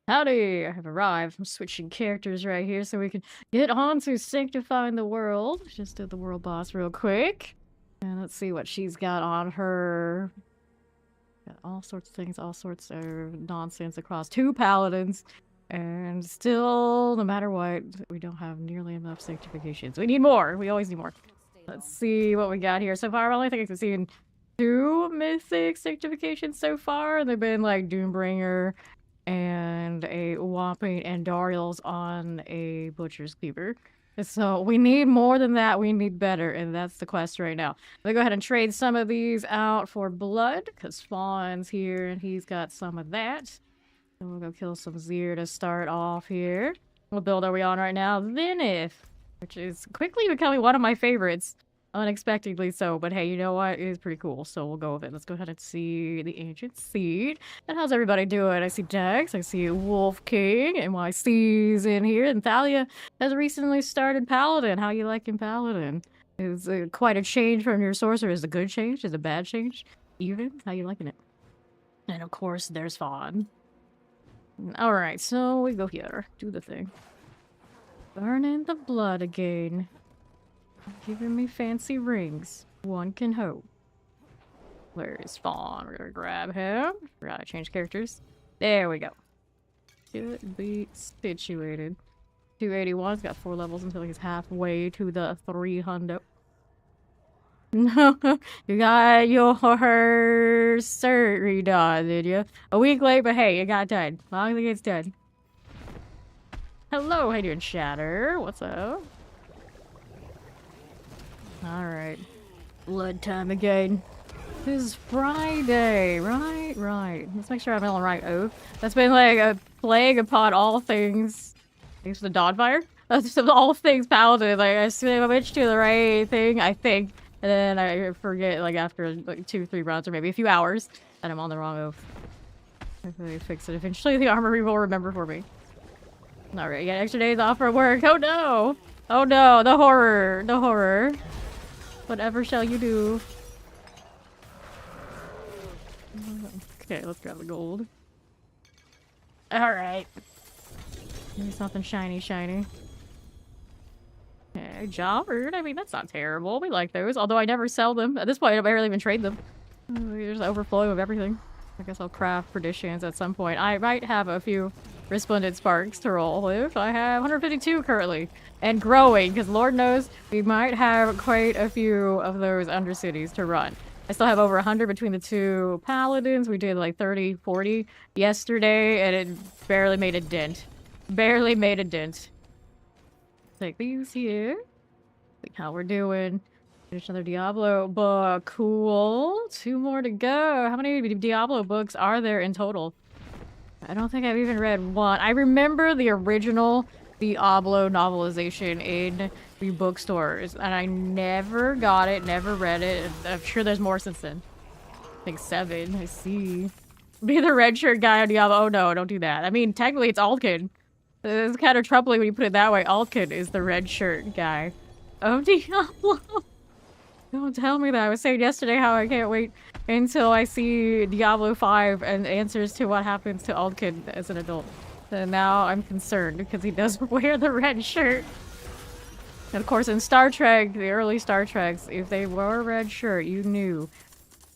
Howdy! I have arrived. I'm switching characters right here so we can get on to Sanctifying the World. Just did the world boss real quick. And let's see what she's got on her. Got all sorts of things, all sorts of nonsense across 2 paladins. And still, no matter what, we don't have nearly enough sanctifications. We need more! We always need more. Let's see what we got here. So far, I only think I've seen 2 mythic sanctifications so far. And they've been like Doombringer and a whopping and Duriel's on a butcher's cleaver. So we need more than that. We need better, and that's the quest right now. Let me go ahead and trade some of these out for blood, because Fawn's here and he's got some of that. And we'll go kill some Zir to start off here. What build are we on right now? Zenith, which is quickly becoming one of my favorites. Unexpectedly so, but hey, you know what? It is pretty cool, so we'll go with it. Let's go ahead and see the Ancient Seed. And how's everybody doing? I see Dex, I see Wolf King, NYC's in here, and Thalia has recently started Paladin. How you liking Paladin? Is it quite a change from your sorcerer? Is it a good change? Is it a bad change? Even? How you liking it? And of course, there's Fawn. Alright, so we go here. Do the thing. Burning the blood again. Giving me fancy rings. One can hope. Where is Fawn? We're gonna grab him. Forgot I changed characters. There we go. Should be situated. 281's got 4 levels until he's halfway to the 300. No, you got your cert redone, did you? A week late, but hey, it got done. As long as it gets done. Hello, how you doing, Shatter? What's up? Alright. Blood time again. This is Friday, right? Right. Let's make sure I'm on the right oath. That's been like a plague upon all things. Thanks for the Dawnfire? That's all things Paladin. Like, I switch to the right thing, I think. And then I forget, like, after like 2-3 rounds or maybe a few hours, that I'm on the wrong oath. Hopefully fix it. Eventually the armory will remember for me. Alright, yeah, extra days off for work. Oh no! Oh no, the horror! The horror. Whatever shall you do? Okay, let's grab the gold. Alright. Maybe something shiny, shiny. Okay, Jobber. I mean, that's not terrible. We like those. Although I never sell them. At this point, I barely even trade them. There's an overflow of everything. I guess I'll craft predictions at some point. I might have a few Resplendent Sparks to roll with. I have 152 currently. And growing, because Lord knows we might have quite a few of those Undercities to run. I still have over 100 between the 2 Paladins. We did like 30, 40 yesterday, and it barely made a dent. Barely made a dent. Take these here. See how we're doing. Finish another Diablo book. Cool. 2 more to go. How many Diablo books are there in total? I don't think I've even read one. I remember the original Diablo novelization in the bookstores, and I never got it, never read it. I'm sure there's more since then. I think 7. I see. Be the red shirt guy on Diablo. Oh no, don't do that. I mean, technically it's Altkin. It's kind of troubling when you put it that way. Altkin is the red shirt guy of Diablo. Don't tell me that. I was saying yesterday how I can't wait until I see Diablo 5 and answers to what happens to Aldkin as an adult. And now I'm concerned because he does wear the red shirt. And of course in Star Trek, the early Star Treks, if they wore a red shirt, you knew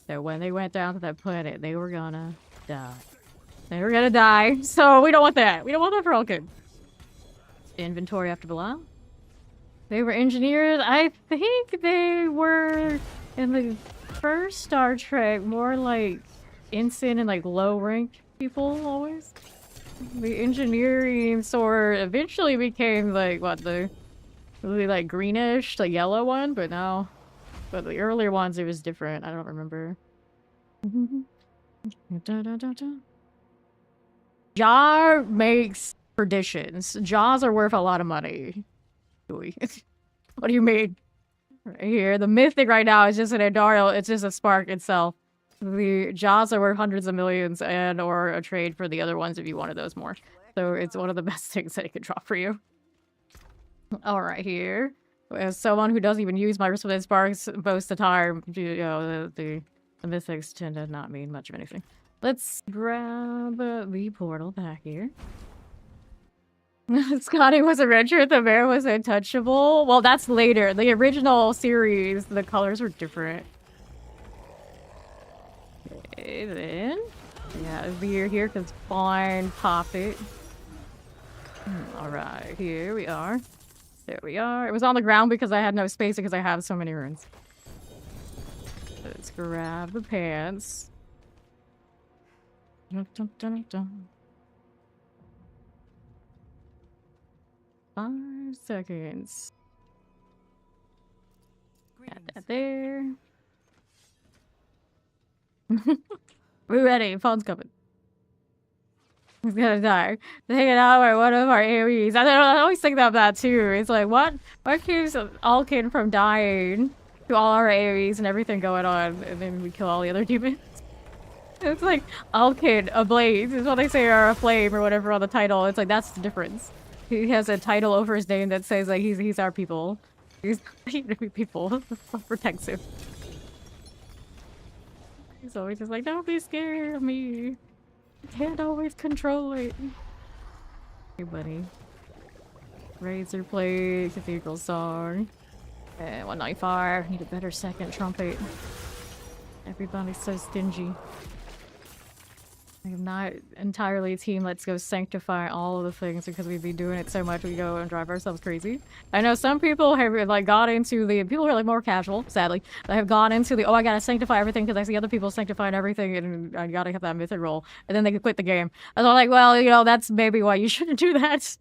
that when they went down to that planet, they were gonna die. They were gonna die. So we don't want that. We don't want that for Aldkin. Inventory after Bilal. They were engineers. I think they were in the first Star Trek more like ensign and like low rank people always. The engineering sword eventually became like what, the really like greenish, the yellow one, but the earlier ones it was different. I don't remember. Jar makes perditions. Jaws are worth a lot of money. What do you mean? Right here, the mythic right now is just an Duriel. It's just a spark itself. The jaws are worth hundreds of millions, and or a trade for the other ones if you wanted those more. So it's one of the best things that it could drop for you. All right, here, as someone who doesn't even use my Resplendent Sparks most of the time, you know, the mythics tend to not mean much of anything. Let's grab the portal back here. Scotty was a redshirt, the bear was untouchable. Well, that's later. The original series, the colors were different. Okay, then. Yeah, the beer here can fine pop it. Alright, here we are. There we are. It was on the ground because I had no space because I have so many runes. Let's grab the pants. Dun, dun, dun, dun. 5 seconds. Got that there. We're ready. Phone's coming. He's gonna die. Taking out by one of our AoEs. I always think about that too. It's like, what keeps Alkin from dying to all our AoEs and everything going on, and then we kill all the other demons? It's like, Alkin, a blaze, is what they say, or a flame, or whatever on the title. It's like, that's the difference. He has a title over his name that says, like, he's our people. He's enemy people. Protects him. He's always just like, don't be scared of me. I can't always control it. Hey, buddy. Razor Blade, Cathedral Song. And 195. Need a better second trumpet. Everybody's so stingy. I am not entirely a team let's go sanctify all of the things because we'd be doing it so much we go and drive ourselves crazy. I know some people have like got into the people who are like more casual, sadly. They have gone into the I gotta sanctify everything because I see other people sanctifying everything and I gotta have that mythic roll. And then they could quit the game. And I'm like, well, you know, that's maybe why you shouldn't do that.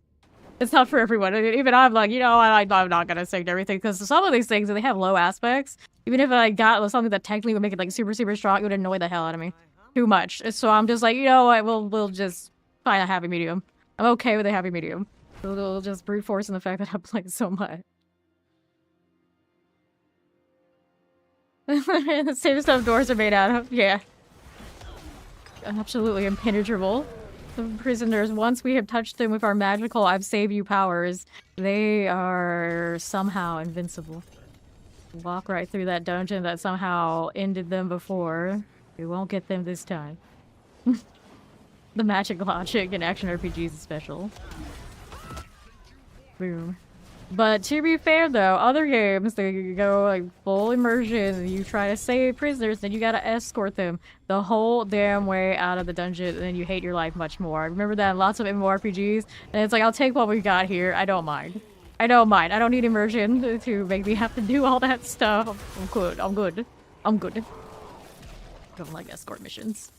It's not for everyone. And even I'm like, you know, I'm not gonna sanct everything because some of these things, they have low aspects. Even if I got something that technically would make it like super, super strong, it would annoy the hell out of me. Too much. So I'm just like, you know what, we'll just find a happy medium. I'm okay with a happy medium. We'll just brute force in the fact that I play so much. The same stuff doors are made out of, yeah. Absolutely impenetrable. The prisoners, once we have touched them with our magical I've saved you powers, they are somehow invincible. Walk right through that dungeon that somehow ended them before. We won't get them this time. The magic logic in action RPGs is special. Boom. But to be fair though, other games, they go like full immersion and you try to save prisoners, then you gotta escort them the whole damn way out of the dungeon and then you hate your life much more. I remember that in lots of MMORPGs and it's like, I'll take what we got here. I don't mind. I don't mind. I don't need immersion to make me have to do all that stuff. I'm good. I'm good. I'm good. I don't like escort missions.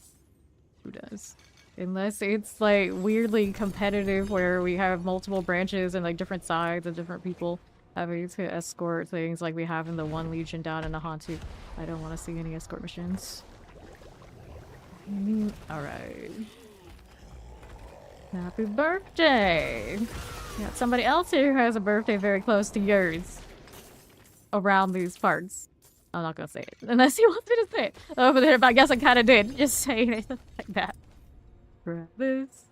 Who does? Unless it's like weirdly competitive where we have multiple branches and like different sides and different people having to escort things like we have in the one Legion down in the Hantu. I don't want to see any escort missions. Alright. Happy birthday! Got somebody else here who has a birthday very close to yours. Around these parts. I'm not gonna say it. Unless he wants me to say it. Over there, but I guess I kinda did. Just saying it like that. Grab this.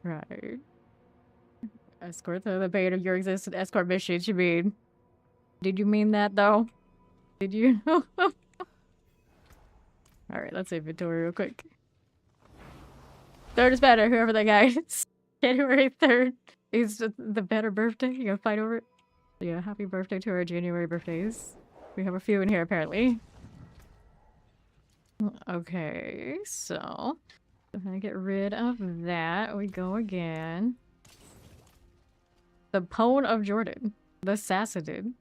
Right. Escort to the bait of your existing escort missions, you mean? Did you mean that though? Did you? Alright, let's inventory real quick. 3rd is better, whoever that guy is. January 3rd is the better birthday. You gonna fight over it? Yeah, happy birthday to our January birthdays. We have a few in here, apparently. Okay, so... I'm gonna get rid of that. We go again. The Pone of Jordan. The Sassanid.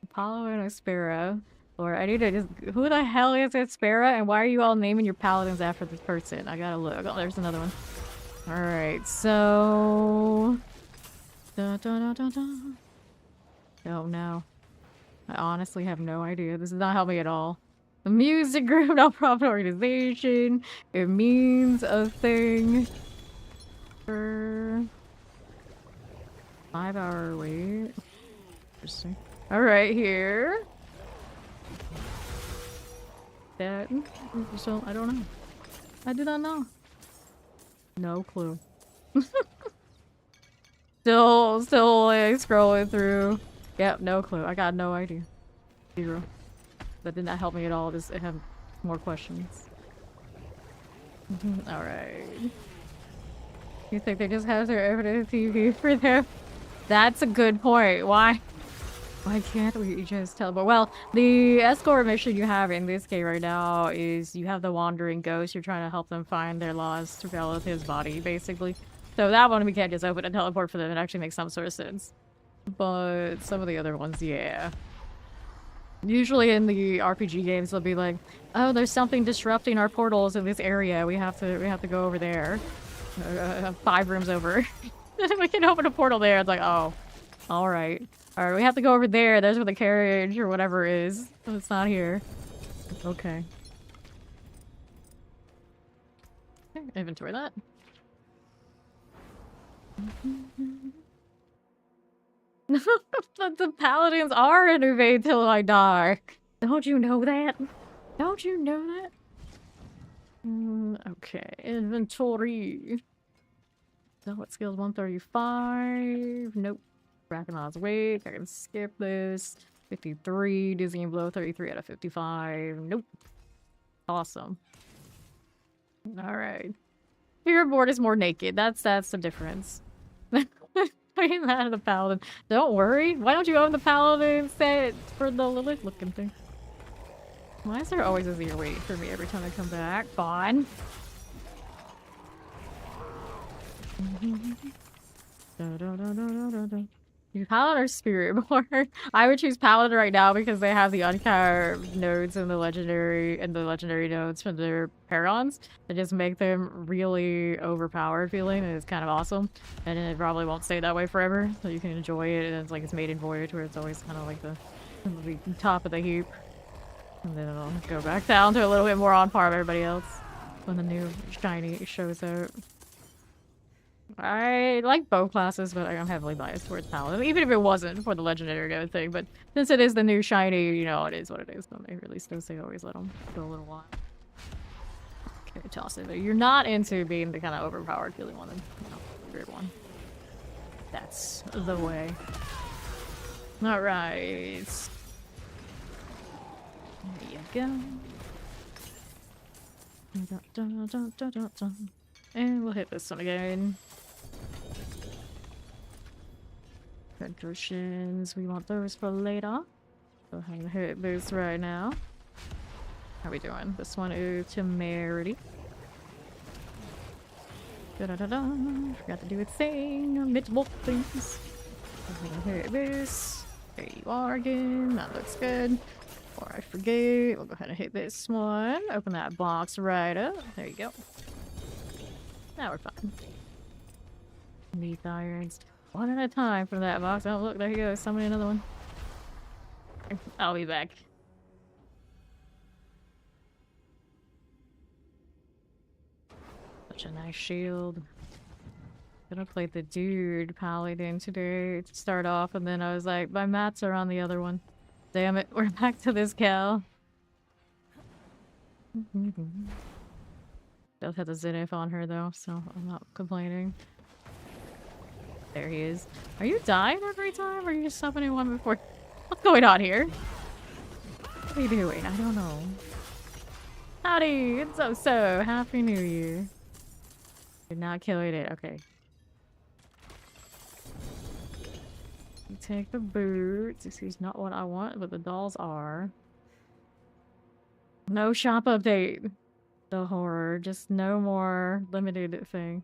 Apollo and Aspera. Or I need to just... Who the hell is Aspera? And why are you all naming your paladins after this person? I gotta look. Oh, there's another one. Alright, so... Da, da, da, da, da. Oh no. I honestly have no idea. This does not help me at all. The music group, non-profit organization. It means a thing. For 5-hour wait. Interesting. Alright, here. That. So, I don't know. I do not know. No clue. Still like scrolling through. Yep, no clue. I got no idea. 0. That did not help me at all. Just have more questions. Alright. You think they just have their evidence TV for them? That's a good point. Why can't we just teleport? Well, the escort mission you have in this game right now is you have the wandering ghost. You're trying to help them find their lost relative's body, basically. So that one we can't just open and teleport for them. It actually makes some sort of sense. But some of the other ones, yeah. Usually in the RPG games, they'll be like, "Oh, there's something disrupting our portals in this area. We have to go over there. 5 rooms over. We can open a portal there." It's like, oh, all right. All right, we have to go over there. There's where the carriage or whatever is. It's not here. Okay. Inventory that. The paladins are innovate till I die. Don't you know that? Don't you know that? Okay, inventory. So what skills? 135. Nope. Rakanon's Wake. I can skip this. 53. Dizzying Blow. 33 out of 55. Nope. Awesome. Alright. Your board is more naked. That's the difference. Between that and the Paladin. Don't worry. Why don't you own the Paladin set for the Lilith looking thing? Why is there always a zero wait for me every time I come back? Fine. You Paladin or Spirit board? I would choose Paladin right now because they have the uncarved nodes and the legendary nodes from their paragons that just make them really overpowered feeling, and it's kind of awesome. And it probably won't stay that way forever, so you can enjoy it. And it's like it's Maiden Voyage where it's always kind of like the top of the heap, and then it'll go back down to a little bit more on par with everybody else when the new shiny shows out. I like both classes, but I'm heavily biased towards Paladin, even if it wasn't for the legendary node thing. But since it is the new shiny, you know, it is what it is. When they release those, they always let them go a little while. Okay, toss it. But you're not into being the kind of overpowered feeling one. No, weird one. That's the way. All right. There you go. And we'll hit this one again. Good potions. We want those for later. Go ahead and hit this right now. How are we doing? This one is Temerity. Da-da-da-da. Forgot to do a thing. Mid-wolf, please. Go ahead and hit this. There you are again. That looks good. Before I forget, we'll go ahead and hit this one. Open that box right up. There you go. Now we're fine. Leaf irons. One at a time from that box. Oh, look, there he goes. Summon another one. I'll be back. Such a nice shield. Gonna play the dude Paladin today to start off, and then I was like, my mats are on the other one. Damn it, we're back to this gal. Does have the Zenith on her though, so I'm not complaining. There he is. Are you dying every time, or are you just summoning one before? What's going on here? What are you doing? I don't know. Howdy! It's so Happy New Year. You're not killing it. Okay. You take the boots. This is not what I want, but the dolls are. No shop update. The horror. Just no more limited thing.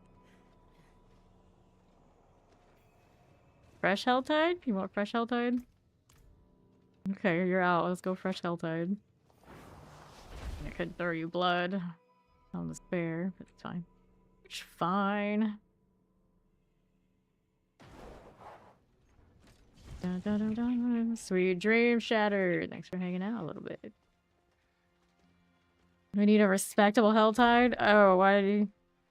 Fresh Helltide? You want fresh Helltide? Okay, you're out. Let's go fresh Helltide. I could throw you blood on the spare, but it's fine. It's fine. Dun, dun, dun, dun. Sweet dream shattered. Thanks for hanging out a little bit. We need a respectable Helltide? Oh, why did he...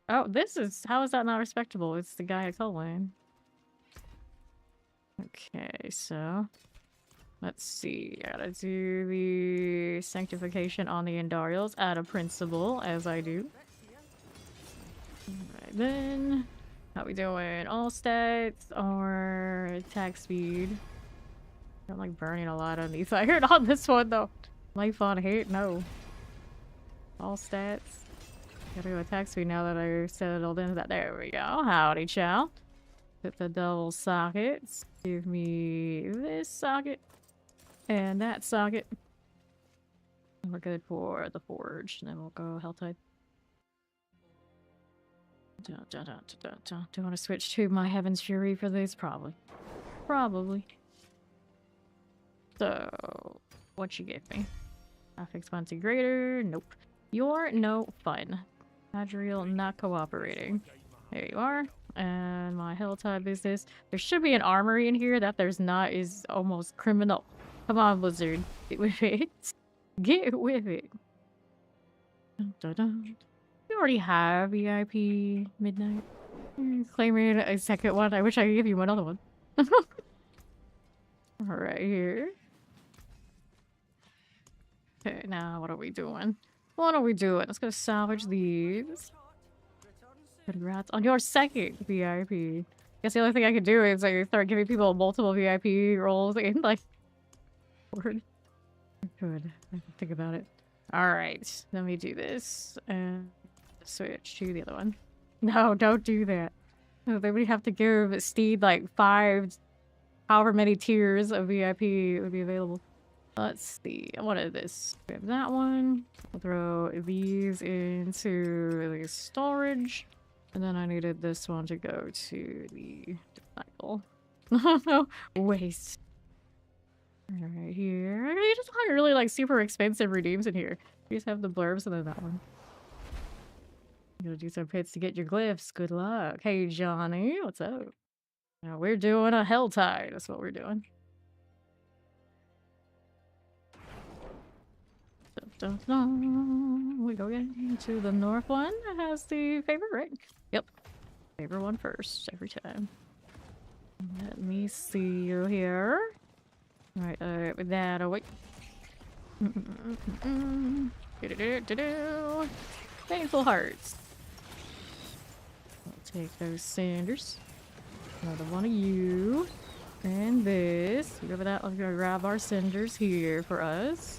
Oh, this is... How is that not respectable? It's the guy at Cullen. Okay, so... Let's see. Gotta do the Sanctification on the Enduriels out of principle, as I do. Alright then. How we doing? All stats or attack speed? I'm like burning a lot on these. I heard on this one though. Life on hate? No. All stats. gotta go attack speed now that I settled into that. There we go. Howdy, chow. Put the double sockets. Give me this socket. And that socket. And we're good for the forge. And then we'll go Helltide. Do I want to switch to my Heaven's Fury for this? Probably. Probably. So, what you gave me? Graphics fancy greater. Nope. You're no fun. Duriel not cooperating. There you are. And my Helltide business. There should be an armory in here. That there's not is almost criminal. Come on, Blizzard. Get with it. Get with it. Dun, dun, dun. We already have VIP Midnight. Claiming a second one. I wish I could give you another one. Right here. Okay, now what are we doing? What are we doing? Let's go salvage these. Congrats on your second VIP. Guess the only thing I could do is like start giving people multiple VIP roles and like word. Good. I can think about it. Alright, let me do this and switch to the other one. No, don't do that. Then we have to give Steed like 5 however many tiers of VIP would be available. Let's see. What is this? We have that one. I'll throw these into the storage. And then I needed this one to go to the cycle. No waste. Right here. You just want really like super expensive redeems in here. You just have the blurbs and then that one. You gotta do some pits to get your glyphs. Good luck. Hey Johnny, what's up? Now we're doing a Helltide. That's what we're doing. Dun, dun, dun. We go into the north one that has the favorite rank. Yep. Favorite one first every time. Let me see you here. Alright, with that away. Painful hearts. I'll take those cinders. Another one of you. And this. Remember that? I'm gonna grab our cinders here for us.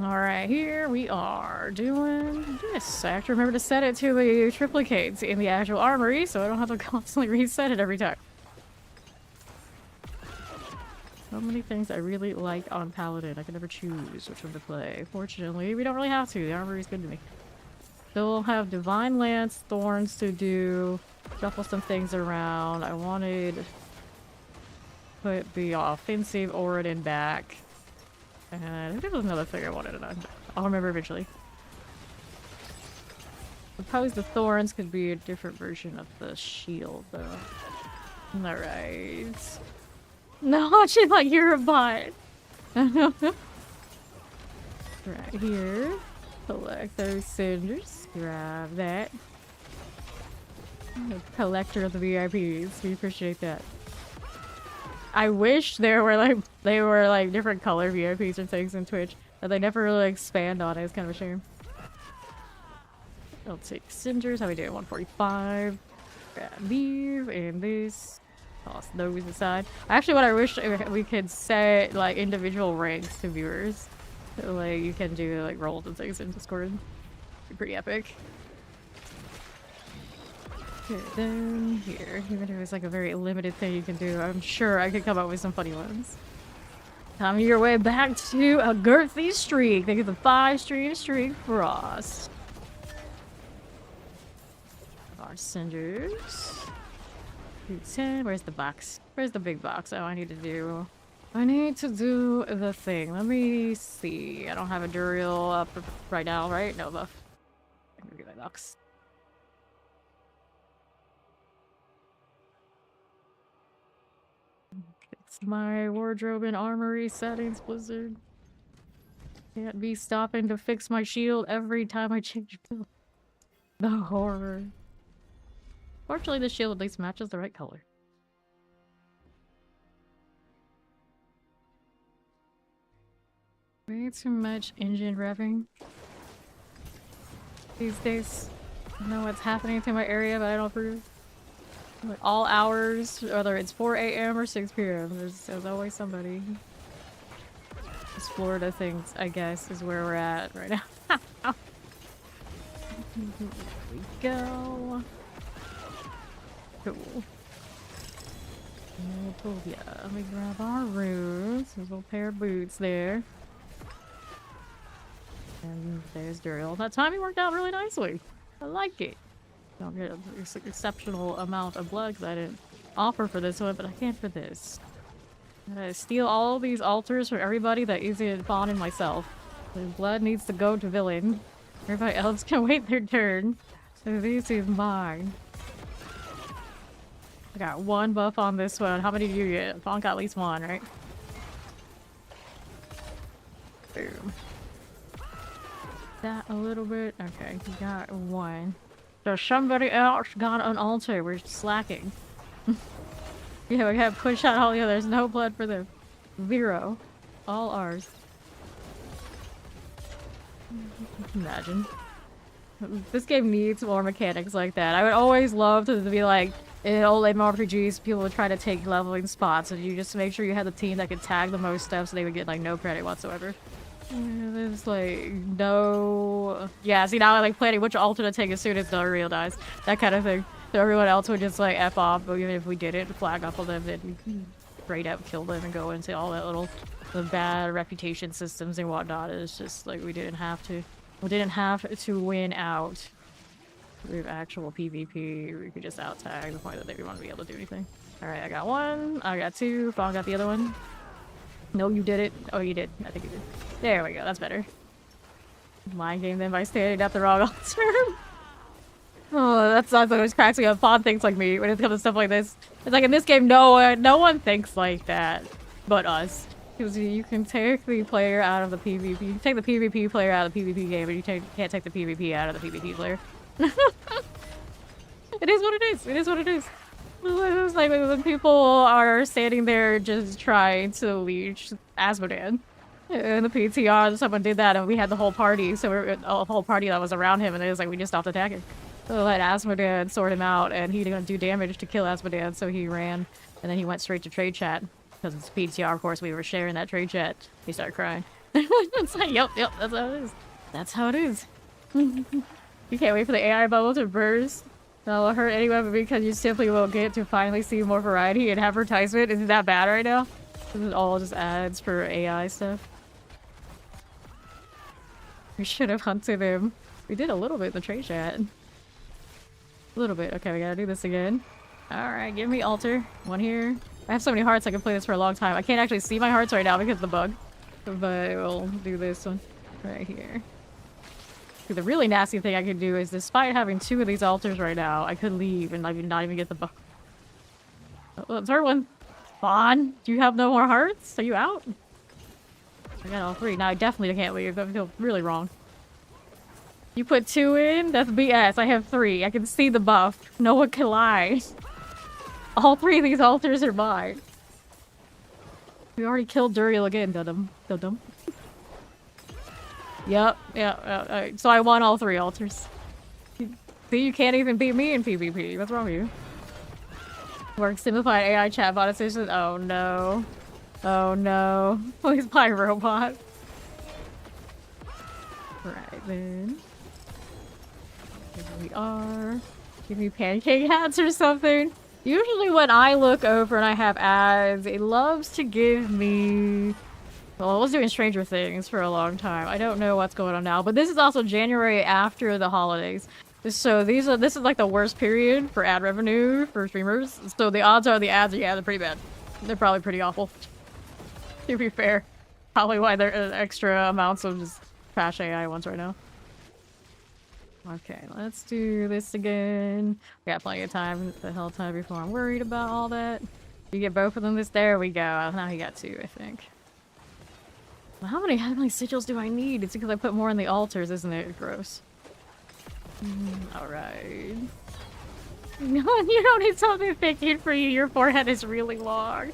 Alright, here we are doing this. I have to remember to set it to the triplicates in the actual armory so I don't have to constantly reset it every time. So many things I really like on Paladin. I can never choose which one to play. Fortunately, we don't really have to. The armory is good to me. Still have Divine Lance, Thorns to do. Shuffle some things around. I wanted to put the offensive Oridon back. And there was another thing I wanted to know. I'll remember eventually. Suppose the Thorns could be a different version of the shield, though. Alright. No, she's like, you're a bot. Right here. Collect those cinders. Grab that. The collector of the VIPs. We appreciate that. I wish they were like different color VIPs and things in Twitch, but they never really expand on it. It's kind of a shame. I'll take cinders. How we doing? 145. Grab these and this. Toss those aside. Actually, what I wish we could set like individual ranks to viewers. So, like you can do like rolls and things in Discord. It'd be pretty epic. Okay, then here, even if it's like a very limited thing you can do, I'm sure I could come up with some funny ones. Time your way back to a girthy streak. Think of the 5-stream streak frost. Our cinders. 210. Where's the box? Where's the big box? Oh, I need to do the thing. Let me see. I don't have a Duriel up right now, right? No buff. I'm gonna get my box. It's my wardrobe and armory settings, Blizzard. Can't be stopping to fix my shield every time I change build. The horror. Fortunately, this shield at least matches the right color. Way too much engine revving these days. I know what's happening to my area, but I don't approve. Like all hours, whether it's 4 AM or 6 PM, there's always somebody. This Florida thing, I guess, is where we're at right now. There we go. Cool. Yeah, let me grab our runes. There's a little pair of boots there. And there's Duriel. That timing worked out really nicely. I like it. Don't get an exceptional amount of blood because I didn't offer for this one, but I can for this. I'm gonna steal all these altars from everybody that isn't Fawn and myself. The blood needs to go to villain. Everybody else can wait their turn. So this is mine. I got one buff on this one. How many do you get? Fawn got at least one, right? Boom. That a little bit. Okay, we got one. So somebody else got an altar. We're slacking. Yeah, we gotta push out all the others. No blood for them. 0. All ours. Imagine. This game needs more mechanics like that. I would always love to be like, in old MMORPGs, people would try to take leveling spots, and you just make sure you had the team that could tag the most stuff so they would get like no credit whatsoever. There's like no... Yeah, see now I like planning which altar to take as soon as Duriel dies. That kind of thing. So everyone else would just like F off, but even if we didn't flag up on them, then straight up kill them and go into all that little the bad reputation systems and whatnot. It's just like we didn't have to. We didn't have to win out. We have actual PvP. We could just out tag the point that they didn't want to be able to do anything. Alright, I got one. I got two. Fawn got the other one. No, you did it. Oh, you did. I think you did. There we go. That's better. Mind game them by standing at the wrong altar. Oh, that's always cracks me up. Fawn thinks like me when it comes to stuff like this. It's like in this game, no one thinks like that, but us. Because you can take the player out of the PvP. You can take the PvP player out of the PvP game, but you can't take the PvP out of the PvP player. It is what it is. It is what it is. It's like when people are standing there just trying to leech Asmodan. In the PTR, someone did that and we had the whole party, so we're a whole party that was around him, and it was like we just stopped attacking. So let Asmodan sort him out, and he didn't do damage to kill Asmodan, so he ran, and then he went straight to trade chat. Because it's PTR, of course, we were sharing that trade chat. He started crying. It's like, yep, that's how it is. That's how it is. You can't wait for the AI bubble to burst. That'll hurt anyone because you simply won't get to finally see more variety and advertisement. Isn't that bad right now? This is all just ads for AI stuff. We should have hunted him. We did a little bit in the trade chat. A little bit. Okay, we gotta do this again. Alright, give me altar. One here. I have so many hearts I can play this for a long time. I can't actually see my hearts right now because of the bug. But we'll do this one right here. See, the really nasty thing I could do is, despite having 2 of these altars right now, I could leave and like not even get the bug. Oh, third one. Fawn, do you have no more hearts? Are you out? I got all 3. Now I definitely can't leave. I feel really wrong. You put 2 in? That's BS. I have 3. I can see the buff. No one can lie. All 3 of these altars are mine. We already killed Duriel again, dum dum. Yep, yeah. So I won all 3 altars. See, you can't even beat me in PvP. What's wrong with you? Work simplified AI chatbot assistant. Oh no. Oh no. Please buy robot. Right then. Here we are. Give me pancake hats or something. Usually when I look over and I have ads, it loves to give me... Well, I was doing Stranger Things for a long time. I don't know what's going on now, but this is also January after the holidays. So this is like the worst period for ad revenue for streamers. So the odds are the ads, yeah, they're pretty bad. They're probably pretty awful. To be fair. Probably why there are extra amounts of just trash AI ones right now. Okay, let's do this again. We got plenty of time, the Helltide, before I'm worried about all that. You get both of them there we go. Now he got 2, I think. Well, how many sigils do I need? It's because I put more in the altars, isn't it? Gross. Alright. No, you don't need something thinking for you. Your forehead is really long.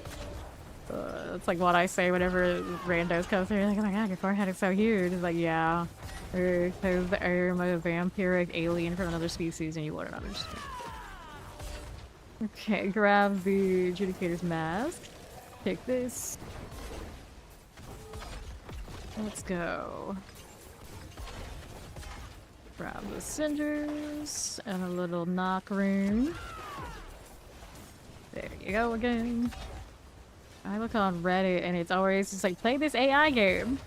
That's like what I say whenever randos come through. Like, oh my god, your forehead is so huge. It's like, yeah. Because I'm a vampiric alien from another species and you wouldn't understand. Okay, grab the Adjudicator's mask. Take this. Let's go. Grab the cinders and a little knock rune. There you go again. I look on Reddit and it's always just like, play this AI game.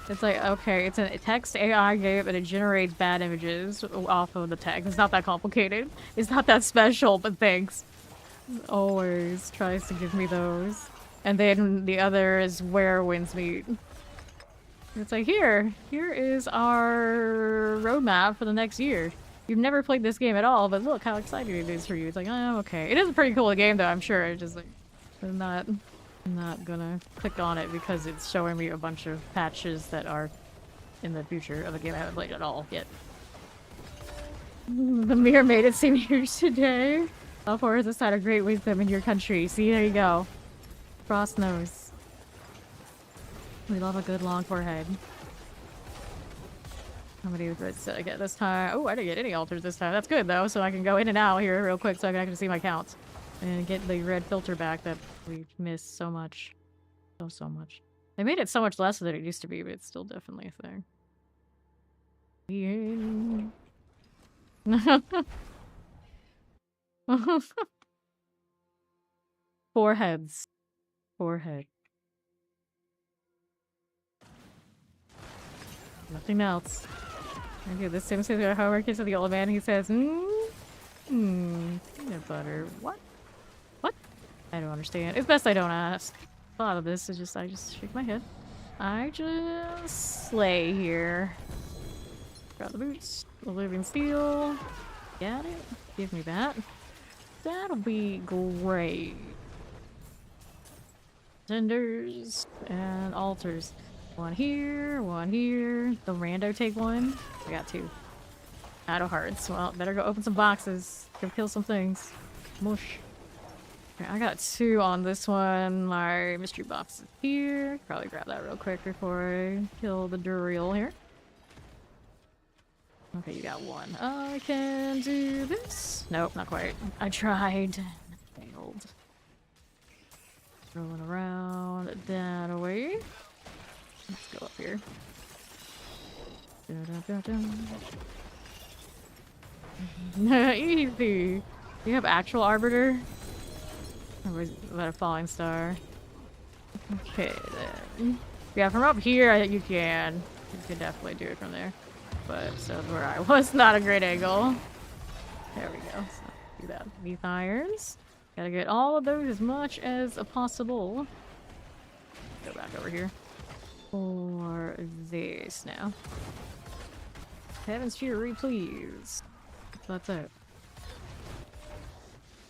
It's like, okay, it's a text AI game and it generates bad images off of the text. It's not that complicated. It's not that special, but thanks. It always tries to give me those. And then the other is where winds meet. It's like, here is our roadmap for the next year. You've never played this game at all, but look how exciting it is for you. It's like, oh, okay. It is a pretty cool game, though, I'm sure. It's just like, I'm not gonna click on it because it's showing me a bunch of patches that are in the future of a game I haven't played at all yet. The mirror made it seem huge today. All for is a sign of great wisdom in your country. See, there you go. Frost knows. We love a good long forehead. How many reds did I get this time? Oh, I didn't get any altars this time. That's good, though, so I can go in and out here real quick so I can actually see my counts. And get the red filter back that we missed so much. So much. They made it so much less than it used to be, but it's still definitely a thing. Yeah. Foreheads. Forehead. Nothing else. Okay, this same says however kiss of the old man. He says, peanut butter. What? What? I don't understand. It's best I don't ask. A lot of this is just I just shake my head. I just slay here. Grab the boots. The living steel. Got it. Give me that. That'll be great. Cinders and altars. One here, one here. The rando take one. I got two. Shadow hearts. Well, better go open some boxes. Go kill some things. Mush. Okay, I got two on this one. My mystery box is here. Probably grab that real quick before I kill the Duriel here. Okay, you got one. I can do this. Nope, not quite. I tried. Failed. Rolling around that away. Let's go up here. Easy. Do you have actual arbiter? Or is that a falling star? Okay then. Yeah, from up here you can definitely do it from there. But so where I was, not a great angle. There we go. So do that. Leaf irons. Gotta get all of those as much as possible. Go back over here. For this now. Heaven's Fury, please. That's it.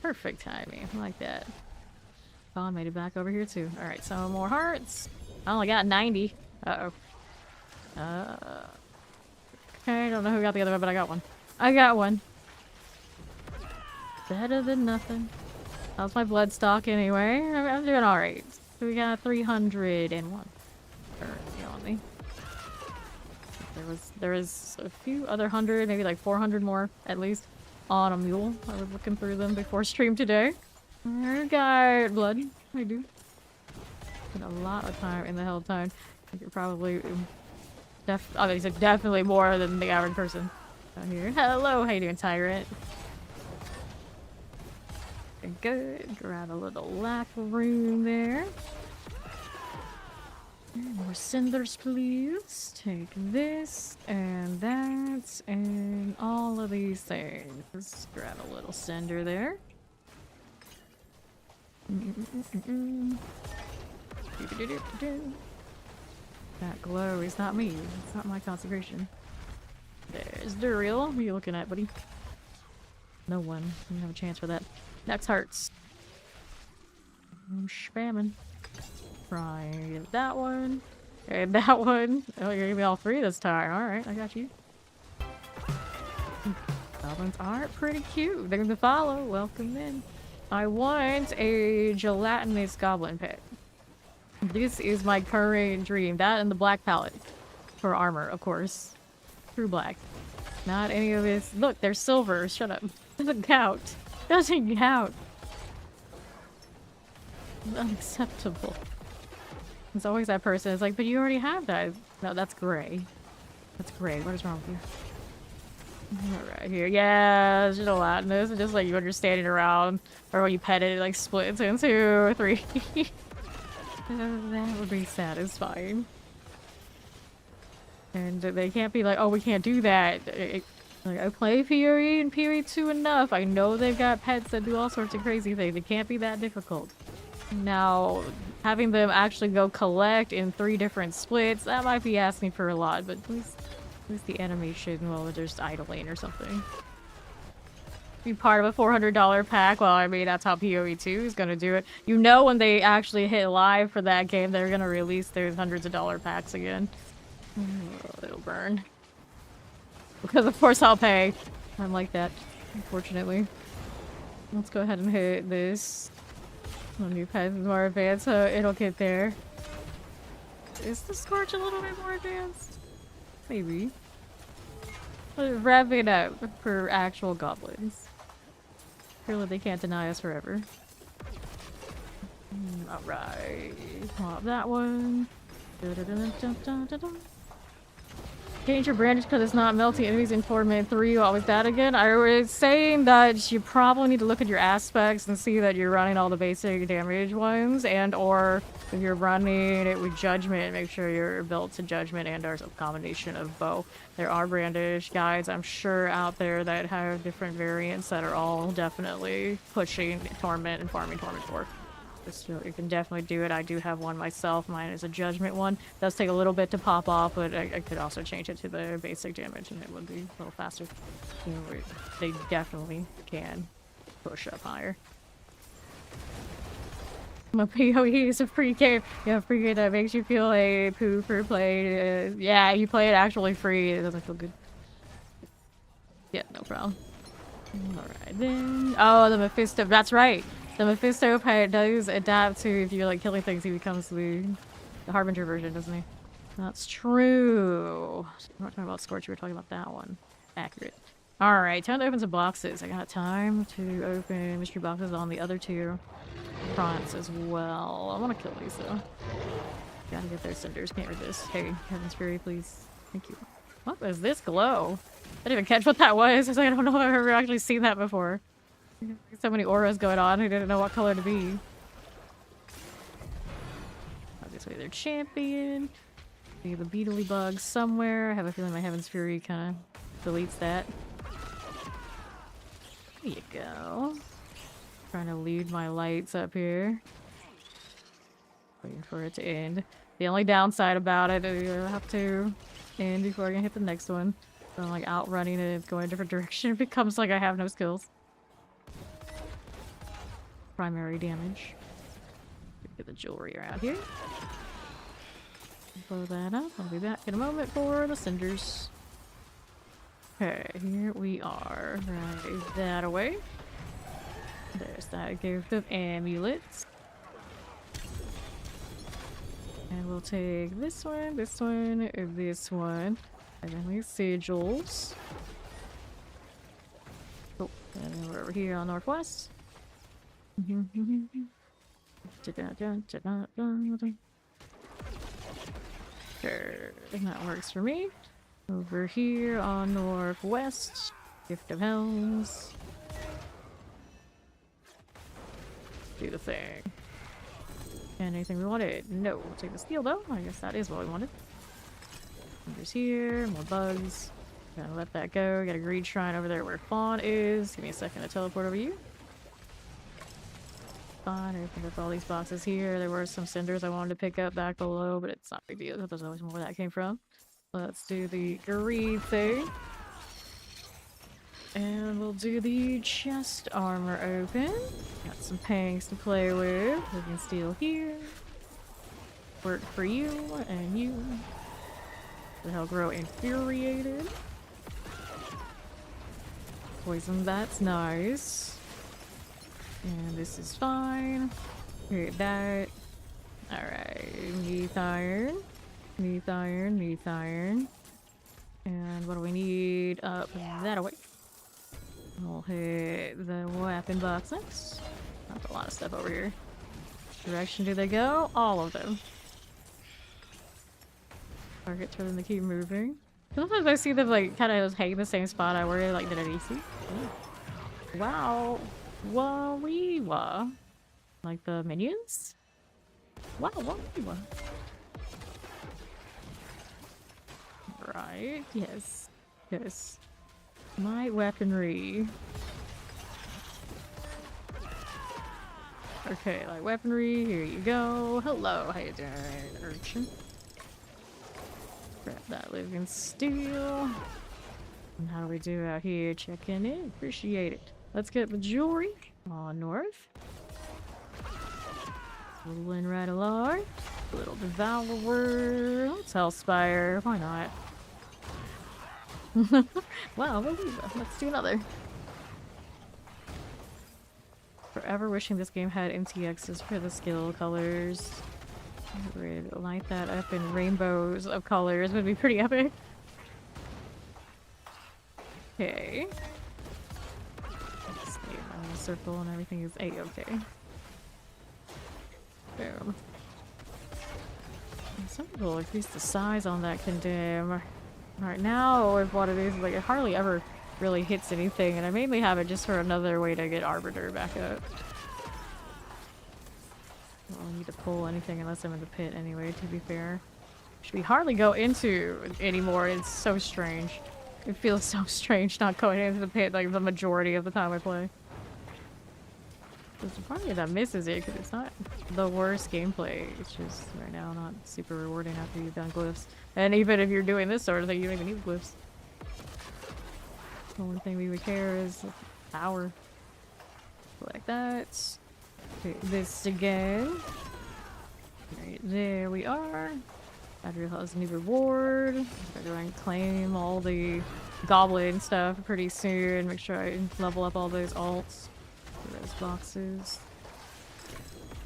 Perfect timing. I like that. Oh, I made it back over here too. Alright, some more hearts. I only got 90. Uh-oh. Okay, I don't know who got the other one, but I got one. I got one. Better than nothing. How's my blood stock anyway? I'm doing alright. So we got 301. On me. There was a few other 100, maybe like 400 more at least on a mule. I was looking through them before stream today. I got blood. I do. Spent a lot of time in the Helltide. I think you're probably definitely more than the average person out here. Hello, how you doing, Tyrant? Good. Grab a little lack room there. More cinders, please. Take this and that and all of these things. Let's grab a little cinder there. That glow is not me. It's not my consecration. There's Duriel. What are you looking at, buddy? No one. You don't have a chance for that. Next hearts. I'm spamming. Try that one. And that one. Oh, you're giving me all three this time. Alright, I got you. Goblins are pretty cute. They're to follow. Welcome in. I want a gelatinous goblin pet. This is my current dream. That and the black palette. For armor, of course. True black. Not any of this. Look, they're silver. Shut up. Doesn't count. Doesn't count. Unacceptable. There's always that person. It's like, but you already have that. No, that's gray. That's gray. What is wrong with you? Right here. Yeah, there's gelatinous. It's just like when you're standing around, or when you pet it, it like splits into 2 or 3. That would be satisfying. And they can't be like, oh, we can't do that. Like, I play PoE and PoE 2 enough. I know they've got pets that do all sorts of crazy things. It can't be that difficult. Now, having them actually go collect in 3 different splits, that might be asking for a lot, but at least the animation while they're just idling or something. Be part of a $400 pack. Well, I mean, that's how PoE 2 is gonna do it. You know, when they actually hit live for that game, they're gonna release their hundreds of dollar packs again. Oh, it'll burn. Because of course I'll pay. I'm like that, unfortunately. Let's go ahead and hit this. The new pet is more advanced, so it'll get there. Is the Scorch a little bit more advanced? Maybe. Rev it up for actual goblins. Surely they can't deny us forever. Alright. Pop that one. Change your brandish because it's not melting enemies in Torment 3. What was that again? I was saying that you probably need to look at your aspects and see that you're running all the basic damage ones, and or if you're running it with Judgment, make sure you're built to Judgment and or some combination of both. There are brandish guides, I'm sure, out there that have different variants that are all definitely pushing Torment and farming Torment 4. So you can definitely do it. I do have one myself. Mine is a Judgment one. It does take a little bit to pop off, but I could also change it to the basic damage and it would be a little faster. You know, they definitely can push up higher. My PoE is a free game. Yeah, free game that makes you feel a poo for playing. Yeah, you play it actually free. It doesn't feel good. Yeah, no problem. Alright then. Oh, the Mephisto. That's right. The Mephisto pet does adapt to if you're like killing things, he becomes the Harbinger version, doesn't he? That's true. We're not talking about Scorch, we were talking about that one. Accurate. Alright, time to open some boxes. I got time to open mystery boxes on the other 2 fronts as well. I want to kill these though. Gotta get those cinders, can't resist. Hey, Heaven's Fury, please. Thank you. What is this glow? I didn't even catch what that was. I was like, I don't know if I've ever actually seen that before. So many auras going on, I didn't know what color to be. Obviously their champion. See the beetly bug somewhere. I have a feeling my Heaven's Fury kind of deletes that. There you go. Trying to lead my lights up here. Waiting for it to end. The only downside about it is I'll have to end before I can hit the next one. So I'm like outrunning it, it's going a different direction. It becomes like I have no skills. Primary damage. Get the jewelry around here. Blow that up. I'll be back in a moment for the cinders. Okay, here we are. Right, that away. There's that gift of amulets. And we'll take this one, this one, and this one. And then these sigils. Oh, and then we're over here on Northwest. Sure, that works for me. Over here on Northwest, Gift of Helms. Do the thing. Anything we wanted? No. We'll take the steel though. I guess that is what we wanted. There's here, more bugs. Gotta let that go. Got a greed shrine over there where Fawn is. Give me a second to teleport over you. Fine, I opened up all these boxes here. There were some cinders I wanted to pick up back below, but it's not a big deal. There's always more where that came from. Let's do the greed thing. And we'll do the chest armor open. Got some pangs to play with. We can steal here. Work for you and you. The hell grow infuriated. Poison, that's nice. And this is fine. Hit that. Alright. Neath iron. Neath iron. Neath iron. And what do we need? Up that away. We'll hit the weapon box next. That's a lot of stuff over here. Which direction do they go? All of them. Target for them to keep moving. Sometimes I see them like kind of hang in the same spot I were in, like, did I see? Wow. Wah-wee-wah. Like the minions? Wow, wah-wee-wah. Right, yes. Yes. My weaponry. Okay, like weaponry, here you go. Hello, how you doing, urchin? Grab that living steel. And how do we do out here? Checking in. Appreciate it. Let's get the jewelry. On north. Rolling right along. A little devourer. Let's Hellspire. Why not? Wow, let's do another. Forever wishing this game had MTXs for the skill colors. I would light that up in rainbows of colors. Would be pretty epic. Okay. Let's see, my circle and everything is A-okay. Boom. Some people increase the size on that condemn. Right now, with what it is, like, it hardly ever really hits anything, and I mainly have it just for another way to get Arbiter back up. I don't need to pull anything unless I'm in the pit anyway, to be fair. Which we hardly go into anymore. It's so strange. It feels so strange not going into the pit like the majority of the time I play. There's a part of me that misses it because it's not the worst gameplay. It's just right now not super rewarding after you've done glyphs. And even if you're doing this sort of thing, you don't even need glyphs. The only thing we would care is power. Like that. Okay, this again. Right, there we are. Duriel has a new reward. I'm going to claim all the goblin stuff pretty soon. Make sure I level up all those alts. Those boxes.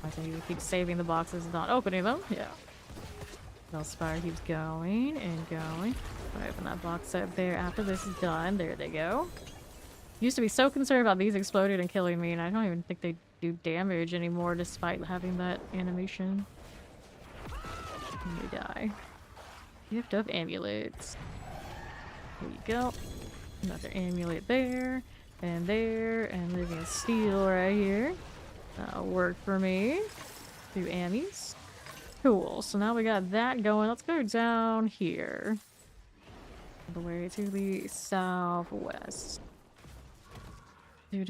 I think you keep saving the boxes and not opening them. Yeah. Hellspire keeps going and going. I open that box up there after this is done. There they go. Used to be so concerned about these exploding and killing me, and I don't even think they do damage anymore despite having that animation. And they die. Gift of amulets. There you go. Another amulet there. And there. And living steel right here. That'll work for me. 2 ammies. Cool. So now we got that going. Let's go down here. All the way to the southwest. Here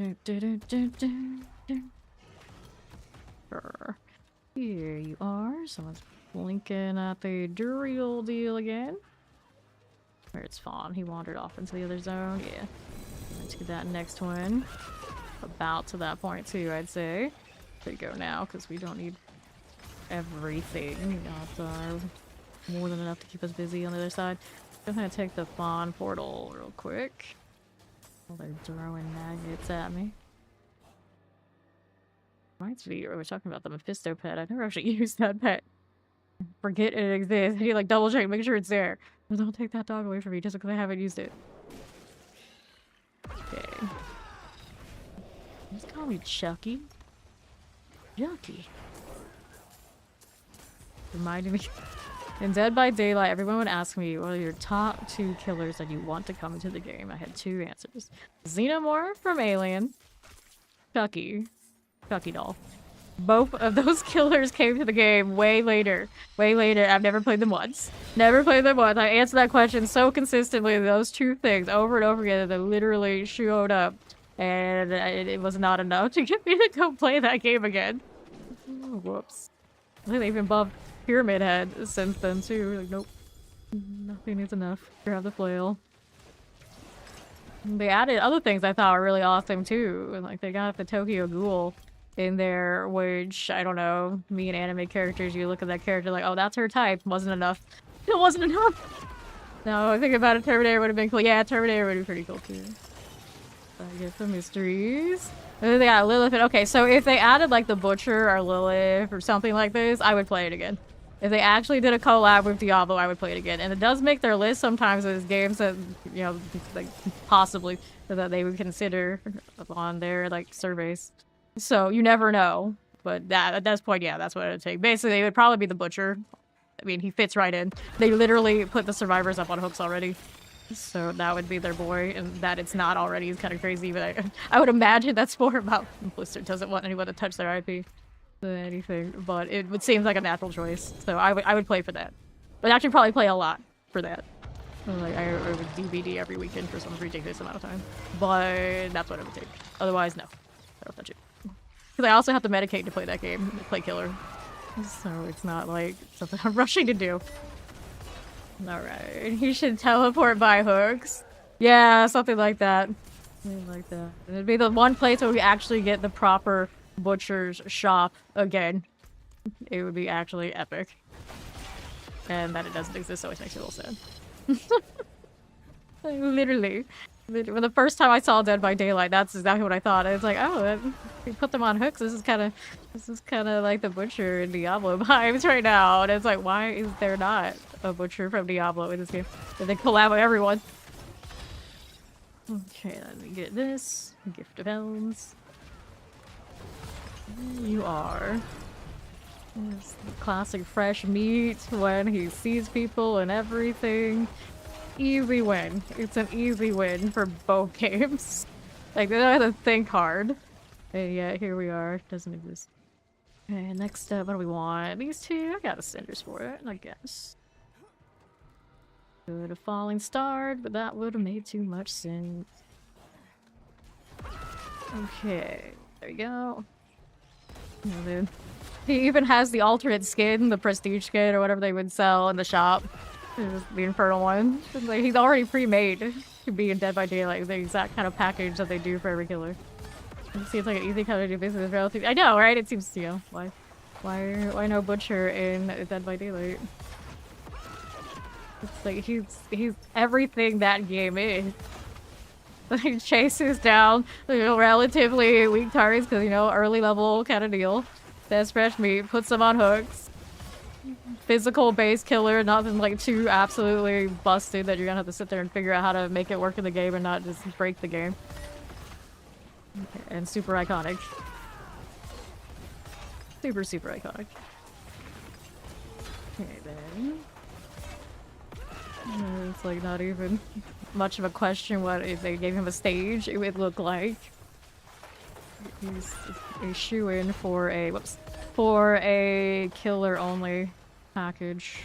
you are. Someone's blinking at the Duriel deal again. Where it's Fawn. He wandered off into the other zone. Yeah. Let's get that next one. About to that point too, I'd say. There you go now, because we don't need everything. We got more than enough to keep us busy on the other side. I'm gonna take the Fawn portal real quick. Oh, they're throwing maggots at me. Reminds me, we were talking about the Mephisto pet. I never actually used that pet. Forget it exists. I need like double check, make sure it's there. But don't take that dog away from me just because I haven't used it. Okay. Just call me Chucky. Chucky. Reminding me. In Dead by Daylight, everyone would ask me, what are your top 2 killers that you want to come into the game? I had 2 answers. Xenomorph from Alien. Chucky. Chucky doll. Both of those killers came to the game way later. Way later. I've never played them once. Never played them once. I answered that question so consistently, those 2 things, over and over again, that literally showed up. And it was not enough to get me to go play that game again. Oh, whoops. I think they even buffed Pyramid Head since then too. Like, nope. Nothing is enough. Grab the flail. They added other things I thought were really awesome too. Like they got the Tokyo Ghoul in there, which, I don't know, me and anime characters, you look at that character like, oh, that's her type. Wasn't enough. It wasn't enough! No, I think about it, Terminator would have been cool. Yeah, Terminator would be pretty cool too. I get the mysteries. And then they got Lilith. Okay, so if they added like the Butcher or Lilith or something like this, I would play it again. If they actually did a collab with Diablo, I would play it again. And it does make their list sometimes as games that, you know, like possibly that they would consider on their like surveys. So you never know. But that, at this point, yeah, that's what it would take. Basically, it would probably be the Butcher I mean, he fits right in. They literally put the survivors up on hooks already. So that would be their boy, and that it's not already is kind of crazy, but I would imagine that's more about Blizzard doesn't want anyone to touch their IP than anything, but it would seem like a natural choice. So I would play for that. But actually probably play a lot for that. Like, I would DVD every weekend for some ridiculous amount of time. But that's what it would take. Otherwise, no. I don't touch it. Because I also have to medicate to play that game, to play killer. So it's not like something I'm rushing to do. Alright, you should teleport by hooks. Yeah, something like that. Something like that. It'd be the one place where we actually get the proper butcher's shop again. It would be actually epic. And that it doesn't exist, so it makes me a little sad. Like, literally. When the first time I saw Dead by Daylight, that's exactly what I thought. I was like, oh, we put them on hooks. This is kind of like the butcher in Diablo vibes right now. And it's like, why is there not a butcher from Diablo in this game? Did they collab with everyone? Okay, let me get this. Gift of Helms. There you are. It's the classic fresh meat when he sees people and everything. Easy win. It's an easy win for both games. Like, they don't have to think hard. And yeah, here we are. Doesn't exist. Okay, next up, what do we want? These two? I got a cinders for it, I guess. Could have falling starred, but that would have made too much sense. Okay, there you go. Oh, dude. He even has the alternate skin, the prestige skin, or whatever they would sell in the shop. The infernal one. Like, he's already pre-made to be in Dead by Daylight, the exact kind of package that they do for every killer. It seems like an easy kind of do business relatively. I know, right? It seems, you know, why no butcher in Dead by Daylight? It's like he's everything that game is. He chases down, you know, relatively weak targets because, you know, early level kind of deal. That's fresh meat, puts them on hooks. Physical base killer, nothing like too absolutely busted that you're gonna have to sit there and figure out how to make it work in the game and not just break the game. Okay, and super iconic. Super, super iconic. Okay, then. It's like not even much of a question what if they gave him a stage it would look like. He's a shoe-in for a for a killer only package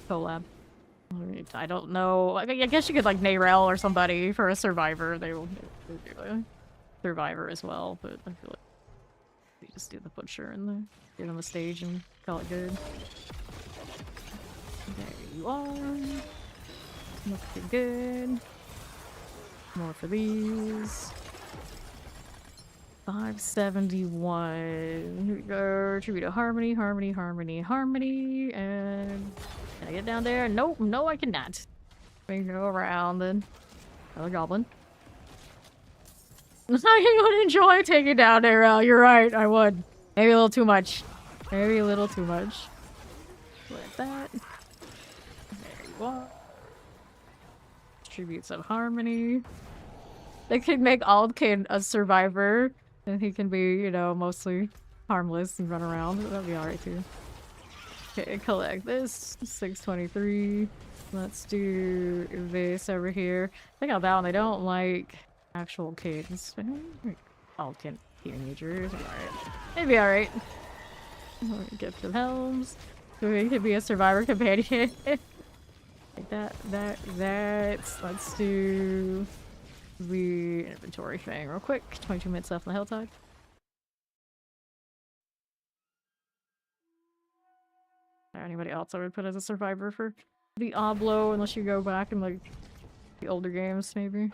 collab. I don't know. I guess you could like Nayrel or somebody for a survivor. They will do a survivor as well, but I feel like you just do the butcher and give them a stage and call it good. There you are. Looking good. More for these. 571. Here we go. Tribute to Harmony, Harmony, Harmony, Harmony. And can I get down there? Nope, no, I cannot. We can go around then. Another goblin. I would enjoy taking down Duriel. You're right, I would. Maybe a little too much. Maybe a little too much. Like that. There you are. Tributes of Harmony. They could make Aldkin a survivor, and he can be, you know, mostly harmless and run around. That'd be alright too. Okay, collect this. 623. Let's do this over here. Think about that one. They don't like actual kids. Aldkin teenagers. It'd be alright. Gift of Helms. So he could be a survivor companion. Like that. Let's do the inventory thing real quick. 22 minutes left on the Helltide. Anybody else I would put as a survivor for the Diablo, unless you go back in like the older games, maybe.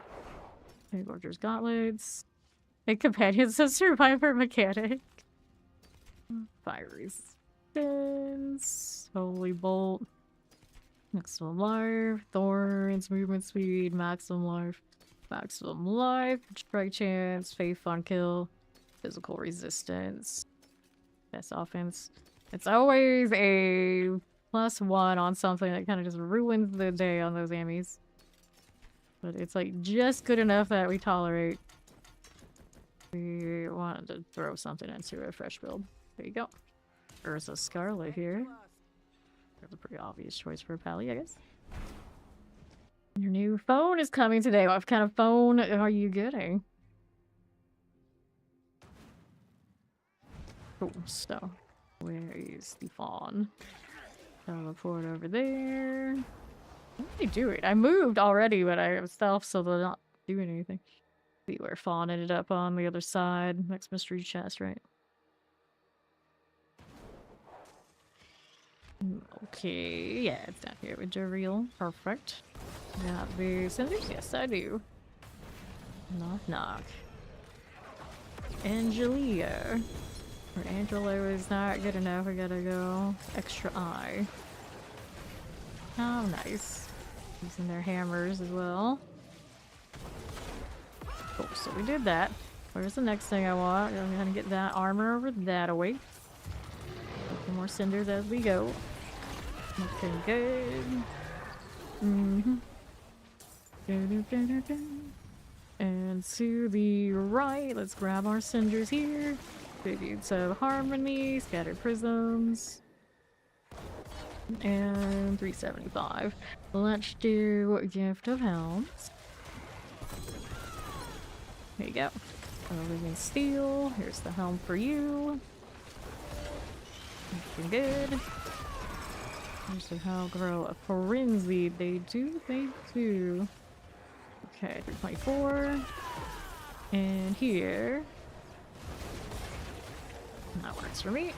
Okay, Gorger's Gauntlets. A companions of survivor mechanic. Fire resistance. Holy Bolt. Maximum life. Thorns. Movement speed. Maximum life. Maximum life. Strike chance. Faith on kill. Physical resistance. Best offense. It's always a +1 on something that kind of just ruins the day on those ammies. But it's like just good enough that we tolerate. We wanted to throw something into a fresh build. There you go. There's a Scarlet here. That's a pretty obvious choice for a Pally, I guess. Your new phone is coming today. What kind of phone are you getting? Cool. So, where is the fawn? Teleport over there. What are they doing? I moved already, but I was stealth, so they're not doing anything. See where fawn ended up on the other side. Next mystery chest, right? Okay, yeah, it's down here with Duriel. Perfect. Got the cinders? Yes, I do. Knock, knock. Angelia. Or Angelo is not good enough. We gotta go extra eye. Oh, nice. Using their hammers as well. Cool, so we did that. Where's the next thing I want? I'm gonna get that armor over that away. Some more cinders as we go. Looking good. And to the right, let's grab our cinders here. Tributes of Harmony, Scattered Prisms, and 375. Let's do Gift of Helms. There you go. Living Steel. Here's the helm for you. Looking good. Here's the Hell Grow a Frenzy. They do. Okay, 324. And here. That works for me.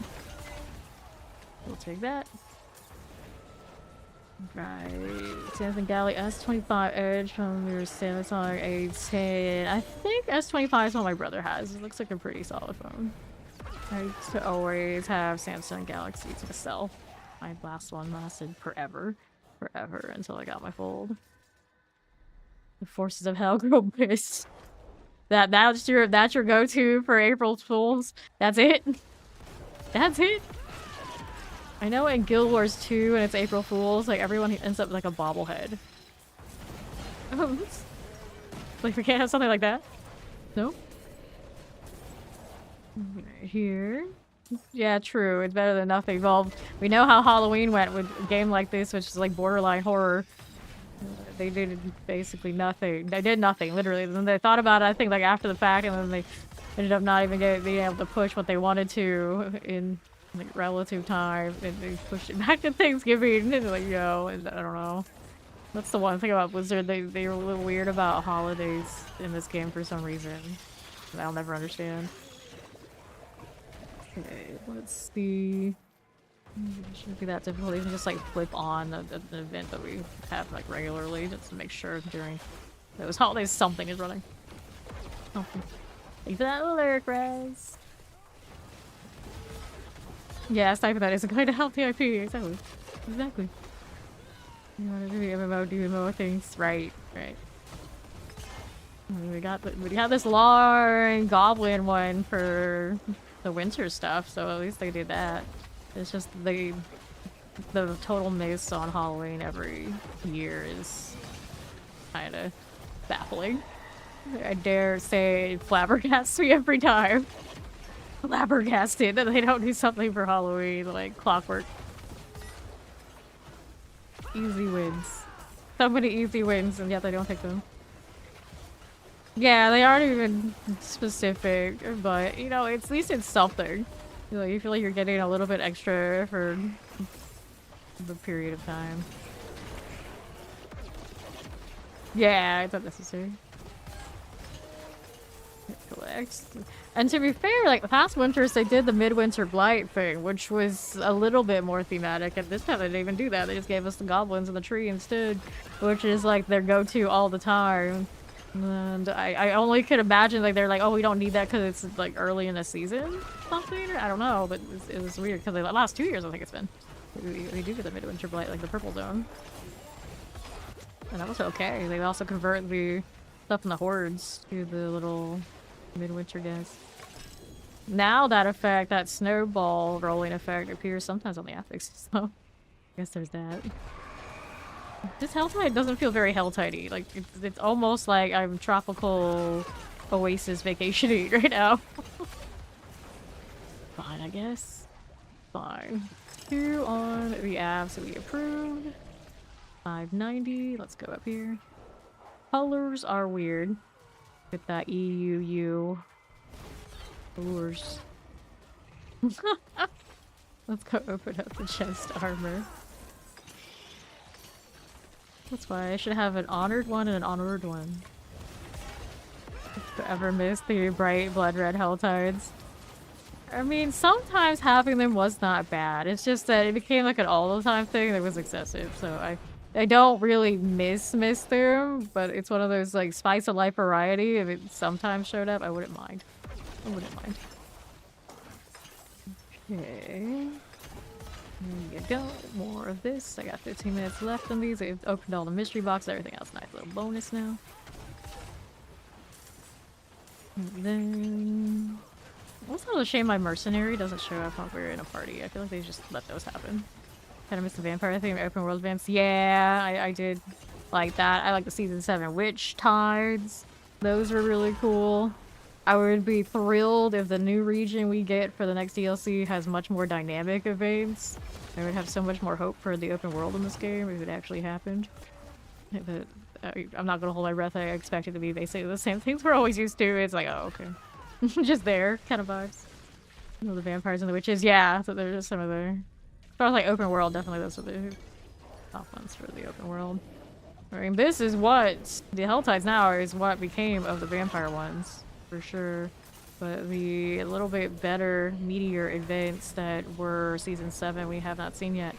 We'll take that. Right. Samsung Galley S25 Edge from your Samsung A10. I think S25 is what my brother has. It looks like a pretty solid phone. I used to always have Samsung Galaxies myself. My last one lasted forever. Forever until I got my fold. The Forces of Hell grow pissed. That's your go-to for April Fools. That's it. That's it. I know in Guild Wars 2 when it's April Fools, like everyone ends up like a bobblehead. Like we can't have something like that? No? Right here. Yeah, true. It's better than nothing. Well, we know how Halloween went with a game like this, which is like borderline horror. They did basically nothing. They did nothing, literally. And then they thought about it, I think, like after the fact, and then they ended up not even being able to push what they wanted to in like relative time. And they pushed it back to Thanksgiving. And like, yo, and I don't know. That's the one thing about Blizzard. They were a little weird about holidays in this game for some reason. And I'll never understand. Okay, let's see. It shouldn't be that difficult. You can just like flip on an event that we have like regularly just to make sure during those holidays something is running. Something. Like that alert, Raz. Yeah, typing that isn't going to help the IP. Exactly. Exactly. You want to do MMO, do MMO things. Right, right. We got this long goblin one for the winter stuff, so at least they did that. It's just the total miss on Halloween every year is kind of baffling. I dare say flabbergasts me every time. Flabbergasted that they don't do something for Halloween like clockwork. Easy wins. So many easy wins, and yet they don't take them. Yeah, they aren't even specific, but you know, at least it's something. You feel like you're getting a little bit extra for the period of time. Yeah, it's not necessary. Collect. And to be fair, like the past winters, they did the Midwinter Blight thing, which was a little bit more thematic. And this time they didn't even do that. They just gave us the goblins in the tree instead, which is like their go-to all the time. And I only could imagine like they're like, oh, we don't need that because it's like early in the season, something. I don't know, but it was weird because the last 2 years I think it's been. We do get the Midwinter Blight, like the purple zone, and that was okay. They also convert the stuff in the hordes to the little Midwinter guys. Now that effect, that snowball rolling effect, appears sometimes on the ethics, so I guess there's that. This Helltide doesn't feel very Helltide-y. Like, it's almost like I'm tropical oasis vacationing right now. Fine, I guess. Fine. 2 on the abs that we approved. 590. Let's go up here. Colors are weird. Get that EUU. Colors. Let's go open up the chest armor. That's why I should have an honored one and an honored one. If you ever missed the bright blood red Helltides. I mean, sometimes having them was not bad. It's just that it became like an all-the-time thing that was excessive. So I don't really miss them, but it's one of those like spice of life variety. If it sometimes showed up, I wouldn't mind. I wouldn't mind. Okay. There you go. More of this. I got 15 minutes left on these. I've opened all the mystery boxes. Everything else. Nice little bonus now. And then... Also a shame my mercenary doesn't show up when we're in a party. I feel like they just let those happen. Kind of missed the vampire thing, open world events. Yeah, I did like that. I like the season 7 witch tides. Those were really cool. I would be thrilled if the new region we get for the next DLC has much more dynamic events. I would have so much more hope for the open world in this game if it actually happened. But I'm not gonna hold my breath. I expect it to be basically the same things we're always used to. It's like, oh, okay. Just there kind of vibes. You know, the vampires and the witches, yeah. So they're just some of the... As far as like open world, definitely those are the top ones for the open world. I mean, this is what the Helltides now is what became of the vampire ones, for sure. But the little bit better meteor events that were season 7 we have not seen yet.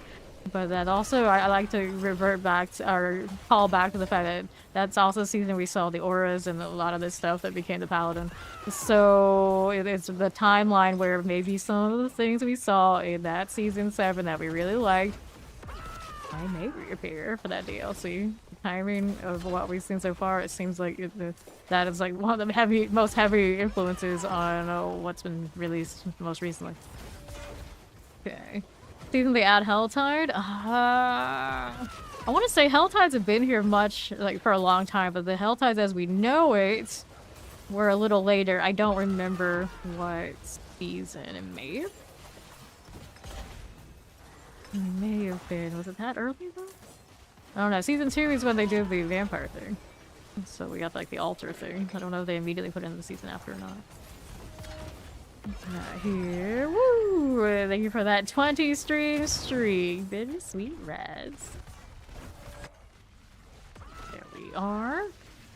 But that also, I like to revert back to, or call back to the fact that that's also the season we saw the auras and a lot of this stuff that became the Paladin. So it's the timeline where maybe some of the things we saw in that season 7 that we really liked, I may reappear for that DLC. The timing of what we've seen so far, it seems like that is like one of the most heavy influences on what's been released most recently. Okay. Season they add Helltide? I want to say Helltides have been here much, like, for a long time, but the Helltides as we know it were a little later. I don't remember what season it may have. It may have been. Was it that early, though? I don't know. Season 2 is when they did the vampire thing. So we got, like, the altar thing. I don't know if they immediately put it in the season after or not. Here, woo! Thank you for that 20 stream streak, bitty sweet Raz. There we are.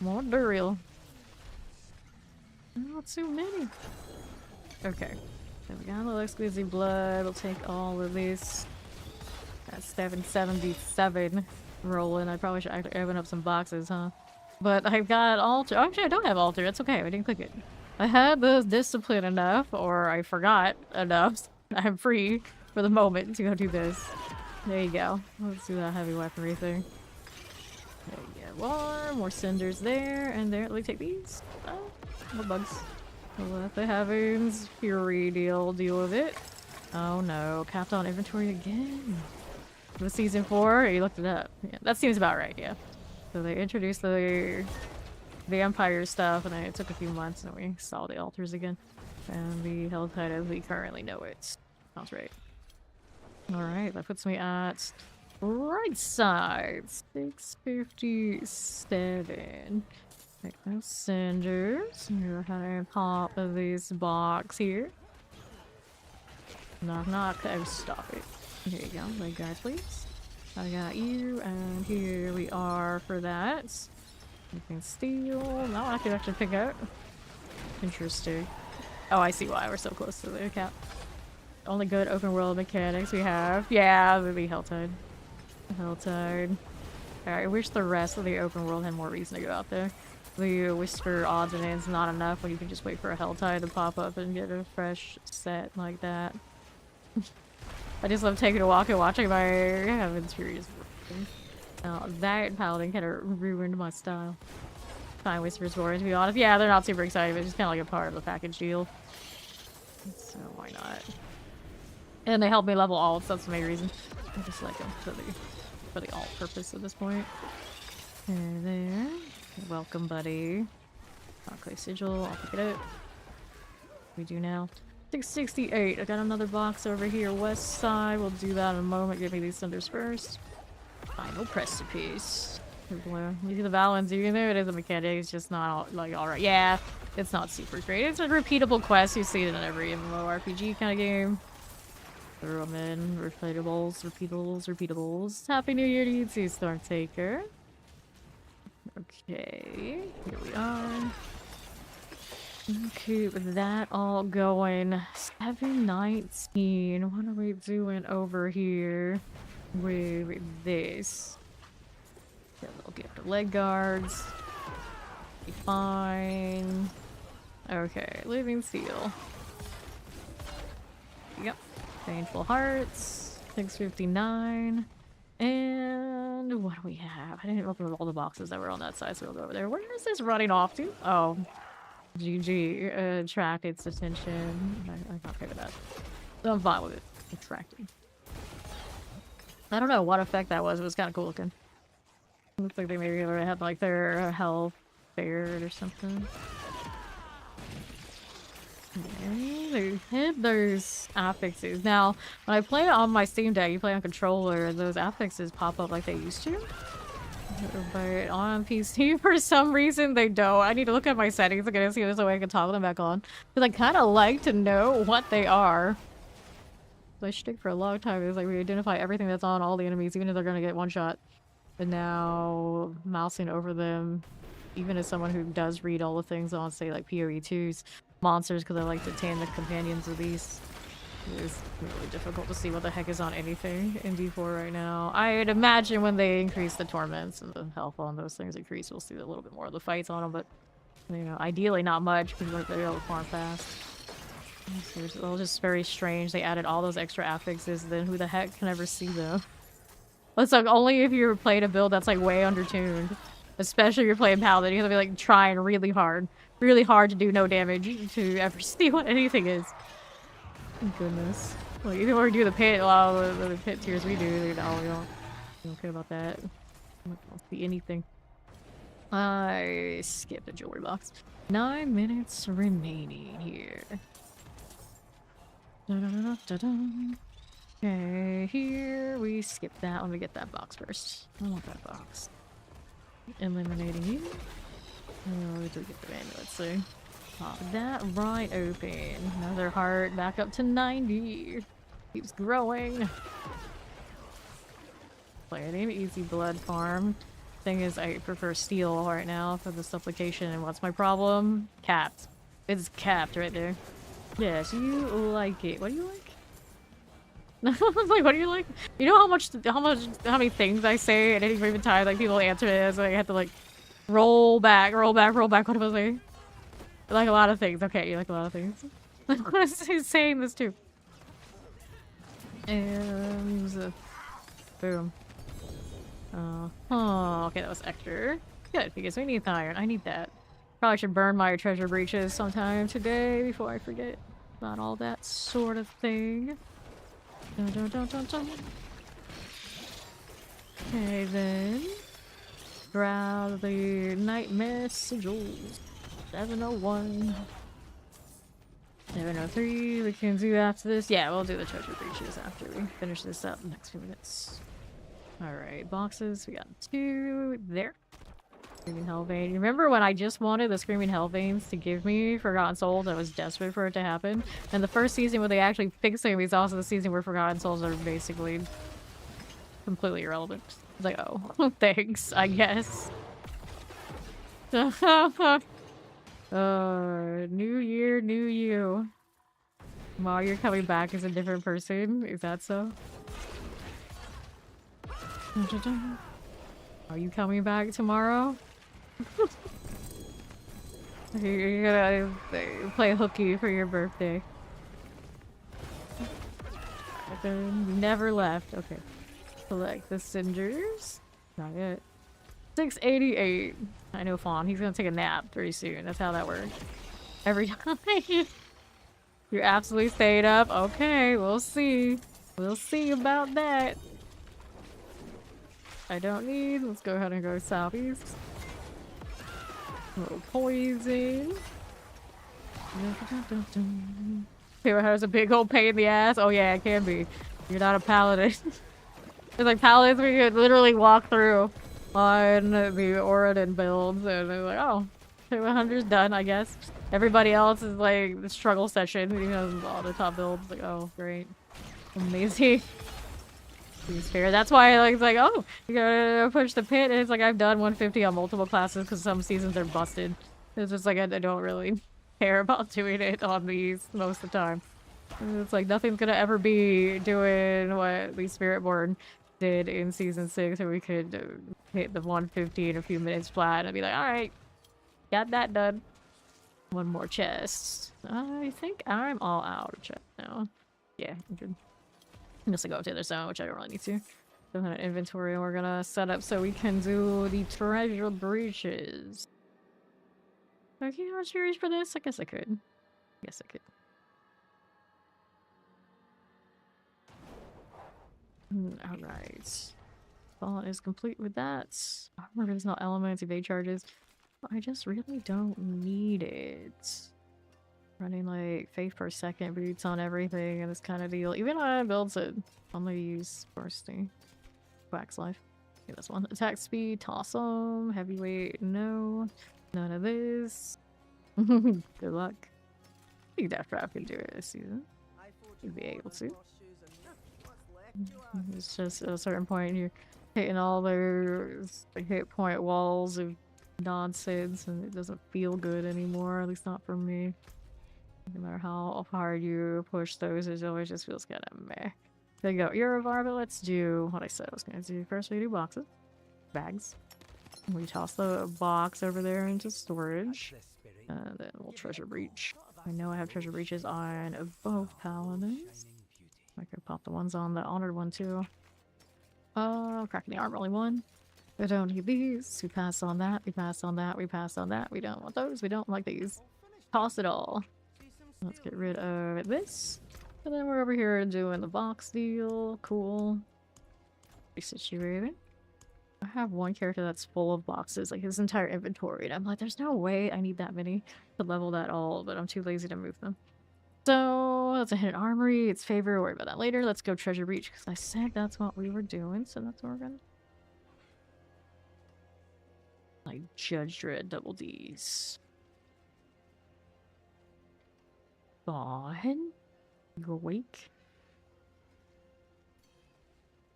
More Duriel. Not too many. Okay. There we got a little exquisite blood. We'll take all of this. That's 777 rolling. I probably should actually open up some boxes, huh? But I've got altar. Oh, actually, I don't have altar. That's okay. I didn't click it. I had the discipline enough, or I forgot enough. I'm free for the moment to go do this. There you go. Let's do that heavy weaponry thing. There you go. More cinders there and there. Let me take these. Oh, more bugs. Let the heavens fury deal with it. Oh no, capped on inventory again. The season 4, you looked it up. Yeah, that seems about right. Yeah. So they introduced the vampire stuff, and then it took a few months, and we saw the altars again. And the Helltide as we currently know it. Sounds right. Alright, that puts me at right side. 657. Take those cinders. Go ahead and pop this box here. Knock, knock. Oh, stop it. There you go. Leg guard, please. I got you, and here we are for that. You can steal. No, I can actually pick out. Interesting. Oh, I see why we're so close to the cap. Only good open world mechanics we have. Yeah, maybe Helltide. Helltide. Alright, I wish the rest of the open world had more reason to go out there. The whisper odds and ends not enough when you can just wait for a Helltide to pop up and get a fresh set like that. I just love taking a walk and watching my heavens furious. That Paladin kind of ruined my style. Fine Whispers Warriors, to be honest. Yeah, they're not super exciting, but it's just kind of like a part of the package deal. So why not? And they help me level alts, that's the main reason. I just like them for the alt purpose at this point. There. Welcome, buddy. Okay, sigil, I'll pick it up. We do now. 668. I got another box over here, west side. We'll do that in a moment. Give me these cinders first. Final precipice. You see the balance, even though it is a mechanic, it's just not like alright. Yeah, it's not super great. It's a repeatable quest. You see it in every MMORPG kind of game. Throw them in. Repeatables. Happy New Year to you too, Stormtaker. Okay, here we are. Okay, with that all going, 719. What are we doing over here with this? Get a little gift of leg guards. Be fine. Okay, living seal. Yep. Painful hearts. 659. And what do we have? I didn't open all the boxes that were on that side, so we'll go over there. Where is this running off to? Oh. GG. Attract its attention. I can't pay for that. So I'm fine with it. Attracting. I don't know what effect that was. It was kind of cool looking. Looks like they maybe had like their health bared or something. Okay, they hit those affixes. Now, when I play on my Steam Deck, you play on controller, those affixes pop up like they used to. But on PC, for some reason, they don't. I need to look at my settings again and see if there's a way I can toggle them back on. Because I kind of like to know what they are. My shtick for a long time is like we identify everything that's on all the enemies, even if they're going to get one shot. But now, mousing over them, even as someone who does read all the things on, say, like PoE2's monsters, because I like to tame the companions of these, it's really difficult to see what the heck is on anything in D4 right now. I'd imagine when they increase the torments and the health on those things increase, we'll see a little bit more of the fights on them, but, you know, ideally not much, because they're able to farm fast. So it's all just very strange. They added all those extra affixes, then who the heck can ever see them? It's like only if you're playing a build that's like way undertuned. Especially if you're playing Paladin, you have to be like trying really hard to do no damage to ever see what anything is. Goodness. Like even when we do the pit, a lot of the pit tiers we do, you know, we don't care about that. I don't see anything. I skipped a jewelry box. 9 minutes remaining here. Okay, here we skip that. Let me get that box first. I want that box. Eliminating you. Oh, we do get the manual, let's see. Pop that right open. Another heart back up to 90. Keeps growing. Playing easy blood farm. Thing is, I prefer steel right now for the supplication. And what's my problem? Capped. It's capped right there. Yes, you like it. What do you like? Like, what do you like? You know how many things I say at any given time, like people answer it as I have to like roll back. What am I saying? I like a lot of things. Okay, you like a lot of things. Like, what is he saying this to? And boom. Oh, okay, that was extra. Good, because we need iron. I need that. Probably should burn my treasure breaches sometime today before I forget about all that sort of thing. Dun, dun, dun, dun. Okay, then. Grab the nightmare sigils. 701. 703. We can do after this. Yeah, we'll do the treasure breaches after we finish this up in the next few minutes. Alright, boxes. We got 2 there. Screaming Hellvein. Remember when I just wanted the Screaming Hellveins to give me Forgotten Souls? I was desperate for it to happen. And the first season where they actually fixed it is also the season where Forgotten Souls are basically completely irrelevant. It's like, oh, thanks, I guess. New year, new you. While you're coming back as a different person, is that so? Are you coming back tomorrow? You're gonna play hooky for your birthday. Never left. Okay. Select the cinders. Not yet. 688. I know Fawn. He's gonna take a nap pretty soon. That's how that works. Every time. You're absolutely staying up. Okay, we'll see. We'll see about that. I don't need. Let's go ahead and go southeast. A little poison. It has a big old pain in the ass. Oh yeah, it can be. You're not a paladin. It's like paladins we could literally walk through on the Oradin builds, and they're like, oh, 100's done, I guess. Everybody else is like the struggle session, you know, all the top builds. Like, oh, great, amazing. It's fair. That's why it's like, oh, you gotta push the pit. And it's like I've done 150 on multiple classes because some seasons are busted. It's just like I don't really care about doing it on these most of the time. It's like nothing's gonna ever be doing what the Spiritborn did in season 6, where we could hit the 150 in a few minutes flat and be like, all right, got that done. One more chest. I think I'm all out of chest now. Yeah, I'm good. I'm just gonna go up to the other side, which I don't really need to. So in inventory, we're gonna set up so we can do the treasure breaches. Okay, how much series for this? I guess I could. I guess I could. Alright. Fallen is complete with that. Armor is not elements, evade charges. I just really don't need it. Running like faith per second boots on everything and this kind of deal. Even on builds it. I'm gonna use bursting. Wax life. Okay, this one. Attack speed, toss them. Heavyweight, no. None of this. Good luck. I think Death Trap can do it this season. You'd be able to. It's just at a certain point you're hitting all those hit point walls of nonsense and it doesn't feel good anymore, at least not for me. No matter how hard you push those, it always just feels kind of meh. There you go, Eurovar, but let's do what I said I was going to do. First we do boxes. Bags. We toss the box over there into storage. And then we'll treasure breach. I know I have treasure breaches on both paladins. I could pop the ones on the honored one too. Cracking the armor, only one. We don't need these. We pass on that. We pass on that. We pass on that. We don't want those. We don't like these. Toss it all. Let's get rid of this. And then we're over here doing the box deal. Cool. Situated. I have one character that's full of boxes, like his entire inventory. And I'm like, there's no way I need that many to level that all, but I'm too lazy to move them. So that's a hidden armory. It's favor. We'll worry about that later. Let's go treasure breach because I said that's what we were doing. So that's what we're gonna. Like Judge Dredd double D's. Gone. You awake?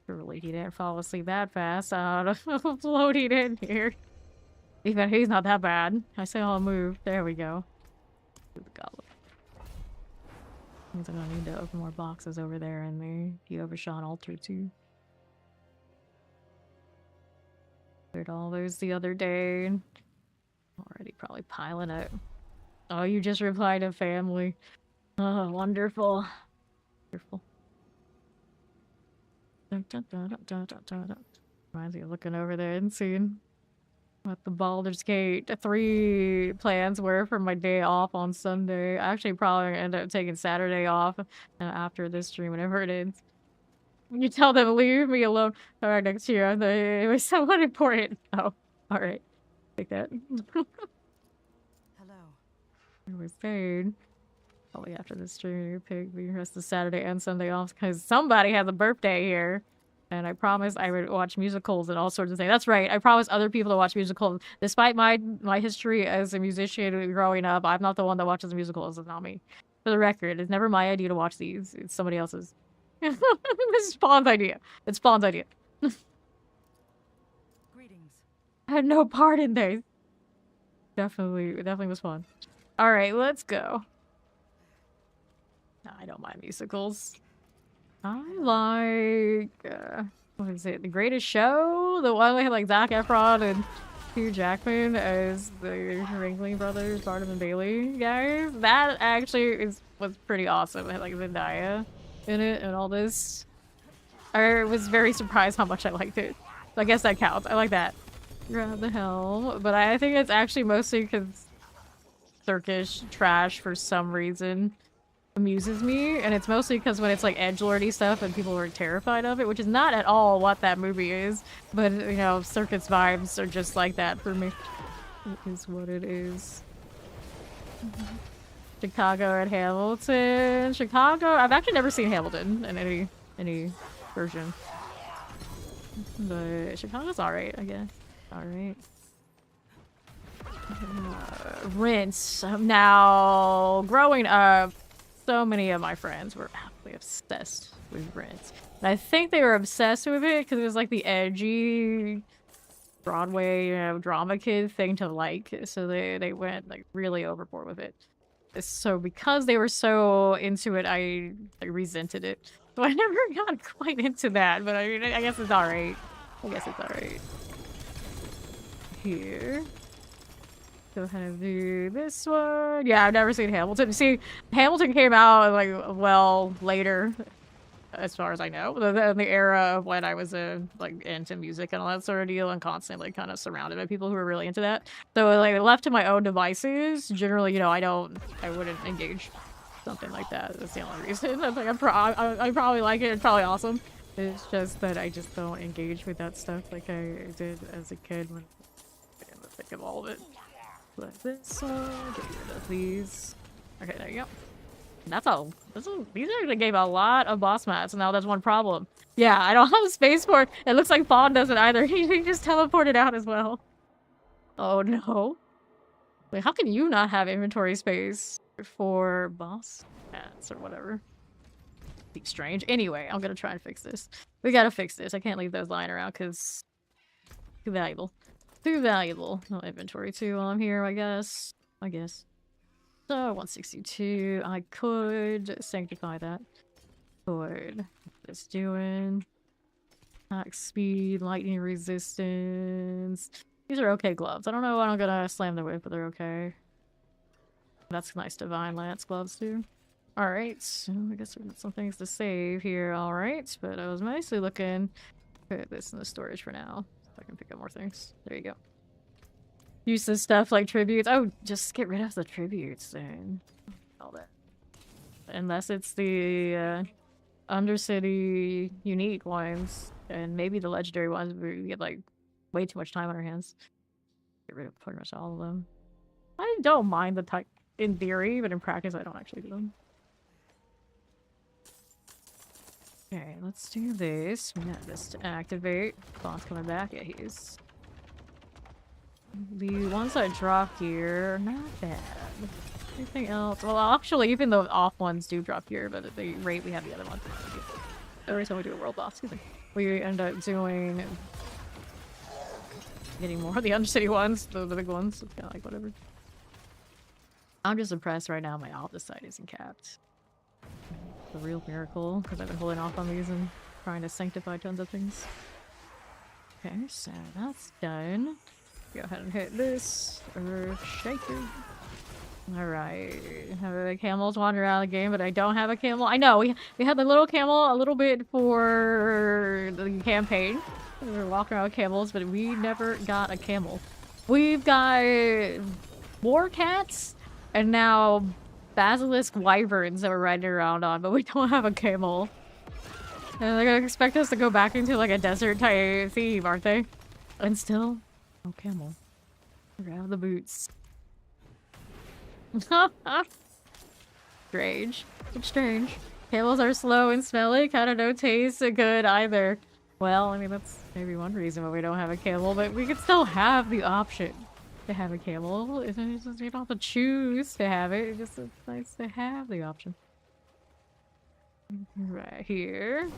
Surely he didn't fall asleep that fast out of floating in here. Even he's not that bad. I say I'll move. There we go. The goblet. Means I'm gonna need to open more boxes over there in the overshot altar too. Did all those the other day. Already probably piling up. Oh, you just replied to family. Oh, wonderful. Wonderful. Reminds me of looking over there and seeing what the Baldur's Gate 3 plans were for my day off on Sunday. I actually probably end up taking Saturday off after this stream, whenever it ends. When you tell them, leave me alone. Alright, next year, it was somewhat important. Oh, alright. Take that. Hello. It was paid. Probably after the stream, you pick the rest of Saturday and Sunday off because somebody has a birthday here. And I promised I would watch musicals and all sorts of things. That's right. I promised other people to watch musicals. Despite my history as a musician growing up, I'm not the one that watches musicals. It's not me. For the record, it's never my idea to watch these. It's somebody else's. This is Spawn's idea. It's Spawn's idea. Greetings. I had no part in this. Definitely was fun. Alright, let's go. I don't mind musicals. I like, what is it? The Greatest Show? The one with like Zac Efron and Hugh Jackman as the Ringling Brothers, Barnum and Bailey guys. That actually was pretty awesome. It had like Zendaya in it and all this. I was very surprised how much I liked it. So I guess that counts. I like that. Grab the hell. But I think it's actually mostly because Turkish trash for some reason amuses me, and it's mostly because when it's like edgelordy stuff and people are terrified of it, which is not at all what that movie is, but you know, circus vibes are just like that for me. It is what it is. Chicago and Hamilton. Chicago, I've actually never seen Hamilton in any version. But Chicago's alright, I guess. Alright. Rinse. Now, growing up, so many of my friends were absolutely obsessed with Rinse. And I think they were obsessed with it because it was like the edgy Broadway, you know, drama kid thing to like. So they went like really overboard with it. So because they were so into it, I resented it. So I never got quite into that, but I mean, I guess it's alright. I guess it's alright. Here. Go ahead and do this one. Yeah, I've never seen Hamilton. See, Hamilton came out, like, well, later, as far as I know. The era of when I was, like, into music and all that sort of deal, and constantly kind of surrounded by people who were really into that. So, like, left to my own devices, generally, you know, I wouldn't engage something like that. That's the only reason. I probably like it. It's probably awesome. It's just that I just don't engage with that stuff like I did as a kid when I didn't think of all of it. Like this, get rid of these. Okay, there you go. That's all. These actually gave a lot of boss mats, and now there's one problem. Yeah, I don't have space for it. It looks like Fawn doesn't either. He just teleported out as well. Oh no. Wait, how can you not have inventory space for boss mats or whatever? Be strange. Anyway, I'm gonna try and fix this. We gotta fix this. I can't leave those lying around because too valuable. Too valuable. No inventory too while I'm here, I guess. So 162. I could sanctify that. Could. What's doing? Attack speed, lightning resistance. These are okay gloves. I don't know what I'm gonna slam them with, but they're okay. That's nice divine lance gloves too. Alright, so I guess we've got some things to save here, alright. But I was mostly looking at this in the storage for now. I can pick up more things. There you go. Useless stuff like tributes. Oh, just get rid of the tributes then. All that. Unless it's the Undercity unique ones. And maybe the legendary ones, but we get like way too much time on our hands. Get rid of pretty much all of them. I don't mind the type in theory, but in practice I don't actually do them. Okay, let's do this. We got this to activate. Fawn's coming back. Yeah, he is. The ones that drop here, not bad. Anything else? Well, actually, even the off ones do drop here, but at the rate we have the other ones. Every time we do a world boss, we end up doing... getting more of the Undercity ones, the big ones. It's kind of like whatever. I'm just impressed right now my Alpha isn't capped. A real miracle, because I've been holding off on these and trying to sanctify tons of things. Okay, so that's done. Go ahead and hit this. Earth Shaker. Alright. Have the camels wander around the game, but I don't have a camel. I know, we had the little camel a little bit for the campaign. We were walking around with camels, but we never got a camel. We've got war cats, and now basilisk wyverns that we're riding around on, but we don't have a camel. And they're gonna expect us to go back into like a desert type theme, aren't they? And still, no camel. Grab the boots. Strange. It's strange. Camels are slow and smelly, kind of don't taste good either. Well, I mean, that's maybe one reason why we don't have a camel, but we could still have the option to have a camel. It's just, you don't have to choose to have it. It's just it's nice to have the option. Right here.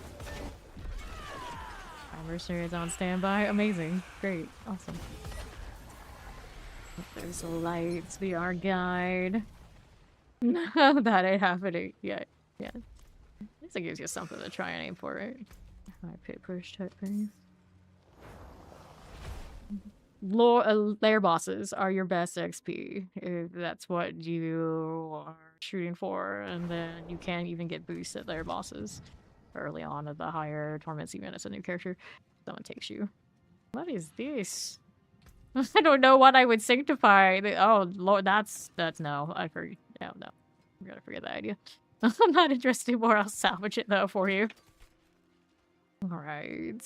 Our mercenary is on standby. Amazing. Great. Awesome. There's the lights. Be our guide. That ain't happening yet. Yeah. At least it gives you something to try and aim for, right? High pit push type things. Lair bosses are your best XP if that's what you are shooting for, and then you can even get boosts at lair bosses early on at the higher torments, even as a new character. Someone takes you. What is this? I don't know what I would sanctify. Oh Lord, that's no. I forget. No, I'm gonna forget that idea. I'm not interested anymore. I'll salvage it though for you. All right.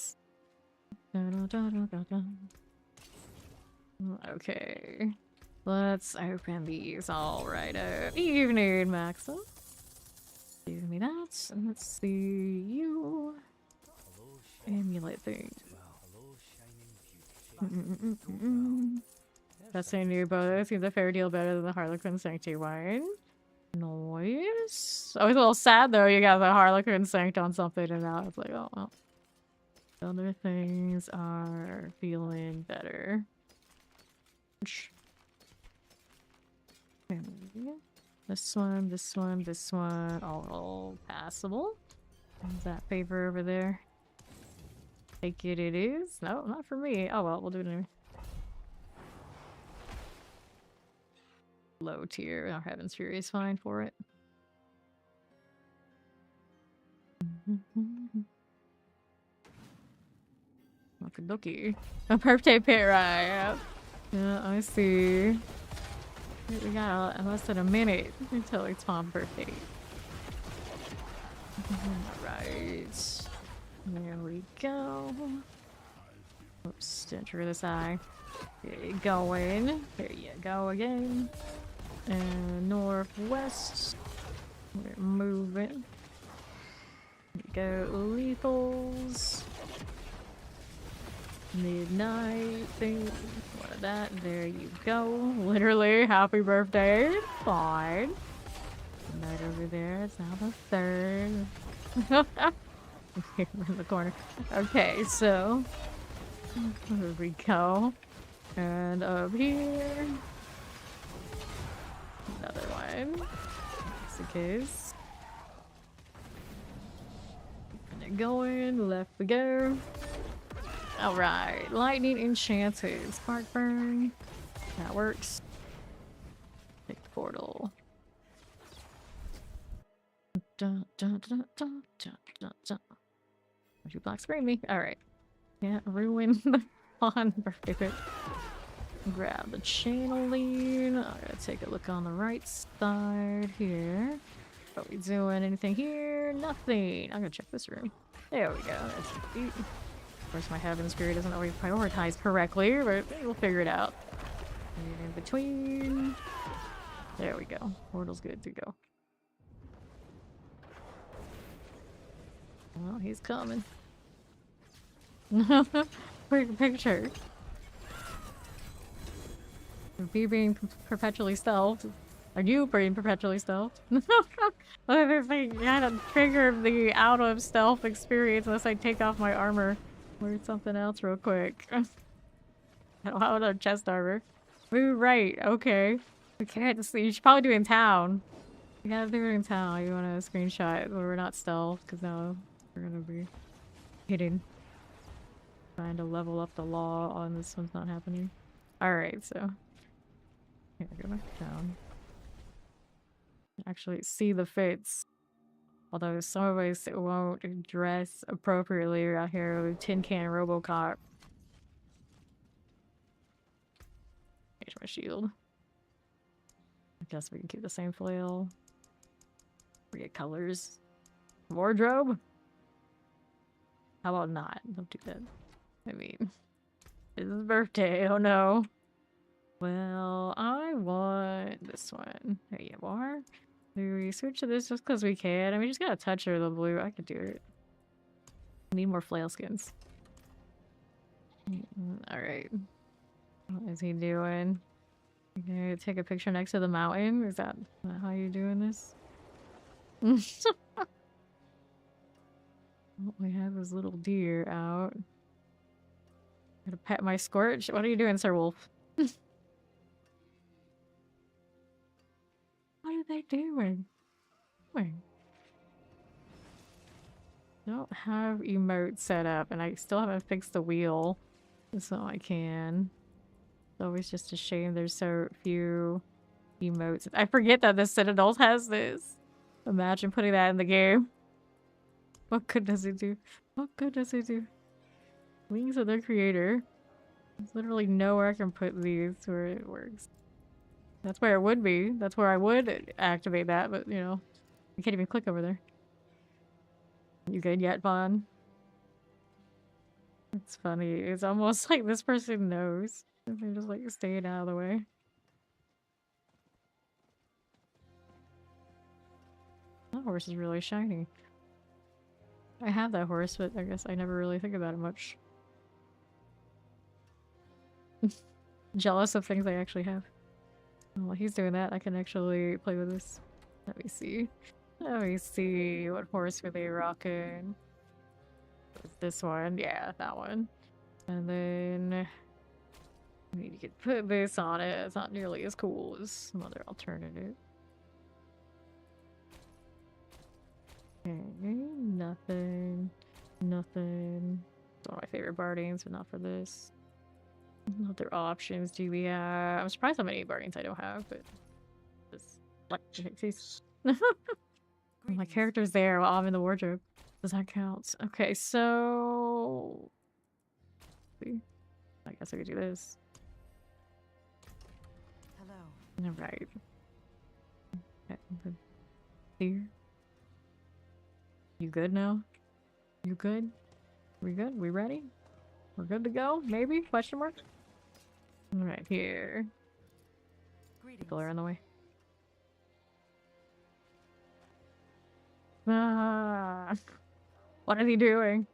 Okay. Let's open these. Alright, evening, Maxim. Give me that. And let's see you. Amulet thing. That's a new bonus. Seems a fair deal better than the Harlequin Sanctifying. Noise. I was a little sad though. You got the Harlequin Sanct on something, and now it's like, oh well. Other things are feeling better. This one, this one, this one, all passable. Is that paper over there? Take it is. No, not for me. Oh well, we'll do it anyway. Low tier. Our Heaven's Fury is fine for it. Okie dokie. A birthday pit ride. Yeah, I see. We got less than a minute until it's my birthday. Alright. There we go. Oops, didn't trigger this eye. There you going. There you go again. And northwest. We're moving. There we go, lethals. Midnight thing. What of that? There you go. Literally, happy birthday. Fine. Right over there. It's now the third. In the corner. Okay, so there we go. And up here. Another one. That's the case. Keeping it going. Left we go. Alright. Lightning enchanted. Spark burn. That works. Take the portal. Dun, dun, dun, dun, dun, dun, dun. Don't you black screen me. Alright. Can't ruin the fun birthday pit. Grab the channeling. I gotta take a look on the right side here. Are we doing anything here? Nothing. I'm gonna check this room. There we go. That's deep. Of course, my Heaven's Fury doesn't always prioritize correctly, but we'll figure it out. And in between. There we go. Portal's good to go. Well, he's coming. Quick picture. Me being perpetually stealthed. Are you being perpetually stealthed? Other thing, gotta trigger the out of stealth experience unless I take off my armor. Or something else real quick. I don't have another chest armor. Move right, okay. We can't see. You should probably do it in town. You gotta do it in town. You want a screenshot where we're not stealth, because now we're gonna be hidden. Trying to level up the law on this one's not happening. Alright, so. Here, go back down. Actually see the fits. Although some of us won't dress appropriately out here with Tin Can Robocop. Here's my shield. I guess we can keep the same flail. Forget colors. Wardrobe? How about not? Don't do that. I mean, it's his birthday, oh no. Well, I want this one. There you are. Do we switch to this just because we can? I mean, just got a touch of the blue. I could do it. Need more flail skins. Alright. What is he doing? Okay, take a picture next to the mountain? Is that how you're doing this? We have this little deer out. Gotta pet my scorch. What are you doing, Sir Wolf? What are they doing? Don't have emote set up, and I still haven't fixed the wheel, so I can. It's always just a shame there's so few emotes. I forget that the Citadel has this. Imagine putting that in the game. What good does it do? What good does it do? Wings of their creator. There's literally nowhere I can put these where it works. That's where it would be. That's where I would activate that, but you know, you can't even click over there. You good yet, Vaughn? It's funny. It's almost like this person knows. They're just like staying out of the way. horse is really shiny. I have that horse, but I guess I never really think about it much. Jealous of things I actually have. While he's doing that, I can actually play with this. Let me see. Let me see what horse were they rocking. This one, yeah, that one. And then I mean, you could put this on it. It's not nearly as cool as some other alternative. Okay, nothing. Nothing. It's one of my favorite bardings, but not for this. What other options do we have? I'm surprised how many bardings I don't have, but just like my character's there while I'm in the wardrobe. Does that count? Okay, so I guess I could do this. Hello. Alright. Here. You good now? You good? We good? We ready? We're good to go? Maybe? Question mark? Alright, here. People are in the way. Ah, what is he doing?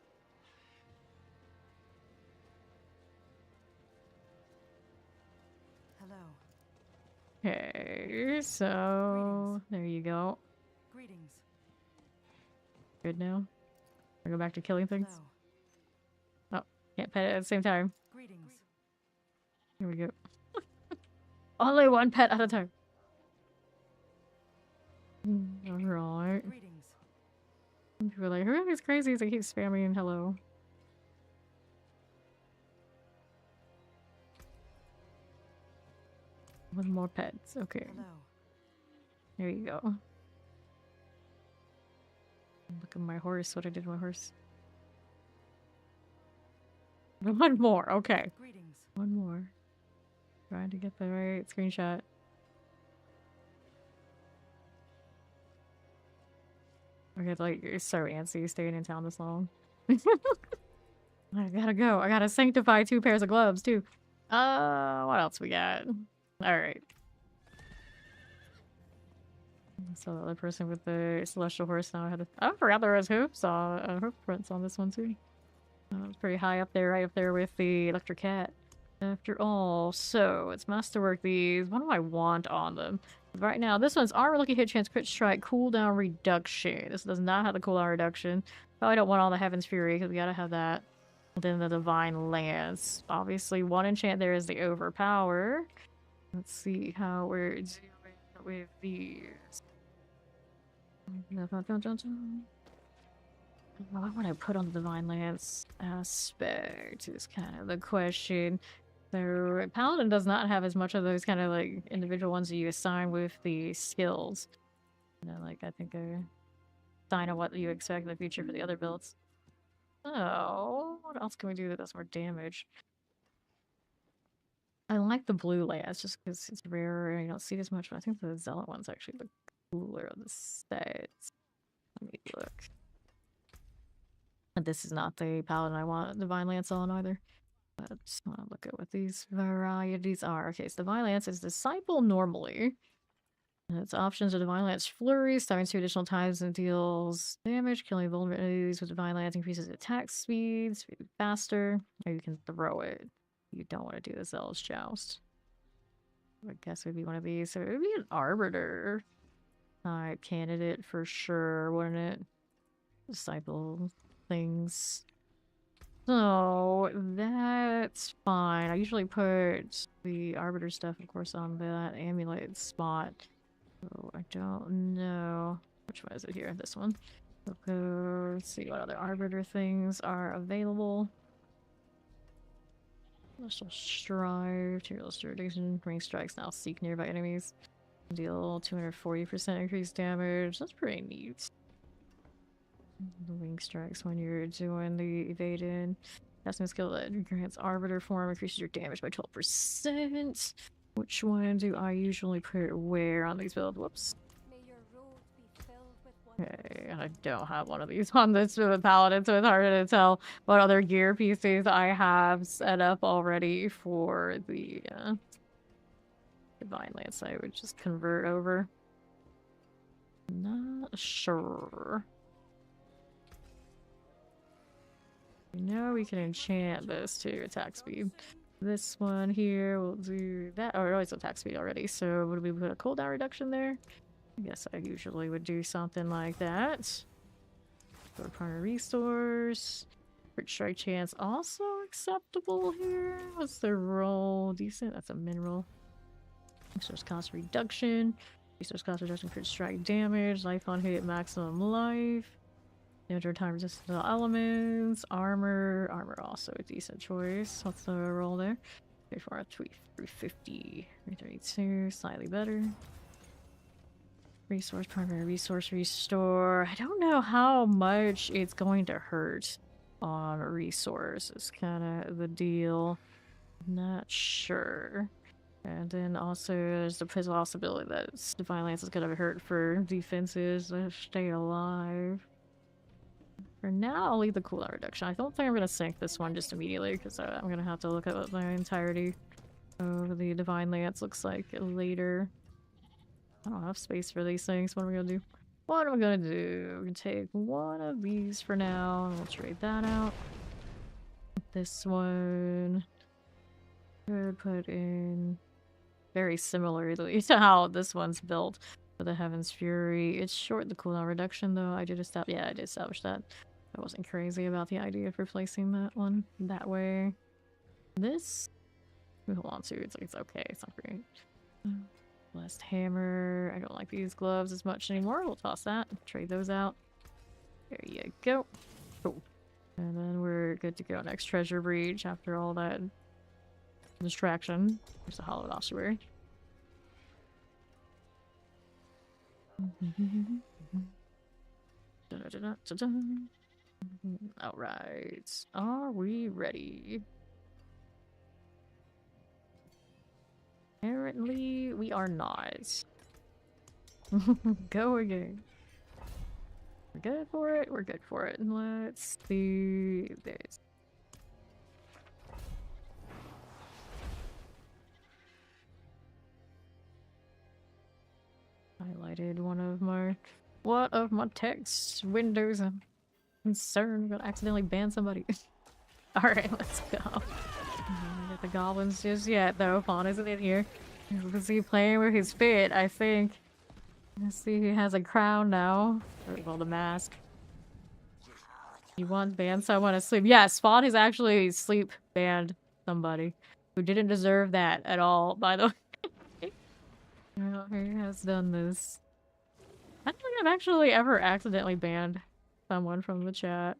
Hello. Okay, so there you go. Greetings. Good now. I go back to killing things. Hello. Oh, can't pet it at the same time. Greetings. Here we go. Only one pet at a time. Alright. People are like, who are these crazies that keep spamming hello? One more pets, okay. Hello. There you go. Look at my horse, what I did to my horse. One more, okay. Greetings. One more. Trying to get the right screenshot. Okay, like, you're so antsy staying in town this long. I gotta go. I gotta sanctify 2 pairs of gloves, too. What else we got? Alright. So the other person with the celestial horse now had I forgot there was hoof prints on this one, too. It's pretty high up there, right up there with the electric cat. After all, so it's masterwork these. What do I want on them? Right now, this one's armor, lucky hit chance, crit strike, cooldown reduction. This does not have the cooldown reduction. Probably don't want all the Heaven's Fury because we gotta have that. Then the Divine Lance. Obviously, one enchant there is the Overpower. Let's see how we're doing with these. What would I put on the Divine Lance aspect is kind of the question. So Paladin does not have as much of those kind of like individual ones that you assign with the skills. You know, like I think a sign of what you expect in the future for the other builds. So what else can we do that does more damage? I like the blue lance just because it's rarer and you don't see it as much, but I think the Zealot one's actually the cooler of the sets. Let me look. And this is not the Paladin I want Divine Lance on either. I just want to look at what these varieties are. Okay, so Divine Lance is Disciple normally. And its options are Divine Lance Flurry, summons 2 additional times and deals damage, killing vulnerabilities with Divine Lance increases attack speed, faster, or you can throw it. You don't want to do the Zealous Joust. I guess it would be one of these. So it would be an Arbiter type candidate for sure, wouldn't it? Disciple things. So that's fine. I usually put the Arbiter stuff, of course, on that amulet spot. So I don't know. Which one is it here? This one. Let's see what other Arbiter things are available. Celestial Strive, Tearless Jurisdiction, Ring Strikes now seek nearby enemies. Deal 240% increased damage. That's pretty neat. The Wing Strikes when you're doing the evading. Casting skill that grants Arbiter form, increases your damage by 12%. Which one do I usually put where on these builds? Whoops. Okay, I don't have one of these on this Paladin, so it's harder to tell what other gear pieces I have set up already for the Divine Lance I would just convert over. Not sure. We know we can enchant this to attack speed. This one here will do that. Oh, it always attack speed already. So would we put a cooldown reduction there? I guess I usually would do something like that. Go to primary resource. Crit strike chance also acceptable here. What's the roll? Decent. That's a mineral. Resource cost reduction. Resource cost reduction, crit strike damage. Life on hit, maximum life. Damage over time resistant to elements. Armor. Armor also a decent choice. What's the roll there? 34, 350. 332. Slightly better. Resource, primary resource restore. I don't know how much it's going to hurt on resource. Is kind of the deal. Not sure. And then also there's the possibility that Divine Lance is going to hurt for defenses to stay alive. For now, I'll leave the cooldown reduction. I don't think I'm going to sink this one just immediately because I'm going to have to look at what the entirety of the Divine Lance looks like later. I don't have space for these things. What am I going to do? What am I going to do? We're going to take one of these for now and we'll trade that out. This one could put in very similarly to how this one's built for the Heaven's Fury. It's short the cooldown reduction though. I did establish that. I wasn't crazy about the idea of replacing that one that way. This we hold on to. It's okay. It's not great. Blessed hammer. I don't like these gloves as much anymore. We'll toss that. Trade those out. There you go. Cool. And then we're good to go. Next treasure breach after all that distraction. There's a hollowed ossuary. Alright. Are we ready? Apparently, we are not. Go again. We're good for it? We're good for it. Let's do this. Highlighted one of my text windows. I'm concerned I'm gonna accidentally ban somebody. Alright, let's go. Not get the goblins just yet though. Fawn isn't in here. Is he playing with his fit? I think. Let's see, he has a crown now. Or, well, the mask. You want ban someone asleep? Yeah, Spawn has actually sleep banned somebody who didn't deserve that at all, by the way. Well, he has done this. I don't think I've actually ever accidentally banned someone from the chat.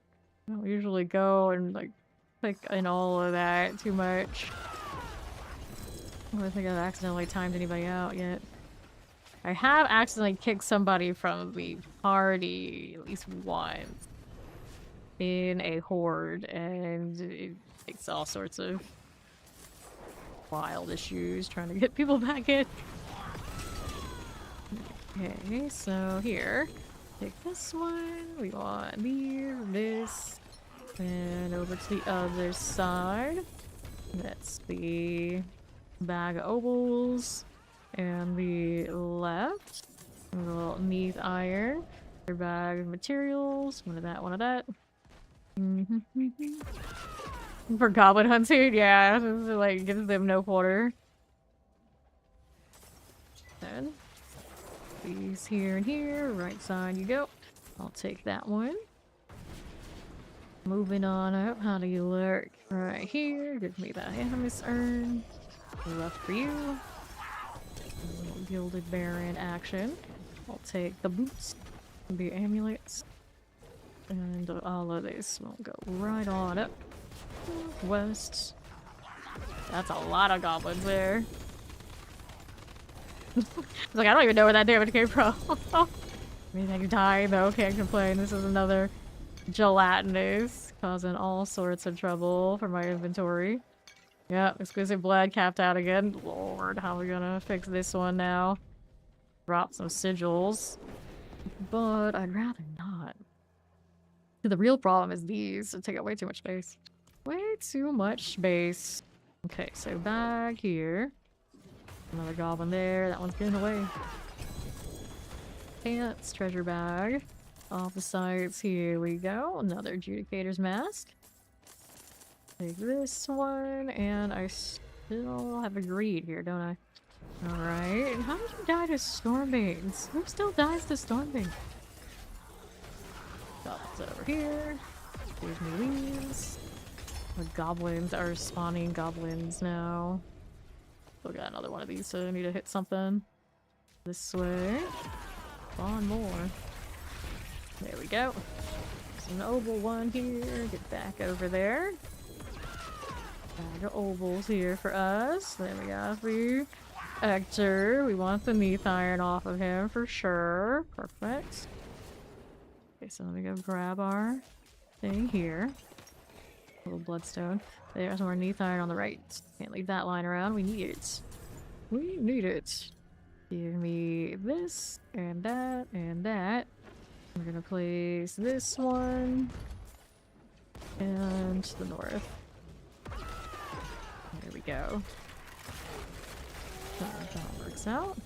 I don't usually go and like click in all of that too much. I don't think I've accidentally timed anybody out yet. I have accidentally kicked somebody from the party at least once in a horde, and it takes all sorts of wild issues trying to get people back in. Okay, so here, take this one. We want this, and over to the other side. That's the bag of opals. And the left, a little neath iron, your bag of materials, one of that, one of that. For goblin hunting, yeah, like gives them no quarter. Then these here and here, right side you go. I'll take that one. Moving on up, how do you look? Right here, give me that Animus urn. Left for you. A little Gilded Baron action. I'll take the boots, the amulets, and all of this will go right on up. West. That's a lot of goblins there. Like, I don't even know where that damage came from. Anything dying though, can't complain. This is another gelatinous, causing all sorts of trouble for my inventory. Yeah, exquisite blood capped out again. Lord, how are we gonna fix this one now? Drop some sigils. But I'd rather not. The real problem is these. They take up way too much space. Way too much space. Okay, so back here. Another goblin there. That one's getting away. pants, treasure bag. Off the sides, here we go. Another Adjudicator's mask. Take this one, and I still have a greed here, don't I? Alright, how did you die to Stormbanes? Who still dies to Stormbane? Goblins over here. Here's me these. The goblins are spawning goblins now. Still got another one of these, so I need to hit something. This way. Spawn more. There we go. There's an oval one here. Get back over there. Bag of ovals here for us. Then we got the Hector. We want the Neath Iron off of him for sure. Perfect. Okay, so let me go grab our thing here. A little bloodstone. There's more Neath Iron on the right. Can't leave that lying around. We need it. We need it. Give me this and that and that. We're gonna place this one and to the north. There we go. That works out.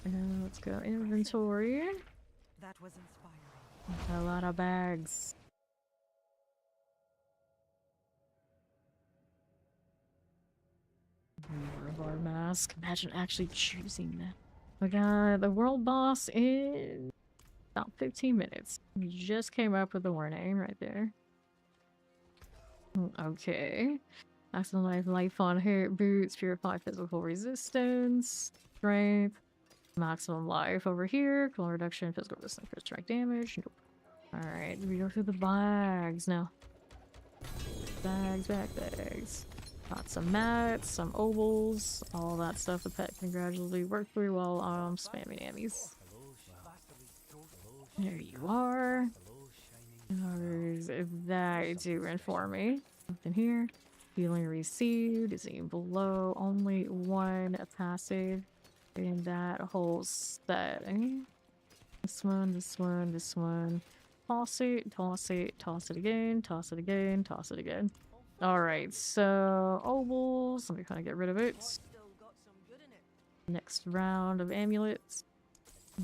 And let's go inventory. That was inspiring. A lot of bags. Bar mask. Imagine actually choosing that. We got the world boss in about 15 minutes. We just came up with the warning right there. Okay. Maximum life on hit boots, purify physical resistance, strength, maximum life over here, cooldown reduction, physical resistance for strike damage. Nope. Alright, we go through the bags now. Bags. Got some mats, some ovals, all that stuff the pet can gradually work through while spamming ammies. There you are. There's that doing for me. Something here. Healing received is even below. Only one passive in that whole set. This one. Toss it, toss it again, toss it again, toss it again. Alright, so ovals. Let me kind of get rid of it. Next round of amulets.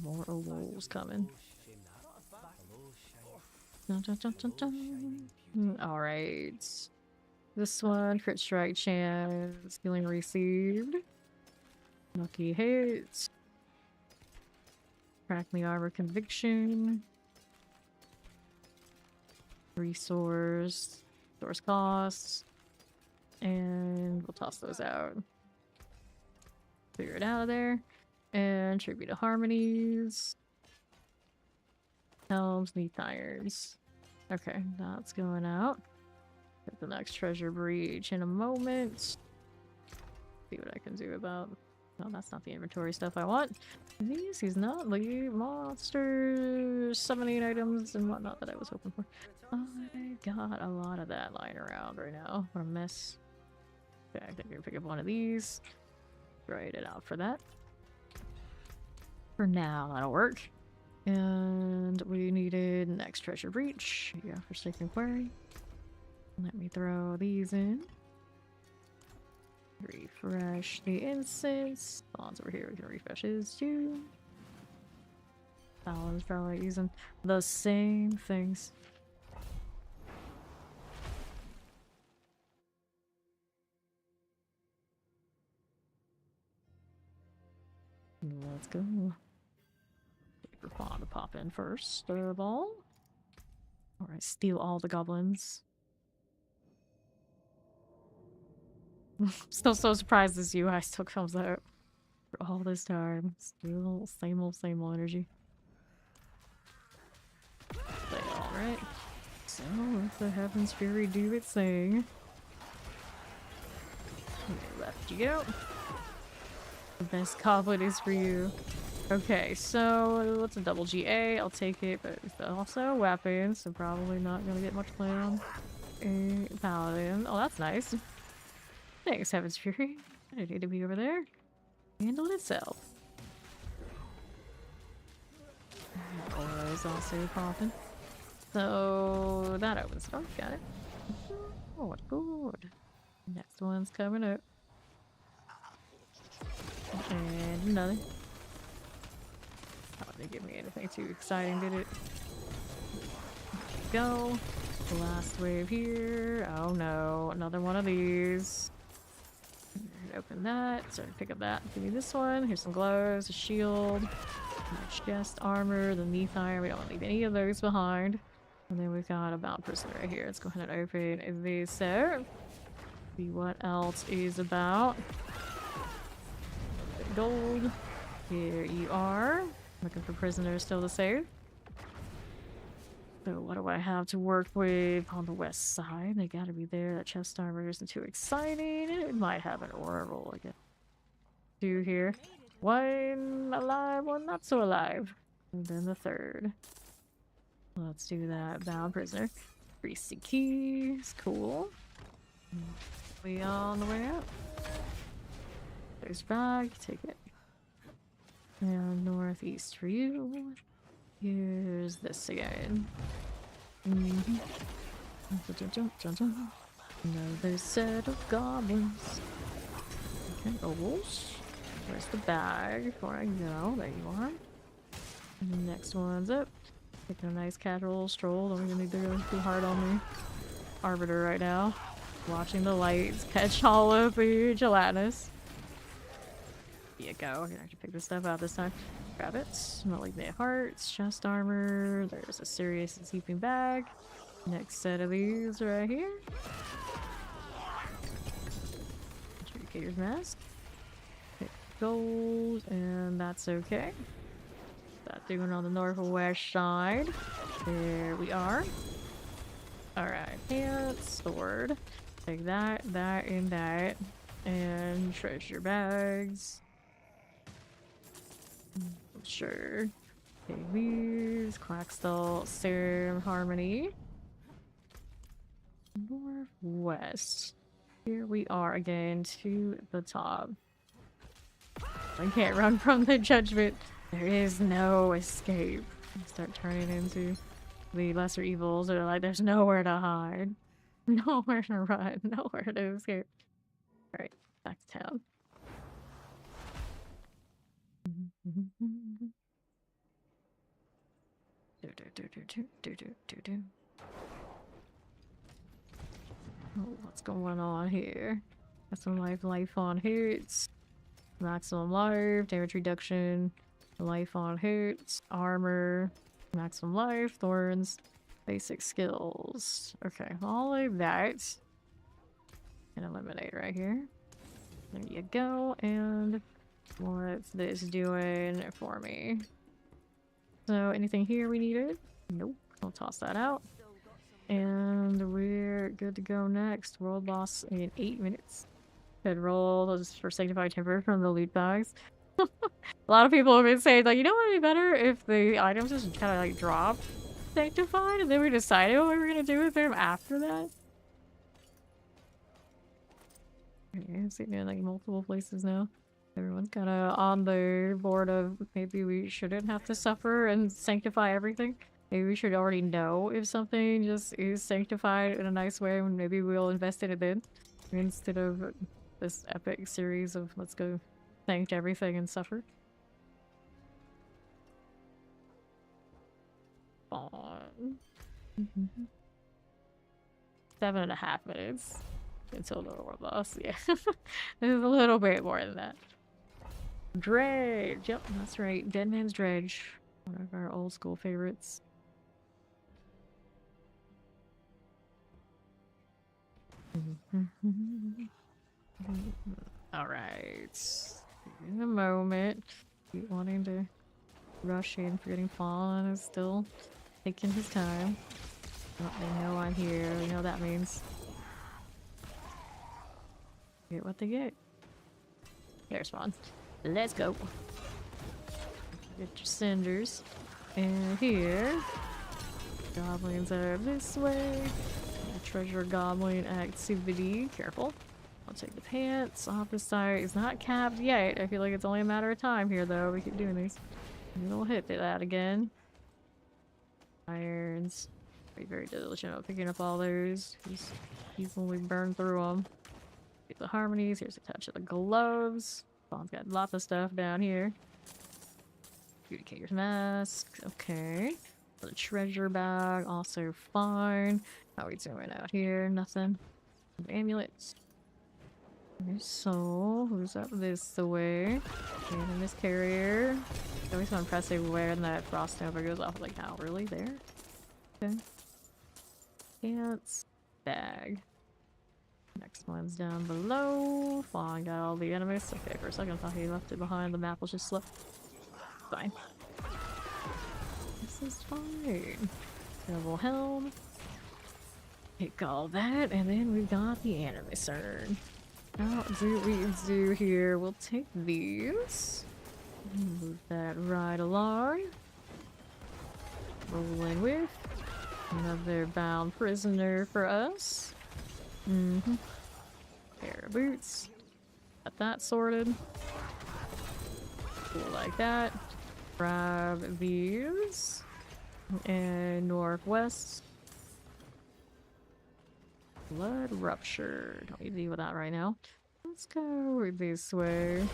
More ovals coming. Dun, dun, dun, dun, dun. Alright. This one, crit strike chance, healing received. Lucky hit. Crackling armor conviction. Resource. Source costs. And we'll toss those out. Clear it out of there. And tribute to harmonies. Helms, Neath Irons. Okay, that's going out. Get the next treasure breach in a moment. See what I can do about... No, that's not the inventory stuff I want. He's not leave monsters, summoning items and whatnot that I was hoping for. I got a lot of that lying around right now. What a mess. Okay, I think we're gonna pick up one of these. Write it out for that. For now, that'll work. And we needed next treasure breach. Yeah, Forsaken Quarry. Let me throw these in. Refresh the incense. Paladin's over here. We can refresh his too. Paladin's probably using the same things. Let's go. Wait for Fawn to pop in first of all. Alright, steal all the goblins. Still so surprised this UI still comes out for all this time. Still same old energy. Alright. So let the Heaven's Fury do its thing. Left you go. The best goblin is for you. Okay, so what's a double GA? I'll take it, but it's also weapons, so probably not gonna get much play on. A Paladin. Oh, that's nice. Thanks, Heaven's Fury. I didn't need to be over there. Handled itself. Aura is also popping. So that opens it up. Got it. Oh, good. Next one's coming up. And another. Didn't give me anything too exciting, did it? Go. The last wave here. Oh no, another one of these. Open that. Sorry, pick up that. Give me this one. Here's some gloves, a shield, chest armor, the knee iron. We don't want to leave any of those behind. And then we've got a bound person right here. Let's go ahead and open this out. See what else is about. Gold. Here you are. Looking for prisoners still to save. So what do I have to work with on the west side? They gotta be there. That chest armor isn't too exciting. It might have an aura roll again. Two here. One alive, one not so alive. And then the third. Let's do that. Bound prisoner. Greasy keys. Cool. We on the way up. There's bag. Take it. And northeast for you. Here's this again. Another set of goblins. Okay, ovals. Where's the bag before I go? There you are. And the next one's up. Taking a nice casual stroll. Don't even need to go too hard on the arbiter right now. Watching the lights catch all of the gelatinous. Here you go. I'm gonna have to pick this stuff out this time. Grab it. Malignant hearts, chest armor. There's a serious and sleeping bag. Next set of these right here. Adjudicator's mask. Pick gold, and that's okay. That doing on the northwest side. There we are. Alright, pants, sword. Take that, that, and that. And treasure bags. Sure. Okay, these. Quackstall, Serum, Harmony. Northwest. Here we are again to the top. I can't run from the judgment. There is no escape. Start turning into the lesser evils that are like, there's nowhere to hide. Nowhere to run. Nowhere to escape. Alright, back to town. Oh, what's going on here? Got some life on hits. Maximum life, damage reduction, life on hits, armor, maximum life, thorns, basic skills. Okay, all of that. And eliminate right here. There you go, and what's this doing for me? So, anything here we needed? Nope. I'll toss that out. And we're good to go next. World boss in 8 minutes. Could roll just for Sanctify Timber from the loot bags. A lot of people have been saying, like, you know what would be better if the items just kind of like dropped Sanctified and then we decided what we were going to do with them after that? Okay, I'm sitting in like multiple places now. Everyone's kind of on the board of maybe we shouldn't have to suffer and sanctify everything. Maybe we should already know if something just is sanctified in a nice way and maybe we'll invest in it then. Instead of this epic series of let's go sanct everything and suffer. On. 7.5 minutes until the world boss. Yeah, there's a little bit more than that. Dredge. Yep, that's right. Dead Man's Dredge. One of our old school favorites. Alright. In a moment. Keep wanting to rush in, forgetting Fallen is still taking his time. Oh, they know I'm here. We know what that means. Get what they get. There's Spawn. Let's go. Get your cinders. And here. Goblins are this way. Treasure goblin activity. Careful. I'll take the pants off the side. It's not capped yet. I feel like it's only a matter of time here though. We keep doing these. And we'll hit that again. Irons. Be very diligent about picking up all those. Just easily burn through them. Get the harmonies. Here's a touch of the gloves. Spawn's got lots of stuff down here. Adjudicator's mask. Okay. The treasure bag, also fine. How are we doing out here? Nothing. Amulets. There's soul. Who's up this way? And this carrier. It's always so impressive when that frost nova goes off. Like, how really there? Okay. Pants. Bag. Next one's down below. Fine, got all the enemies. Okay, for a second I thought he left it behind. The map was just slow. Fine. This is fine. Double helm. Take all that, and then we've got the anime cern. How do we do here? We'll take these. Move that right along. Rolling with another bound prisoner for us. Pair of boots. Got that sorted. Cool like that. Grab these. And northwest. Blood rupture. Don't need to deal with that right now. Let's go this way.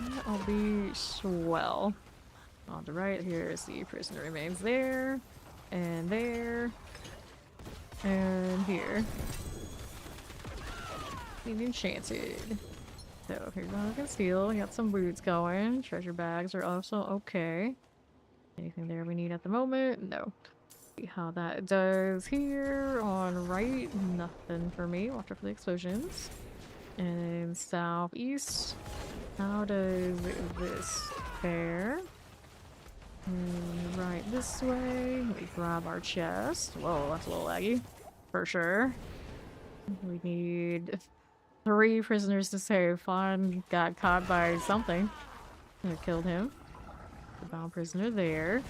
That'll be swell. On the right, here is the prisoner remains there. And there. And here. Being enchanted. So here's one I can steal. We got some boots going. Treasure bags are also okay. Anything there we need at the moment? No. See how that does here on right. Nothing for me. Watch out for the explosions. And southeast. How does this fare? And right this way. We grab our chest. Whoa, that's a little laggy. For sure. We need 3 prisoners to save. Fawn got caught by something. I killed him. The bound prisoner there.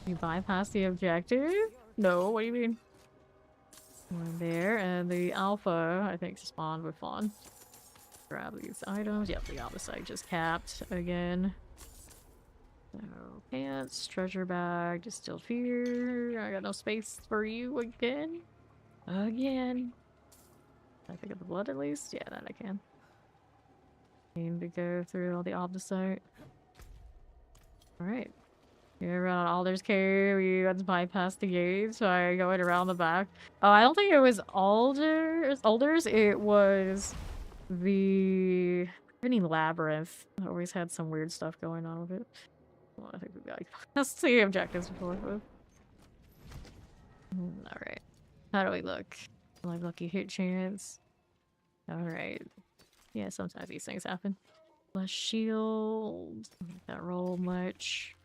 You bypass the objective? No, what do you mean? One there, and the alpha, I think, spawned with Fawn. Grab these items. Yep, the opposite just capped again. So, pants, treasure bag, distilled fear. I got no space for you again. Again. Can I pick up the blood at least? Yeah, that I can. Need to go through all the opposite. Alright. Here around Alder's Cave, we got to bypass the gate, so I go it around the back. Oh, I don't think it was Alder's, it was the Burning Labyrinth. I always had some weird stuff going on with it. Well, I think we got past the objectives before. Alright. How do we look? Like lucky hit chance. Alright. Yeah, sometimes these things happen. Less shield. Don't make that roll much.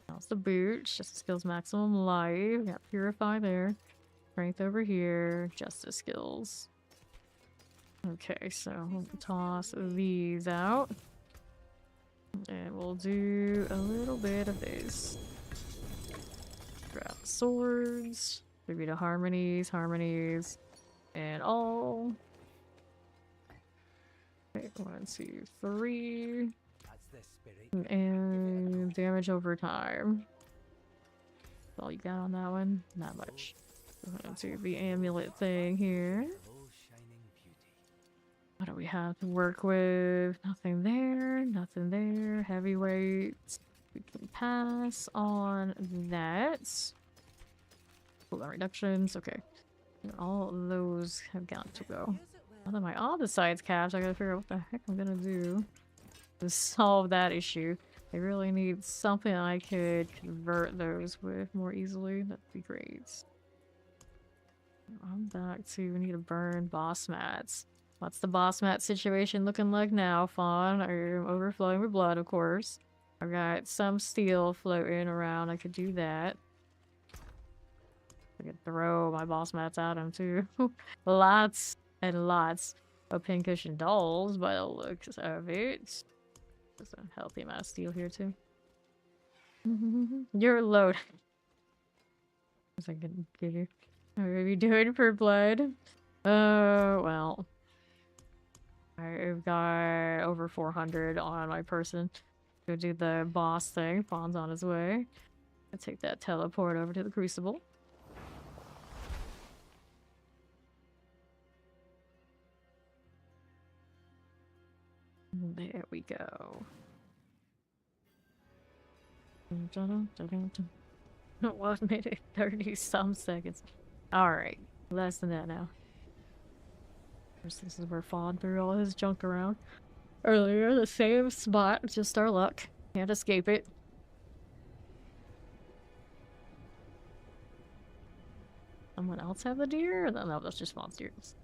That's the boots. Justice skills maximum life. Got purify there. Strength over here. Justice skills. Okay, so we'll toss these out. And we'll do a little bit of this. Grab the swords. Maybe the harmonies, and all. Okay, 1, 2, 3. And damage over time. That's all you got on that one? Not much. Go to the amulet thing here. What do we have to work with? Nothing there, nothing there. Heavyweights. We can pass on that. Cooldown reductions, okay. All of those have got to go. Other my other sides caps, I gotta figure out what the heck I'm gonna do to solve that issue. I really need something I could convert those with more easily. That'd be great. I'm back to need to burn boss mats. What's the boss mat situation looking like now, Fawn? I'm overflowing with blood, of course. I've got some steel floating around. I could do that. I could throw my boss mats at him too. Lots and lots of pincushion dolls by the looks of it. There's a healthy amount of steel here too. You're loaded. What was I gonna give you? What are you doing for blood? Well. I've got over 400 on my person. Go do the boss thing. Fawn's on his way. I'll take that teleport over to the Crucible. There we go. 1 minute 30 some seconds. Alright, less than that now. This is where Fawn threw all his junk around. Earlier, the same spot, just our luck. Can't escape it. Someone else have the deer? No, that's just Fawn's deers.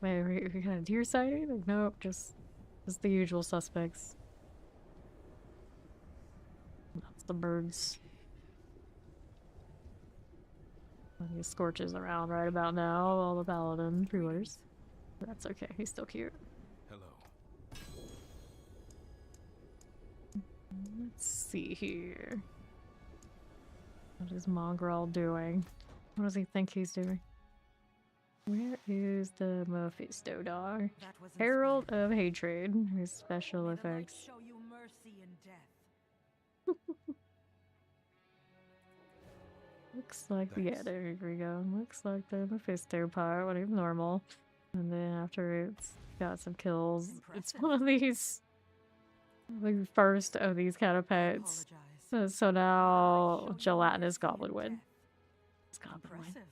Wait, we got a deer sighting? Like, nope, just the usual suspects. That's the birds. He scorches around right about now, all the Paladin pre-orders. That's okay, he's still cute. Hello. Let's see here. What is Mongrel doing? What does he think he's doing? Where is the Mephisto dog? Herald of Hatred. His special effects. Show you mercy in death. Looks like, Thanks. yeah, there we go. Looks like the Mephisto part, what is normal. And then after it's got some kills, it's one of these, the first of these kind of pets. So now gelatinous goblin win. It's goblin win. Impressive.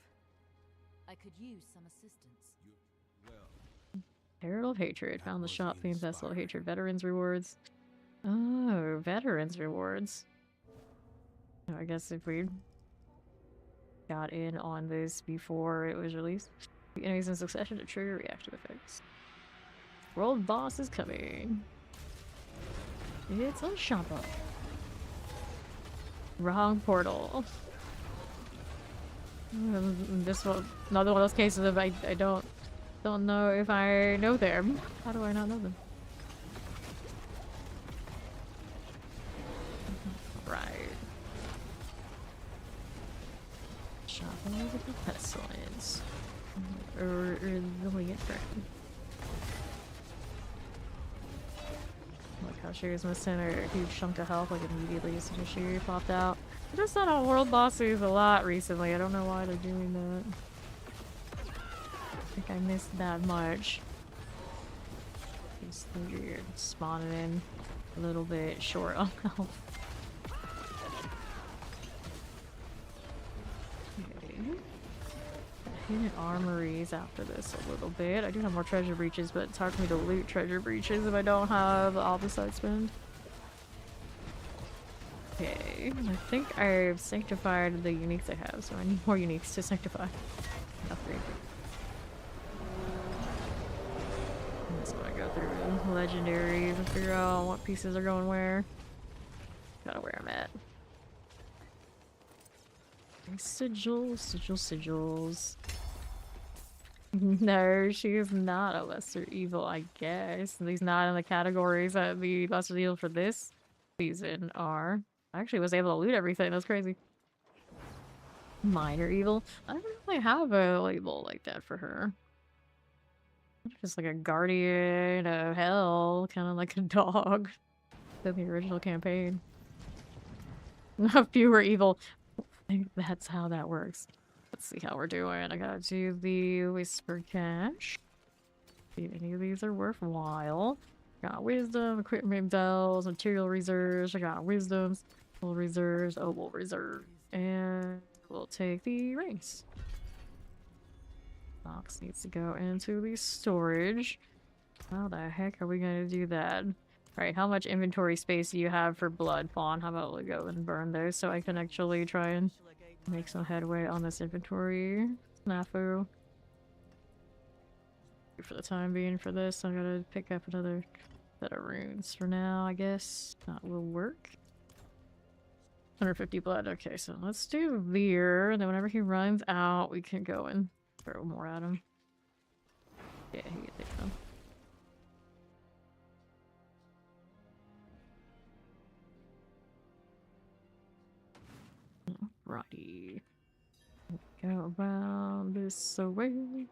I could use some assistance. Well, Herald of Hatred. Found the was shop theme Festival of inspiring. Hatred. Veterans rewards. Oh, veterans rewards. Oh, I guess if we got in on this before it was released. The enemies in succession to trigger reactive effects. World boss is coming. It's a shop up. Wrong portal. This one, another one of those cases of I don't know if I know them. How do I not know them? Right. Shopping with the pestilence. Or the way it friend. Like how she was missing a huge chunk of health like immediately as soon as she popped out. I just saw on world bosses a lot recently. I don't know why they're doing that. I think I missed that much. Just weird. Spawning in a little bit short on health. Okay. Hidden armories after this a little bit. I do have more treasure breaches, but it's hard for me to loot treasure breaches if I don't have all the side spend. Okay, I think I've sanctified the uniques I have, so I need more uniques to sanctify. Upgrade. I'm just gonna go through legendaries and figure out what pieces are going where. Gotta where I'm at. Sigils, sigils. No, she is not a lesser evil, I guess. He's not in the categories that the lesser evil for this season are. I actually was able to loot everything, that's crazy. Minor evil? I don't really have a label like that for her. Just like a guardian of hell, kind of like a dog in the original campaign. Fewer evil. I think that's how that works. Let's see how we're doing. I gotta do the Whisper Cache. See if any of these are worthwhile. Got wisdom, equipment bells, material reserves. I got wisdoms, full reserves, opal reserve. And we'll take the rings. Box needs to go into the storage. How the heck are we gonna do that? Alright, how much inventory space do you have for blood, Fawn? How about we go and burn those so I can actually try and make some headway on this inventory snafu. For the time being for this, I'm gonna pick up another set of runes for now, I guess. That will work. 150 blood. Okay, so let's do Veer, and then whenever he runs out, we can go and throw more at him. Yeah, he can take some. Alrighty. Go around this way.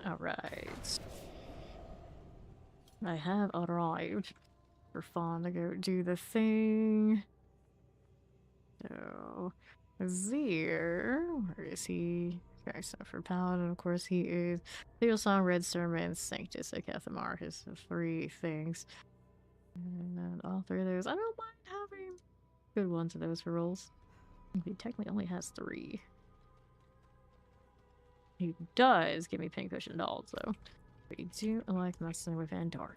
Alright. I have arrived for Fawn to go do the thing. So, Zir, where is he? Okay, so for Paladin, of course, he is Steel Song, Red Sermon, Sanctus, Ekathemar, his 3 things. And then all 3 of those, I don't mind having good ones of those for rolls. He technically only has 3. He does give me Pincushion Dolls, though. But you do like messing with Andar.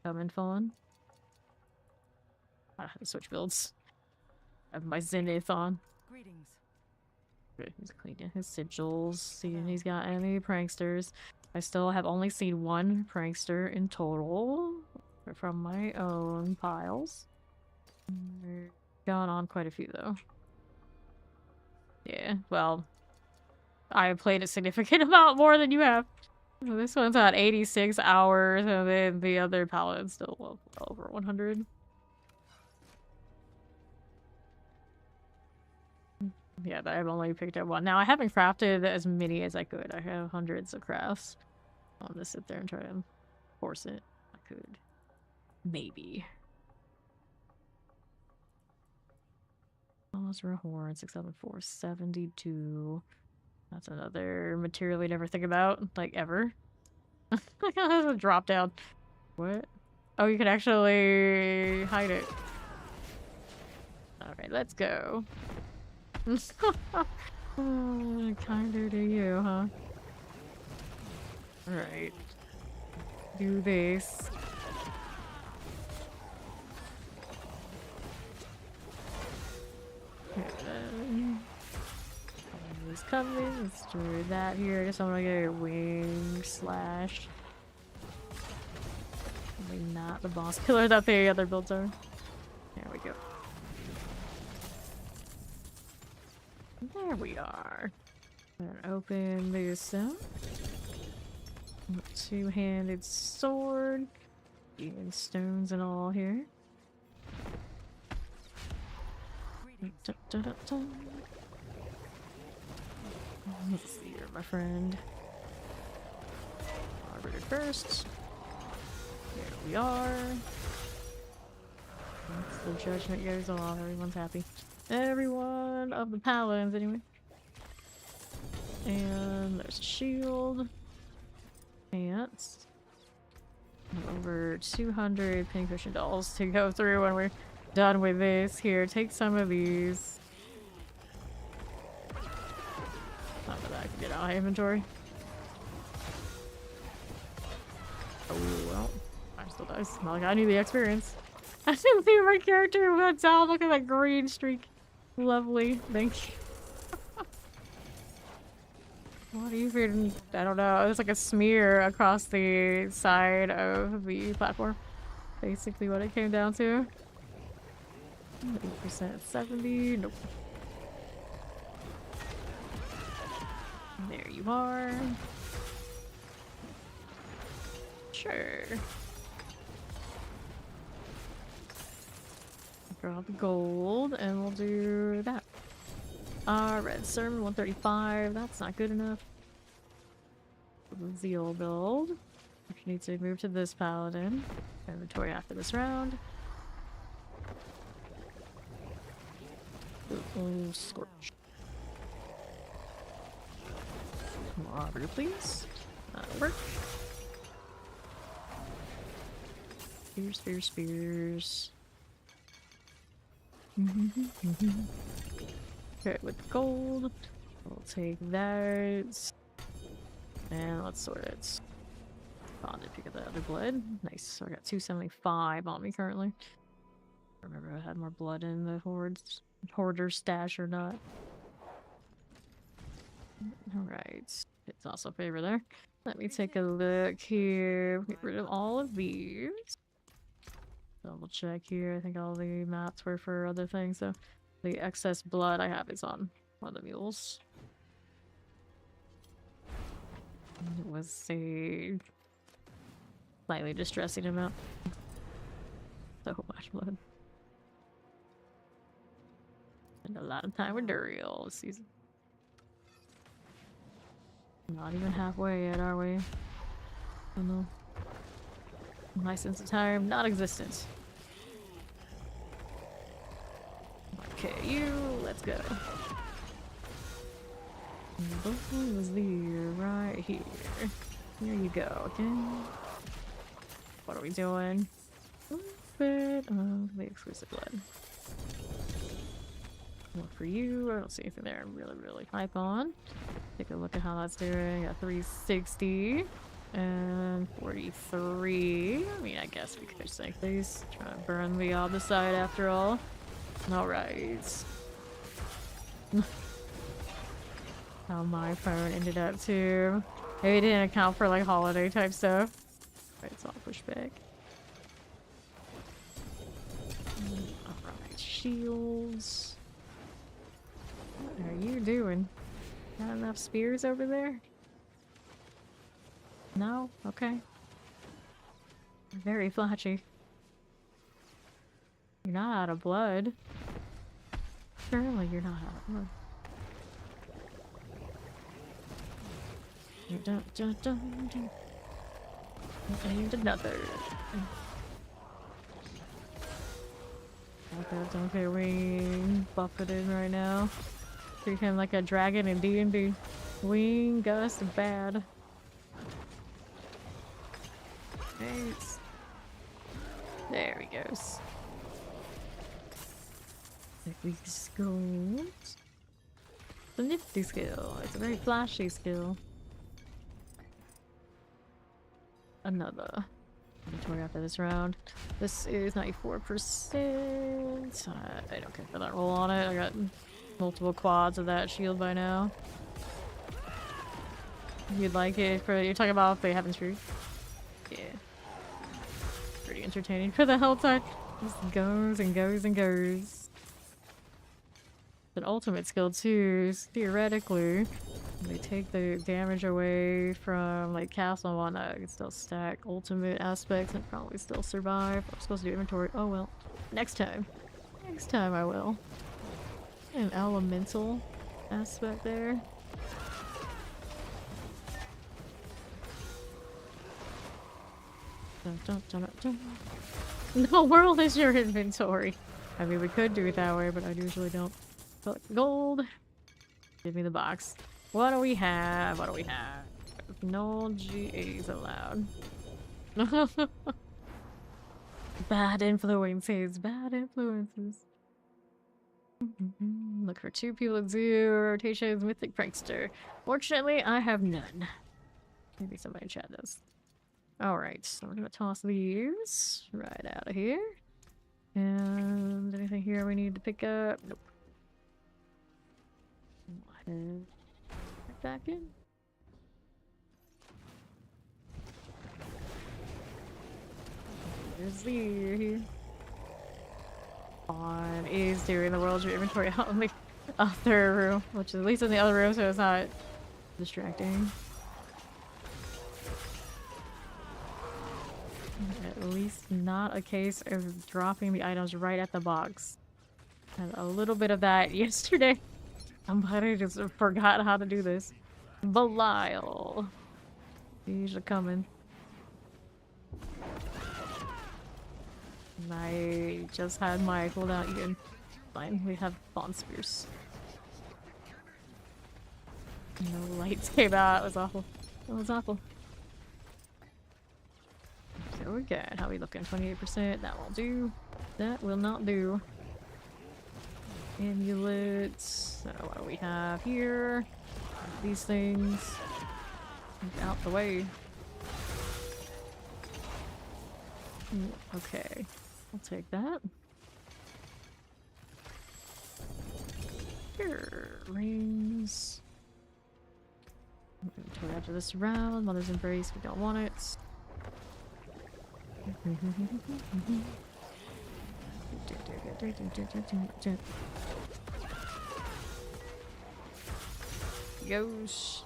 Coming fun. I have to switch builds. I have my Zenith on. Greetings. Good, he's cleaning his sigils, seeing he's got any pranksters. I still have only seen 1 prankster in total from my own piles. We're going on quite a few though. Yeah, well, I have played a significant amount more than you have. This one's at 86 hours, and then the other Paladin's still well over 100. Yeah, but I've only picked up 1. Now, I haven't crafted as many as I could. I have hundreds of crafts. I'm gonna sit there and try and force it. I could. Maybe. Osra Horn, 674, 72. That's another material we never think about, like, ever. That's a drop down. What? Oh, you can actually hide it. Alright, let's go. Kinder to you, huh? Alright. Do this. He's coming. Let's do that here. I guess I'm gonna get a wing slash. Maybe not the boss killer that the other builds are. There we go. There we are. And open this up. 2-handed sword. Even stones and all here. Dun, dun, dun, dun. Let's see here, my friend. Arbiter first. Here we are. Once the judgment goes off, everyone's happy. Everyone of the Paladins, anyway. And there's a shield. Pants. Over 200 Pincushion Dolls to go through when we're done with this. Here, take some of these. Not that I can get out of my inventory. Oh, well. I still dies. Not like I knew the experience. I didn't see my character went down. Look at that green streak. Lovely. Thank you. What even? I don't know. It was like a smear across the side of the platform. Basically what it came down to. 8%, 70. Nope. There you are. Sure. Draw the gold, and we'll do that. Red Sermon, 135. That's not good enough. The Zeal build. Which needs to move to this Paladin. Inventory after this round. Ooh, Scorch. More Arbiter, please. That'll work. Spears, spears, spears. Okay, with gold. We'll take that. And let's sort it. Bonded, pick up the other blood. Nice. So I got 275 on me currently. I remember I had more blood in the hoarder stash or not. Alright. It's also a favor there. Let me take a look here. Get rid of all of these. Double check here. I think all the maps were for other things, so the excess blood I have is on one of the mules. It was a slightly distressing amount. So much blood. And a lot of time with Duriel this season. Not even halfway yet, are we? Oh no. My sense of time, non-existent. Okay, you, let's go. What was there? Right here. Here you go, okay? What are we doing? A little bit of the exclusive blood. One for you. I don't see anything there I'm really hype on. Take a look at how that's doing. Got 360 and 43. I mean, I guess we could just take these. Try to burn the other side after all. Alright. How my phone ended up too. Maybe it didn't account for like holiday type stuff. Right, it's all pushed back. Alright, shields. What are you doing? Not enough spears over there? No? Okay. Very flashy. You're not out of blood. Surely you're not out of blood. Dun, dun, dun, dun. And another. Okay, wing buffeted right now. Treat him like a dragon in D&D. Wing Gus bad. Nice. There he goes. Nifty skill. It's a nifty skill. It's a very flashy skill. Another inventory after this round. This is 94%. I don't care for that roll on it. I got multiple quads of that shield by now. You'd like it for— you're talking about if they haven't screwed? Yeah. Pretty entertaining for the Helltide. Just goes and goes and goes. An ultimate skill too, theoretically. They take the damage away from like castle and whatnot. I can still stack ultimate aspects and probably still survive. I'm supposed to do inventory. Oh well. Next time. Next time I will. An elemental aspect there. Dun, dun, dun, dun. No world is your inventory. I mean, we could do it that way, but I usually don't. Collect gold. Give me the box. What do we have? What do we have? No GAs allowed. Bad influences. Bad influences. Look for 2 people at zoo. Rotations. Mythic prankster. Fortunately, I have none. Maybe somebody in chat does. Alright, so we're gonna toss these right out of here. And anything here we need to pick up? Nope. Back in. There's the here. On is doing the world's inventory out in the other room, which is at least in the other room, so it's not distracting. At least not a case of dropping the items right at the box. Had a little bit of that yesterday. Somebody just forgot how to do this. Belial. These are coming. I just had my cooldown eaten. Fine, we have bond spears. No lights came out. It was awful. It was awful. So we're good. How are we looking? 28%. That will do. That will not do. Amulets. So what do we have here? These things. Out the way. Okay. I'll take that. Here. Rings. Inventory after this round. Mother's Embrace. We don't want it. Goes.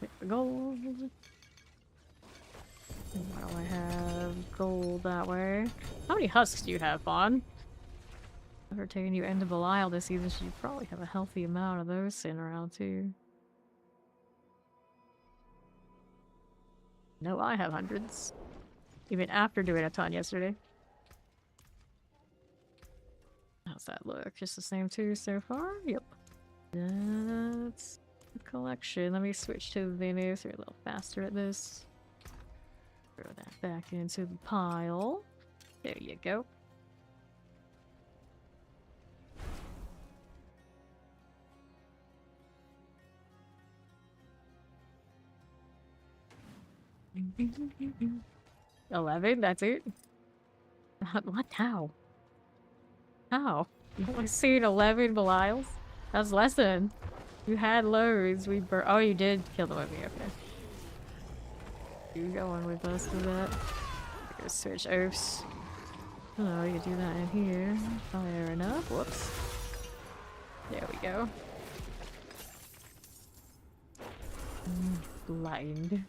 Pick the gold. Why do I have gold that way? How many husks do you have, Fawn? Ever taken you into Belial this season, so you probably have a healthy amount of those sitting around too. No, I have hundreds. Even after doing a ton yesterday. How's that look? Just the same 2 so far? Yep. That's the collection. Let me switch to Venus. We're a little faster at this. Throw that back into the pile. There you go. $11, that's it? What? How? How? You only seen 11 Belials? That's less than. You had loads. Oh, you did kill the movie. Okay. You going with us for that? Go switch oaths. Oh, you can do that in here. Fair enough. Whoops. There we go. Blind.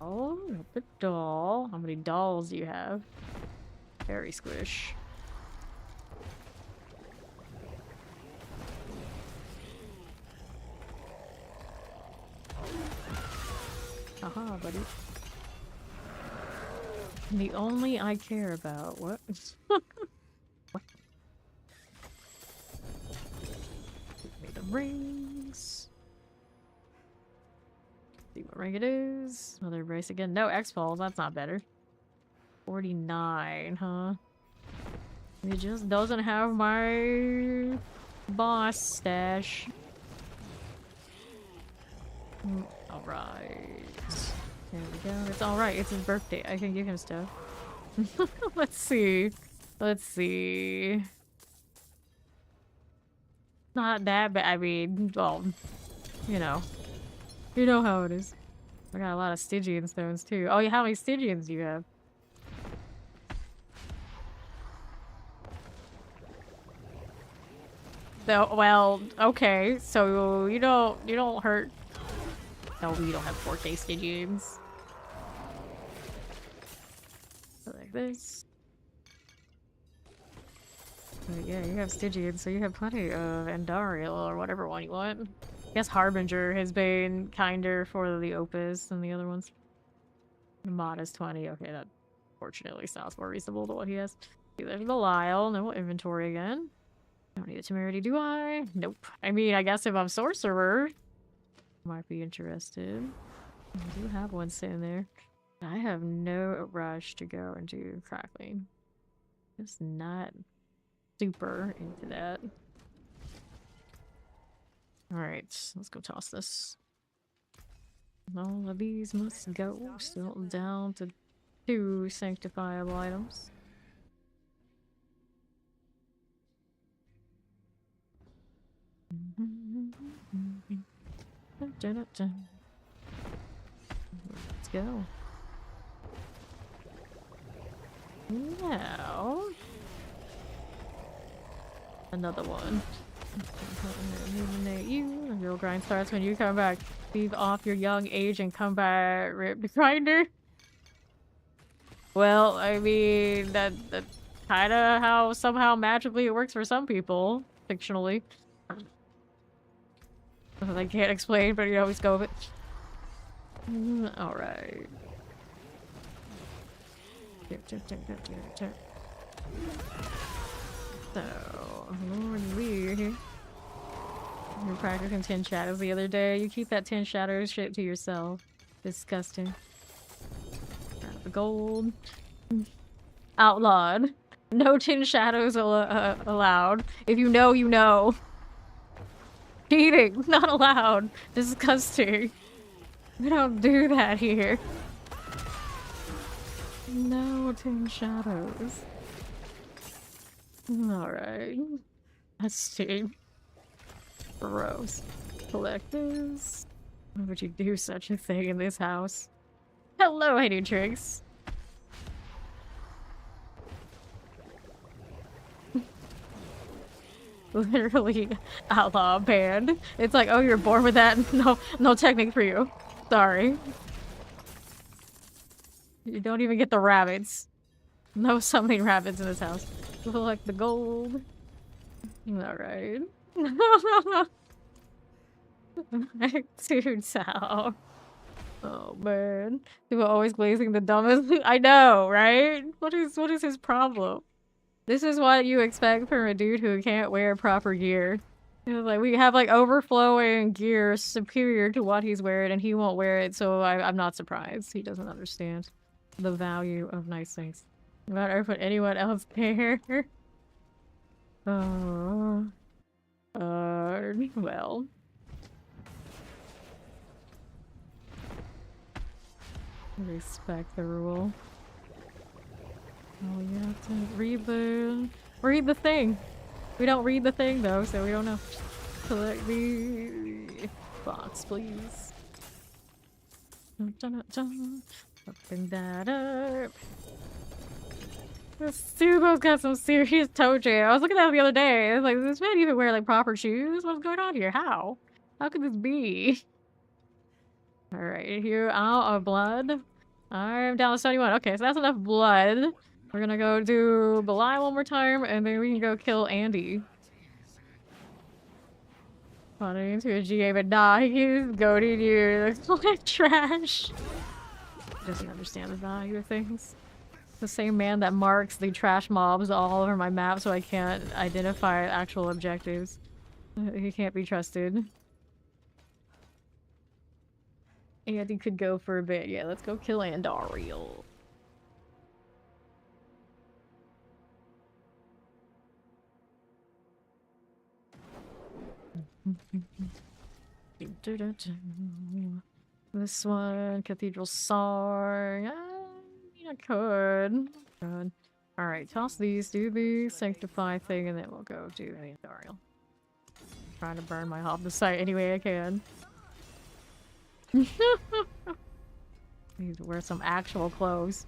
Oh, the doll. How many dolls do you have? Very squish. Aha, buddy. The only I care about. What? What? Give me the rings. See what ring it is. Another race again. No X-Falls, that's not better. 49, huh? It just doesn't have my boss stash. Alright. There we go. It's alright, it's his birthday. I can give him stuff. Let's see. Let's see. Not that bad. I mean, well, you know. You know how it is. I got a lot of Stygian stones too. Oh, how many Stygians do you have? So, well, okay. So you don't hurt. No, you don't have 4K Stygians. Like this. But yeah, you have Stygian, so you have plenty of Duriel or whatever one you want. I guess Harbinger has been kinder for the Opus than the other ones. The mod is 20. Okay, that fortunately sounds more reasonable to what he has. There's Belial. No inventory again. Don't need a temerity, do I? Nope. I mean, I guess if I'm sorcerer, might be interested. I do have one sitting there. I have no rush to go and do crackling. Just not super into that. Alright, let's go toss this. All of these must go. Still down to 2 sanctifiable items. Let's go. Now, another one. Eliminate you. The real grind starts when you come back. Leave off your young age and come back ripped grinder. Well, I mean that's kind of how somehow magically it works for some people, fictionally. I can't explain, but you always go with it. Alright. So, Lord Weird. You were practicing 10 shadows the other day. You keep that 10 shadows shit to yourself. Disgusting. Grab the gold. Outlawed. No 10 shadows allowed. If you know, you know. Cheating, not allowed. Disgusting. We don't do that here. No 10 shadows. Alright. Let's see. Gross. Collect this. Why would you do such a thing in this house? Hello, Hidden Tricks. Literally outlaw banned. It's like, oh, you're born with that? No technique for you. Sorry. You don't even get the rabbits. No summoning rabbits in this house. Collect the gold. Alright. Dude, Sal. Oh man. People always glazing the dumbest. I know, right? What is his problem? This is what you expect from a dude who can't wear proper gear. Like, we have like overflowing gear superior to what he's wearing, and he won't wear it, so I'm not surprised. He doesn't understand the value of nice things. No matter if anyone else there. Well. Respect the rule. Oh, you have to read the thing. We don't read the thing though, so we don't know. Collect the box, please. Dun, dun, dun, dun. Open that up. This Subo's got some serious toe jam. I was looking at it the other day. I was like, does this man even wear like proper shoes? What's going on here? How? How could this be? Alright, here out of blood. I'm down to 71. Okay, so that's enough blood. We're gonna go do Belial one more time, and then we can go kill Andy. Running into a GA, but nah, he's goading you. Looks like trash. He doesn't understand the value of things. The same man that marks the trash mobs all over my map so I can't identify actual objectives. He can't be trusted. Andy could go for a bit. Yeah, let's go kill Duriel. This one, Cathedral Song. I could. Good. Alright, toss these, do the Sanctify thing, and then we'll go do Duriel. Trying to burn my hob the site any way I can. Need to wear some actual clothes.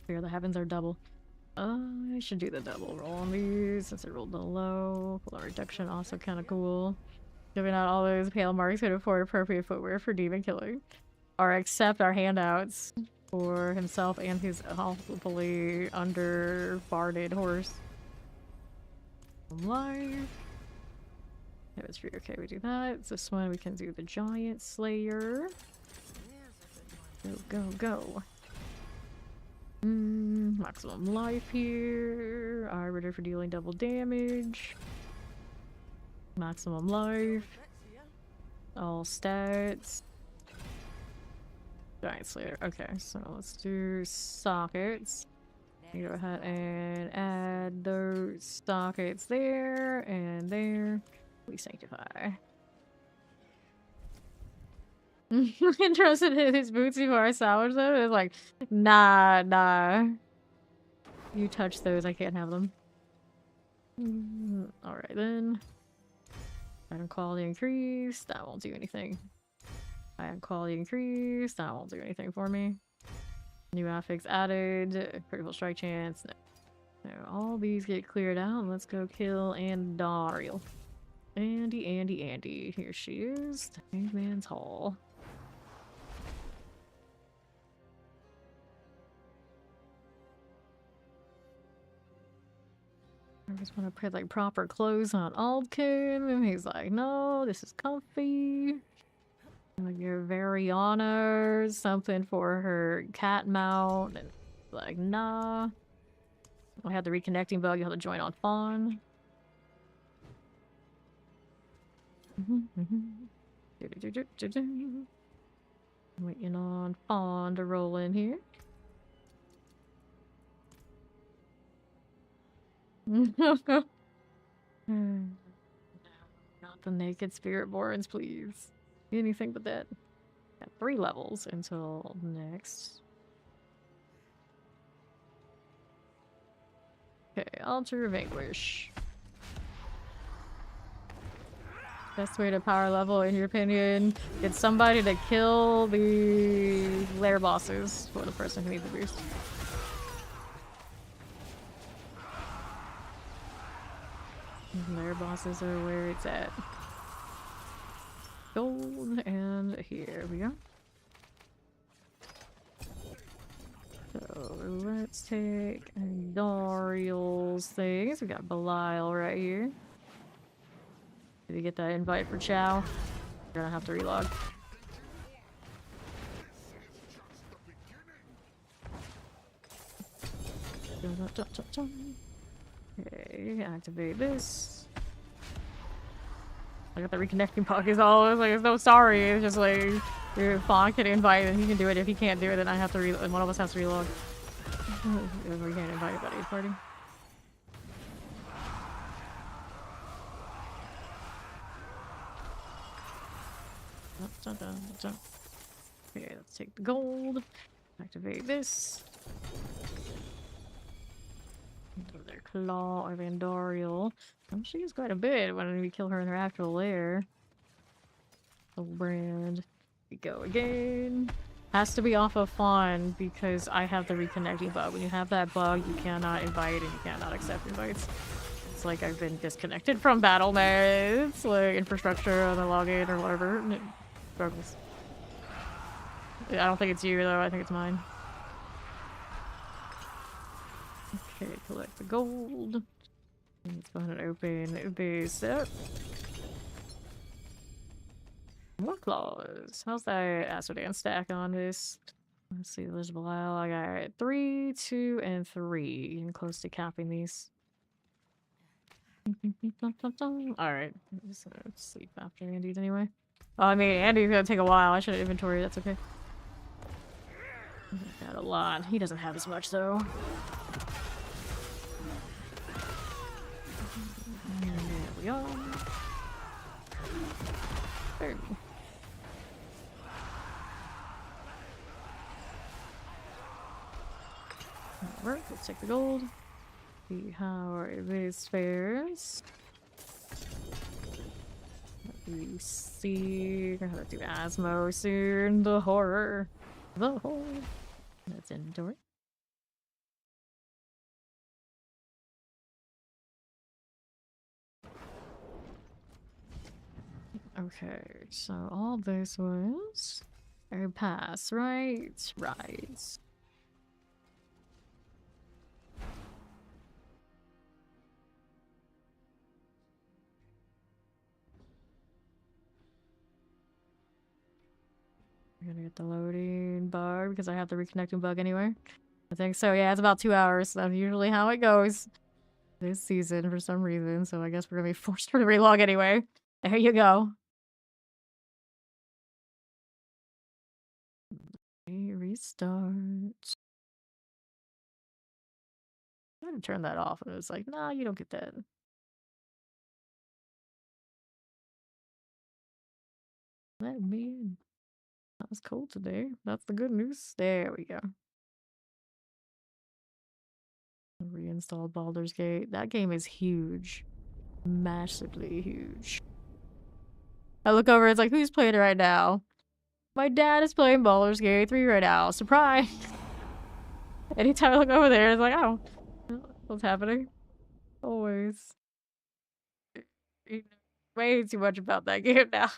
Fear the heavens are double. I should do the double roll on these since I rolled the low. Pull reduction, also kind of cool. Giving out all those pale marks could afford appropriate footwear for demon killing. Or accept our handouts for himself and his hopefully under-barded horse. Life. That was free. Okay, we do that. This one we can do the Giant Slayer. Go, go, go. Maximum life here. Arbiter for dealing double damage. Maximum life. All stats. Giant Slayer. Okay, so let's do sockets. You go ahead and add those sockets there and there. We sanctify. Interested in his boots before I salvage them? It's like, nah, nah. You touch those, I can't have them. Alright then. Item quality increased. That won't do anything. Item quality increased. That won't do anything for me. New affix added. Critical strike chance. No. So all these get cleared out. Let's go kill Duriel. Andy. Here she is. The Hangman's Hall. I just want to put like proper clothes on Aldkin, and he's like, no, this is comfy. Like your very honors, something for her cat mount, and like, nah. I had the reconnecting bug, you have to join on Fawn. Waiting on Fawn to roll in here. No, not the naked Spiritborns, please. Anything but that. Got 3 levels until next. Okay, Altar of Anguish. Best way to power level, in your opinion, get somebody to kill the lair bosses for the person who needs the boost. Lair bosses are where it's at. Gold, and here we go. So let's take Duriel's things. We got Belial right here. Did you get that invite for Chow? You're gonna have to relog. Okay, activate this. I got the reconnecting puck is all. It's like, it's no sorry. It's just like, if Fawn can invite, then he can do it. If he can't do it, then I have to and one of us has to relog. We can't invite anybody to the party. Okay, let's take the gold. Activate this. Their claw or Duriel. She is quite a bit when we kill her in her actual lair. Oh, brand. We go again. Has to be off of Fawn because I have the reconnecting bug. When you have that bug, you cannot invite and you cannot accept invites. It's like I've been disconnected from BattleNet, like infrastructure on the login or whatever. And it struggles. I don't think it's you though, I think it's mine. Okay, collect the gold. Let's go ahead and open this up. More claws. How's that Asmodean stack on this? Let's see, there's Belial. I got 3, 2, and 3. Getting close to capping these. Alright. Just sleep after Andy's anyway. Oh, I mean, Andy's gonna take a while. I should have inventory, that's okay. Got a lot. He doesn't have as much though. There we are. Boom. Alright, let's take the gold. See how this fares. We see. We're gonna have to do Asmo soon. The horror. The horror. That's inventory. Okay, so all this was a pass, right? Right. We're gonna get the loading bug because I have the reconnecting bug anyway. I think so. Yeah, it's about 2 hours. That's usually how it goes this season for some reason. So I guess we're gonna be forced to relog anyway. There you go. Restart. I'm gonna turn that off, and it was like, nah, you don't get that. Let me in. That was cold today. That's the good news. There we go. Reinstalled Baldur's Gate. That game is huge. Massively huge. I look over, it's like, who's playing it right now? My dad is playing Baldur's Gate 3 right now. Surprise! Anytime I look over there, it's like, oh, what's happening? Always. You know way too much about that game now.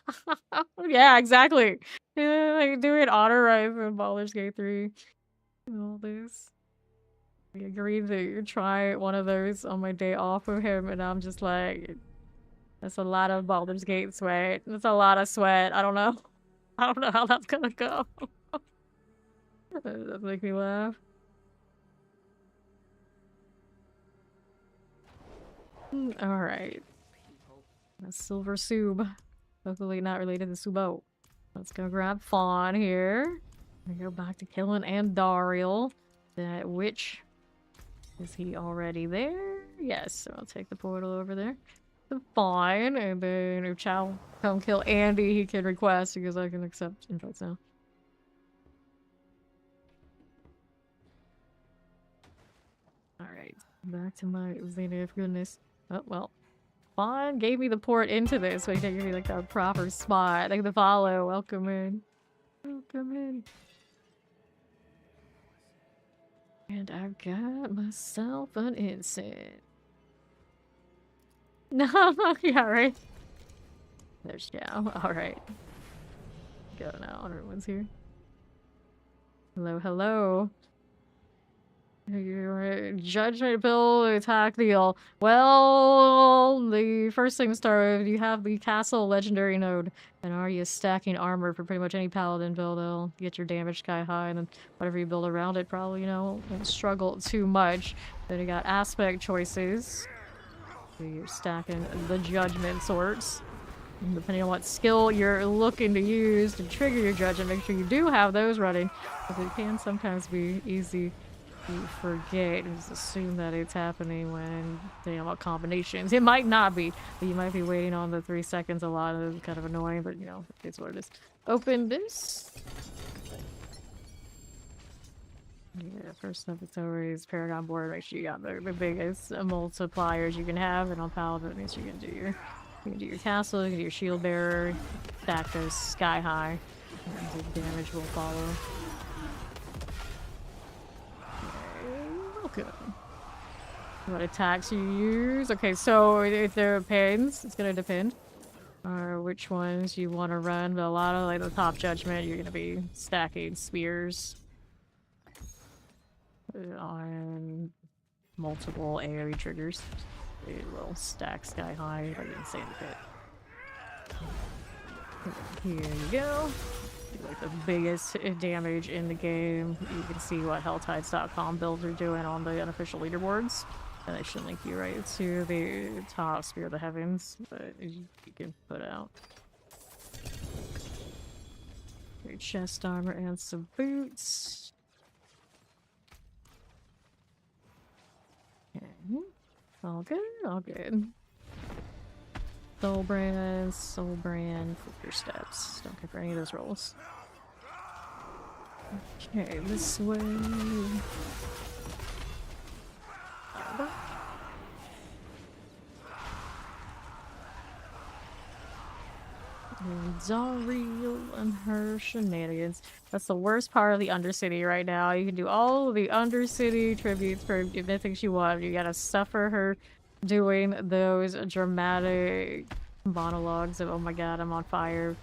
Yeah, exactly. Like doing honor rise in Baldur's Gate 3 and all this. We agreed to try one of those on my day off with him, and I'm just like, that's a lot of Baldur's Gate sweat. That's a lot of sweat. I don't know. I don't know how that's gonna go. That make me laugh. Alright. A silver sub. Hopefully not related to Subo. Let's go grab Fawn here. We go back to killing and Duriel. That witch. Is he already there? Yes, so I'll take the portal over there. Fine, and then if Chow come kill Andy, he can request because I can accept invites now. Alright, back to my Zeta of goodness. Oh, well. Fawn gave me the port into this, so he didn't give me like a proper spot. Like the follow, welcome in. Welcome in. And I've got myself an incense. No, yeah, right. There's Chow. Alright. Go now, everyone's here. Hello, hello. Your judgment build, attack deal. Well, the first thing to start with, you have the castle legendary node. And are you stacking armor for pretty much any paladin build? It'll get your damage sky high, and then whatever you build around it probably, you know, won't struggle too much. Then you got aspect choices. So you're stacking the judgment sorts. And depending on what skill you're looking to use to trigger your judgment, make sure you do have those running. Because it can sometimes be easy you forget and just assume that it's happening when they have combinations. It might not be, but you might be waiting on the 3 seconds a lot. It's kind of annoying, but you know, it's what it is. Open this. Yeah, first up it's always Paragon board. Make sure you got the biggest multipliers you can have, and on Paladin it means you can do your castle, you can do your shield bearer, stack those sky high, and the damage will follow. Okay. What attacks you use? Okay, so it depends. It's gonna depend on which ones you want to run, but a lot of like the top judgment, you're gonna be stacking spears on multiple AoE triggers. It will stack sky high like insane pit. Here you go. Like the biggest damage in the game. You can see what Helltides.com builds are doing on the unofficial leaderboards. And I should link you right to the top Spear of the Heavens, but you can put out. Your chest armor and some boots. Okay. All good, all good. Soul brand, flip your steps. Don't care for any of those rolls. Okay, this way. And Duriel and her shenanigans. That's the worst part of the Undercity right now. You can do all the Undercity tributes for anything she wants. You gotta suffer her doing those dramatic monologues of, oh my god, I'm on fire.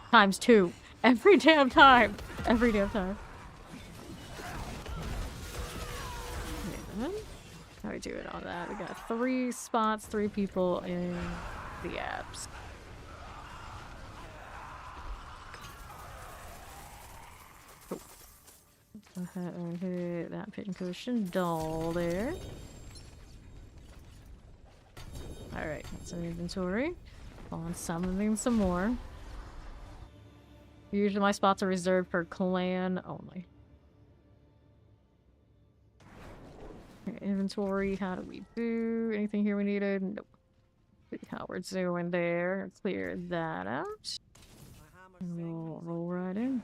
Times 2. Every damn time. Every damn time. How are we doing on that? We got 3 spots, 3 people in the apps. Cool. Go ahead and hit that pincushion doll there. Alright, that's an inventory. On summoning some more. Usually my spots are reserved for clan only. Okay, inventory, how do we do? Anything here we needed? Nope. See how we're doing there. Clear that out. We'll roll right in.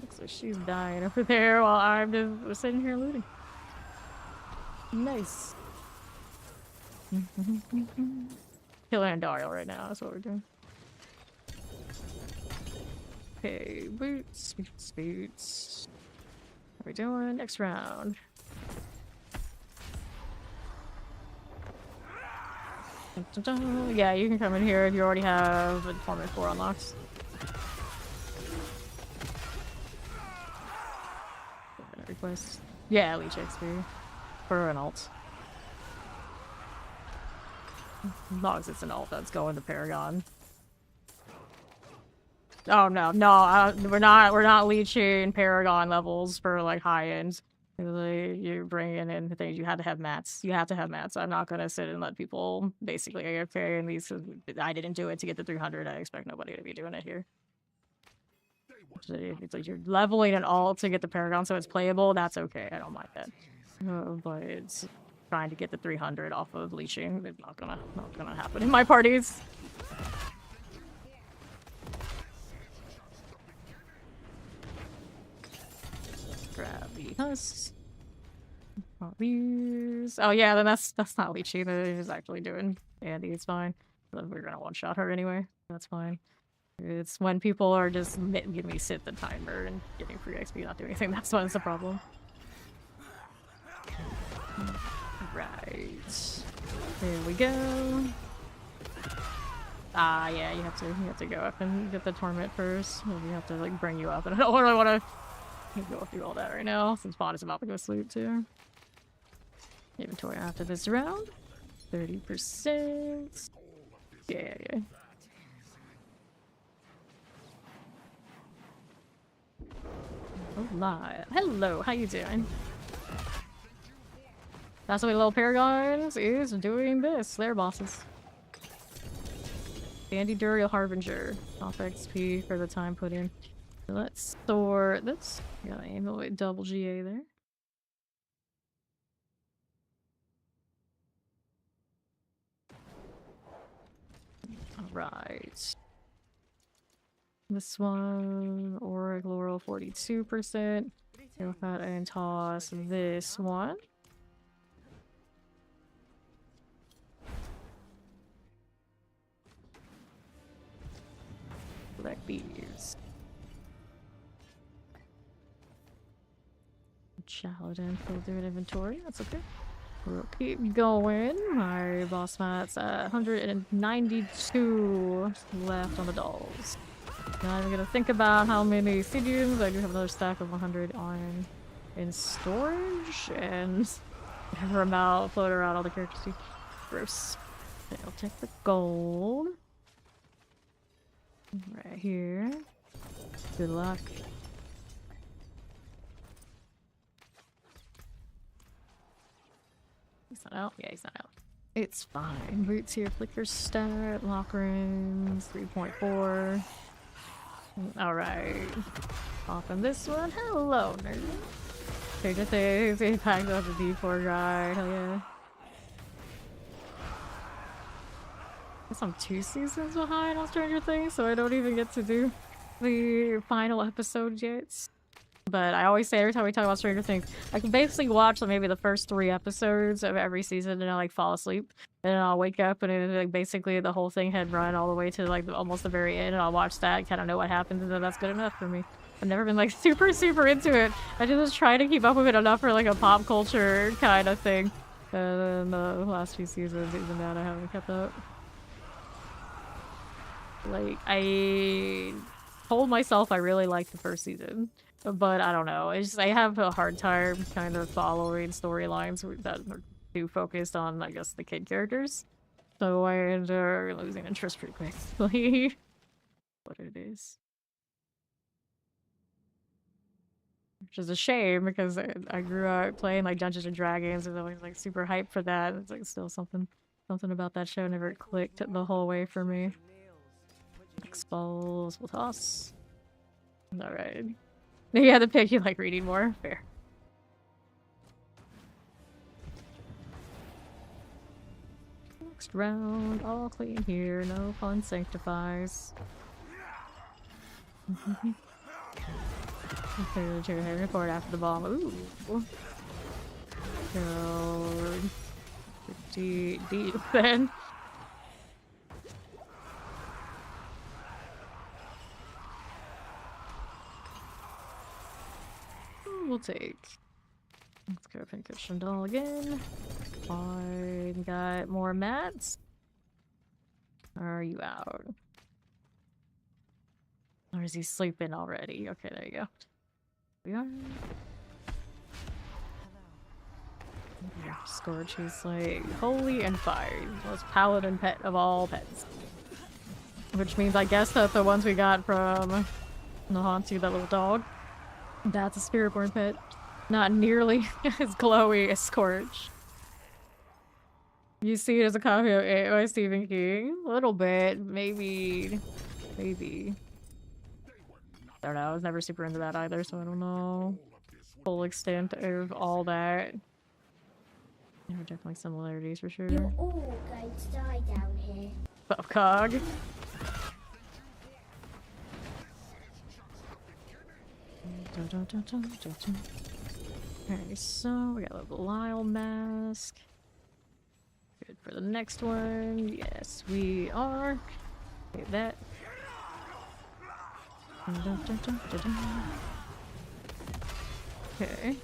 Looks like she's dying over there while I'm just sitting here looting. Nice. Killing Duriel right now, that's what we're doing. Okay, boots, boots, boots. How are we doing? Next round. Yeah, you can come in here if you already have the Torment 4 unlocked. Request. Yeah, Leech XP. For an alt. As long as it's an alt that's going to Paragon. Oh no, no, we're not leeching Paragon levels for like high ends. You're bringing in things. You have to have mats. You have to have mats. I'm not gonna sit and let people basically AFK in these. I didn't do it to get the 300. I expect nobody to be doing it here. So it's like you're leveling an alt to get the Paragon so it's playable. That's okay. I don't mind that. But it's trying to get the 300 off of leeching. It's not gonna happen in my parties. Grab the husks. Oh yeah, then that's not leeching. That is actually doing Andy. It's fine. We're gonna one shot her anyway. That's fine. It's when people are just getting me sit the timer and getting free XP, not doing anything. That's what's the problem. Right. There we go. Ah, yeah, you have to go up and get the torment first. Or you have to like bring you up, and I don't really want to go through all that right now since Bot is about to go sleep too. Inventory after this round, 30%. Yeah. Oh, live. Hello, how you doing? That's what little Paragons is doing this. They're bosses. Dandy Duriel Harbinger. Off XP for the time put in. Let's store this. Gotta aim away double GA there. Alright. This one, Auric Laurel 42%. Go ahead and toss this one. Collect these. Paladin, full through inventory. That's okay. We'll keep going. My boss mat's at 192 left on the dolls. Now I'm gonna think about how many Sidiums. I do have another stack of 100 on in storage, and whatever amount float around all the characters too. Gross. Okay, I'll take the gold. Right here. Good luck. He's not out? Yeah, he's not out. It's fine. Boots here, flicker stat, lock rooms, 3.4. Alright. Off on this one. Hello, nerd. Stranger Things, he packed up the D4 guy. Hell yeah. I guess I'm 2 seasons behind on Stranger Things, so I don't even get to do the final episode yet. But I always say every time we talk about Stranger Things, I can basically watch like maybe the first 3 episodes of every season and I'll like fall asleep. And then I'll wake up and it, like basically the whole thing had run all the way to like almost the very end, and I'll watch that, kind of know what happens, and then that's good enough for me. I've never been like super into it. I just try to keep up with it enough for like a pop culture kind of thing. And then the last few seasons, even that I haven't kept up. Like, I told myself I really liked the first season. But I don't know. It's just, I have a hard time kind of following storylines that are too focused on, I guess, the kid characters. So I end up losing interest pretty quickly. What it is. Which is a shame because I grew up playing like Dungeons and Dragons and I was like super hyped for that. It's like still something about that show never clicked the whole way for me. Expose, we'll toss. Alright. You had to pick, you like reading more? Fair. Next round, all clean here, no fun sanctifies. Okay, to report after the bomb. Ooh. Go deep then. We'll take. Let's go Pincushion Doll again. I got more mats. Are you out? Or is he sleeping already? Okay, there you go. We are. Yeah, Scourge, he's like holy and fire. Most paladin pet of all pets. Which means I guess that the ones we got from Nahantu, that little dog, that's a spirit-born pet. Not nearly as glowy as Scorch. You see it as a copy of it by Stephen King? A little bit, maybe. I don't know, I was never super into that either, so I don't know full extent of all that. There are definitely similarities for sure. You're all going to die down here. Cog. Okay, so we got a Belial mask. Good for the next one. Yes, we are. Okay, that. Okay.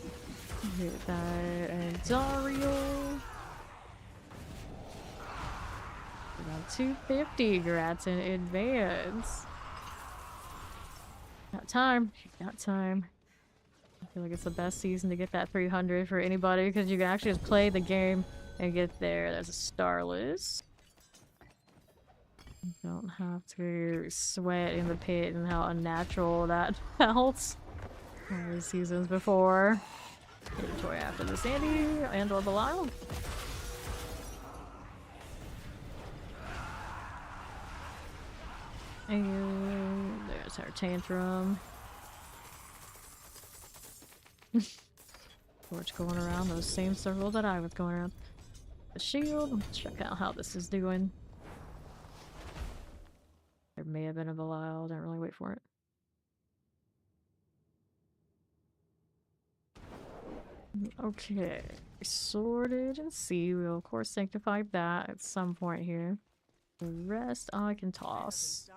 Hit that and Duriel. 250. Congrats in advance. Got time. Got time. I feel like it's the best season to get that 300 for anybody because you can actually just play the game and get there. There's a star list. You don't have to sweat in the pit and how unnatural that felt. All these seasons before. Inventory after the Sandy and or Belial. And there's our tantrum. Torch going around those same circles that I was going around. The shield. Let's check out how this is doing. There may have been a Belial. Don't really wait for it. Okay. Sorted and see. We'll of course sanctify that at some point here. The rest I can toss.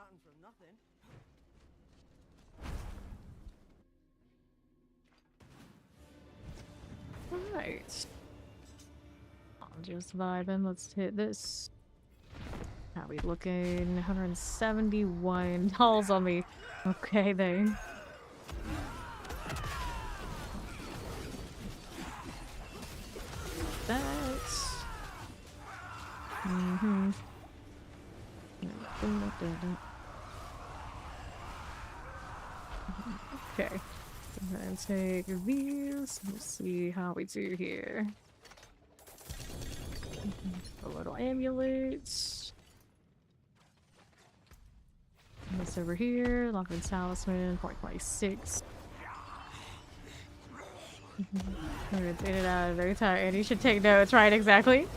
Alright. I'm just vibing. Let's hit this. How we looking? 171 dolls on me. Okay then. That's okay. I'm gonna take these. Let's see how we do here. A little amulets. This over here. Lockman Talisman, 0.26. It's in and out very tired. And you should take notes, right? Exactly.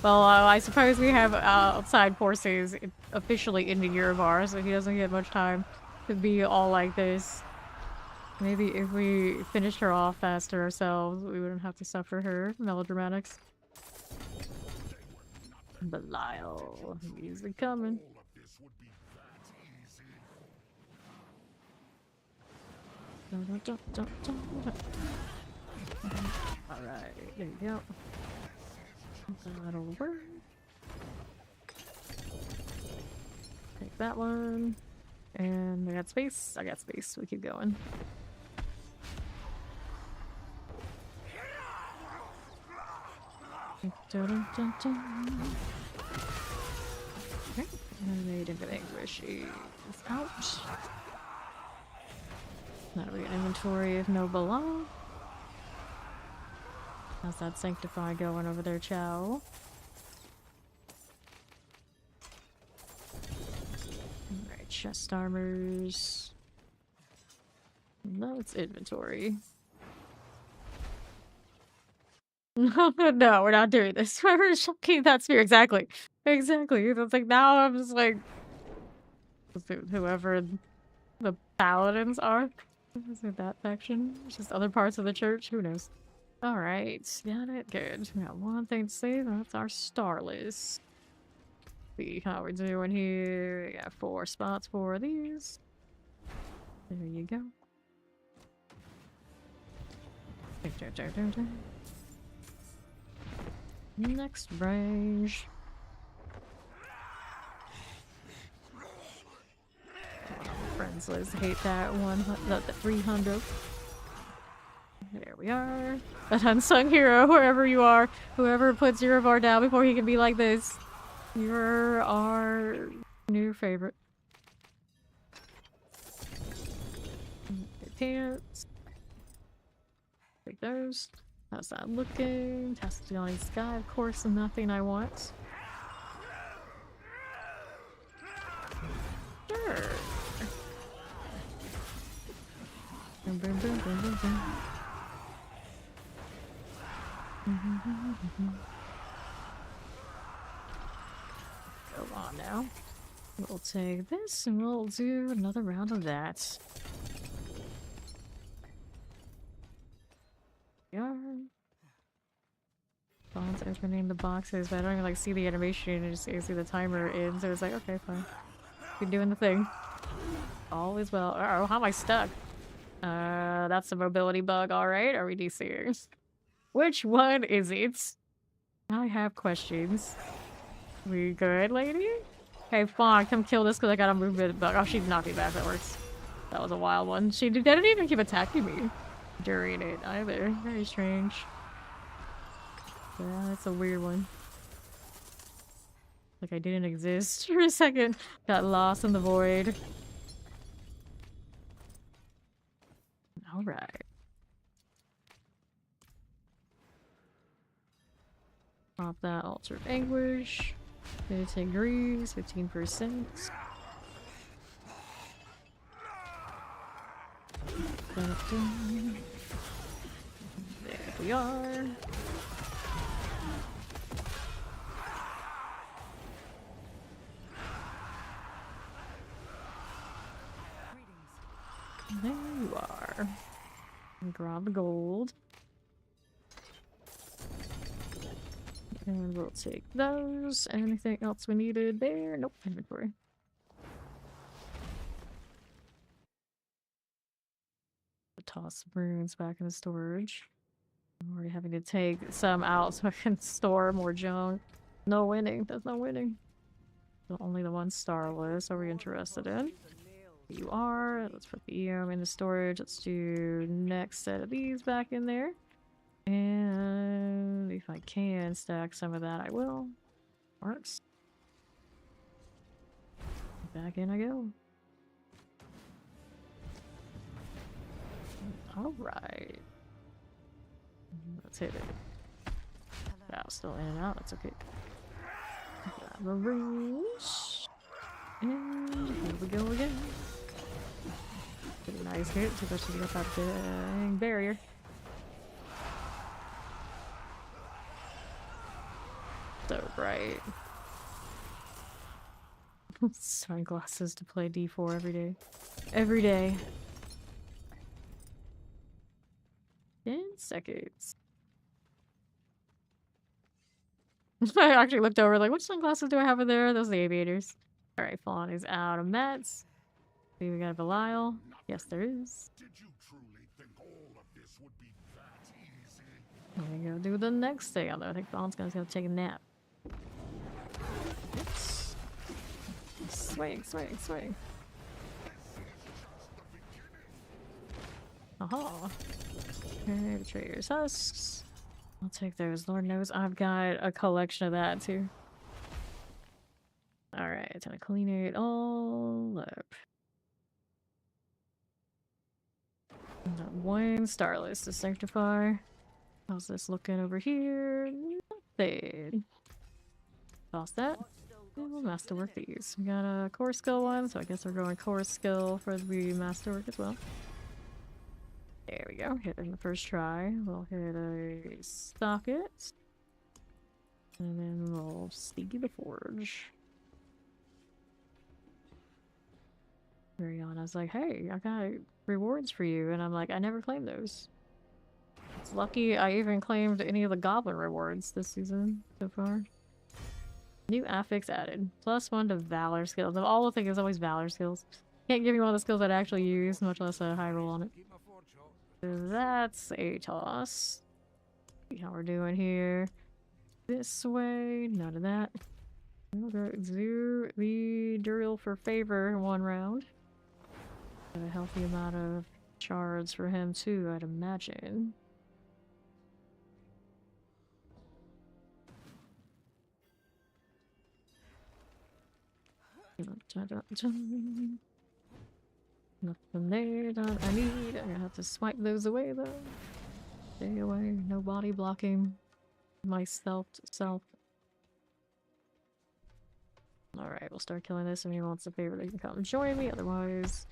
Well, I suppose we have outside forces officially in the Yerevar, so he doesn't get much time to be all like this. Maybe if we finished her off faster ourselves, we wouldn't have to suffer her melodramatics. Belial, easily coming. Alright, there you go. That'll work. Take that one. And I got space. I got space. We keep going. Dun, dun, dun. Okay. Made into Anguish is out. That'll be an inventory if no below. How's that Sanctify going over there, Chow? Alright, chest armors. No, it's inventory. No, we're not doing this. We're shocking that spear. Exactly. Exactly. It's like now I'm just like whoever the Paladins are. Is it that faction? Just other parts of the church? Who knows? Alright, got it. Good. We got one thing to say, that's our star list. See how we're doing here. We got 4 spots for these. There you go. Next range. Friends list. Hate that one. The 300. There we are. That unsung hero, wherever you are. Whoever puts Yerevar down before he can be like this. You're our new favorite. Pants. Take those. How's that looking? Tascadonian Sky, of course, nothing I want. Sure. Boom, boom, boom, boom, boom, boom. Go on now. We'll take this and we'll do another round of that. Bond's opening the boxes, but I don't even like see the animation. I just see the timer in, so it's like, okay, fine. Keep doing the thing. All is well. Oh, how am I stuck? That's a mobility bug, alright. Are we DCers? Which one is it? I have questions. We good, lady? Okay, fine. Come kill this because I got a movement bug. Oh, she knocked me back. That works. That was a wild one. She didn't even keep attacking me during it either. Very strange. Yeah, that's a weird one. Like I didn't exist for a second. Got lost in the void. Alright. Pop that Altar of Anguish. 10 degrees, 15%. There we are. There you are. Grab the gold. And we'll take those. Anything else we needed there? Nope, inventory. Toss the runes back in the storage. I'm already having to take some out so I can store more junk. No winning. There's no winning. Only the one star list. Are we interested in? You are. Let's put the EM into storage. Let's do next set of these back in there. And if I can stack some of that, I will. Works. Back in I go. Alright. Let's hit it. Yeah, still in and out. That's okay. Grab the runes. And here we go again. Pretty nice hit. Too much to get that dang barrier. So bright. Sunglasses to play D4 every day. Every day. 10 seconds. I actually looked over like, which sunglasses do I have in there? Those are the aviators. Alright, Fawn is out of mats. See, we got a Belial. Yes, there is. Did you truly think all of this would be that easy? I'm gonna go do the next thing. Although I think Fawn's gonna go take a nap. Oops. Swing, swing, swing. Aha. Okay, Betrayer's Husks. I'll take those. Lord knows I've got a collection of that too. Alright, time to clean it all up. Got one star list to sanctify. How's this looking over here? Nothing. Toss that. And we'll masterwork these. We got a core skill one, so I guess we're going core skill for the masterwork as well. There we go. Hit it in the first try. We'll hit a socket. And then we'll Sneaky the Forge. Rihanna's like, hey, I got rewards for you. And I'm like, I never claimed those. It's lucky I even claimed any of the goblin rewards this season so far. New affix added. +1 to valor skills. The all the thing is always valor skills. Can't give you one of the skills I'd actually use, much less a high roll on it. So that's a toss. See how we're doing here. This way, none of that. We'll go do the Duriel for favor one round. Got a healthy amount of shards for him too, I'd imagine. Nothing there that I need. I'm gonna have to swipe those away though. Stay away. No body blocking myself. Alright, we'll start killing this. If anyone wants a favor, they can come join me. Otherwise,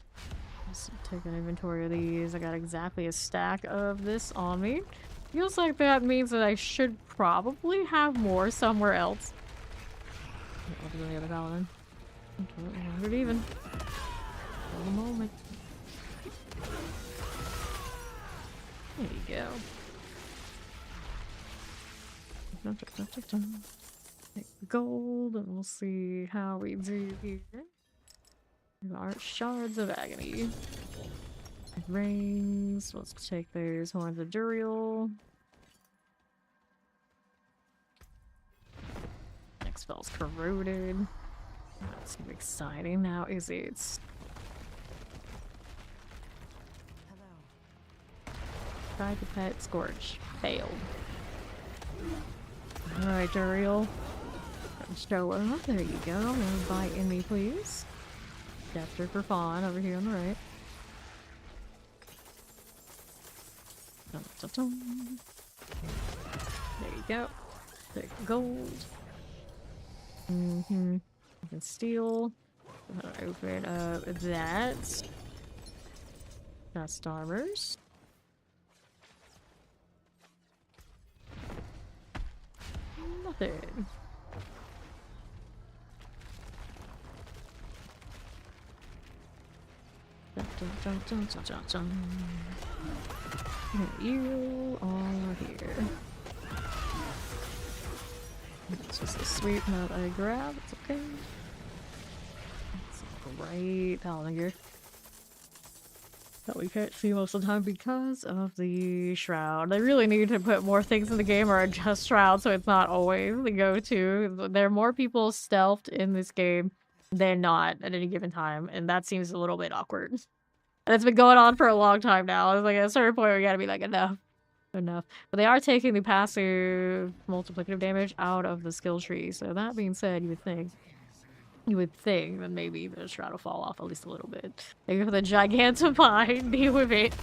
just take an inventory of these. I got exactly a stack of this on me. Feels like that means that I should probably have more somewhere else. I'll do the other Paladin. Okay, 100 even. For the moment. There you go. Take the gold and we'll see how we do here. Our shards of agony. Rings. Let's take those horns of Duriel. Spell's corroded. That's gonna be exciting now, is it? Hello. Tried to pet Scorch. Failed. Alright, Duriel. Show up. There you go. Invite in me, please. Chapter for Fawn over here on the right. Dun, dun, dun. There you go. Take gold. Mm-hmm. You can steal. Open up that. Got starters. Nothing. Dun, dun, dun, dun, dun, dun. You are here. It's just a sweet note I grab. It's okay. It's great Paladin gear that we can't see most of the time because of the shroud. They really need to put more things in the game or adjust shroud so it's not always the go-to. There are more people stealthed in this game than not at any given time, and that seems a little bit awkward. And it's been going on for a long time now. It's like at a certain point we gotta be like, enough. Enough. But they are taking the passive multiplicative damage out of the skill tree. So that being said, you would think that maybe the shroud will fall off at least a little bit. Maybe for the Gigantify, deal with it.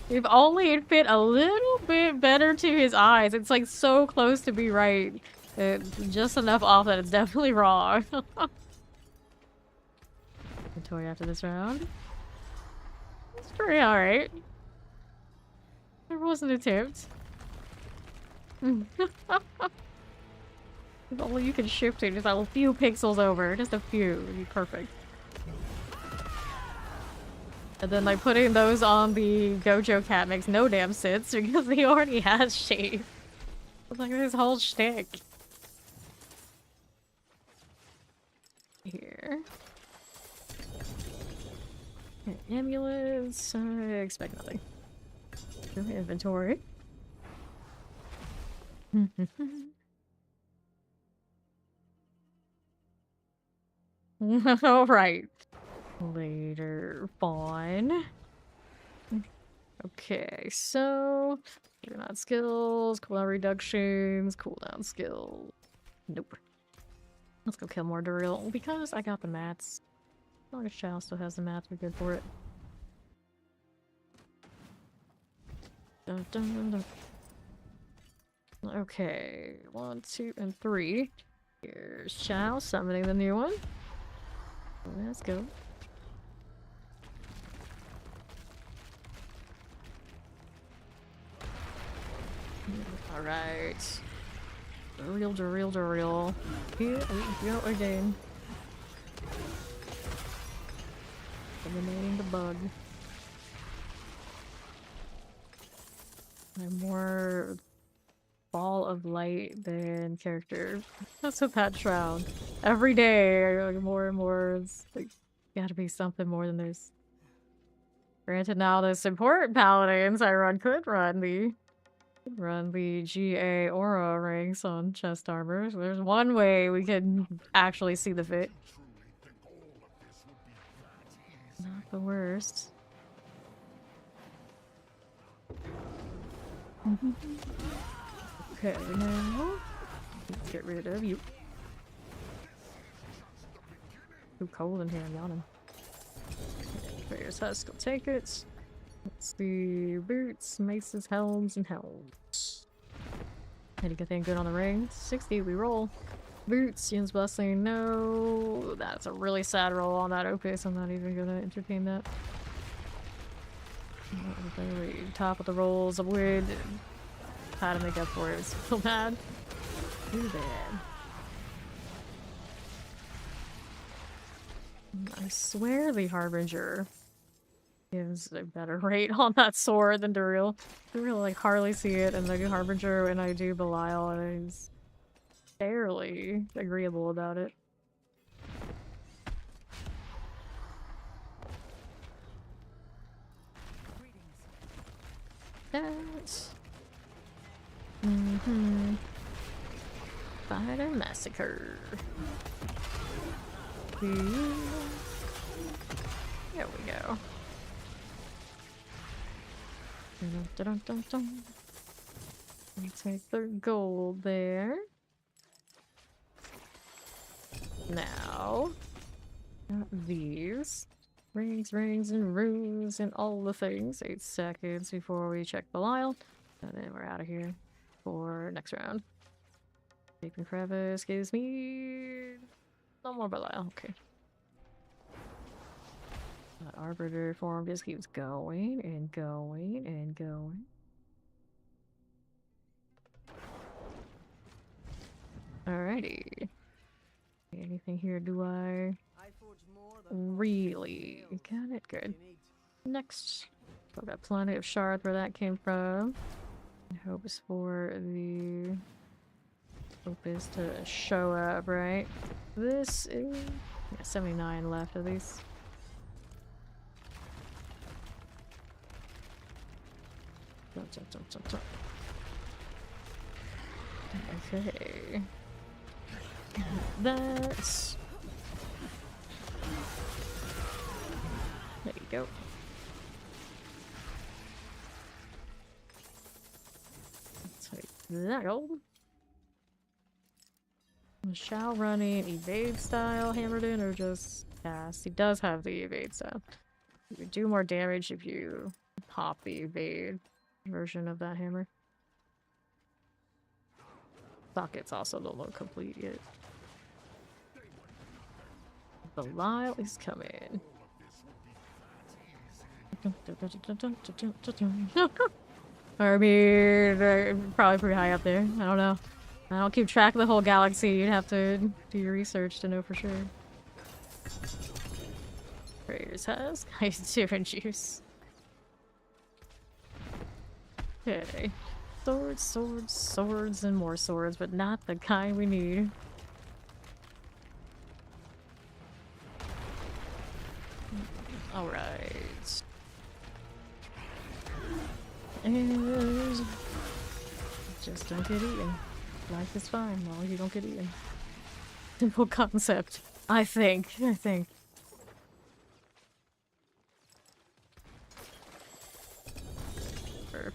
If only it fit a little bit better to his eyes. It's like so close to be right. Just enough off that it's definitely wrong. Inventory after this round. It's pretty alright. There was an attempt. If only you can shift it just a few pixels over. Just a few. It'd be perfect. And then like putting those on the Gojo cat makes no damn sense because he already has shape. It's like his whole shtick. Here. Ambulance. I expect nothing. Inventory. Alright. Later, Fawn. Okay, so cooldown skills, cooldown reductions, cooldown skill. Nope. Let's go kill more Duriel because I got the mats. As long as Chow still has the mats, we're good for it. Dun, dun, dun, dun. Okay, 1, 2, and 3. Here's Chow summoning the new one. Let's go. Alright. Duriel. Here we go again. Eliminating the bug. I'm more ball of light than character. That's with that shroud. Every day, like, more and more, it's like, gotta be something more than this. Granted, now the support paladins I could run the GA aura ranks on chest armor. So there's one way we can actually see the fit. Not the worst. Okay, now let's get rid of you. Too cold in here, I'm yawning. Here's Husk, go take it. Let's see, boots, maces, helms, and helms. Anything good on the ring? 60, we roll. Boots, Yun's Blessing, no. That's a really sad roll on that Opus. I'm not even gonna entertain that. Top of the rolls, a wood. How to make up for it. It was so bad. Too bad. I swear the Harbinger gives a better rate on that sword than Duriel. Duriel, like, hardly see it, and the Harbinger, and I do Belial, and he's fairly agreeable about it. That. Spider Massacre. There we go. Dun, dun, dun, dun. We'll take the gold there. Now, got these. Rings, and runes, and all the things. 8 seconds before we check Belial. And then we're out of here for next round. Taking crevice gives me no more Belial. Okay. That Arbiter form just keeps going and going and going. Alrighty. Anything here do I really got it? Good. Next. Got that Planet of Shards where that came from. Hopes for the Opus to show up, right? This is 79 left of these. Okay. That's... There you go. Take that gold. Shall running evade style hammered in or just cast? He does have the evade style. You do more damage if you pop the evade version of that hammer. Sockets also don't look complete yet. Belial is coming. I mean, probably pretty high up there. I don't know. I don't keep track of the whole galaxy. You'd have to do your research to know for sure. Raiders has different juice. Okay. Swords, swords, swords, and more swords, but not the kind we need. Alright. And just don't get eaten. Life is fine as long as you don't get eaten. Simple concept. I think.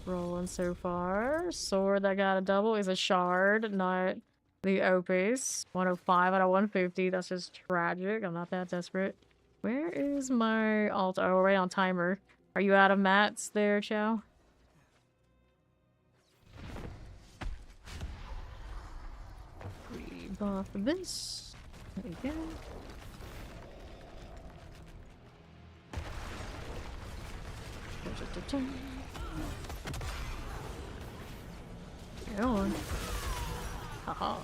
Rolling so far. Sword that got a double is a shard, not the opus. 105 out of 150. That's just tragic. I'm not that desperate. Where is my alt? Oh, right on timer. Are you out of mats there, Chow? We buff this. There you go. Get on. Haha.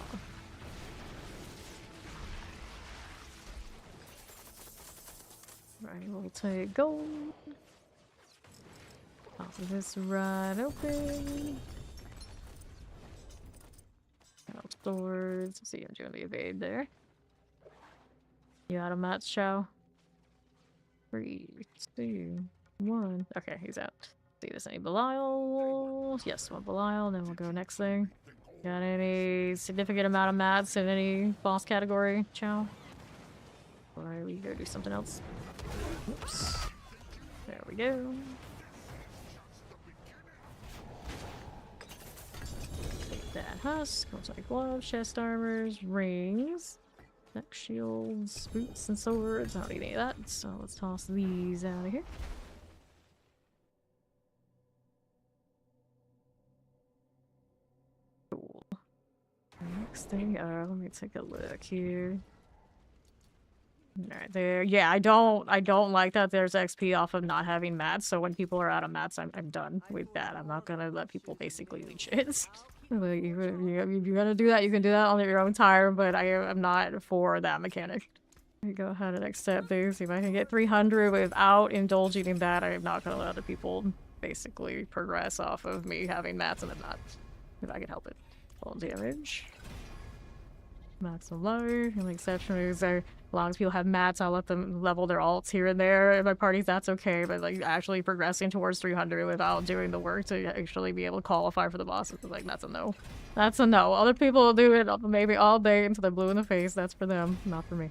Right, we'll take gold. Pop this right open. Out swords. See, I'm doing the evade there. You out of mats, Chow? 3, 2, 1. Okay, he's out. See this any Belial? Yes, one Belial, then we'll go next thing. Got any significant amount of mats in any boss category, Chow? Or we go do something else. Oops. There we go. Take that husk. We'll take gloves, chest armors, rings, neck shields, boots, and swords. I don't need any of that, so let's toss these out of here. Cool. Next thing, let me take a look here. Right there. Yeah, I don't like that there's XP off of not having mats, so when people are out of mats, I'm done with that. I'm not gonna let people basically leech it. Like, if you're gonna do that, you can do that on your own time, but I'm not for that mechanic. Let me go ahead and accept these. See if I can get 300 without indulging in that. I'm not gonna let other people basically progress off of me having mats and I'm not. If I can help it. Full damage. Maximum life. The exception is as long as people have mats, I'll let them level their alts here and there. In my parties, that's okay. But like actually progressing towards 300 without doing the work to actually be able to qualify for the bosses, like that's a no. That's a no. Other people will do it maybe all day until they're blue in the face. That's for them, not for me.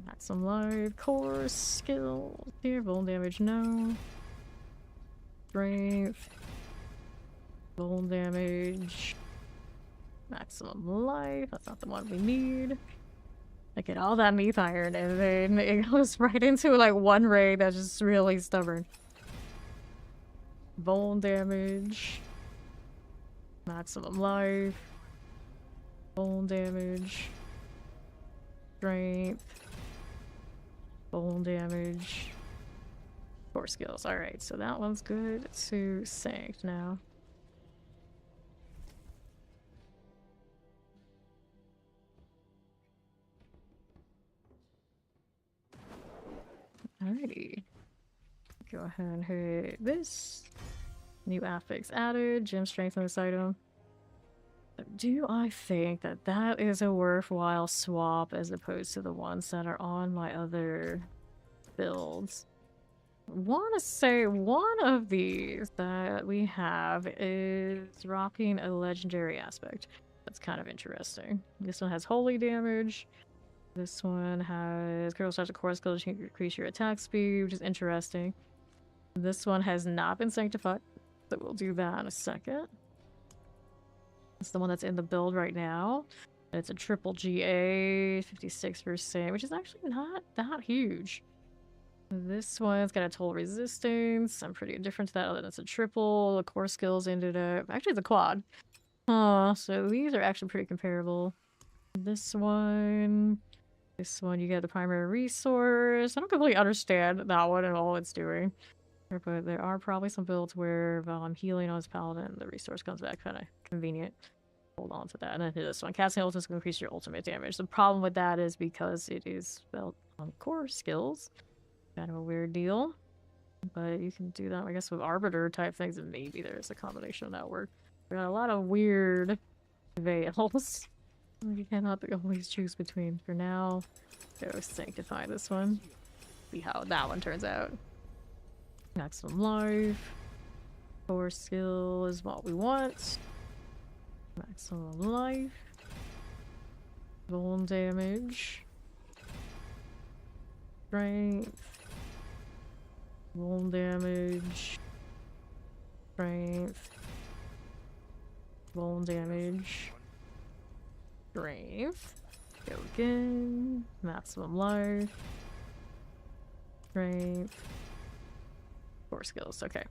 Maximum life, core, skill, here, bone damage, no. Strength, bone damage. Maximum life, that's not the one we need. I get all that meat iron and then it goes right into like one raid that's just really stubborn. Bone damage. Maximum life. Bone damage. Strength. Bone damage. Core skills. Alright, so that one's good to sanct now. Alrighty. Go ahead and hit this. New affix added. Gem strength on this item. Do I think that that is a worthwhile swap as opposed to the ones that are on my other builds? Want to say one of these that we have is rocking a legendary aspect. That's kind of interesting. This one has holy damage. This one has critical starts a core skill to increase your attack speed, which is interesting. This one has not been sanctified, so we'll do that in a second. It's the one that's in the build right now. It's a triple GA, 56%, which is actually not that huge. This one's got a total resistance. I'm pretty indifferent to that other than it's a triple. The core skills ended up... Actually, it's a quad. So these are actually pretty comparable. This one, you get the primary resource. I don't completely understand that one and all it's doing. But there are probably some builds where while I'm healing on his Paladin, the resource comes back kind of convenient. Hold on to that. And then this one. Casting ultimate is going to increase your ultimate damage. The problem with that is because it is built on core skills. Kind of a weird deal. But you can do that, I guess, with Arbiter type things, and maybe there's a combination of that work. We got a lot of weird veils. You cannot always choose between. For now, go Sanctify this one. See how that one turns out. Maximum life. Core skill is what we want. Maximum life. Bone damage. Strength. Bone damage. Strength. Bone damage. Strength. Go again. Maximum life. Strength. Core skills. Okay.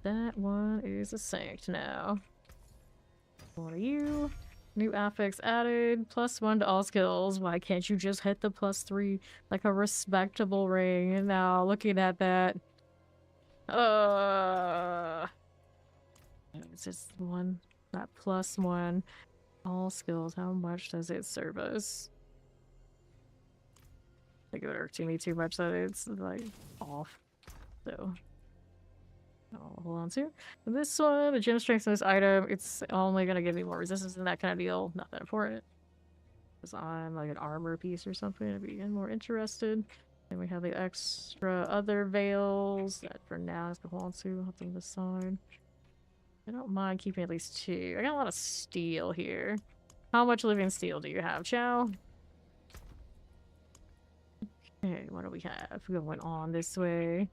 That one is a sanct now. What are you? New affix added. +1 to all skills. Why can't you just hit the +3 like a respectable ring? Now looking at that. It's just one. That +1. All skills. How much does it serve us? I think it would irk to me too much that it's like off. So I'll hold on to this one. The gem strength of this item. It's only gonna give me more resistance than that kind of deal. Not that important. Because I'm like an armor piece or something. I'd be more interested. And we have the extra other veils that for now is going to hold them aside. I don't mind keeping at least 2. I got a lot of steel here. How much living steel do you have, Chow? Okay, what do we have going on this way?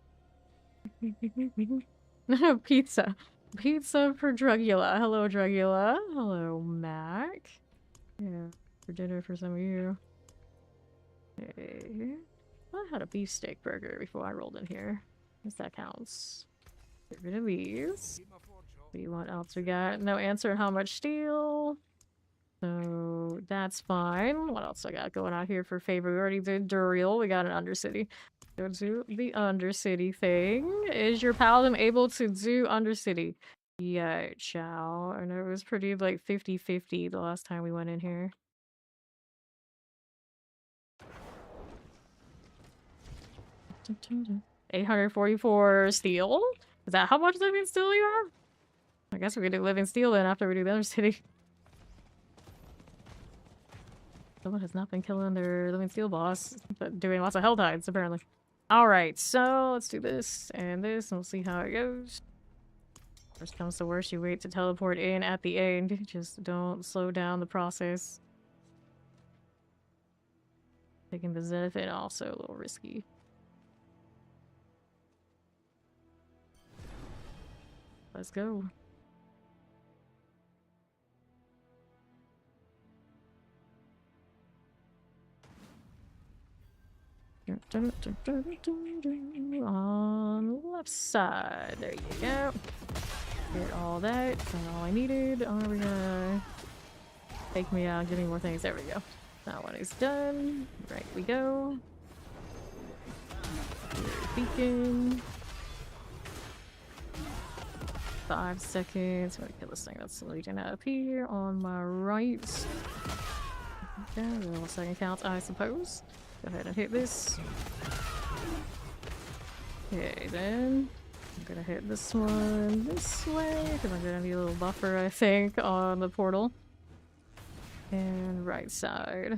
Pizza. Pizza for Drugula. Hello, Drugula. Hello, Mac. Yeah, for dinner for some of you. Okay. I had a beefsteak burger before I rolled in here. I guess that counts. Get rid of these. See what else we got. No answer on how much steel. So that's fine. What else I got going on here for favor? We already did Duriel. We got an Undercity. Go do the Undercity thing. Is your Paladin able to do Undercity? Yeah, Chow. I know it was pretty like 50-50 the last time we went in here. $844 steel? Is that how much living steel you have? I guess we could do living steel then after we do the other city. Someone has not been killing their living steel boss, but doing lots of Helltides, apparently. Alright, so let's do this, and we'll see how it goes. Worst comes to worst, you wait to teleport in at the end. Just don't slow down the process. Taking the Zenithid also a little risky. Let's go. On the left side. There you go. Get all that. That's all I needed. Are we gonna take me out? Give me more things. There we go. That one is done. Right we go. Beacon. 5 seconds. I'm gonna kill this thing that's leading up here on my right. Okay, a little second count, I suppose. Go ahead and hit this. Okay, then I'm gonna hit this one this way because I'm gonna need a little buffer, I think, on the portal. And right side.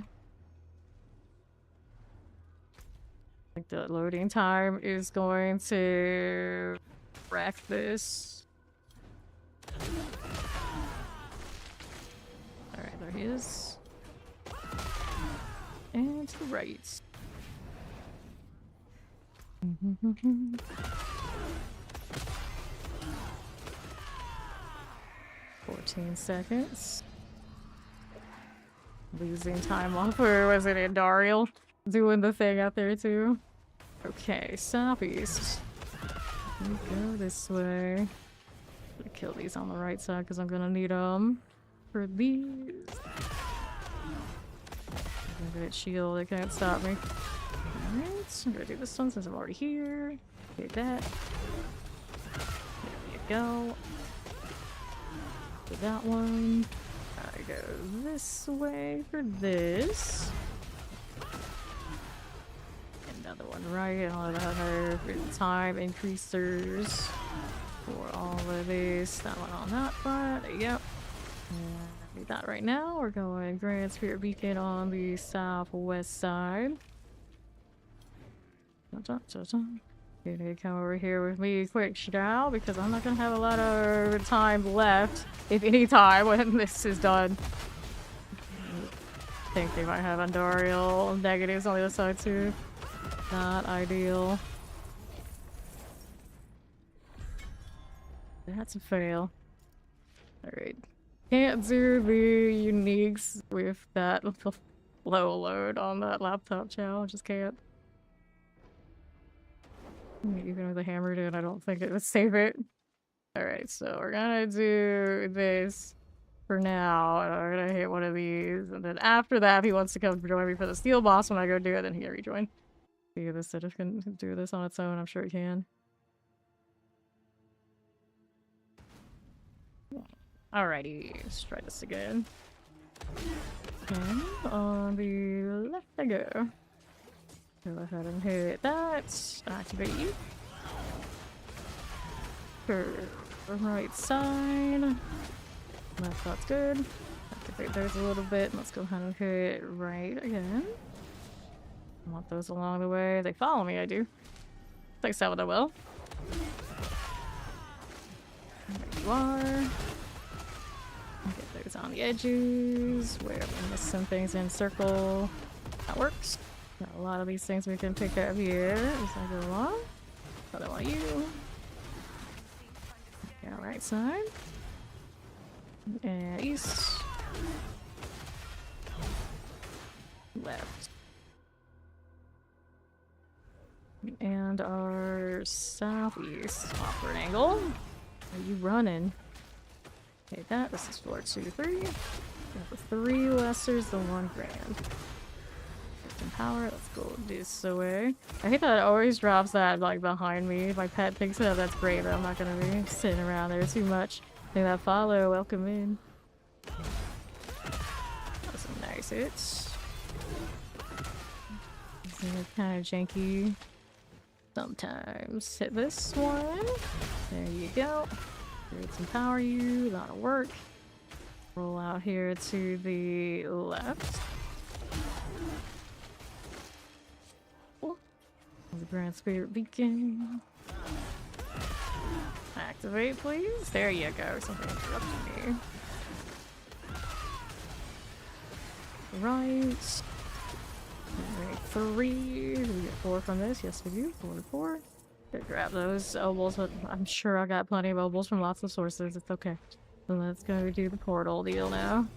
I think the loading time is going to wreck this. Alright, there he is. And to the right. 14 seconds. Losing time off, or was it in Duriel? Doing the thing out there too. Okay, southeast. We go this way. Gonna kill these on the right side because I'm gonna need them for these. I'm gonna shield, they can't stop me. Alright, I'm gonna do this one since I'm already here. Get that. There you go. Do that one. I go this way for this. Another one right, and all the other time increasers for all of these. That one on that front. There you go. And do that right now. We're going Grand Spirit Beacon on the southwest side. You're gonna come over here with me quick now because I'm not gonna have a lot of time left, if any time, when this is done. I think they might have Duriel negatives on the other side too. Not ideal. That's a fail. Alright. Can't do the uniques with that low load on that laptop channel. Just can't. Even with a hammer dude, I don't think it would save it. Alright, so we're gonna do this for now. And I'm gonna hit one of these. And then after that, if he wants to come join me for the steel boss when I go do it, then he can rejoin. See if this Citrus can do this on its own. I'm sure it can. Alrighty, let's try this again. And on the left I go. Go ahead and hit that. Activate you. For the right side. That's good. Activate those a little bit. Let's go ahead and hit right again. I want those along the way. They follow me, I do. Like some of them will. There you are. Get those on the edges. Where we miss some things in circle. That works. Got a lot of these things we can pick up here as I go along. Another one of you. Yeah, right side. And east. Left. And our southeast awkward angle. Are you running? Okay, this is 4, 2, 3. Got the 3 lessers, the 1 grand. Power. Let's go this way. I hate that it always drops that like behind me. My pet thinks that that's great, but I'm not gonna be sitting around there too much. Think that follow, welcome in. That's some nice hits. Kind of janky. Sometimes hit this one. There you go. Create some power you. That'll work. Roll out here to the left. The Grand Spirit Beacon. Activate, please. There you go. Something interrupted me. Right. Alright, 3. Do we get 4 from this? Yes, we do. 4 to 4. Gonna grab those obols, but I'm sure I got plenty of obols from lots of sources. It's okay. So let's go do the portal deal now.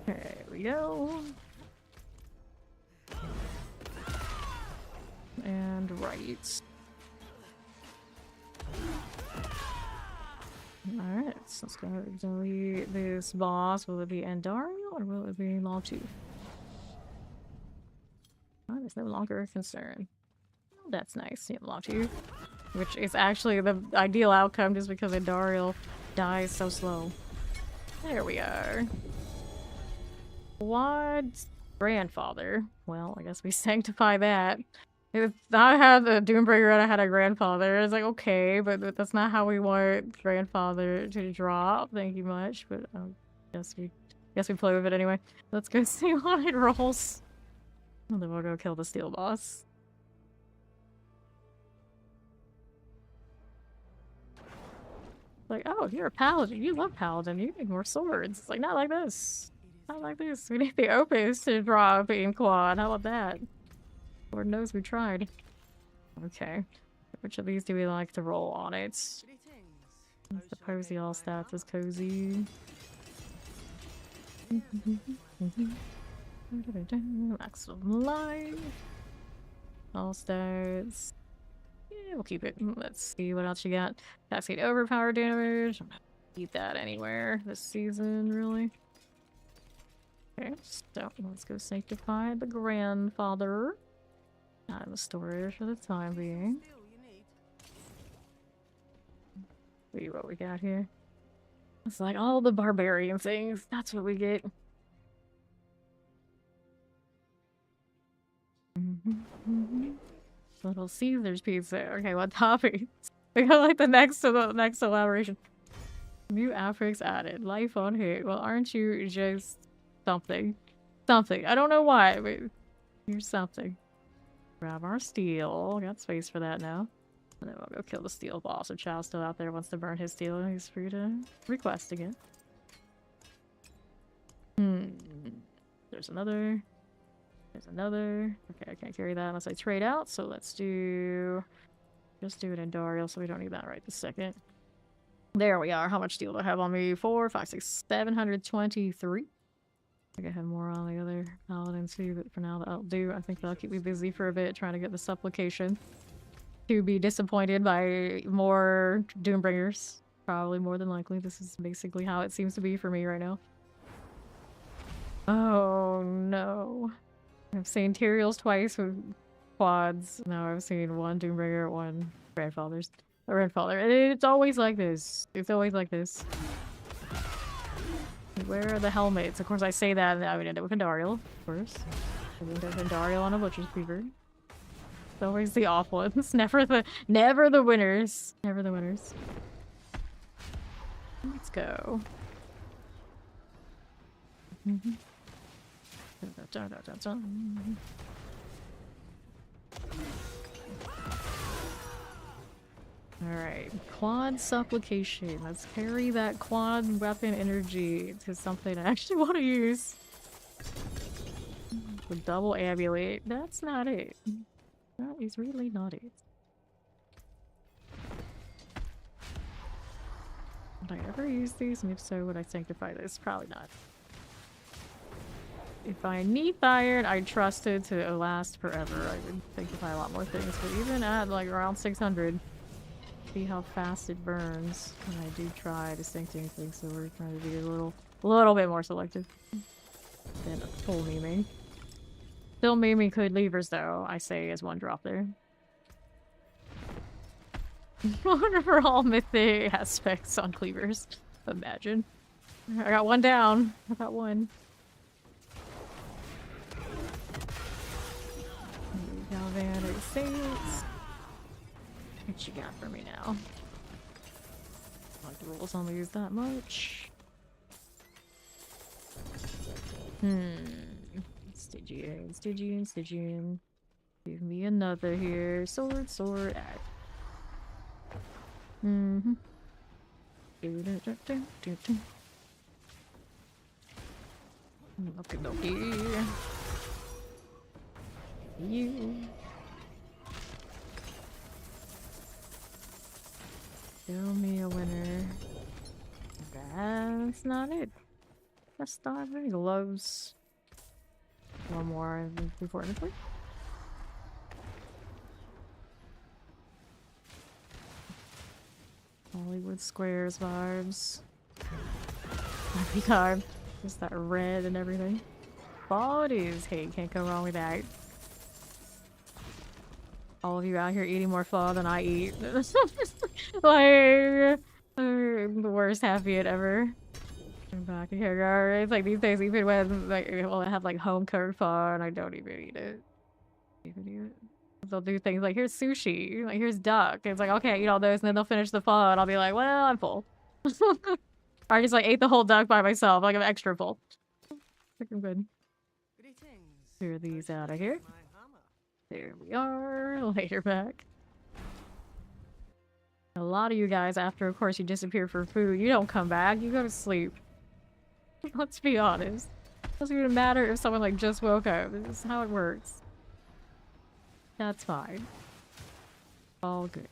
There we go. And right. Alright, so let's go delete this boss. Will it be Endariel or will it be Longtooth? Oh, there's no longer a concern. Oh, that's nice. Yeah, Longtooth. Which is actually the ideal outcome just because Endariel dies so slow. There we are. Quad's grandfather. Well, I guess we sanctify that. If I had a Doombringer and I had a grandfather, it's like, okay, but that's not how we want grandfather to drop. Thank you much, but guess we play with it anyway. Let's go see what it rolls. And then we'll go kill the steel boss. Like, oh, you're a paladin. You love paladin. You need more swords. It's like, not like this. Not like this. We need the opus to drop in quad. How about that? Lord knows we tried. Okay. Which of these do we like to roll on it? I suppose the all stats is cozy. Maximum life. All stats. Yeah, we'll keep it. Let's see what else you got. Cascade overpower damage. I'm not gonna keep that anywhere this season, really. Okay, so let's go sanctify the grandfather. Out of the storage for the time being. See what we got here. It's like all the barbarian things. That's what we get. Little Caesar's pizza. Okay, what toppings? We got like the next elaboration. New affix added. Life on hit. Well, aren't you just something? Something. I don't know why, but you're something. Grab our steel. Got space for that now. And then we'll go kill the steel boss. If Chow's still out there, wants to burn his steel, he's free to request again. There's another. There's another. Okay, I can't carry that unless I trade out, so let's do... Just do it in Duriel, so we don't need that right this second. There we are. How much steel do I have on me? 4, 5, 6, 723. I think I have more on the other paladins too, but for now that'll do. I think that'll keep me busy for a bit trying to get the supplication. To be disappointed by more Doombringers. Probably more than likely. This is basically how it seems to be for me right now. Oh no. I've seen Duriels twice with quads. Now I've seen one Doombringer, one grandfather's. A grandfather. It's always like this. It's always like this. Where are the helmets? Of course I say that and I would end up with Endariel, of course. I would end up with Endariel on a butcher's cleaver. It's always the off ones. Never the winners. Never the winners. Let's go. Alright, quad supplication. Let's carry that quad weapon energy to something I actually want to use. The double amulet. That's not it. That is really not it. Would I ever use these? And if so, would I sanctify this? Probably not. If I need iron, I trust it to last forever. I would sanctify a lot more things, but even at like around 600, see how fast it burns. And I do try distincting things, so we're trying to be a little bit more selective than a full memeing. Still memeing could levers though, I say as one drop there. For all mythic aspects on cleavers. Imagine. I got one down. I got one. Galvanic Saints. What you got for me now? Like the rules only use that much. Stygian, Stygian, Stygian. Give me another here. Sword, sword, axe. Mm-hmm. Okie dokie. You. Show me a winner. That's not it. That's not any gloves. One more before the play. Hollywood Squares vibes. Every time. Just that red and everything. Bodies. Hey, can't go wrong with that. All of you out here eating more pho than I eat. Like, the worst happy it ever. I'm back here. It's like these days, even when like well, I have like home cooked pho and I don't even eat it. They'll do things like here's sushi, like here's duck. It's like okay, I eat all those, and then they'll finish the pho, and I'll be like, well, I'm full. I just like ate the whole duck by myself, like I'm extra full. Freaking good. Clear these out of here. There we are. Later back. A lot of you guys, after of course you disappear for food, you don't come back. You go to sleep. Let's be honest. It doesn't even matter if someone like just woke up. This is how it works. That's fine. All good.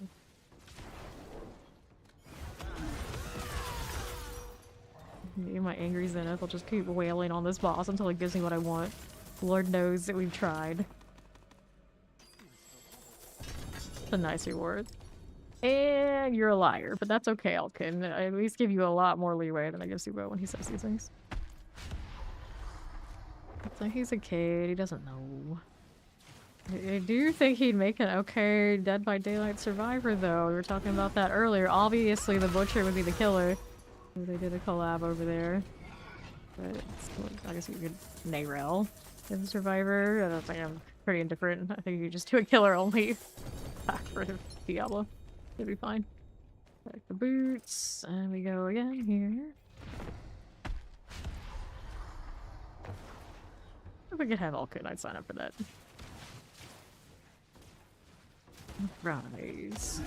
Me and my angry Zenith will just keep wailing on this boss until it gives me what I want. Lord knows that we've tried. It's a nice reward. And you're a liar, but that's okay, Elkin. I at least give you a lot more leeway than I give Subo when he says these things. It's like he's a kid, he doesn't know. I do think he'd make an okay Dead by Daylight survivor, though. We were talking about that earlier. Obviously, the Butcher would be the killer. They did a collab over there. But I guess you could Nayrel as a survivor. I don't think I'm pretty indifferent. I think you just do a killer only for Diablo. It'll be fine. Back the boots, and we go again here. If we could have Alkin, I'd sign up for that. Rise.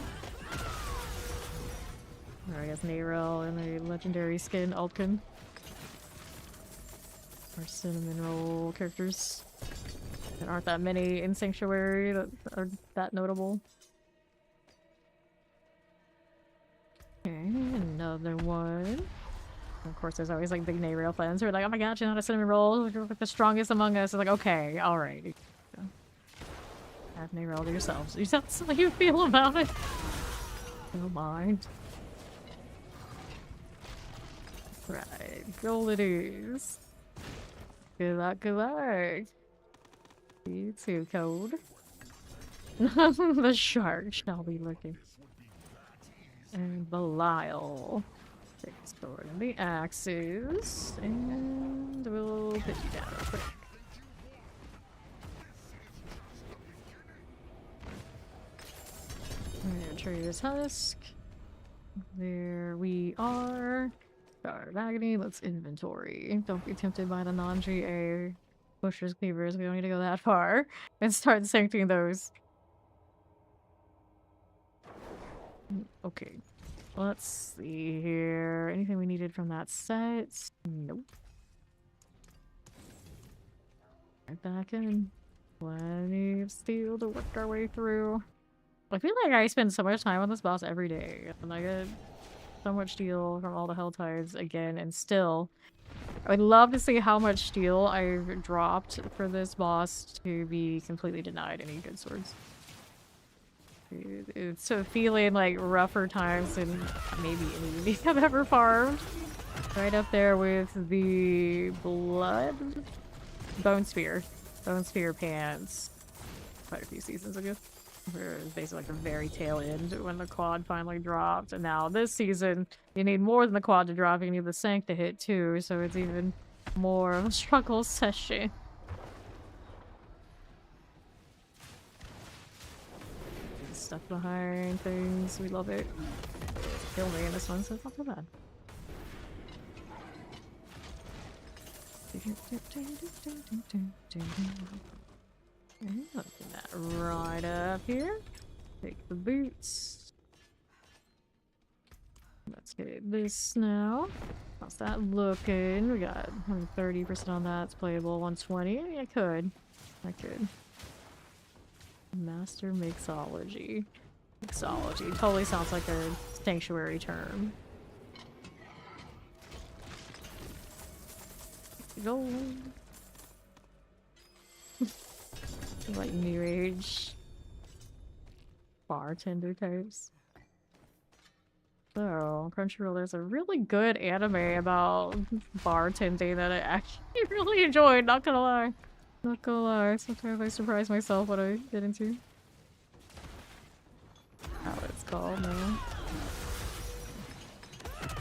Or I guess Nayrel and a legendary skin, Altkin. Our cinnamon roll characters. There aren't that many in Sanctuary that are that notable. Okay, another one. Of course, there's always like big Nayrel fans who are like, oh my god, you're not a cinnamon roll, you're like the strongest among us. It's like, okay, alright. Have Nayrel to yourselves. That's how you feel about it. Don't mind. Right, goal it is. Good luck, good luck. You too, Code. The shark shall be looking. And Belial. Takes forward the axes. And we'll put you down real quick. Trader's Husk. There we are. Star of Agony. Let's inventory. Don't be tempted by the non-GA Bushers Cleavers. We don't need to go that far. And start sancting those. Okay. Let's see here. Anything we needed from that set? Nope. Right back in. Plenty of steel to work our way through. I feel like I spend so much time on this boss every day, and I get so much steel from all the Helltides again, and still, I would love to see how much steel I've dropped for this boss to be completely denied any good swords. It's a feeling like rougher times than maybe any I've ever farmed. Right up there with the Bone Spear pants quite a few seasons ago. It was basically like the very tail end when the quad finally dropped, and now this season you need more than the quad to drop, you need the Sanct to hit too, so it's even more of a struggle session. Stuff behind things, we love it. Kill me in this one, so it's not too bad. Put that right up here. Take the boots. Let's get this now. How's that looking? We got 30% on that. It's playable. 120. I could. Master mixology. Mixology. Totally sounds like a sanctuary term. Go. Like new age bartender types. So, Crunchyroll, there's a really good anime about bartending that I actually really enjoyed, not gonna lie. Not gonna lie, sometimes I surprise myself what I get into. How it's called now. It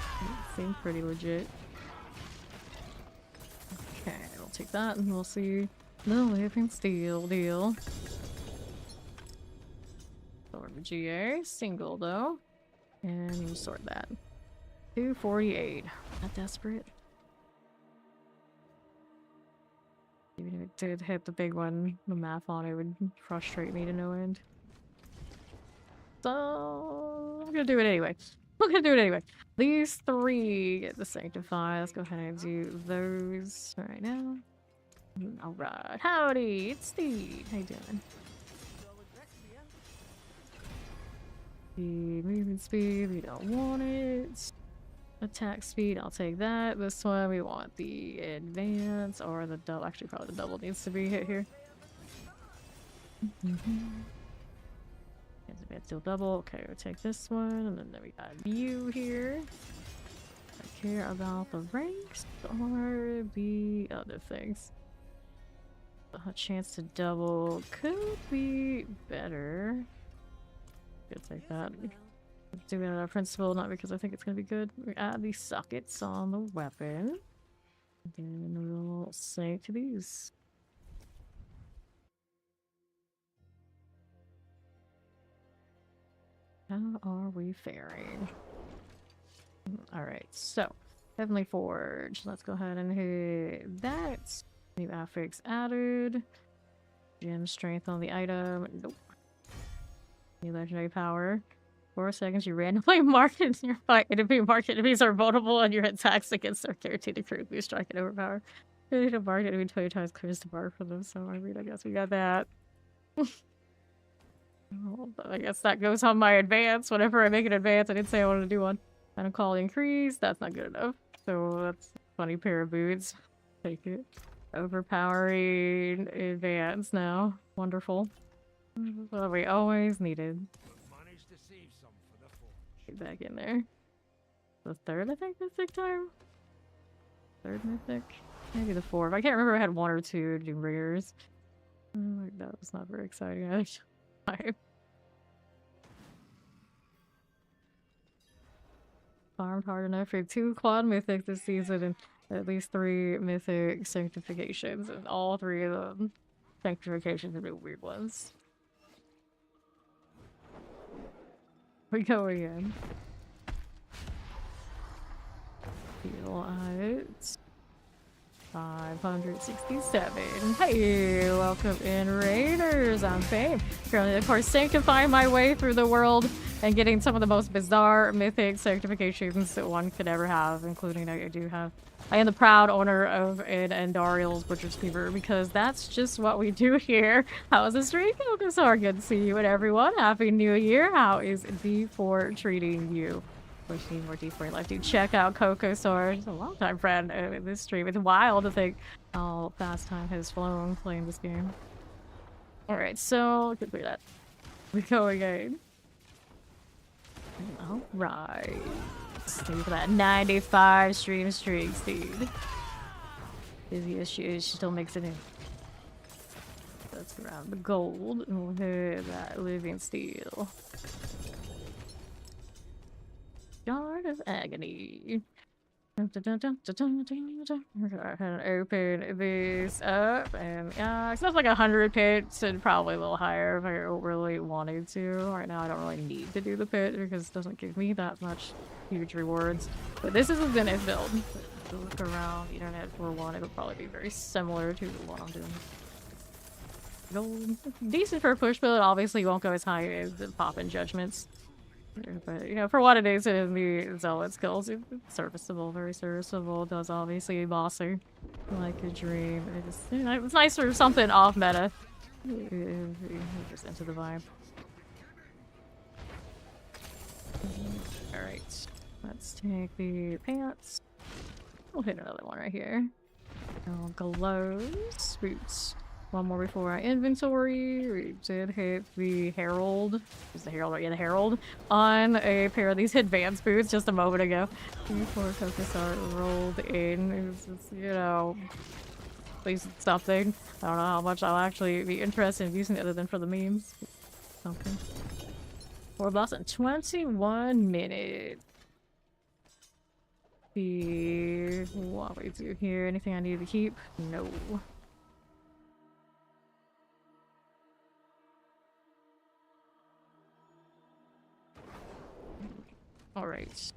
seemed pretty legit. Okay, we'll take that and we'll see the living steel deal. Sword of GA, single though. And you sort that. 248. Not desperate. Even if it did hit the big one, the math on it would frustrate me to no end. So I'm gonna do it anyway. These three get the Sanctify. Let's go ahead and do those right now. Alright. Howdy, it's Steve. How you doing? The movement speed, we don't want it. Attack speed, I'll take that. This one, we want the advance or the double. Actually, probably the double needs to be hit here. Advance still double. Okay, we'll take this one, and then we got you here. I care about the ranks or the other things. A chance to double could be better. Could take that. Do it out of principle, not because I think it's gonna be good. We add these sockets on the weapon. And then we'll sync to these. How are we faring? Alright, so Heavenly Forge. Let's go ahead and hit that. New affix added. Gem strength on the item. Nope. New legendary power. 4 seconds, you randomly mark it in your fight. Enemy marked enemies are vulnerable and your attacks against their guaranteed to critically strike and overpower. You need to mark enemy 20 times clears to mark for them, so I mean, I guess we got that. Well, I guess that goes on my advance. Whenever I make an advance, I didn't say I wanted to do one. And a call increase, that's not good enough. So that's a funny pair of boots. Take it. Overpowering advance now. Wonderful. What we always needed. Get back in there. The third, I think, mythic time? Third mythic? Maybe the fourth. I can't remember if I had 1 or 2 Doom Bringers. Like, that was not very exciting, actually. Farmed hard enough for 2 quad mythics this season and at least 3 mythic sanctifications, and all 3 of them sanctifications are the weird ones. We go again. Feel it. 567. Hey, welcome in, Raiders. I'm Fame. Currently, of course, sanctifying my way through the world and getting some of the most bizarre mythic sanctifications that one could ever have, including I am the proud owner of an Duriel's Butcher's Fever, because that's just what we do here. How is the streak? Good to see you and everyone. Happy New Year. How is D4 treating you? Wishing more D4 in life. Do check out Coco Sword. He's a longtime friend in this stream. It's wild to think how fast time has flown playing this game. Alright, so could be that. We go again. Alright. Stay for that 95 stream streak, dude. Busy as she is, she still makes it in. Let's grab the gold and we'll hit that living steel. Guard of Agony. We're gonna open this up, and it's not like 100 pits, and probably a little higher if I really wanted to. Right now I don't really need to do the pit because it doesn't give me that much huge rewards. But this is a Zenith build. look around the internet for one, it'll probably be very similar to what I'm doing. It'll decent for a push build. Obviously, won't go as high as the pop-in judgments. But, you know, for what it is in the Zealot skills, it's serviceable, very serviceable. Does obviously bossy, like a dream. It's, you know, it's nice for something off meta. Just into the vibe. Alright, let's take the pants. We'll hit another one right here. Gloves, boots. One more before our inventory. We did hit the Herald. Is the Herald right? Yeah, the Herald. On a pair of these advanced boots just a moment ago. Before Focus Art rolled in. It's, you know, at least something. I don't know how much I'll actually be interested in using it other than for the memes. Something. We're boss in 21 minutes. What we do here? Anything I need to keep? No. Alright.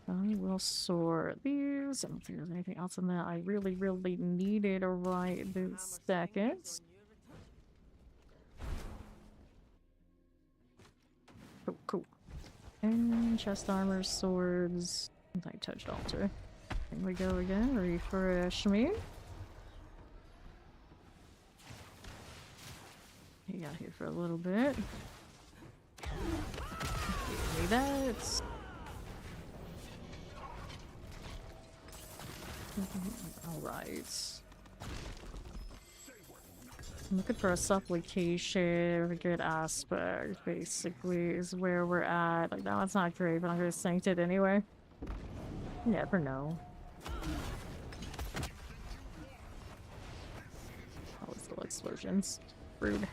I will sort these. I don't think there's anything else in that I really, really needed right this second. Oh, cool. And chest armor, swords. I touched altar. Here we go again. Refresh me. He got here for a little bit. Give me that. Alright. I'm looking for a supplication, a good aspect, basically, is where we're at. Like, that one's not great, but I'm gonna sanct it anyway. You never know. Oh, it's little explosions. Rude.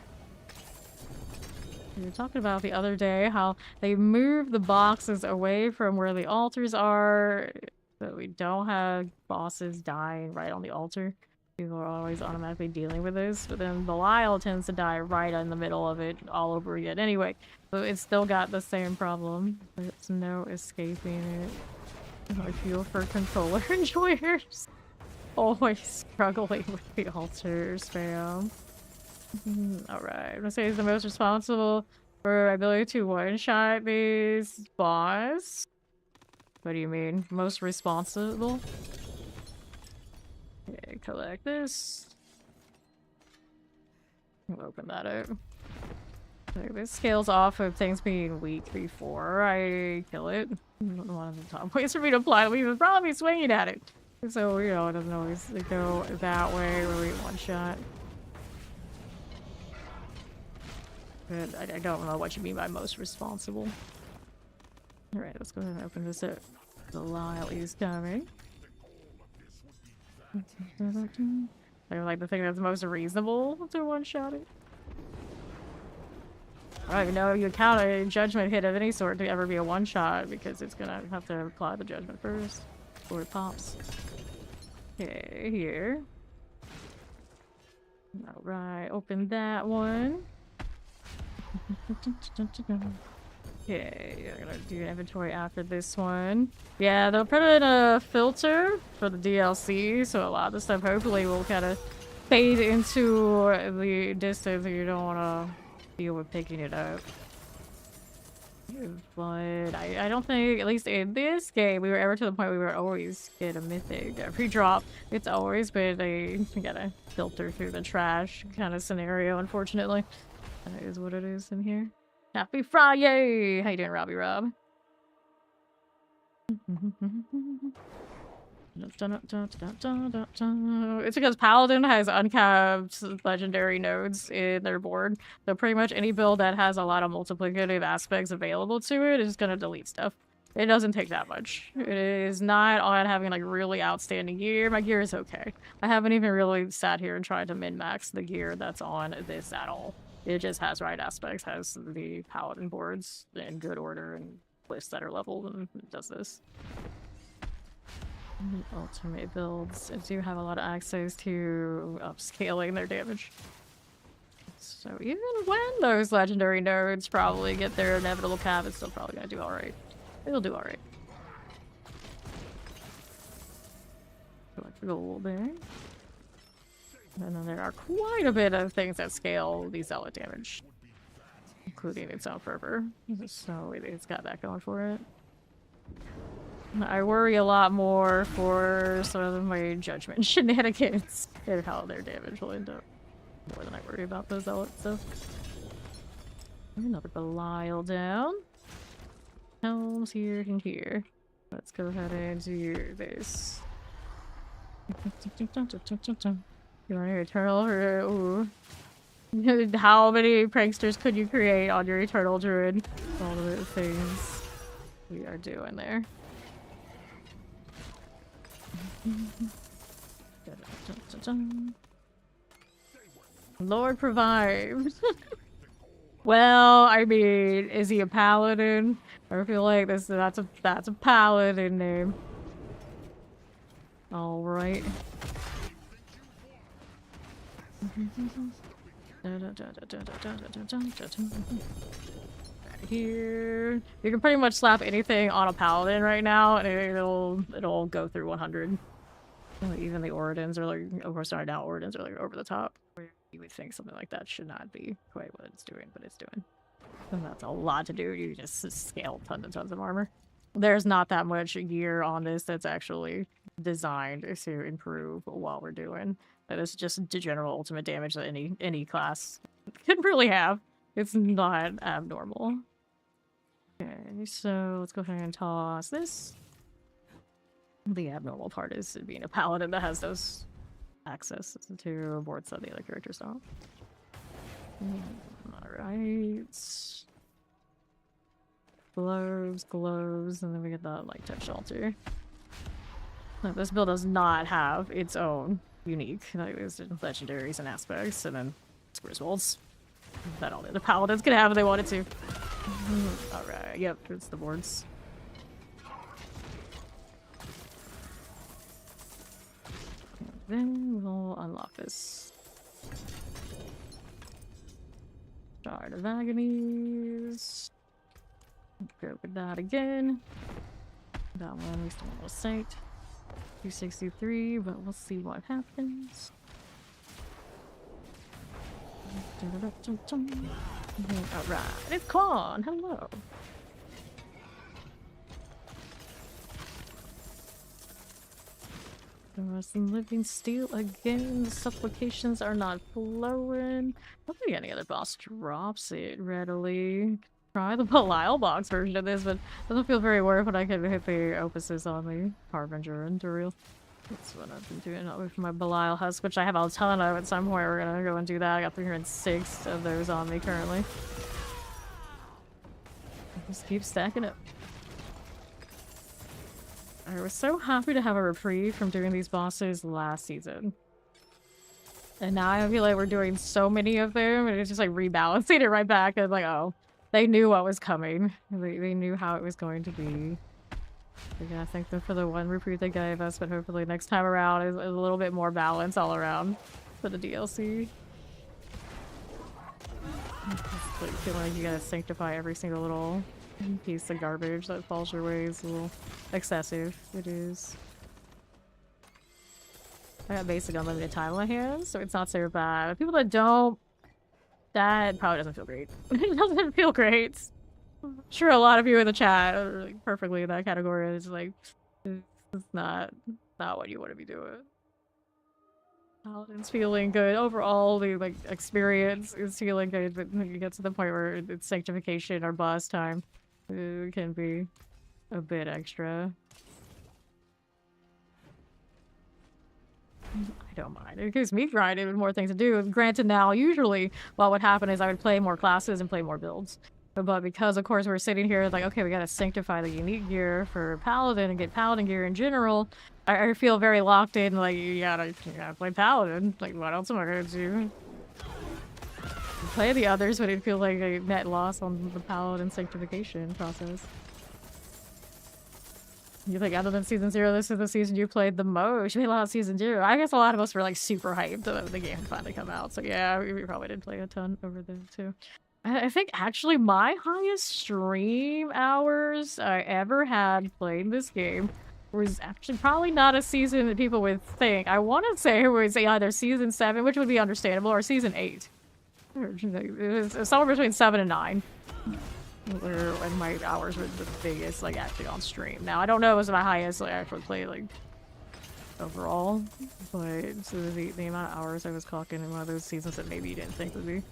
We were talking about the other day how they move the boxes away from where the altars are, so we don't have bosses dying right on the altar. People are always automatically dealing with this, but then Belial tends to die right in the middle of it all over again anyway. So it's still got the same problem. There's no escaping it. I feel for controller enjoyers. Always struggling with the altars, fam. Alright, I'm gonna say he's the most responsible for my ability to one-shot these boss. What do you mean? Most responsible? Okay, collect this. We'll open that up. Okay, this scales off of things being weak before I kill it. One of the top ways for me to apply, we would probably be swinging at it. So, you know, it doesn't always go that way where we one shot. But I don't know what you mean by most responsible. Alright, let's go ahead and open this up. The Lyle is coming. I like the thing that's most reasonable to one-shot it. I don't even know if you count a judgment hit of any sort to ever be a one-shot because it's gonna have to apply the judgment first before it pops. Okay, here. Alright, open that one. Okay, I'm gonna do an inventory after this one. Yeah, they'll put in a filter for the DLC, so a lot of the stuff hopefully will kind of fade into the distance if you don't want to deal with picking it up. But I don't think, at least in this game, we were ever to the point we were always get a mythic pre-drop. It's always been you gotta filter through the trash kind of scenario, unfortunately. That is what it is in here. Happy Friday! How you doing, Robbie Rob? It's because Paladin has uncapped legendary nodes in their board. So pretty much any build that has a lot of multiplicative aspects available to it is going to delete stuff. It doesn't take that much. It is not on having like really outstanding gear. My gear is okay. I haven't even really sat here and tried to min-max the gear that's on this at all. It just has right aspects, has the Paladin boards in good order and lists that are leveled, and it does this. Ultimate builds do have a lot of access to upscaling their damage. So even when those legendary nodes probably get their inevitable cap, it's still probably gonna do alright. It'll do alright. gold there. And then there are quite a bit of things that scale the zealot damage, including its own fervor. So it's got that going for it. I worry a lot more for some of my judgment shenanigans and how their damage will end up. More than I worry about those zealots, so. Another Belial down. Helms here and here. Let's go ahead and do this. You want your eternal? Ooh. How many pranksters could you create on your eternal druid? All the things we are doing there. Lord provide. Well, I mean, is he a paladin? I feel like that's a paladin name. All right. Here, you can pretty much slap anything on a paladin right now, and it'll go through 100. Even the Oridans are like, of course, now Oridans are like over the top. You would think something like that should not be quite what it's doing, but it's doing. And that's a lot to do. You just scale tons and tons of armor. There's not that much gear on this that's actually designed to improve what we're doing. That is just the general ultimate damage that any class can really have. It's not abnormal. Okay, so let's go ahead and toss this. The abnormal part is being a paladin that has those access to boards that the other characters don't. Alright. Gloves, and then we get the light touch altar. No, this build does not have its own unique, like there's legendaries and aspects, and then Griswolds that all the other paladins can have if they wanted to. Alright, yep, it's the boards. Then we'll unlock this. Shard of Agonies. Go with that again. That one we still will sight. 263, but we'll see what happens. Alright, it's Quan! Hello! Some living steel again. The supplications are not flowing. I don't think any other boss drops it readily. Try the Belial box version of this, but it doesn't feel very worth when I can hit the opuses on the Harbinger and Duriel. That's what I've been doing with my Belial husk, which I have a ton of at some point. We're gonna go and do that. I got 306 of those on me currently. Just keep stacking up. I was so happy to have a reprieve from doing these bosses last season. And now I feel like we're doing so many of them, and it's just like rebalancing it right back. And like, oh, they knew what was coming. They knew how it was going to be. We're gonna thank them for the one reprieve they gave us, but hopefully next time around is a little bit more balance all around for the DLC. I feel like you gotta sanctify every single little piece of garbage that falls your way. Is a little excessive. It is. I got basic unlimited time on my hands, so it's not so bad. People that don't, that probably doesn't feel great. It doesn't feel great. I'm sure a lot of you in the chat are like perfectly in that category. It's like, it's not what you want to be doing. Paladin's feeling good. Overall, the like experience is feeling good, but when you get to the point where it's sanctification or boss time, it can be a bit extra. I don't mind. It gives me grinding with more things to do. Granted, now, usually, what would happen is I would play more classes and play more builds. But because, of course, we're sitting here like, okay, we gotta sanctify the unique gear for Paladin and get Paladin gear in general, I feel very locked in, like, you gotta play Paladin. Like, what else am I gonna do? Play the others, but it'd feel like a net loss on the Paladin sanctification process. You think other than Season 0, this is the season you played the most? You played a lot of Season 2. I guess a lot of us were like super hyped that the game had finally come out. So yeah, we probably did play a ton over there too. I think actually my highest stream hours I ever had playing this game was actually probably not a season that people would think. I want to say it was either season 7, which would be understandable, or season 8. It was somewhere between 7 and 9. When my hours were the biggest, like, actually on stream. Now, I don't know if it was my highest, like, actually play, like, overall, but so the amount of hours I was clocking in one of those seasons that maybe you didn't think would be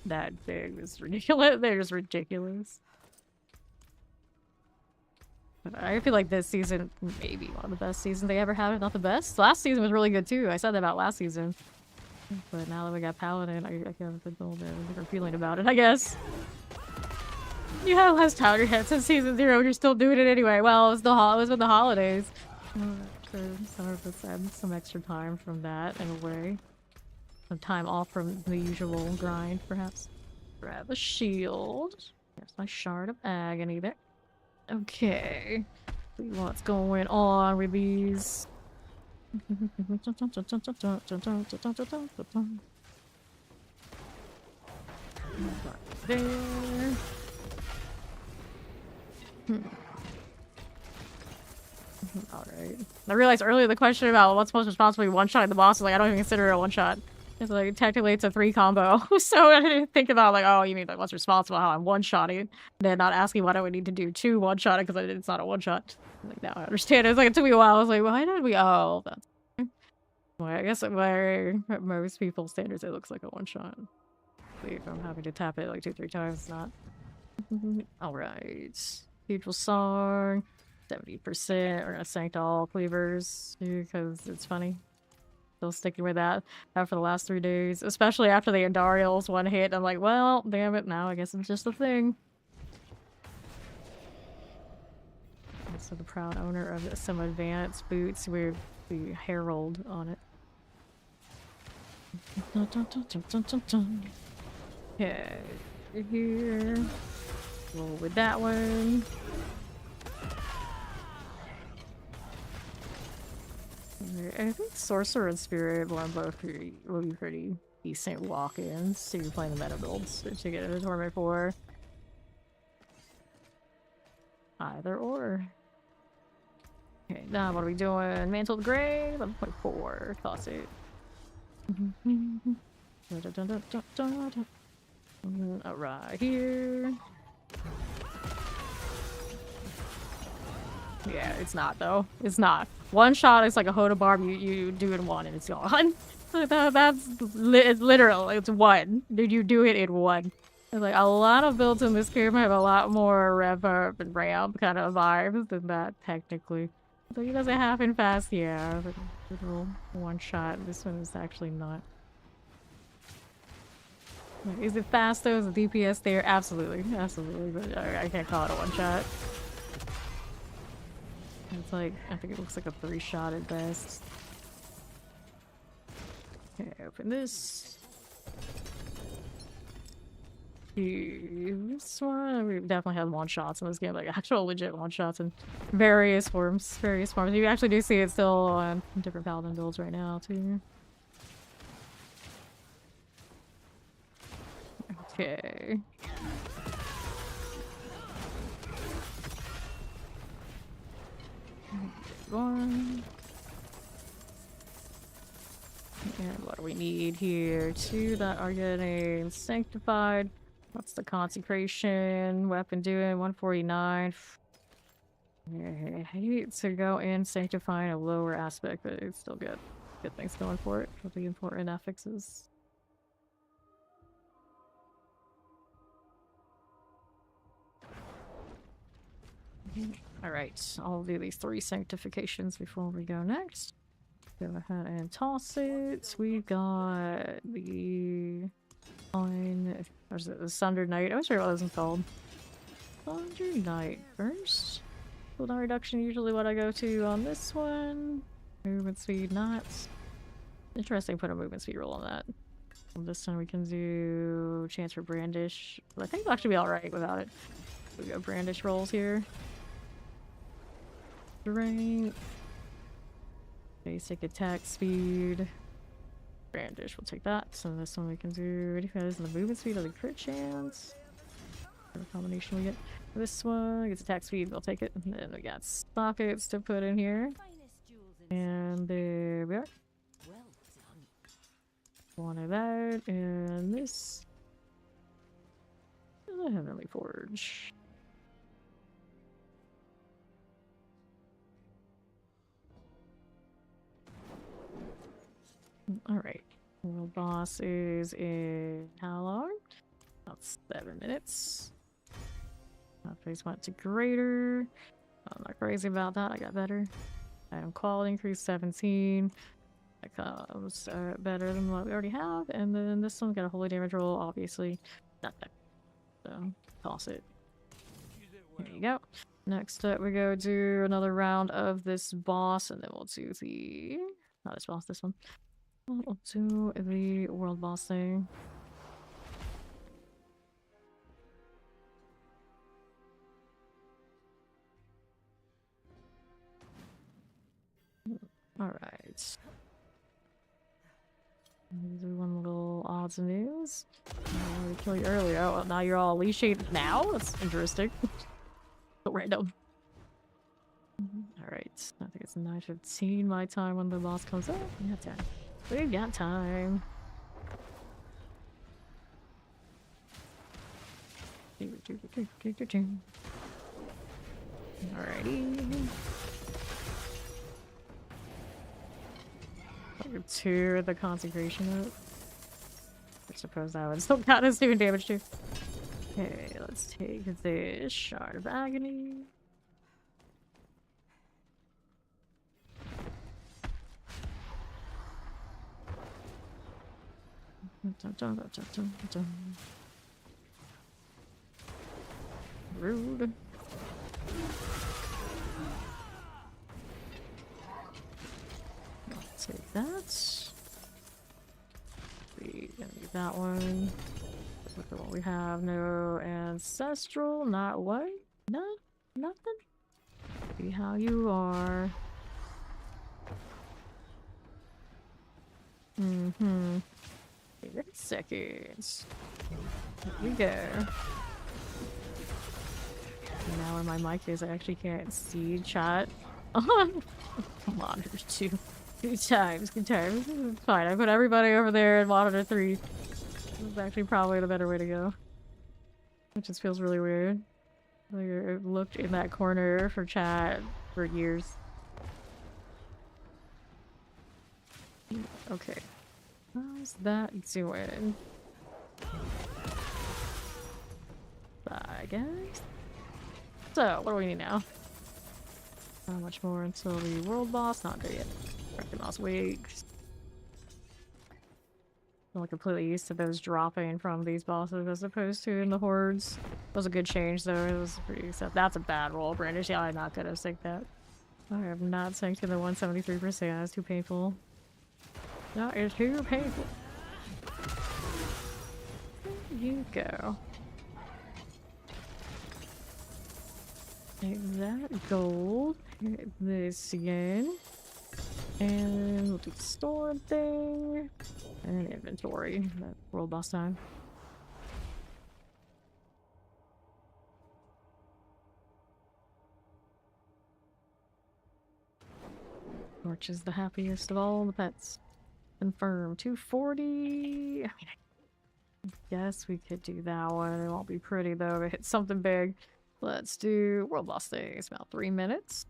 that big was ridiculous. They're just ridiculous. But I feel like this season may be one of the best seasons they ever had, if not the best. Last season was really good too. I said that about last season. But now that we got Paladin, I have a little bit of a different feeling about it, I guess. You have less time on your head since season 0 and you're still doing it anyway. Well, it was with the holidays. Some of us had some extra time from that in a way. Some time off from the usual grind, perhaps. Grab a shield. There's my shard of agony there. Okay. See what's going on with these. There. Alright. I realized earlier the question about what's most responsible to one-shot the boss was like, I don't even consider it a one-shot. It's like, technically it's a 3 combo. So I didn't think about like, oh, you mean like what's responsible, how I'm one-shotting it. Then not asking what I would need to do to one-shot it because it's not a one-shot. Like, now I understand. It's like, it took me a while. I was like, why did we, oh, that's... Well, I guess by most people's standards, it looks like a one-shot. If I'm having to tap it like 2-3 times, it's not. Alright. Beautiful song. 70%. We're gonna sanct all cleavers because it's funny. Still sticking with that after the last 3 days. Especially after the Duriel's one hit. I'm like, well, damn it, now I guess it's just a thing. So the proud owner of some advanced boots with the herald on it. Okay, here. Roll with that one. I think Sorcerer and Spirit will be pretty decent walk-ins to playing the meta builds to get into Torment 4. Either or. Okay, now what are we doing? Mantle of the Grave, 11.4. Toss it. Alright, here. Yeah, it's not though. It's not. One shot is like a Hoda barb, you do it in one and it's gone. It's literal. It's one. Did you do it in one? There's like a lot of builds in this game have a lot more rev up and ramp kind of vibes than that technically. So he does it happen fast, yeah. But literal one shot. This one is actually not. Like, is it fast though? Is the DPS there? Absolutely. Absolutely. But I can't call it a one shot. It's like, I think it looks like a 3-shot at best. Okay, open this. This one, we definitely had one-shots in this game, like actual legit one-shots in various forms. You actually do see it still on different Paladin builds right now, too. Okay. One. And what do we need here? 2 that are getting sanctified. What's the consecration? Weapon doing 149. I hate to go in sanctifying a lower aspect, but it's still good. Good things going for it. For the important affixes. Alright, I'll do these 3 sanctifications before we go next. Go ahead and toss it. We've got the or is it the Sundered Knight? I'm not sure what this is called. Sundered Knight first. Cooldown reduction, usually what I go to on this one. Movement speed, not. Interesting, put a movement speed roll on that. On this one we can do chance for brandish. I think it'll actually be alright without it. We got brandish rolls here. Strength. Basic attack speed. Brandish, we'll take that. So this one we can do defense and the movement speed of the crit chance. Whatever combination we get. This one gets attack speed, we'll take it. And then we got sockets to put in here. Finest jewels in And there we are. well done. One of that, and this. The Heavenly Forge. Alright. World boss is in how long? About 7 minutes. My face went to greater. I'm not crazy about that, I got better. Item quality increased 17. That comes better than what we already have. And then this one got a holy damage roll, obviously. Not that. So, toss it. There you go. Next up, we go do another round of this boss, and then we'll do the... Not this boss, this one. We'll do the world boss thing. Alright. Do one little odds and news. I wanted to kill you earlier. Oh, well, now you're all leashing now? That's interesting. So random. Alright. I think it's 9:15 my time when the boss comes up. We got time. We've got time. Alrighty. To the consecration up. I suppose that would still count as doing damage too. Okay, let's take this shard of agony. Rude. Take that. We're gonna need that one. Look at what we have. No ancestral. Not what? No, nothing. See how you are. Mm-hmm. 30 seconds. Here we go. Now where my mic is, I actually can't see chat on monitor 2. Good times, good times. It's fine. I put everybody over there in monitor 3. This is actually probably the better way to go. It just feels really weird. Like I've looked in that corner for chat for years. Okay. How's that doing? I guess. So, what do we need now? How much more until the world boss? Not there yet. Recognize weeks. I'm completely used to those dropping from these bosses as opposed to in the hordes. It was a good change though. It was pretty acceptable. That's a bad roll, Brandish. Yeah, I'm not gonna sync that. I have not synced in the 173%. That's too painful. That is too painful. There you go. Take that gold. Hit this again. And we'll do the store thing. And inventory. That world boss time. Torch is the happiest of all the pets. Confirm 240. I mean, I guess we could do that one. It won't be pretty though to hit something big. Let's do world boss thing. It's about 3 minutes.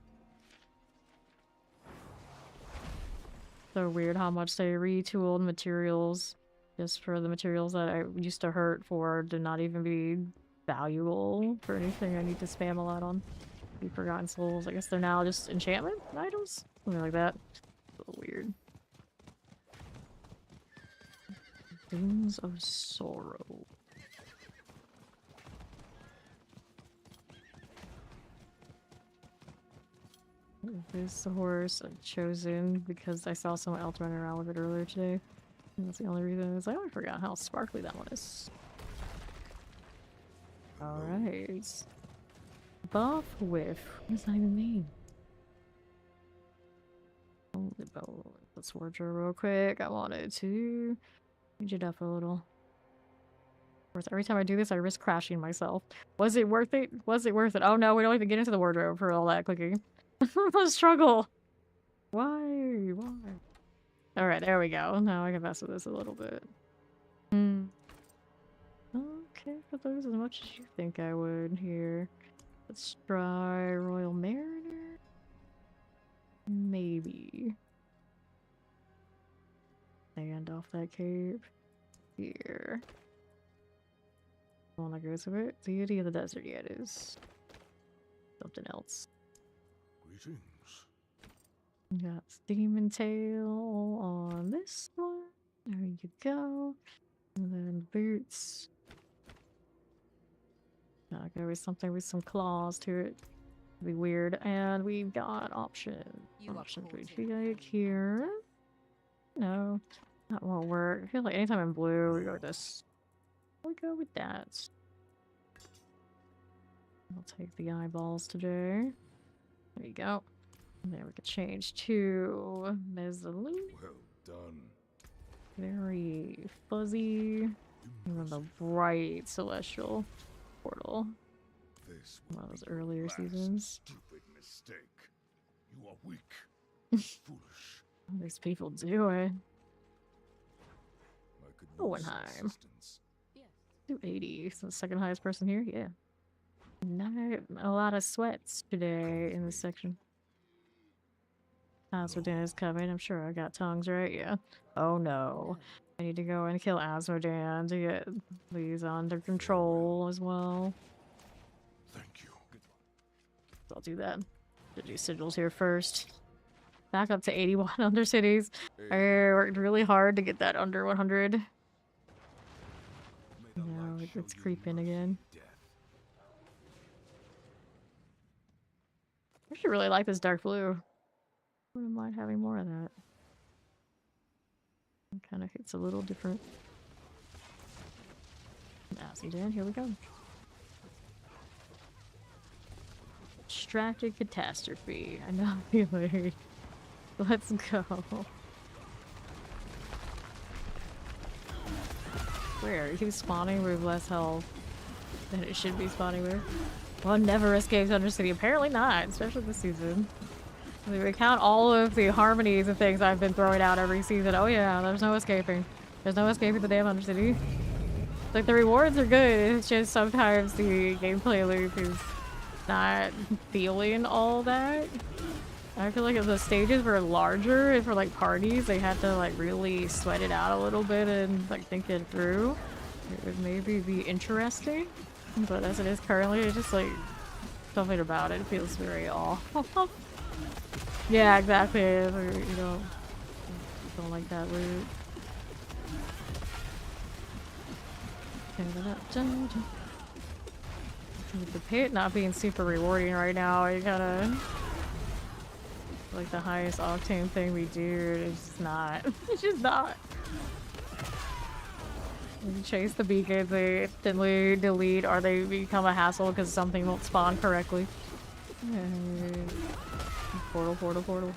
So weird how much they retooled materials just for the materials that I used to hurt for to not even be valuable for anything I need to spam a lot on. The Forgotten Souls. I guess they're now just enchantment items? Something like that. A little weird. Things of Sorrow. This horse I've chosen because I saw someone else running around with it earlier today. And that's the only reason. It's like, oh, I forgot how sparkly that one is. Alright. Buff whiff. What does that even mean? Let's wardrobe real quick. I wanted to change it up a little. course, every time I do this, I risk crashing myself. Was it worth it? Was it worth it? Oh no, we don't even get into the wardrobe for all that clicking. The struggle. Why? Why? Alright, there we go. Now I can mess with this a little bit. Hmm. Okay, for those as much as you think I would here. Let's try Royal Mariner. Maybe. Stand off that cape. Here. One that goes with it. Deity of the Desert, yeah, it is. Something else. Greetings. Got Demon Tail on this one. There you go. And then boots. Gotta go with something with some claws to it. Be weird. And we've got option. Option 3 like here. No, that won't work. I feel like anytime in blue, we go with this. We'll go with that. I'll take the eyeballs today. There you go. And then we can change to Mezzaline. Well done. Very fuzzy. And then the bright celestial portal. This One of will those be your earlier last seasons. Stupid mistake. You are weak. Foolish. These people do it. I could use Hohenheim. some assistance. 280. So the second highest person here? Yeah. Not a lot of sweats today in this section. Asmodan is coming. I'm sure I got tongues right. Yeah. Oh no. I need to go and kill Asmodan to get these under control as well. Thank you. So I'll do that. To do sigils here first. Back up to 81 under cities. I worked really hard to get that under 100. Now it's creeping again. I actually really like this dark blue. Wouldn't mind having more of that. It kind of hits a little different. Asmodan, here we go. Extracted catastrophe. I know. Like, let's go. Where? It keeps spawning with less health than it should be spawning with. One never escapes Undercity. Apparently not, especially this season. I mean, we count all of the harmonies and things I've been throwing out every season. Oh yeah, there's no escaping. There's no escaping the damn Undercity. Like, the rewards are good, it's just sometimes the gameplay loop is not feeling all that. I feel like if the stages were larger and for like parties, they had to like really sweat it out a little bit and like think it through. It would maybe be interesting, but as it is currently, it's just like something about it feels very off. Yeah, exactly. You don't like that loot. With the pit not being super rewarding right now, you gotta like the highest octane thing we do. It's just not. It's just not. You chase the beacons, they instantly delete, or they become a hassle because something won't spawn correctly. Portal, portal, portal.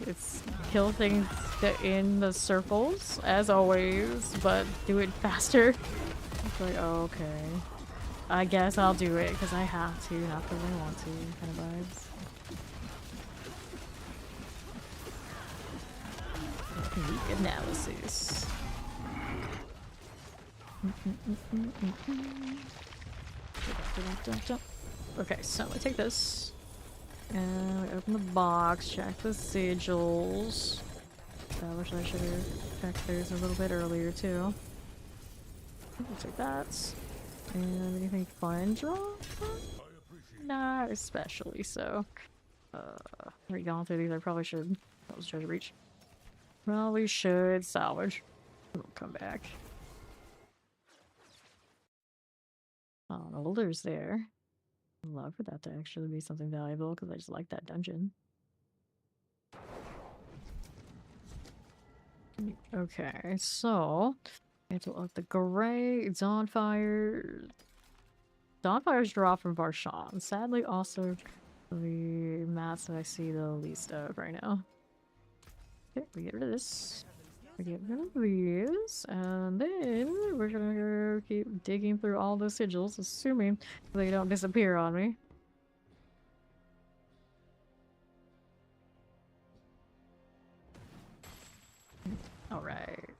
It's kill things in the circles, as always, but do it faster. It's like, oh, okay. I guess I'll do it because I have to, not because I want to, kind of vibes. Weak analysis. Okay, so I take this. And we open the box, check the sigils. I wish I should have checked those a little bit earlier too. We'll take that. And anything fun draw? Not especially so. Already gone through these, I probably should. That was treasure reach. Probably should salvage. We'll come back. Oh, an older's there. I'd love for that to actually be something valuable because I just like that dungeon. Okay, so I have to look the gray Dawnfire. Dawnfire's draw from Varshan. Sadly, also the maps that I see the least of right now. Okay, we get rid of this. We get rid of these, and then we're gonna go keep digging through all the sigils, assuming they don't disappear on me. Alright.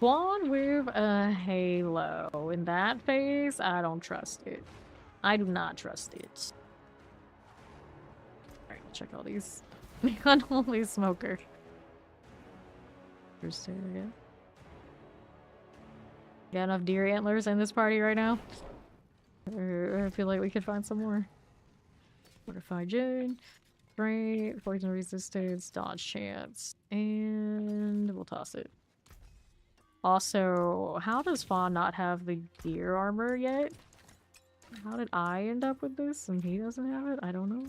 One with a halo. In that phase, I don't trust it. I do not trust it. Alright, check all these. Unholy smoker. First area. Got enough deer antlers in this party right now? I feel like we could find some more. Fortified Jade. Great. Poison resistance. Dodge chance. And we'll toss it. Also, how does Fawn not have the deer armor yet? How did I end up with this and he doesn't have it? I don't know.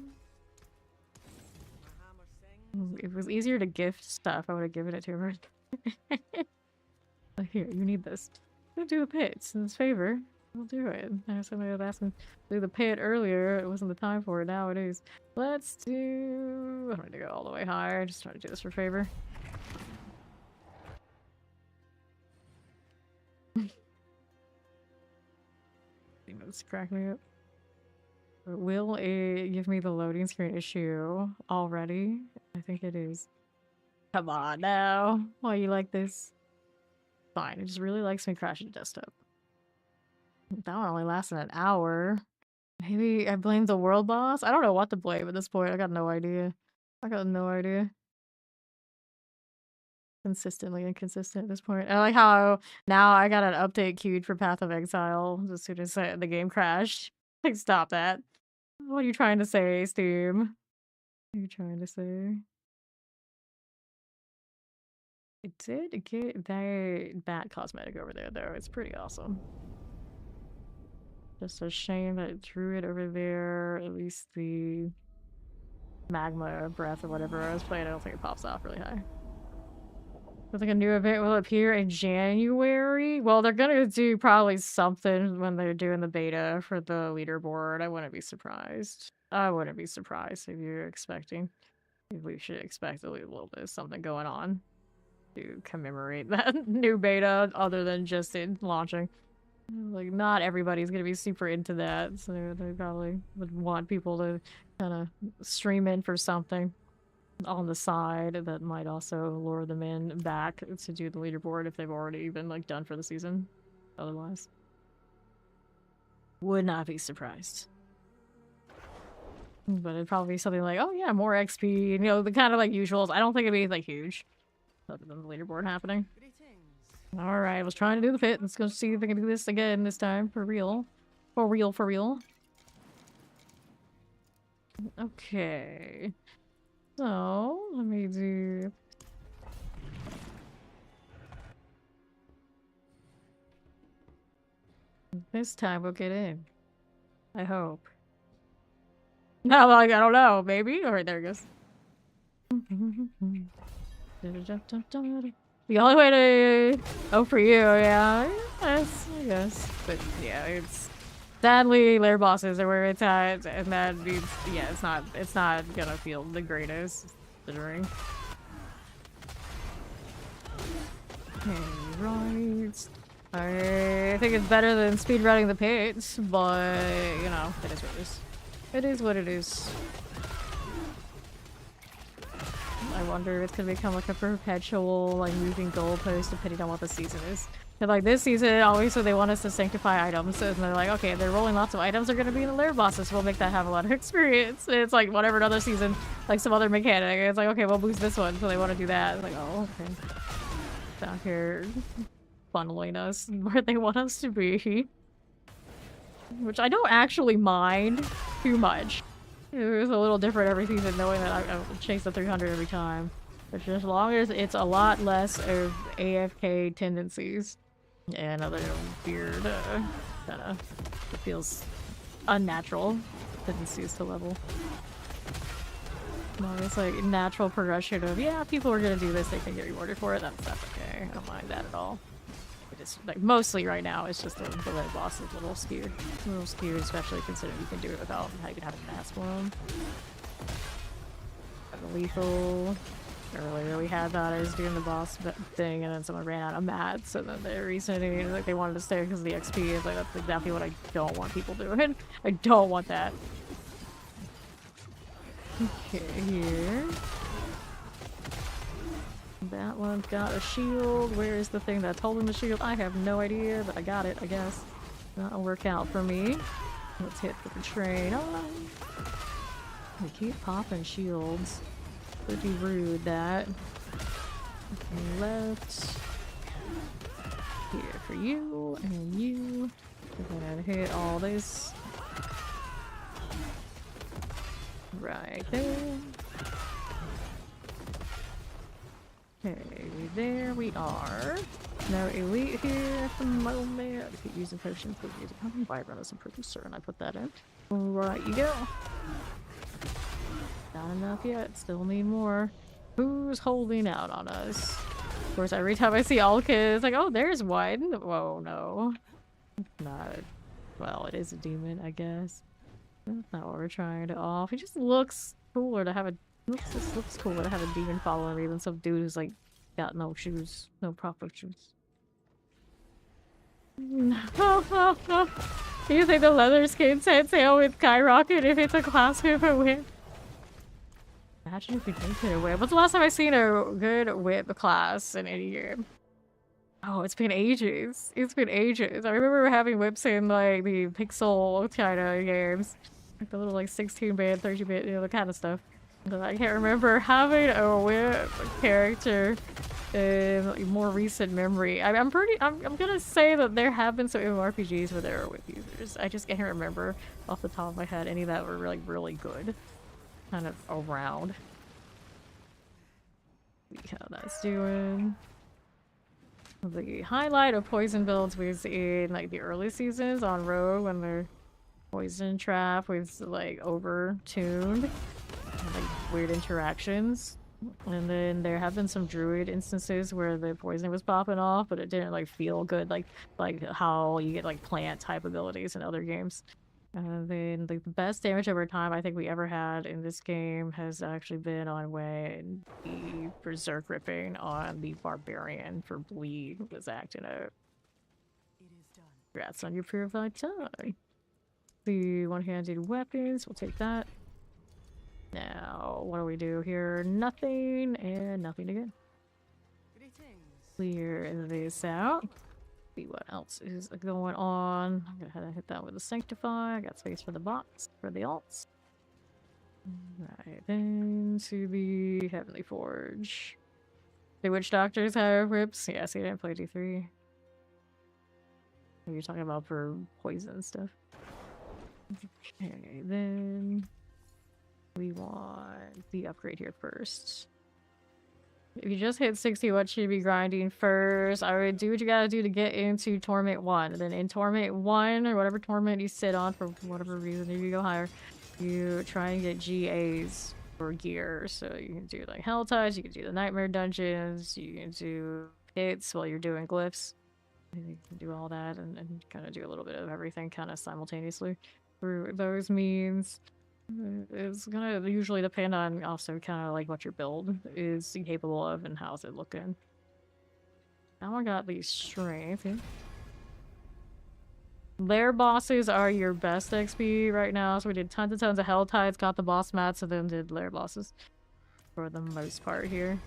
If it was easier to gift stuff, I would have given it to her. Like, here, you need this. Go do the pits in his favor. I'll do it. I was somebody was asking to do the pit earlier. It wasn't the time for it. Now it is. Let's do... I'm going to go all the way higher. Just trying to do this for favor. Let's crack me up. Will it give me the loading screen issue already? I think it is. Come on now. Why you like this? Fine. It just really likes me crashing desktop. That one only lasted an hour. Maybe I blame the world boss? I don't know what to blame at this point. I got no idea. I got no idea. Consistently inconsistent at this point. I like how now I got an update queued for Path of Exile as soon as the game crashed. Like, stop that. What are you trying to say, Steam? What are you trying to say? It did get that cosmetic over there, though. It's pretty awesome. Just a shame that it threw it over there. At least the magma breath or whatever I was playing, I don't think it pops off really high. There's like a new event will appear in January. Well, they're gonna do probably something when they're doing the beta for the leaderboard. I wouldn't be surprised. I wouldn't be surprised if you're expecting. If we should expect a little bit of something going on to commemorate that new beta, other than just it launching. Like, not everybody's gonna be super into that, so they probably would want people to kind of stream in for something on the side that might also lure them in back to do the leaderboard if they've already been like done for the season. Otherwise, would not be surprised. But it'd probably be something like, oh yeah, more XP, you know, the kind of like usuals. I don't think it'd be like huge, other than the leaderboard happening. All right, I was trying to do the pit. Let's go see if I can do this again this time for real, for real, for real. Okay. So, let me do... This time we'll get in. I hope. No, like, I don't know. Maybe? Alright, there it goes. The only way to... Oh, for you, yeah. Yes, I guess. But, yeah, it's... Sadly, lair bosses are where it's at, and that means, yeah, it's not gonna feel the greatest, considering. Right. I think it's better than speedrunning the pits, but, you know, it is what it is. It is what it is. I wonder if it's gonna become like a perpetual, like, moving goalpost depending on what the season is. And like this season, obviously they want us to sanctify items, and they're like, okay, they're rolling lots of items, they're gonna be in the lair bosses, so we'll make that have a lot of experience. And it's like, whatever, another season, like some other mechanic, it's like, okay, we'll boost this one, so they want to do that. It's like, oh, okay. Down here, funneling us where they want us to be. Which I don't actually mind too much. It was a little different every season, knowing that I chase the 300 every time. But just as long as it's a lot less of AFK tendencies and other weird, kinda, it feels unnatural tendencies to level. No, it's like natural progression of, yeah, people are gonna do this, they can get rewarded for it, that's okay. I don't mind that at all. It is, like, mostly right now, it's just the lair boss is a little skewed. A little skewed, especially considering you can do it without having to mask one. lethal. Earlier we had that. I was doing the boss thing and then someone ran out of mats, so then they restarted. Like they wanted to stay because of the XP. It's like that's exactly what I don't want people doing. I don't want that. Okay, here. That one's got a shield. Where is the thing that's holding the shield? I have no idea, but I got it, I guess. That'll work out for me. Let's hit the train on. We keep popping shields. Would be rude, that. Okay, left. Here for you, and you. We're gonna hit all this. Right there. Okay, there we are. No elite here at the moment. I keep using potions, but using how many vibrant I'm pretty certain I put that in. Right, you go. Not enough yet. Still need more. Who's holding out on us? Of course, every time I see all kids, like, oh, there's one. Whoa, no. Not. Well, it is a demon, I guess. That's not what we're trying to off. It just looks cooler to have a. This looks cooler to have a demon following me than some dude who's like got no shoes, no proper shoes. Do you think the leather skin set sail would skyrocket if it's a class with a whip? Imagine if we did get a whip. What's the last time I seen a good whip class in any game? Oh, it's been ages. It's been ages. I remember having whips in like the pixel kind of games. Like the little like 16-bit, 30-bit, you know, the kind of stuff. But I can't remember having a whip character in more recent memory. I'm gonna say that there have been some MMORPGs where there are whip users. I just can't remember off the top of my head any that were like really good. Kind of around. See how that's doing. The highlight of poison builds was in like the early seasons on Rogue when their poison trap was like over-tuned. Like weird interactions. And then there have been some druid instances where the poison was popping off, but it didn't like feel good like how you get like plant type abilities in other games. And then the best damage over time I think we ever had in this game has actually been on when the berserk ripping on the barbarian for bleed was acting out. It is done. Congrats on your purified tongue. The one-handed weapons, we'll take that. Now, what do we do here? Nothing and nothing again. Greetings. Clear this out. See what else is going on. I'm gonna have to hit that with a Sanctify. I got space for the box, for the alts. Right, then to the Heavenly Forge. The Witch Doctors have whips. Yeah, see, I didn't play D3. What are you talking about for poison stuff? Okay, then we want the upgrade here first. If you just hit 60, what should you be grinding first? I would do what you gotta do to get into Torment 1. And then in Torment 1, or whatever Torment you sit on for whatever reason, if you go higher, you try and get GAs for gear. So you can do like Helltides, you can do the Nightmare Dungeons, you can do pits while you're doing glyphs. You can do all that and kind of do a little bit of everything kind of simultaneously through those means. It's gonna usually depend on also kind of like what your build is capable of and how's it looking. Now I got these strength. Lair bosses are your best XP right now, so we did tons and tons of Helltides, got the boss mats, and then did lair bosses for the most part here.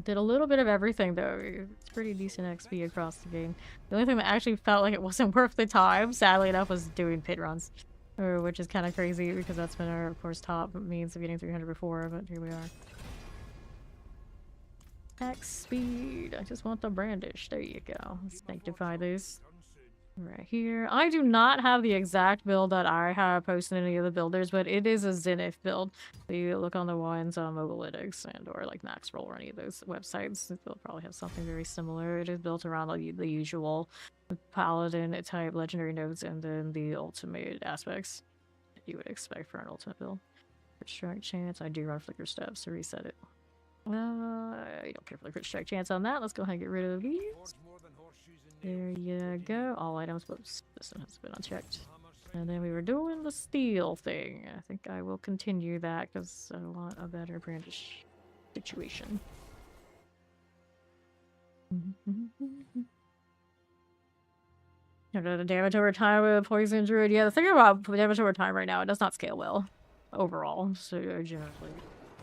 Did a little bit of everything though. It's pretty decent XP across the game. The only thing that actually felt like it wasn't worth the time, sadly enough, was doing pit runs. Which is kind of crazy because that's been our, of course, top means of getting 300 before, but here we are. X speed. I just want the brandish. There you go. Let's sanctify this. Right here. I do not have the exact build that I have posted in any of the builders, but it is a Zenith build. So you look on the ones on Mobilytics and or like Maxroll or any of those websites, they'll probably have something very similar. It is built around like the usual Paladin type legendary nodes and then the ultimate aspects that you would expect for an ultimate build. Crit strike chance. I do run flicker steps to reset it. You don't care for the crit strike chance on that. Let's go ahead and get rid of these. There you go. All items. Whoops. This one has been unchecked. And then we were doing the steel thing. I think I will continue that because I want a better brandish situation. The damage over time with poison druid. Yeah, the thing about damage over time right now, it does not scale well overall. So generally,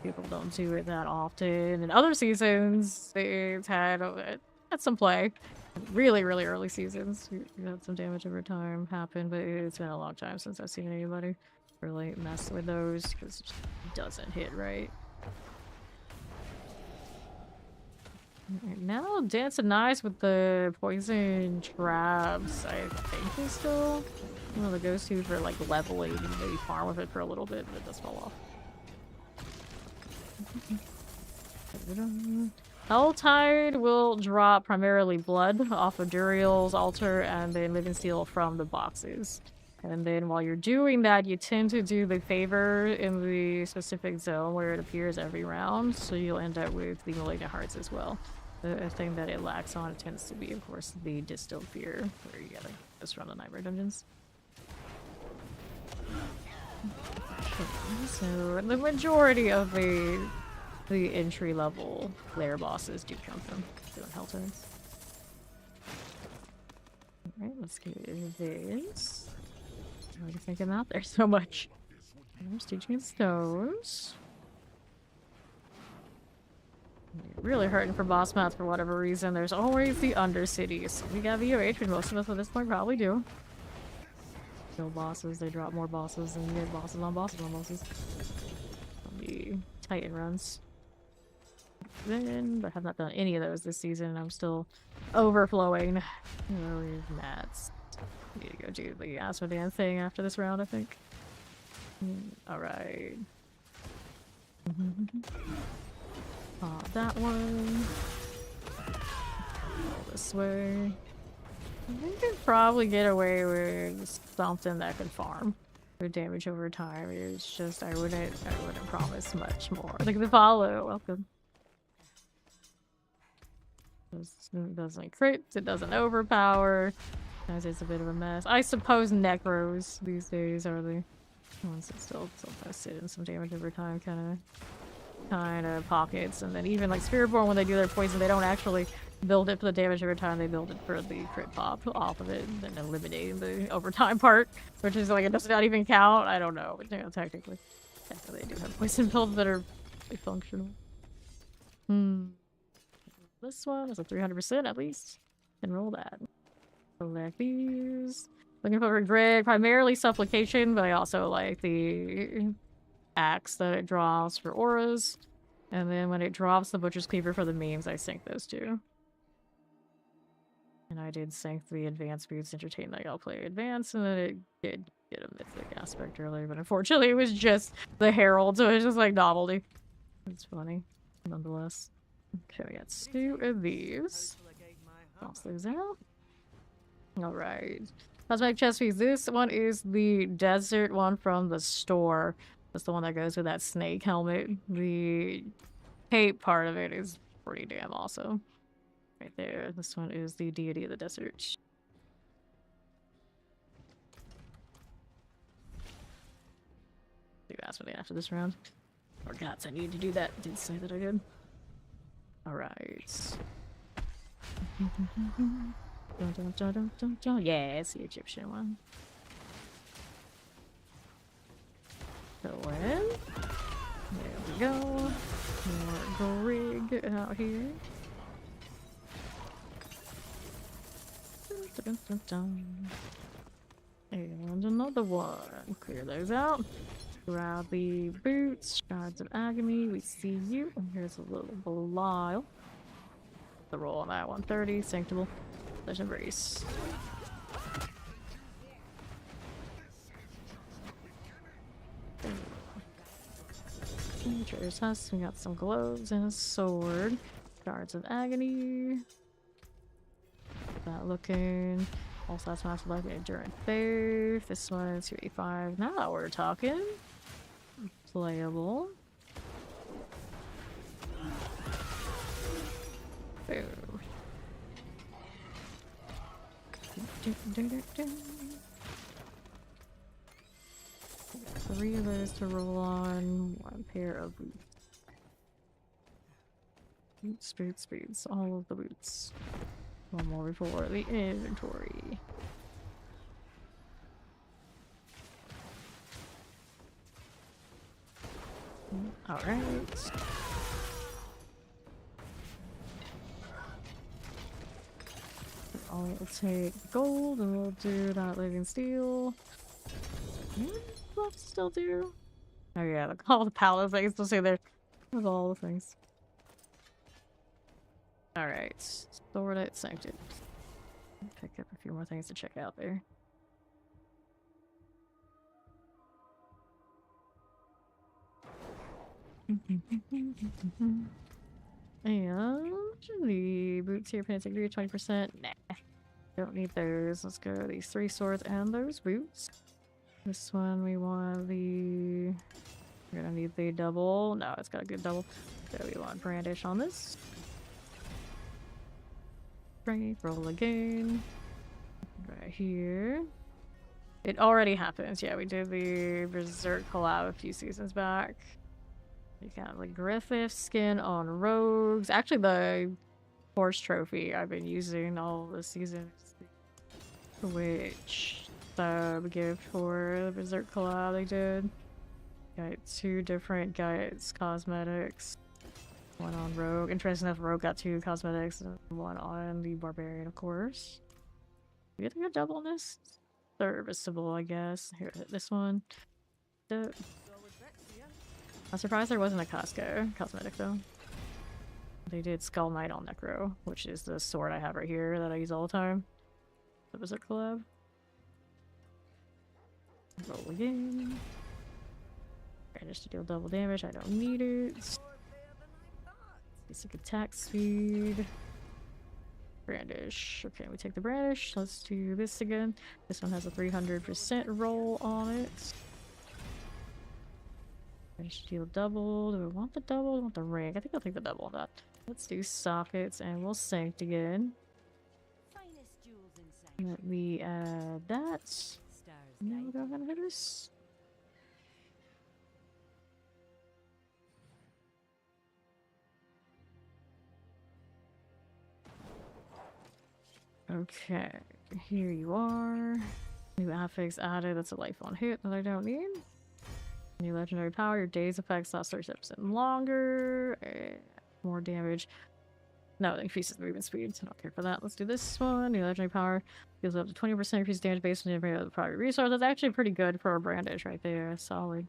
people don't do it that often. In other seasons, it's had some play. Really, really early seasons, you had some damage over time happen, but it's been a long time since I've seen anybody really mess with those because it just doesn't hit right. Right now, dancing nice with the poison traps. I think is still one of the go-to for like leveling and maybe farm with it for a little bit, but it does fall off. Helltide will drop primarily blood off of Duriel's altar and then living steel from the boxes. And then while you're doing that, you tend to do the favor in the specific zone where it appears every round, so you'll end up with the malignant hearts as well. The thing that it lacks on tends to be, of course, the distilled fear, where you gotta just run the nightmare dungeons. So the majority of the entry level lair bosses do come from doing Helltides. Alright, let's get this. Why do you think I'm out there so much? I'm teaching in stones. Really hurting for boss mats for whatever reason. There's always the undercities. We got VOH, but most of us at this point probably do. Kill bosses, they drop more bosses, and you get bosses on bosses on bosses. The Titan runs. But I have not done any of those this season. I'm still overflowing. Mats. Need to go do the Asmodean thing after this round, I think. Alright. That one. Go this way. I could probably get away with something that could farm. With damage over time. It's just I wouldn't promise much more. Like the follow, welcome. It doesn't crit, it doesn't overpower. Sometimes it's a bit of a mess. I suppose necros these days are the ones that still sometimes sit in some damage over time kind of pockets. And then even like Spiritborn, when they do their poison, they don't actually build it for the damage over time, they build it for the crit pop off of it and then eliminating the overtime part, which is like it does not even count. I don't know, but you know, technically they do have poison builds that are functional. This one is a 300% at least. And roll that. Collect these. Looking for Greg, primarily supplication, but I also like the axe that it draws for auras. And then when it drops the Butcher's Cleaver for the memes, I sync those two. And I did sync the advanced boots, entertain like I'll play advanced, and then it did get a mythic aspect earlier, but unfortunately it was just the herald, so it was just like novelty. It's funny, nonetheless. Okay, we got two of these. Toss those out. Alright. Cosmetic chest piece. This one is the desert one from the store. That's the one that goes with that snake helmet. The cape part of it is pretty damn awesome. Right there. This one is the deity of the desert. Do that's what after this round. Or gods, I needed to do that. Didn't say that I did. Alright. Yeah, it's the Egyptian one. Go in. There we go. More Grig out here. And another one. Clear those out. Grab the boots. Shards of Agony. We see you. And here's a little Belial. The roll on that 130. Sanctable. Let's embrace. Trader's Husk. We got some gloves and a sword. Shards of Agony. That looking. Also has massive life enduring faith. This one's 285. Now we're talking. Playable. Boo. 3 of those to roll on, 1 pair of boots. Boots, boots, boots, all of the boots. One more before the inventory. Alright. I'll take gold and we'll do not living steel. What still do? Oh yeah, all the Paladin things still say there. With all the things. Alright. Sword at Sanctified. Pick up a few more things to check out there. And the boots here, pants agree 20%. Nah. Don't need those. Let's go these 3 swords and those boots. This one we want the... We're gonna need the double. No, it's got a good double. So we want brandish on this. Strength, roll again. Right here. It already happens. Yeah, we did the Berserk collab a few seasons back. You got like Griffith skin on rogues. Actually, the horse trophy I've been using all the seasons. Which sub gift for the Berserk collab they did. Got 2 different guides, cosmetics. 1 on rogue. Interesting enough, rogue got 2 cosmetics and 1 on the barbarian, of course. You get a good double on this? Serviceable, I guess. Here, hit this one. I'm surprised there wasn't a Costco cosmetic though. They did Skull Knight on Necro, which is the sword I have right here that I use all the time. That was a collab. Roll again. Brandish to deal double damage. I don't need it. Basic attack speed. Brandish. Okay, we take the brandish. Let's do this again. This one has a 300% roll on it. Brandish to deal double. Do we want the double? Do we want the ring? I think I'll take the double on that. Let's do sockets and we'll sanct again. Finest jewels in Sanctify. Let me add that. Stars And then we'll guide. go ahead and hit this. Okay, here you are. New affix added. That's a life on hit that I don't need. New legendary power. Your day's effects last 37% longer. More damage. No, it increases the movement speed, so I don't care for that. Let's do this one. New legendary power. Deals up to 20% increased damage based on every other private resource. That's actually pretty good for a brandish right there. Solid.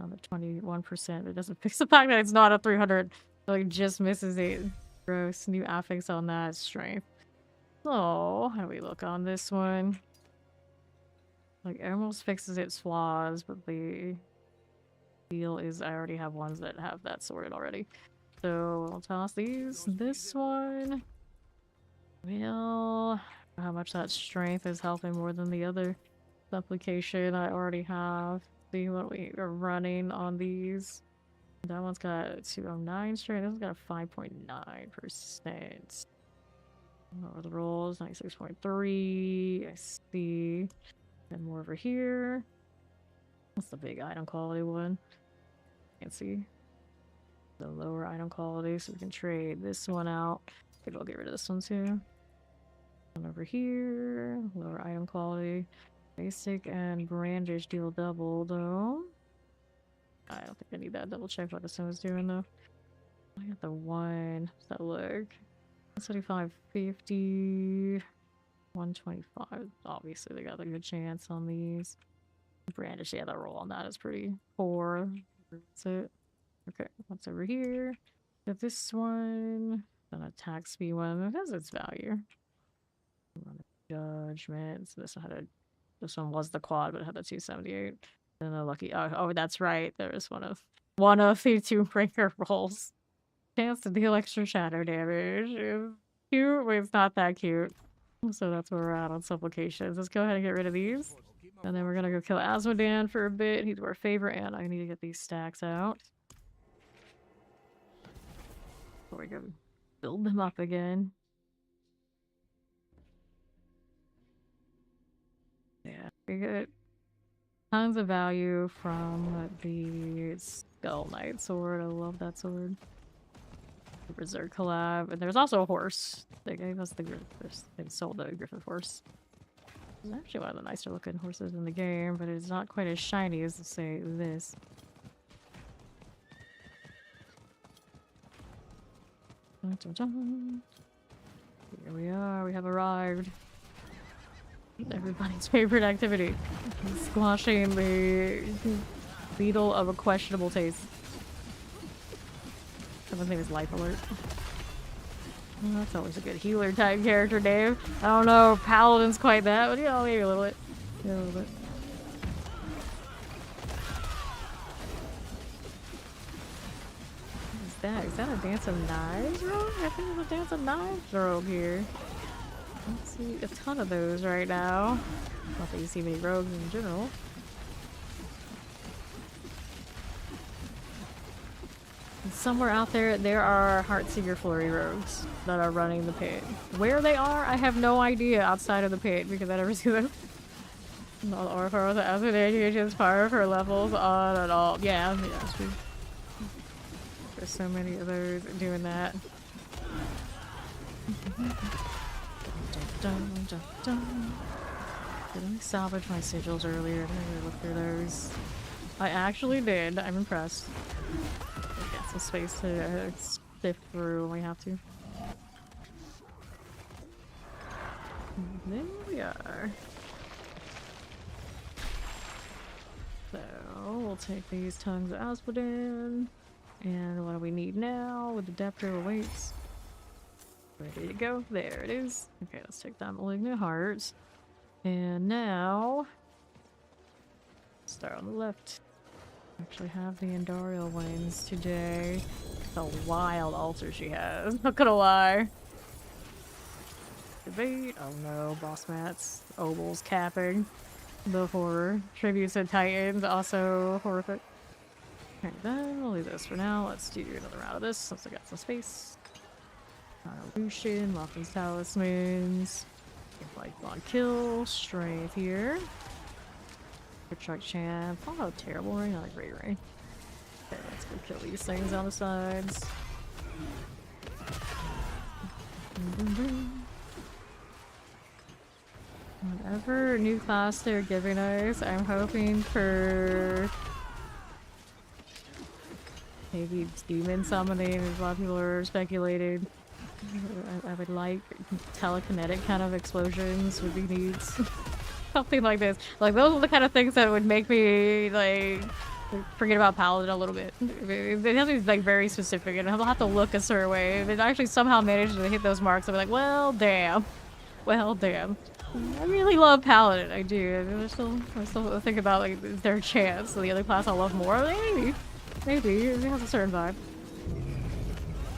On the 21%. It doesn't fix the fact that it's not a 300. It like just misses it. Gross. New affix on that. Strength. So, how do we look on this one? Like, it almost fixes its flaws, but the deal is I already have ones that have that sorted already. So, we'll toss these. This one. Well, how much that strength is helping more than the other supplication I already have. See what we are running on these. That one's got 209 strength. This one's got a 5.9%. What are the rolls? 96.3. I see. And more over here. What's the big item quality one? Can't see. The lower item quality, so we can trade this one out. Maybe I'll get rid of this one too. One over here. Lower item quality. Basic and brandish deal double though. I don't think I need that. Double check what this one was doing though. I got the one. Does that look? 175, 50, 125. Obviously, they got a good chance on these. Brandish, yeah, that roll on that is pretty poor. That's it. Okay, what's over here? Got this one. An attack speed one. It has its value. Judgment. So this one was the quad, but it had the 278. And a lucky. Oh, that's right. There is one of the 2 breaker rolls. Chance to deal extra shadow damage. It's cute, but it's not that cute. So that's where we're at on supplications. Let's go ahead and get rid of these. And then we're gonna go kill Asmodan for a bit. He's our favorite, and I need to get these stacks out. Before we go build them up again. Yeah, pretty good. Tons of value from the Skull Knight sword. I love that sword. The Berserk collab. And there's also a horse. They gave us the they sold the Griffith horse. It's actually one of the nicer looking horses in the game, but it's not quite as shiny as, say, this. Dun, dun, dun. Here we are, we have arrived. Everybody's favorite activity. Squashing the beetle of a questionable taste. Someone's name is Life Alert. Well, that's always a good healer type character, Dave. I don't know if Paladin's quite that, but yeah, maybe a little bit. Yeah, a little bit. What is that? Is that a Dance of Knives rogue? I think there's a Dance of Knives rogue here. I don't see a ton of those right now. Not that you see many rogues in general. And somewhere out there, there are Heartseeker Flurry rogues that are running the pit. Where they are, I have no idea outside of the pit because I never see them. Not Orpha with the acid agents, fire for levels on and all. Yeah, that's true. There's so many of those doing that. Dun, dun, dun. Did I salvage my sigils earlier? I didn't really look through those. I actually did. I'm impressed. Get some space to sift through when we have to. There we are. So we'll take these tongues of Asphodin. And what do we need now? With the Depter awaits. Ready to go. There it is. Okay, let's take that Malignant Heart. And now start on the left. Actually have the Duriel wings today. The wild altar she has. Not gonna lie. Debate. Oh no, boss mats. Obols capping. The horror. Tributes to Titans. Also horrific. Okay, then we'll leave this for now. Let's do another round of this since I got some space. Lucian, Lofton's Talismans. Like on kill, strength here. Good truck champ. Oh, terrible ring, not a great ring. Okay, let's go kill these things on the sides. Whatever new class they're giving us, I'm hoping for maybe demon summoning, as a lot of people are speculating. I would like telekinetic kind of explosions would be neat. Something like this. Like, those are the kind of things that would make me, like, forget about Paladin a little bit. It has to be, like, very specific, and I'll have to look a certain way. If it actually somehow managed to hit those marks, I'll be like, well, damn. Well, damn. I really love Paladin, I do. I still think about, like, is there a chance that the other class I'll love more? Maybe. Maybe. It has a certain vibe.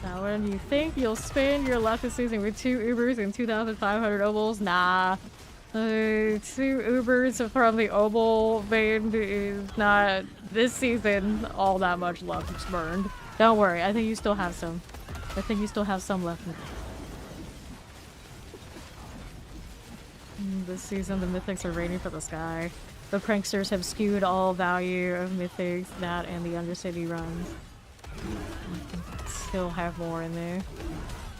Now, when you think you'll spend your luck this season with 2 Ubers and 2,500 Obols, nah. 2 Ubers from the Obol vein is not, this season, all that much luck burned. Don't worry, I think you still have some. I think you still have some left. This season, the mythics are raining from the sky. The pranksters have skewed all value of mythics, that and the Undercity runs. Still have more in there.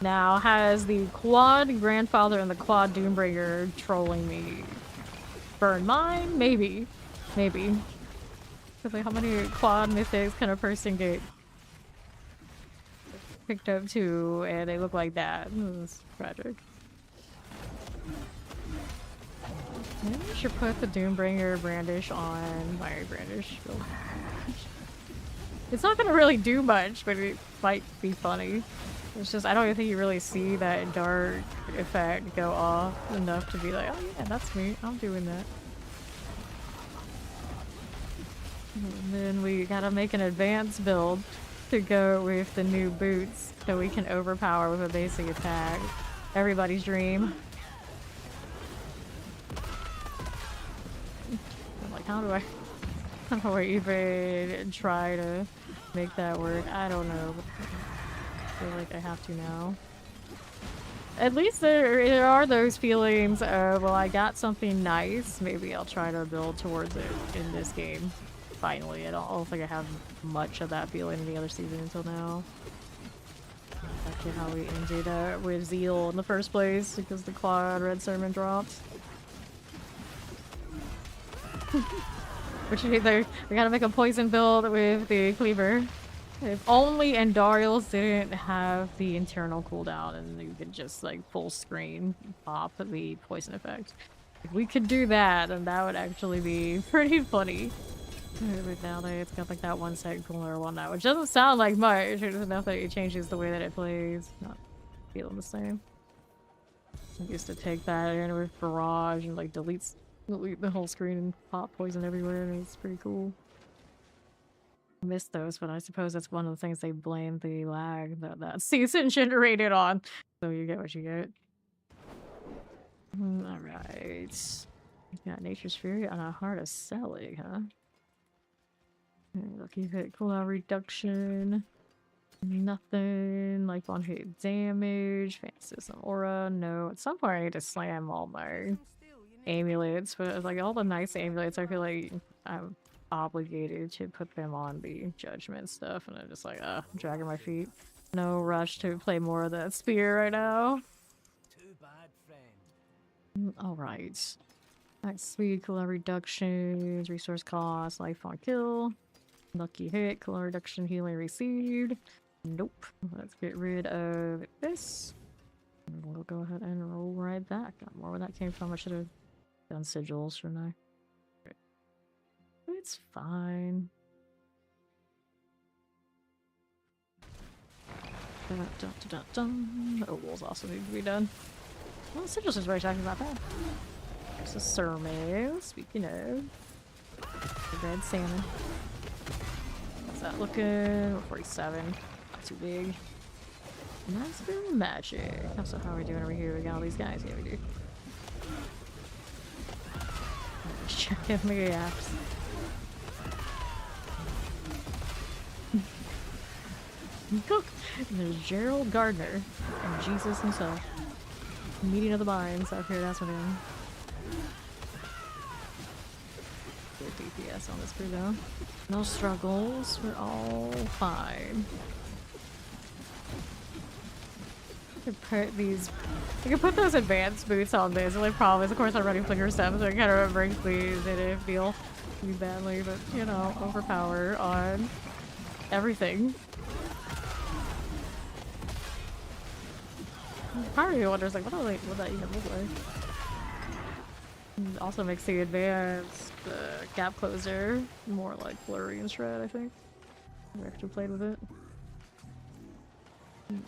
Now, has the Quad Grandfather and the Quad Doombringer trolling me burn mine? Maybe. Maybe. Because, like, how many Quad mythics can a person get picked up to, and they look like that? It's tragic. Maybe I should put the Doombringer Brandish on my Brandish. It's not gonna really do much, but it might be funny. It's just, I don't even think you really see that dark effect go off enough to be like, oh yeah, that's me. I'm doing that. And then we gotta make an advanced build to go with the new boots so we can overpower with a basic attack. Everybody's dream. I'm like, how do I even try to make that work? I don't know. I feel like I have to now. At least there are those feelings of, well, I got something nice. Maybe I'll try to build towards it in this game. Finally, I don't think I have much of that feeling in the other season until now. Back to how we ended with Zeal in the first place because the Quad Red Sermon dropped. Which they gotta make a poison build with the cleaver. If only Duriel didn't have the internal cooldown and you could just like full screen pop the poison effect. If we could do that, then that would actually be pretty funny. But now it's got like that 1 second cooler one now, which doesn't sound like much. It's enough that it changes the way that it plays. Not feeling the same. I used to take that in with Barrage and like delete the whole screen and pop poison everywhere, and it's pretty cool. I miss those, but I suppose that's one of the things they blame the lag that season generated on. So you get what you get. Alright. Got Nature's Fury on a Heart of Selig, huh? Lucky hit cooldown reduction. Nothing. Life on hit damage. Fantasism aura. No. At some point I need to slam all my amulets, but like all the nice amulets, I feel like I'm obligated to put them on the judgment stuff, and I'm just like, I'm dragging my feet. No rush to play more of that spear right now. Too bad, friend. Alright. Max speed, cooldown reductions, resource cost, life on kill. Lucky hit, cooldown reduction, healing received. Nope. Let's get rid of this. And we'll go ahead and roll right back. Got more where that came from. I should have done sigils, shouldn't I? It's fine. Dun, dun, dun, dun. Oh, walls also need to be done. Well, sigils is very talking about that. There's a sermon. Speaking of the red salmon. How's that looking? 47. Not too big. Master magic. So how are we doing over here? We got all these guys. Yeah, we do. Just checking the apps. Cook. There's Gerald Gardner and Jesus himself. Meeting of the minds out here. That's what I am. Good DPS on this crew though. No struggles. We're all fine. I could put those advanced boots on this. The only problem is, of course, I'm running flicker steps, so it kind of brings the negative feel pretty badly, but you know, overpower on everything. Part of me wonders, like, what that even look like? It also makes the advanced gap closer more like blurry and shred, I think. I've actually played with it.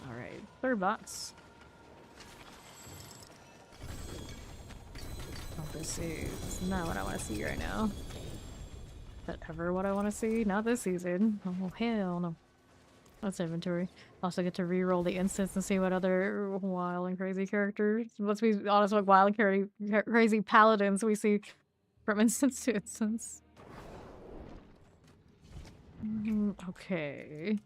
Alright, third box. Oh, this is not what I want to see right now. Is that ever what I want to see? Not this season. Oh, hell no. That's inventory. Also get to reroll the instance and see what other wild and crazy characters. Let's be honest, what wild and crazy paladins we see from instance to instance. Okay.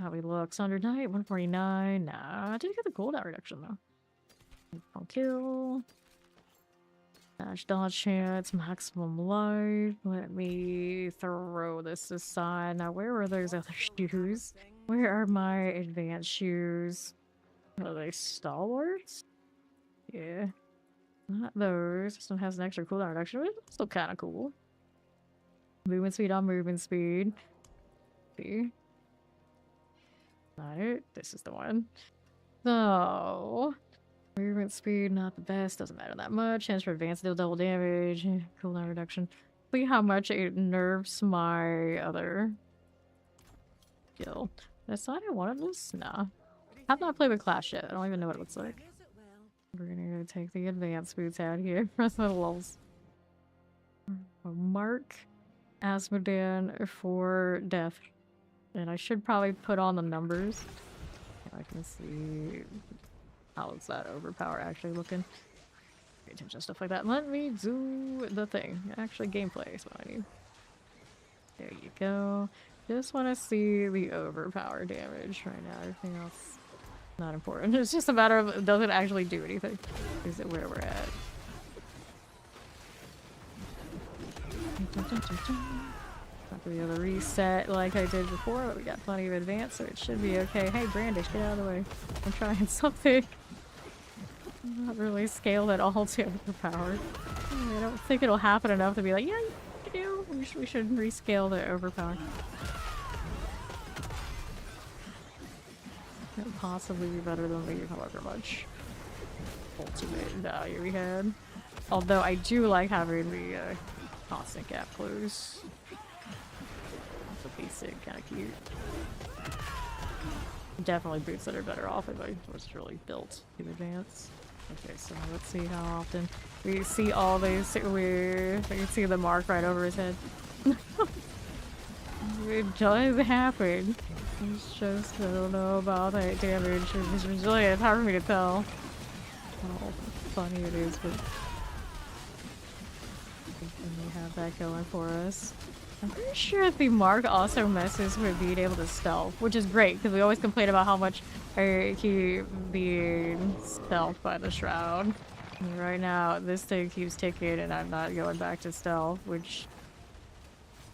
How we look. Under night, 149. Nah, I didn't get the cooldown reduction though. I'll kill. Dash dodge chance, maximum life. Let me throw this aside. Now, where were those other shoes? Where are my advanced shoes? Are they stalwarts? Yeah. Not those. This one has an extra cooldown reduction, but it's still kind of cool. Movement speed on movement speed. See? Not it. This is the one. So, movement speed, not the best. Doesn't matter that much. Chance for advanced deal double damage. Cooldown reduction. See how much it nerfs my other skill. Decided one of this? Nah. Have not played with Clash yet. I don't even know what it looks like. We're gonna go take the advanced boots out here for the lulz. Mark Asmodan for death. And I should probably put on the numbers. I can see how is that overpower actually looking. Pay attention to stuff like that. Let me do the thing. Actually, gameplay is what I need. There you go. Just want to see the overpower damage right now. Everything else Not important. It's just a matter of it doesn't actually do anything. Is it where we're at? Not gonna be able to reset like I did before, but we got plenty of advance, so it should be okay. Hey, Brandish, get out of the way. I'm trying something. Not really scaled at all to overpowered. I don't think it'll happen enough to be like, yeah, you can do. We should rescale the overpowered. Can't possibly be better than the however much ultimate value we had. Although I do like having the constant gap close. It's a basic, kind of cute. Definitely boots that are better off if I was really built to advance. Okay, so let's see how often we see all these. We can see the mark right over his head. It does happen. It's just, I don't know about that damage. It's resilient. It's hard for me to tell how funny it is, but we have that going for us. I'm pretty sure the mark also messes with being able to stealth, which is great because we always complain about how much I keep being stealth by the shroud. And right now, this thing keeps ticking and I'm not going back to stealth, which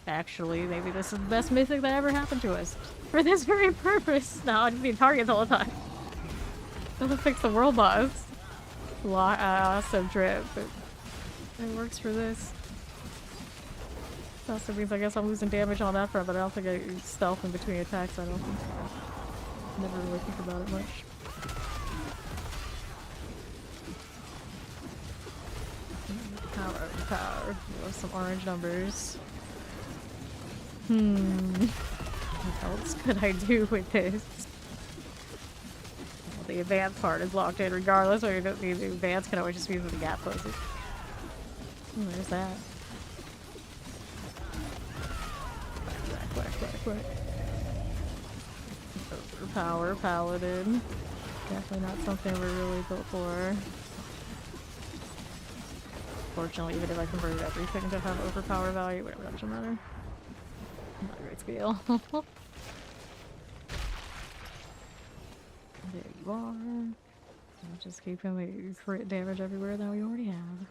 actually, maybe this is the best mythic that ever happened to us. For this very purpose. Now I just need targets all the time. Doesn't fix the world boss. Awesome trip, but it works for this. Also means I guess I'm losing damage on that front, but I don't think I stealth in between attacks. I don't think. Never really think about it much. Power. We some orange numbers. What else could I do with this? Well, the advanced part is locked in regardless, or the advanced can always just be with the gap closes. There's that. Quick. Overpower Paladin. Definitely not something we're really built for. Fortunately, even if I converted everything to have overpower value, whatever, that doesn't matter. Not a great scale. There you are. I'll just keep him the crit damage everywhere that we already have.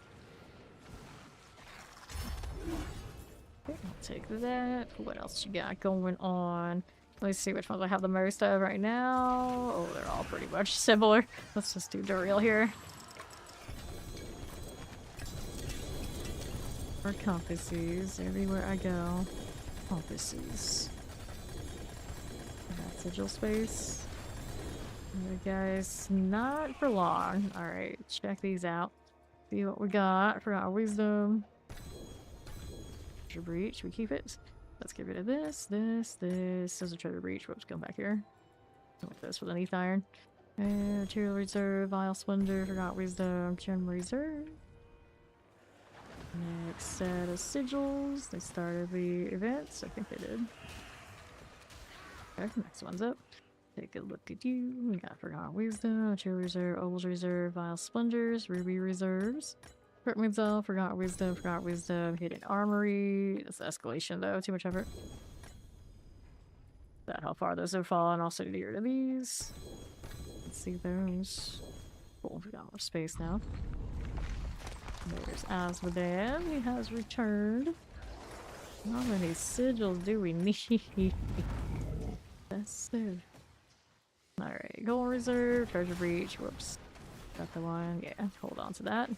Okay, I'll take that. What else you got going on? Let's see which ones I have the most of right now. Oh, they're all pretty much similar. Let's just do Duriel here. Our compasses everywhere I go. Compasses. That sigil space. Alright guys, not for long. Alright, check these out. See what we got for our wisdom. Treasure breach, we keep it. Let's get rid of this. This is a treasure breach. Whoops, go back here. Like this with an ETH iron. And material reserve, vile splendor, forgot wisdom, gem reserve. Next set of sigils. They started the events. I think they did. Okay, next one's up. Take a look at you. We got Forgotten Wisdom, Material Reserve, Opals Reserve, Vile Splendors, Ruby Reserves. Forgotten Wisdom, Hidden Armory. It's escalation though, too much effort. That how far those have fallen. Also near to these. Let's see those. Cool, we got more space now. There's Asmodan. He has returned. How many sigils do we need? That's it. Alright, Gold Reserve, Treasure Breach. Whoops. Got the one. Yeah, hold on to that.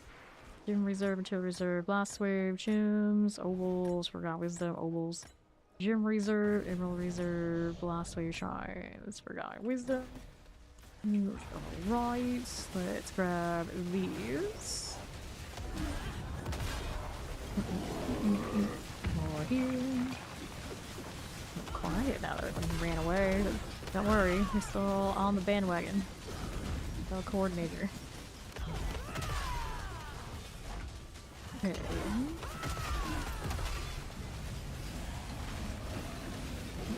Gem Reserve, Material Reserve, Blast Wave, Gems, Ovals, Forgot Wisdom, Ovals. Gem Reserve, Emerald Reserve, Blast Wave, Shrines, Forgot Wisdom. Alright, let's grab these. More here. Quiet now that everyone ran away. Don't worry, we're still on the bandwagon. No coordinator. Okay.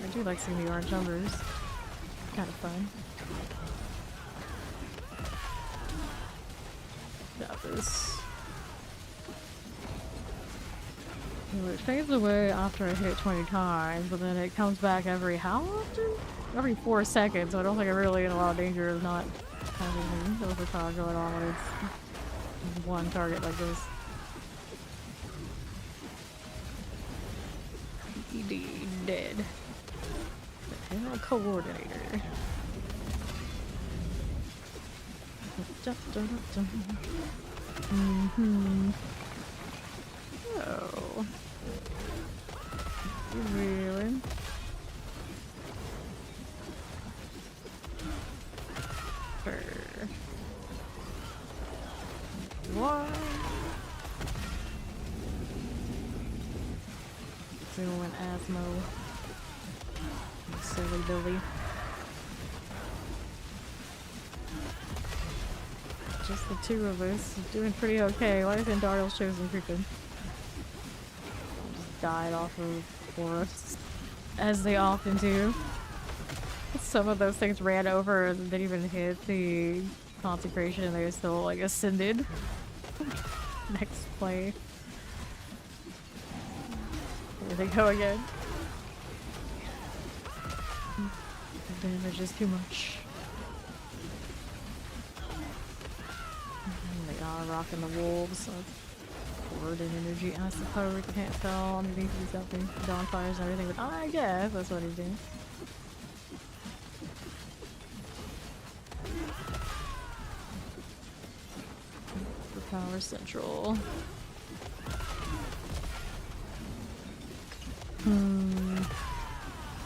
I do like seeing the orange numbers. Kind of fun. Got this. It fades away after I hit 20 times, but then it comes back every how often? every 4 seconds, so I don't think I'm really in a lot of danger of not having overpower going on when it's one target like this. ED dead. The hell coordinator. Oh. Really? Sure. What? Doing Asmo. Silly Billy. Just the two of us. Doing pretty okay. Why isn't Duriel's chosen creeping? Just died off of forests. As they often do. Some of those things ran over and didn't even hit the consecration and they were still like ascended. Next play. Here they go again. The damage is too much. And they are rocking the wolves, so forward in energy, I suppose. You can't tell underneath these up in bonfires and everything, but I guess that's what he's doing. Power Central.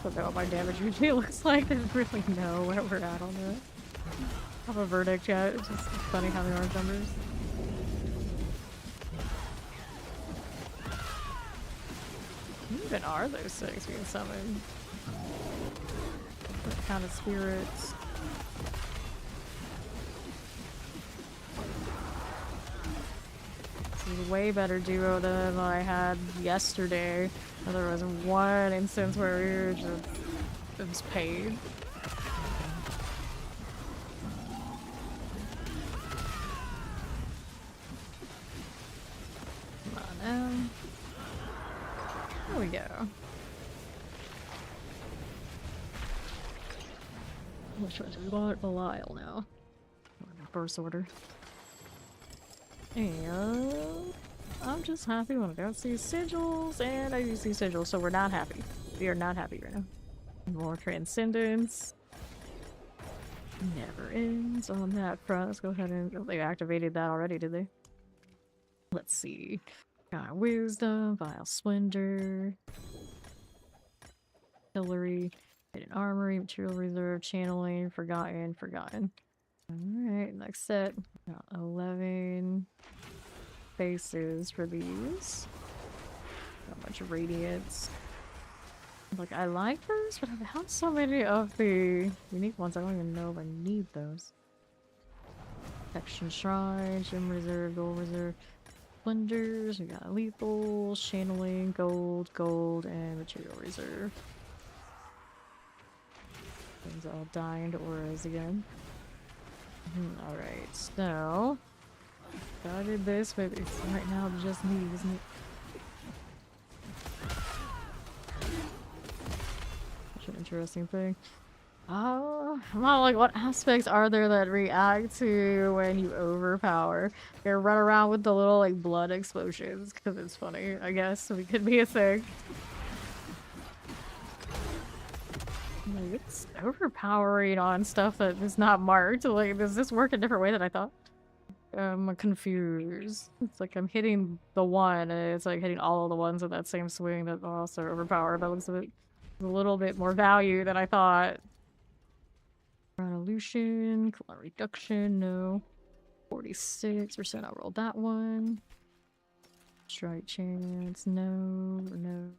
Don't know what my damage usually looks like. I don't really know where we're at on that. I have a verdict yet. It's just funny having orange numbers. Who even are those things being summoned? What kind of spirits? Way better duo than I had yesterday. There was one instance where we were just, it was paid. Come on now. There we go. Which one do we want? Belial now. First order. And I'm just happy when I don't see sigils, and I do see sigils, so we're not happy. We are not happy right now. More transcendence. Never ends on that front. Let's go ahead and... Oh, they activated that already, did they? Let's see. Got Wisdom, Vile Splendor, Artillery, Hidden Armory, Material Reserve, Channeling, Forgotten. Alright, next set. Got 11 faces for these. Got a bunch of radiance. Like, I like those, but I have so many of the unique ones, I don't even know if I need those. Protection Shrine, Gem Reserve, Gold Reserve, Splendors, we got Lethal, Channeling, Gold, and Material Reserve. Things all dying to auras again. Alright, so I did this, but it's right now just me, isn't it? Such an interesting thing. Oh, well, like, what aspects are there that react to when you overpower? You run around with the little, like, blood explosions, because it's funny, I guess, so it could be a thing. Like, it's overpowering on stuff that is not marked. Like, does this work a different way than I thought? I'm confused. It's like I'm hitting the one, and it's like hitting all of the ones in that same swing that are also overpowered. That looks a little bit more value than I thought. Resolution, color reduction, no. 46%, I rolled that one. Strike chance, no.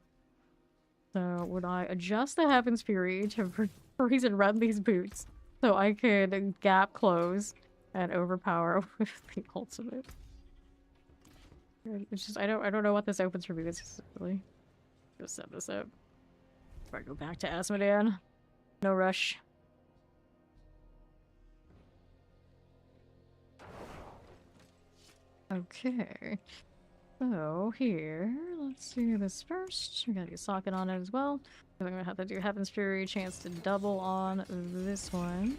So would I adjust the Heaven's Fury to for reason run these boots so I could gap close and overpower with the ultimate? It's just I don't know what this opens for me specifically. Go set this up. Before I go back to Asmodan. No rush. Okay. So here, let's do this first. We gotta get socket on it as well. I'm gonna have to do Heaven's Fury, chance to double on this one.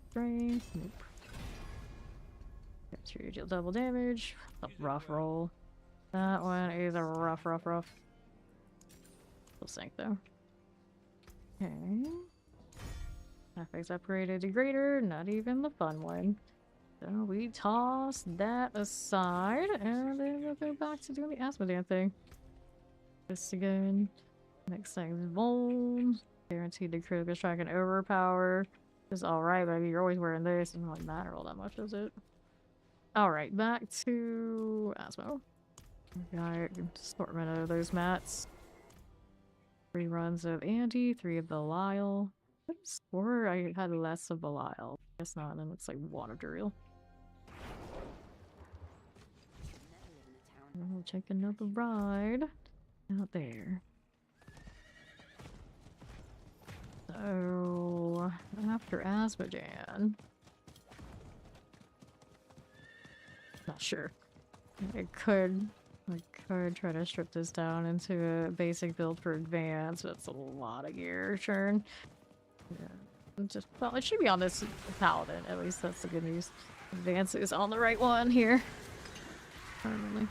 Strength, nope. Heaven's Fury deal double damage. A rough roll. That one is a rough. Still sync though. Okay. Graphics upgraded to greater, not even the fun one. So we toss that aside, and then we'll go back to doing the Asmodan thing. This again. Next thing's Vuln. Guaranteed to critical strike and overpower. Is alright, but you're always wearing this. It doesn't really matter all that much, does it? Alright, back to Asmo. We got an assortment of those mats. 3 runs of Andy, 3 of Belial. I swore I had less of Belial. Guess not, then it's like 1 of Duriel. We'll take another ride out there. So after Asmodan, not sure. I could try to strip this down into a basic build for advance, but it's a lot of gear churn. Yeah. Just, well, it should be on this Paladin, at least that's the good news. Advance is on the right one here. Finally.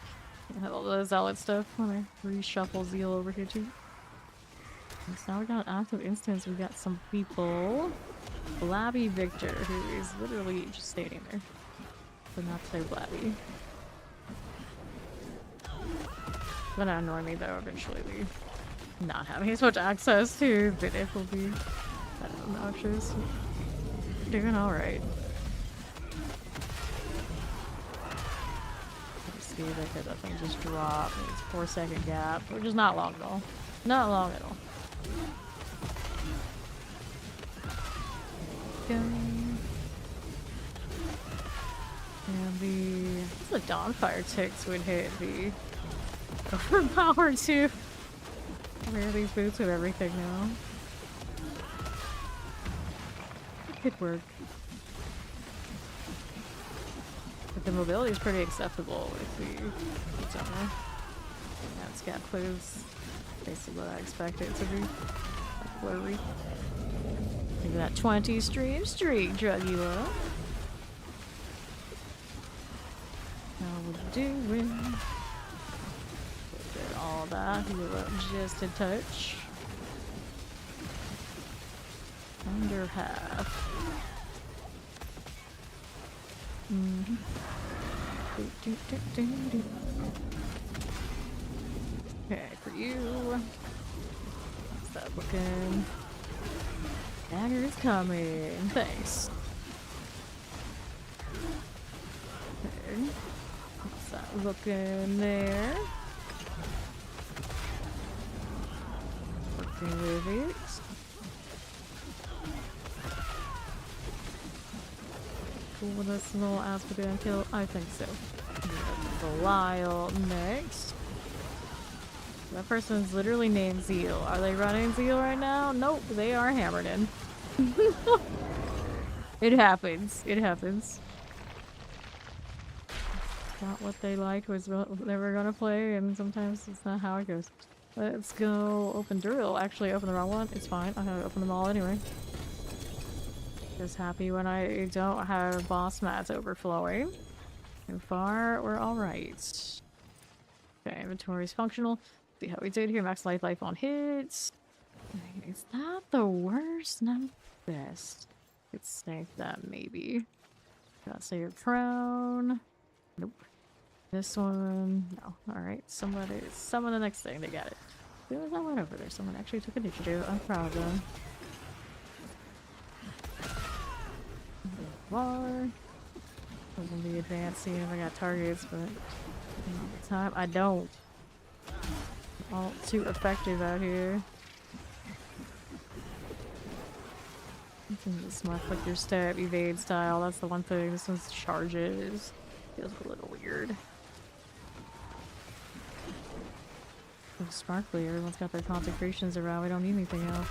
I have all the zealot stuff when I reshuffle Zeal over here too. And so now we got an active instance, we got some people. Blabby Victor, who is literally just standing there. But not so blabby. Gonna annoy me though, eventually. Not having as much access to Biddiff will be obnoxious. Doing alright. See if that thing just dropped. It's a 4-second gap, which is not long at all. Not long at all. Go. And the Dawnfire ticks would hit the overpower too. Wear these boots with everything now. It could work. But the mobility is pretty acceptable if we put something there. Yeah, it's gap clues. Basically what I expect it to be. Flurry. Maybe that 20 stream streak drug you up. How we're doing. Did all that. Heal up just a touch. Under half. Mm-hmm. Okay, for you. How's that looking? Dagger's coming. Thanks. Okay. How's that looking there? Working with it. Cool with this little Asmodan kill? I think so. Belial next. That person's literally named Zeal. Are they running Zeal right now? Nope, they are hammered in. It happens. It happens. Not what they liked was what they were gonna play, and sometimes it's not how it goes. Let's go open Duriel. Actually, I opened the wrong one. It's fine. I have to open them all anyway. Just happy when I don't have boss mats overflowing. So far, we're alright. Okay, inventory is functional. See how we did here. Max life on hits. Is that the worst? Not the best. Let's save that maybe. Gotta say your crown. Nope. This one. No. Alright. Summon the next thing. They got it. As soon as I went over there, someone actually took initiative. I'm proud of them. Bar. I'm gonna be advancing if I got targets, but all the time I don't. All too effective out here. This is my flick your step evade style. That's the one thing. This one's charges. Feels a little weird. Looks sparkly. Everyone's got their consecrations around. We don't need anything else.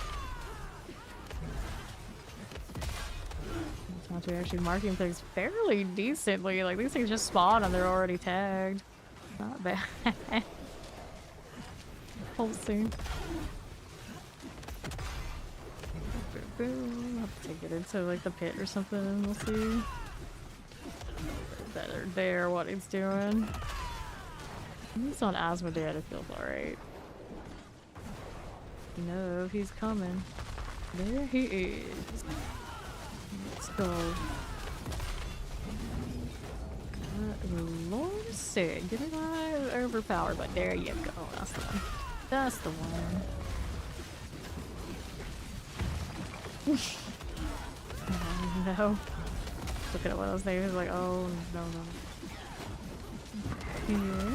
Not to be actually marking things fairly decently. Like, these things just spawn and they're already tagged. Not bad. Pulsing. Boom. I'll have to take it into like the pit or something. We'll see. Better there, what it's doing. He's on Asmodeus, it feels alright. You know, he's coming. There he is. Let's go. Lord said, give me my overpower, but there you go. That's the one. That's the one. Oh, no. Looking at one of those names, like, oh no, no. Here.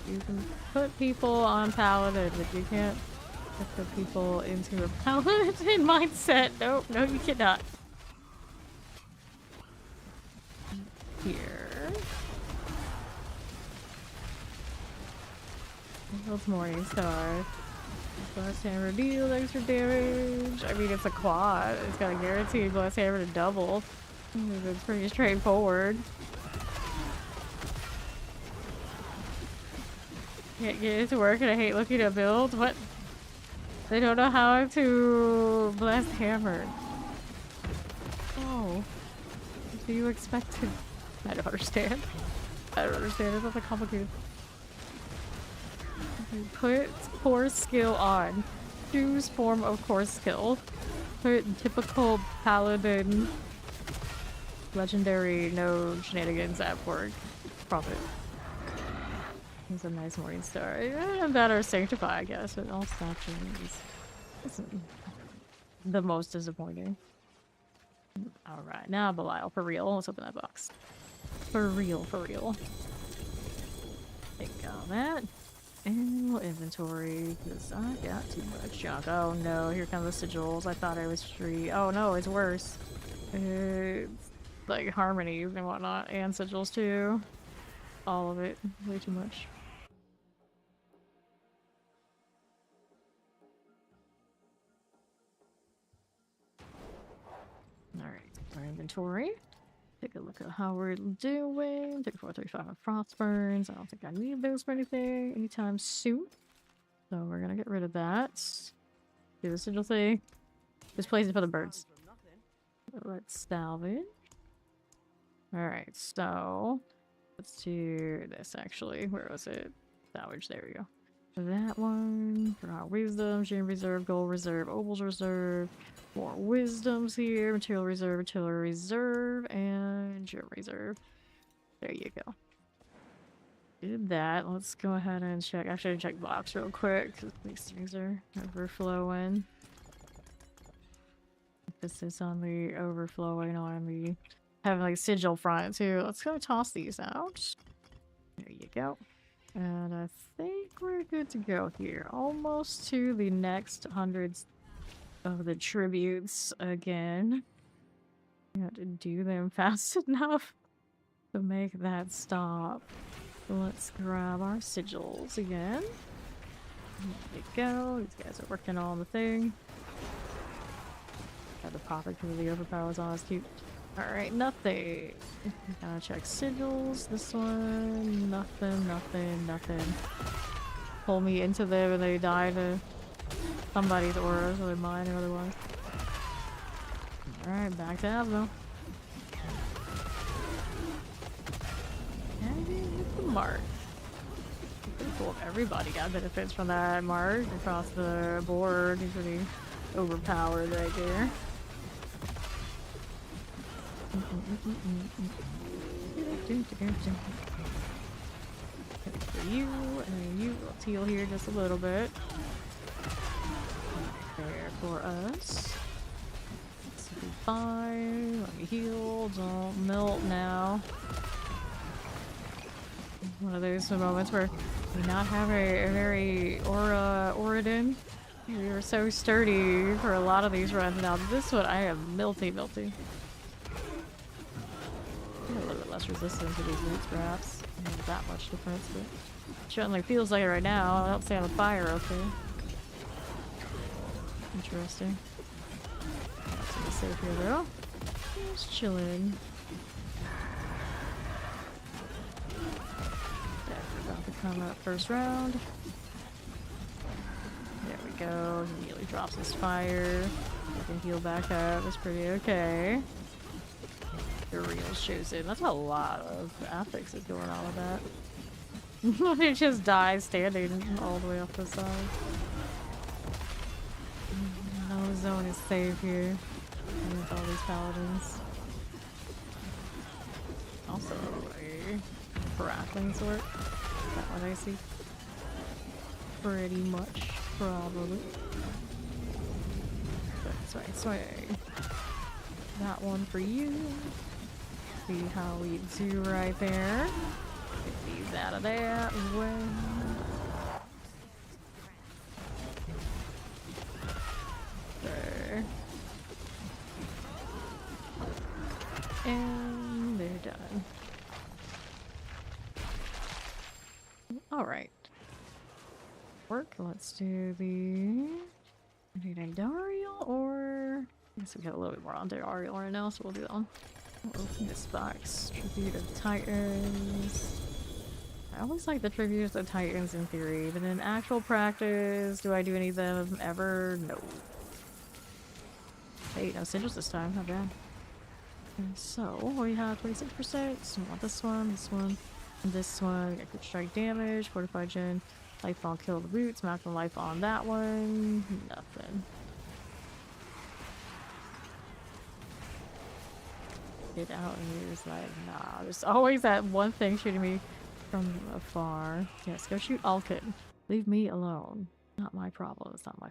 You can put people on Paladin, but you can't put people into a Paladin mindset. Nope, no, you cannot. Here. That's Morningstar. Blast Hammer deals extra damage. I mean, it's a quad. It's got a guaranteed Blast Hammer to double. It's pretty straightforward. Can't get it to work and I hate looking at builds. What? They don't know how to Blast Hammer. Oh. What do you expect? I don't understand. I don't understand. It's not that complicated. Put core skill on. Choose form of core skill. Put typical Paladin legendary no shenanigans at work. Profit. It's a nice morning star. Yeah, that or Sanctify, I guess. But all snatching isn't the most disappointing. Alright, now Belial, for real. Let's open that box. For real, for real. Take all that. And inventory, because I got too much junk. Oh no, here come the sigils. I thought I was free. Oh no, it's worse. It's like harmonies and whatnot, and sigils too. All of it. Way too much. Alright, our inventory. Take a look at how we're doing. Take 435 on Frostburns. I don't think I need those for anything anytime soon. So we're gonna get rid of that. Do the sigil thing. This place is for the birds. Let's salvage. Alright, so let's do this actually. Where was it? Salvage, there we go. That one. For our wisdom, gem reserve, gold reserve, opals reserve. More wisdoms here. Material reserve, and gem reserve. There you go. Did that. Let's go ahead and check. I should check blocks real quick because these things are overflowing. This is on the overflowing on the having like sigil front too. Let's go toss these out. There you go. And I think we're good to go here. Almost to the next hundreds of the tributes again. You have to do them fast enough to make that stop. So let's grab our sigils again. There you go. These guys are working on the thing. Got the profit because the overpower is always cute. Alright, nothing. Gotta check sigils. This one, nothing, nothing, nothing. Pull me into them and they die to somebody's auras, whether mine or otherwise. Alright, back to Avno. And you hit the mark. Pretty cool if everybody got benefits from that mark across the board. He's pretty overpowered right there. For you, and you, let's heal here just a little bit. There for us. Let's be fine. Let me heal. Don't melt now. One of those moments where we not have a very Oridin. We were so sturdy for a lot of these runs. Now this one I am melty. A little bit less resistant to these roots, perhaps. Not that much difference, but it certainly feels like it right now. I don't stay on the fire, okay. Interesting. That's pretty safe here though. Just chilling. Yeah, we're about to come up first round. There we go. He immediately drops his fire. I can heal back up. It's pretty okay. Duriel shows in. That's a lot of affixes going on with that. He just dies standing all the way off the side. No zone is safe here with all these paladins. Also a grappling sword. Is that what I see? Pretty much, probably. Swing. That one for you. See how we do right there. Get these out of that way. There. And they're done. Alright. Work. Let's do the... Do you need Duriel or... I guess we got a little bit more on Duriel right now, so we'll do that one. We'll open this box. Tribute of Titans. I always like the Tribute of Titans in theory, but in actual practice, do I do any of them ever? No. Hey, no sigils this time, not bad. Okay, so, we have 26%, so we want this one, and this one. Get quick strike damage, fortified gen, life on kill the boots, maximum life on that one, nothing. Get out and use like, nah, there's always that one thing shooting me from afar. Yes, go shoot Alkin. Leave me alone. Not my problem, it's not my...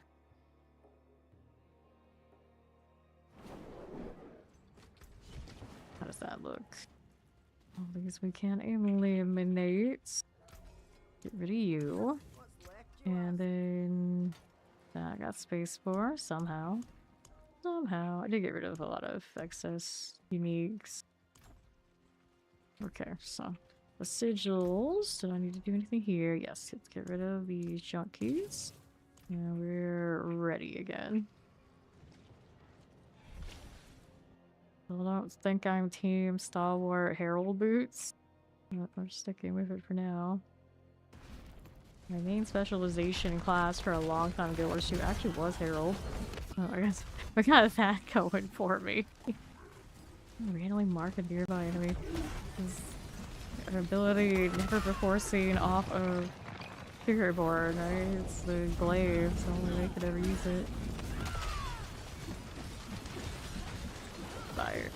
How does that look? All these we can eliminate. Get rid of you. And then I got space for somehow. I did get rid of a lot of excess uniques. Okay, so the sigils. Did I need to do anything here? Yes, let's get rid of these junk keys. And we're ready again. I don't think I'm team Stalwart Herald Boots. But I'm sticking with it for now. My main specialization class for a long time ago was actually was Herald. Oh, I guess I got that going for me. Randomly mark a nearby enemy. An ability never before seen off of Figureboard, right? It's the glaive, so only they could ever use it. Fire.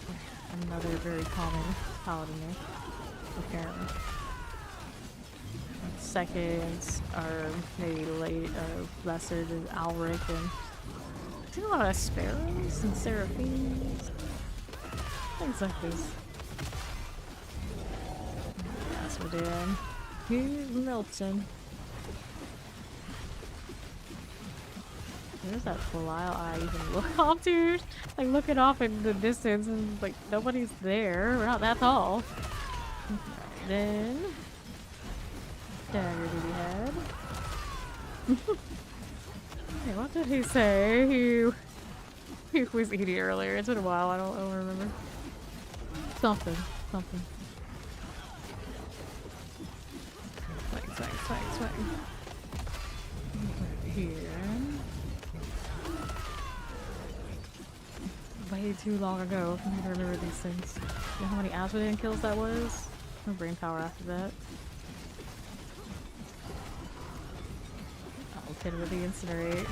Another very common paladin there, apparently. Seconds are maybe late, lesser than Alric and I think a lot of sparrows and seraphims. Things like this. That's what we're doing. Here's Milton. Where's that Belial eye even look off, dude? Like looking off in the distance and like nobody's there. We're not that tall. Right, then dagger duty head. Hey, what did he say? He was eating earlier. It's been a while. I don't remember. Something. Swing. Right here. Way too long ago for me to remember these things. You know how many Asmodean kills that was? No brain power after that. Kid with the incinerate.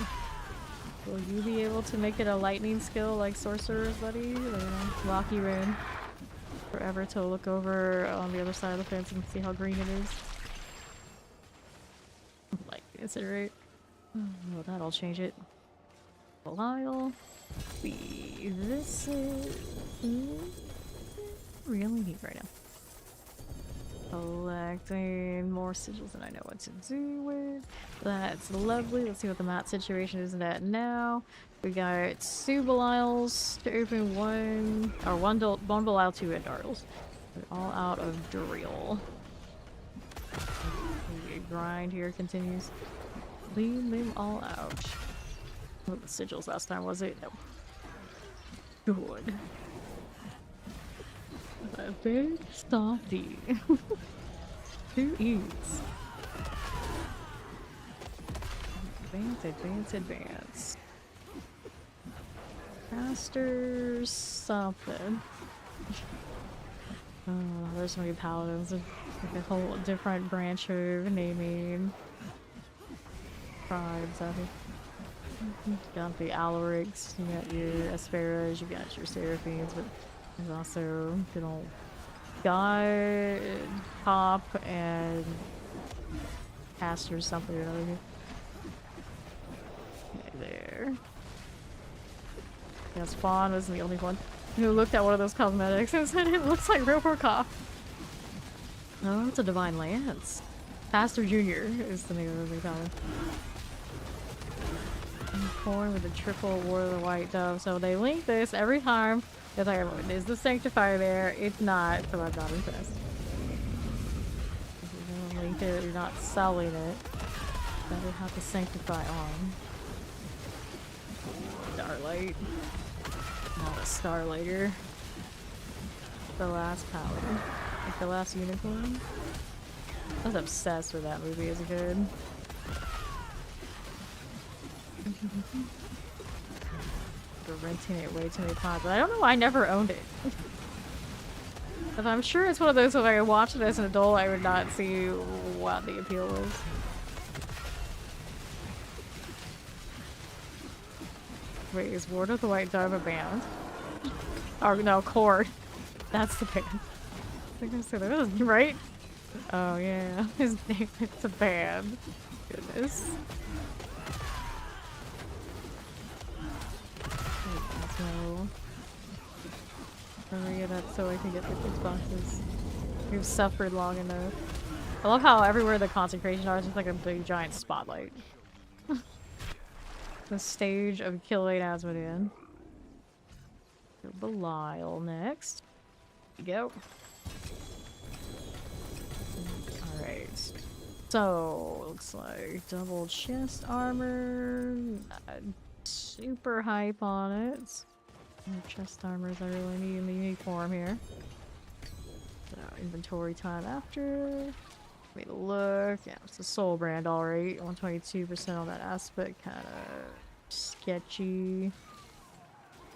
Will you be able to make it a lightning skill like sorcerers, buddy? They're gonna lock you in forever to look over on the other side of the fence and see how green it is. Like incinerate. Oh, that'll change it. Belial. This is really neat right now. Collecting more sigils than I know what to do with. That's lovely. Let's see what the mat situation is at now. We got 2 Belials to open, one Belial, 2 Endurils. They're all out of Duriel. The grind here continues. Clean them all out. Oh, the sigils last time, was it? No. Good. A big softy. Who eats? Advance, advance, advance. Faster something. Oh, there's so many paladins. Like a whole different branch of naming tribes out here. You got the Alarics, you got your Asperas, you got your Seraphines, but there's also good old God, Pop, and Pastor something or another here. Okay, there. Yeah, Spawn was the only one who looked at one of those cosmetics and said it looks like Robocop. Oh, it's a Divine Lance. Pastor Jr. is the name of the paladin. Corn with a triple War of the White Dove. So they link this every time. It's like, is the Sanctify there? It's not, so I'm not impressed. If you don't link it, you're not selling it. Better have the Sanctify on. Starlight. Not a Starlighter. The last paladin. Like the last unicorn. I was obsessed with that movie as a kid. We're renting it way too many times, but I don't know why I never owned it. But I'm sure it's one of those when I watched it as an adult, I would not see what the appeal was. Wait, is Ward of the White Dove a band? Oh no, Cord. That's the band. I think I said that was right. Oh yeah, his name is a band. Goodness. So, hurry it up so I can get the Xboxes. We've suffered long enough. I love how everywhere the concentration are is just like a big giant spotlight. The stage of killing Asmodean. Belial next. Here we go. Alright. So, looks like double chest armor. Super hype on it. No chest armors I really need in the uniform here. So, inventory time after. Let me look. Yeah, it's a soul brand, alright. 122% on that aspect. Kind of sketchy.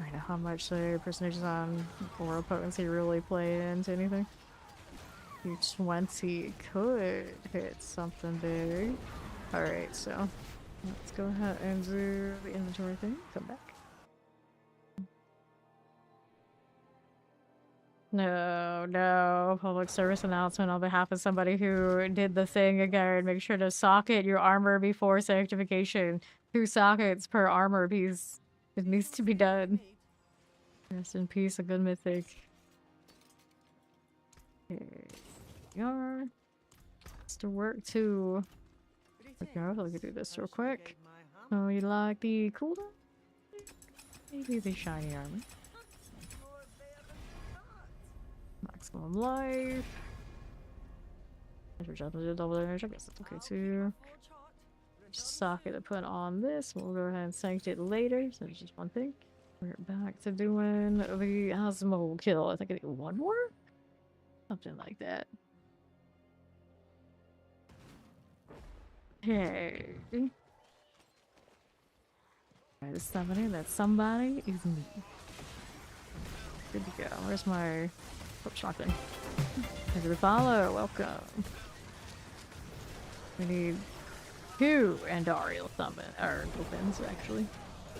I don't know how much the percentages on oral potency really play into anything. 220 could hit something big. Alright, so let's go ahead and do the inventory thing. Come back. No. Public service announcement on behalf of somebody who did the thing again. Make sure to socket your armor before sanctification. 2 sockets per armor piece. It needs to be done. Rest in peace, a good mythic. Here we are. It's to work too. Okay, I can do this real quick. Oh, you like the cooldown? Maybe the shiny armor. Maximum life. Double damage. I guess that's okay too. Socket to put on this. We'll go ahead and sanct it later. So there's just one thing. We're back to doing the Asmo kill. I think I need one more? Something like that. Okay. Alright, it's somebody. That somebody is me. Good to go. Where's my shotgun? Thank you to follow. Welcome. We need 2 Duriel summon or opens actually.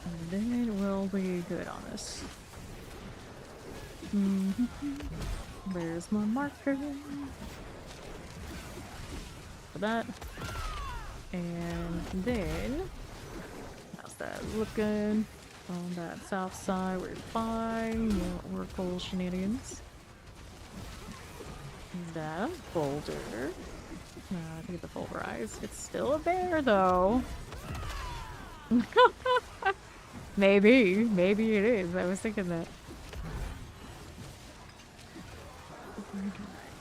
And then we'll be good on this. Where's my marker? For that. And then how's that looking? On that south side, we're fine. No Oracle shenanigans. Is that a boulder? No, I think it's a pulverize. It's still a bear, though. Maybe it is. I was thinking that.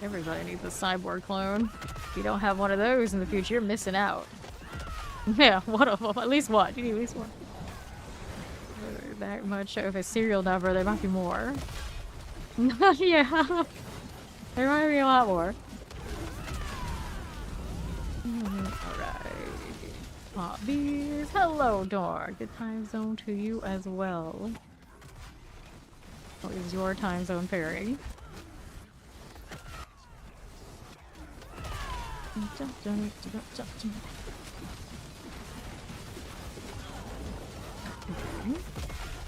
Everybody needs a cyborg clone. If you don't have one of those in the future, you're missing out. Yeah, one of them. At least one. You need at least one. that much of a serial number. There might be more. Yeah. There might be a lot more. Alright. Pop beers. Hello, dog. Good time zone to you as well. What is your time zone pairing?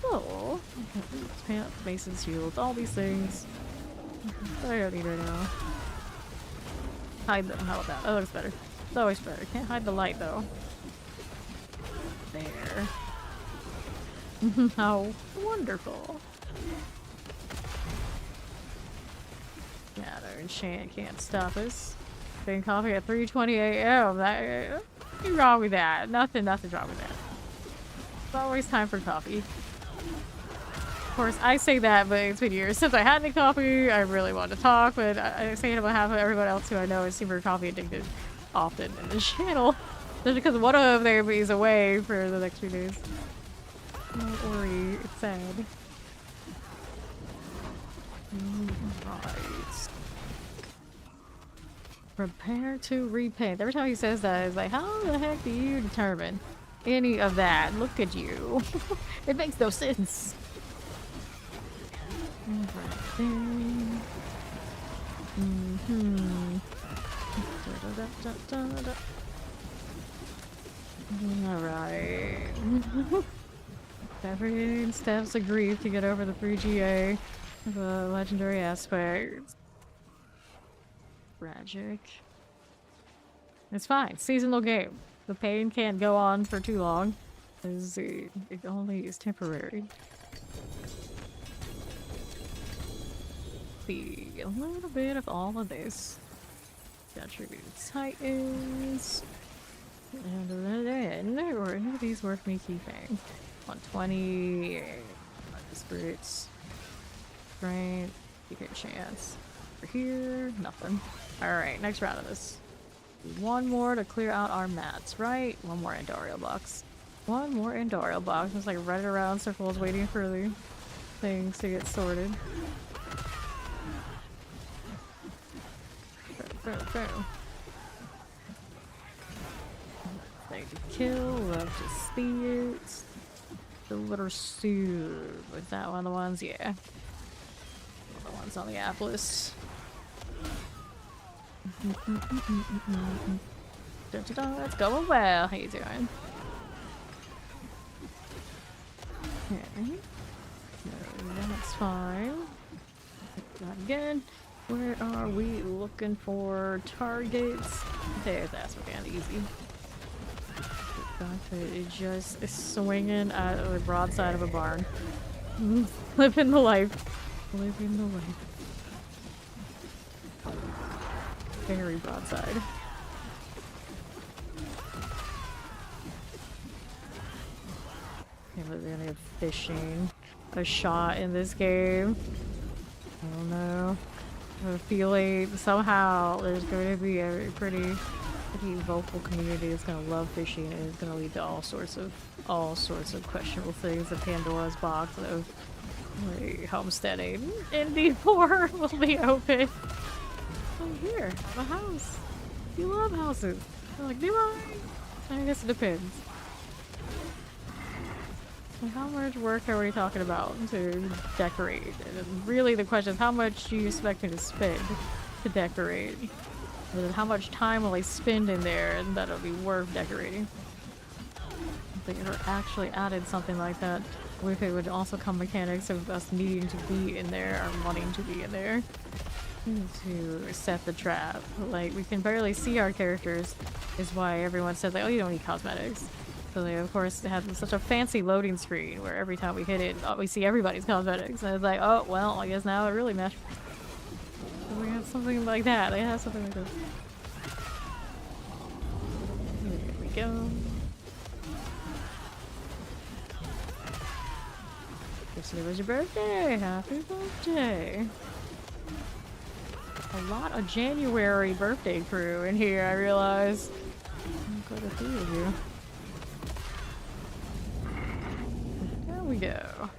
Oh, pants, maces, shields, all these things. I don't need right now. Hide them. How about that? That looks better. It's always better. Can't hide the light though. There. How wonderful. Yeah, no enchant can't stop us. Getting coffee at 3:20 a.m. Nothing wrong with that. Nothing wrong with that. It's always time for coffee. Of course, I say that, but it's been years since I had any coffee. I really want to talk, but I say it on behalf of everyone else who I know is super coffee addicted often in this channel. Just because one of them is away for the next few days. Don't worry, it's sad. Right. Prepare to repaint. Every time he says that, it's like, how the heck do you determine any of that? Look at you. It makes no sense. Right there. Alright. 7 steps of grief to get over the free GA. The legendary aspect. Tragic. It's fine. Seasonal game. The pain can't go on for too long. It only is temporary. See a little bit of all of this. Attributed Titans. And then, or any of these worth me keeping? 120. Spirits. Strength. Secret chance. Over here. Nothing. Alright, next round of this. One more to clear out our mats, right? One more Duriel box. One more Duriel box. Just like running around circles waiting for the things to get sorted. Like to kill, love to see it. The little suit. Was that one of the ones? Yeah. The ones on the app list. It's going well. How you doing? Okay. No, that's fine. Not again. Where are we looking for targets? There's that again, easy. It's just swinging at the broadside of a barn. Living the life. Living the life. Very broadside. Can't believe they're gonna have fishing a shot in this game. I don't know. I have a feeling somehow there's going to be a pretty vocal community that's going to love fishing, and it's going to lead to all sorts of questionable things. The Pandora's box of like, homesteading in D4 will be open. Oh, here, I have a house. You love houses. I'm like, do I? I guess it depends. Like, how much work are we talking about to decorate? And really the question is, how much do you expect me to spend to decorate? And then how much time will I spend in there and that'll be worth decorating? If they ever actually added something like that, with it would also come mechanics of us needing to be in there or wanting to be in there to set the trap. Like, we can barely see our characters, is why everyone says like, oh, you don't need cosmetics. So they of course have such a fancy loading screen where every time we hit it, we see everybody's cosmetics, and it's like, oh well, I guess now it really meshed. So we have something like that. They have something like this. Here we go. Yesterday was your birthday. Happy birthday. A lot of January birthday crew in here, I realize. I've got a few of you. There we go.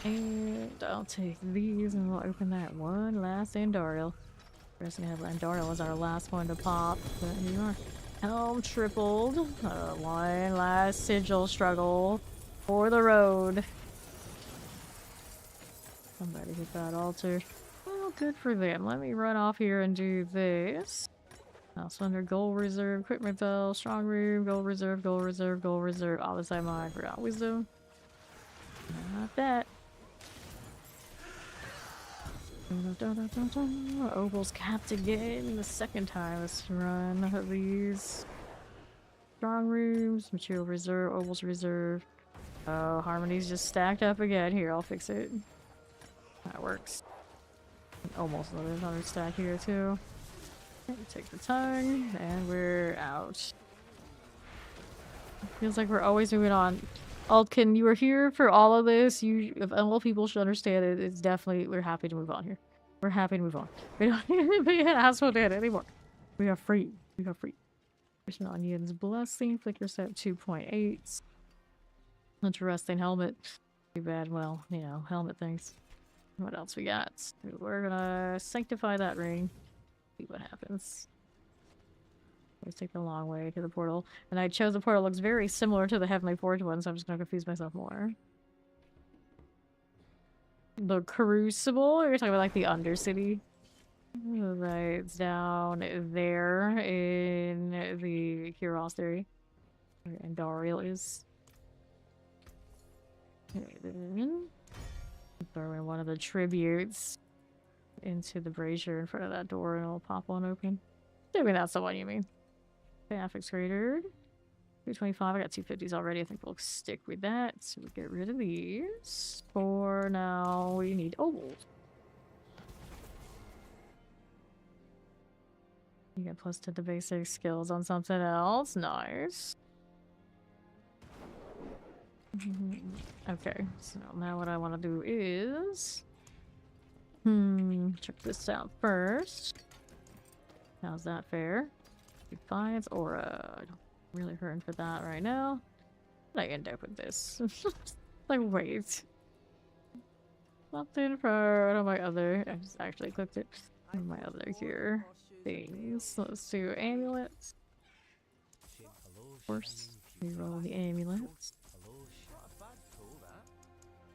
And I'll take these and we'll open that one last Duriel. We're just gonna have Duriel as our last one to pop. But here you are. Helm tripled. One last sigil struggle for the road. Somebody hit that altar. Well, good for them. Let me run off here and do this. Also under gold reserve, equipment though, strong room, gold reserve, gold reserve, gold reserve. All this time I forgot wisdom. Not that. Opal's capped again the second time. Let's run these strong rooms, material reserve, Opal's reserve. Oh, Harmony's just stacked up again. Here, I'll fix it. That works. Almost another stack here too. Okay, take the tongue, and we're out. Feels like we're always moving on. Altkin, you were here for all of this. You, if all people should understand it, it's definitely, we're happy to move on here. We're happy to move on. We don't need to be an asshole to it anymore. We are free. We are free. There's Onion's Blessing, Flicker Set 2.8. Interesting helmet. Too bad, well, you know, helmet things. What else we got? We're gonna sanctify that ring. See what happens. Let's take the long way to the portal. And I chose the portal. Looks very similar to the Heavenly Forge one, so I'm just gonna confuse myself more. The Crucible? You're talking about like the Undercity? Right, it's down there in the Kyros area. And Duriel is. Throw in one of the tributes into the brazier in front of that door and it'll pop one open. Maybe that's the one you mean. Graphics Raider. 225. I got 250s already. I think we'll stick with that. So we get rid of these. For now, we need old. You get plus to the basic skills on something else. Nice. Okay, so now what I want to do is check this out first. How's that fair? Defiance Aura. I don't really hurting for that right now. But I end up with this. Like, wait. Something for one of my other. I just actually clicked it. One of my other here things. Let's do amulets. Of course, we roll the amulets.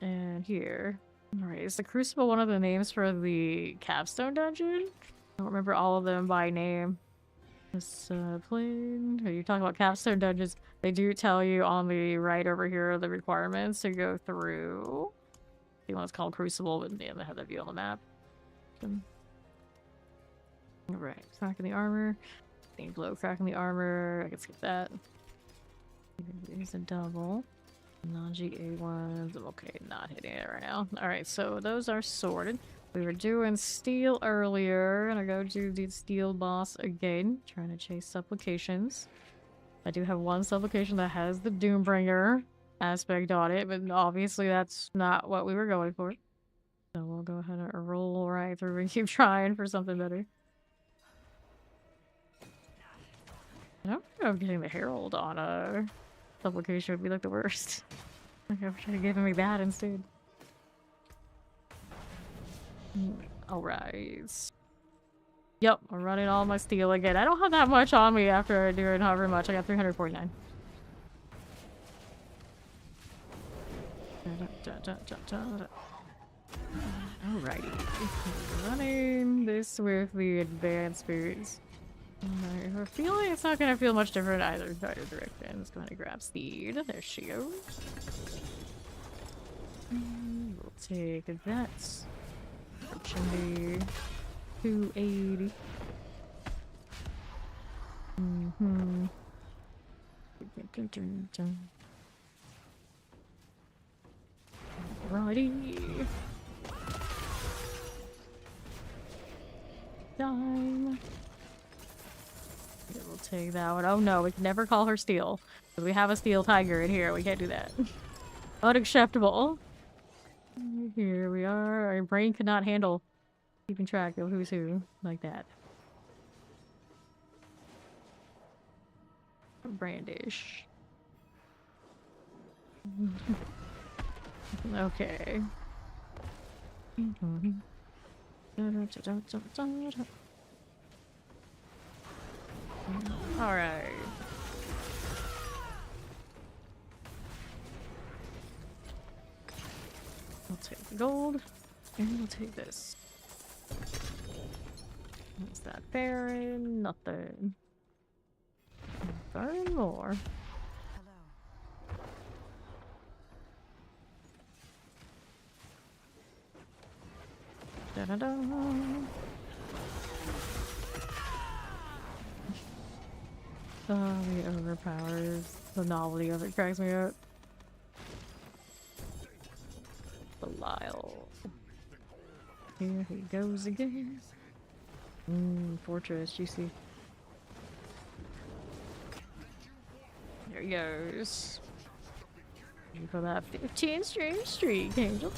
And here. Alright, is the Crucible one of the names for the Capstone Dungeon? I don't remember all of them by name. This plane. Are you talking about Capstone Dungeons? They do tell you on the right over here the requirements to go through. The one that's called Crucible, but yeah, they have that view on the map. Alright, cracking the armor. Thing blow, cracking the armor. I can skip that. Here's a double. Non-GA ones. I'm okay, not hitting it right now. Alright, so those are sorted. We were doing steel earlier. Gonna go do the steel boss again. Trying to chase supplications. I do have one supplication that has the Doombringer aspect on it, but obviously that's not what we were going for. So we'll go ahead and roll right through and keep trying for something better. I don't know if getting the Herald on a supplication would be like the worst. Like I wish I had given me that instead. Alright. Yep, I'm running all my steel again. I don't have that much on me after doing however much. I got 349. Alrighty. Running this with the advanced boots. I have a feeling it's not going to feel much different either direction. Let's go ahead and grab speed. There she goes. We'll take that. Chimney 280. Alrighty. Time. We'll take that one. Oh no, we can never call her steel. We have a steel tiger in here. We can't do that. Unacceptable. Here we are. Our brain could not handle keeping track of who's who like that. Brandish. Okay. Alright. I'll take the gold, and we'll take this. What's that? Baron? Nothing. Burn more. Hello. Da-da-da. It overpowers. The novelty of it cracks me up. Belial. Here he goes again. Fortress, juicy. There he goes. For that 15 streak, Angel.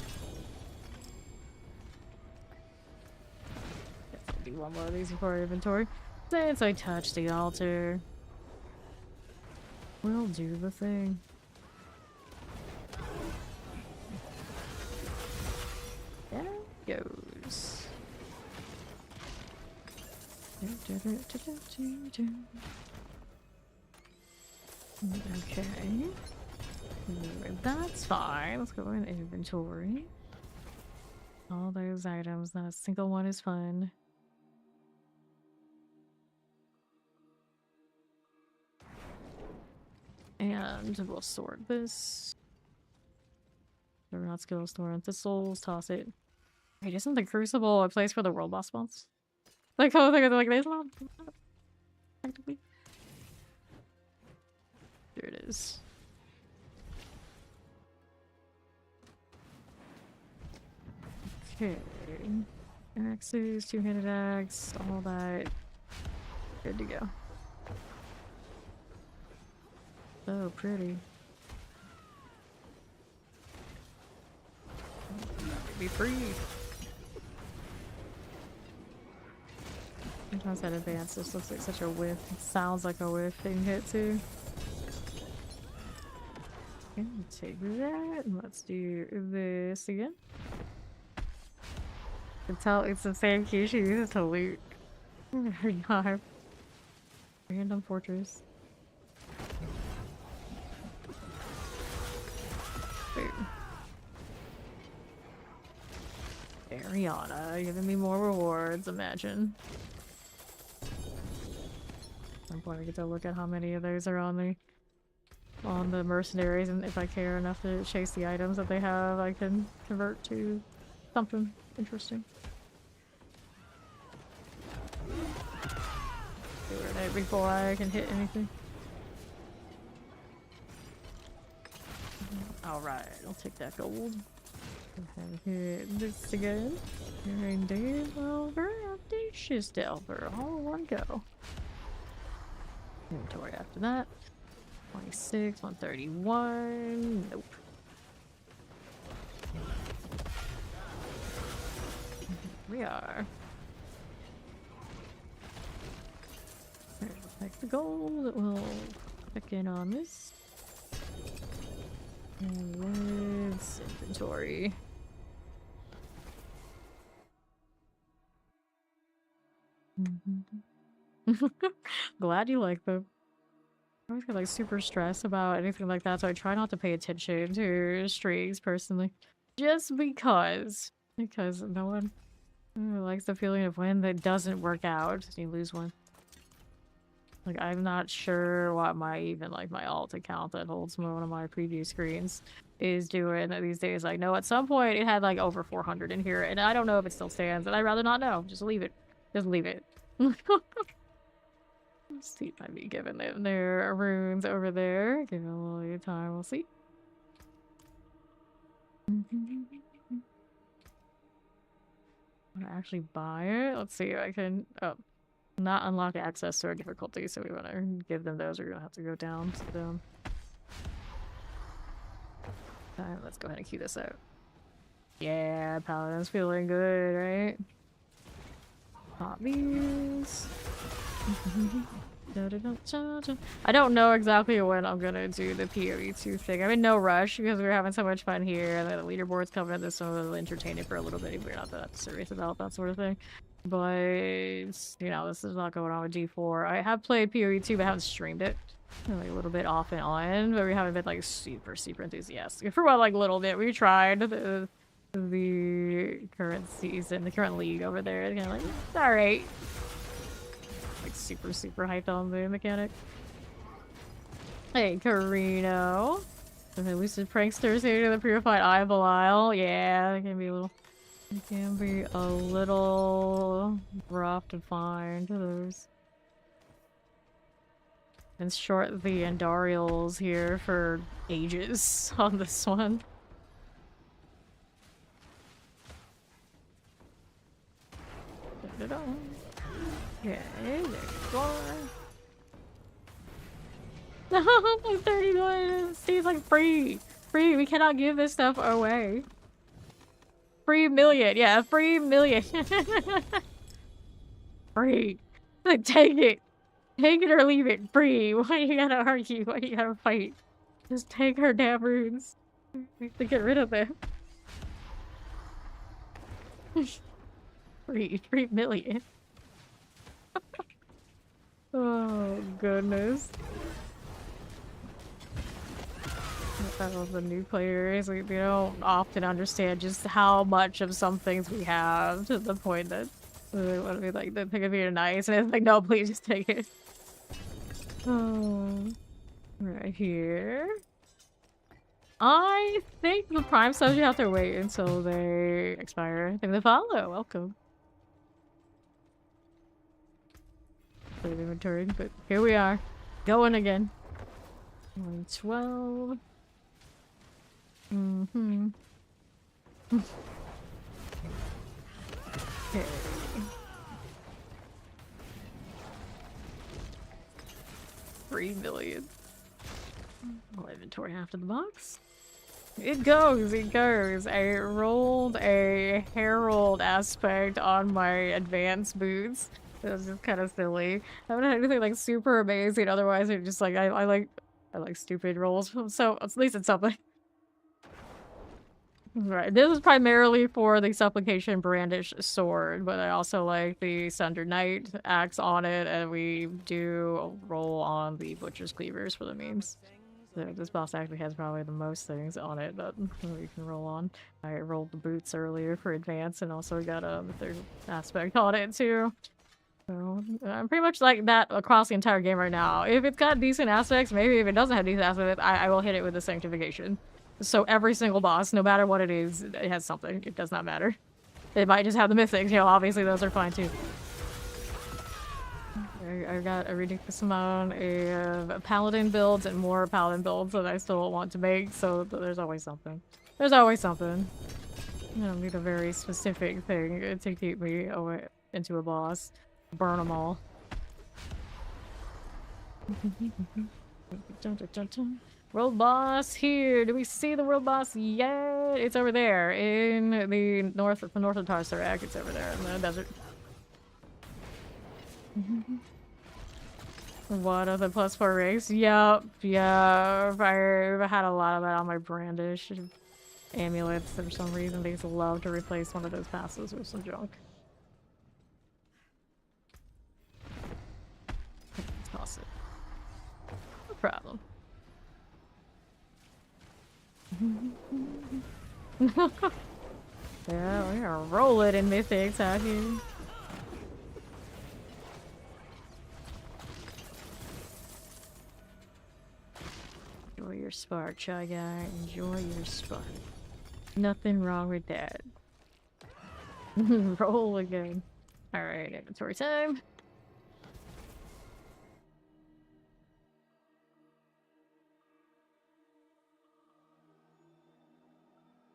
Guess I'll do one more of these before inventory. Since I touched the altar, we'll do the thing. There it goes. Okay. That's fine. Let's go in inventory. All those items, not a single one is fun. And we'll sort this. Not skill, store on thistles, toss it. Wait, isn't the crucible a place for the world boss spawns? Like, oh, they're like this one. Practically. There it is. Okay. Axes, two-handed axe, all that. Good to go. So pretty. Be free. Sometimes that advance just looks like such a whiff. It sounds like a whiff being hit too. Okay, take that and let's do this again. You can tell it's the same key she uses to loot. Every time. Random fortress. Boom. Ariana, giving me more rewards, imagine. At some point I get to look at how many of those are on the mercenaries, and if I care enough to chase the items that they have, I can convert to something interesting. Do it before I can hit anything. Alright, I'll take that gold. Hit this again. Indeed, well, very audacious Delver, all in one go. Inventory after that. 26, 131. Nope. We are. We'll take the gold. We'll check in on this. And woods, inventory. Glad you like them. I always get like super stressed about anything like that, so I try not to pay attention to strings personally. Just because no one likes the feeling of when that doesn't work out, you lose one. Like, I'm not sure what my alt account that holds one of my preview screens is doing these days. I know at some point it had like over 400 in here, and I don't know if it still stands, and I'd rather not know. Just leave it. Just leave it. Steve might be giving them their runes over there. Give it a little bit of time, we'll see. I'm gonna actually buy it. Let's see if I can not unlock access to our difficulty, so we wanna give them those. We're gonna have to go down to them. Alright, let's go ahead and key this out. Yeah, Paladin's feeling good, right? Pop these. I don't know exactly when I'm gonna do the PoE2 thing. I'm in no rush because we're having so much fun here. The leaderboard's coming up, this so it'll entertain it for a little bit if we're not that serious about that sort of thing. But, you know, this is not going on with D4. I have played PoE2, but I haven't streamed it. Like a little bit off and on, but we haven't been like super enthusiastic. For what, like, little bit. We tried the current season, the current league over there. It's kind of like, it's alright. Like super hyped on the mechanic. Hey, Carino. The elusive pranksters here to the purified eye of Belial. Yeah, it can be a little. It can be a little rough to find those. And short the Duriels here for ages on this one. Okay, next one. No, 30 million seems like free. Free, we cannot give this stuff away. Free million, yeah, free million. Free. Like, take it. Take it or leave it. Free. Why you gotta argue? Why you gotta fight? Just take her damn runes. We have to get rid of them. 3 million. Oh goodness. I love the new players. They don't often understand just how much of some things we have, to the point that they want to be like, they think of you nice, and it's like, no, please just take it. Oh, right here. I think the prime subs you have to wait until they expire. I think they follow. Welcome. Save inventory, but here we are. Going again. 112. Mm-hmm. Okay. $3 million. I'll inventory after the box. It goes. I rolled a Herald aspect on my advanced boots. It was just kind of silly. I haven't had anything like super amazing. Otherwise, it's just like I like stupid rolls. So at least it's something. Right. This is primarily for the Supplication Brandish sword, but I also like the Sunder Knight axe on it, and we do roll on the Butcher's Cleavers for the memes. So this boss actually has probably the most things on it that we can roll on. I rolled the boots earlier for advance, and also got the third aspect on it too. So I'm pretty much like that across the entire game right now. If it's got decent aspects, maybe if it doesn't have decent aspects, I will hit it with the Sanctification. So every single boss, no matter what it is, it has something. It does not matter. It might just have the mythics, you know, obviously those are fine too. I got a ridiculous amount of Paladin builds and more Paladin builds that I still want to make, so there's always something. There's always something. I don't need a very specific thing to keep me away into a boss. Burn them all. Dun, dun, dun, dun. World boss here. Do we see the world boss yet? it's over there in the north of Tarsarak. It's over there in the desert. What are the +4 rigs? Yup, yeah. I've had a lot of that on my brandish amulets for some reason. They just love to replace one of those passes with some junk. Let's toss it. No problem. Yeah, we're gonna roll it in mythics out here. Enjoy your spark, Shy Guy. Enjoy your spark. Nothing wrong with that. Roll again. Alright, inventory time.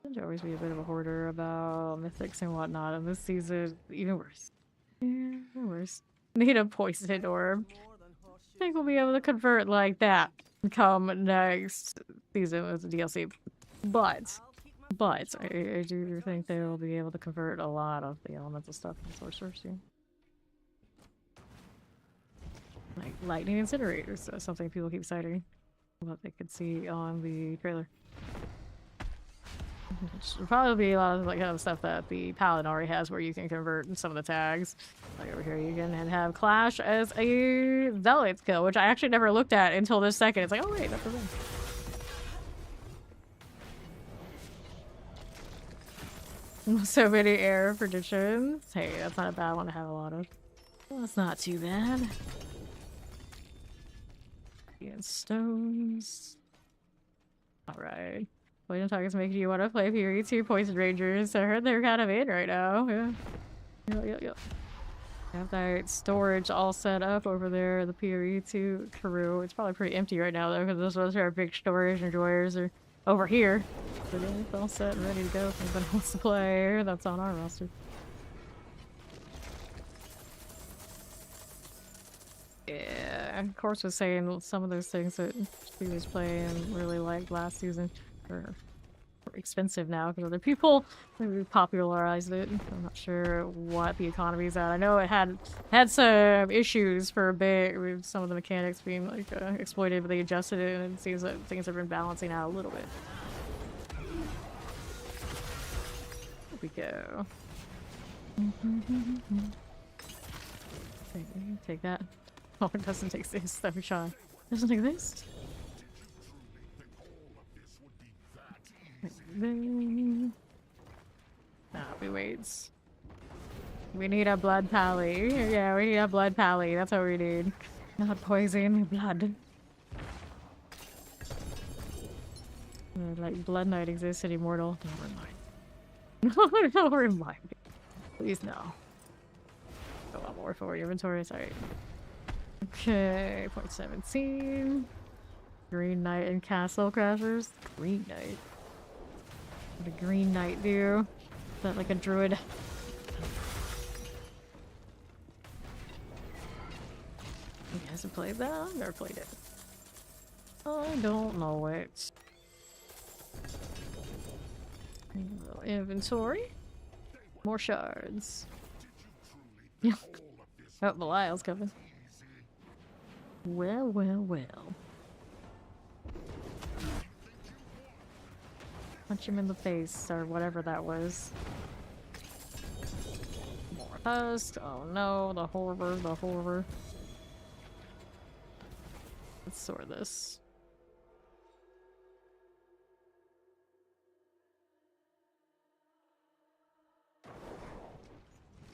I'd always be a bit of a hoarder about mythics and whatnot, and this season, even worse. Yeah, even worse. Need a poison orb. I think we'll be able to convert like that come next season as a DLC. But I do think they will be able to convert a lot of the elemental stuff in Sorcerer soon. Like lightning incinerators, so something people keep citing. What they could see on the trailer. Which will probably be a lot of like kind of stuff that the Paladin already has, where you can convert some of the tags. Like over here, you can have Clash as a Zealot skill, which I actually never looked at until this second. It's like, oh wait, that's the thing. So many error predictions. Hey, that's not a bad one to have a lot of. Well, that's not too bad. And stones. Alright. William Talk making you want to play PRE2 Poison Rangers. I heard they're kind of in right now. Yeah. Yep. Have that storage all set up over there, the PRE2 crew. It's probably pretty empty right now though, because those are our big storage enjoyers are over here. So it's all set and ready to go if anybody wants to play. That's on our roster. Yeah, of course was saying some of those things that she was playing really liked last season are expensive now because other people maybe popularized it. I'm not sure what the economy's at. I know it had some issues for a bit with some of the mechanics being like exploited, but they adjusted it and it seems that things have been balancing out a little bit. Here we go. Take that. Oh, it doesn't exist. That'd be shy. Doesn't exist. Nah, we waits. We need a blood pally. Yeah, we need a blood pally. That's what we need. Not poison, blood. Like Blood Knight exists in Immortal. Don't remind me. Don't remind me. Please no. A lot more for inventory. Sorry. Okay, point 17. Green Knight and Castle Crashers. Green Knight. What a Green Knight do? Is that like a druid? You guys have played that? I've never played it. I don't know it. Inventory. More shards. Yeah. Oh, Belial's coming. Well. Punch him in the face, or whatever that was. More dust. Oh no, the horror. Let's sort this.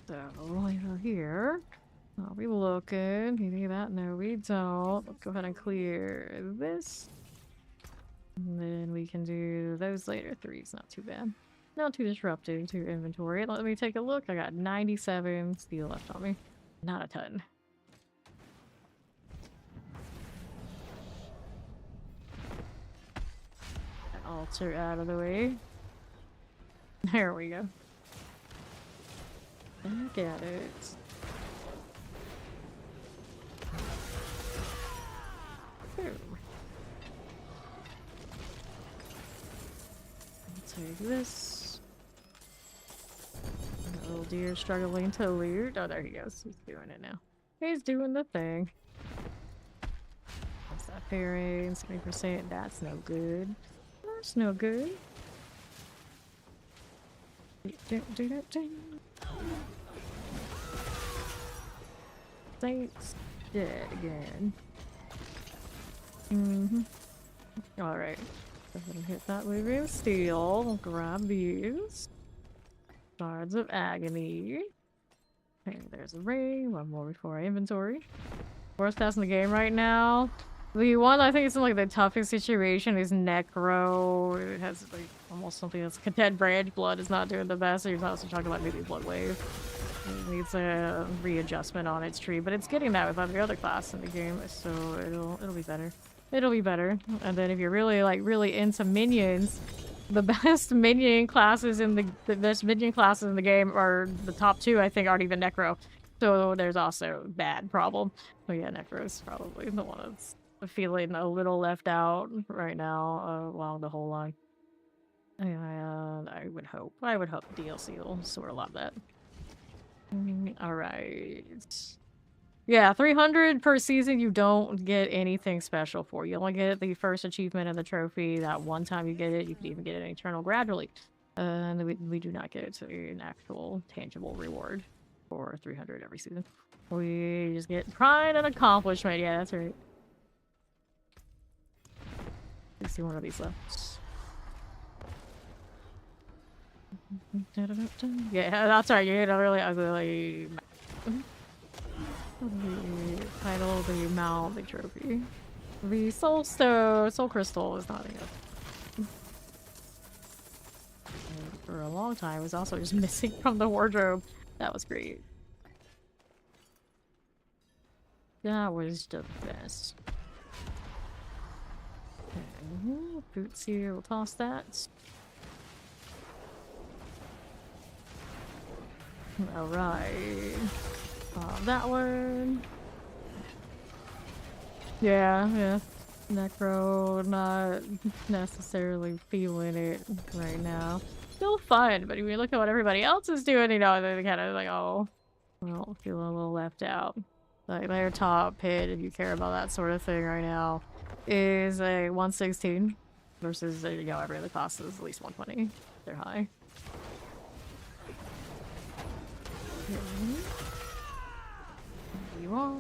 So, over here. I'll be looking. You need that? No, we don't. Let's go ahead and clear this. And then we can do those later. 3's not too bad. Not too disruptive to inventory. Let me take a look. I got 97 steel left on me. Not a ton. Altar out of the way. There we go. Look at it. Take this. Little deer struggling to loot. Oh, there he goes. He's doing it now. He's doing the thing. What's that pairing? 70%. That's no good. That's no good. Saints dead again. Alright. Go ahead and hit that with steel. We'll grab these. Shards of Agony. Okay, there's a ring. One more before our inventory. Worst class in the game right now. The one I think is in like the toughest situation is Necro. It has like almost something that's Content Branch. Blood is not doing the best. So you're also talking about maybe Blood Wave. It needs a readjustment on its tree, but it's getting that with every other class in the game, so it'll be better. It'll be better. And then if you're really into minions, the best minion classes in the best minion classes in the game are the top 2. I think aren't even Necro. So there's also a bad problem. So yeah, Necro is probably the one that's feeling a little left out right now along the whole line. And I would hope DLC will sort a lot of that. Alright. Yeah, 300 per season, you don't get anything special for. You only get the first achievement and the trophy. That one time you get it, you can even get an eternal gradually. And we do not get an actual tangible reward for 300 every season. We just get pride and accomplishment. Yeah, that's right. Let's see one of these left. Yeah, that's right. You get a really ugly title, the mount, the trophy. The soul crystal is not enough. And for a long time, it was also just missing from the wardrobe. That was great. That was the best. Okay, boots here, we'll toss that. Alright. That one. Yeah. Necro, not necessarily feeling it right now. Still fun, but when you look at what everybody else is doing, you know, they're kind of like, oh, well, feeling a little left out. Like, their top hit, if you care about that sort of thing right now, is a 116 versus, you know, every other class is at least 120. They're high. You are.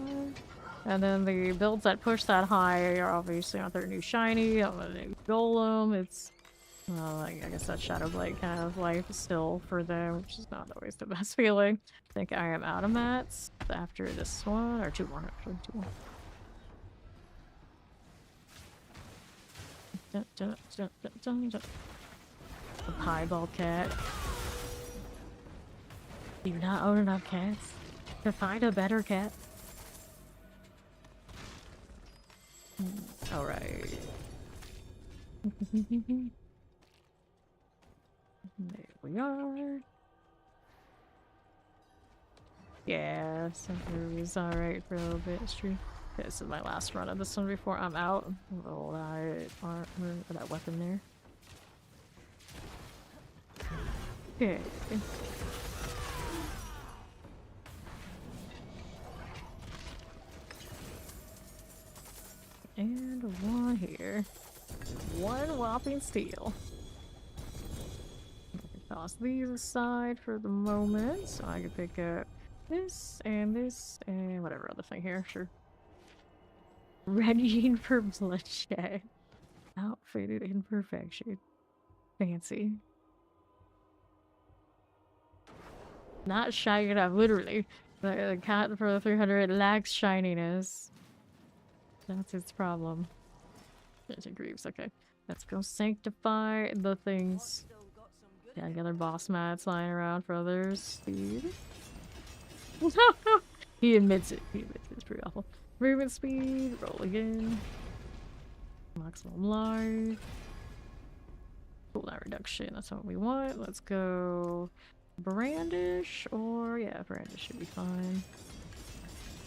And then the builds that push that high are obviously on their new shiny, on the new golem. It's, well, like, I guess that Shadow Blade kind of life is still for them, which is not always the best feeling. I think I am out of mats after this one, or two more, actually, two more. A piebald cat. Do you not own enough cats to find a better cat? Alright. There we are. Yeah, Center was alright for a little bit. It's true. This is my last run of this one before I'm out. Roll that armor, or that weapon there. Okay. And one here. One whopping steel. Toss these aside for the moment, so I can pick up this and whatever other thing here. Sure. Regine for bloodshed. Outfitted in perfection. Fancy. Not shiny enough, literally. The cat for the 300 lacks shininess. That's its problem. Gentle Greaves, okay. Let's go sanctify the things. Yeah, the other boss mats lying around for others. Speed. He admits it. He admits it. It's pretty awful. Movement speed. Roll again. Maximum life. Cooldown reduction. That's what we want. Let's go brandish, or yeah, brandish should be fine.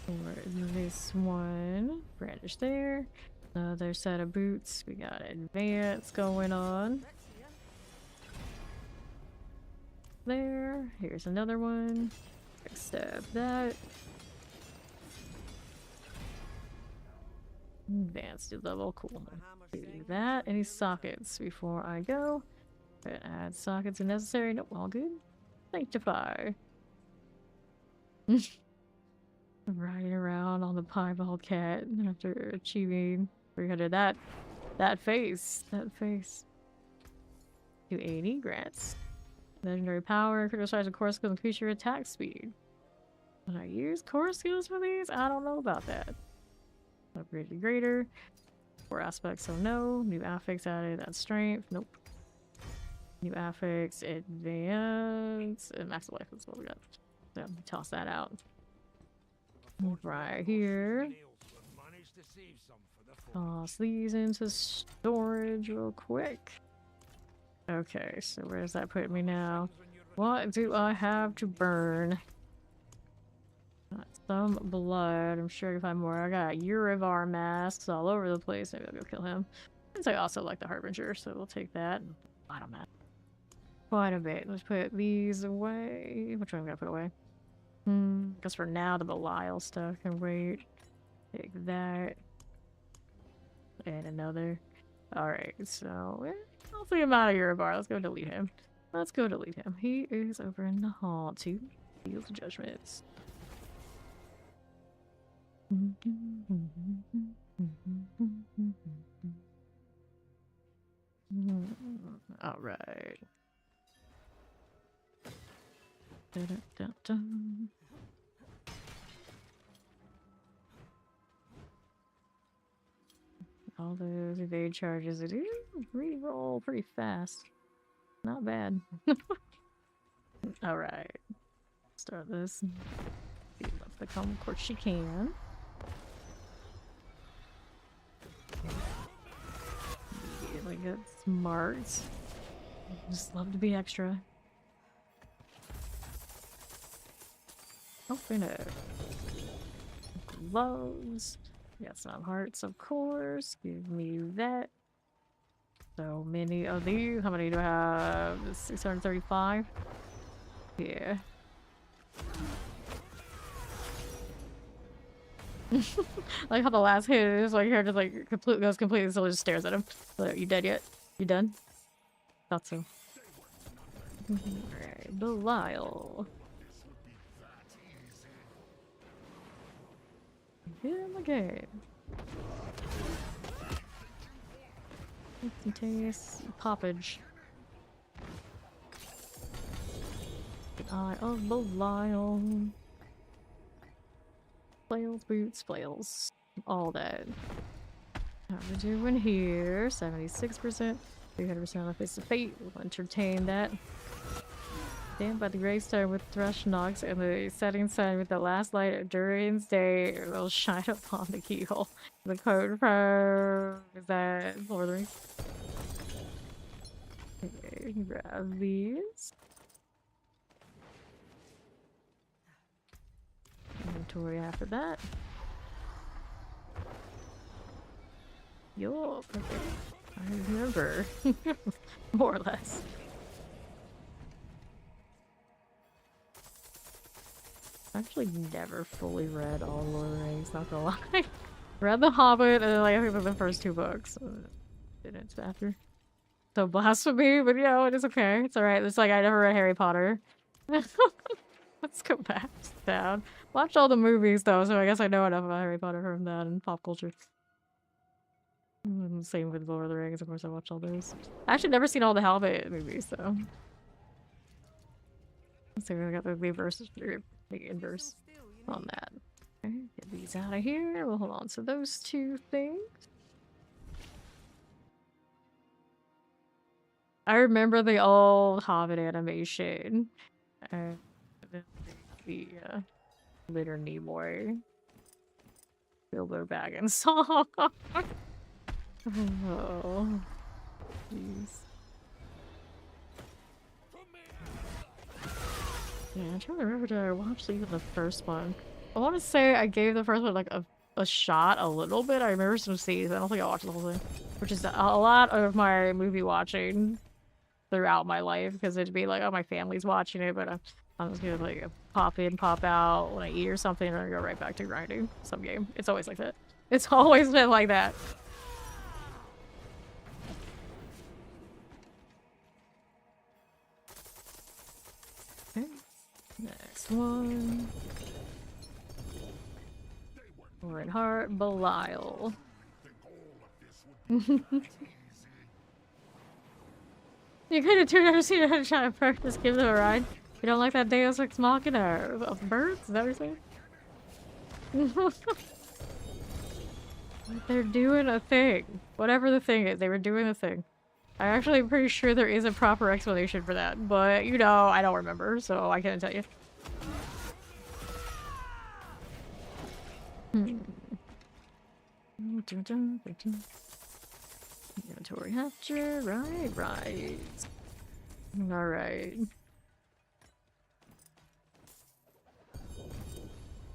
Or this one. Brandish there. Another set of boots. We got advance going on. There. Here's another one. Accept that. Advanced level. Cool. Do that. Any sockets before I go? Add sockets if necessary. Nope, all good. Sanctify. Riding around on the piebald cat after achieving 300. That face. 280 grants. Legendary power, critical strikes, and core skills increase your attack speed. Can I use core skills for these? I don't know about that. Upgrade to greater. 4 aspects, so no. New affix added, that's strength. Nope. New affix, advance, and max life is what we got. So toss that out. Right here. Toss these into storage real quick. Okay, so where's that putting me now? What do I have to burn? Got some blood. I'm sure I can find more. I got Urivar masks all over the place. Maybe I'll go kill him. Since I also like the Harbinger, so we'll take that. Bottom mat. Quite a bit. Let's put these away. Which one am I gonna put away? Because for now, the Belial stuff can wait. Take that. And another. Alright, so I'll see him out of your bar. Let's go delete him. Let's go delete him. He is over in the hall to deal the judgments. Alright. Dun-dun-dun-dun. All those evade charges, they do re-roll pretty fast. Not bad. Alright. Start this. Beat up the calm, of course she can. Immediately get smart. Just love to be extra. Open it. Gloves. Got some hearts, of course. Give me that. So many of these. How many do I have? 635? Yeah. Like how the last hit is like here just like goes completely still, just stares at him. Like, you dead yet? You done? Thought so. Alright, Belial. In the game. Instantaneous poppage. The eye of Belial. Flails, boots, flails. All that. How we doing here? 76%. 300% on the face of fate. We'll entertain that. Stand by the gravestone with thrush knocks and the setting sun with the last light of Duriel's day will shine upon the keyhole. The code for is that Lord of the Rings? Okay, grab these. Inventory after that. Yup, okay. I remember. More or less. I actually never fully read all Lord of the Rings, not gonna lie. Read The Hobbit and then like I think the first 2 books. Didn't after. So blasphemy, but you know, it is okay. It's alright. It's like I never read Harry Potter. Let's go back down. Watched all the movies though, so I guess I know enough about Harry Potter from that and pop culture. Same with Lord of the Rings, of course I watched all those. I actually never seen all the Hobbit movies though. So we got the reverse, the inverse on that. Okay, get these out of here. We'll hold on to those 2 things. I remember the old Hobbit animation. And the Litter Nimoy Bilbo Baggins song. Oh, jeez. Yeah, I'm trying to remember, did I watch even the first one? I want to say I gave the first one like a shot a little bit. I remember some scenes. I don't think I watched the whole thing. Which is a lot of my movie watching throughout my life, because it'd be like, oh, my family's watching it, but I'm just gonna like pop in, pop out when I eat or something, and I go right back to grinding some game. It's always like that. It's always been like that. Okay. Next one. Reinhardt, Belial. You could have tuned out seen a shot at first, just give them a ride. You don't like that Deus Ex Machina of birds? Is that what you're saying? They're doing a thing. Whatever the thing is, they were doing a thing. I'm actually pretty sure there is a proper explanation for that, but you know, I don't remember, so I can't tell you. Inventory hatcher, right. Alright.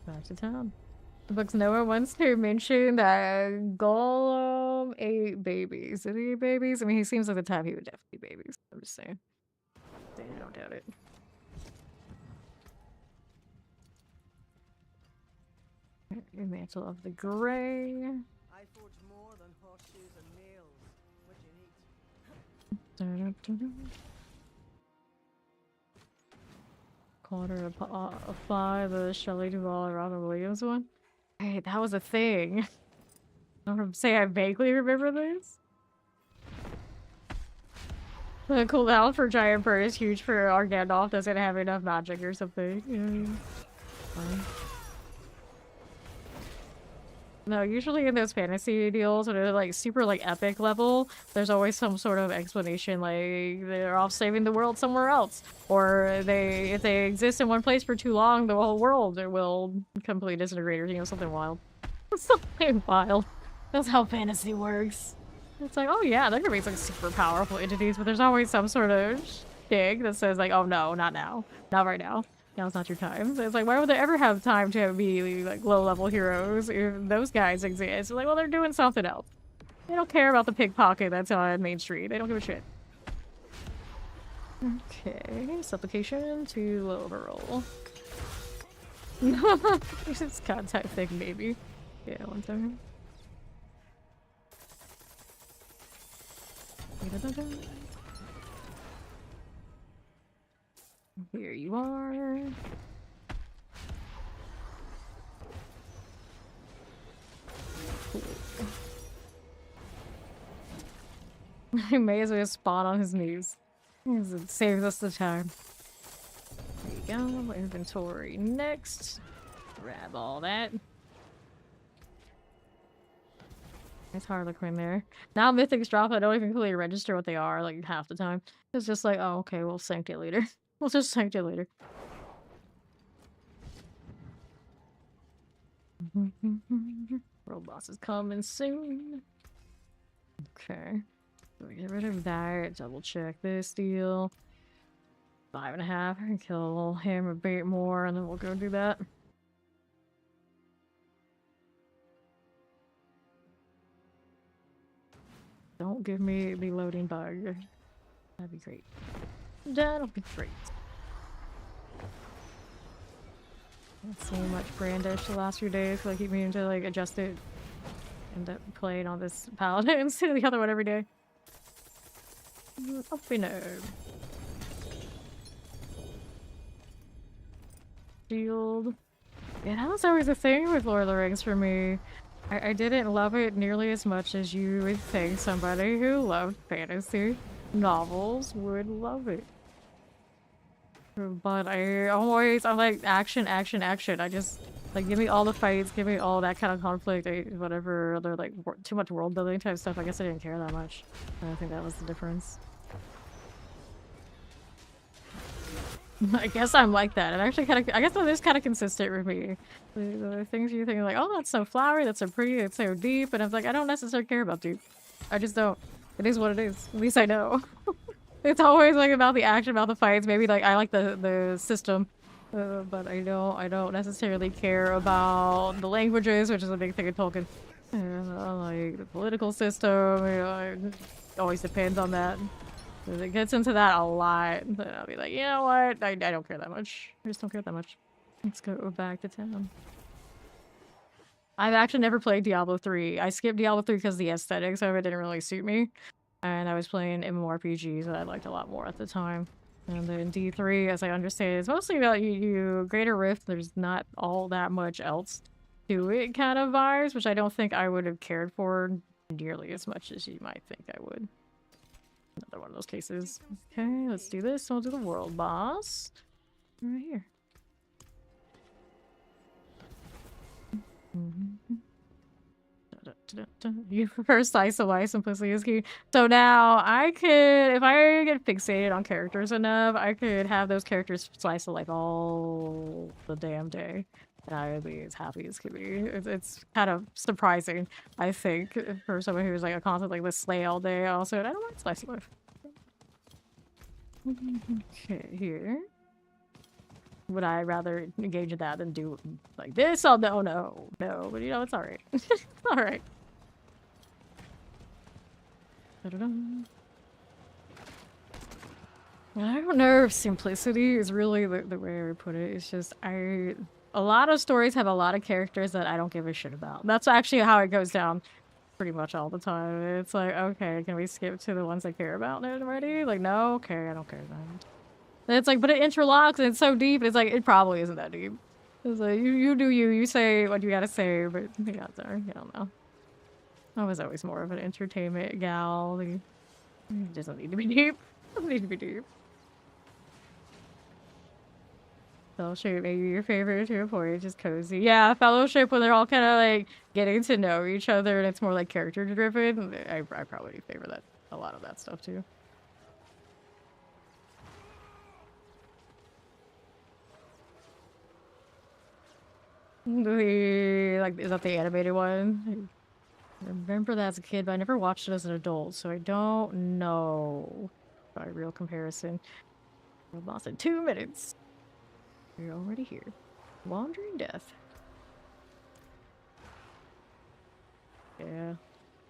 Back to town. The book's nowhere wants to mention that Gollum ate babies. Did he eat babies? I mean, he seems like the type he would definitely eat babies. I'm just saying. I don't doubt it. Mantle of the Gray. I forge more than horseshoes and nails. What do you need? Quarter apply the Shelley Duvall and Robin Williams one. Hey, that was a thing. I don't say I vaguely remember this. The cooldown for Giant Bird is huge for our Gandalf doesn't have enough magic or something. Fine. No, usually in those fantasy deals when they're like super like epic level, there's always some sort of explanation like they're off saving the world somewhere else. Or if they exist in one place for too long, the whole world will completely disintegrate or something wild. Something wild. That's how fantasy works. It's like, oh yeah, there could be like super powerful entities, but there's always some sort of thing that says like, oh no, not now. Not right now. Now's not your time. So it's like, why would they ever have time to be like low-level heroes if those guys exist? It's like, well, they're doing something else. They don't care about the pickpocket that's on Main Street. They don't give a shit. Okay, supplication to overroll. It's contact thing, maybe. Yeah, one second. Here you are. Cool. I may as well spawn on his knees. It saves us the time. There you go. Inventory next. Grab all that. Nice Harlequin there. Now mythics drop, I don't even clearly register what they are like half the time. It's just like, oh, okay, we'll sanct it later. We'll just sanct it later. World boss is coming soon. Okay. So we get rid of that. Double check this deal. 5.5. I can kill him a bit more and then we'll go do that. Don't give me the loading bug. That'd be great. That'll be great. Not so much brandish the last few days, so I keep meaning to like adjust it. End up playing on this Paladin instead of the other one every day. Oh, we know. Shield. Yeah, that was always a thing with Lord of the Rings for me. I didn't love it nearly as much as you would think somebody who loved fantasy novels would love it. But I'm like, action, action, action. I just, like, give me all the fights, give me all that kind of conflict, whatever other, like, too much world building type stuff. I guess I didn't care that much. I think that was the difference. I guess I'm like that. And actually kind of, I guess that is kind of consistent with me. The things you think like, oh, that's so flowery, that's so pretty, it's so deep. And I was like, I don't necessarily care about deep. I just don't. It is what it is. At least I know. It's always like about the action, about the fights. Maybe like I like the system, but I don't necessarily care about the languages, which is a big thing in Tolkien. And like the political system, it always depends on that. If it gets into that a lot, then I'll be like, you know what? I don't care that much. I just don't care that much. Let's go back to town. I've actually never played Diablo 3. I skipped Diablo 3 because the aesthetics of it didn't really suit me. And I was playing MMORPGs that I liked a lot more at the time. And then D3, as I understand, it's mostly about you Greater Rift. There's not all that much else to it kind of vibes, which I don't think I would have cared for nearly as much as you might think I would. Another one of those cases. Okay, let's do this. We'll do the world boss. Right here. You prefer slice of life, simplicity is key. So now I could, if I get fixated on characters enough, I could have those characters slice of life all the damn day. And I would be as happy as could be. It's kind of surprising, I think, for someone who's like a constant like let's slay all day. Also, I don't like slice of life. Okay, here. Would I rather engage in that than do like this? Oh no. But you know, it's alright. It's alright. I don't know if simplicity is really the way I would put it. It's just a lot of stories have a lot of characters that I don't give a shit about. That's actually how it goes down pretty much all the time. It's like, okay, can we skip to the ones I care about already? Like, no, okay, I don't care then. And it's like, but it interlocks and it's so deep. It's like, it probably isn't that deep. It's like, you do you say what you gotta say, but yeah, there, I don't know. I was always more of an entertainment gal. It doesn't need to be deep. It doesn't need to be deep. Fellowship, maybe your favorite to a point, just cozy. Yeah, Fellowship when they're all kind of like getting to know each other and it's more like character driven. I probably favor that, a lot of that stuff too. Is that the animated one? I remember that as a kid, but I never watched it as an adult, so I don't know by real comparison. We're lost in 2 minutes. We're already here. Wandering Death. Yeah.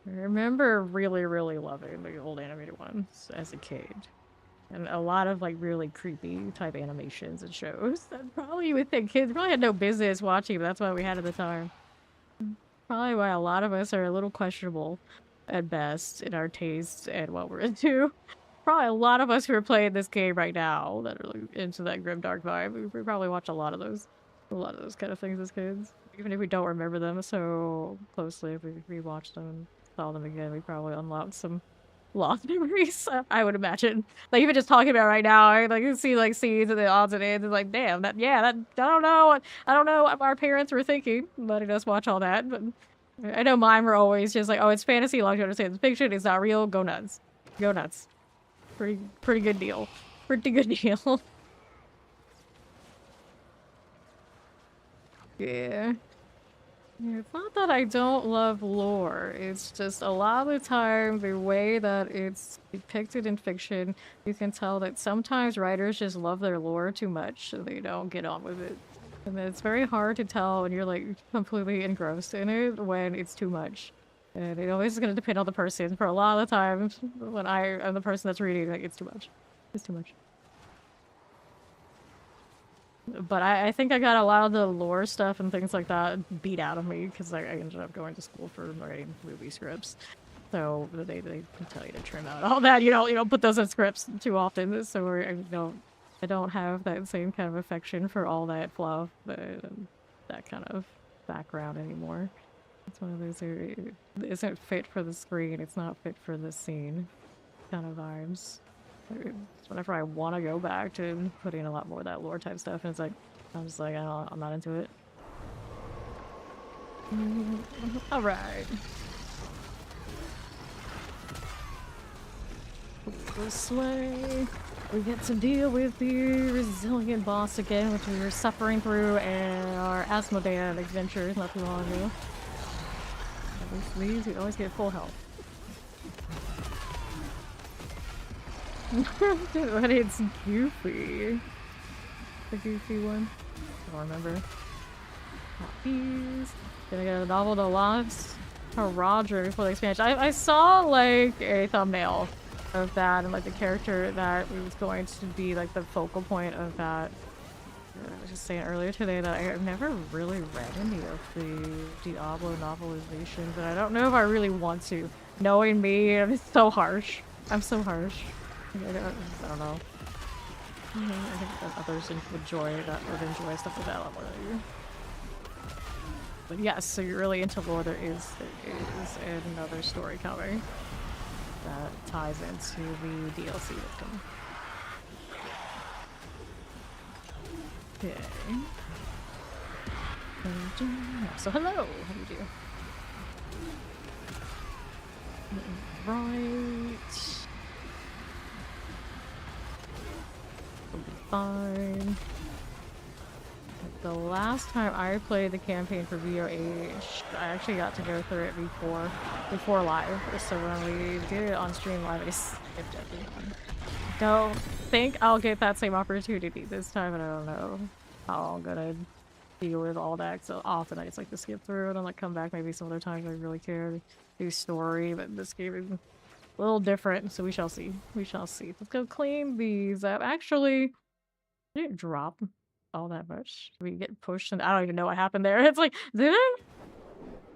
I remember really, really loving the old animated ones as a kid. And a lot of like really creepy type animations and shows that probably you would think kids probably had no business watching, but that's why we had at the time. Probably why a lot of us are a little questionable at best in our tastes and what we're into. Probably a lot of us who are playing this game right now that are like, into that grimdark vibe. We probably watch a lot of those kind of things as kids. Even if we don't remember them so closely, if we rewatched them and saw them again, we probably unlocked some lost memories. I would imagine. Like even just talking about it right now, I like you see like scenes and the odds and ends. It's like, damn, that I don't know what our parents were thinking, letting us watch all that. But I know mine were always just like, oh, it's fantasy. Long as you understand it's fiction, it's not real. Go nuts, go nuts. Pretty good deal. Pretty good deal. Yeah. It's not that I don't love lore, it's just a lot of the time the way that it's depicted in fiction, you can tell that sometimes writers just love their lore too much and they don't get on with it. And it's very hard to tell when you're like completely engrossed in it when it's too much. And it always is going to depend on the person. For a lot of the times when I am the person that's reading, like it's too much. It's too much. But I think I got a lot of the lore stuff and things like that beat out of me because I ended up going to school for writing movie scripts. So they can tell you to trim out all that. You don't put those in scripts too often. So I don't have that same kind of affection for all that fluff, that kind of background anymore. It's one of those it isn't fit for the screen. It's not fit for the scene kind of vibes. Whenever I want to go back to putting a lot more of that lore type stuff, and it's like, I'm just like, I'm not into it. Alright. This way, we get to deal with the resilient boss again, which we were suffering through in our Asmodean adventures not too long ago. At least we always get full health. But it's Goofy. The Goofy one. I don't remember. Copies. Gonna get a novel to Lost to Roger before the expansion. I saw like a thumbnail of that and like the character that was going to be like the focal point of that. I was just saying earlier today that I've never really read any of the Diablo novelizations, and I don't know if I really want to. Knowing me, I'm so harsh. I'm so harsh. I don't know. I think that others would enjoy stuff like that a lot more than you. But yes, so you're really into lore. There is another story coming that ties into the DLC that's coming. Okay. So hello, how do you do? Right. We'll be fine. The last time I played the campaign for VOH, I actually got to go through it before live. So when we did it on stream live, I skipped everything. Don't think I'll get that same opportunity this time, and I don't know how I'm gonna deal with all that. So often I just like to skip through and then like come back maybe some other times I really care to do story, but this game is a little different, so we shall see. We shall see. Let's go claim these. Actually, did it drop? all that much. We get pushed, and I don't even know what happened there. It's like, did it?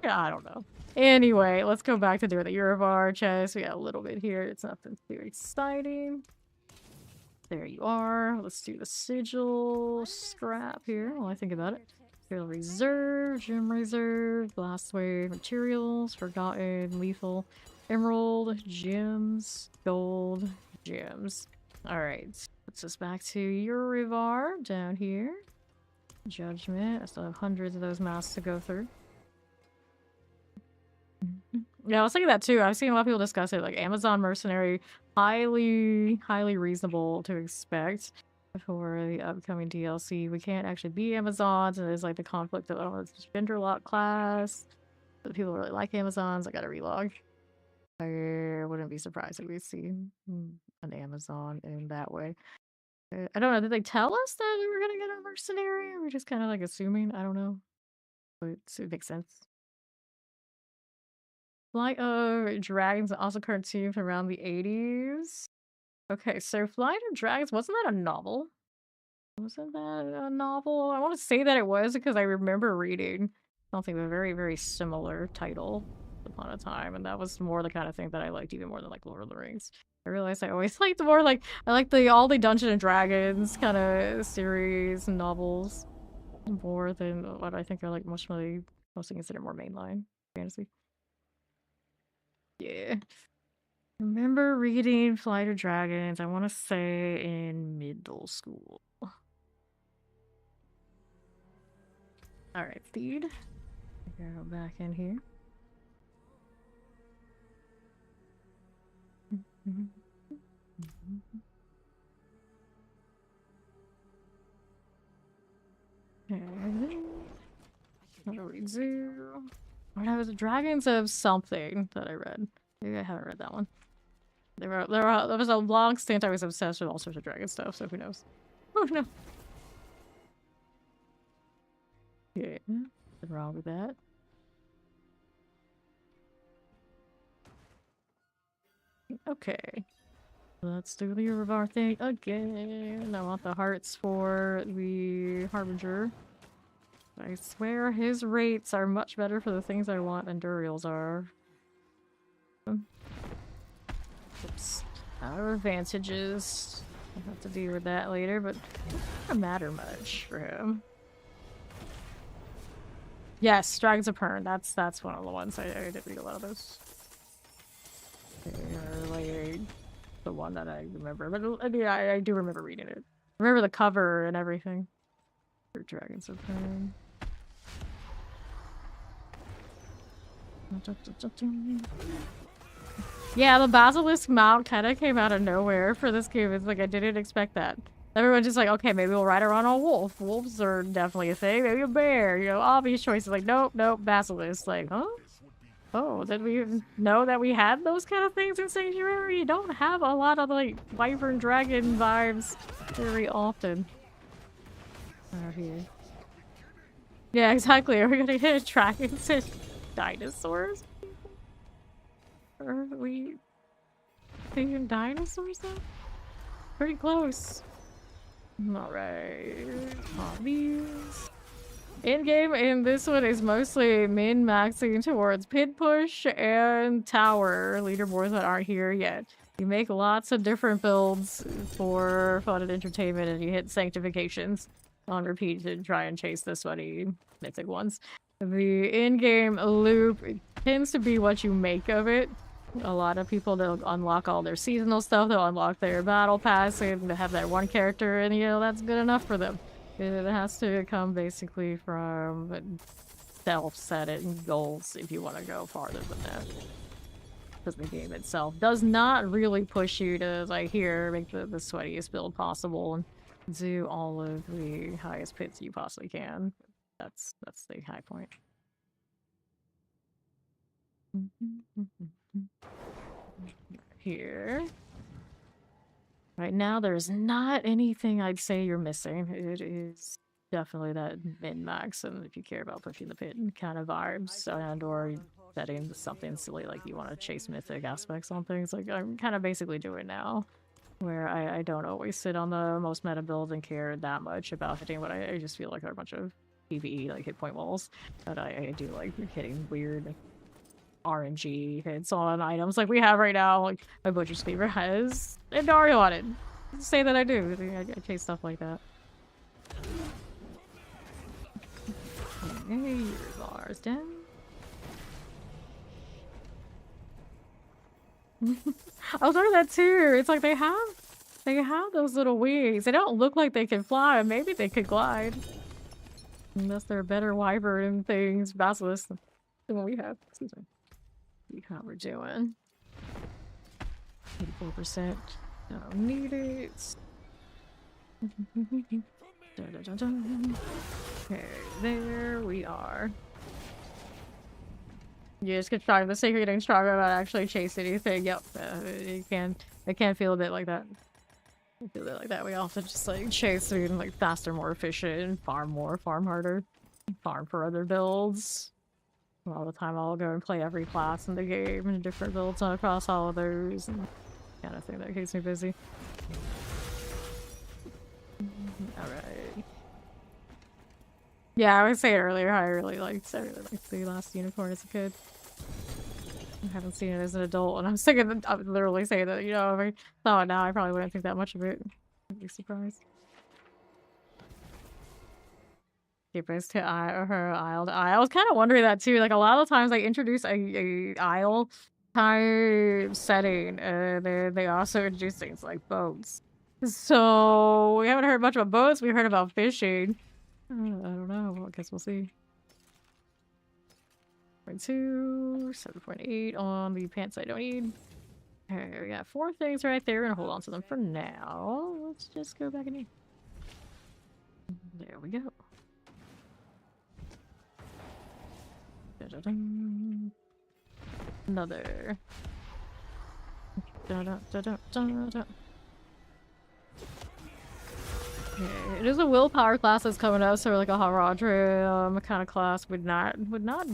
Yeah, I don't know. Anyway, let's go back to doing the Urivar chest. We got a little bit here. It's nothing too exciting. There you are. Let's do the sigil scrap here while I think about it. Material reserve, gem reserve, blast wave materials, forgotten, lethal, emerald, gems, gold, gems. Alright, puts us back to Urivar down here. Judgment. I still have hundreds of those masks to go through. Yeah, I was thinking that too. I've seen a lot of people discuss it. Like Amazon Mercenary, highly reasonable to expect for the upcoming DLC. We can't actually be Amazons, and there's like the conflict of this gender lock class. But people really like Amazons. I gotta relog. I wouldn't be surprised if we see an Amazon in that way. I don't know. Did they tell us that we were gonna get a mercenary? Or we're just kind of like assuming. I don't know, but it makes sense. Flight of Dragons, also cartoon from around the 80s. Okay, so Flight of Dragons, wasn't that a novel? Wasn't that a novel? I want to say that it was because I remember reading something with a very similar title upon a time, and that was more the kind of thing that I liked even more than like Lord of the Rings. I realized I always liked more like I like all the Dungeons and Dragons kind of series and novels more than what I think are like mostly considered more mainline fantasy. Yeah. Remember reading Flight of Dragons, I want to say in middle school. Alright, feed. Go back in here. Zoo. What was Dragons of something that I read. Maybe I haven't read that one. There was a long stint I was obsessed with all sorts of dragon stuff, so who knows? Who knows? Yeah, nothing wrong with that. Okay. Let's do the Urivar thing again. I want the hearts for the Harbinger. I swear his rates are much better for the things I want than Duriel's are. Oops. Our advantages. I'll have to deal with that later, but it doesn't matter much for him. Yes, Dragons of Pern. That's one of the ones I did read a lot of those. They're like the one that I remember, but yeah, I do remember reading it. I remember the cover and everything. For Dragons of Pern. Yeah, the Basilisk mount kind of came out of nowhere for this game. It's like I didn't expect that. Everyone's just like, okay, maybe we'll ride around on a wolf. Wolves are definitely a thing. Maybe a bear. You know, obvious choices. Like, nope, Basilisk. Like, huh? Oh, did we even know that we had those kind of things in Sanctuary? You don't have a lot of, like, wyvern dragon vibes very often. Out here. Yeah, exactly. Are we gonna hit dragons and dinosaurs? Or are we thinking dinosaurs though? Pretty close. Alright. Hobbies. Endgame in this one is mostly min-maxing towards pin push and tower leaderboards that aren't here yet. You make lots of different builds for fun and entertainment, and you hit sanctifications on repeat to try and chase the sweaty mythic ones. The in-game loop tends to be what you make of it. A lot of people, they'll unlock all their seasonal stuff, they'll unlock their battle pass, and they have that one character, and you know, that's good enough for them. It has to come basically from self-set goals if you want to go farther than that. Because the game itself does not really push you to, like, here, make the sweatiest build possible and do all of the highest pits you possibly can. That's the high point. Here. Right now, there's not anything I'd say you're missing. It is definitely that min-max, and if you care about pushing the pit kind of vibes, and or setting something silly like you want to chase mythic aspects on things, like I'm kind of basically doing now. where I don't always sit on the most meta build and care that much about hitting what I just feel like are a bunch of PvE like hit point walls. But I do like hitting weird RNG hits on items like we have right now. Like my Butcher's Cleaver has a Duriel on it. Say that I do. I chase stuff like that. Okay, here's ours down. I was wondering that too. It's like they have those little wings. They don't look like they can fly. Maybe they could glide. Unless they're better wyvern things, basilisk than what we have. Excuse me. See how we're doing. 84%. Don't need it. Okay, there we are. You just get stronger. The secret getting stronger about actually chase anything. Yep, it can feel a bit like that. I feel a bit like that. We also just like chase food and like faster, more efficient, farm more, farm harder, farm for other builds. All the time I'll go and play every class in the game and different builds across all of those and kind of thing that keeps me busy. Alright. Yeah, I was saying earlier how I really liked the last unicorn as a kid. I haven't seen it as an adult, and I was thinking, I would literally say that, you know, if I saw it now, I probably wouldn't think that much of it. I'd be surprised. Keepers to her isle to isle. I was kind of wondering that too. Like a lot of times, I introduce a isle type setting, they also introduce things like boats. So we haven't heard much about boats. We heard about fishing. I don't know. Well, I guess we'll see. 7.2, 7.8 on the pants I don't need. Okay, we got 4 things right there. We're gonna hold on to them for now. Let's just go back in here. There we go. Da-da-dum. Another. Da-da-da-da-da-da. Okay, it is a willpower class that's coming up, so like a Haradrim kind of class would not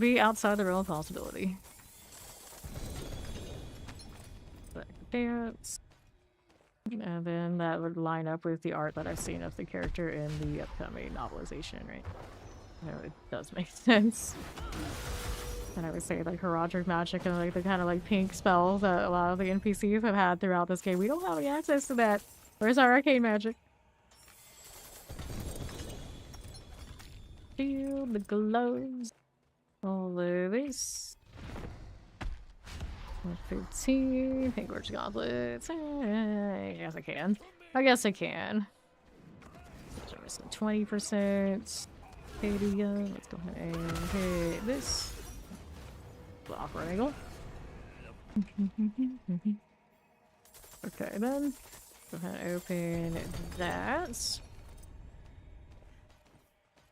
be outside the realm of possibility. Dance. And then that would line up with the art that I've seen of the character in the upcoming novelization, right? You know, it does make sense. And I would say like Haradrim magic and like the kind of like pink spells that a lot of the NPCs have had throughout this game. We don't have any access to that. Where's our arcane magic? Feel the glows. All of this. 115. Pink Gorge Gauntlets. I guess I can. I guess I can. 20%. Let's go ahead and hit this. Block angle. Okay, then. Go ahead and open that.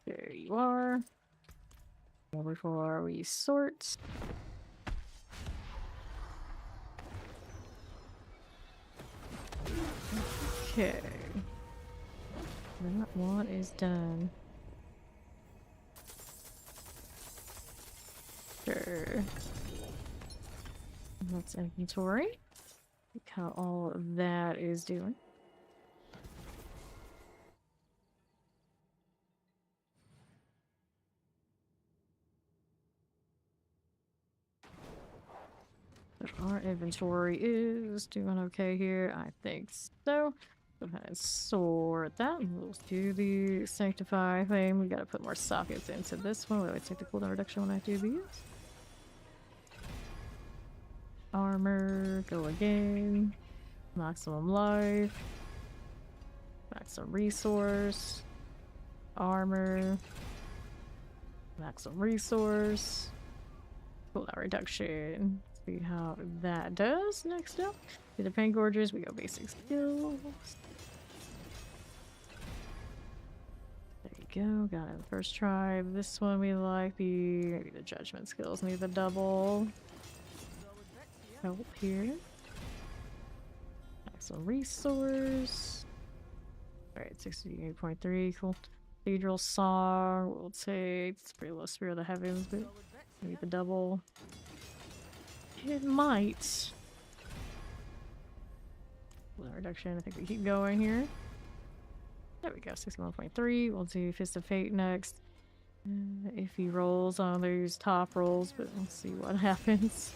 There you are. Before we sort. Okay. That one is done. Sure. That's inventory. Look how all of that is doing. Our inventory is doing okay here. I think so. Go ahead and sort that. We'll do the Sanctify thing. We gotta put more sockets into this one. We always take the cooldown reduction when I do these. Armor, go again. Maximum life. Maximum resource. Armor. Maximum resource. Cooldown reduction. See how that does. Next up, do the Pain Gorges. We go basic skills. There you go. Got it the first try. This one we like. Maybe the judgment skills need the double. Help here. Maximum resource. Alright, 68.3. Cool. Cathedral Song. We'll take. It's pretty low. Spirit of the Heavens, but need the double. It might cooldown reduction. I think we keep going here. There we go, 61.3. We'll do Fist of Fate next. If he rolls on those top rolls, but we'll see what happens.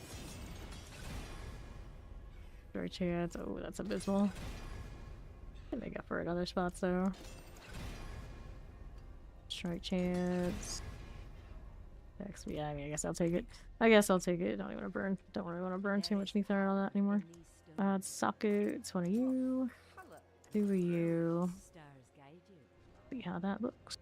Story chance. Oh, that's abysmal. Can make up for it other spots though. Strike chance. Next, yeah, I mean, I guess I'll take it. I guess I'll take it. Don't even want to burn. Don't really want to burn too much Neathar on that anymore. Socket. It's one of you. Two of you. Stars guide you. See how that looks.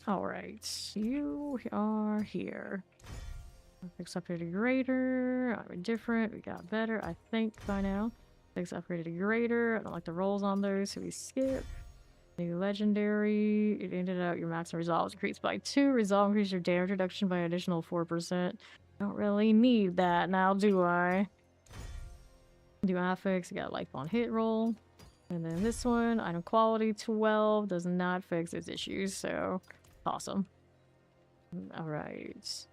Alright, you are here. Fix upgraded greater. I'm indifferent. We got better, I think, by now. Fix upgraded greater. I don't like the rolls on those, so we skip. New legendary. It ended out your maximum resolve increased by 2. Resolve increases your damage reduction by an additional 4%. Don't really need that now, do I? Do affix. I got life on hit roll. And then this one, item quality 12, does not fix its issues, so awesome. Alright.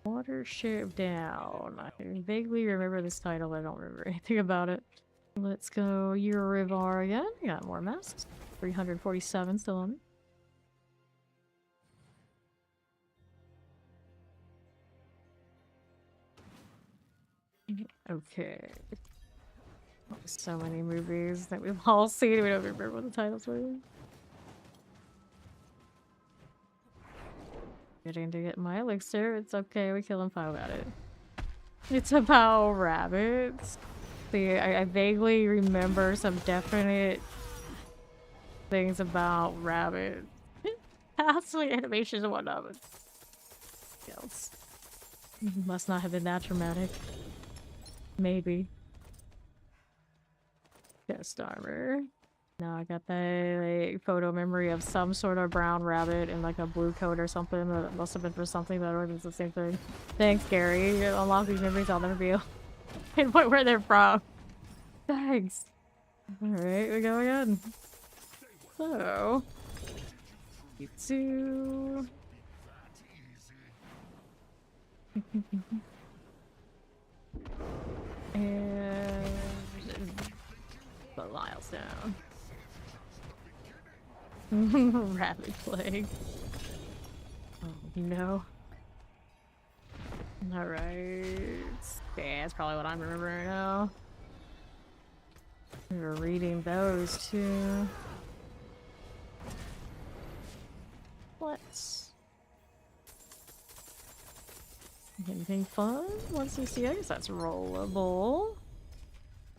Watership Down. I vaguely remember this title, but I don't remember anything about it. Let's go Urivar again. We got more masks. 347 still on it. Okay. So many movies that we've all seen. We don't remember what the titles were. Getting to get my elixir. It's okay. We kill him 5 at it. It's about rabbits. See, I vaguely remember some definite things about rabbits. Possibly animations and whatnot, but else. Must not have been that traumatic. Maybe. Chest armor. No, I got the like, photo memory of some sort of brown rabbit in like a blue coat or something. That must have been for something, but I don't think it's the same thing. Thanks, Gary. You unlock these memories, I'll never be able to pinpoint where they're from. Thanks. Alright, we go again. So, you two. And Belial's down. Rabbit plague. Oh no. Alright. Yeah, that's probably what I'm remembering now. We were reading those too. What? Anything fun? 160, I guess that's rollable.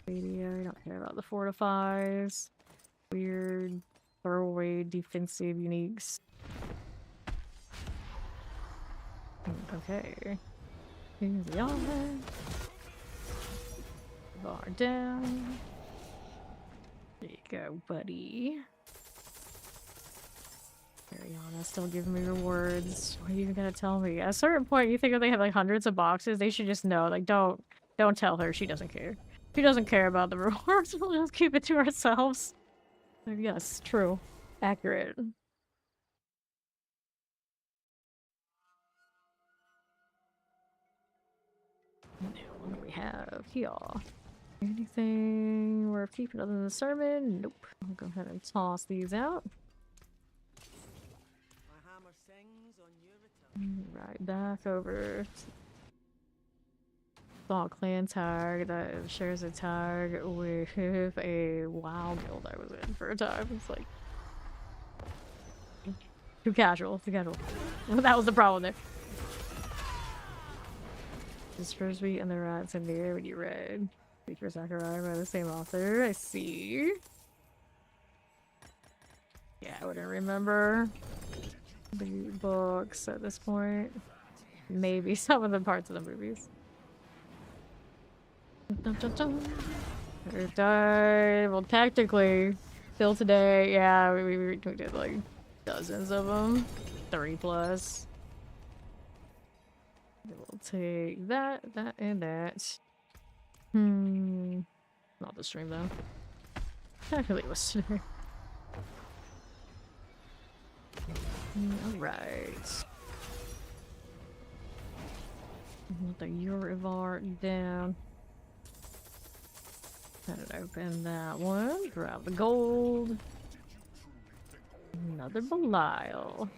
Radio, I don't care about the fortifies. Weird throwaway defensive uniques. Okay. Here's the armor. Bar down. There you go, buddy. Ariana still giving me rewards. What are you even gonna tell me? At a certain point, you think if they have like hundreds of boxes, they should just know. Like, don't tell her. She doesn't care. She doesn't care about the rewards. We'll just keep it to ourselves. Yes, true. Accurate. What do we have here? Anything worth keeping other than the sermon? Nope. I'll go ahead and toss these out. My hammer sings on your return. Right back over. Saw clan tag that shares a tag with a WoW guild I was in for a time. It's like too casual. Too casual. That was the problem there. This first week and the rats in the air when you read. Speak for Sakurai by the same author. I see. Yeah, I wouldn't remember the books at this point. Maybe some of the parts of the movies. Well, technically, still today, yeah, we did like dozens of them. 30 plus. We'll take that, and that. Not the stream though. Technically it was today. Alright. Let the Eurivar down. Gotta open that one. Grab the gold. Another Belial.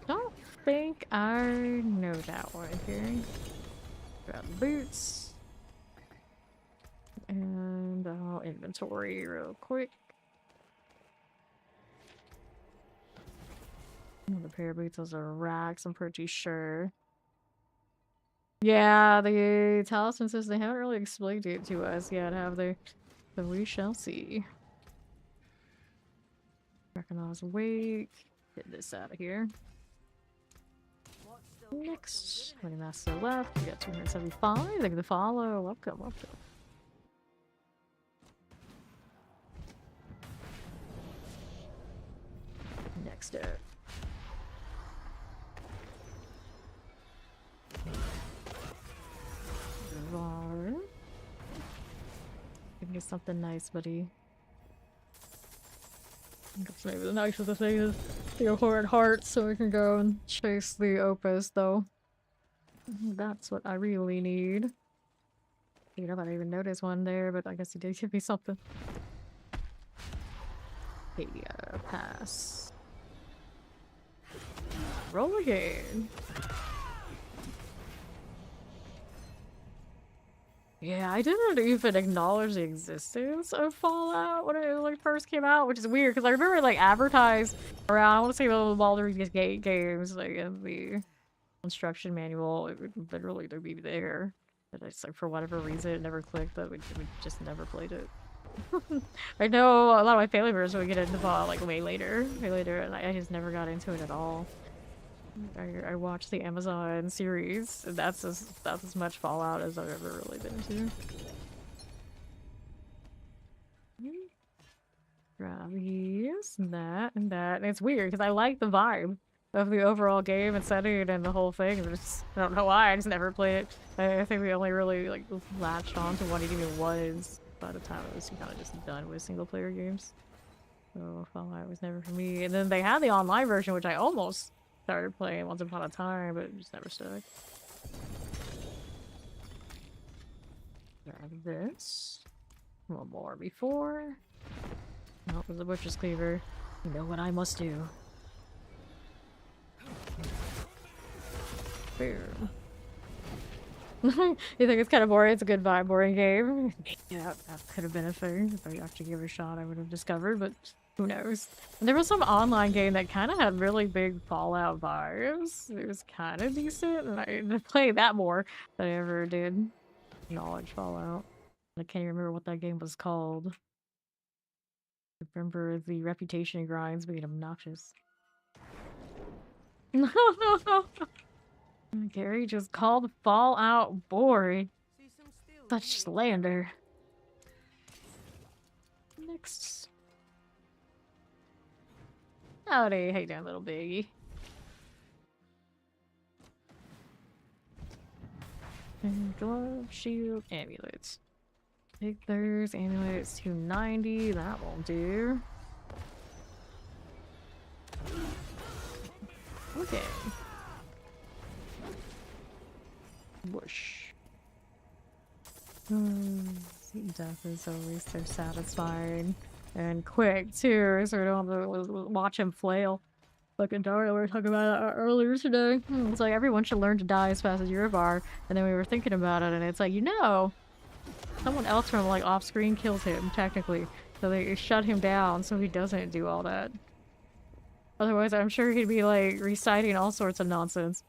Don't think I know that one here. Grab the boots. And I'll inventory real quick. The pair of boots, those are racks, I'm pretty sure. Yeah, the talisman says they haven't really explained it to us yet, have they? So we shall see. Recognize wake. Get this out of here. Next, Money Master left. We got 275. Thank you for the follow. Welcome, welcome. Next up. Var. Give me something nice, buddy. I guess maybe the nicest thing is the Horrid Heart, so we can go and chase the Opus, though. That's what I really need. You know, I didn't even notice one there, but I guess he did give me something. Hey, pass. Roll again. Yeah, I didn't even acknowledge the existence of Fallout when it like first came out, which is weird because I remember it like advertised around. I want to say the Baldur's Gate games, like in the instruction manual, it would literally be there. But it's like for whatever reason it never clicked. That we just never played it. I know a lot of my family members would get into Fallout like way later, and I just never got into it at all. I watched the Amazon series, and that's as much Fallout as I've ever really been to. Grab these, and that, and that. And it's weird, because I like the vibe of the overall game and setting and the whole thing. I don't know why, I just never played it. I think we only really like latched on to what it even was by the time it was kind of just done with single player games. So Fallout was never for me. And then they had the online version, which I almost started playing once upon a time, but it just never stuck. Grab this. One more before. Oh, there's a butcher's cleaver. You know what I must do. Boom. You think it's kind of boring? It's a good vibe, boring game. Yeah, that could have been a thing. If I actually gave it a shot, I would have discovered, but who knows? And there was some online game that kind of had really big Fallout vibes. It was kind of decent, and I played that more than I ever did Knowledge Fallout. I can't even remember what that game was called. I remember the reputation grinds being obnoxious. No, no, no. Gary just called Fallout boring. Such slander. Next. Howdy, hey down, little biggie. Glove, shield, amulets. Take those amulets, 290. That won't do. Okay. Whoosh. Death is always so satisfying and quick too, so we don't have to watch him flail. Fucking Duriel, we were talking about it earlier today. It's like everyone should learn to die as fast as Eurivar, and then we were thinking about it, and it's like, you know, someone else from like off screen kills him technically, so they shut him down so he doesn't do all that. Otherwise, I'm sure he'd be like reciting all sorts of nonsense.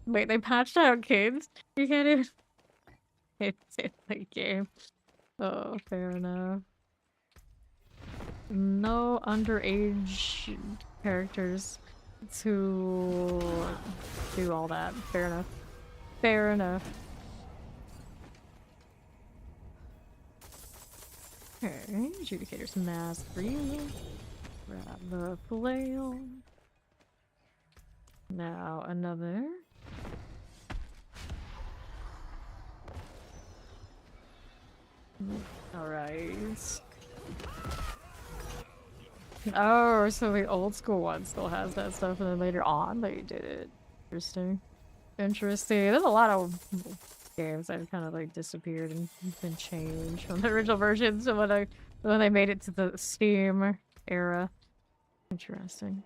Wait, they patched out kids? You can't even... It's in the game. Oh, fair enough. No underage characters to do all that. Fair enough. Fair enough. Okay, Adjudicator's Mask 3. Grab the flail. Now another. Alright. Oh, so the old school one still has that stuff, and then later on they did it. Interesting. Interesting. There's a lot of games that have kind of like disappeared and been changed from the original versions of when they made it to the Steam era. Interesting.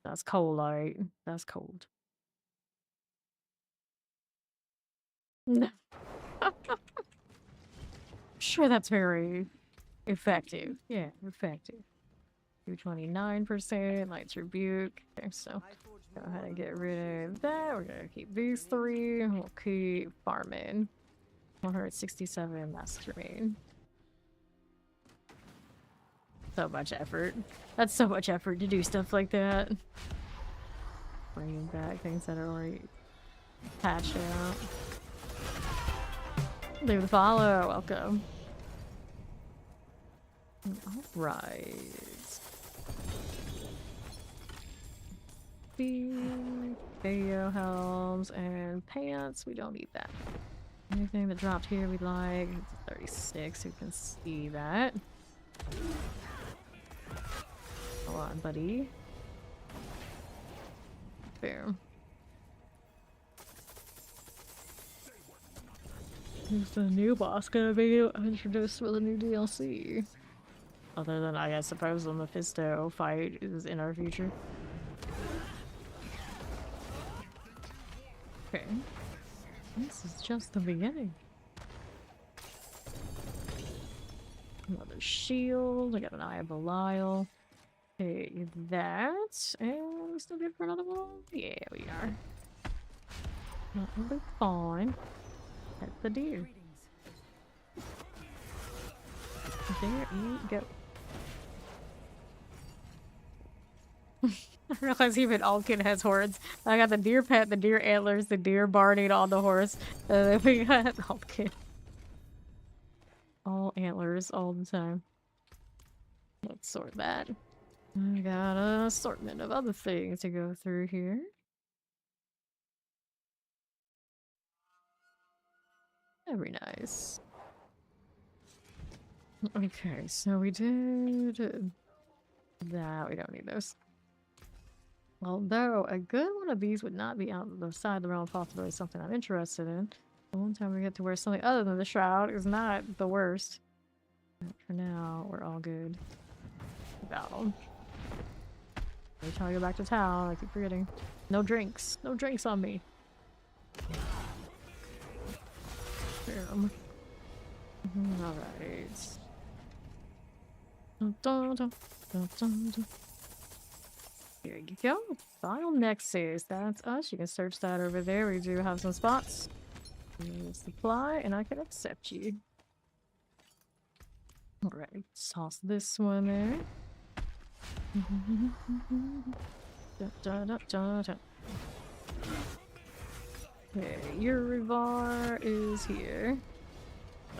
That's cold, alright. That's cold. No. Sure, that's very effective. Yeah, effective. 229%, Light's Rebuke. Okay, so go ahead and get rid of that. We're gonna keep these three. We'll keep farming. 167 masks remain. So much effort. That's so much effort to do stuff like that. Bringing back things that are already patched out. Leave the follow. Welcome. Alright. Video helms and pants. We don't need that. Anything that dropped here we like. It's 36. You can see that. Come on, buddy. Boom. Who's the new boss gonna be introduced with a new DLC? Other than, I suppose, the Mephisto fight is in our future. Okay. This is just the beginning. Another shield. I got an Eye of Belial. Okay, that. And we still good for another one? Yeah, we are. That'll be fine. Pet the deer. There you go. I realize even Alkin has horns. I got the deer pet, the deer antlers, the deer barney on the horse. And then we got Alkin. All antlers all the time. Let's sort that. I got an assortment of other things to go through here. Very nice. Okay, so we did that. We don't need those. Although a good one of these would not be out of the side of the realm of possibility, something I'm interested in. The one time we get to wear something other than the shroud is not the worst. But for now, we're all good. Battle. Every time I go back to town, I keep forgetting. No drinks. No drinks on me. Alright. Dun, dun, dun, dun, dun, dun. Here you go. Final Nexus. That's us. You can search that over there. We do have some spots. Supply, and I can accept you. Alright. Toss this one there. Dun, dun, dun, dun, dun. Okay, Urivar is here.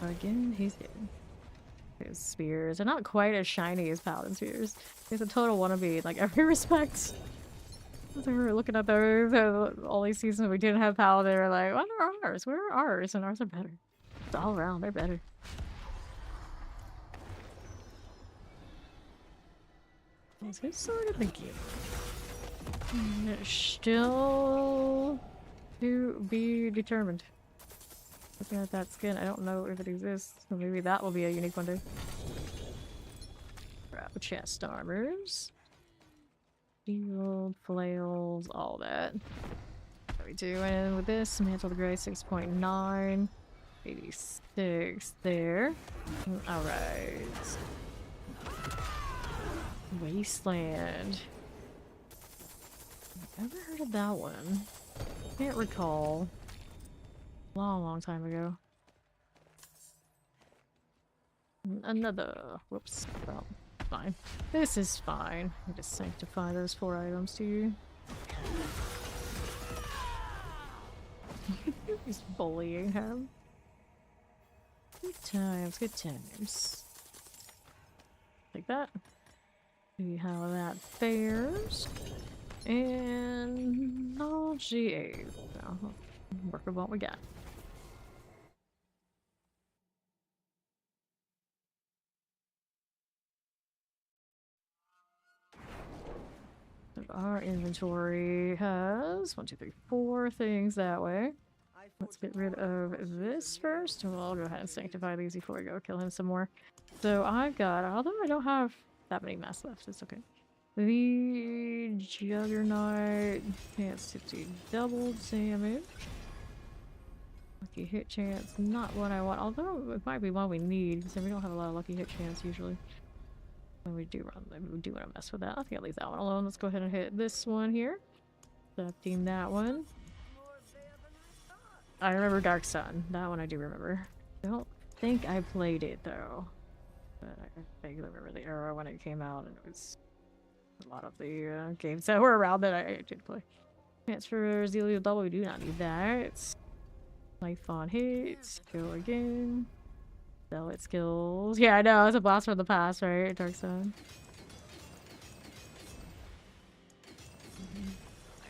Again, he's dead. His spears are not quite as shiny as Paladin spears. He's a total wannabe in like every respect. As we were looking at those, all these seasons we didn't have Paladin, we're like, what are ours? Where are ours? And ours are better. It's all around, they're better. Is his sword in the game? Still to be determined. Looking at that skin, I don't know if it exists. So maybe that will be a unique one day. Grab chest armors. Shield, flails, all that. What are we doing with this? Mantle of the Grey 6.9. 86 there. Alright. Wasteland. Ever heard of that one? Can't recall. Long time ago. Another. Whoops. Well, fine. This is fine. I just sanctify those 4 items to you. He's bullying him. Good times, good times. Like that. See how that fares. And no GA. So, work with what we got. Our inventory has 1, 2, 3, 4 things that way. Let's get rid of this first. Well, I'll go ahead and sanctify these before we go kill him some more. So I've got, although I don't have that many mass left, it's okay. The Juggernaut chance to do double damage. Lucky hit chance, not what I want. Although it might be one we need, because we don't have a lot of lucky hit chance usually. When we do run, we do want to mess with that. I think I'll leave that one alone. Let's go ahead and hit this one here. Accepting that one. I remember Dark Sun. That one I do remember. I don't think I played it though. But I vaguely remember the era when it came out, and it was a lot of the games that were around that I did play. Transfer Zelio double, we do not need that. Life on hits. Go again. Zealot skills. Yeah, I know, it's a blast from the past, right? Dark Sun.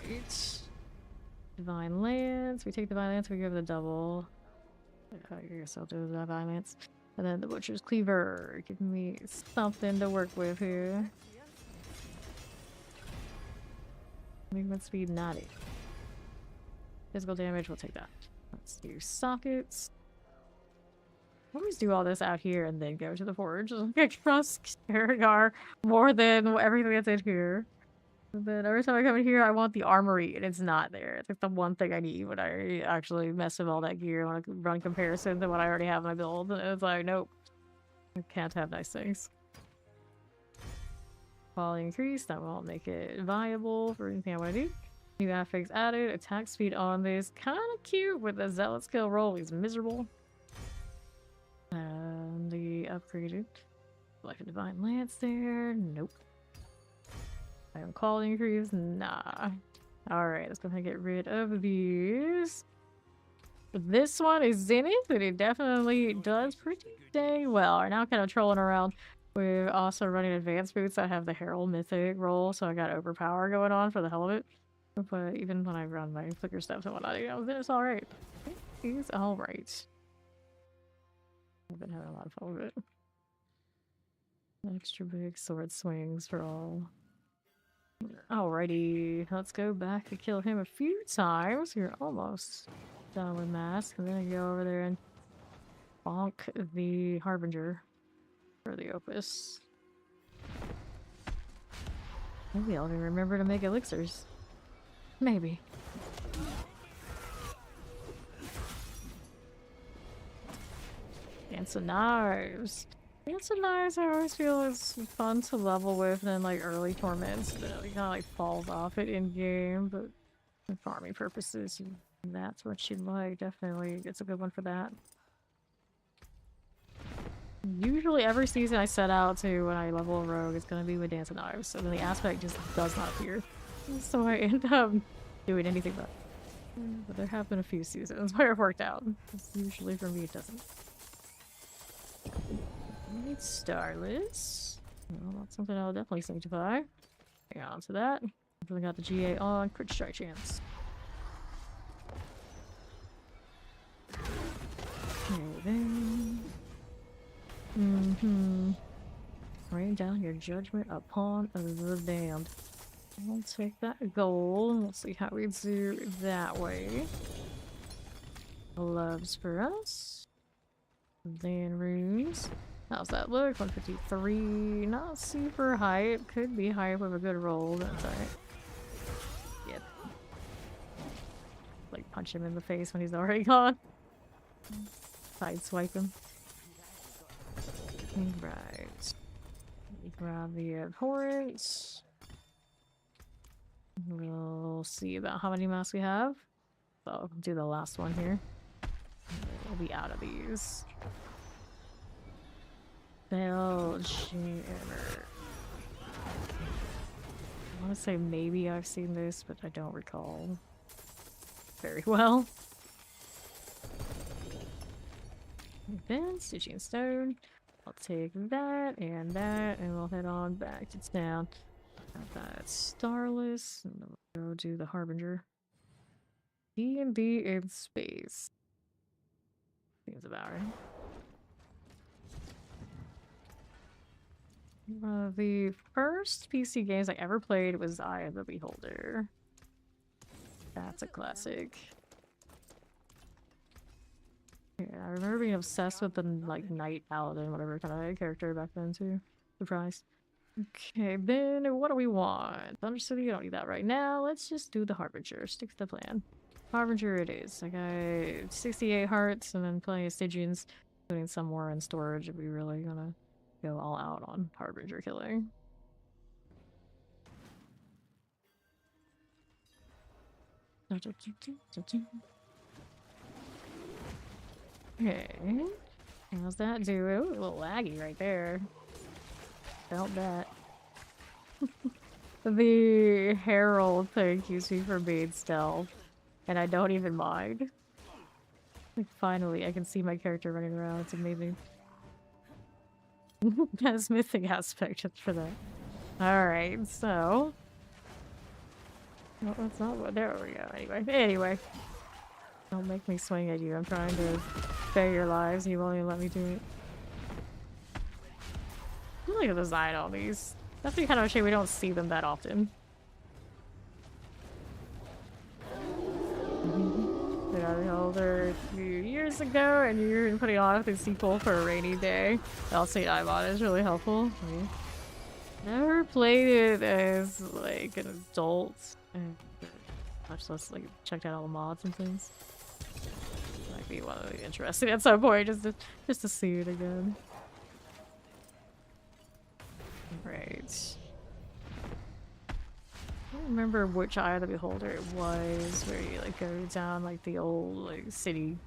Right. Divine Lance. We take Divine Lance, we give the double. I guess I'll do the Divine Lance. And then the Butcher's Cleaver. Give me something to work with here. Movement speed 90. Physical damage, we'll take that. Let's do sockets. I always do all this out here and then go to the forge. I trust Karagar more than everything that's in here. And then every time I come in here, I want the armory, and it's not there. It's like the one thing I need when I actually mess with all that gear. I want to run comparison to what I already have in my build. And it's like, nope. I can't have nice things. Quality increase, that won't make it viable for anything I want to do. New affix added, attack speed on this. Kind of cute with the zealot skill roll. He's miserable. And the upgraded Life of Divine Lance there. Nope. I am quality increase. Nah. Alright, let's go ahead and get rid of these. This one is in it, but it definitely does pretty dang well. Right now, kind of trolling around. We're also running advanced boots that have the Herald Mythic roll, so I got overpower going on for the hell of it. But even when I run my flicker steps and whatnot, you know, it's alright. It's alright. I've been having a lot of fun with it. Extra big sword swings for all. Alrighty, let's go back to kill him a few times. You're almost done with mask. I'm gonna go over there and bonk the Harbinger for the Opus. Maybe I'll even remember to make elixirs. Maybe. Dance of Knives. Dance of Knives I always feel is fun to level with in like early torments. But it kind of like falls off it in game, but for farming purposes, that's what you like. Definitely, it's a good one for that. Usually every season I set out to when I level a rogue is going to be with Dance of Knives, so then the aspect just does not appear. So I end up doing anything but. But there have been a few seasons where it worked out. Usually for me it doesn't. Need Starless. Well, that's something I'll definitely sanctify. Hang on to that. Definitely got the GA on. Crit strike chance. Rain down your judgment upon the damned. I'll take that gold. We'll see how we do that way. Gloves for us. Then runes. How's that look? 153. Not super hype. Could be hype with a good roll. That's alright. Yep. Like punch him in the face when he's already gone. Sideswipe him. Right. Grab the abhorrence. We'll see about how many masks we have. So I'll do the last one here. We'll be out of these. Belgian. I want to say maybe I've seen this, but I don't recall very well. Then Stitching Stone. I'll take that, and we'll head on back to town. Got that Starless, and then we'll go do the Harbinger. D&D in space. Seems about right. The first PC games I ever played was Eye of the Beholder. That's a classic. Yeah, I remember being obsessed with the like Knight Paladin, whatever kind of character back then too. Surprise. Okay, then what do we want? Thunder City, I don't need that right now. Let's just do the Harbinger. Stick to the plan. Harbinger it is. I got 68 hearts and then plenty of Stygians, putting some more in storage if we really gonna go all out on Harbinger killing. Okay. How's that do? Ooh, a little laggy right there. Felt that. The Herald thing keeps me from being stealth, and I don't even mind. Like, finally, I can see my character running around. It's amazing. That's missing aspect just for that. Alright, so... Well, that's not what... There we go. Anyway. Don't make me swing at you. I'm trying to spare your lives. You won't even let me do it. Look at the design on these. That's kind of a shame we don't see them that often. They got a Beholder a few years ago, and you're putting on the sequel for a rainy day. I'll say Ibot is really helpful. Never played it as like an adult, and much less like checked out all the mods and things. Might be one of the interesting at some point, just to see it again. Right. I don't remember which Eye of the Beholder it was, where you like go down like the old like city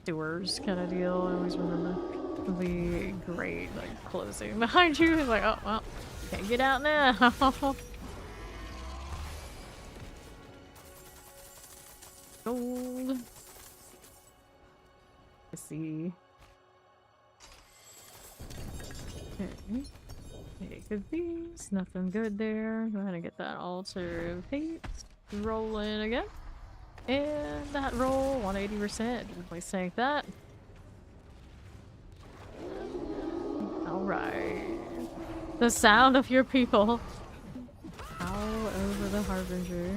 sewers kind of deal. I always remember the great like closing behind you. It's like, oh well, can't get out now. Gold. I see. Okay. Take of these. Nothing good there. Go ahead and get that altar of hate. Roll in again. And that roll, 180%. Definitely sank that. Alright. The sound of your people. All over the Harbinger.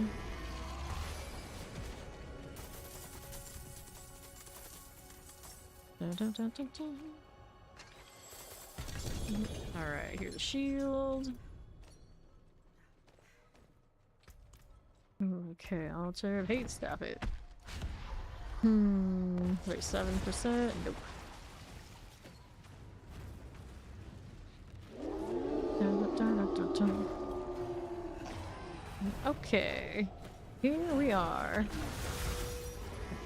Dun, dun, dun, dun, dun. Alright, here's the shield. Okay, altar of hate, stop it. Wait, 7%? Nope. Okay, here we are.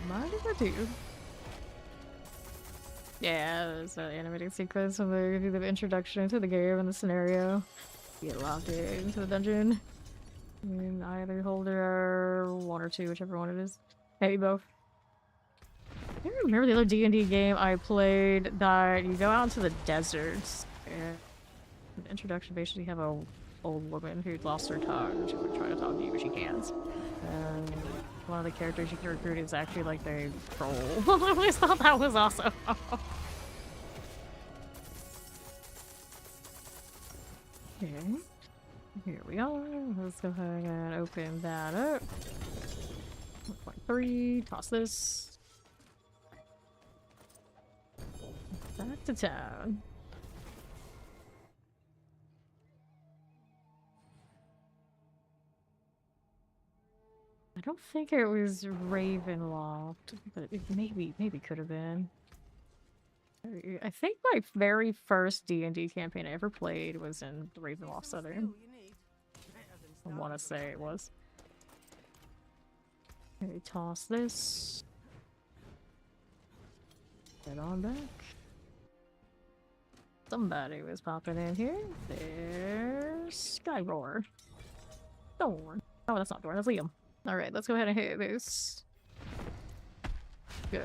What did I do? Yeah, there's an animated sequence when they do the introduction to the game and the scenario. You get locked into the dungeon. I mean, either holder, one or two, whichever one it is. Maybe both. I don't remember the other D&D game I played that you go out into the deserts. And in the introduction, basically, you have a old woman who lost her tongue. She would try to talk to you, but she can't. And one of the characters you can recruit is actually like the troll. I always thought that was awesome. Okay. Here we are. Let's go ahead and open that up. 1.3. Toss this. Back to town. I don't think it was Ravenloft, but it maybe could have been. I think my very first D&D campaign I ever played was in the Ravenloft Southern. I want to say it was. Okay, toss this. Get on back. Somebody was popping in here. There's Skyroar. Thorn. Oh, that's not Thorn, that's Liam. Alright, let's go ahead and hit this. Go.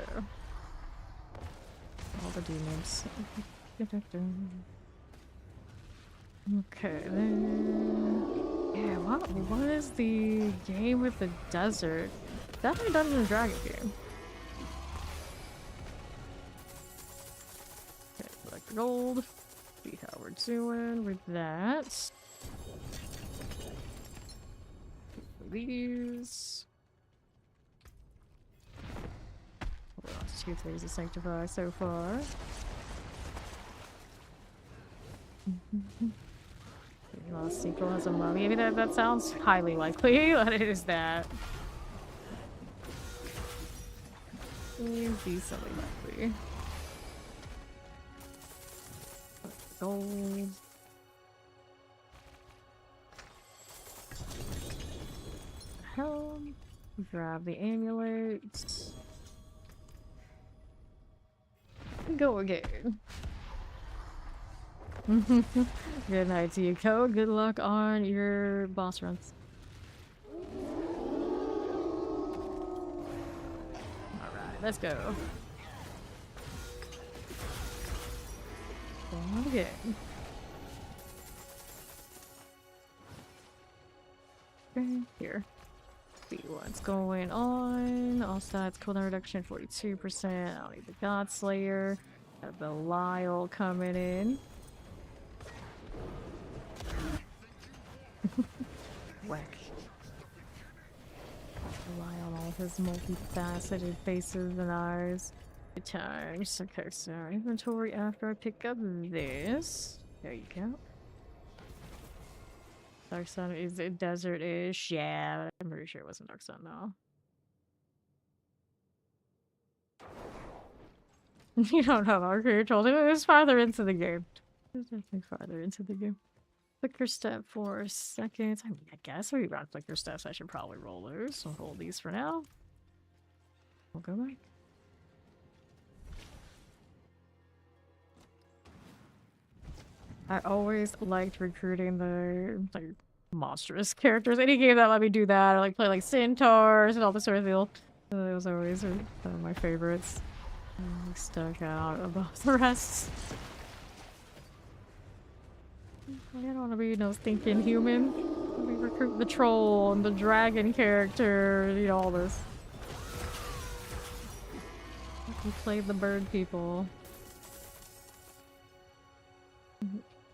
All the demons. Okay, then. Yeah, what is the game with the desert? Definitely Dungeons and Dragons game. Okay, collect the gold. See how we're doing with that. These. We lost 2 things to Sanctify so far. Lost sequel has a mummy. I mean, that sounds highly likely. What is that? Decently likely. Gold. Helm. Grab the amulet. Go again. Good night to you, Code. Good luck on your boss runs. Alright, let's go. Going again. Okay, here. See what's going on. All stats, cooldown reduction 42%. I don't need the God Slayer. Got Belial coming in. Whack. Rely on all his multifaceted faces and eyes. Good times. Okay, so inventory after I pick up this. There you go. Dark Sun is it desert-ish? Yeah, I'm pretty sure it wasn't Dark Sun though. You don't know, Archer told him it was farther into the game. It was definitely farther into the game. Clicker step for a second. I mean, I guess we run clicker steps. I should probably roll those. So hold these for now. We'll go back. I always liked recruiting the like monstrous characters. Any game that let me do that, I like play like centaurs and all this sort of deal. It was always one of my favorites. Stuck out above the rest. I don't want to be no stinking human. We recruit the troll and the dragon character, you know, all this. We play the bird people.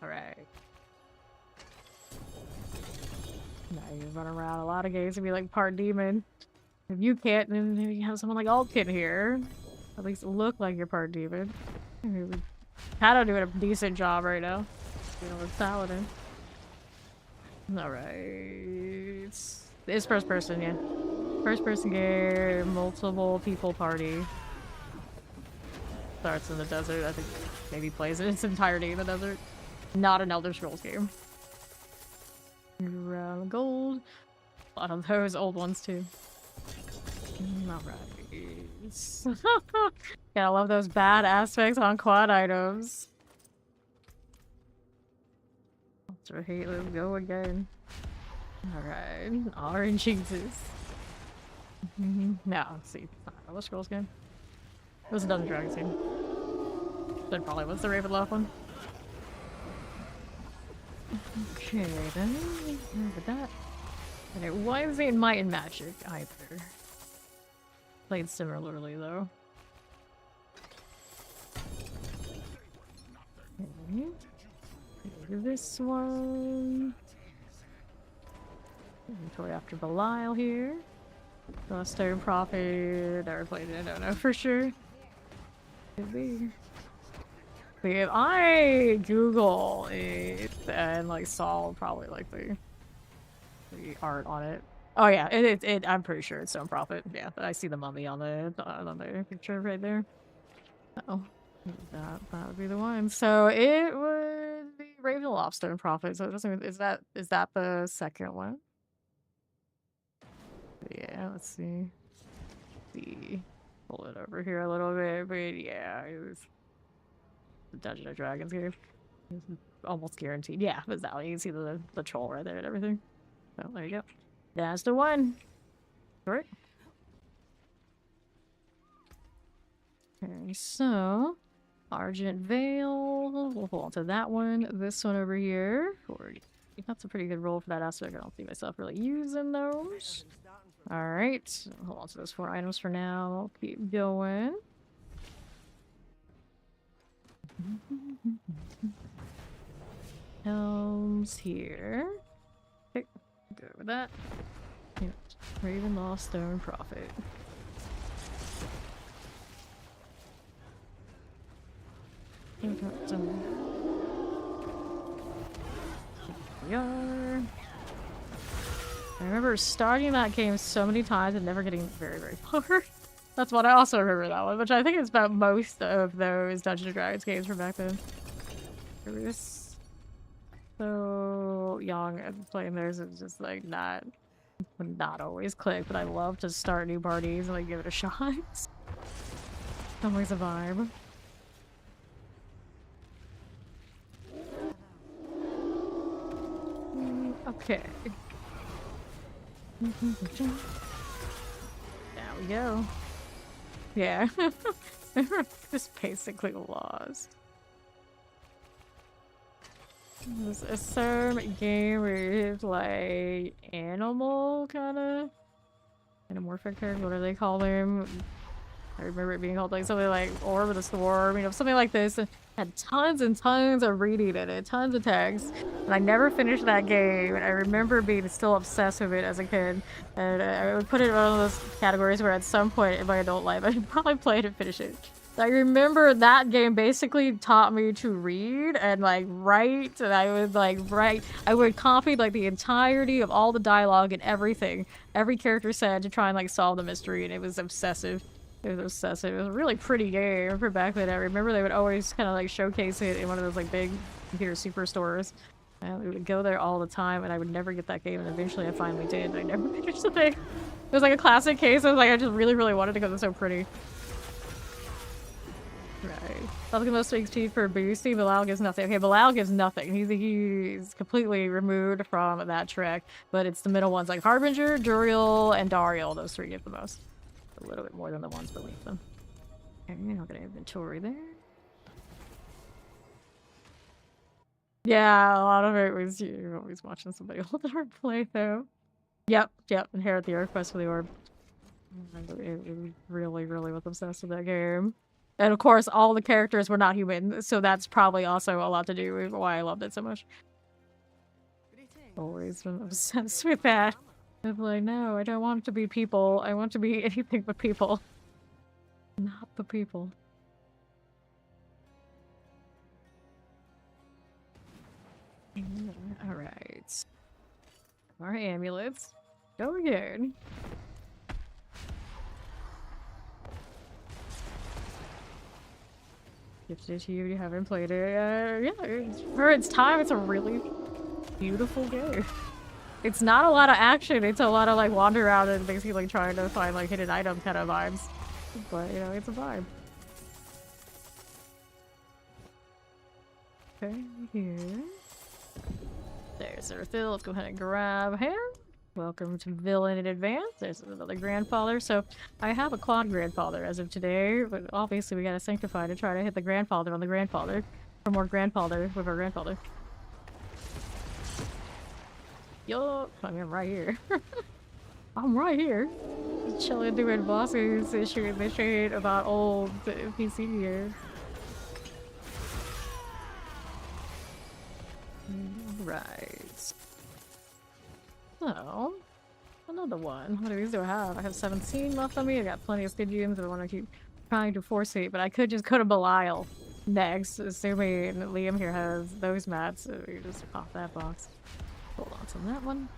Alright. Now you run around a lot of games and be like part demon. If you can't, then you have someone like Altkin here. At least look like you're part demon. Kind of doing a decent job right now. You know, with Paladin. Alright. It's first person, yeah. First person game, multiple people party. Starts in the desert. I think maybe plays in its entirety in the desert. Not an Elder Scrolls game. Round gold. A lot of those old ones too. Alright. Yeah, I love those bad aspects on quad items. So hey, let's go again. Alright, orange cheeses. No, let's see. Elder Scrolls game. It was a Dungeons & Dragons game. That probably was the Ravenloft one. Okay, then. With that. And it wasn't Might and Magic either. Played similarly though. Okay. This one. Inventory after Belial here. Stone Prophet. Never played it, I don't know for sure. Could be. But if I Google it and like saw probably like the art on it. Oh yeah, I'm pretty sure it's Stone Prophet. Yeah, but I see the mummy on the picture right there. Oh, that would be the one. So it would be Ravenloft Stone Prophet. So it doesn't. Is that the second one? Yeah, let's see. Pull it over here a little bit, but yeah, it was the Dungeons & Dragons game. It was almost guaranteed. Yeah, it was that one. You can see the troll right there and everything. So there you go. That's the one. Right. Okay, so Argent Veil. We'll hold on to that one. This one over here. That's a pretty good roll for that aspect. I don't see myself really using those. Alright. Hold on to those 4 items for now. Keep going. Helms here. Okay. Go with that. Yep. Ravenlaw Stone Prophet. Here we are. I remember starting that game so many times and never getting very, very far. That's what I also remember that one, which I think is about most of those Dungeons & Dragons games from back then. It was so young and playing those is just like not always click, but I love to start new parties and like give it a shot. Always a vibe. Okay. There we go. Yeah. Just basically lost. There's a certain game where it's like animal kind of anamorphic character. What do they call them? I remember it being called like something like Orb of the Storm, you know, something like this. And had tons and tons of reading in it, tons of text. And I never finished that game. And I remember being still obsessed with it as a kid. And I would put it in one of those categories where at some point in my adult life, I'd probably play it and finish it. I remember that game basically taught me to read and like write, and I would like write. I would copy like the entirety of all the dialogue and everything every character said to try and like solve the mystery, and it was obsessive. It was obsessive. It was a really pretty game for back then. I remember they would always kind of like showcase it in one of those like big computer superstores. And we would go there all the time, and I would never get that game, and eventually I finally did, and I never finished the thing. It was like a classic case. I was like, I just really, really wanted to because it's so pretty. Right. That's the most XP for boosting. Bilal gives nothing. Okay, Bilal gives nothing. He's completely removed from that trick. But it's the middle ones like Harbinger, Duriel, and Duriel. Those 3 give the most. A little bit more than the ones beneath them. Okay, I'll get an inventory there. Yeah, a lot of it was you're always watching somebody hold their play though. Yep. Inherit the Quest for the Orb. I really was obsessed with that game. And of course, all the characters were not human, so that's probably also a lot to do with why I loved it so much. Always been obsessed with that. I'm like, no, I don't want to be people. I want to be anything but people. Not the people. Alright. Our amulets. Go again. Gifted to you, you haven't played it. Yeah, for its time, it's a really beautiful game. It's not a lot of action, it's a lot of like wander around and basically like trying to find like hidden item kind of vibes. But you know, it's a vibe. Okay, here. There's Earthil. Let's go ahead and grab him. Welcome to Villain in Advance. There's another grandfather. So I have a quad grandfather as of today, but obviously we gotta sanctify to try to hit the grandfather on the grandfather. For more grandfather with our grandfather. Yup, I mean, I'm right here. I'm right here. Just chilling doing bosses, issuing the shade about old PC here. Right. So, another one. What of these do I have? I have 17 left on me. I got plenty of Stygians that I want to keep trying to force it, but I could just go to Belial next, assuming Liam here has those mats, so we just pop that box. Hold on to that one.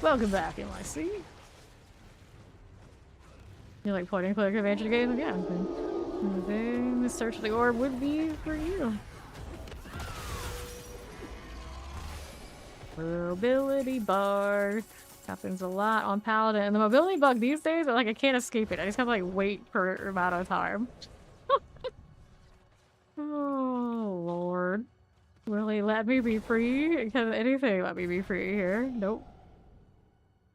Welcome back, MIC. You like point and click adventure games? Yeah. And then the search of the orb would be for you. Mobility bar. Happens a lot on Paladin. And the mobility bug these days, like I can't escape it. I just have to like wait for a amount of time. Oh Lord. Will he let me be free? Can anything let me be free here? Nope.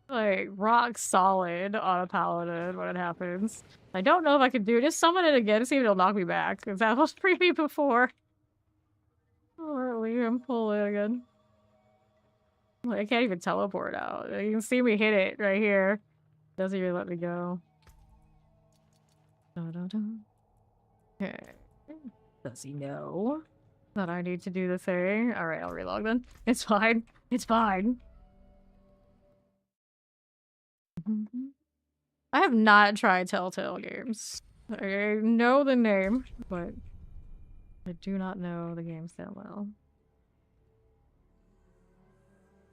like rock solid on a paladin when it happens. I don't know if I can do it. Just summon it again to see if it'll knock me back. Because that was pretty before. Or Liam pull it again. Like, I can't even teleport out. You can see me hit it right here. Doesn't even let me go. Dun, dun, dun. Okay. Does he know that I need to do the thing? Alright, I'll relog then. It's fine. It's fine. I have not tried Telltale games. I know the name, but I do not know the games that well.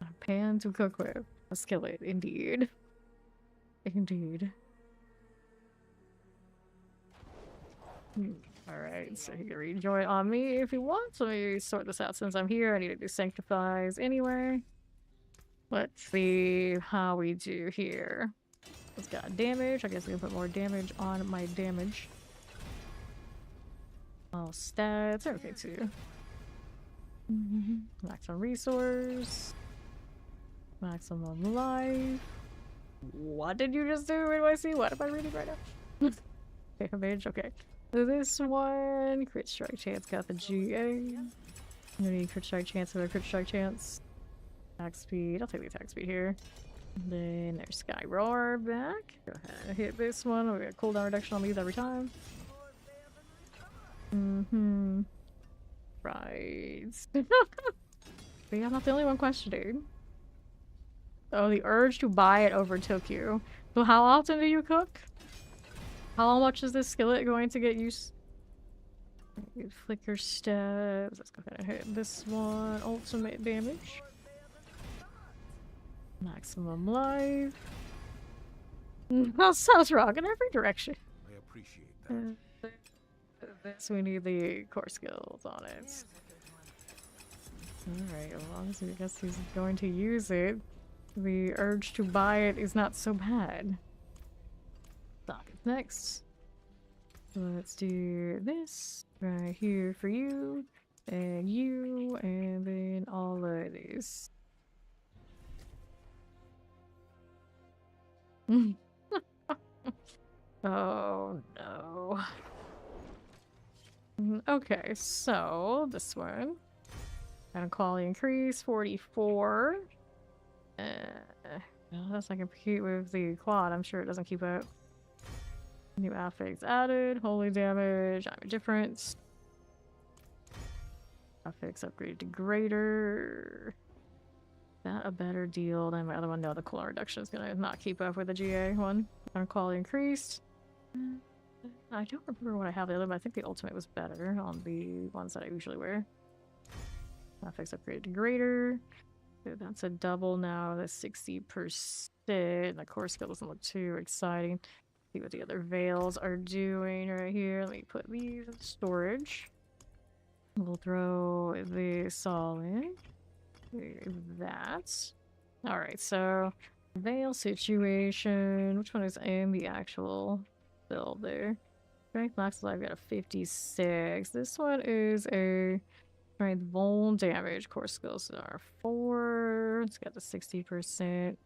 A pan to cook with. A skillet, indeed. Indeed. Alright, so he can rejoin on me if he wants. Let me sort this out since I'm here. I need to do Sanctifies anyway. Let's see how we do here. It's got damage. I guess we can put more damage on my damage. All stats are okay too. Maximum resource. Maximum life. What did you just do, NYC? What am I reading right now? Damage, okay. This one, crit strike chance got the GA. Any crit strike chance, another crit strike chance. Attack speed, I'll take the attack speed here. Then there's Sky Roar back. Go ahead and hit this one. We got cooldown reduction on these every time. Right. But yeah, I'm not the only one questioning. Oh, the urge to buy it overtook you. So how often do you cook? How much is this skillet going to get used? Flicker steps. Let's go ahead and hit this one. Ultimate damage. Maximum life. That sounds wrong in every direction. I appreciate that. This we need the core skills on it. Alright, as long as I guess he's going to use it, the urge to buy it is not so bad. Stock is next. Let's do this right here for you, and then all of these. Oh no. Okay, so this one. And quality increase 44. Unless I can compete with the quad, I'm sure it doesn't keep up. New affix added, holy damage, I'm difference. Affix upgraded to greater. That a better deal than my other one? No, the cooldown reduction is gonna not keep up with the GA one. And quality increased. I don't remember what I have the other, but I think the ultimate was better on the ones that I usually wear. Affix upgraded to greater. So that's a double now, that's 60%. The core skill doesn't look too exciting. See what the other veils are doing right here. Let me put these in storage. We'll throw this all in. That. Alright, so veil situation. Which one is in the actual build there? Strength max life got a 56. This one is a strength vuln damage. Core skills are 4. It's got the 60%.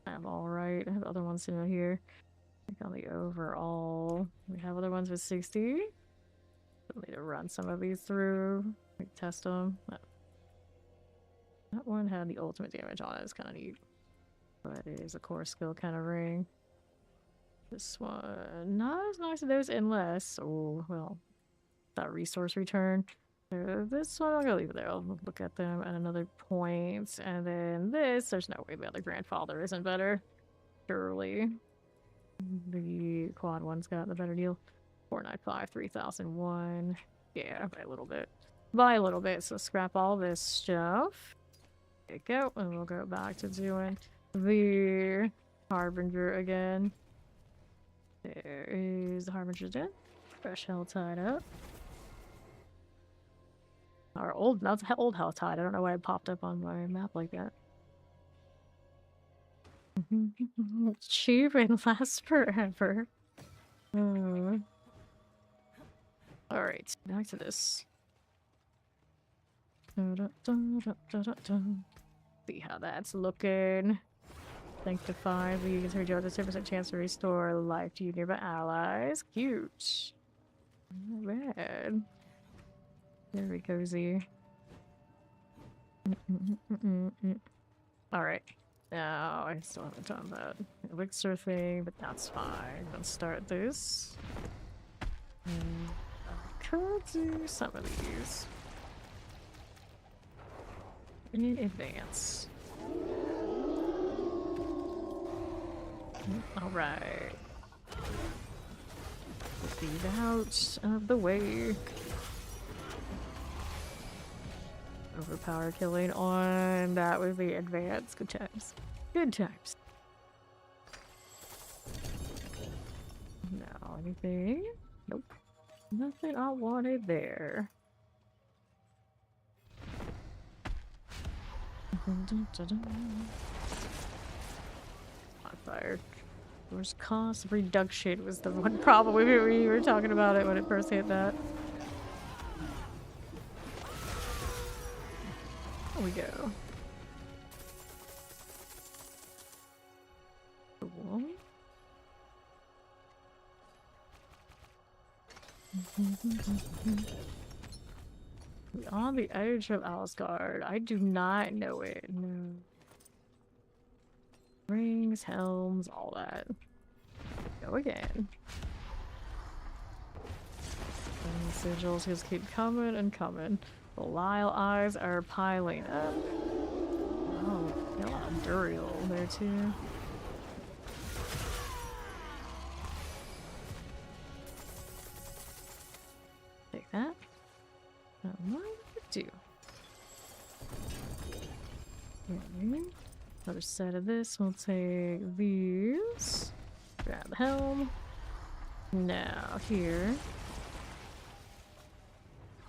I'm alright. I have other ones in here. I think on the overall, we have other ones with 60. We'll need to run some of these through. Test them. That one had the ultimate damage on it. It's kind of neat. But it is a core skill kind of ring. This one, not as nice as those unless, oh, well, that resource return. This one, I'm gonna leave it there. I'll look at them at another point. And then this, there's no way the other grandfather isn't better. Surely. The quad one's got the better deal. 495, 3001. Yeah, by a little bit. By a little bit, so scrap all this stuff. There you go, and we'll go back to doing the Harbinger again. There is the Harbinger dead. Fresh Helltide up. Our old, that's old Helltide. I don't know why it popped up on my map like that. Cheap and lasts forever. Alright, back to this. See how that's looking. Sanctify. You can rejoin the 10% chance to restore life to you nearby allies. Cute. Not bad. Very cozy. Alright. No, I still haven't done that elixir thing, but that's fine. Let's start this. I could do some of these in advance. Alright. Get these out of the way. Overpower killing on. That was the advance. Good times. Good times. Now, anything? Nope. Nothing I wanted there. Modifier. Force cost reduction was the one problem we were talking about it when it first hit that. There we go. Cool. On the edge of Asgard. I do not know it. No. Rings, helms, all that. Go again. And sigils just keep coming and coming. The Lyle eyes are piling up. Oh, got a lot of Duriel there too. Take that. What do? Another set of this. We'll take these. Grab the helm. Now here.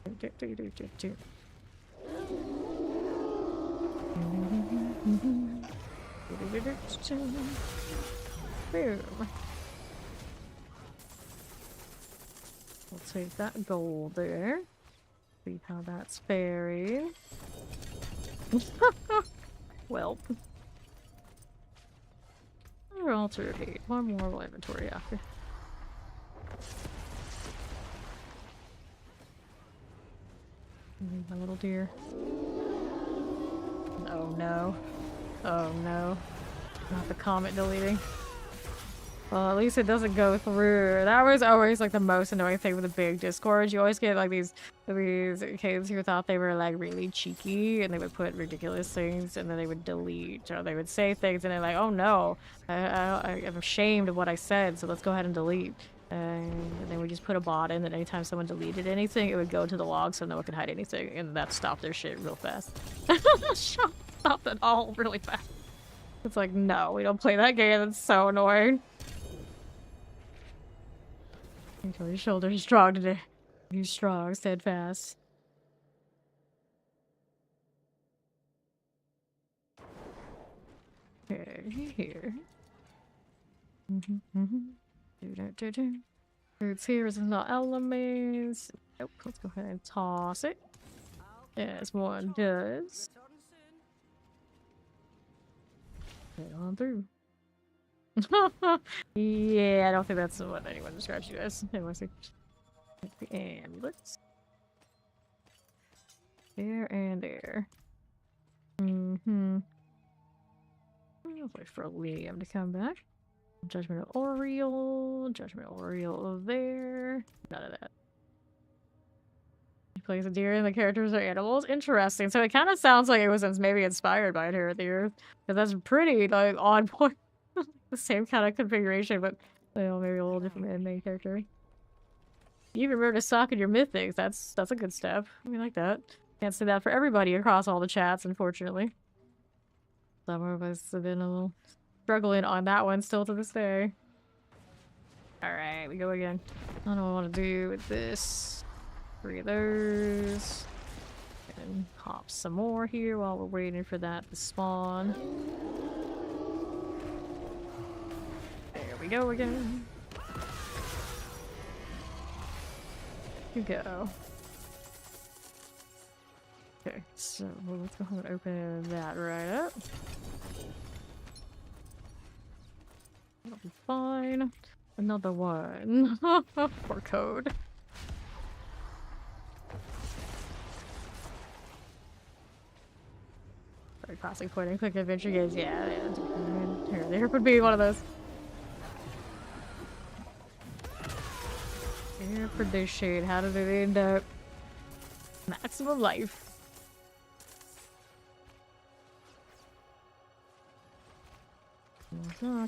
Boom. We'll take that gold there. See how that's faring. Well. Or alter repeat. One more inventory after. My little deer. Oh no. Oh no. Not the comment deleting. Well, at least it doesn't go through. That was always like the most annoying thing with the big Discord. You always get like these kids who thought they were like really cheeky and they would put ridiculous things and then they would delete, or they would say things and they're like, oh no, I'm ashamed of what I said, so let's go ahead and delete. And then we just put a bot in that anytime someone deleted anything, it would go to the log so no one could hide anything, and that stopped their shit real fast. Stopped it all really fast. It's like, no, we don't play that game. That's so annoying. Until your shoulders are strong today. You're strong, steadfast. Okay, here. Fruits here is not elements. Nope, let's go ahead and toss it. As one does. Head on through. Yeah, I don't think that's what anyone describes you as. Anyway, see. The amulets. There and there. Mm-hmm. I'll wait for Liam to come back. Judgment of Oriel. Judgment of Oriel there. None of that. He plays a deer and the characters are animals. Interesting. So it kind of sounds like it was maybe inspired by it here at the Earth. Because that's pretty, like, on point. The same kind of configuration, but you know, maybe a little different in main character. You even remember to sock in your mythics. That's a good step. We like that. Can't say that for everybody across all the chats, unfortunately. Some of us have been a little struggling on that one still to this day. Alright, we go again. I don't know what I want to do with this. 3 of those. And hop some more here while we're waiting for that to spawn. There we go again. You go. Okay, so let's go ahead and open that right up. be fine. Another one. Poor code. Very classic point and click adventure games. Yeah, there would be one of those. Air prediction. How did it end up? Maximum life. How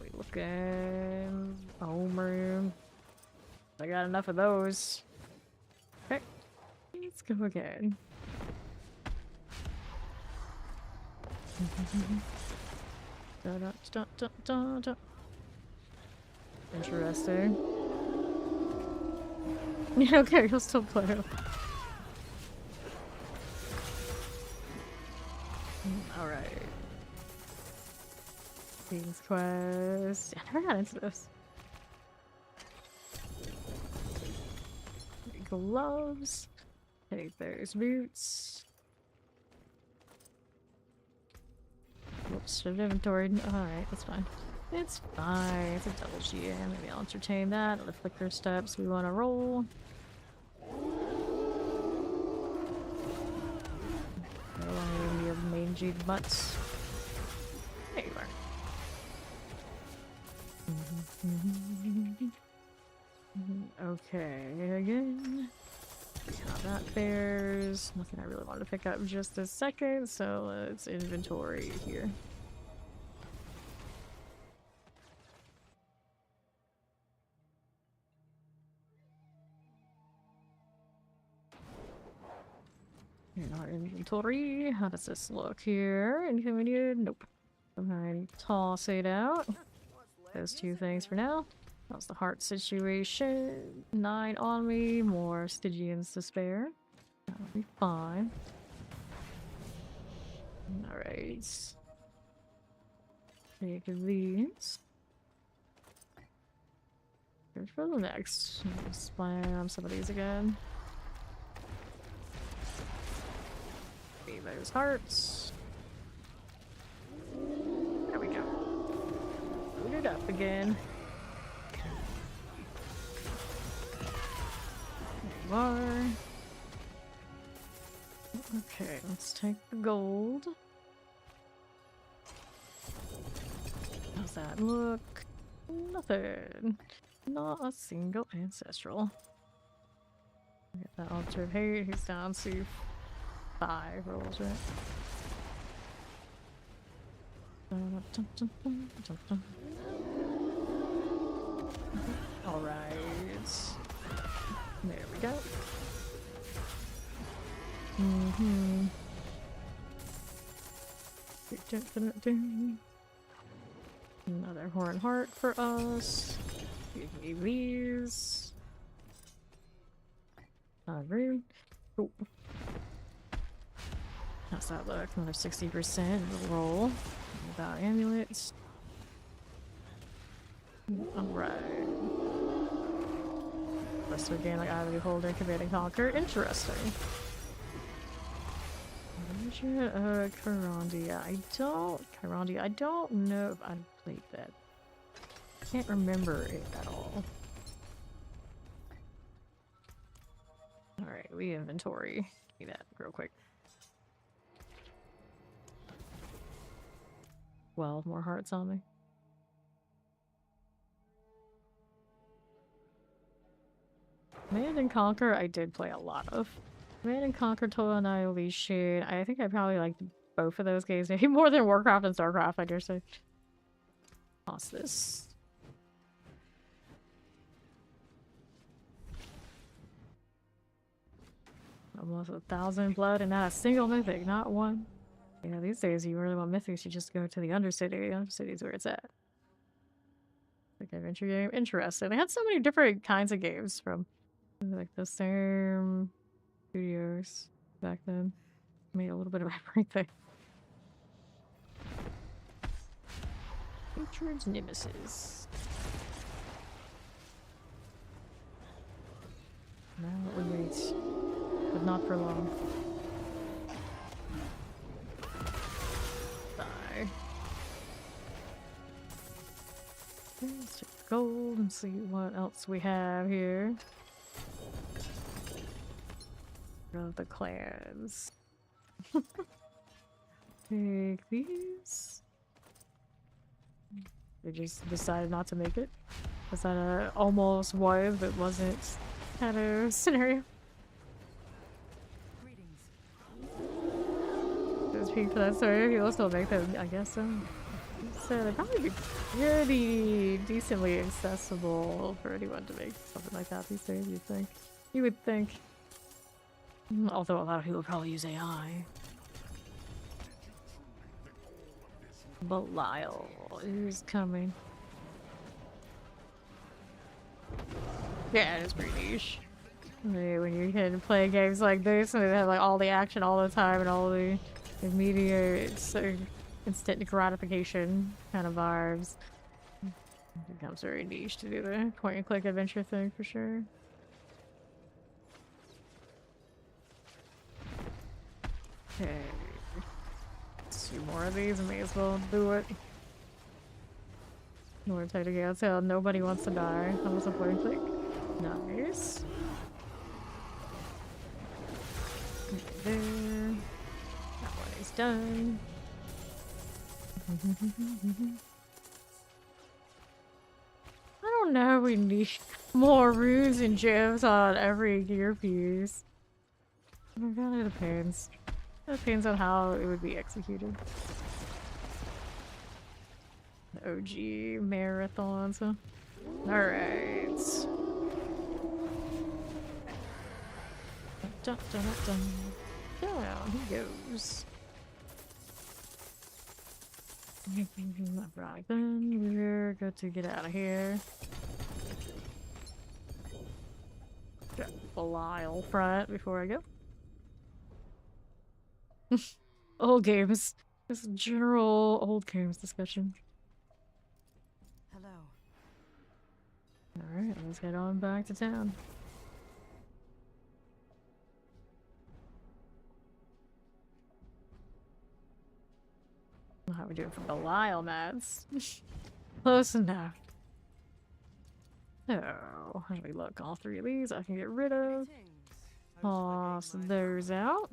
we looking? Home room. I got enough of those. Okay. Let's go again. Interesting. Yeah, okay, he'll still play it. Alright. King's Quest. I never got into this. Gloves. Take those boots. Whoops, should have inventoried. Alright, that's fine. It's fine. It's a double GM. Maybe I'll entertain that. The flicker steps we want to roll. No longer gonna be a mangy butts. There you are. Okay, again. How that fares. Nothing I really wanted to pick up just a second, so let's inventory here. In our inventory, how does this look here? Anything we need? Nope. Alright, toss it out. Those two things for now. How's the heart situation? 9 on me, more Stygians to spare. That'll be fine. Alright. Take these. Here's for the next. Spam some of these again. Be those hearts. There we go. Load it up again. Are. Okay, let's take the gold. How's that look? Nothing. Not a single ancestral. Get that altar of hate. He's down to 5 rolls, right? Alright. There we go. Another horn heart for us. Give me these. Rude. Oh. How's that look? Another 60% roll. Without amulets. Alright. Rest of the game, like I Beholder, Command and Conquer. Interesting. Carondia. Carondia. I don't know if I played that. Can't remember it at all. Alright, we inventory. Do that real quick. 12 more hearts on me. Command and Conquer, I did play a lot of. Command and Conquer, Total Annihilation. I think I probably liked both of those games, maybe more than Warcraft and Starcraft, I dare say. Toss this. Almost 1,000 blood and not a single mythic, not one. Yeah, these days you really want mythics, you just go to the Undercity. The Undercity is where it's at. Like adventure game. Interesting. They had so many different kinds of games from like the same studios back then. Made a little bit of everything. Hatred's Nemesis. Now we wait. But not for long. Die. Let's take the gold and see what else we have here. Of the clans. Take these. They just decided not to make it. Was that a almost was but wasn't kind of scenario? Just peek for that story. People still make them, I guess so. So they'd probably be pretty decently accessible for anyone to make something like that these days, you'd think. You would think. Although a lot of people probably use AI. Belial is coming. Yeah, it is pretty niche. When you can play games like this and they have like all the action all the time and all the immediate instant gratification kind of vibes. It becomes very niche to do the point and click adventure thing for sure. Okay. Let's do more of these, may as well do it. More technically, I'll tell nobody wants to die. That was a point and click. Nice. Right there. That one is done. I don't know, we need more runes and gems on every gear piece. It really depends. It depends on how it would be executed. The OG marathons, huh? Alright. Dun, dun, dun, dun. Down he goes. Right, then we're good to get out of here. Got Belial front before I go. Old games. Just general old games discussion. Hello. Alright, let's head on back to town. How are we doing for Belial mats? Close enough. So, how do we look? All three of these I can get rid of. Toss those out.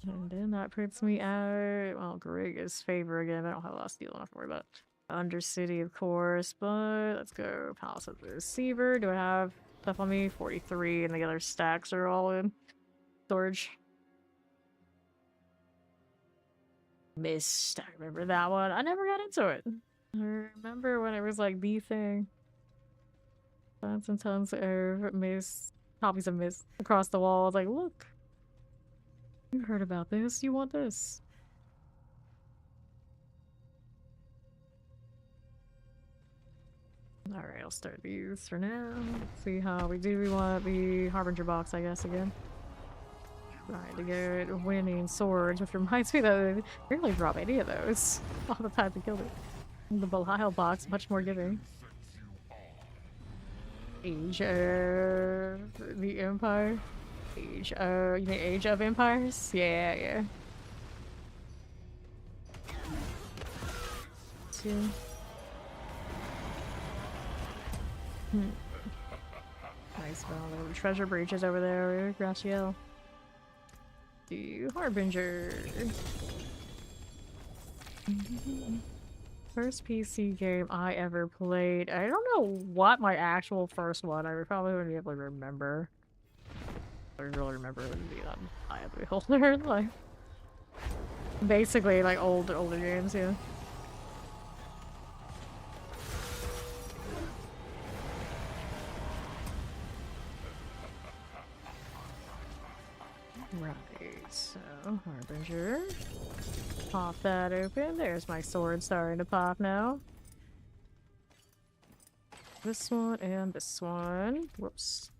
And then that puts me at, well, Garriga's favor again. I don't have a lot of steel enough to worry about. Undercity, of course, but let's go Palace of the Receiver. Do I have stuff on me? 43, and the other stacks are all in storage. Mist. I remember that one. I never got into it. I remember when it was like the thing. Tons and tons of Mist, copies of Mist across the wall. I was like, look. You heard about this. You want this. Alright, I'll start these for now. See how we do. We want the Harbinger box, I guess, again. Trying to get winning swords, which reminds me that I rarely drop any of those. All the time to kill it. The Belial box, much more giving. Age of the Empire. Age of, you mean Age of Empires? Yeah, yeah. Two. Nice, well, the treasure breaches over there, Graciel. The Harbinger. First PC game I ever played. I don't know what my actual first one. I probably wouldn't be able to remember. I don't really remember it would be that Eye of the Beholder. Like, basically, like older games, yeah. Right, so Harbinger. Pop that open. There's my sword starting to pop now. This one and this one. Whoops.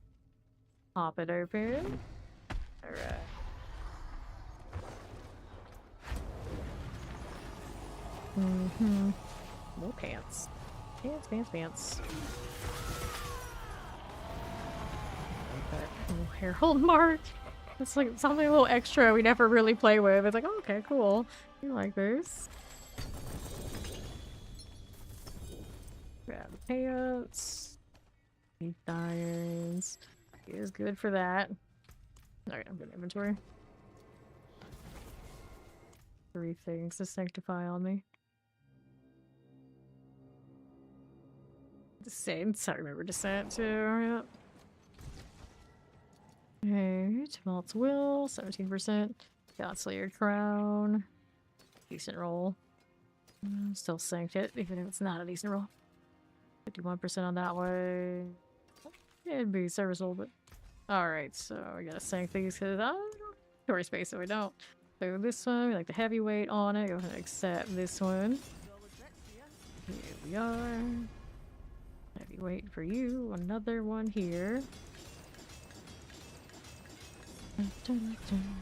Pop it open. Alright. More pants. Pants, pants, pants. That little herald mark. It's like something a little extra we never really play with. It's like, oh, okay, cool. You like this. Grab pants. Deep irons. Is good for that. Alright, I'm good inventory. 3 things to sanctify on me. Descent. I remember descent too. Yep. Okay, Tumult's Will, 17%. Got Slayer Crown. Decent roll. Still sanked it, even if it's not a decent roll. 51% on that way. It'd be serviceable, but... Alright, so we gotta sank these because I don't have inventory space, so we don't. So this one, we like the heavyweight on it. Go ahead and accept this one. Here we are. Heavyweight for you. Another one here. Dun, dun, dun.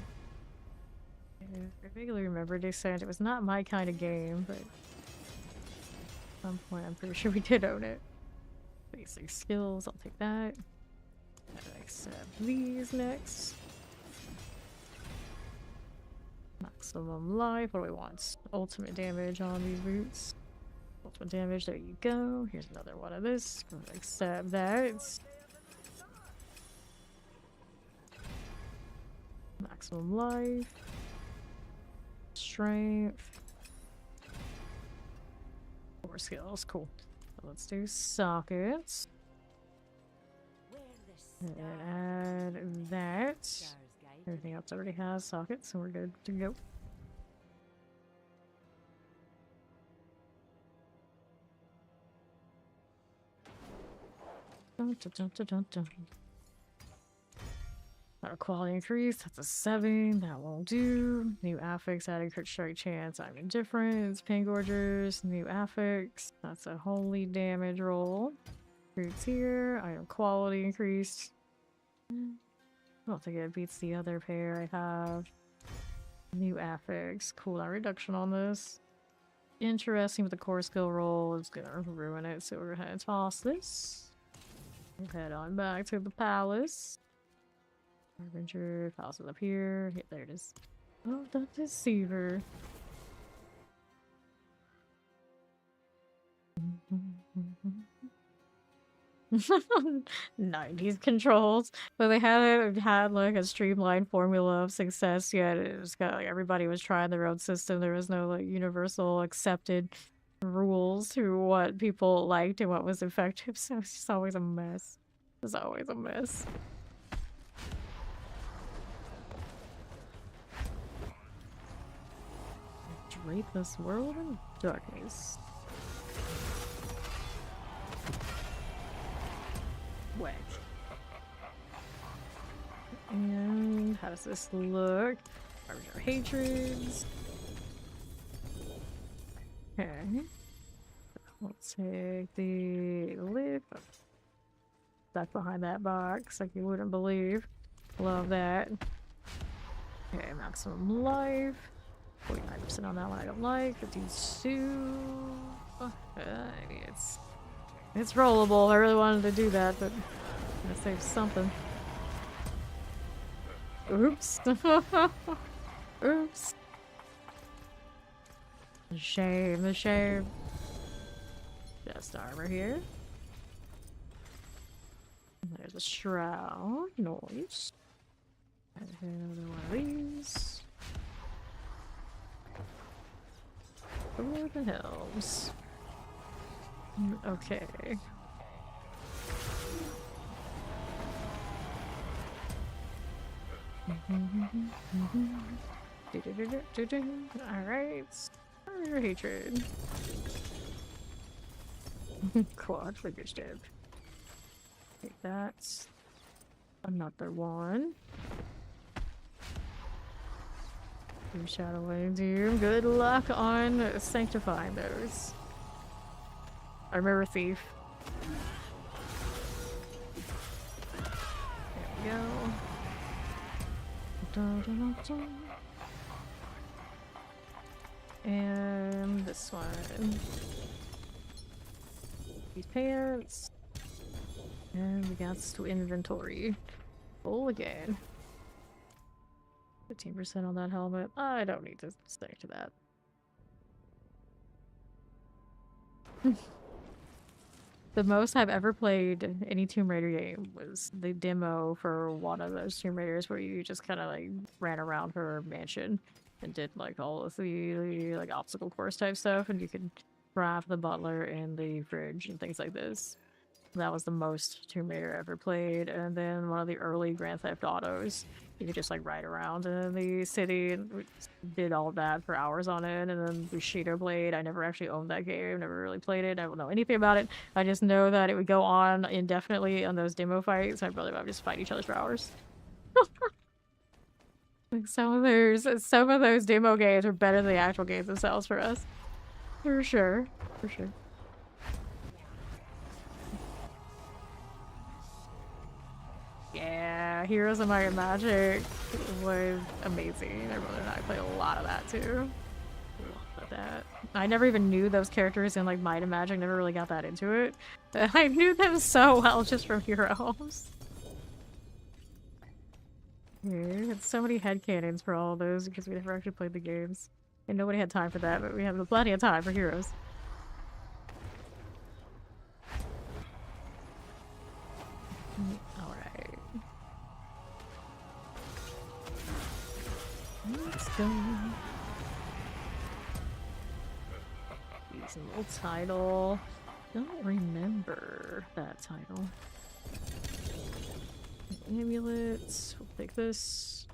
I vaguely remember Descent. It was not my kind of game, but at some point I'm pretty sure we did own it. Basic skills, I'll take that. Accept these next. Maximum life, what do we want? Ultimate damage on these boots. Ultimate damage, there you go. Here's another one of this. Accept that. Maximum life. Strength. 4 skills, cool. So let's do sockets. And add that. Everything else already has sockets, so we're good to go. Dun, dun, dun, dun, dun, dun. Our quality increase, that's a 7, that won't do. New affix, adding crit strike chance, I'm indifferent. Pain gorgers, new affix, that's a holy damage roll. Fruits here, item quality increased. I don't think it beats the other pair I have. New affix, cooldown reduction on this. Interesting, but the core skill roll is gonna ruin it, so we're gonna toss this. We'll head on back to the palace. Harbinger, palace is up here. Yeah, there it is. Oh, the deceiver. 90s controls, but they haven't had like a streamlined formula of success yet. It was got like everybody was trying their own system. There was no like universal accepted rules to what people liked and what was effective, so it's just always a mess. It's always a mess. Drape this world in darkness. Whack. And how does this look? Harbinger hatreds. Okay. We'll take the lip. Stuck behind that box like you wouldn't believe. Love that. Okay, maximum life. 49% on that one I don't like. 52. I mean, it's rollable. I really wanted to do that, but I'm gonna save something. Oops. Oops. The shame, the shame. Just armor here. There's a shroud. Noise. Another one of these. Open helms. Okay. Alright. Fire hatred. Quad figure stab. Take that. Another one. Shadowing Doom. Good luck on sanctifying those. Armor Thief. There we go. Dun, dun, dun, dun. And this one. These pants. And we got to inventory. Full again. 15% on that helmet. I don't need to stick to that. The most I've ever played any Tomb Raider game was the demo for one of those Tomb Raiders where you just kind of like ran around her mansion and did like all of the like obstacle course type stuff, and you could grab the butler in the fridge and things like this. That was the most Tomb Raider ever played. And then one of the early Grand Theft Autos, you could just like ride around in the city, and we did all that for hours on end. And then Bushido Blade, I never actually owned that game, never really played it, I don't know anything about it. I just know that it would go on indefinitely on those demo fights. My brother and I would just fight each other for hours. Like some of those demo games are better than the actual games themselves for us. For sure. For sure. Yeah, Heroes of Might and Magic was amazing. My brother and I played a lot of that too. Love that. I never even knew those characters in like Might and Magic, never really got that into it. But I knew them so well just from Heroes. Yeah, we had so many headcanons for all of those because we never actually played the games. And nobody had time for that, but we had plenty of time for Heroes. Alright. Let's go. Use an old title. Don't remember that title. Amulets. We'll take this.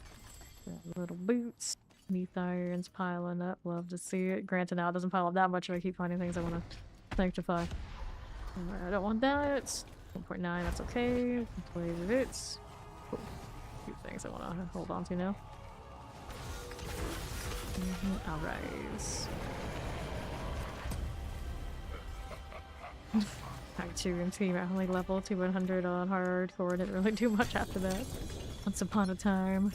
Little boots. Neath irons piling up. Love to see it. Granted, now it doesn't pile up that much if I keep finding things I want to sanctify. Alright, I don't want that. 1.9, that's okay. Play with it. Cool. A few things I want to hold on to now. Alright. Type 2 and team at only level to 100 on hardcore. Didn't really do much after that. Once upon a time.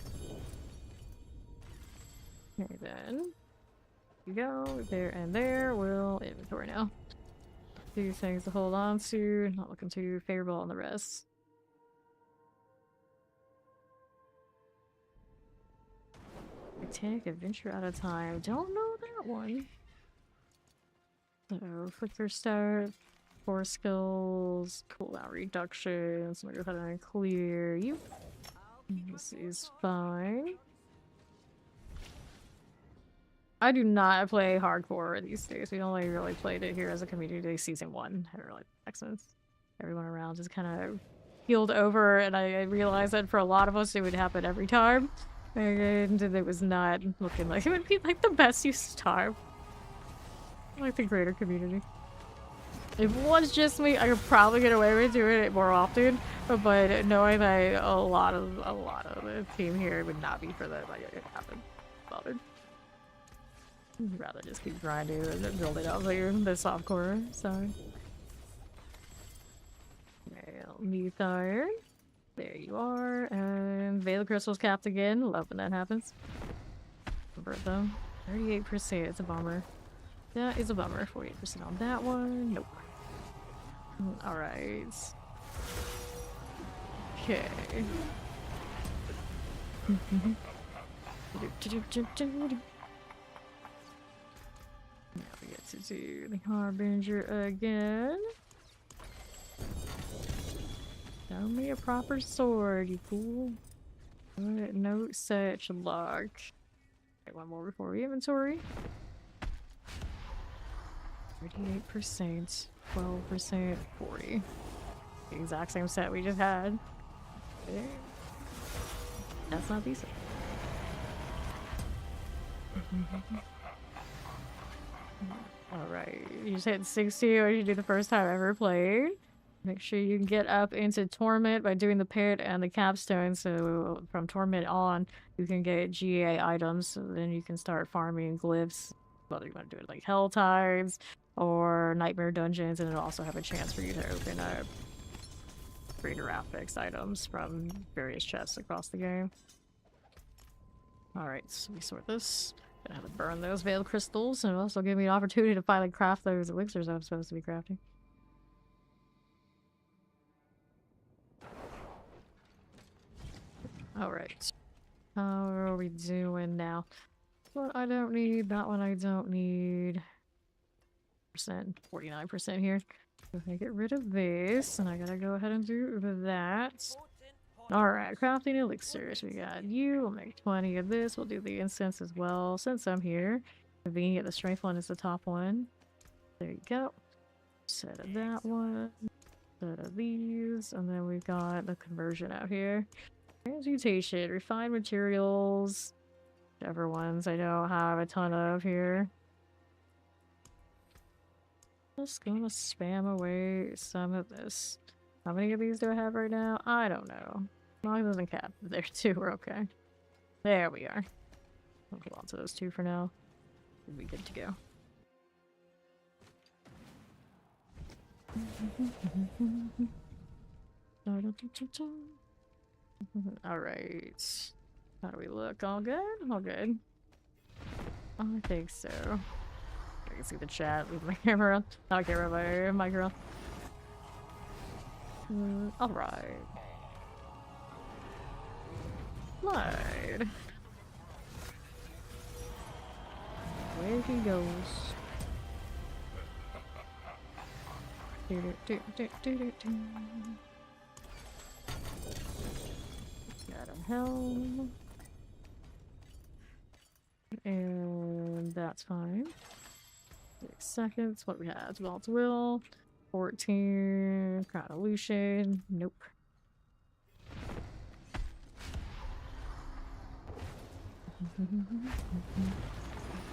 Okay then. You go there and there. We'll inventory now. Few things to hold on to. Not looking too favorable on the rest. Take adventure at a time. Don't know that one. So flicker start. 4 skills. Cooldown reduction. So I'm gonna go ahead and clear you. This is fine. I do not play hardcore these days. We only really played it here as a community season 1. I don't really like since everyone around is kind of healed over, and I realized that for a lot of us it would happen every time. And it was not looking like it would be like the best use of time. Like the greater community. If it was just me, I could probably get away with doing it more often. But knowing that a lot of the team here would not be for that, like it happened. Bothered. I'd rather just keep grinding and building up here, the softcore side. Neath iron. There you are. And Veil Crystal's capped again. Love when that happens. Convert them. 38%. It's a bummer. That is a bummer. 48% on that one. Nope. Alright. Okay. Now we get to do the Harbinger again. Show me a proper sword, you fool. Alright, note such luck. Okay, one more before we inventory. 38%, 12%, 40. The exact same set we just had. Okay. That's not decent. Alright, you just hit 60 or you do the first time ever played. Make sure you can get up into Torment by doing the pit and the capstone. So from Torment on, you can get GA items. So then you can start farming glyphs. Whether you want to do it like Helltides or Nightmare Dungeons, and it'll also have a chance for you to open up greater affix items from various chests across the game. Alright, so we sort this. Gonna have to burn those Veil Crystals, and it'll also give me an opportunity to finally craft those elixirs I'm supposed to be crafting. Alright. How are we doing now? Well, I don't need that one. I don't need 49% here. Okay, get rid of this, and I gotta go ahead and do that. Alright, crafting elixirs. We got you. We'll make 20 of this. We'll do the incense as well, since I'm here. Convenient, the strength one is the top one. There you go. Set of that one. Set of these. And then we've got the conversion out here. Transmutation, refined materials. Whichever ones I don't have a ton of here. Just gonna spam away some of this. How many of these do I have right now? I don't know. As long as it doesn't cap there too, we're okay. There we are. I'll hold on to those two for now. We'll be good to go. Alright. How do we look? All good? All good. I think so. I can see the chat. Leave my camera on. Not camera, my microphone. Alright. Slide. Where he goes. Got him hell. And that's fine. 6 seconds. What we have? Vault's Will. 14. Crown Illusion. Nope.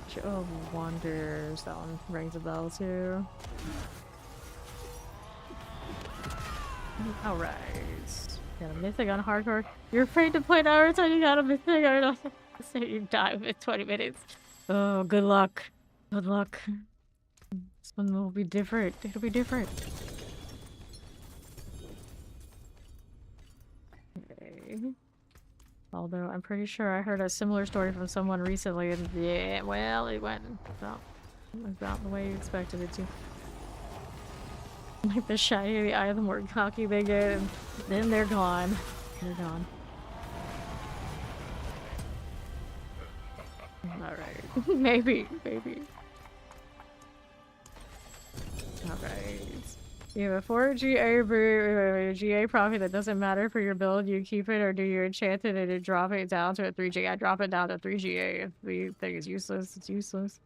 Show of Wonders. That one rings a bell too. Alright. Got a mythic on hardcore. You're afraid to play Naruto, you got a mythic on say you die within 20 minutes. Oh, good luck. Good luck. This one will be different. It'll be different. Okay. Although I'm pretty sure I heard a similar story from someone recently, and yeah, well, it went about the way you expected it to. Like the shiny of the eye, the more cocky they get, and then they're gone. They're gone. Alright. Maybe. Alright. You have a 4 GA profit that doesn't matter for your build. You keep it, or do you enchant it and drop it down to a 3 GA? I drop it down to 3 GA. If the thing is useless, it's useless.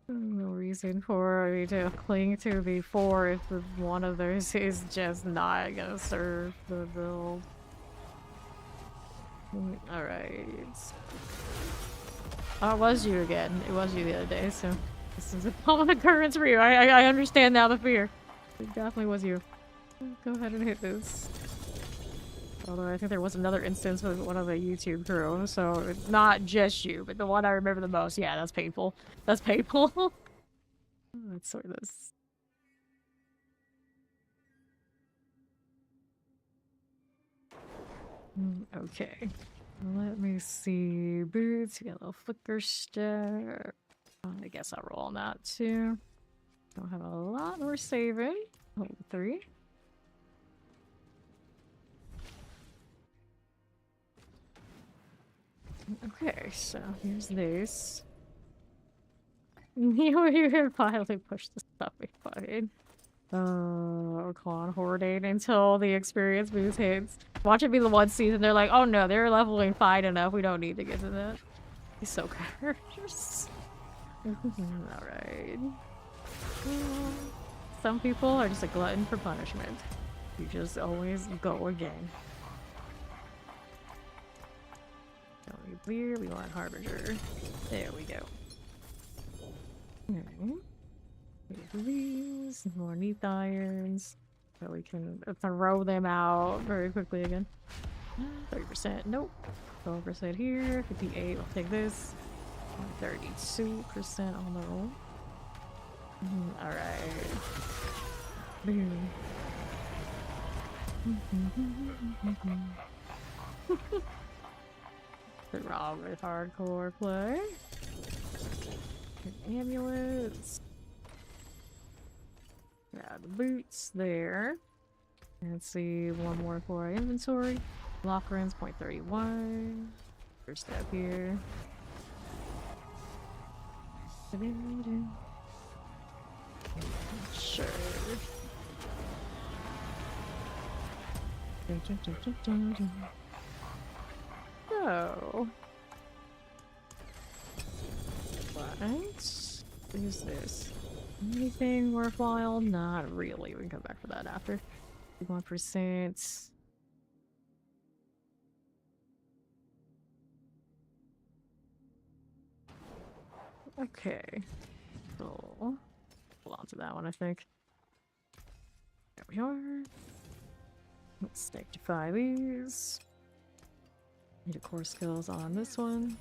No reason for me to cling to the 4 if one of those is just not gonna serve the build. Alright. Oh, it was you again. It was you the other day, so this is a common occurrence for you. I understand now the fear. It definitely was you. Go ahead and hit this. Although I think there was another instance with one of the YouTube crew, so it's not just you, but the one I remember the most. Yeah, that's painful. That's painful. Let's sort this. Okay. Let me see. Boots, you got a little flicker step. I guess I'll roll on that too. Don't have a lot more saving. Hold 3. Okay, so here's this. You can finally push the stuff we played. Con hoarding until the experience boost hits. Watch it be the one season they're like, oh no, they're leveling fine enough. We don't need to get to that. He's so characters. Alright. Some people are just a glutton for punishment. You just always go again. Don't need Blear, we want Harbinger. There we go. Alright. These, more Neath Irons. So we can throw them out very quickly again. 30%, nope. 12% here, 58, I'll take this. 32% on the roll. Alright. Boom. What's wrong with hardcore play? Amulets. Yeah, the boots there. Let's see, one more for our inventory. Lock runs, 0.31. First step here. Sure. Dun, dun, dun, dun, dun, dun. So, what is this? Anything worthwhile? Not really. We can come back for that after. 1%. Okay. So, hold on to that one, I think. There we are. Let's sanctify these. Need a core skills on this one.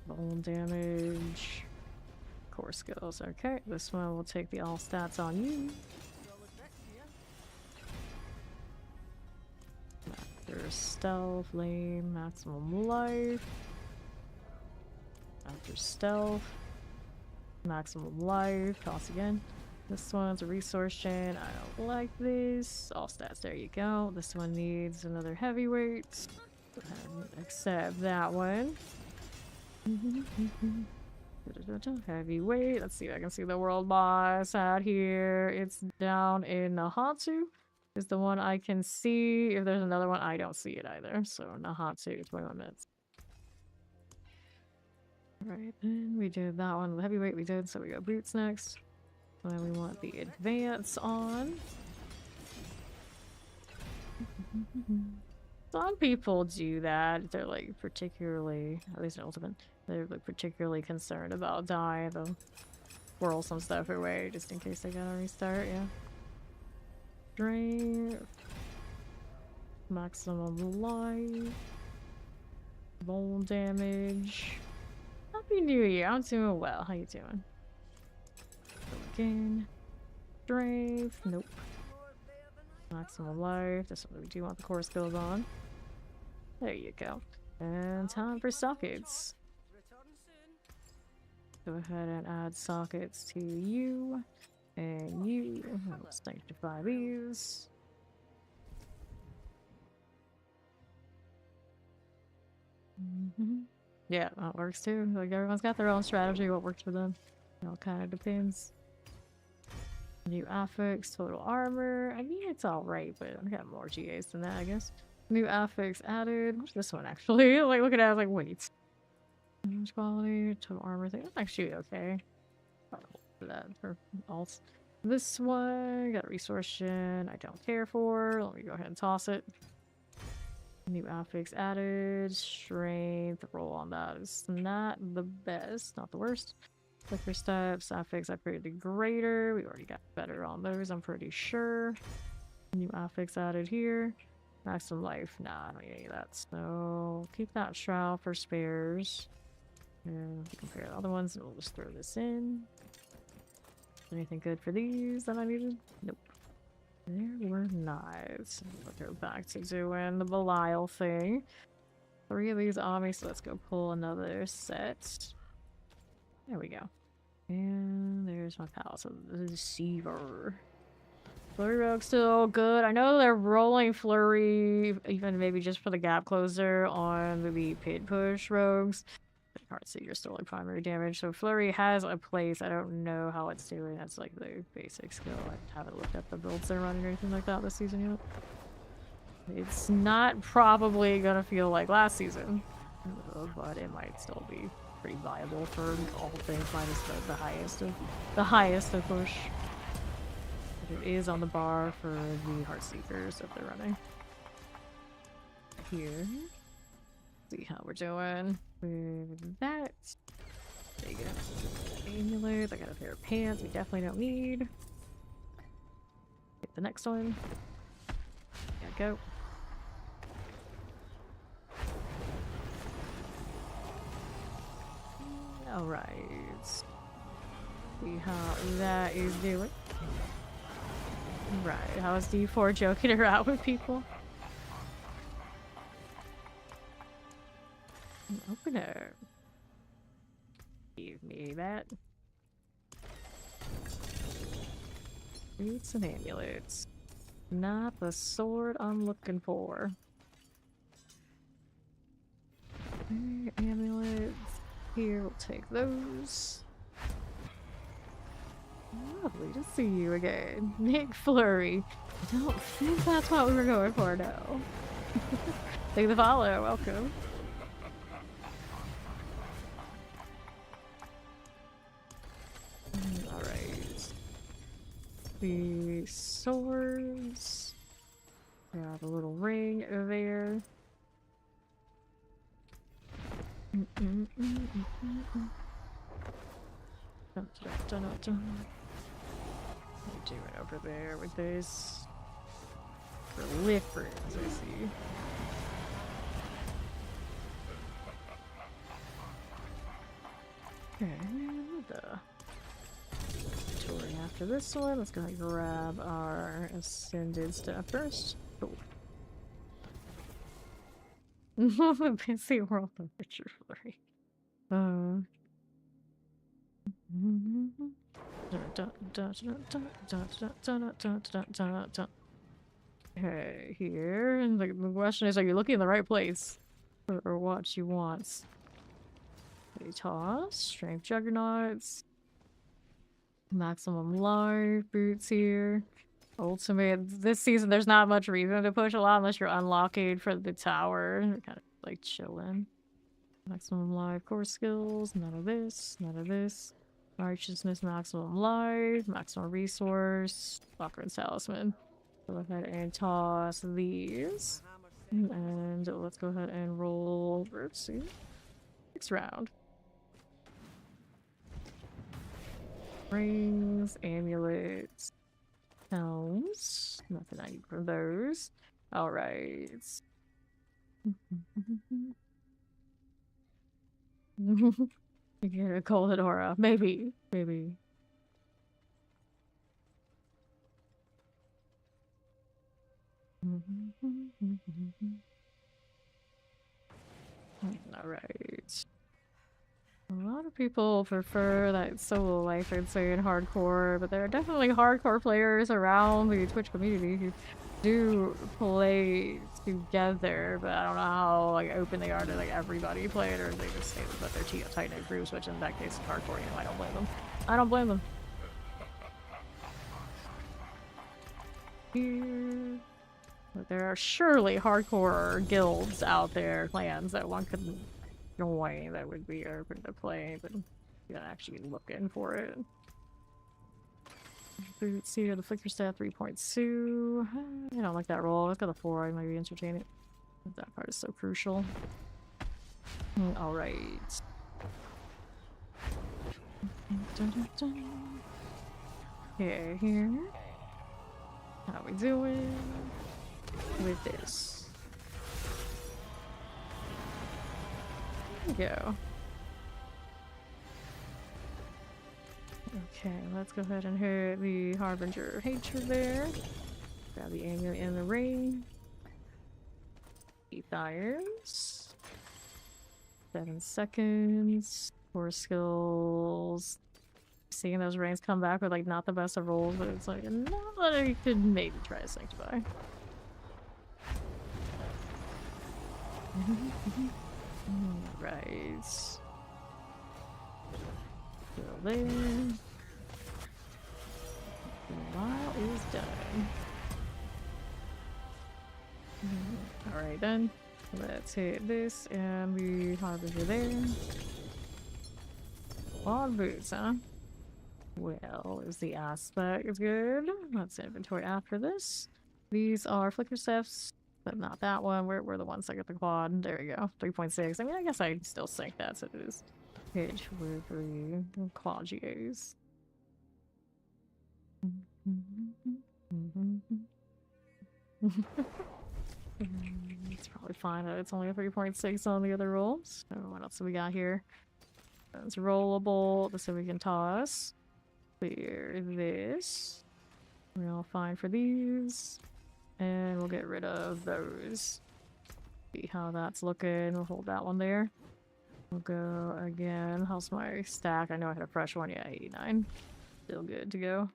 Bone damage. Core skills. Okay, this one will take the all stats on you. After stealth, lame, maximum life. After stealth, maximum life. Toss again. This one's a resource chain. I don't like this. All stats, there you go. This one needs another heavyweight. Go ahead and accept that one. Heavyweight. Let's see if I can see the world boss out here. It's down in Nahatsu. Is the one I can see. If there's another one, I don't see it either. So Nahatsu, 21 minutes. Alright, then we did that one. The heavyweight we did, so we got boots next. And then we want the advance on. Some people do that. They're like particularly, at least in Ultimate, they're like particularly concerned about dying. They'll whirl some stuff away just in case they gotta restart, yeah. Drain. Maximum life. Bone damage. Happy New Year. I'm doing well. How you doing? Go again. Strength. Nope. Maximum life. This one we do want the core skills on. There you go. And time for sockets. Go ahead and add sockets to you. And you. Let's sanctify these. Yeah, that works too. Like everyone's got their own strategy, what works for them. It all kind of depends. New affix, total armor. I mean, it's alright, but I got more GAs than that, I guess. New affix added. What's this one actually? Like, look at that, I was like, wait. Damage quality, total armor thing. That's actually okay. Probably for that, for alts. This one, got a resource gen. I don't care for. Let me go ahead and toss it. New affix added. Strength. Roll on that is not the best, not the worst. Clicker steps. Affix upgraded to greater. We already got better on those, I'm pretty sure. New affix added here. Maximum life. Nah, I don't need any of that. So keep that shroud for spares. And compare the other ones, and we'll just throw this in. Anything good for these that I needed? Nope. There were knives. We'll go back to doing the Belial thing. 3 of these on me, so let's go pull another set. There we go. And there's my pal, so the Deceiver. Flurry Rogue's still good. I know they're rolling Flurry, even maybe just for the gap closer on the pit push rogues. Hard see you're still like primary damage, so Flurry has a place. I don't know how it's doing. That's like the basic skill. I haven't looked at the builds they're running or anything like that this season yet. It's not probably gonna feel like last season, but it might still be pretty viable for all things minus the highest of push. But it is on the bar for the Heartseekers if they're running. Here. See how we're doing with that. There you go. Amulet. I got a pair of pants we definitely don't need. Get the next one. There you go. Alright. See how that is doing. Right. How is D4 joking around with people? Open it. Give me that. Boots and amulets. Not the sword I'm looking for. Amulets. Here, we'll take those. Lovely to see you again. Nick Flurry. I don't think that's what we were going for, no. Thank you for the follow, welcome. Alright. The swords. Got a little ring over there. What are you doing over there with this? Proliferate, I see. Okay, touring after this one. Let's go ahead and grab our ascended stuff first. Cool. Busy world of Richard Flurry. Okay, here. And the question is, are you looking in the right place? Or what you want? Okay, toss. Strength juggernauts. Maximum life boots here. Ultimate. This season, there's not much reason to push a lot unless you're unlocking for the tower. You're kind of like chilling. Maximum life core skills. None of this. None of this. Righteousness, maximum life, maximum resource, Walker and Talisman. Go ahead and toss these. And let's go ahead and roll over to next round. Rings, amulets, helms. Nothing I need from those. Alright. You get a golden aura. Maybe. Maybe. Alright. A lot of people prefer that solo life, I'd say, in hardcore, but there are definitely hardcore players around the Twitch community who do play together, but I don't know how like open they are to like everybody play it, or they just say that they're tight-knit groups, which in that case is hardcore, you know, I don't blame them. I don't blame them. Here. But there are surely hardcore guilds out there, clans that one could join that would be open to play, but you gotta actually be looking for it. Boots here, the flicker staff 3.2. I don't like that roll. Let's go the 4. I might be entertain it. That part is so crucial. Alright. Okay, here. How we doing with this? There we go. Okay, let's go ahead and hit the Harbinger of Hatred there. Grab the amulet in the ring. 8 irons. 7 seconds. 4 skills. Seeing those rings come back with like not the best of rolls, but it's like no, I could maybe try to Sanctify. Right. Go there. The while is done. Alright then. Let's hit this and the Harbinger there. Long boots, huh? Well, is the aspect good? Let's inventory after this. These are flicker staffs, but not that one. We're the ones that get the quad. There we go. 3.6. I mean, I guess I'd still sync that, so it is. Pitch with the quadgies. It's probably fine that it's only a 3.6 on the other rolls. So what else do we got here? It's rollable, so we can toss. Clear this. We're all fine for these. And we'll get rid of those. See how that's looking. We'll hold that one there. We'll go again. How's my stack? I know I had a fresh one. Yeah, 89. Still good to go.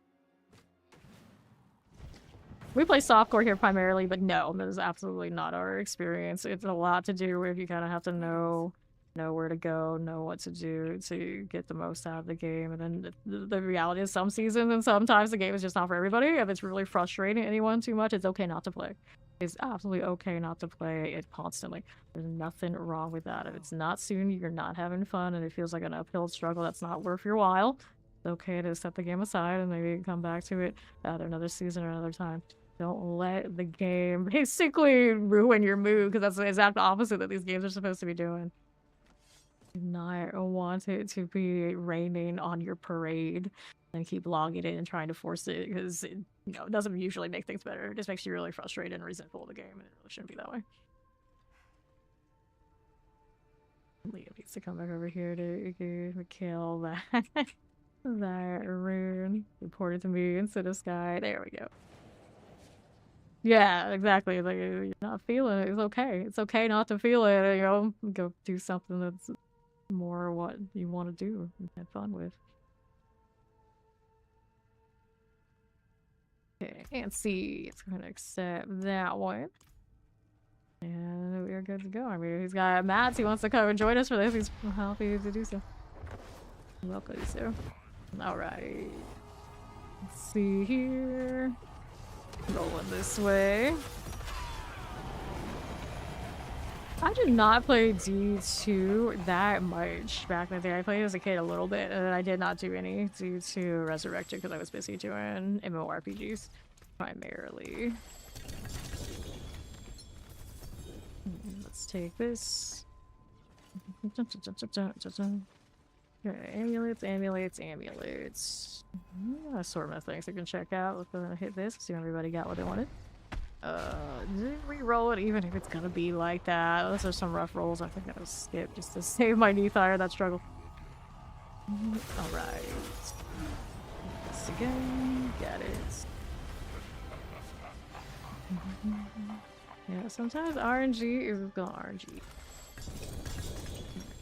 We play softcore here primarily, but no, that is absolutely not our experience. It's a lot to do with you kind of have to know know where to go, know what to do to get the most out of the game. And then the reality is some seasons and sometimes the game is just not for everybody. If it's really frustrating anyone too much, it's okay not to play. It's absolutely okay not to play it constantly. There's nothing wrong with that. If it's not soon, you're not having fun, and it feels like an uphill struggle that's not worth your while, it's okay to set the game aside and maybe come back to it at another season or another time. Don't let the game basically ruin your mood, because that's the exact opposite that these games are supposed to be doing. Do not want it to be raining on your parade and keep logging it and trying to force it, because it, it doesn't usually make things better. It just makes you really frustrated and resentful of the game, and it really shouldn't be that way. Liam needs to come back over here to kill that that rune. Report it to me instead of Sky. There we go. Yeah, exactly. Like, you're not feeling it. It's okay. It's okay not to feel it. Go do something that's more what you want to do and have fun with. Okay, and see, it's going to accept that one. And we are good to go. I mean, he's got Matt. He wants to come and join us for this. He's happy to do so. Welcome to do so. Alright. Let's see here. Rolling this way. I did not play D2 that much back in the day. I played as a kid a little bit, and I did not do any D2 Resurrected because I was busy doing MMORPGs primarily. Let's take this. Okay, amulets. Assortment of things I can check out. Let's go ahead and hit this. See if everybody got what they wanted. Re-roll it even if it's gonna be like that. Those are some rough rolls. I think I'll skip just to save my knee fire that struggle. Alright. This again. Got it. Yeah, sometimes RNG is gone RNG.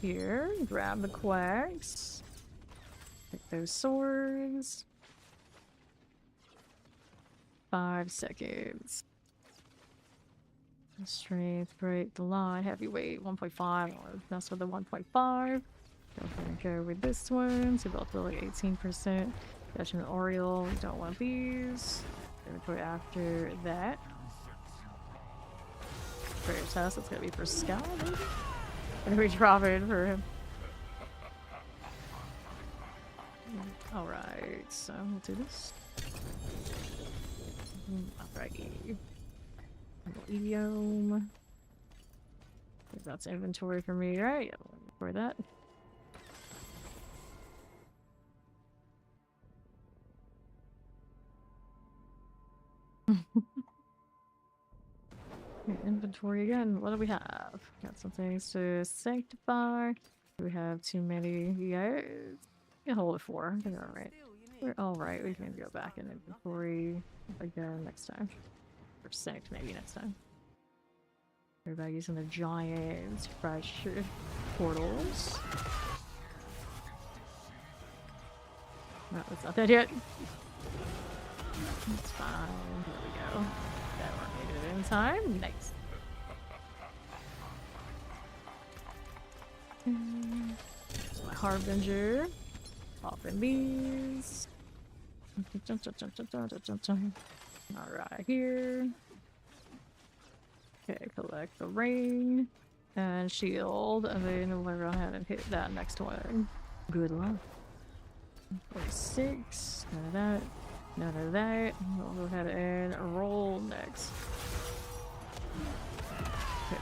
Here, grab the quacks. Take those swords. 5 seconds. Strength, break the line, heavyweight, 1.5. I'll mess with the 1.5. Go ahead and go with this one. So both really 18%. Judgment Oriole, we don't want these. Inventory after that. Prayer test, that's gonna be for Scout, maybe? And we drop it for him. Alright, so we'll do this. Alrighty. Idiom. That's inventory for me, right? Yeah, for that. Inventory again. What do we have? Got some things to sanctify. Do we have too many? Yeah, we can hold it 4. I think we're alright. We're alright. We can go back in inventory again next time. Or sanct maybe next time. Everybody using the giant fresh portals. No, it's not dead yet. It's fine. There we go. That one made it in time. Nice. There's my Harbinger. Popping these. Alright, here. Okay, collect the ring and shield, and then we'll go ahead and hit that next one. Good luck. 46. None of that. None of that. We'll go ahead and roll next. Okay.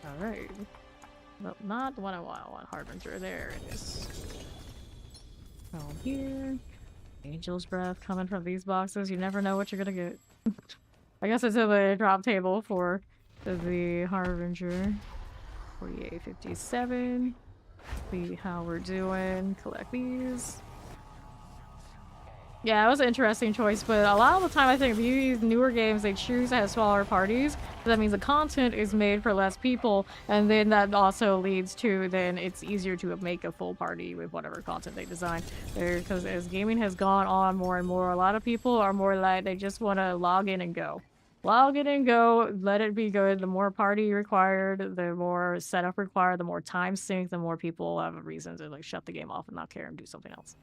Alright. Well, not the one I want. I want Harbinger. There it is. Down here. Angel's Breath coming from these boxes. You never know what you're gonna get. I guess it's in the drop table for the Harbinger. 48.57. See how we're doing. Collect these. Yeah, it was an interesting choice, but a lot of the time I think these newer games, they choose to have smaller parties. That means the content is made for less people, and then that also leads to then it's easier to make a full party with whatever content they design. Because as gaming has gone on more and more, a lot of people are more like they just want to log in and go. log in and go, let it be good. The more party required, the more setup required, the more time sync, the more people have a reason to like shut the game off and not care and do something else.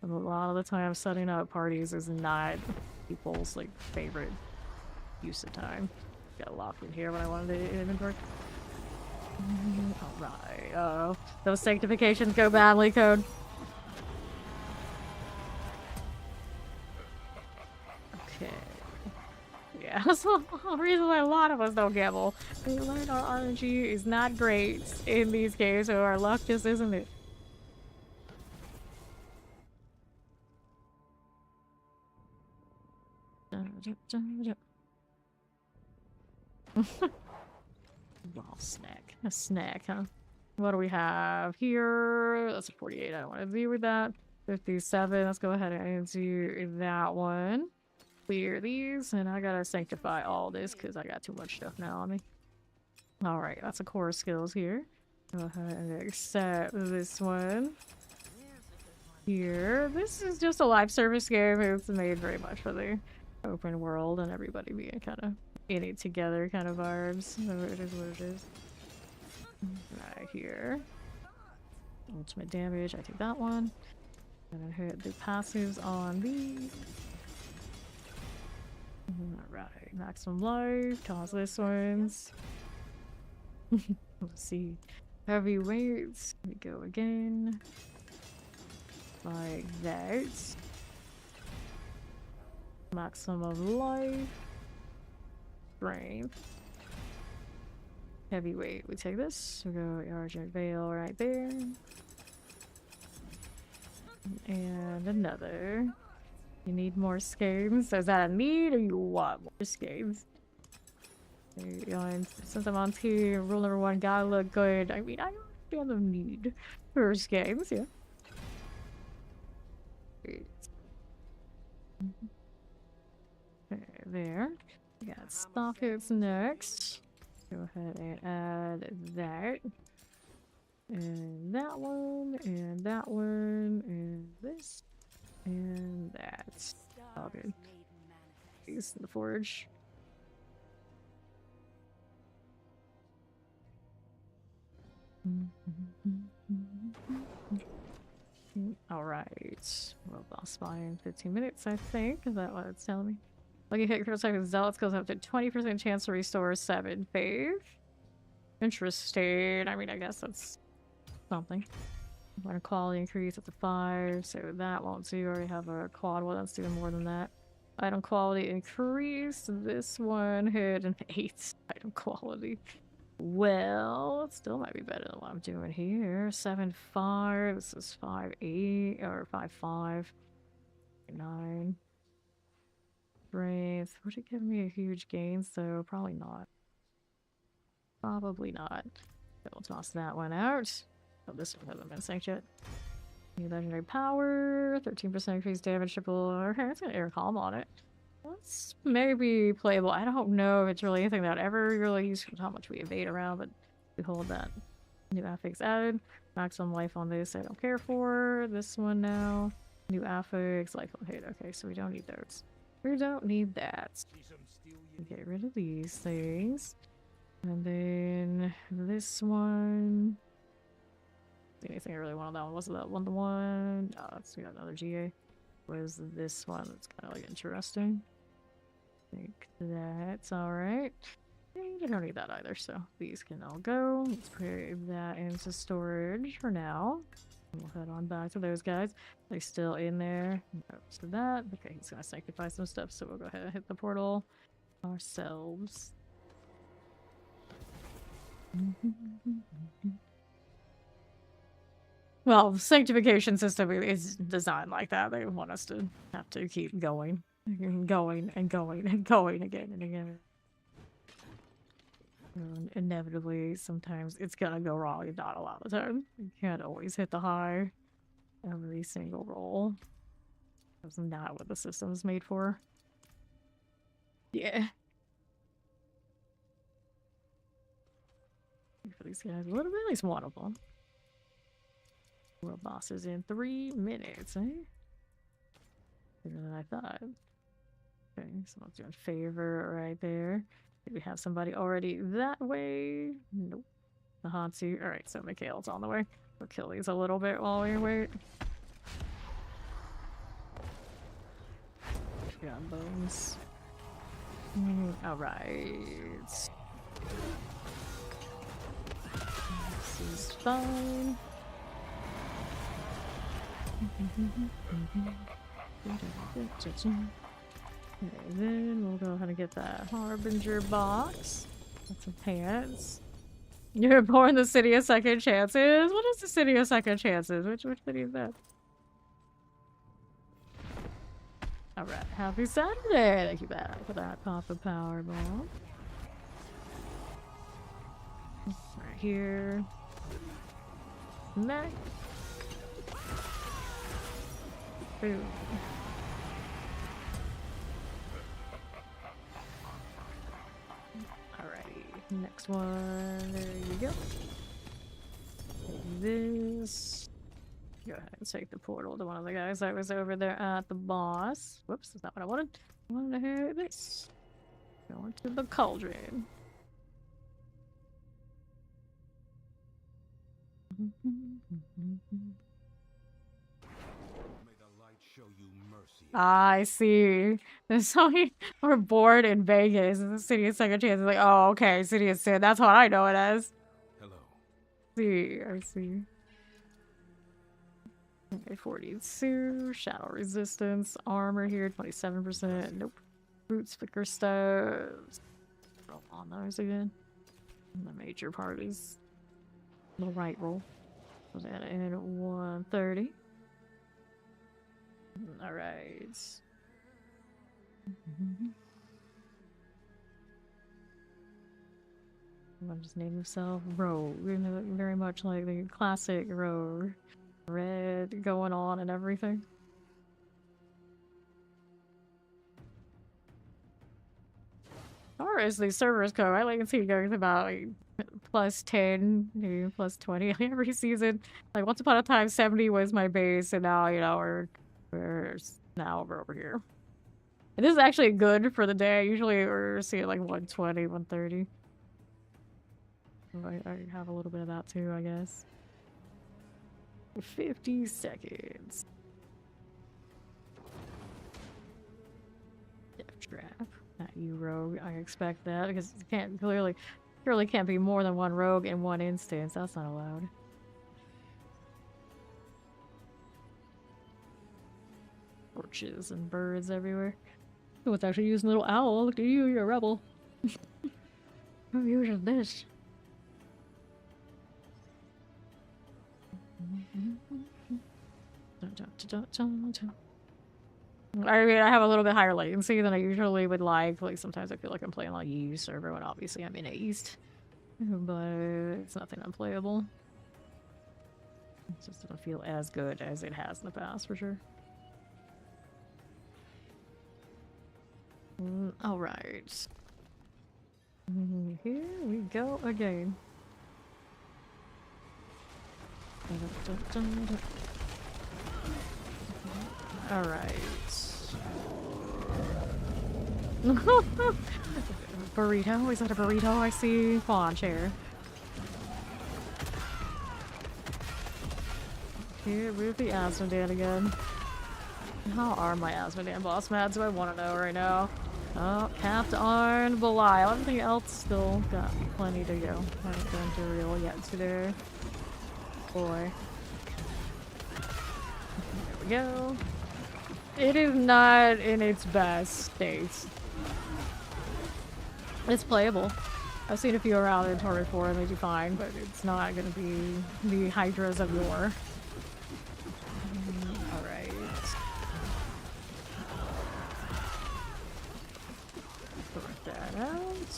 And a lot of the time setting up parties is not people's like favorite use of time. Got locked in here when I wanted to inventory. Alright, those sanctifications go badly, Code. Okay. Yeah, that's the reason why a lot of us don't gamble. We learned our RNG is not great in these games, so our luck just isn't it. Well, snack. A snack, huh? What do we have here? That's a 48. I don't want to deal with that. 57. Let's go ahead and do that one. Clear these, and I gotta sanctify all this because I got too much stuff now on me. Alright, that's a core skills here. Go ahead and accept this one. Here. This is just a live service game. It's made very much for the open world and everybody being kind of in it together kind of vibes. So it is what it is. Right here. Ultimate damage. I take that one. Gonna hit the passives on these. Alright, maximum life. Toss this ones. Let's see. Heavy weights. We go again. Like that. Maximum of life. Strength. Heavyweight. We take this. We go Argent Veil right there. And another. You need more skeins. Is that a need or you want more skeins? And since I'm on team, rule number 1, gotta look good. I mean, I understand the need for skeins, yeah. Okay, there. We got stockings next. Go ahead and add that. And that one, and that one, and this, and that. All good. These in the forge. Alright. Well, boss buy in 15 minutes, I think. Is that what it's telling me? Lucky hit critical attack with Zealots goes up to 20% chance to restore 7 faith. Interesting. I mean, I guess that's something. When a quality increase up to 5, so that won't do. You already have a quad one that's doing more than that. Item quality increase. This one hit an 8 item quality. Well, it still might be better than what I'm doing here. 7-5. This is 5-8 or 5-5. 9. Strength. Would it give me a huge gain? So probably not. Probably not. So we'll toss that one out. Oh, this one hasn't been synced yet. New legendary power. 13% increased damage. Triple. Okay, it's got air calm on it. That's maybe playable. I don't know if it's really anything that would ever really use how much we evade around, but we hold that. New affix added. Maximum life on this I don't care for. This one now. New affix. Life on hit. Okay, so we don't need those. We don't need that. Get rid of these things. And then this one. Anything I really want on that one? Wasn't that one the one? Oh, let's see, another GA. Was this one that's kind of like interesting? I think that's alright. You don't need that either, so these can all go. Let's put that into storage for now. We'll head on back to those guys. They're still in there. Notes to that. Okay, he's gonna sanctify some stuff, so we'll go ahead and hit the portal ourselves. Well, the sanctification system is designed like that. They want us to have to keep going. And going and going and going again and again. And inevitably, sometimes it's gonna go wrong, not a lot of the time. You can't always hit the high every single roll. That's not what the system's made for. Yeah. For these guys, a little bit, at least one of them. World bosses in 3 minutes, eh? Better than I thought. Okay, so I'm doing favor right there. Did we have somebody already that way? Nope. The Hansu. Alright, so Mikhail's on the way. We'll kill these a little bit while we wait. Got bones. Alright. This is fine. Okay, then we'll go ahead and get that Harbinger box. Got some pants. You're born in the City of Second Chances? What is the City of Second Chances? Which city is that? Alright, happy Saturday! Thank you back for that pop of Powerball. Right here. Next. Boom. Alrighty, next one. There you go. Take this. Go ahead and take the portal to one of the guys that was over there at the boss. Whoops, that's not what I wanted. I wanted to hit this. Going to the cauldron. I see. There's so many we're bored in Vegas. The City of Second Chance. Like, oh, okay, City of Sin. That's what I know it as. Hello. I see. Okay, 42. Shadow resistance. Armor here, 27%. Nope. Boots, flicker stoves. Roll on those again. And the major part is the right roll. Was that in 130? Alright. I'll just name himself Rogue. Very much like the classic Rogue. Red going on and everything. Or as the servers go, I can see it going about like plus 10, maybe plus 20 every season. Like once upon a time 70 was my base, and now, you know, we're over here. And this is actually good for the day. Usually we're seeing like 120, 130. So I have a little bit of that too, I guess. 50 seconds. Death trap. Not you, Rogue. I expect that because it can't surely can't be more than one rogue in one instance. That's not allowed. Torches and birds everywhere. Oh, it's actually using a little owl. Look at you, you're a rebel. Who uses this? I mean, I have a little bit higher latency than I usually would like. Like, sometimes I feel like I'm playing on a EU server when obviously I'm in East. But it's nothing unplayable. It just doesn't feel as good as it has in the past, for sure. Alright. Here we go again. Alright. Burrito? Is that a burrito I see? Come on, chair. Here with the Asmodan again. How are my Asmodan boss mads? Do I want to know right now? Oh, capped on Belial. Everything else still got plenty to go. Haven't done Duriel yet today. Boy. There we go. It is not in its best state. It's playable. I've seen a few around in Torre 4 and they do fine, but it's not going to be the Hydras of yore. Alright. Sort that out.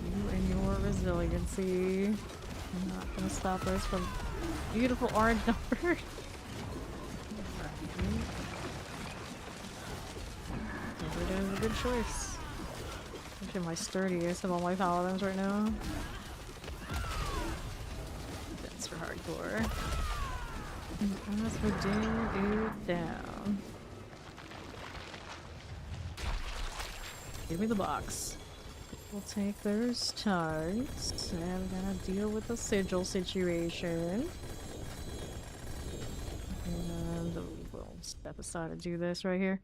You and your resiliency. I'm not going to stop us from beautiful orange number. We're doing a good choice. Actually, my sturdiest of all my paladins right now. That's for hardcore. As we're doing it down. Give me the box. We'll take those tarts. And we're gonna deal with the sigil situation. And we'll step aside and do this right here.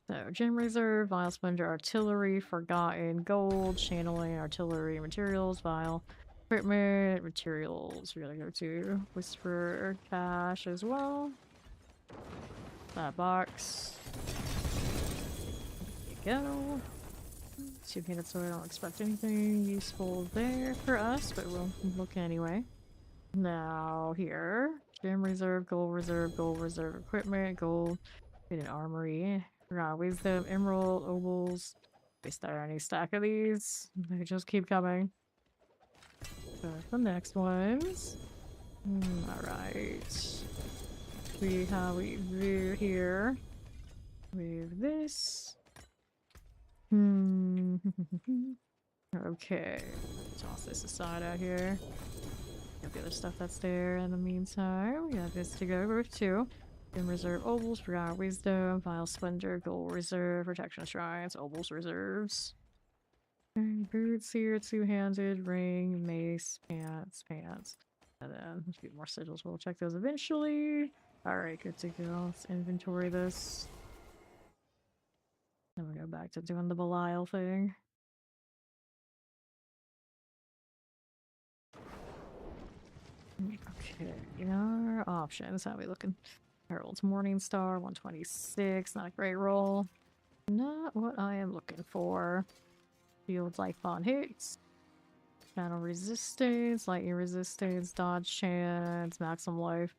So, gem reserve, vial splendor, artillery, forgotten gold, channeling, artillery, materials, vial, equipment, materials. We're gonna go to whisper cache as well. That box. There you go. 2-handed sword, I don't expect anything useful there for us, but we'll look anyway. Now, here. Gem reserve, gold equipment, gold, hidden armory. Forgot wisdom, emerald, opals. Is there any stack of these? They just keep coming. So the next ones. Alright. See how we do here. With this. Okay. Toss this aside out here. Got the other stuff that's there in the meantime. We got this to go with too. Gem reserve ovals, forgot wisdom, vial splendor, gold reserve, protection shrines, ovals reserves. Boots here, 2-handed, ring, mace, pants. And then a few more sigils. We'll check those eventually. Alright, good to go. Let's inventory this. Then we'll go back to doing the Belial thing. Okay, our options. How are we looking? Herald's Morningstar, 126. Not a great roll. Not what I am looking for. Field life bond hits. Channel resistance, lightning resistance, dodge chance, maximum life.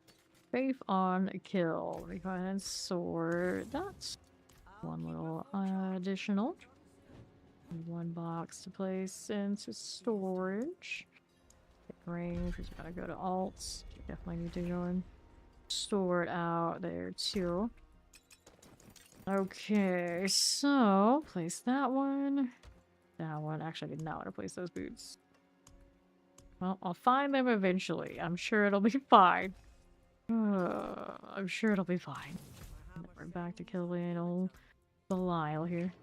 Faith on kill. Let me go ahead and sort that. One little additional. One box to place into storage. Range, we just gotta go to alts. You definitely need to go and store it out there too. Okay, so place that one. That one. Actually, I did not want to place those boots. Well, I'll find them eventually. I'm sure it'll be fine. I'm sure it'll be fine. And then we're back to killing old Belial here.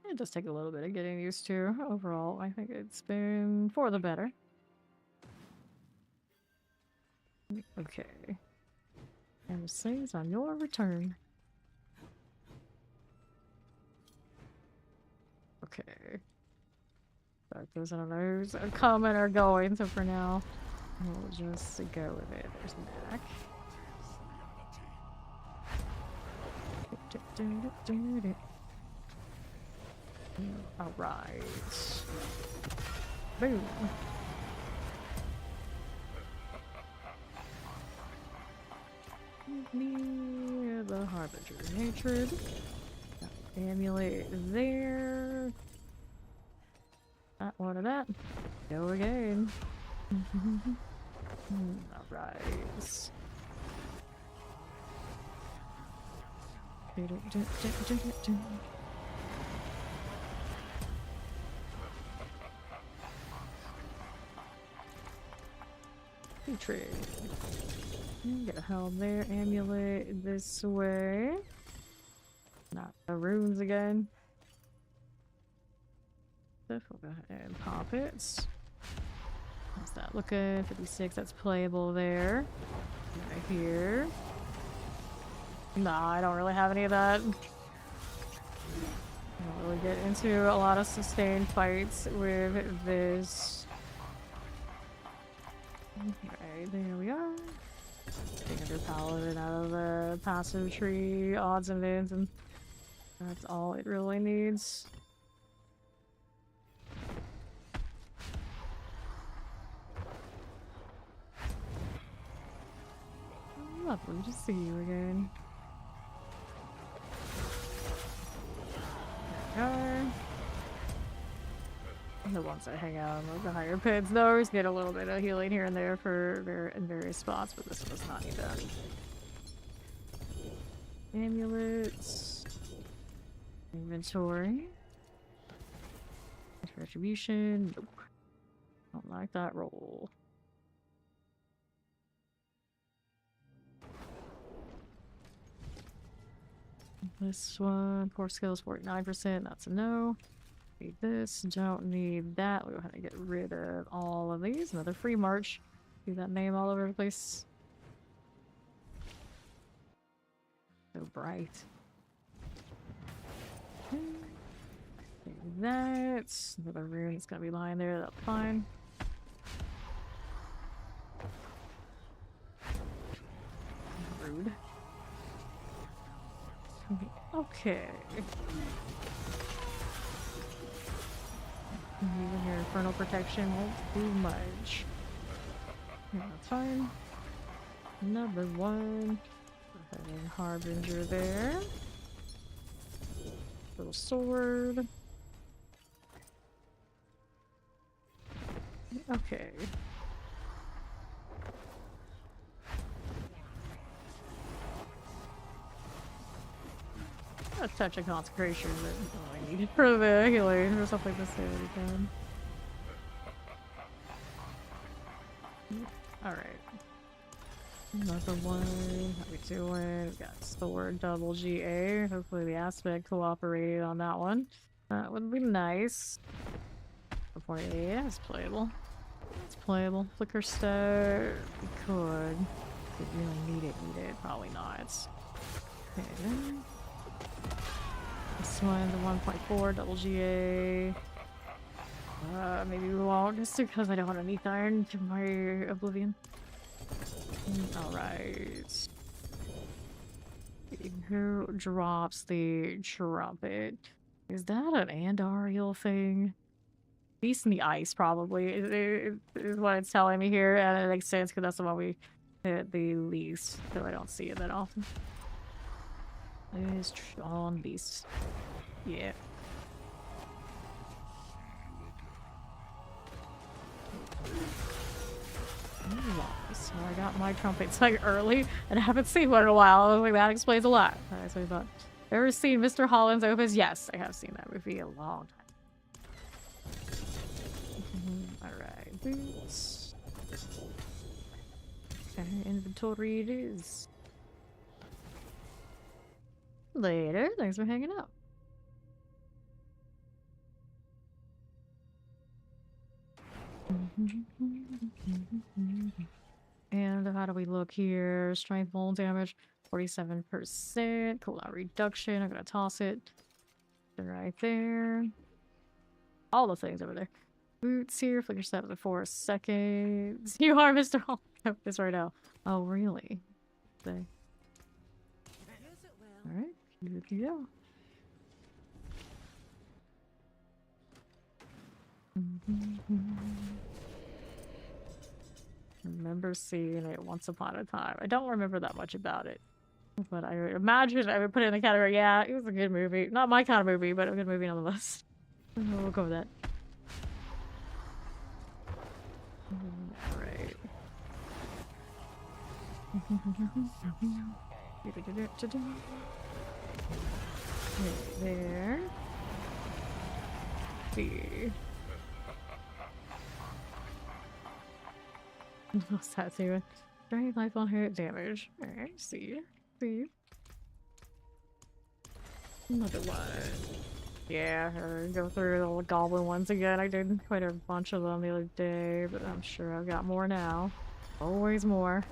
It does take a little bit of getting used to. Overall, I think it's been for the better. Okay. And it says on your return. Okay. But those, I don't know who's coming or going, so for now, we'll just go with it. There's Mac. Alright. Boom. Near the Harbinger of Hatred. Amulet there. Not one of that. Go again. Alright. Trade. Get a helm there, amulet this way. Not the runes again. We'll go ahead and pop it. How's that looking? 56, that's playable there. Right here. Nah, I don't really have any of that. I don't really get into a lot of sustained fights with this. Right, there we are. Take another Paladin out of the passive tree, odds and ends, and that's all it really needs. Lovely to see you again. There we are. The ones that hang out in the higher pits, those get a little bit of healing here and there for in various spots, but this one does not need that. Amulets. Inventory. Retribution. Nope. Don't like that roll. This one, core skills 49%, that's a no. Need this, don't need that. We'll go ahead and get rid of all of these. Another free march. See that name all over the place. So bright. Okay. Take that. Another rune that's gonna be lying there, that's fine. Rude. Okay. Even your infernal protection won't do much. Yeah, that's fine. Number one. Go ahead and Harbinger there. Little sword. Okay. A touch of consecration, but I need it for the healing or something to say what we can. Alright. Another one. How we doing? We got sword double GA. Hopefully the aspect cooperated on that one. That would be nice. Before yeah, it's playable. It's playable. Flicker star. We could. If we don't need it, probably not. Okay then. This one, the 1.4 double GA. Maybe we won't, just because I don't want to need iron to my oblivion. Alright. Who drops the trumpet? Is that an Andariel thing? Beast in the Ice, probably, is what it's telling me here, and it makes sense because that's the one we hit the least, so I don't see it that often. Is on Beast. Yeah. So I got my trumpets like early and I haven't seen one in a while. I was like, that explains a lot. So I thought, ever seen Mr. Holland's Opus? Yes, I have seen that movie a long time. Alright, boots. Okay, inventory it is. Later, thanks for hanging out. And how do we look here? Strength, mold damage, 47%. Cooldown reduction. I'm gonna toss it right there. All the things over there. Boots here. Flicker step for 4 seconds. You are Mr. Hall. This right now. Oh, really? Alright. Good to go. Remember seeing it once upon a time. I don't remember that much about it. But I imagine I would put it in the category, yeah, it was a good movie. Not my kind of movie, but a good movie nonetheless. We'll go with that. Alright. There. See. What's that doing? Drain life on hit damage. Alright, see. Another one. Yeah, go through all the goblin ones again. I did quite a bunch of them the other day, but I'm sure I've got more now. Always more.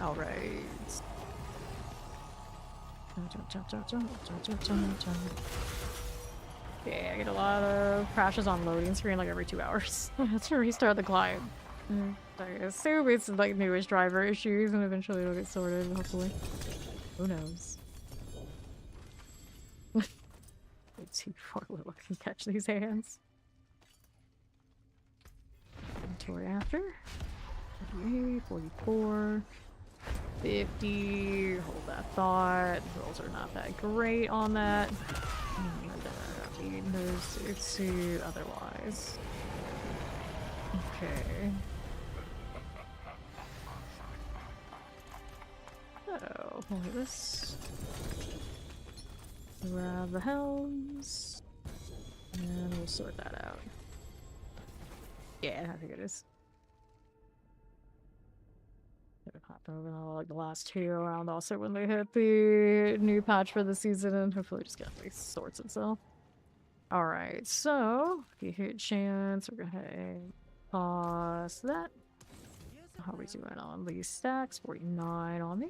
Alright. Jump. Yeah, I get a lot of crashes on loading screen like every 2 hours. I have to restart the client. I assume it's like newish driver issues and eventually it'll get sorted, hopefully. Who knows? Too far little can catch these hands. Inventory after. 48, 44, 50. Hold that thought. Rolls are not that great on that. I don't need those to otherwise. Okay. Oh, look at this. Grab the helms. And we'll sort that out. Yeah, I think it is. Pop So we're gonna like the last 2 around also when they hit the new patch for the season, and hopefully just get like sorts itself. Alright, so if you hit chance, we're gonna pause that. How are we doing on these stacks? 49 on me.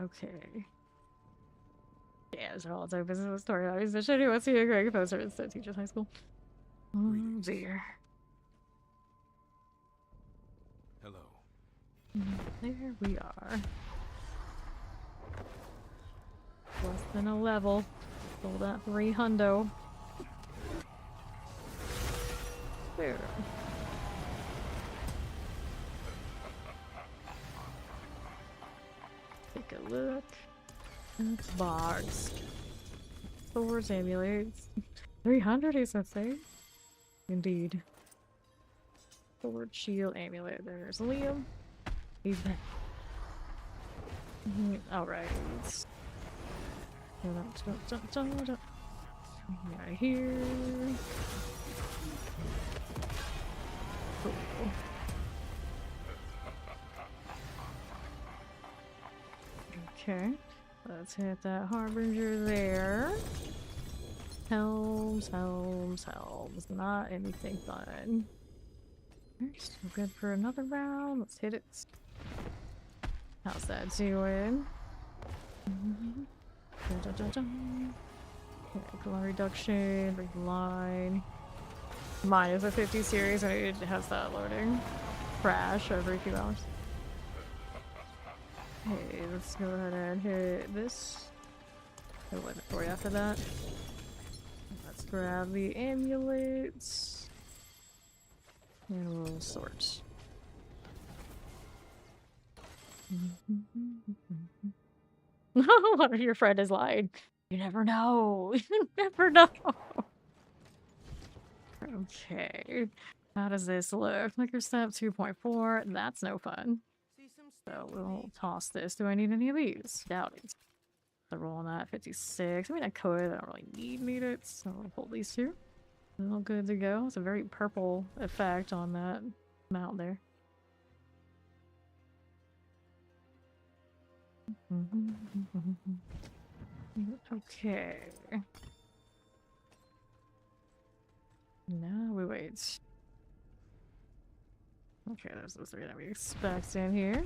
Okay. Yeah, so all it's open to the story. I was show you what's here. Greg poster instead teachers high school. Oh dear. Hello. There we are. Less than a level. Sold that 300. There. Take a look. That's box. Swords, amulets. 300 is insane. Indeed. Sword, shield, amulet. There's Liam. He's back. Alright. Right here. Cool. Okay. Let's hit that harbinger there. Helms, helms, helms. Not anything fun. Still good for another round. Let's hit it. How's that doing? Color reduction, break the line. Mine is a 50 series and it has that loading crash every few hours. Hey, let's go ahead and hit this. No inventory after that. Let's grab the amulets. And we'll sort. What if your friend is lying? You never know. You never know. Okay. How does this look? Liquor step 2.4. That's no fun. So we'll toss this. Do I need any of these? Doubt it. So roll on that 56. I mean, I could. I don't really need it. So I'll pull these two. All good to go. It's a very purple effect on that mount there. Okay. Now we wait. Okay, there's the 3 that we expect in here.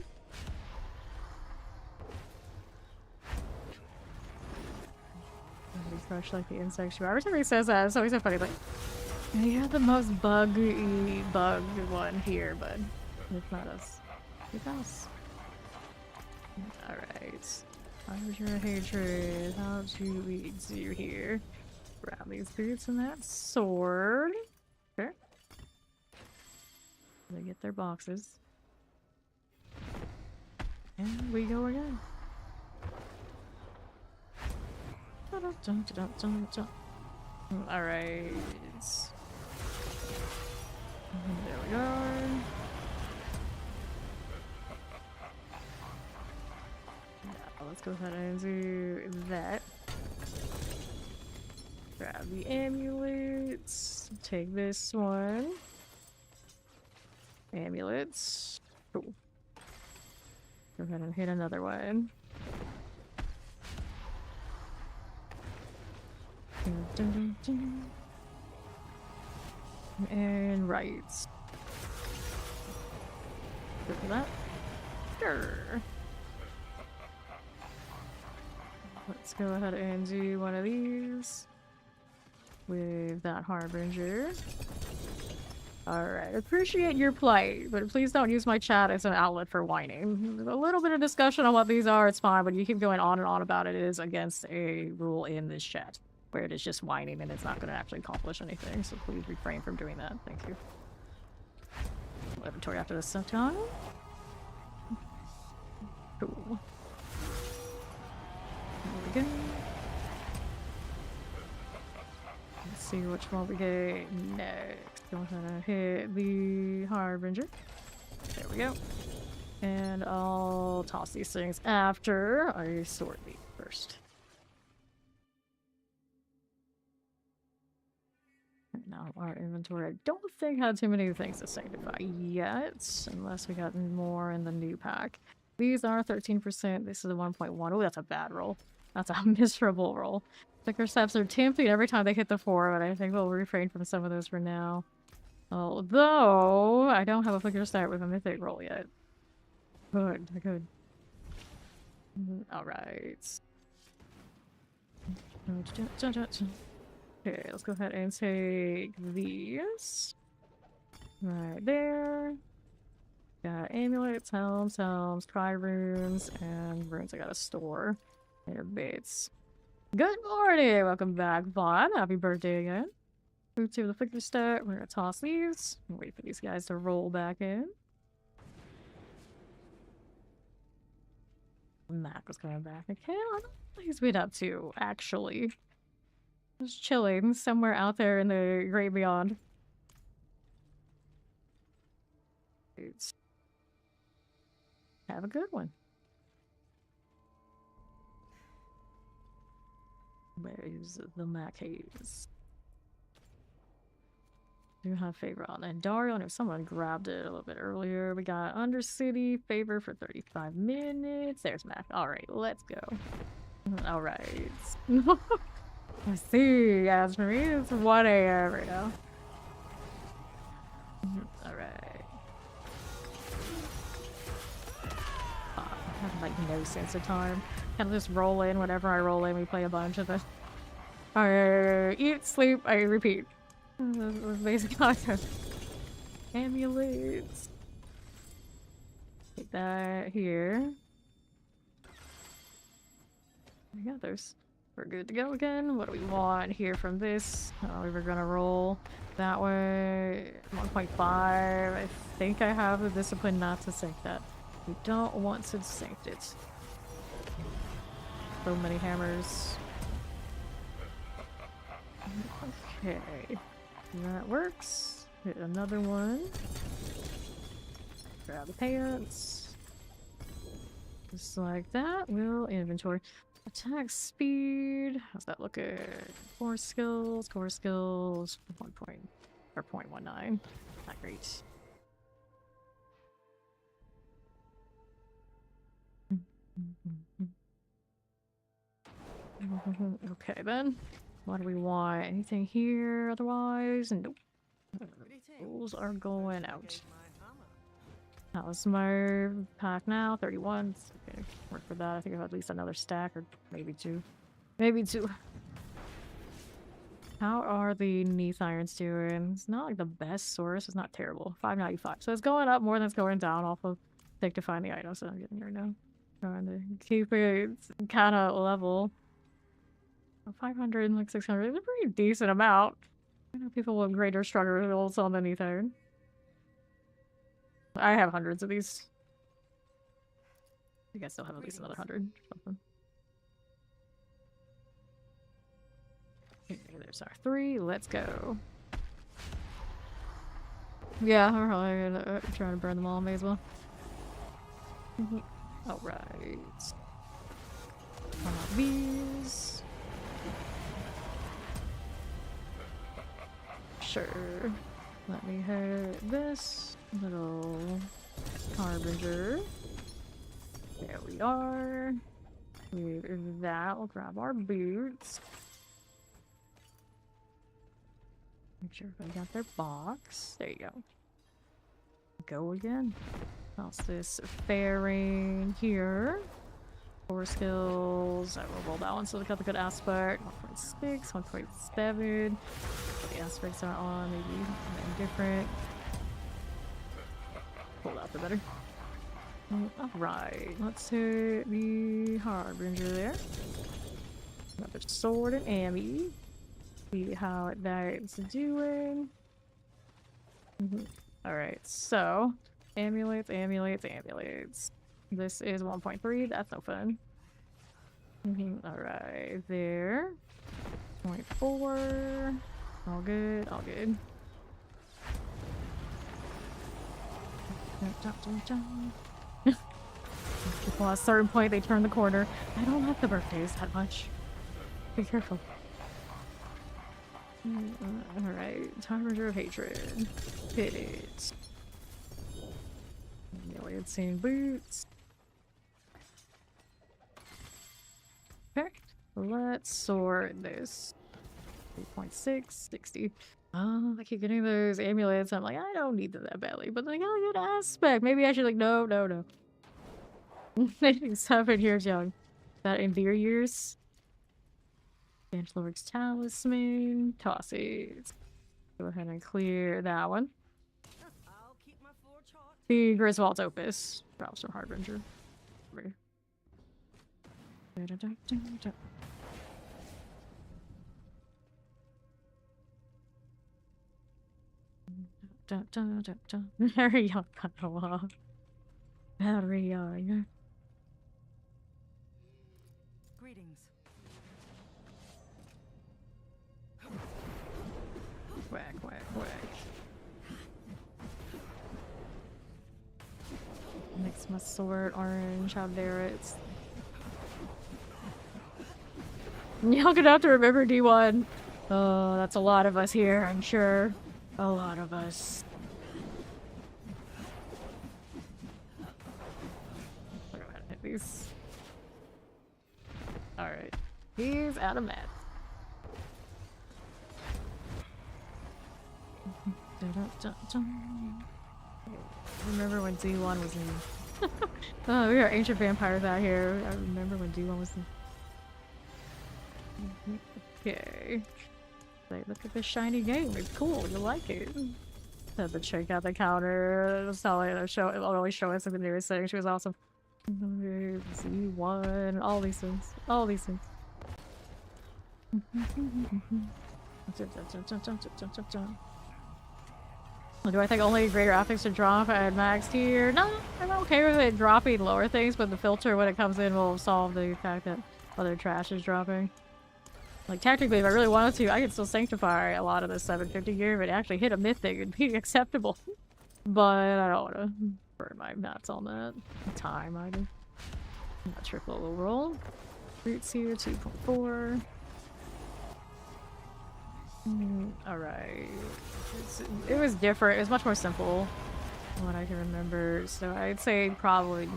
Refresh like the insect shoe. Every time he says that, it's always so funny. Like, you're the most buggy bugged one here, but it's not us. It's us. Alright. How's your hatred? How do we do here? Grab these boots and that sword. Sure. They get their boxes. And we go again. Alright. There we go. Now let's go ahead and do that. Grab the amulets. Take this one. Amulets. Cool. Go ahead and hit another one. And right. Good for that. Sure. Let's go ahead and do one of these with that harbinger. Alright, appreciate your plight, but please don't use my chat as an outlet for whining. A little bit of discussion on what these are, it's fine, but you keep going on and on about it, it is against a rule in this chat, where it is just whining and it's not going to actually accomplish anything, so please refrain from doing that. Thank you. Inventory after this time. Cool. There we go. Let's see which one we get next. Go ahead and hit the harbinger. There we go. And I'll toss these things after I sort these first. Now, our inventory, I don't think had too many things to sanctify yet, unless we got more in the new pack. These are 13%. This is a 1.1. Oh, that's a bad roll. That's a miserable roll. Thicker steps are tempting every time they hit the 4, but I think we'll refrain from some of those for now. Although, I don't have a flicker start with a mythic roll yet. Good, good. Alright. Okay, let's go ahead and take these. Right there. Got amulets, helms, cry runes, and runes I gotta store. Later baits. Good morning! Welcome back, Vaughn. Happy birthday again. Move to the flicker start. We're gonna toss these. Wait for these guys to roll back in. Mac was coming back. Okay, I don't know what he's been up to, actually. Just chilling somewhere out there in the great beyond. Have a good one. Where is the Mac Haze? Do have favor on and Duriel. If someone grabbed it a little bit earlier, we got Undercity favor for 35 minutes. There's Mac. All right, let's go. All right. I see. As for me, it's 1 a.m. right now. All right. I have like no sense of time. Kind of just roll in. Whenever I roll in, we play a bunch of it. I eat, sleep, I repeat. That's basic concept. Amulets. Take that here. We got those. We're good to go again. What do we want here from this? Oh, we were gonna roll that way. 1.5. I think I have the discipline not to sink that. We don't want to sink it. So many hammers. Okay. That works. Hit another one. Grab the pants. Just like that. We'll inventory. Attack speed. How's that looking? Core skills. 1 point or 0.19. Not great. Okay then. What do we want? Anything here otherwise? Nope. Rules are going out. That was my pack now. 31. Okay, work for that. I think I have at least another stack or maybe two. Maybe two. How are the Neath Irons doing? It's not like the best source. It's not terrible. 595. So it's going up more than it's going down off of Sanctifying the items that I'm getting right now. Trying to keep it kind of level. 500 and like 600 is a pretty decent amount. I know people with greater struggles on the Neath Iron. I have hundreds of these. I think I still have at least another 100 or something. Okay, there's our 3. Let's go. Yeah, we're probably gonna try to burn them all. May as well. Alright. These. Sure. Let me hit this little harbinger. There we are. With that, we'll grab our boots. Make sure everybody got their box. There you go. Go again. How's this faring here? 4 skills. I will roll that one so we got the good aspect. 1.6, 1.7. The aspects are on, maybe different. Pull out the better. Alright, let's hit the harbinger there. Another sword and ammy. See how that's doing. Alright, so amulets. This is 1.3. That's no fun. Alright, there. 0.4. All good, all good. People at a certain point, they turn the corner. I don't like the birthdays that much. Be careful. Alright, Harbinger of Hatred. Hit it. Million Seen Boots. Okay, let's sort this. 3.6, 60. Oh, I keep getting those amulets. I'm like, I don't need them that badly, but they got a good aspect. Maybe I should, like, no. 7 years young. That in their years. Lord's Talisman. Toss it. Go ahead and clear that one. I'll keep my forge hot. The Griswold's Opus. Perhaps from Harbinger. Very young Padawan. Very young. Greetings. Whack. Mix my sword orange. How dare it? Y'all gonna have to remember D1. Oh, that's a lot of us here, I'm sure. A lot of us. I'll go ahead and hit these. Alright. He's out of mats. Remember when D1 was in... Oh, we are ancient vampires out here. I remember when D1 was in... Okay. Like, look at this shiny game. It's cool. You like it. Had to check out the counter. That's how I show. It'll always show us in the newest setting. She was awesome. Z1. All these things. All these things. Do I think only greater optics should drop at max tier? No, I'm okay with it dropping lower things, but the filter when it comes in will solve the fact that other trash is dropping. Like, technically, if I really wanted to, I could still sanctify a lot of the 750 gear, but actually hit a mythic and be acceptable. But I don't want to burn my mats on that. Time, I do. Not triple roll. Roots here, 2.4. Alright. It was different. It was much more simple from what I can remember. So I'd say probably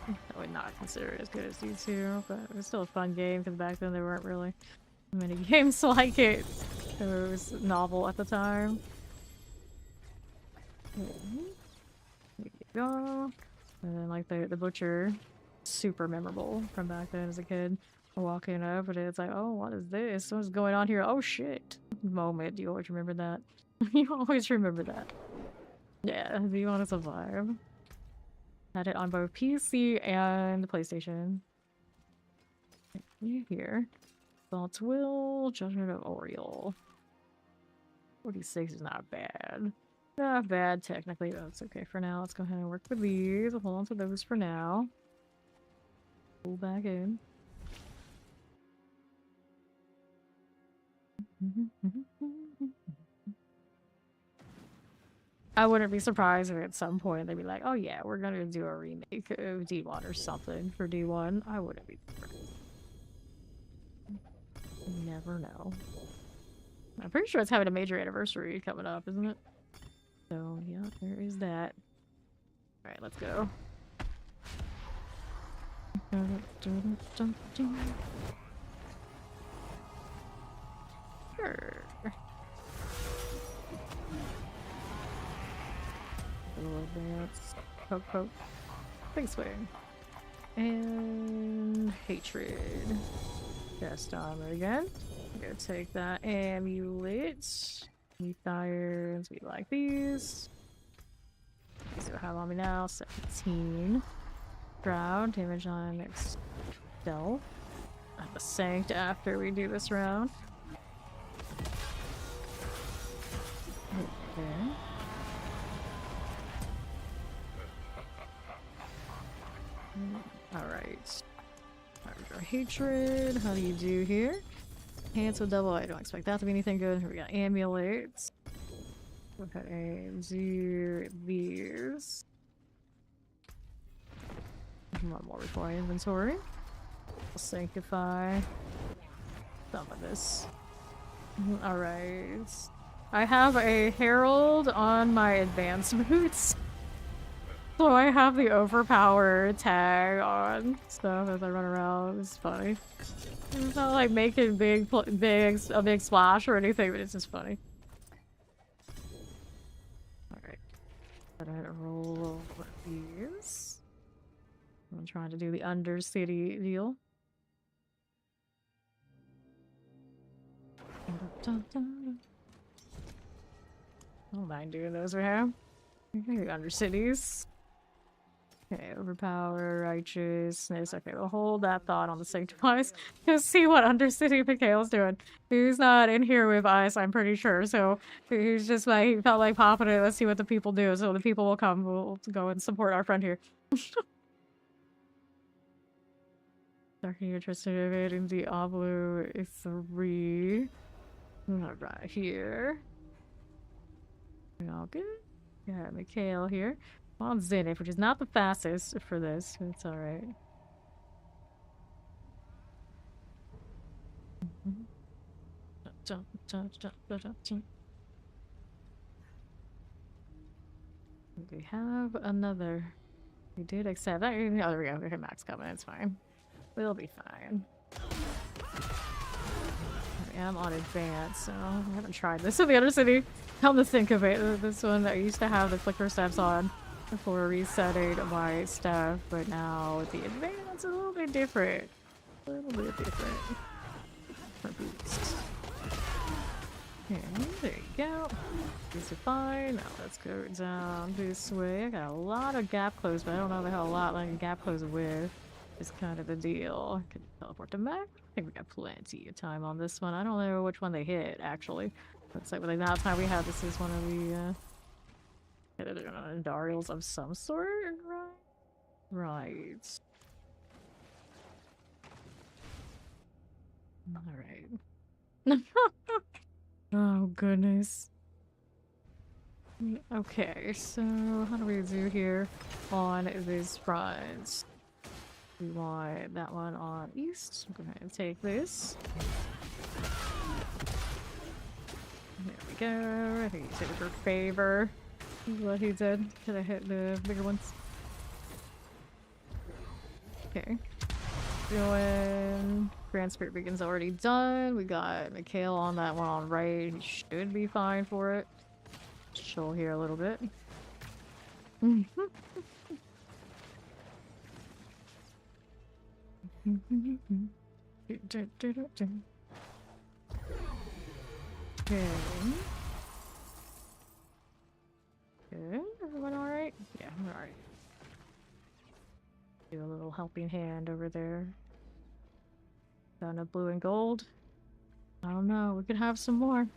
I would not consider it as good as D2, but it was still a fun game because back then there weren't really many games like it. So it was novel at the time. There you go. And then like the butcher, super memorable from back then as a kid. Walking up and it's like, oh, what is this? What's going on here? Oh shit. Moment. You always remember that. You always remember that. Yeah, V1 is a vibe. Had it on both PC and PlayStation. Here. Thoughts Will, Judgment of Oriel. 46 is not bad. Not bad technically, but it's okay for now. Let's go ahead and work with these. We'll hold on to those for now. Pull back in. I wouldn't be surprised if at some point they'd be like, oh yeah, we're gonna do a remake of D1 or something for D1. I wouldn't be surprised. You never know. I'm pretty sure it's having a major anniversary coming up, isn't it? So yeah, there is that. Alright, let's go. Sure. A little advance. Poke, poke. Big swing. And hatred. Chest armor again. I'm gonna take that amulet. Need irons. We like these. These will have on me now. 17. Shroud. Damage on next stealth. I have a sanct after we do this round. Okay. Alright. Our hatred. How do you do here? Cancel double. I don't expect that to be anything good. We got amulets. Go ahead and do these. One more before I inventory. I'll sanctify some of this. Alright. I have a herald on my advanced boots. So I have the overpower tag on stuff as I run around. It's funny. It's not like making a big splash or anything, but it's just funny. Alright. Gotta roll over these. I'm trying to do the Undercity deal. I don't mind doing those right now. Okay, Undercities. Okay, overpower, righteousness. Okay, we'll hold that thought on the Sanctifies. Just see what Undercity Mikhail's doing. He's not in here with us, I'm pretty sure. So he's just like, he felt like popping it. Let's see what the people do. So the people will come. We'll go and support our friend here. Are you interested in Diablo 3? Right here. All good. Got Mikhail here. On Zenith, which is not the fastest for this, but it's alright. We have another. We did accept that. Oh, there we go. Okay, Max coming. It's fine. We'll be fine. I am on advance, so I haven't tried this in the other city. Come to think of it, this one I used to have the flicker steps on before resetting my stuff, but now with the advance, it's a little bit different. A little bit different. For boost. Okay, there you go. This is fine. Now let's go down this way. I got a lot of gap close, but I don't know how a lot like gap close with. Is kind of the deal. I can teleport them back. I think we got plenty of time on this one. I don't know which one they hit, actually. Looks like with the amount of time we have, this is one of the Duriels of some sort, right? Right. Alright. Oh, goodness. Okay, so how do we do here on this front? We want that one on east. I'm gonna take this. There we go. I think he did it for favor. What he did. Could I hit the bigger ones? Okay. Doing Grand Spirit Beacon's already done. We got Mikhail on that one on right. He should be fine for it. Chill here a little bit. Okay. Good. Everyone alright? Yeah, we're alright. Do a little helping hand over there. Found a blue and gold. I don't know, we could have some more.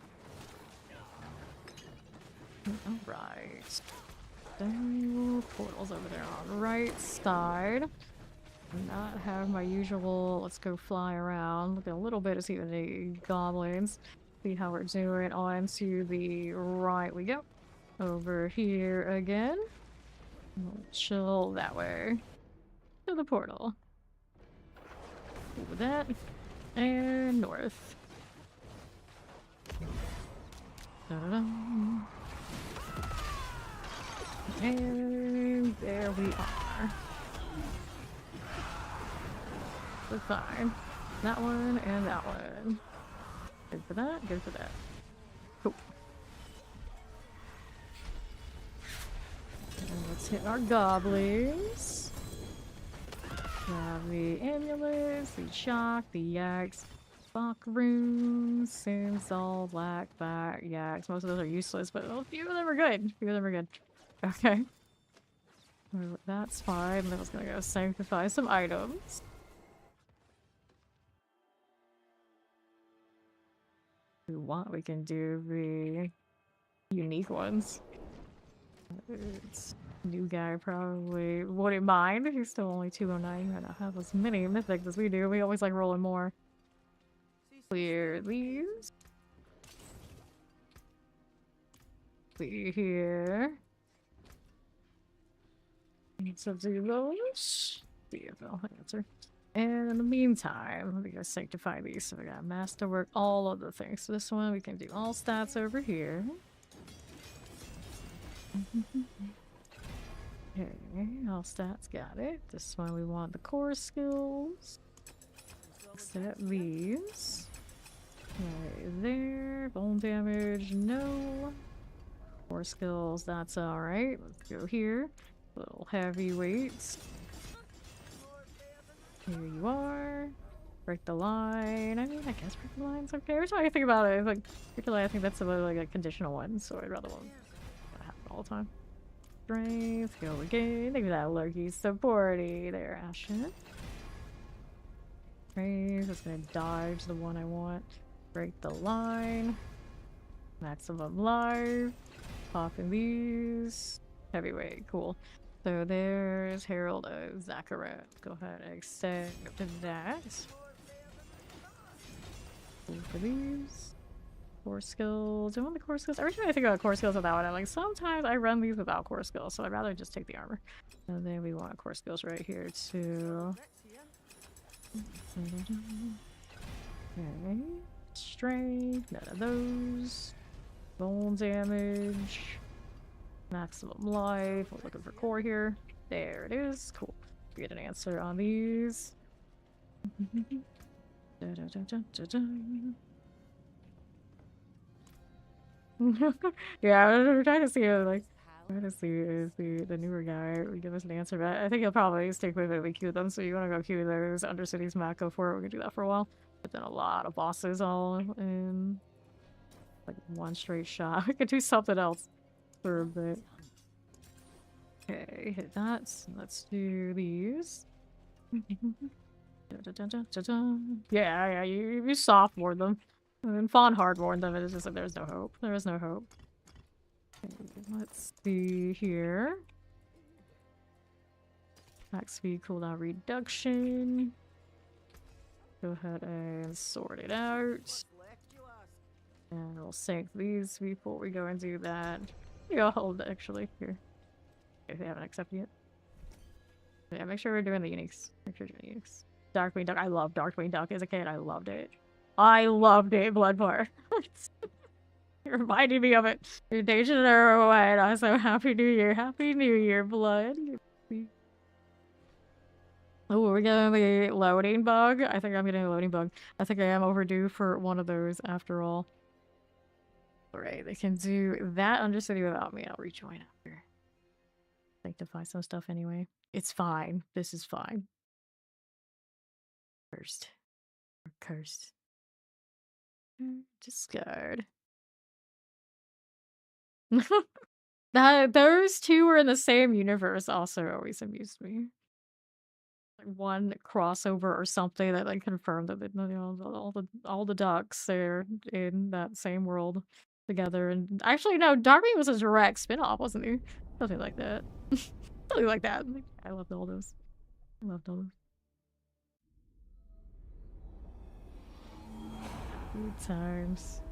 Alright. Portals over there on the right side. Not have my usual let's go fly around. Look a little bit to see the goblins. See how we're doing. On to the right we go. Over here again. We'll chill that way. To the portal. Over that. And north. Da-da-da. And there we are. We're fine. That one and that one. Good for that, good for that. Cool. And let's hit our goblins. Grab the amulets, the shock, the yaks, Bach runes, sins, all black, back, yaks. Most of those are useless, but a few of them are good. A few of them are good. Okay. That's fine. Then I was gonna go sanctify some items. If we want, we can do the unique ones. It's new guy probably wouldn't mind. He's still only 209. He might not have as many mythics as we do. We always like rolling more. Clear these. Clear here. Need to do those. See if they'll answer. And in the meantime, let me go sanctify these. So we got masterwork, all of the things. So this one we can do all stats over here. Okay, all stats, got it. This one we want the core skills. Set these. Right there. Bone damage, no. Core skills, that's alright. Let's go here. Little heavyweights. Here you are. Break the line. I mean, I guess break the line's okay. Every time I think about it, it's like, break the line, I think that's like a conditional one, so I'd rather want that happen all the time. Strength, go again. Look at that Loki supporty there, Ashen. Strength, that's gonna dodge the one I want. Break the line. Maximum life. Popping these. Heavyweight, cool. So there's Herald of Zachariah. Go ahead and accept that. Cool for these. Core skills. Do I want the core skills? Every time I think about core skills with that one, I'm like, sometimes I run these without core skills, so I'd rather just take the armor. And then we want core skills right here too. Okay. Strength, none of those. Bone damage. Maximum life. We're looking for core here. There it is. Cool. We get an answer on these. Yeah, we're trying to see like trying to see is the newer guy would give us an answer, but I think he'll probably stick with it. We queue them, so you want to go queue those Undercities map, go for it. We can do that for a while. But then a lot of bosses all in like one straight shot. We could do something else for a bit. Okay, hit that. Let's do these. Yeah, you softboard them. And Fawn hardboard them, it's just like there's no hope. There is no hope. Okay, let's see here. Max speed cooldown reduction. Go ahead and sort it out. And we'll sync these before we go and do that. Yeah, hold it actually here. If they haven't accepted yet. Yeah, make sure we're doing the uniques. Make sure you're doing uniques. Darkwing Duck. I love Darkwing Duck as a kid. I loved it. I loved it, Bloodbar. It reminded me of it. Your days are away. Also, Happy New Year. Happy New Year, Blood. Oh, we're getting the loading bug. I think I'm getting a loading bug. I think I am overdue for one of those after all. Alright, they can do that Undercity without me. I'll rejoin after. Sanctify some stuff anyway. It's fine. This is fine. Cursed. Cursed. Discard. Those two were in the same universe also always amused me. Like one crossover or something that like confirmed that you know, all the ducks they're in that same world together. And actually no, Darby was a direct spin-off, wasn't he? Something like that. Something like that. I loved all those. I loved all those. Good times.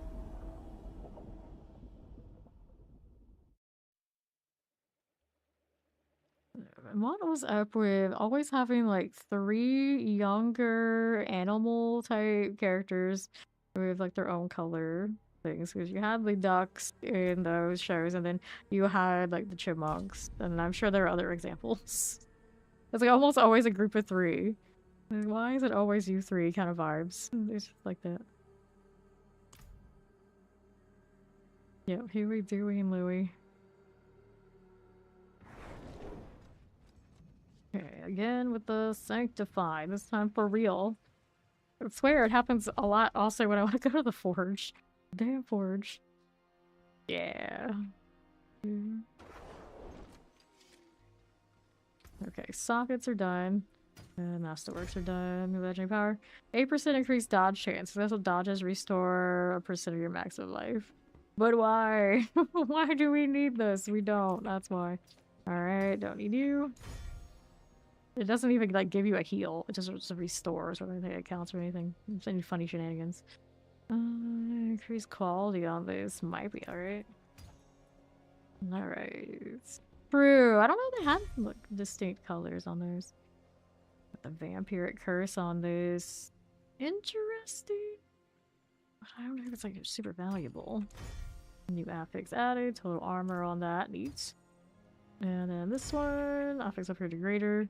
What was up with always having like 3 younger animal type characters with like their own color things? Because you had the ducks in those shows, and then you had like the chipmunks, and I'm sure there are other examples. It's like almost always a group of 3. Like, why is it always you 3 kind of vibes? It's just like that. Yep, Huey, Dewey, and Louie. Okay, again with the Sanctify, this time for real. I swear it happens a lot also when I want to go to the Forge. Damn Forge. Yeah. Okay, sockets are done. And masterworks are done. Legendary power. 8% increased dodge chance. Successful dodges restore a percent of your maximum life. But why? Why do we need this? We don't. That's why. Alright, don't need you. It doesn't even like give you a heal. It just restores or anything that counts or anything. It's any funny shenanigans. Increased quality on this might be alright. Alright. True. I don't know if they have like distinct colors on those. The vampiric curse on this. Interesting. But I don't know if it's like super valuable. New affix added, total armor on that, neat. And then this one, affix up here to greater.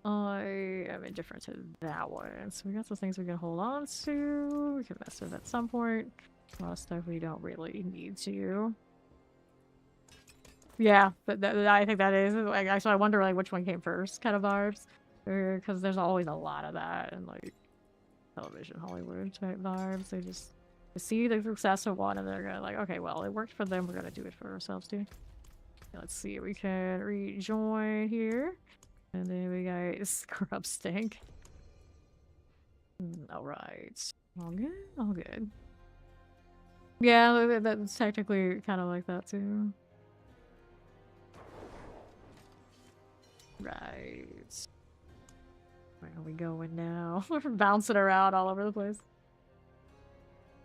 I am indifferent to that one. So we got some things we can hold on to. We can mess with at some point. A lot of stuff we don't really need to. Yeah, but I think that is. Like, actually, I wonder like which one came first, kind of vibes. Because there's always a lot of that in like television, Hollywood type vibes. They just see the success of one and they're gonna like, okay, well, it worked for them, we're gonna do it for ourselves too. Let's see, we can rejoin here. And then we got Scrub Stink. Alright. All good? All good. Yeah, that's technically kind of like that too. Right. Where are we going now? We're bouncing around all over the place.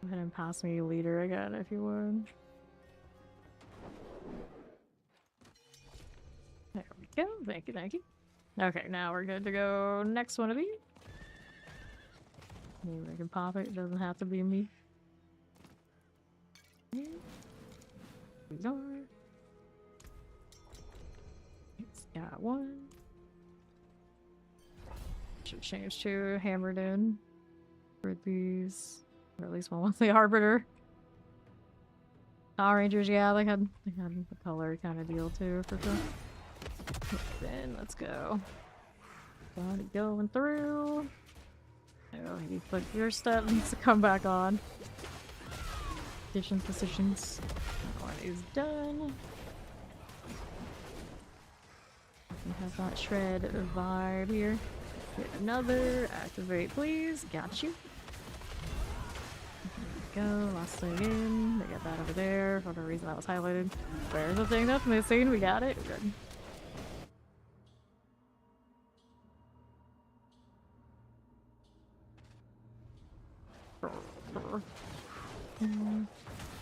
Go ahead and pass me leader again if you would. There we go. Thank you, thank you. Okay, now we're good to go. Next one of these. Maybe I can pop it. It doesn't have to be me. It's got one. Should change to hammered in for these. Or at least one with the Arbiter. Power Rangers, yeah, they had the color kind of deal too, for sure. Then let's go. Got it going through. Oh, you put your stuff needs to come back on. Positions. That one is done. We have that shred vibe here. Get another. Activate, please. Got you. There we go. Last thing in. They got that over there. For whatever reason that was highlighted. Where's the thing that's missing? We got it. Good.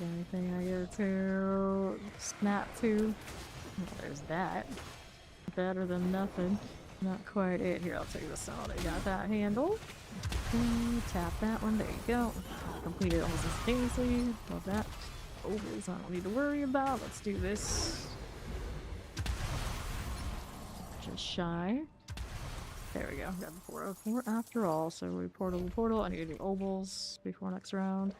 Anything I go to snap to? Well, there's that. Better than nothing. Not quite it. Here, I'll take this out. I got that handle. Tap that one. There you go. Completed almost instantaneously. Love that. Ovals I don't need to worry about. Let's do this. Just shy. There we go. Got the 404 after all. So we portal. I need to do ovals before next round.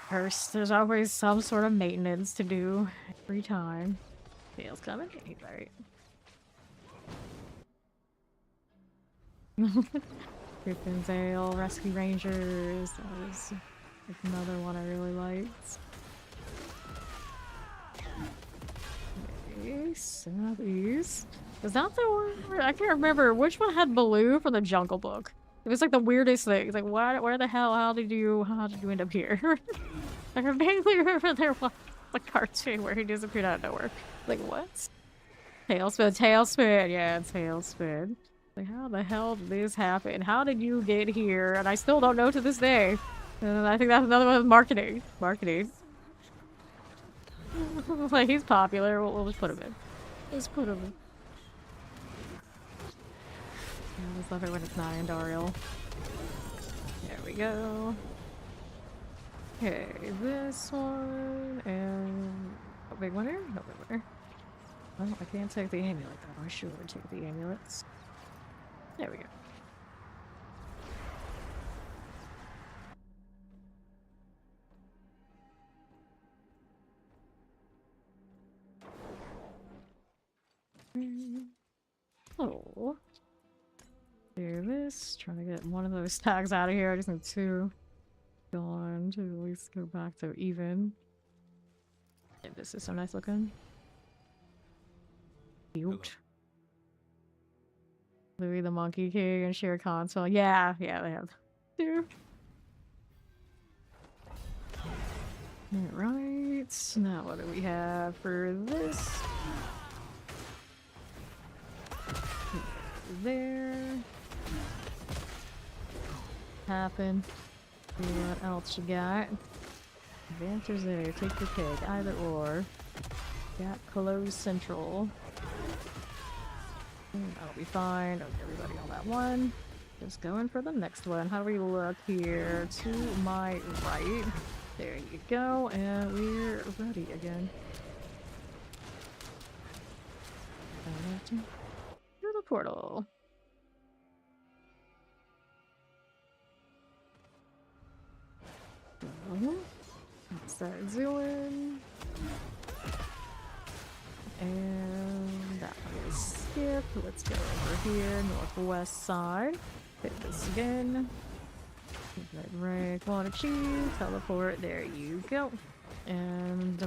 First, there's always some sort of maintenance to do every time. Tail's coming. He's right. Griffin's Ale, Rescue Rangers. That was another one I really liked. Okay, Southeast. Is that the one? I can't remember which one had Baloo from the Jungle Book. It was like the weirdest thing. It's like, where the hell? How did you end up here? I vaguely remember there was a cartoon where he disappeared out of nowhere. Like what? Tailspin. Yeah, Tailspin. Like how the hell did this happen? How did you get here? And I still don't know to this day. And I think that's another one with marketing. Like he's popular. We'll just put him in. Let's put him in. I just love it when it's not in Duriel. There we go. Okay, this one and no big winner? No big winner. Well, I can't take the amulet though. I should take the amulets. There we go. Oh. Do this. Trying to get one of those tags out of here. I just need two. Gone to at least go back to even. Yeah, this is so nice looking. Cute. Louis the Monkey King and Shere Khan. Yeah, they have two. Alright, now what do we have for this? There. Happen. See what else you got. Adventures there, take your pick, either or. Got Close Central. That'll be fine. Okay, everybody on that one. Just going for the next one. How do we look here? To my right. There you go. And we're ready again. Through the portal. What's that doing? And that one is skip. Let's go over here, northwest side. Hit this again. Red rank, water cheese, teleport. There you go. And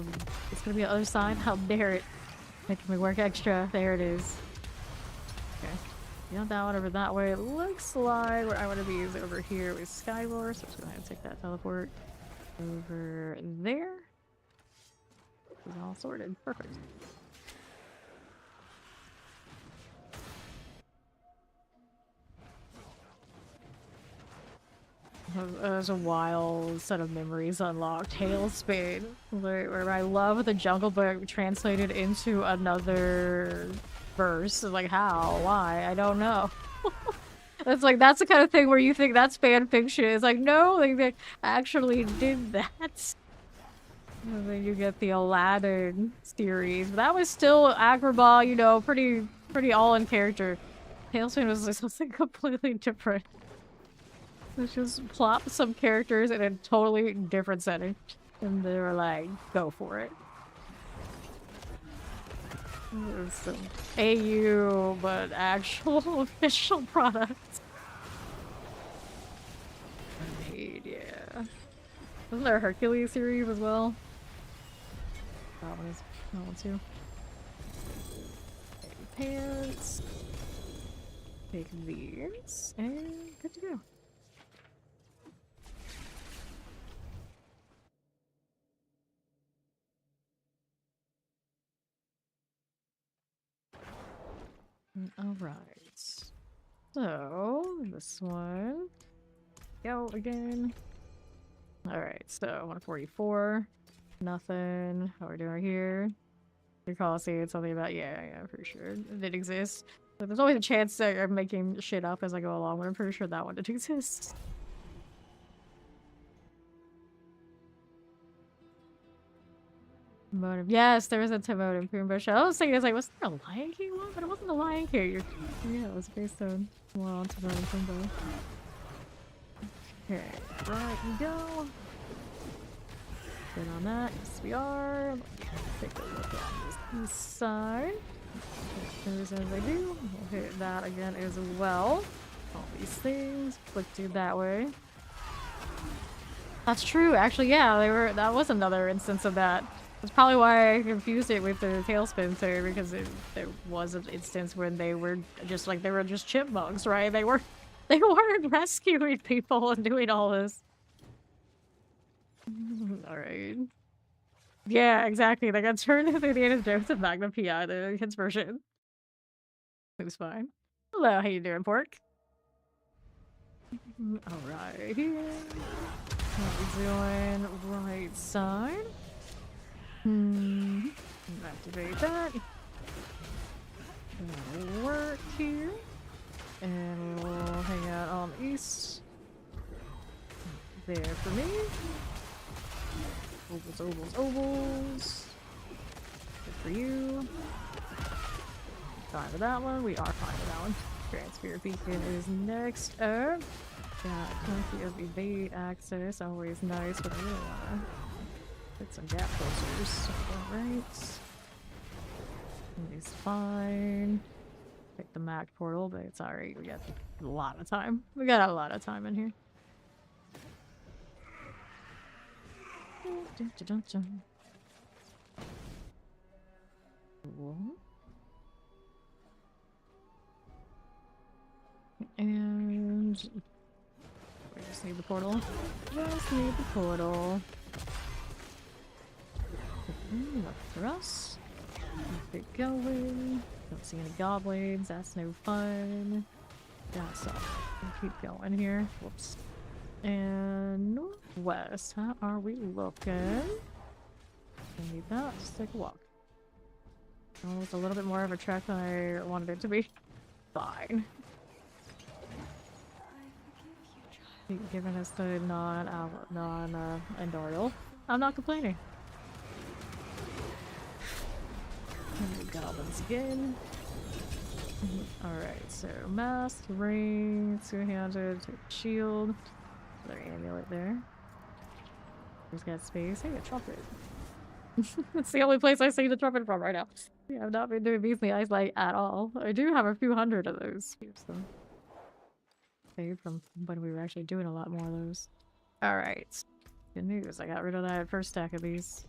it's gonna be the other side. How dare it? Making me work extra. There it is. Okay. Yeah, that one over that way. It looks like what I want to be is over here with Skyward. So I'm just gonna have to take that teleport over there. This is all sorted. Perfect. There's a wild set of memories unlocked. Tailspin, where I love the Jungle Book translated into another verse. Like how? Why? I don't know. It's like that's the kind of thing where you think that's fan fiction. It's like no, like they actually did that. And then you get the Aladdin series, but that was still Agrabah, you know, pretty all in character. Tailspin was like something completely different. Let's just plop some characters in a totally different setting. And they were like, go for it. It's an AU, but actual official product. Yeah. Wasn't there a Hercules series as well? That one too. Pants. Take these. And good to go. Alright. So, this one. Go again. Alright, so 144. Nothing. How are we doing here? Recall seeing something about yeah, for sure. It did exist. But there's always a chance that I'm making shit up as I go along, but I'm pretty sure that one did exist. Motive. Yes, there was a Timon and Pumbaa show. I was thinking, like, was there a Lion King one? But it wasn't a Lion King. Yeah, it was based on, well, Timon and Pumbaa. Okay, right we go. Good on that. Yes, we are. Take a look at this side. As I do, we'll hit that again as well. All these things. Click to that way. That's true. Actually, yeah, that was another instance of that. That's probably why I confused it with the Tailspin theory, because there was an instance when they were just like, they were just chipmunks, right? They weren't rescuing people and doing all this. Alright. Yeah, exactly. They got turned into the Indiana Jones and Magnum P.I., the kids version. It was fine. Hello, how you doing, Pork? Alright. What we doing? Right side. Activate that. That'll work here. And we'll hang out on the east. There for me. Ovals, ovals, ovals. Good for you. Fine with that one. We are fine with that one. Transfer beacon is next up. Got plenty of evade access. Always nice, but I really wanna get some gap closers. Alright. It's fine. Pick the Mac portal, but it's alright. We got a lot of time. We got a lot of time in here. Cool. And we just need the portal. Just need the portal. Look for us. Keep it going. Don't see any goblins. That's no fun. Got some. Keep going here. Whoops. And northwest. How are we looking? I need that. Just take a walk. Oh, it's a little bit more of a trek than I wanted it to be. Fine. Giving us the non-Duriel. I'm not complaining. Goblins again. Alright, so mask, ring, two-handed, shield. Another amulet there. He's got space. Hey, a trumpet. It's the only place I see the trumpet from right now. Yeah, I've not been doing these in the ice light at all. I do have a few hundred of those. So. Saved from when we were actually doing a lot more of those. Alright. Good news. I got rid of that first stack of these.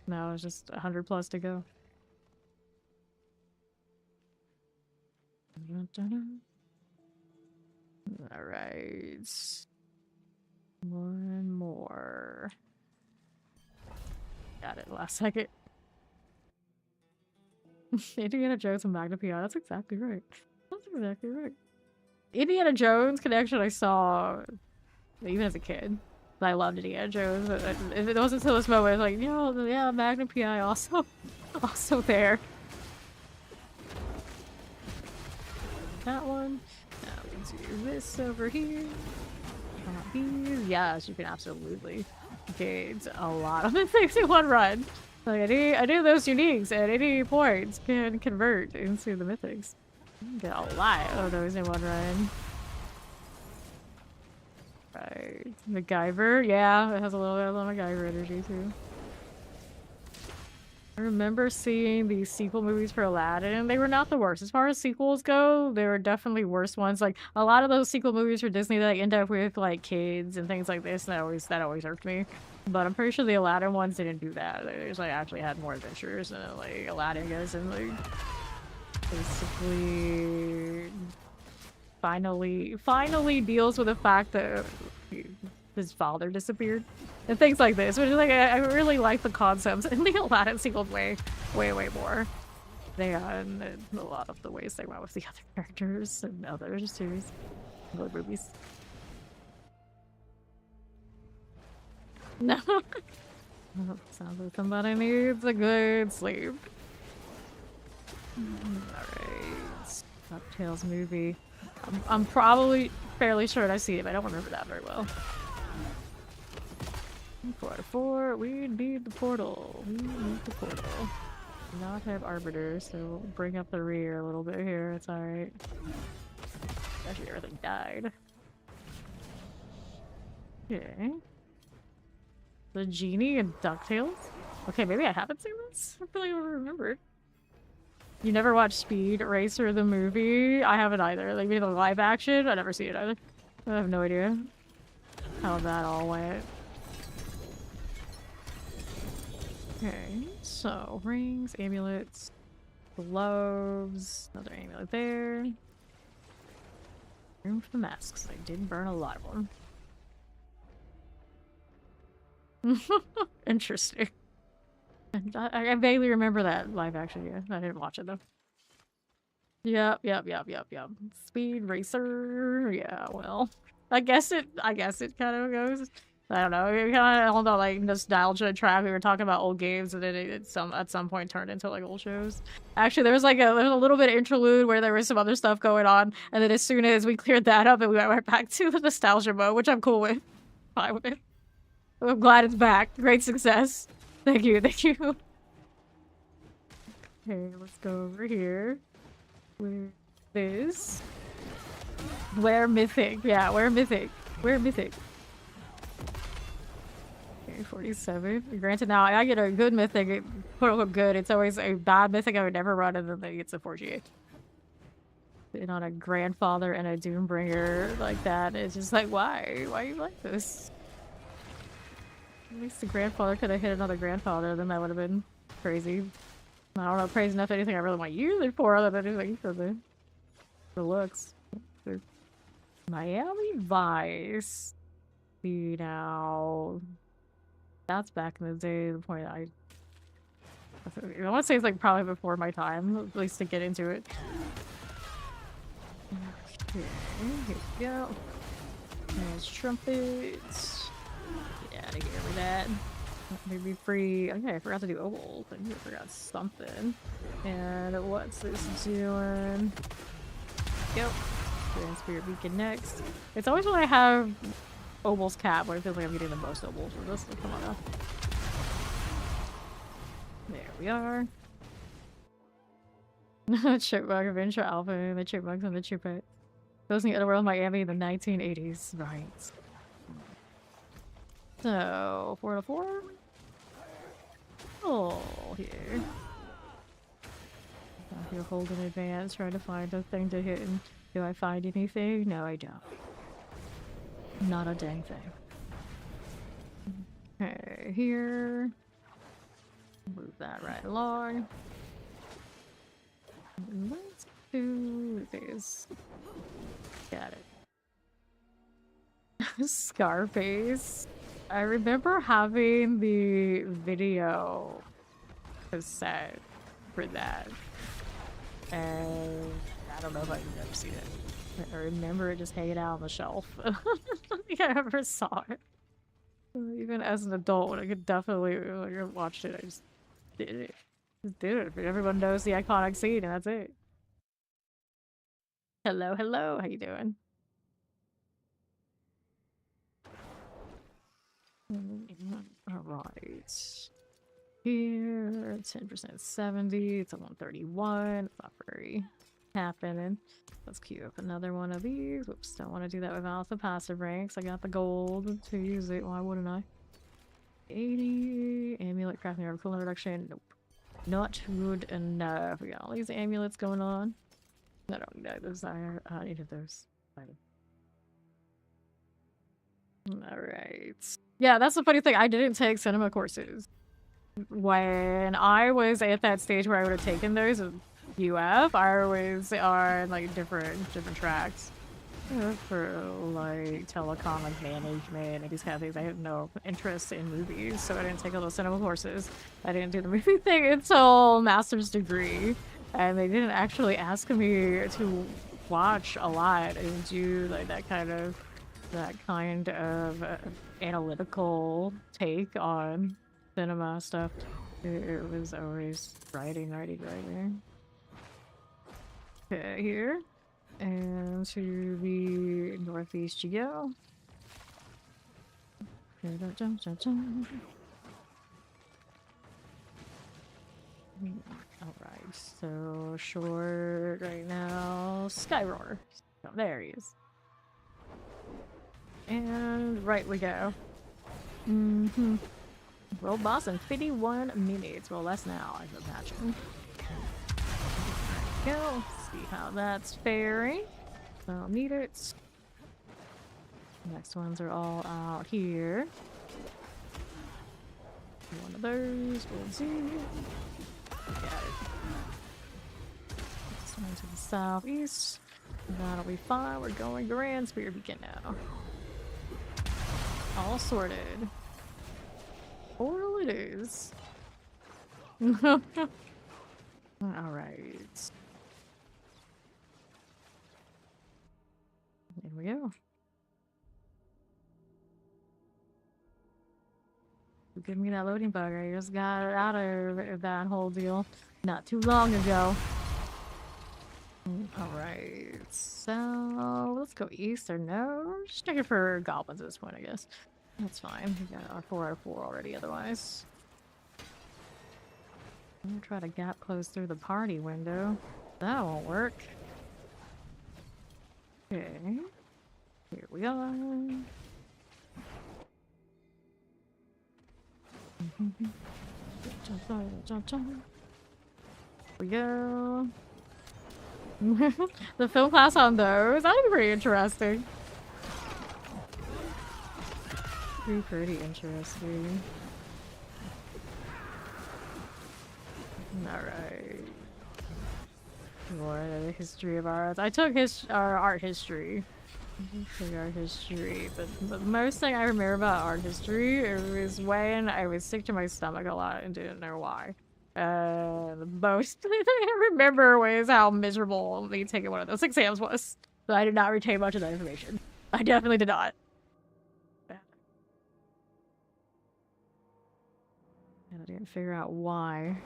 Now it's just 100 plus to go. Alright. One more. Got it last second. Indiana Jones and Magna Pi. That's exactly right. That's exactly right. Indiana Jones connection I saw even as a kid. I loved Indiana Jones. If it wasn't until this moment, I was like, you know, yeah, Magna Pi also there. That one. Now we can do this over here. These. Yes, you can absolutely get a lot of the things in one run. Like I do those uniques at any point can convert into the mythics. You can get a lot of those in one run. Right. MacGyver, yeah, it has a little bit of MacGyver energy too. I remember seeing these sequel movies for Aladdin. They were not the worst. As far as sequels go, they were definitely worse ones. Like, a lot of those sequel movies for Disney that end up with, like, kids and things like this, and that always irked me. But I'm pretty sure the Aladdin ones didn't do that. They just, like, actually had more adventures than, like, Aladdin goes and, like, basically finally deals with the fact that his father disappeared and things like this, which is like I really like the concepts in the Aladdin sequel way more than a lot of the ways they went with the other characters and other series, other movies. No, sounds like somebody needs a good sleep. Alright, DuckTales movie. I'm probably fairly sure I see it, but I don't remember that very well. 4 out of 4. We need the portal. We need the portal. Do not have Arbiter, so we'll bring up the rear a little bit here. It's alright. Actually, everything died. Okay. The genie and DuckTales? Okay, maybe I haven't seen this? I feel like I remembered. You never watched Speed Racer the movie? I haven't either. Like, maybe the live action? I never seen it either. I have no idea how that all went. Okay, so rings, amulets, gloves, another amulet there. Room for the masks. I did burn a lot of them. Interesting. I vaguely remember that live action, yeah. I didn't watch it though. Yep. Speed Racer. Yeah, well. I guess it kind of goes. I don't know. It kind of all that like nostalgia track. We were talking about old games, and then it at some point turned into like old shows. Actually, there was a little bit of interlude where there was some other stuff going on, and then as soon as we cleared that up, and we went right back to the nostalgia mode, which I'm cool with. Fine with it. I'm glad it's back. Great success. Thank you. Okay, let's go over here. With this. Where Mythic. Yeah, where Mythic. Where Mythic. Okay, 47. Granted, now I get a good Mythic. Quote unquote good. It's always a bad Mythic I would never run, and then it's a 48. Been on a Grandfather and a Doombringer like that. It's just like, why? Why you like this? At least the Grandfather could have hit another Grandfather, then that would have been crazy. I don't know, praise enough anything I really want to use it for other than anything for the looks. Miami Vice. See now. That's back in the day, the point I want to say it's like probably before my time, at least to get into it. Okay, here we go. There's trumpets. Get out of here with that. Maybe free. Okay, I forgot to do old. I forgot something. And what's this doing? Go. Grand Spirit Beacon next. It's always when I have Obel's Cap where it feels like I'm getting the most Obels for this. Come on now. There we are. Chipmunk Adventure Alpha and the Chipmunks and the Chipette. Those in the Otherworld Miami in the 1980s. Right. So, 4 to 4. Oh, here. Out here holding advance, trying to find a thing to hit. And do I find anything? No, I don't. Not a dang thing. Okay, here. Move that right along. Let's do this. Got it. Scarface. I remember having the video cassette for that. And I don't know if I've ever seen it. I remember it just hanging out on the shelf. I don't think I ever saw it. Even as an adult, I could definitely like, watched it. I just did it. Just did it. But everyone knows the iconic scene, and that's it. Hello, hello. How you doing? All right. Here, 10% 70. It's a 131. It's not very happening. Let's queue up another one of these. Whoops, don't want to do that without the passive ranks. I got the gold to use it. Why wouldn't I? 80. Amulet crafting or coolant reduction. Nope. Not good enough. We got all these amulets going on. I don't desire any of those. Alright. Yeah, that's the funny thing. I didn't take cinema courses. When I was at that stage where I would have taken those with UF, I was on like different tracks. For like telecom and management and these kind of things. I had no interest in movies, so I didn't take all those cinema courses. I didn't do the movie thing until master's degree, and they didn't actually ask me to watch a lot and do like that kind of analytical take on cinema stuff. It was always writing. Okay, here. And to the northeast you go. Alright, so short right now. Skyroar. Oh, there he is. And right we go. World boss in 51 minutes. Well, less now, I imagine. There we go. See how that's faring. Don't need it. Next ones are all out here. One of those. We'll see. Got it. Next one to the southeast. That'll be fine. We're going Grand Spirit Beacon now. All sorted. Oral it is. Alright. Here we go. Give me that loading bug. I just got out of that whole deal not too long ago. Alright, so let's go east or no? Just checking for goblins at this point, I guess. That's fine. We got our 4 out of 4 already, otherwise. I'm gonna try to gap close through the party window. That won't work. Okay. Here we are. Here we go. The film class on those? That'd be pretty interesting. Pretty interesting. Alright. More of the history of art. I took art history. But the most thing I remember about art history, it was when I was sick to my stomach a lot and didn't know why. The most thing I remember was how miserable me taking one of those exams was. So I did not retain much of that information. I definitely did not. And I didn't figure out why.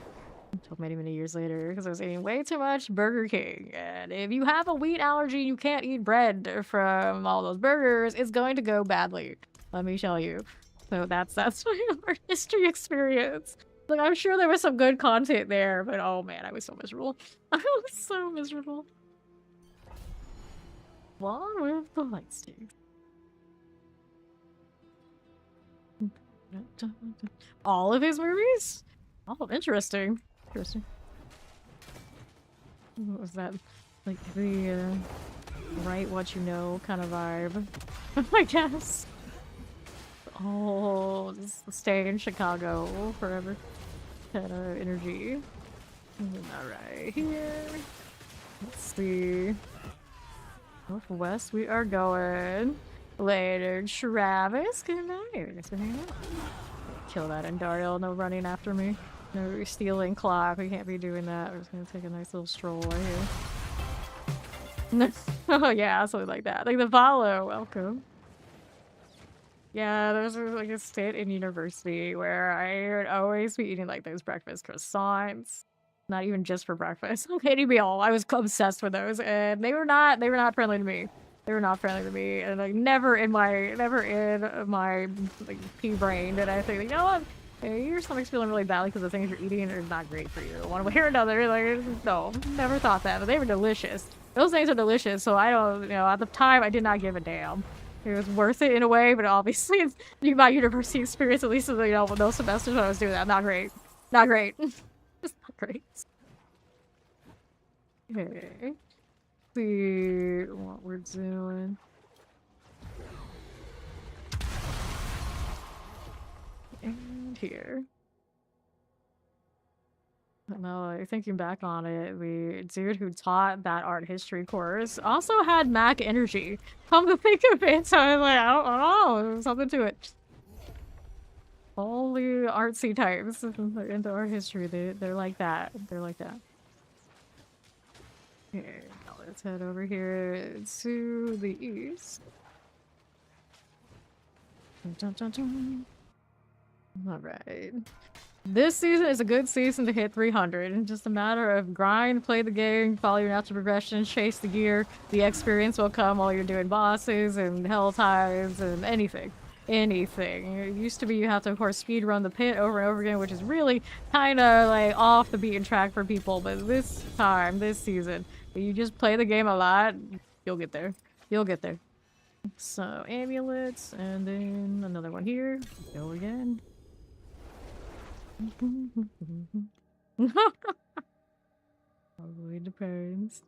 Until many, many years later, because I was eating way too much Burger King. And if you have a wheat allergy, you can't eat bread from all those burgers, it's going to go badly. Let me tell you. So that's my art history experience. Like, I'm sure there was some good content there, but oh man, I was so miserable. I was so miserable. One with the light sticks. All of his movies? Oh, interesting. Interesting. What was that? Like the write what you know kind of vibe, I guess. Oh, just stay in Chicago forever kind of energy. Alright, here. Let's see. Northwest we are going. Later, Travis. Good night. Kill that in Duriel. No running after me. No stealing clock. We can't be doing that. We're just gonna take a nice little stroll right here. Oh yeah, something like that. Like the follow. Welcome. Yeah, there was like a stint in university where I would always be eating like those breakfast croissants. Not even just for breakfast. Okay, to be all. I was obsessed with those, and they were not friendly to me. They were not friendly to me, and like never in my like pea brain did I think, you know what? Hey, your stomach's feeling really badly because the things you're eating are not great for you. One way or another, like no, never thought that. But they were delicious. Those things are delicious. So I don't, you know, at the time I did not give a damn. It was worth it in a way, but obviously, my university experience, at least you know, those semesters when I was doing that, not great. Not great. Just not great. Okay. See what we're doing. And here. No, like, thinking back on it, the dude who taught that art history course also had Mac energy. Come to think of it, so I was like, I don't know, there's something to it. All the artsy types into art history, they're like that. They're like that. Okay, now let's head over here to the east. Dun, dun, dun. Alright. This season is a good season to hit 300. It's just a matter of grind, play the game, follow your natural progression, chase the gear. The experience will come while you're doing bosses and Helltides and anything. Anything. It used to be you have to, of course, speed run the pit over and over again, which is really kind of like off the beaten track for people. But this time, this season, if you just play the game a lot, you'll get there. You'll get there. So, amulets, and then another one here. Go again. Probably depends.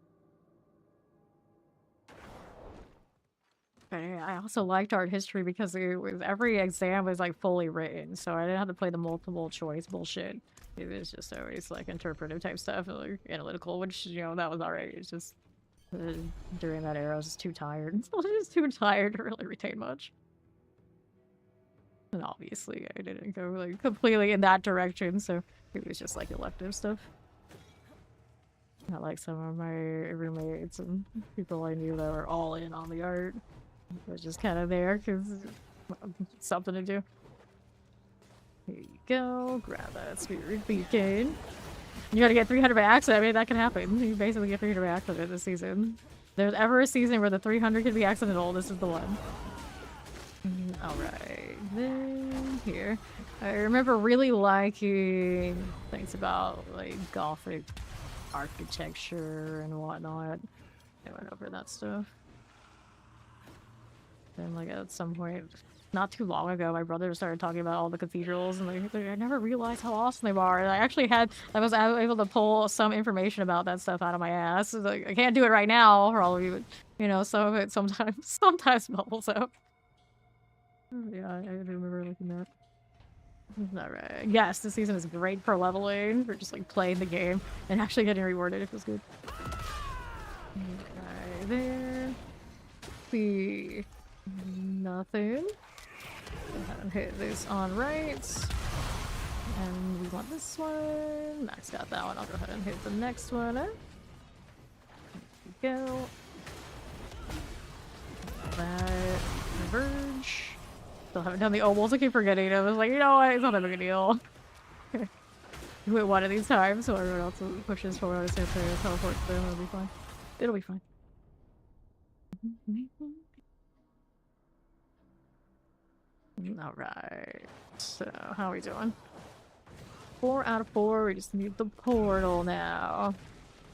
But I also liked art history because it was every exam was like fully written, so I didn't have to play the multiple choice bullshit. It was just always like interpretive type stuff, like analytical, which, you know, that was alright. It's just during that era I was just too tired. I was just too tired to really retain much. And obviously I didn't go like completely in that direction, so it was just like elective stuff. Not like some of my roommates and people I knew that were all in on the art. I was just kind of there because something to do. Here you go, grab that spirit beacon. You gotta get 300 by accident. I mean, that can happen. You basically get 300 by accident this season. If there's ever a season where the 300 can be accidental, this is the one. Alright, then here. I remember really liking things about like Gothic architecture and whatnot. I went over that stuff. Then like at some point, not too long ago, my brother started talking about all the cathedrals and like I never realized how awesome they are. And I was able to pull some information about that stuff out of my ass. Like, I can't do it right now for all of you, but you know, some of it sometimes bubbles up. Yeah, I remember looking at that. Alright. Yes, this season is great for leveling, for just like playing the game and actually getting rewarded. It feels good. Right there. See. Nothing. Go ahead and hit this on right. And we want this one. Max got that one. I'll go ahead and hit the next one. There we go. That. Verge. Still haven't done the ovals. I keep forgetting. I was like, you know what? It's not a big deal. do it one of these times, so everyone else pushes forward to teleport to them. It'll be fine. It'll be fine. Alright. So, how are we doing? 4 out of 4. We just need the portal now.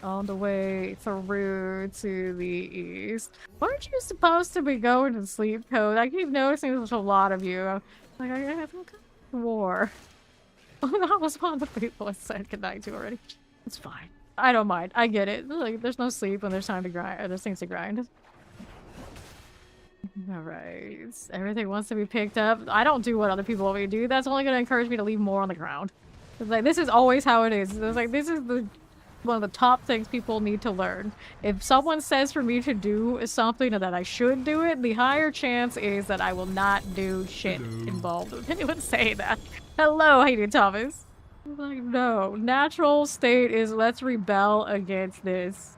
On the way through to the east. Weren't you supposed to be going to sleep, Code? I keep noticing there's a lot of you. Like, I have war. That was one of the people I said goodnight to already. It's fine. I don't mind. I get it. Like, there's no sleep when there's time to grind, or there's things to grind. Alright. Everything wants to be picked up. I don't do what other people want me to do. That's only going to encourage me to leave more on the ground. It's like, this is always how it is. It's like, this is one of the top things people need to learn. If someone says for me to do something and that I should do it, the higher chance is that I will not do shit involved with anyone saying that. Hello, how you doing, Thomas? Like, no. Natural state is let's rebel against this.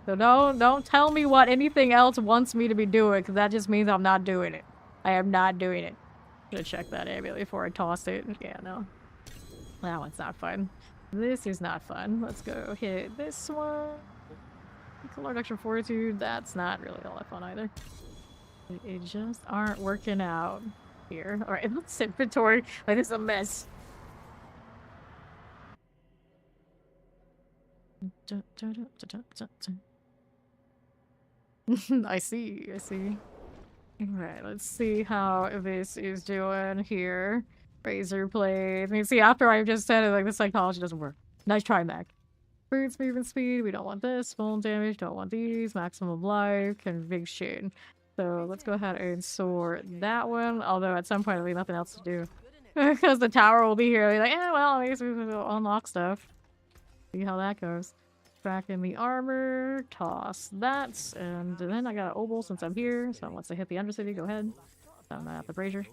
So don't tell me what anything else wants me to be doing, because that just means I'm not doing it. I am not doing it. Should have checked that amulet before I tossed it. Yeah, no. That one's not fun. This is not fun. Let's go hit this one. Color extra fortitude. That's not really all that fun either. It just aren't working out here. Alright, let's inventory. Like, this is a mess. I see. Alright, let's see how this is doing here. Razor blade. I mean, see, after I just said it, like, the psychology doesn't work. Nice try, Mac. Boots, movement speed, we don't want this. Full damage, don't want these. Maximum life, conviction. So let's go ahead and sort that one. Although at some point there'll be nothing else to do. Because the tower will be here. Be like, well, I guess we will unlock stuff. See how that goes. Back in the armor, toss that, and then I got an obol since I'm here, so once I hit the Undercity, go ahead. I'm not at the brazier.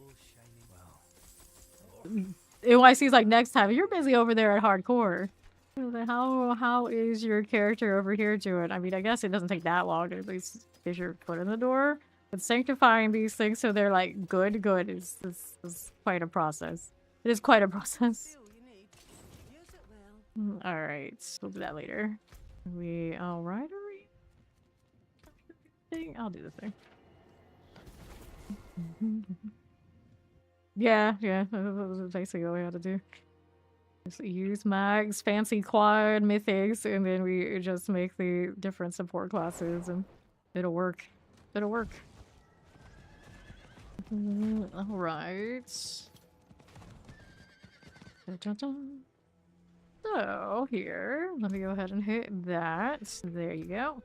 NYC's like, next time, you're busy over there at hardcore. How is your character over here doing? I mean, I guess it doesn't take that long to at least get your foot in the door. But sanctifying these things so they're like good is quite a process. It is quite a process. Alright, we'll do that later. We alright, are we? I'll do the thing. Yeah, that was basically all we had to do. Just use mags, fancy quad, mythics, and then we just make the different support classes, and it'll work. It'll work. Alright. So, here, let me go ahead and hit that. There you go.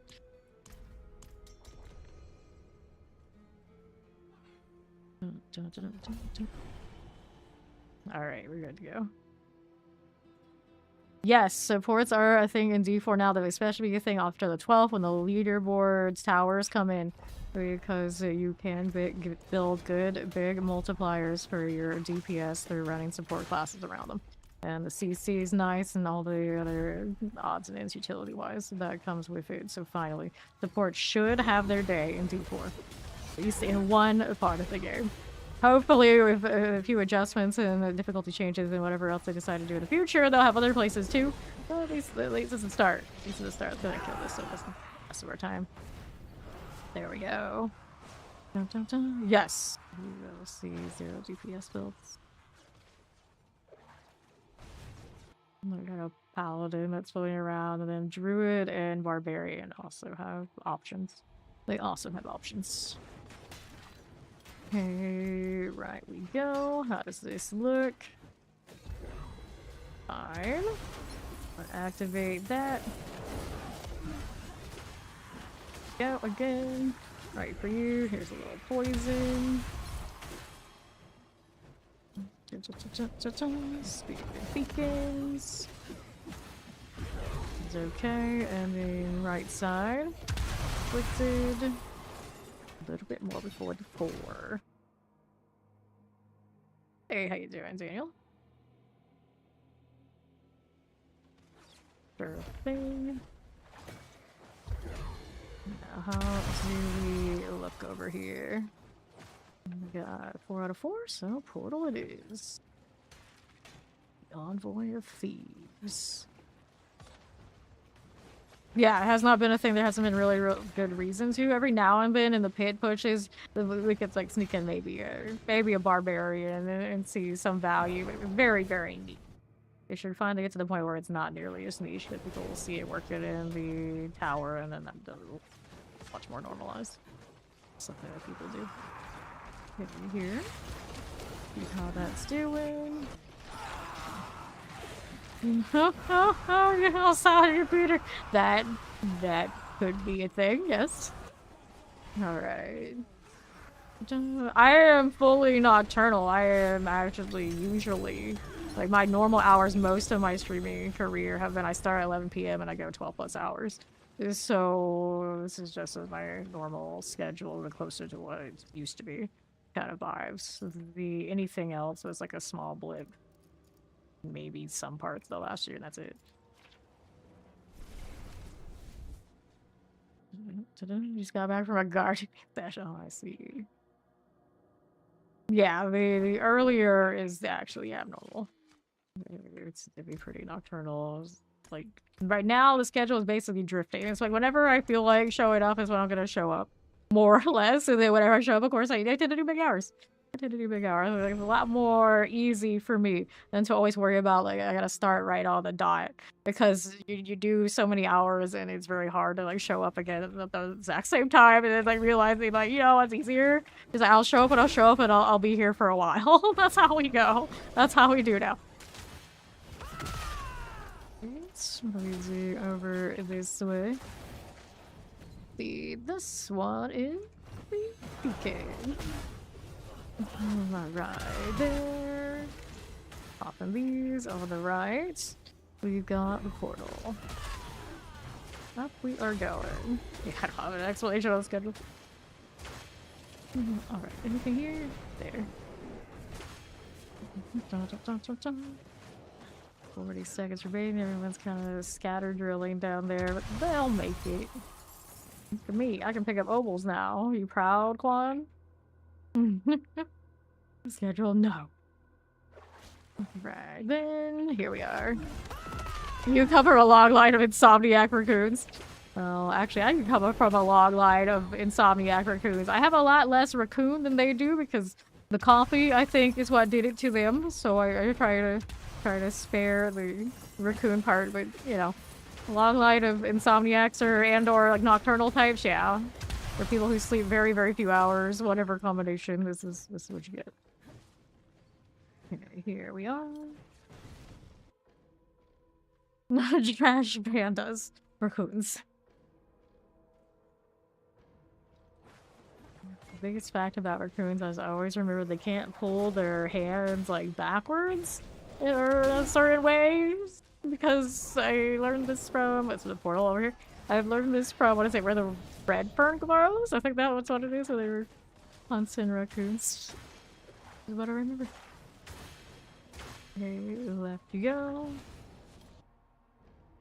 Alright, we're good to go. Yes, supports are a thing in D4 now. They'll especially be a thing after the 12th when the leaderboards towers come in. Because you can build good big multipliers for your DPS through running support classes around them. And the CC is nice and all the other odds and ends utility-wise that comes with it. So finally, support should have their day in D4. At least in one part of the game. Hopefully, with a few adjustments and the difficulty changes and whatever else they decide to do in the future, they'll have other places too. Well, at least this is the start. This is the start. I'm gonna kill this so it doesn't rest of our time. There we go. Dun, dun, dun. Yes! We will see 0 DPS builds. I got a Paladin that's floating around, and then Druid and Barbarian also have options. They also have options. Okay, right we go. How does this look? Fine. Activate that. Go again. Right for you. Here's a little poison. Speed of beacons. It's okay. And then right side. Afflicted. A little bit more before the 4. Hey, how you doing, Daniel? Sure thing. Now, how do we look over here? We got 4 out of 4, so portal it is. Envoy of Thieves. Yeah, it has not been a thing. There hasn't been really real good reason to. Every now and then in the pit pushes, we could like sneak in maybe a barbarian and see some value. But very, very neat. They should finally get to the point where it's not nearly as niche that people will see it working in the tower, and then that does much more normalized. Something that people do. Hit me here. See how that's doing. Oh, you're all sorry, Peter. That could be a thing, yes. Alright. I am fully nocturnal. I am actually usually, like, my normal hours, most of my streaming career have been I start at 11 p.m. and I go 12 plus hours. So this is just my normal schedule, the closer to what it used to be kind of vibes. Anything else was like a small blip. Maybe some parts of the last year, and that's it. Just got back from a gardening session. Oh, I see. Yeah, the earlier is actually abnormal. It'd be pretty nocturnal. Like, right now, the schedule is basically drifting. It's like whenever I feel like showing up is when I'm gonna show up. More or less. And then whenever I show up, of course, I tend to do big hours. Like, it's a lot more easy for me than to always worry about, like, I gotta start right on the dot. Because you do so many hours and it's very hard to, like, show up again at the exact same time. And then, like, realizing, like, you know what's easier? Is like, I'll show up and I'll be here for a while. That's how we go. That's how we do now. It's easy over this way. See, this one is PK. Alright, there. Popping these on the right. We've got the portal. Up we are going. Yeah, I don't have an explanation on the schedule. Alright, anything here? There. 40 seconds remaining. Everyone's kind of scatter drilling down there, but they'll make it. For me, I can pick up obols now. You proud, Quan? Schedule, no. Right, then here we are. You cover a long line of insomniac raccoons. Well, actually, I can come from a long line of insomniac raccoons. I have a lot less raccoon than they do because the coffee, I think, is what did it to them. So I try to spare the raccoon part, but you know, a long line of insomniacs or like nocturnal types, yeah. For people who sleep very, very few hours, whatever combination, this is what you get. Okay, here we are. Trash pandas. Raccoons. The biggest fact about raccoons is I always remember they can't pull their hands like backwards or a certain way. Because I learned this from, it's the portal over here. I've learned this from, what is it, where the red fern grows? I think that's what it is, where they were hunting raccoons. Is what I remember. Okay, left you go.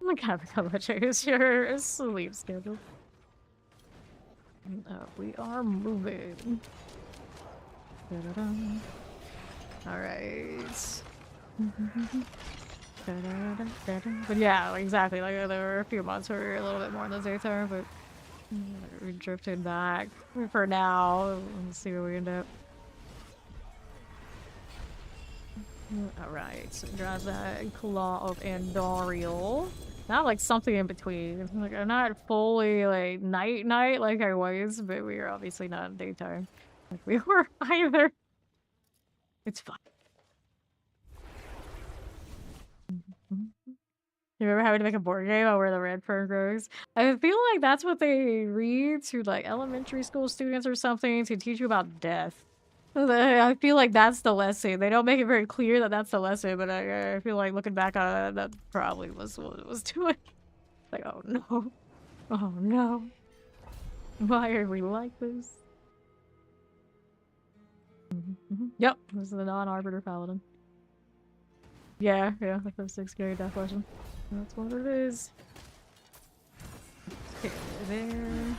Look how much is your sleep schedule. We are moving. Alright. But yeah, exactly. Like there were a few months where we were a little bit more in the daytime, but we drifted back for now. Let's see where we end up. Alright, so grab that Claw of Duriel. Not like something in between. Like I'm not fully like night like I was, but we are obviously not in daytime like we were either. It's fine. You remember having to make a board game about where the red fern grows? I feel like that's what they read to like elementary school students or something to teach you about death. I feel like that's the lesson. They don't make it very clear that that's the lesson, but I feel like looking back on it, that probably was what it was doing. Like, oh no. Oh no. Why are we like this? Yep, this is the non-arbiter paladin. Yeah, like the 6th grade death lesson. That's what it is. Okay, there.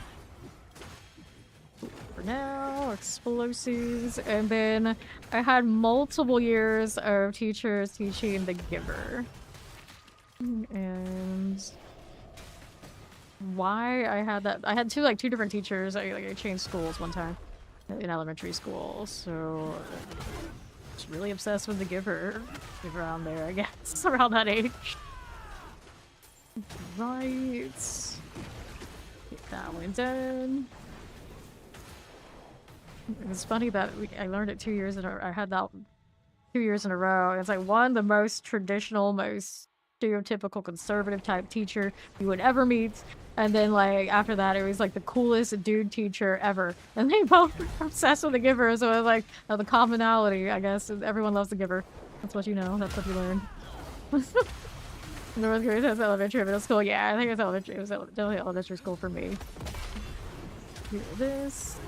for now. Explosives. And then I had multiple years of teachers teaching the Giver. And why I had that, I had two different teachers. I changed schools one time in elementary school, so I was really obsessed with the Giver around there, I guess, around that age. Right. Get that one done. It's funny that I learned it 2 years in a, I had that 2 years in a row. It's like one, the most traditional, most stereotypical conservative type teacher you would ever meet. And then like after that, it was like the coolest dude teacher ever. And they both were obsessed with the Giver. So it was like the commonality, I guess. Everyone loves the Giver. That's what you know. That's what you learn. North Korea has elementary or middle school. Yeah, I think it's elementary. It was definitely elementary school for me. This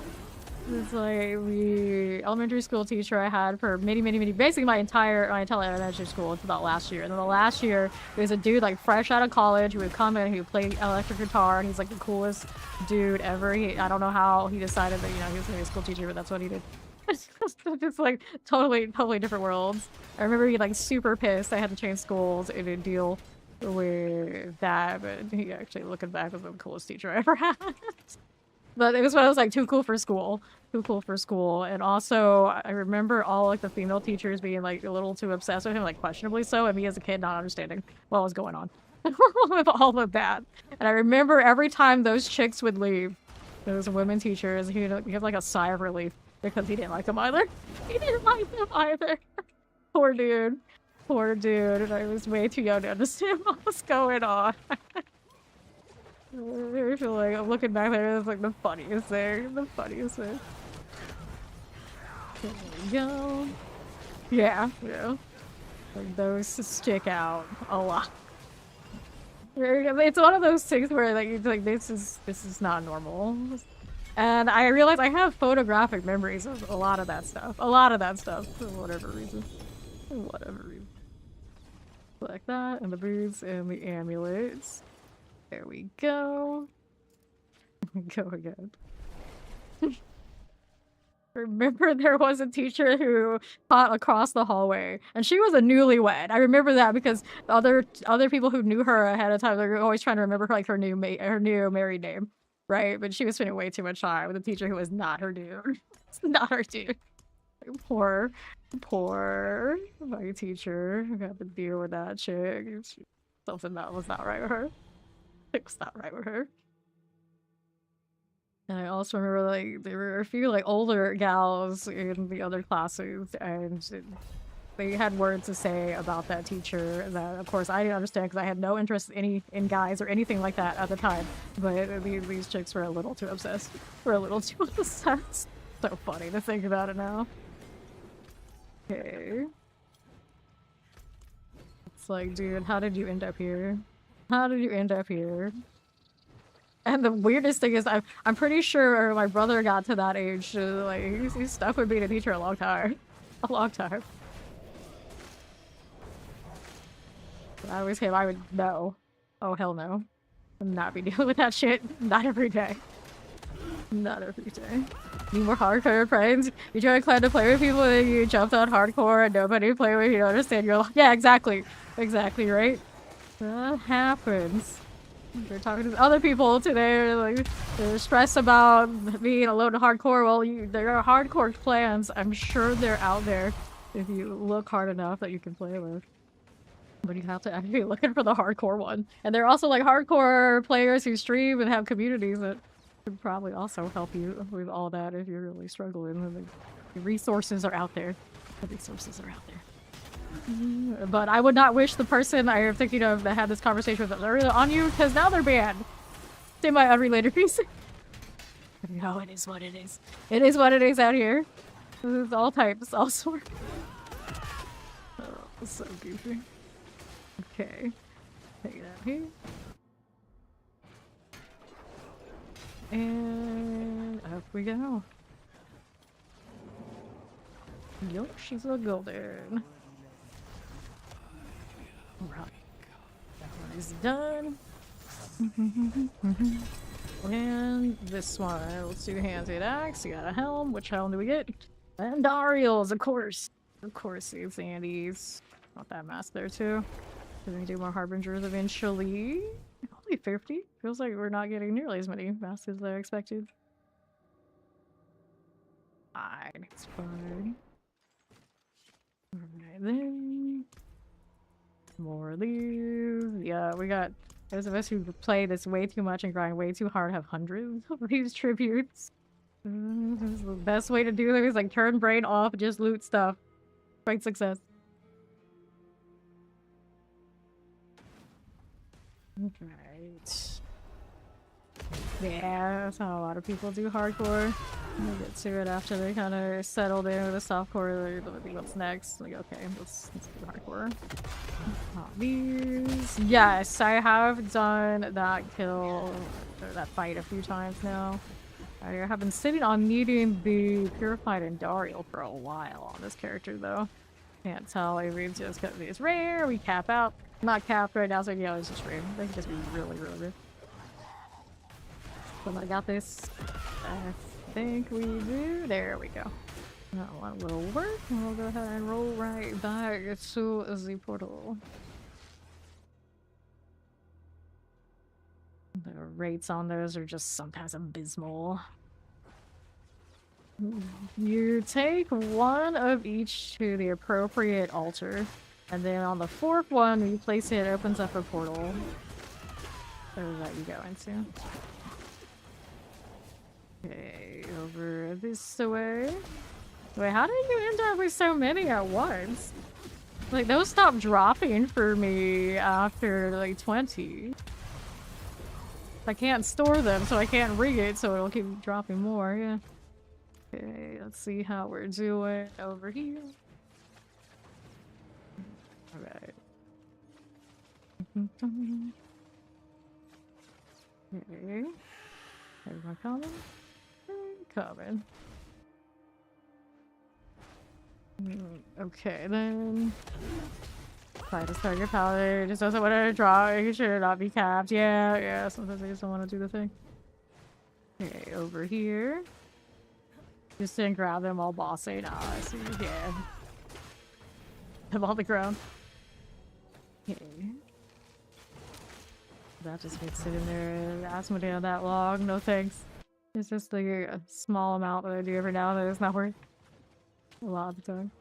is like the elementary school teacher I had for basically my entire elementary school until about last year. And then the last year, it was a dude like fresh out of college who would come in, who would play electric guitar, and he's like the coolest dude ever. I don't know how he decided that, you know, he was gonna be a school teacher, but that's what he did. It's like totally different worlds. I remember he like super pissed I had to change schools and to deal with that, but he actually, looking back, was the coolest teacher I ever had. But it was when I was like too cool for school. And also I remember all like the female teachers being like a little too obsessed with him, like questionably so, and me as a kid not understanding what was going on with all of that. And I remember every time those chicks would leave, those women teachers, he'd have like a sigh of relief because he didn't like them either. He didn't like them either. Poor dude. And I was way too young to understand what was going on. I feel like I'm looking back there, it's like the funniest thing. There we go. Yeah. Like those stick out a lot. It's one of those things where like this is not normal. And I realized I have photographic memories of a lot of that stuff. For whatever reason. Like that, and the boots, and the amulets. There we go. Go again. Remember there was a teacher who taught across the hallway, and she was a newlywed. I remember that because other people who knew her ahead of time, they were always trying to remember her, like her new married name, right? But she was spending way too much time with a teacher who was not her dude. It's not her dude. Poor my teacher. I got to deal with that chick. Something that was not right with her. It was not right with her. And I also remember like there were a few like older gals in the other classes, and they had words to say about that teacher that of course I didn't understand because I had no interest in guys or anything like that at the time. But these chicks were a little too obsessed. So funny to think about it now. Okay. It's like, dude, how did you end up here? And the weirdest thing is, I'm pretty sure my brother got to that age. Like, he's stuck with being a teacher a long time. If I was him, I would know. Oh, hell no. I'd not be dealing with that shit. Not every day. Need more hardcore friends. You try to play with people and you jumped on hardcore and nobody to play with, you don't understand your life. Yeah, exactly, right? That happens. They're talking to other people today, like, they're stressed about being alone in hardcore. Well, there are hardcore plans. I'm sure they're out there if you look hard enough that you can play with. But you have to actually be looking for the hardcore one. And there are also like hardcore players who stream and have communities that could probably also help you with all that if you're really struggling. The resources are out there. But I would not wish the person I am thinking of that had this conversation with them on you, because now they're banned. Semi-unrelated reason. No, it is what it is. It is what it is out here. This is all types, all sorts. Oh, so goofy. Okay. Take it out here. And up we go. Yup, she's a golden. Alright. That one is done. And this one, let's do hand-aid axe. You got a helm. Which helm do we get? And Duriel's, of course. Of course, these Andes. Got that mask there too. We're gonna do more Harbingers eventually. Only 50? Feels like we're not getting nearly as many masks as I expected. Fine, it's fine. Alright then. More of these. Yeah, we got those of us who play this way too much and grind way too hard have hundreds of these tributes. This is the best way to do this, like turn brain off, just loot stuff. Great success. Right. Yeah, that's how a lot of people do hardcore. We'll get to it after they kind of settled in with the softcore. They'll think what's next. Like, okay, let's do hardcore. These. Yes, I have done that kill, or that fight a few times now. I have been sitting on needing the Purified and Duriel for a while on this character, though. Can't tell if it's just because it's rare, we cap out. Not capped right now, so yeah, it's just rare. They can just be really, really rare. But I got this. I think we do. There we go. That one will work. And we'll go ahead and roll right back to the portal. The rates on those are just sometimes abysmal. You take one of each to the appropriate altar, and then on the fourth one, you place it, opens up a portal that you go into. Okay, over this way. Wait, how did you end up with so many at once? Like, those stopped dropping for me after, like, 20. I can't store them, so I can't rig it, so it'll keep dropping more, yeah. Okay, let's see how we're doing over here. Alright. Okay. Everyone coming? Coming. Okay, then. Try to start your Paladin. Just doesn't want to draw. You should not be capped. Yeah, sometimes I just don't want to do the thing. Okay, over here. Just didn't grab them all bossing. Ah, I see. Yeah. Them on the ground. Okay. That just makes it in there. Ask me down that long. No thanks. It's just like a small amount that I do every now and then. It's not worth a lot of the time.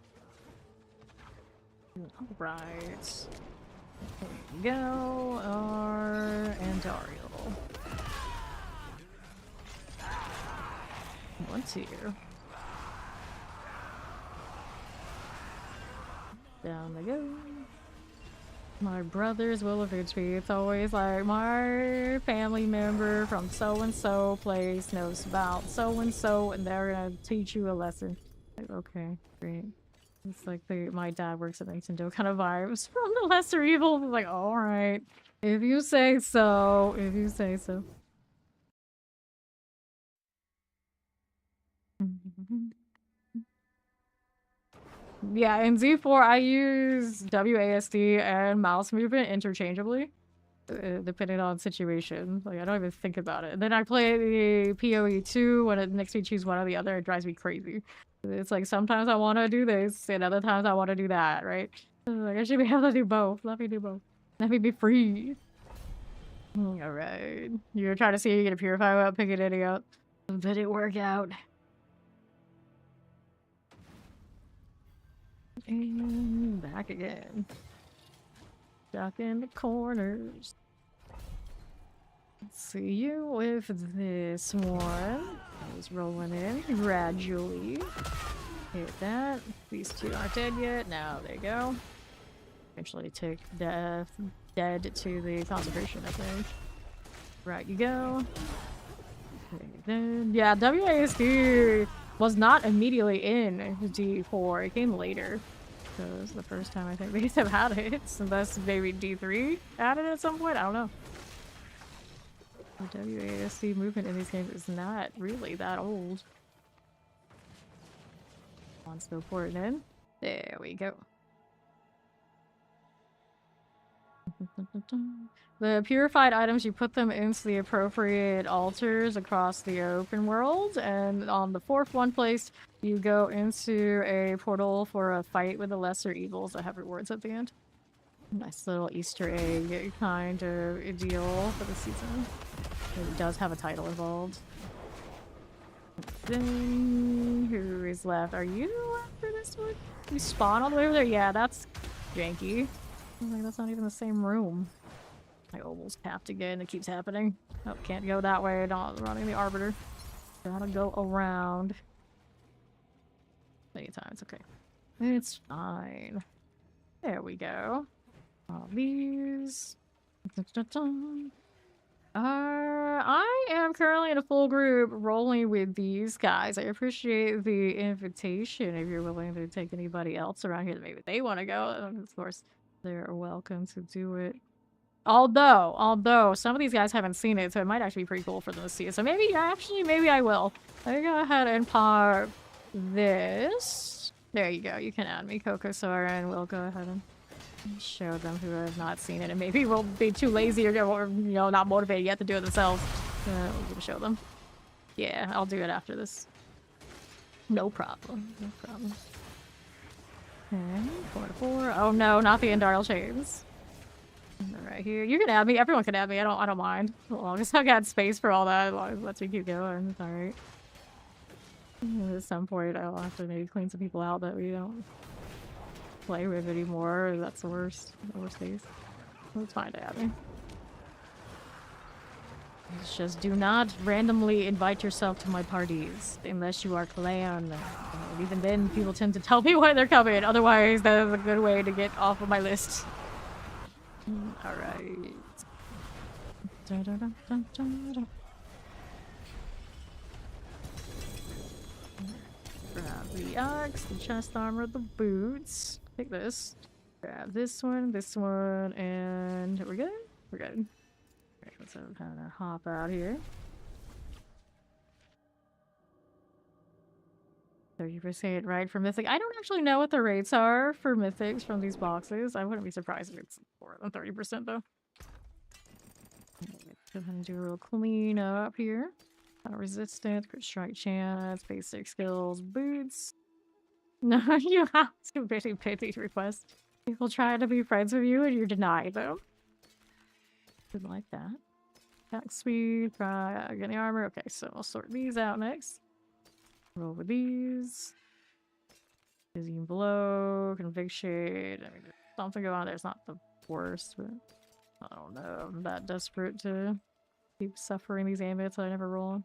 Alright. There we go. And Duriel. 1, 2. Down they go. My brothers will avenge me. It's always like my family member from so-and-so place knows about so-and-so and they're gonna teach you a lesson. Like, okay, great. It's like my dad works at Nintendo kind of vibes from the Lesser Evil. It's like, alright. If you say so. If you say so. Yeah, in Z4 I use WASD and mouse movement interchangeably, depending on situation. Like, I don't even think about it. And then I play the PoE2 when it makes me choose one or the other. It drives me crazy. It's like sometimes I want to do this and other times I want to do that, right? Like, I should be able to do both. Let me do both. Let me be free. Alright. You're trying to see if you get a Purify without picking any up. Did it work out? And back again. Stuck in the corners. Let's see you with this one. He's rolling in gradually. Hit that. These two aren't dead yet. Now they go. Eventually take dead to the concentration, I think. Right you go. Okay, then yeah, WASD was not immediately in D4. It came later. So it was the first time I think they have had it. Unless maybe D3 added at some point. I don't know. The WASD movement in these games is not really that old. On, still pour it in. There we go. The purified items, you put them into the appropriate altars across the open world, and on the fourth one placed, you go into a portal for a fight with the lesser evils that have rewards at the end. Nice little Easter egg kind of deal for the season. It does have a title involved. Then who is left? Are you after this one? You spawn all the way over there? Yeah, that's janky. I was like, that's not even the same room. I almost tapped again. It keeps happening. Oh, can't go that way. Not running the arbiter. Gotta go around. Many times. Okay. It's fine. There we go. All these. I am currently in a full group rolling with these guys. I appreciate the invitation. If you're willing to take anybody else around here that maybe they want to go, of course, they're welcome to do it. Although some of these guys haven't seen it, so it might actually be pretty cool for them to see it. So maybe I will. Let me go ahead and pop this. There you go. You can add me, Coco Sora, and we'll go ahead and show them who have not seen it, and maybe we'll be too lazy or not motivated yet to do it themselves. We're gonna show them. Yeah, I'll do it after this. No problem. No problem. Okay, 4 to 4. Oh no, not the Enduriel chains. Right here. You can add me. Everyone can add me. I don't mind. As long as I got space for all that, as long as it lets me keep going. It's alright. At some point, I'll have to maybe clean some people out that we don't play with anymore. That's the worst case. It's fine to add me. It's just do not randomly invite yourself to my parties unless you are clan. Even then, people tend to tell me why they're coming. Otherwise, that is a good way to get off of my list. Alright. Grab the axe, the chest armor, the boots. Take this. Grab this one, and we're good? We're good. Alright, let's kind of hop out here. 30% right for Mythic. I don't actually know what the rates are for Mythics from these boxes. I wouldn't be surprised if it's more than 30% though. Go ahead and do a little clean up here. Resistance, crit strike chance, basic skills, boots. No, you have to really pay these requests. People try to be friends with you and you deny them. Didn't like that. Attack speed, try getting armor. Okay, so I'll sort these out next. Roll with these. Dizzying blow, convict shade. I mean, there's something going on there. It's not the worst, but I don't know. I'm that desperate to keep suffering these ambits that I never roll on.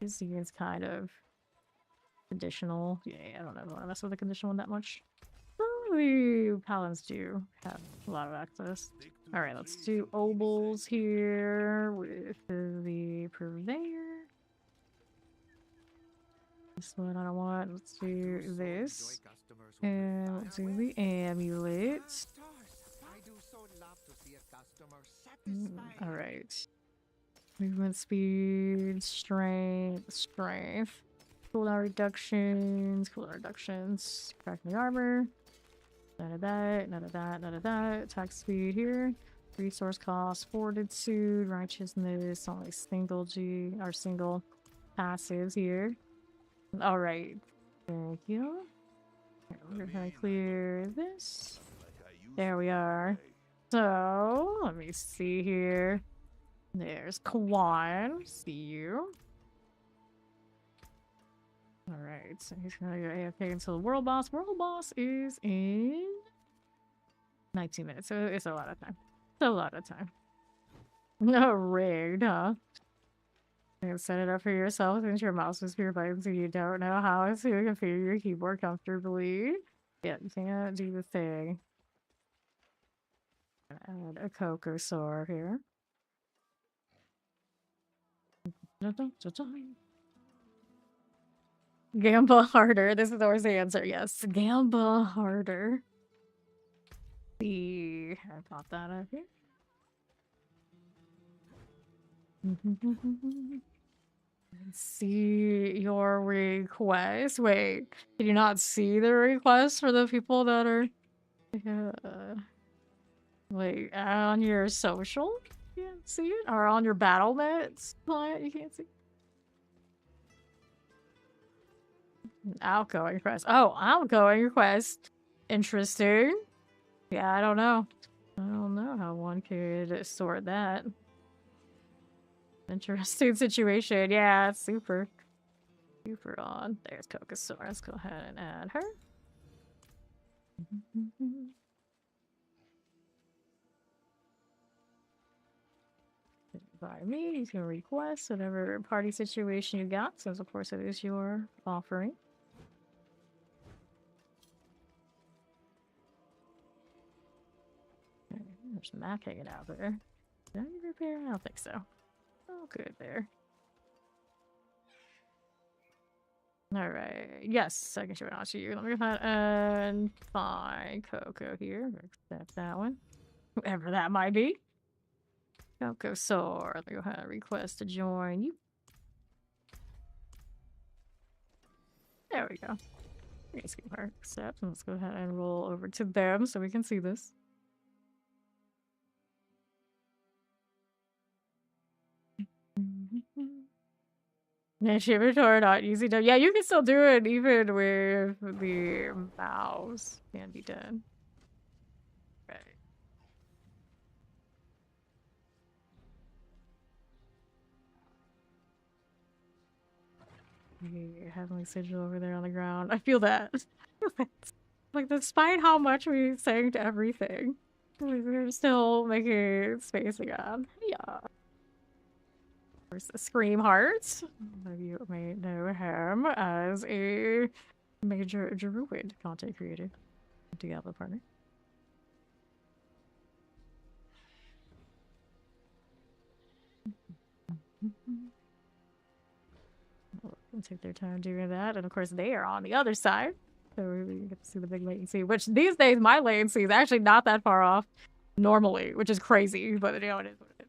Dizzy is kind of conditional. Yeah, I don't know. I don't want to mess with the conditional one that much. The Paladins do have a lot of access. Alright, let's do obols here with the Purveyor. This one I don't want. Let's do this. And let's do the amulet. Alright. Movement speed, strength. Cooldown reductions. Cracking the armor. None of that. Attack speed here. Resource cost, fortitude, righteousness, only single passives here. Alright. Thank you. We're gonna clear this. There we are. So, let me see here. There's Kwan. See you. Alright, so he's gonna go AFK until the world boss. World boss is in 19 minutes, so it's a lot of time. No rigged, huh? You can set it up for yourself since your mouse is purified, so you don't know how to configure your keyboard comfortably. Yeah, you can't do the thing. Add a Coco Sora here. Gamble harder. This is always the answer. Yes, gamble harder. I pop that up here. See your request. Wait, did you not see the request for the people that are Wait, on your social? You can't see it? Or on your BattleNet client? You can't see? Outgoing request. Oh, outgoing request. Interesting. Yeah, I don't know. I don't know how one could sort that. Interesting situation. Yeah, it's super. Super odd. There's Cocosaur. Let's go ahead and add her. By me, you can request whatever party situation you got, since of course it is your offering. There's Mac hanging out there. Did I repair? I don't think so. Oh, good there. Alright. Yes, I can show it on to you. Let me go ahead and find Coco here. Accept that one. Whoever that might be. Cocosaur. Let me go ahead and request to join you. There we go. Let's give her accept. And let's go ahead and roll over to them so we can see this. Inhibitor not easy to. Yeah, you can still do it even with the mouse. Can be done. Right. The Heavenly Sigil over there on the ground. I feel that. Like, despite how much we sang to everything, we're still making space again. Yeah. Scream Heart. Some of you may know him as a major druid content creator. Diablo partner. We'll take their time doing that. And of course, they are on the other side. So we get to see the big latency, which these days my latency is actually not that far off normally, which is crazy, but you know, it is what it is.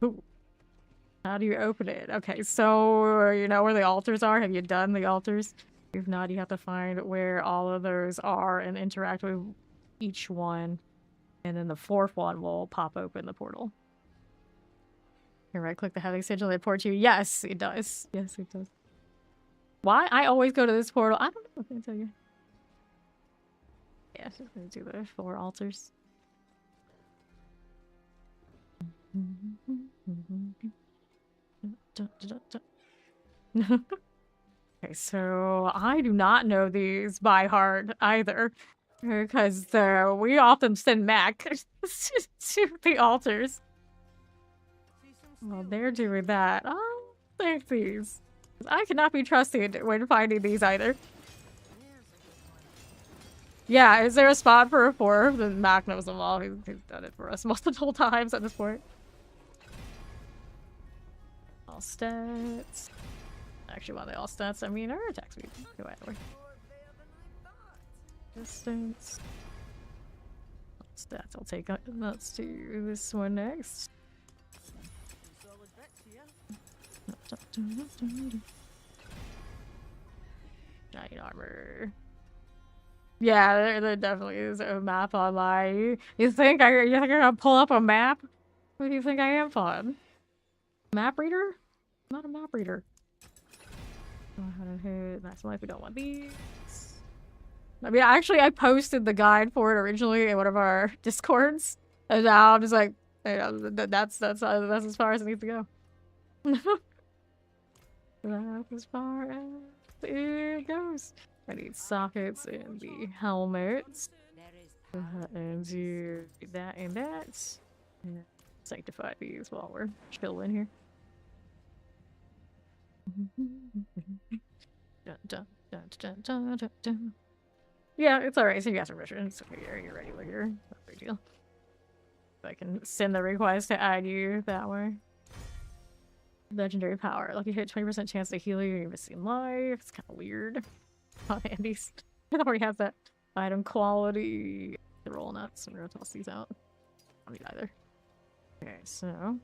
Ooh. How do you open it? Okay, so you know where the altars are? Have you done the altars? If not, you have to find where all of those are and interact with each one. And then the fourth one will pop open the portal. You right click the Heavenly Sigil, they port you. Yes, it does. Yes, it does. Why? I always go to this portal. I don't know. I can't tell you. Yeah, just gonna do the 4 altars. Okay, so I do not know these by heart either, because we often send Mac to the altars. Well, they're doing that. Oh, thank these. I cannot be trusted when finding these either. Yeah, is there a spot for a 4? Then Mac knows them all. He's done it for us multiple times at this point. All stats. Actually, while they all stats, I mean, our attack speed. Go either way. Distance. All stats. I'll take. Let's do this one next. 9 armor. Yeah, there definitely is a map online. You think you're gonna pull up a map? What do you think I am fun? Map reader? I'm not a map reader. Go ahead and hit maximize if we don't want these. I mean, actually, I posted the guide for it originally in one of our discords, and now I'm just like, you know, that's as far as it needs to go. That's as far as it goes. I need sockets and the helmets. And do that and that. And sanctify these while we're chilling here. Dun, dun, dun, dun, dun, dun, dun. Yeah, it's alright. So you got some missions. You're ready here. No big deal. I can send the request to add you that way. Legendary power. Lucky hit 20% chance to heal you. You're missing life. It's kind of weird. On Andy's. It already has that item quality. The roll nuts. I'm gonna toss these out. I don't need either. Okay, so.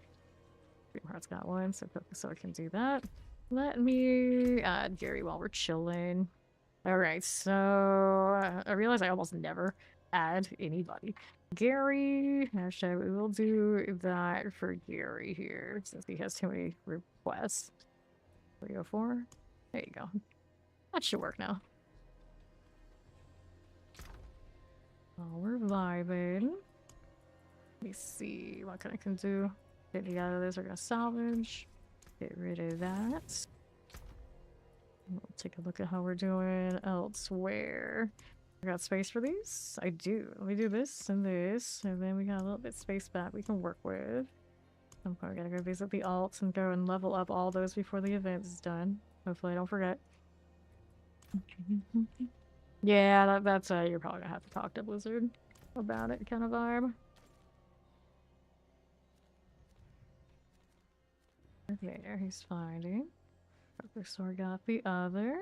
Dreamheart's got one, so I can do that. Let me add Gary while we're chilling. Alright, so I realize I almost never add anybody. Gary, actually, we will do that for Gary here since he has too many requests. 304. There you go. That should work now. Oh, we're vibing. Let me see what I can do. Get me out of this. We're gonna salvage. Get rid of that. We'll take a look at how we're doing elsewhere. I got space for these? I do. Let me do this, and then we got a little bit space back we can work with. I'm probably gonna go visit the alts and go and level up all those before the event is done. Hopefully I don't forget. Yeah, that's you're probably gonna have to talk to Blizzard about it kind of vibe. Okay, he's finding. Professor got the other.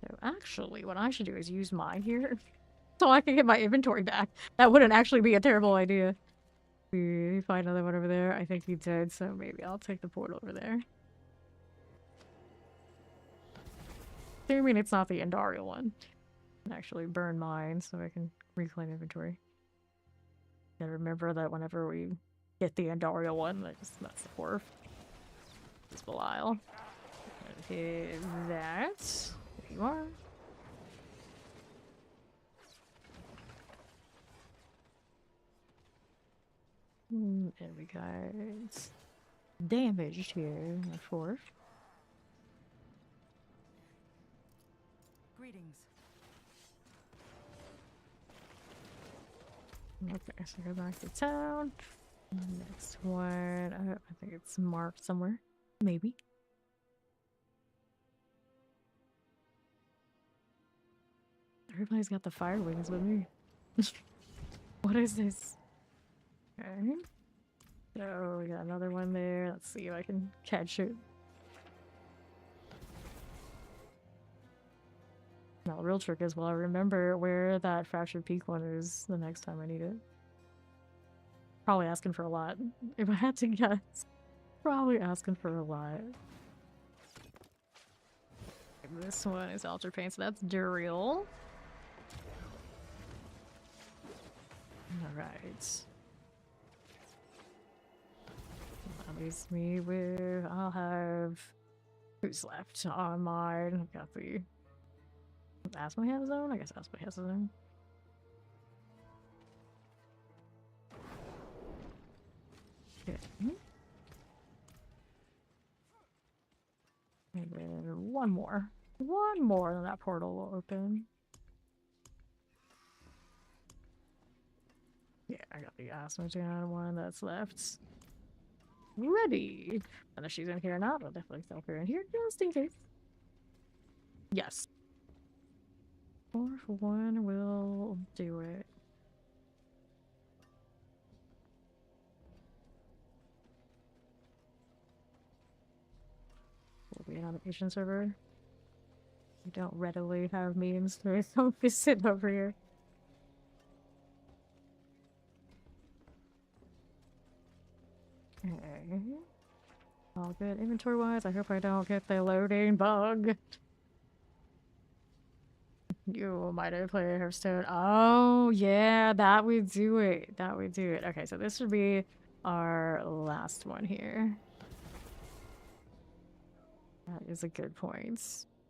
So actually, what I should do is use mine here so I can get my inventory back. That wouldn't actually be a terrible idea. We find another one over there. I think he did, so maybe I'll take the portal over there. Assuming it's not the Endarial one. I can actually burn mine so I can reclaim inventory. Gotta remember that whenever we get the Endarial one, that's the fourth. It's Belial. Hit that. There you are. And we got damaged here, the fourth. Greetings. Okay, so go back to town. Next one, I think it's marked somewhere. Maybe. Everybody's got the fire wings with me. What is this? Okay. So we got another one there. Let's see if I can catch it. Now the real trick is, will I remember where that fractured peak one is the next time I need it? Probably asking for a lot. If I had to guess, probably asking for a lot. This one is Altar Pain, so that's Duriel. Alright. That leaves me with... I'll have... Who's left on mine? I've got the... Asma has his own? I guess Asma has his own. Okay. And then one more. One more, and that portal will open. Yeah, I got the Asma one that's left. Ready! And if she's in here or not, I'll definitely self her in here just in case. Yes. 4 for 1 will do it. We'll be on a patient server. We don't readily have means to visit over here. Okay. All good inventory wise. I hope I don't get the loading bug. You might have played Hearthstone. Oh, yeah, that would do it. That would do it. Okay, so this would be our last one here. That is a good point.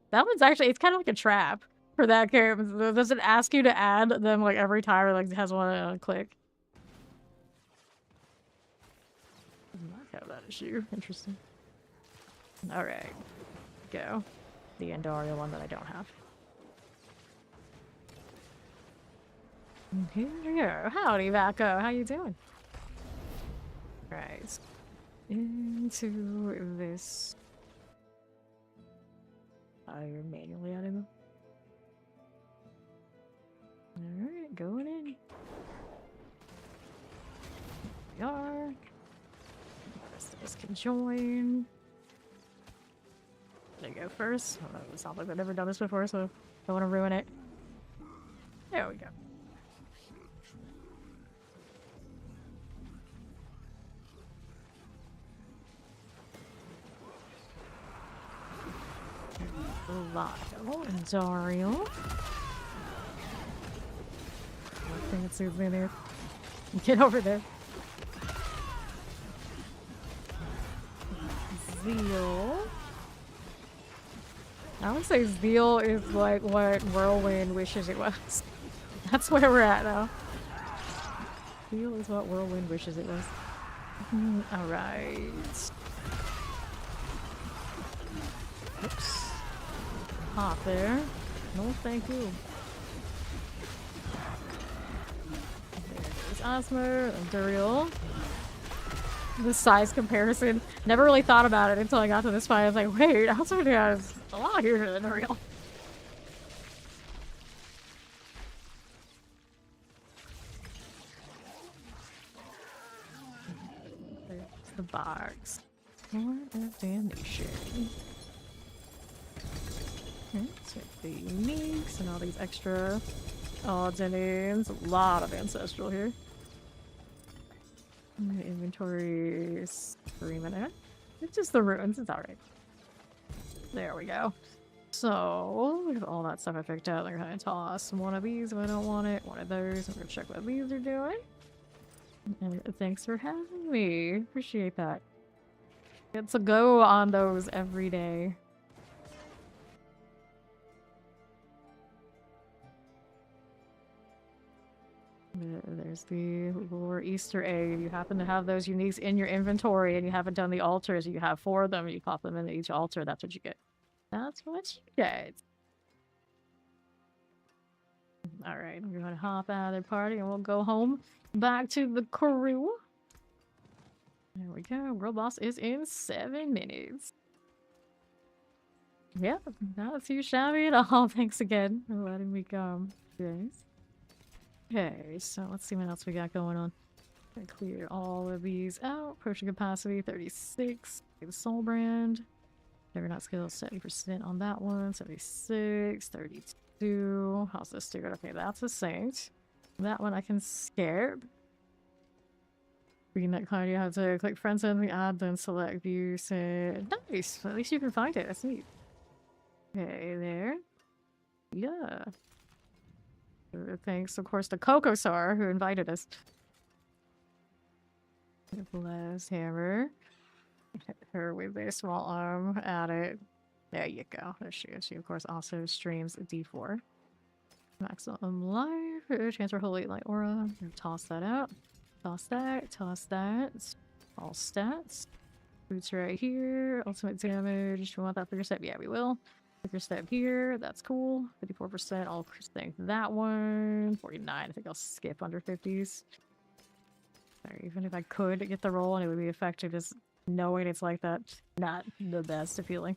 That one's actually, it's kind of like a trap for that character. Does it ask you to add them like every time or like has one on a click? Does not have that issue. Interesting. Alright. Go. The Endarial one that I don't have. Here we go. Howdy, Vaco. How you doing? Right. Into this. Oh, you're manually adding them? Alright, going in. Here we are. The rest of us can join. There you go first. Oh, it sounds like I've never done this before, so don't want to ruin it. There we go. Lyle and Duriel. I think it's in there. Get over there. Zeal. I would say Zeal is like what Whirlwind wishes it was. That's where we're at now. Zeal is what Whirlwind wishes it was. Alright. Oops. Hop there. No, thank you. There's Osmer and Duriel. The size comparison. Never really thought about it until I got to this fight. I was like, wait, Osmer has a lot here than Duriel. There's the box. Lord of Damnation. Okay, take the uniques and all these extra odds and ends. A lot of ancestral here. Inventory is 3 minutes. It's just the ruins, it's alright. There we go. So, we have all that stuff I picked out. They're gonna toss one of these if I don't want it, one of those. I'm gonna check what these are doing. And thanks for having me. Appreciate that. Get to go on those every day. There's the lore Easter egg. If you happen to have those uniques in your inventory and you haven't done the altars, you have 4 of them, you pop them into each altar, that's what you get. That's what you get. Alright, we're gonna hop out of the party and we'll go home. Back to the crew. There we go. World boss is in 7 minutes. Yep, not too shabby at all. Thanks again for letting me come, guys. Okay, so let's see what else we got going on. Gonna clear all of these out. Potion capacity 36. The soul brand. Never not skills 70% on that one. 76, 32. How's this do? Okay, that's a saint. That one I can skip. Reading that card, you have to click friends and the add, then select view. Say nice. At least you can find it. That's neat. Okay, there. Yeah. Thanks, of course, to Kokosar, who invited us. Blast hammer. Hit her with a small arm at it. There you go. There she is. She, of course, also streams a D4. Maximum life. Transfer Holy Light Aura. Toss that out. Toss that. Toss that. All stats. Boots right here. Ultimate damage. Do we want that for your step? Yeah, we will. Your step here, that's cool. 54%, I'll think that one. 49, I think I'll skip under 50s. Sorry, even if I could get the roll and it would be effective, just knowing it's like that, not the best feeling.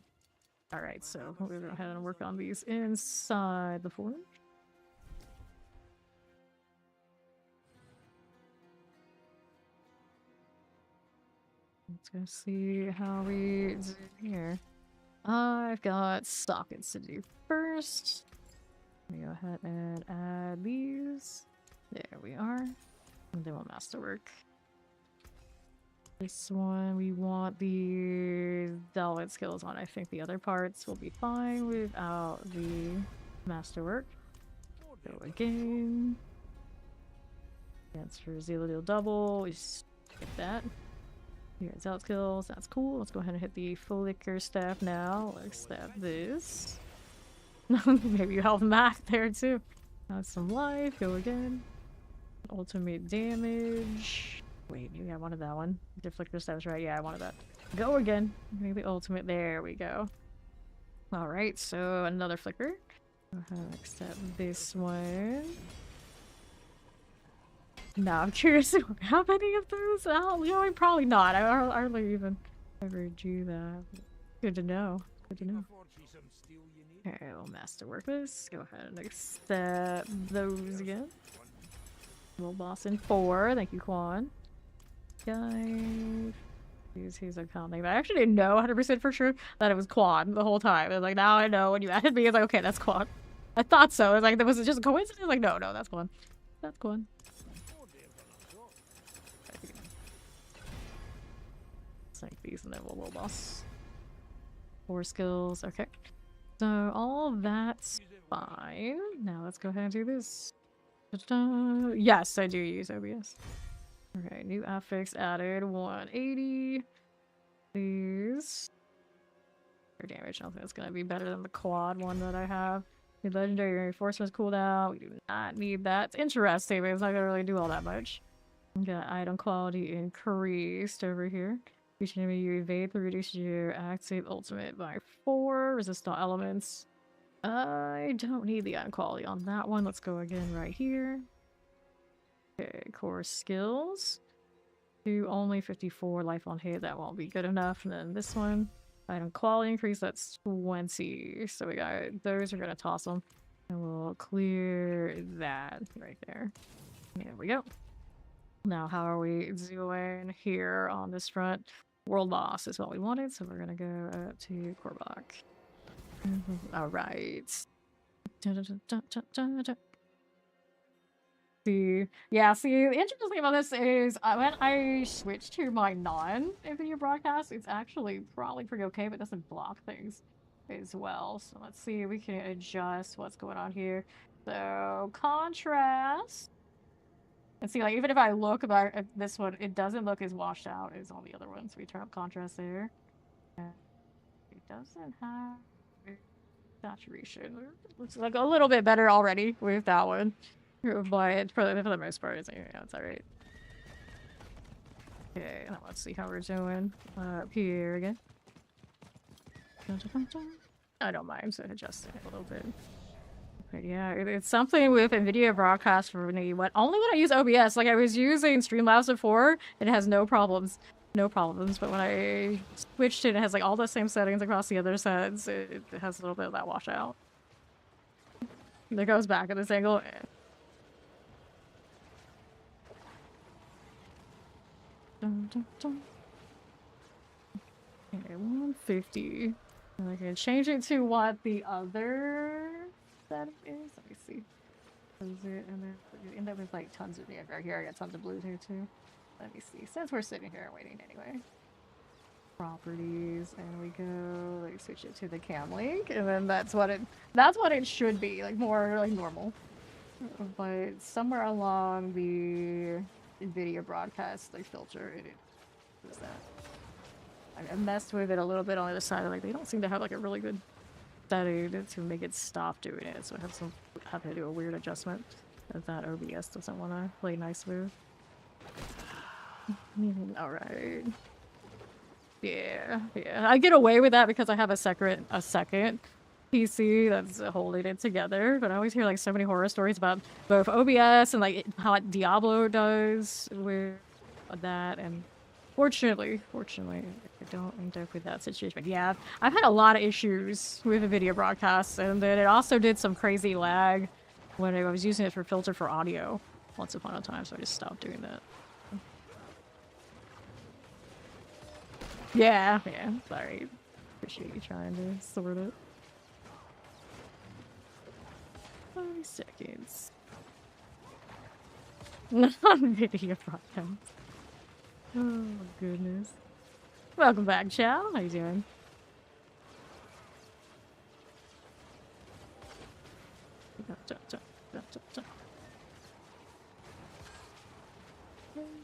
Alright, so we're gonna go ahead and work on these inside the forge. Let's go see how we do here. I've got sockets to do first. Let me go ahead and add these. There we are. And then we'll masterwork. This one, we want the Delvet skills on. I think the other parts will be fine without the masterwork. Go again. Transfer Zeal deal double. We skip that. Here's out skills, that's cool. Let's go ahead and hit the flicker staff now. Let's stab this. Maybe you help Mac there too. Have some life, go again. Ultimate damage. Wait, maybe I wanted that one. The flicker staff's right, yeah, I wanted that. Go again. Maybe the ultimate, there we go. Alright, so another flicker. Go ahead and accept this one. No, I'm curious how many of those out? You know, probably not. I hardly even ever do that. Good to know. Good to know. Okay, we'll masterwork this. Go ahead and accept those again. Little boss in 4. Thank you, Quan. Guy. Use his account name. I actually didn't know 100% for sure that it was Quan the whole time. I was like, now I know. When you added me, I was like, okay, that's Quan. I thought so. I was like, was it just a coincidence? Like, no, that's Quan. That's Quan. Like these and then we'll boss. 4 skills, okay. So all that's fine. Now let's go ahead and do this. Ta-da. Yes, I do use OBS. Okay, new affix added 180. Please. For damage, I don't think that's gonna be better than the quad one that I have. The legendary reinforcements cooldown. We do not need that. It's interesting, but it's not gonna really do all that much. We got item quality increased over here. Each enemy you evade through reduce your active ultimate by 4. Resist all elements. I don't need the item quality on that one. Let's go again right here. Okay, core skills. Do only 54 life on hit. That won't be good enough. And then this one. Item quality increase, that's 20. So we got those, we're gonna toss them. And we'll clear that right there. There we go. Now, how are we doing here on this front? World boss is what we wanted, so we're gonna go up to Korbach. Alright. See, yeah, see, the interesting thing about this is when I switch to my non-video broadcast, it's actually probably pretty okay, but it doesn't block things as well. So let's see if we can adjust what's going on here. So, contrast. And see, like, even if I look at this one, it doesn't look as washed out as all the other ones. We turn up contrast there. And it doesn't have saturation. Looks like a little bit better already with that one. But for the most part, it's alright. Okay, now let's see how we're doing up here again. I don't mind, so adjusting it a little bit. But yeah, it's something with NVIDIA broadcast for me. Only when I use OBS, like I was using Streamlabs before, it has no problems. No problems, but when I switched it, it has like all the same settings across the other sets. It has a little bit of that washout. It goes back at this angle. Dun, dun, dun. Okay, 150. And I can change it to what the other set is. Let me see. Close it, and then you end up with like tons of right here. I got tons of blues here too. Let me see. Since we're sitting here waiting anyway. Properties, and we go. Like switch it to the cam link, and then that's what it should be, like more like normal. But somewhere along the video broadcast like filter it is that. I messed with it a little bit on the other side. Like they don't seem to have like a really good setting to make it stop doing it, so I have to do a weird adjustment that OBS doesn't want to play nice with. All right. Yeah. I get away with that because I have a second PC that's holding it together, but I always hear like so many horror stories about both OBS and like how Diablo does with that, and fortunately I don't end up with that situation. But yeah, I've had a lot of issues with the video broadcasts, and then it also did some crazy lag when I was using it for filter for audio once upon a time, so I just stopped doing that. Yeah, sorry. Appreciate you trying to sort it. 5 seconds. Non-video broadcast. Oh goodness. Welcome back, Chow. How you doing?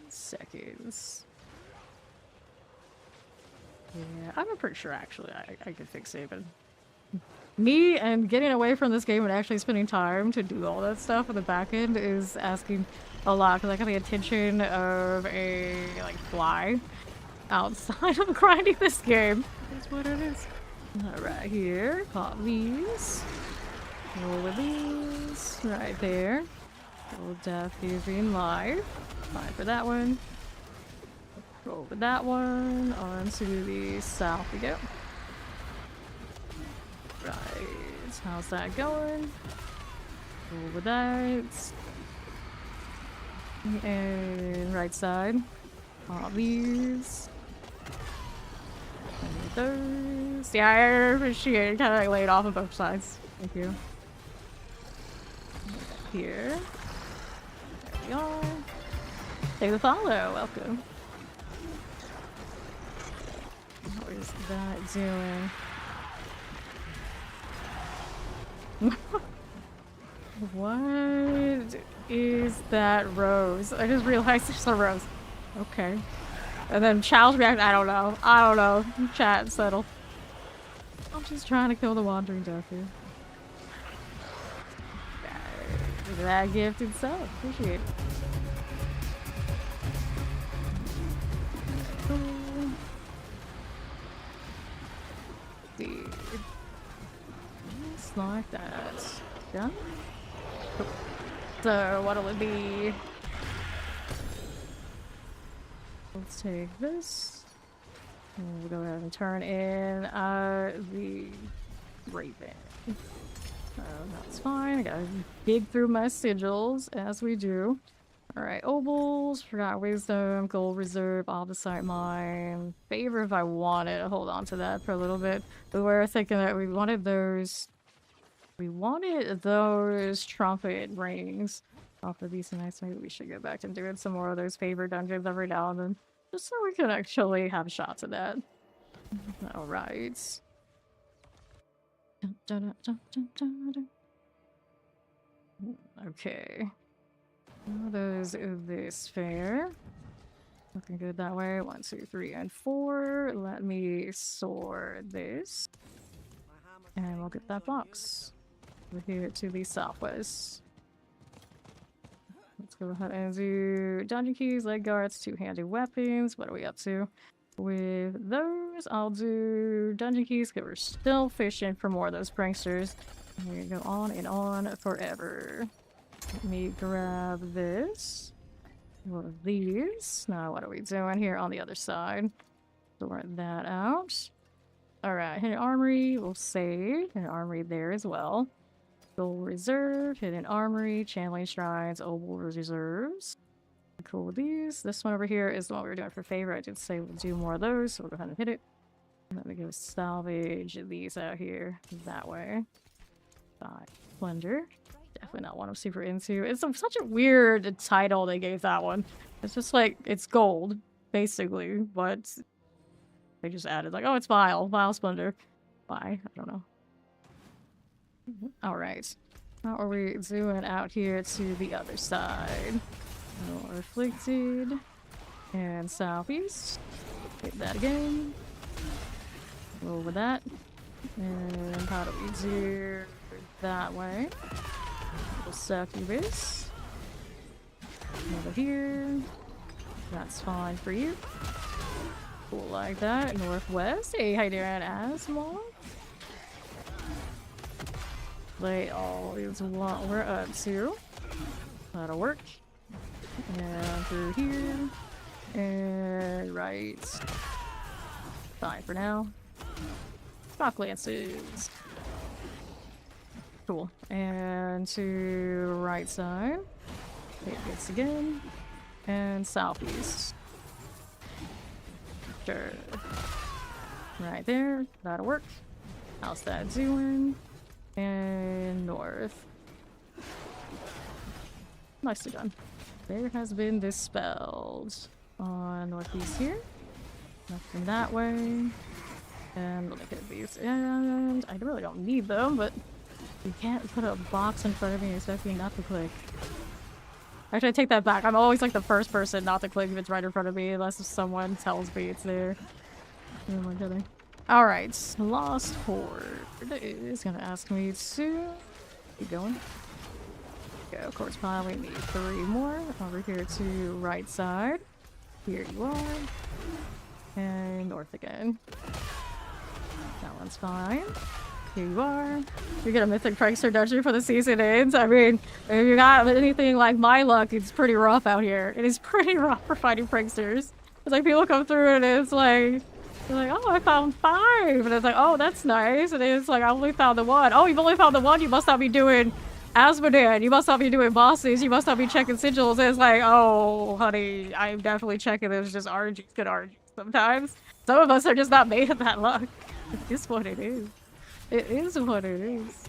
Seconds. Yeah, I'm pretty sure actually I could fix it, but me and getting away from this game and actually spending time to do all that stuff on the back end is asking a lot, because I got the attention of a like fly outside of grinding this game. That's what it is. Right here, pop these. Roll with these. Right there. Roll death using live. Fine for that one. Roll with that one. On to the south we go. Right. How's that going? Roll with that. And right side. All these. And those. Yeah, I appreciate it. Kind of like laid off on both sides. Thank you. Here. There we are. Thank you for the follow. Welcome. What is that doing? What is that rose? I just realized there's a rose. Okay. And then child's react. I don't know. I don't know. Chat, settle. I'm just trying to kill the wandering duck here. Look at that gift itself. Appreciate it. Cool. Dude. Just like that. Done? Cool. So, what'll it be? Let's take this. And we'll go ahead and turn in the Raven. That's fine. I gotta dig through my sigils as we do. Alright, Opals, Forgot Wisdom, Gold Reserve, Opposite Mine. Favor if I wanted to hold on to that for a little bit. But we were thinking that we wanted those. We wanted those trumpet rings off of these nice. Maybe we should get back to doing some more of those favor dungeons every now and then. Just so we can actually have shots of that. Alright. Okay. Those is this fair. Looking good that way. 1, 2, 3, and 4. Let me sort this. And we'll get that box. We're here to the southwest. Let's go ahead and do dungeon keys, leg guards, two-handed weapons. What are we up to? With those, I'll do dungeon keys because we're still fishing for more of those pranksters. We go on and on forever. Let me grab this. One of these. Now, what are we doing here on the other side? Sort that out. Alright, hidden armory. We'll save. Hidden armory there as well. Gold reserve, hidden armory, channeling shrines, opal reserves. Cool with these. This one over here is the one we were doing for favor. I did say we'll do more of those, so we'll go ahead and hit it. And let me go salvage these out here that way. Plunder. Definitely not one I'm super into. It's such a weird title they gave that one. It's just like, it's gold, basically, but they just added like, oh, it's vile splendor. Why? I don't know. Alright. How are we doing out here to the other side? Afflicted. And southeast. Hit that again. Roll with that. And how do we do that way? We'll succubus. Over here. That's fine for you. Cool like that. Northwest. Hey, how you doing, Asmol? Play all is what we're up to. That'll work. And through here. And right. Fine for now. Rock lances. Cool. And to right side. Hit this again. And southeast. Sure. Right there. That'll work. How's that doing? And north. Nicely done. There has been dispelled on northeast here. Nothing that way. And let me hit these. And I really don't need them, but you can't put a box in front of me and expect me not to click. Actually, I take that back. I'm always like the first person not to click if it's right in front of me, unless someone tells me it's there. Oh my god. Alright, Lost Horde is gonna ask me to keep going. Okay, of course, probably need 3 more. Over here to right side. Here you are. And north again. That one's fine. Here you are. You get a Mythic Prankster dungeon for the season ends. I mean, if you got anything like my luck, it's pretty rough out here. It is pretty rough for fighting pranksters. It's like people come through and it's like, they're like, oh, I found 5. And it's like, oh, that's nice. And it's like, I only found the 1. Oh, you've only found the 1? You must not be doing Asmodean. You must not be doing bosses. You must not be checking sigils. And it's like, oh, honey, I'm definitely checking. There's just RNGs, good RNGs sometimes. Some of us are just not made of that luck. It is what it is. It is what it is.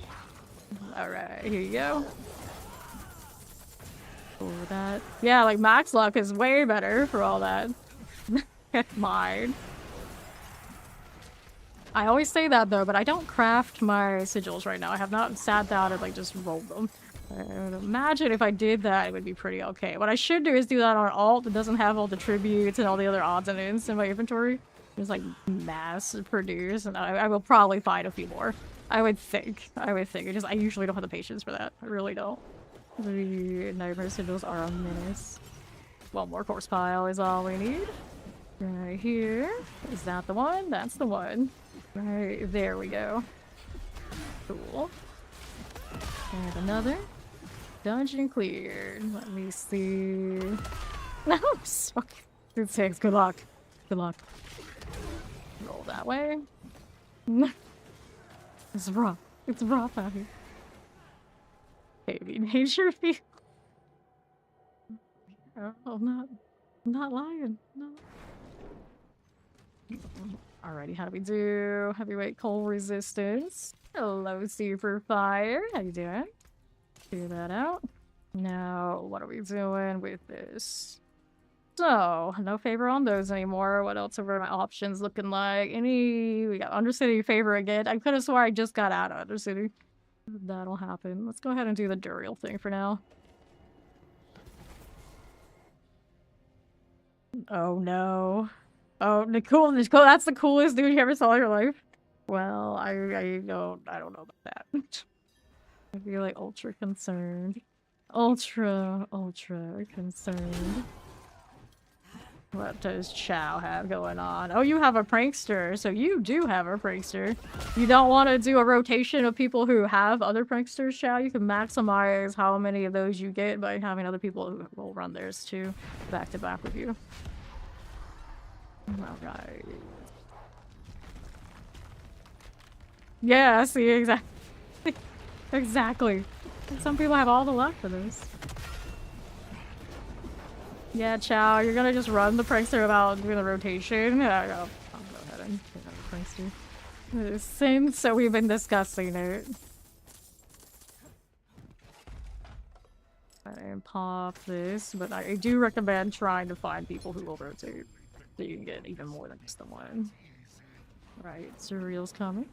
Alright, here you go. Cool with that. Yeah, like max luck is way better for all that. Mine. I always say that though, but I don't craft my sigils right now. I have not sat down and like just rolled them. I would imagine if I did that, it would be pretty okay. What I should do is do that on alt. It doesn't have all the tributes and all the other odds and ends in my inventory. Just like mass produce, and I will probably find a few more. I would think. I usually don't have the patience for that. I really don't. The nightmare sigils are a menace. One more corpse pile is all we need. Right here. Is that the one? That's the one. Right, there we go. Cool. And another. Dungeon cleared. Let me see. No, fuck. 6. Good luck. Good luck. Roll that way. It's rough. It's rough out here. Baby nature field. Oh, I'm not lying. No. Alrighty, how do we do? Heavyweight cold resistance. Hello, super fire. How you doing? Figure that out. Now, what are we doing with this? So, no favor on those anymore. What else are my options looking like? We got Undercity favor again. I could have swore I just got out of Undercity. That'll happen. Let's go ahead and do the Duriel thing for now. Oh no. Oh, Nicole, that's the coolest dude you ever saw in your life. Well, I don't know about that. I feel like ultra concerned. Ultra concerned. What does Chow have going on? Oh, you have a prankster, so you do have a prankster. You don't want to do a rotation of people who have other pranksters, Chow? You can maximize how many of those you get by having other people who will run theirs too, back to back with you. Alright. Yeah, see, exactly. Exactly. Some people have all the luck for this. Yeah, Chow, you're gonna just run the prankster without doing the rotation. I'll go ahead and take out the prankster. Since so we've been discussing it. And pop this, but I do recommend trying to find people who will rotate. So you can get even more than just the one. Right, Duriel's coming.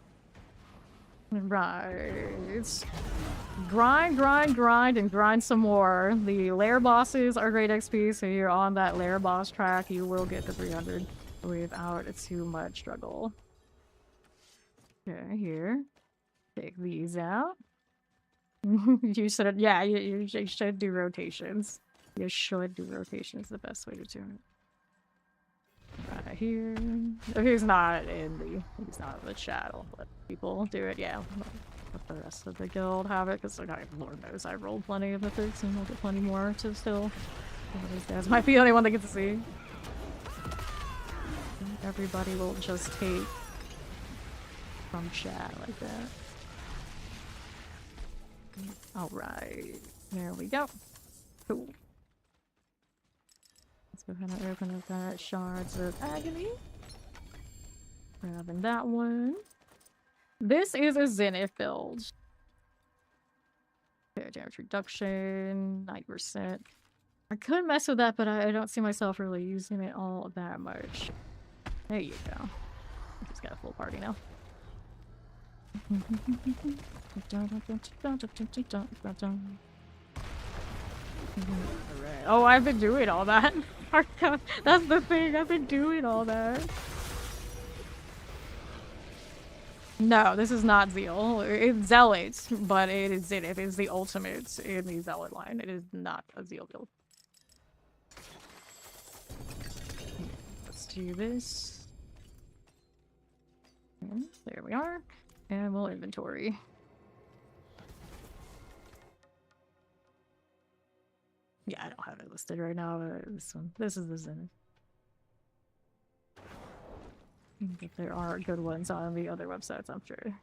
Right. Grind, and grind some more. The lair bosses are great XP, so you're on that lair boss track, you will get the 300 without too much struggle. Okay, here. Take these out. You should, yeah, you should do rotations. You should do rotations, the best way to do it. Right here. If he's not in the chat, I'll let people do it. Yeah, let the rest of the guild have it, because Lord knows I've rolled plenty of mythics and I'll get plenty more to still. These guys might be the only one that get to see. Everybody will just take from chat like that. Alright, there we go. Cool. Let's go ahead and open up that Shards of Agony. Grabbing that one. This is a Zenith build. Okay, damage reduction, 9%. I could mess with that, but I don't see myself really using it all that much. There you go. Just got a full party now. Oh, I've been doing all that. That's the thing, I've been doing all that. No, this is not Zeal. It's Zealot, but it is Zenith. It is the ultimate in the Zealot line. It is not a Zeal build. Let's do this. And there we are. And we'll inventory. Yeah, I don't have it listed right now, but this one. This is the Zenith. If there are good ones on the other websites, I'm sure.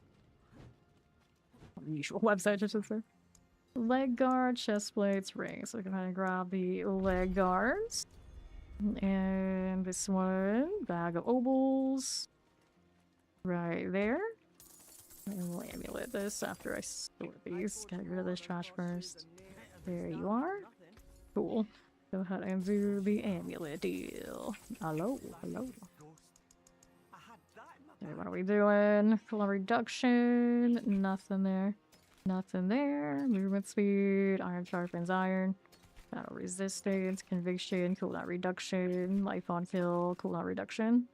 On the usual websites, I should say. Leg guard, chest plates, rings. So we can kind of grab the leg guards. And this one, bag of obols. Right there. And we'll amulet this after I store these. Get rid of this trash first. There you are. Cool. Go ahead and do the amulet deal. Hello, hello. I had that in my Okay, what are we doing? Cooldown reduction. Nothing there. Nothing there. Movement speed. Iron sharpens iron. Battle resistance. Conviction. Cooldown reduction. Life on kill. Cooldown reduction.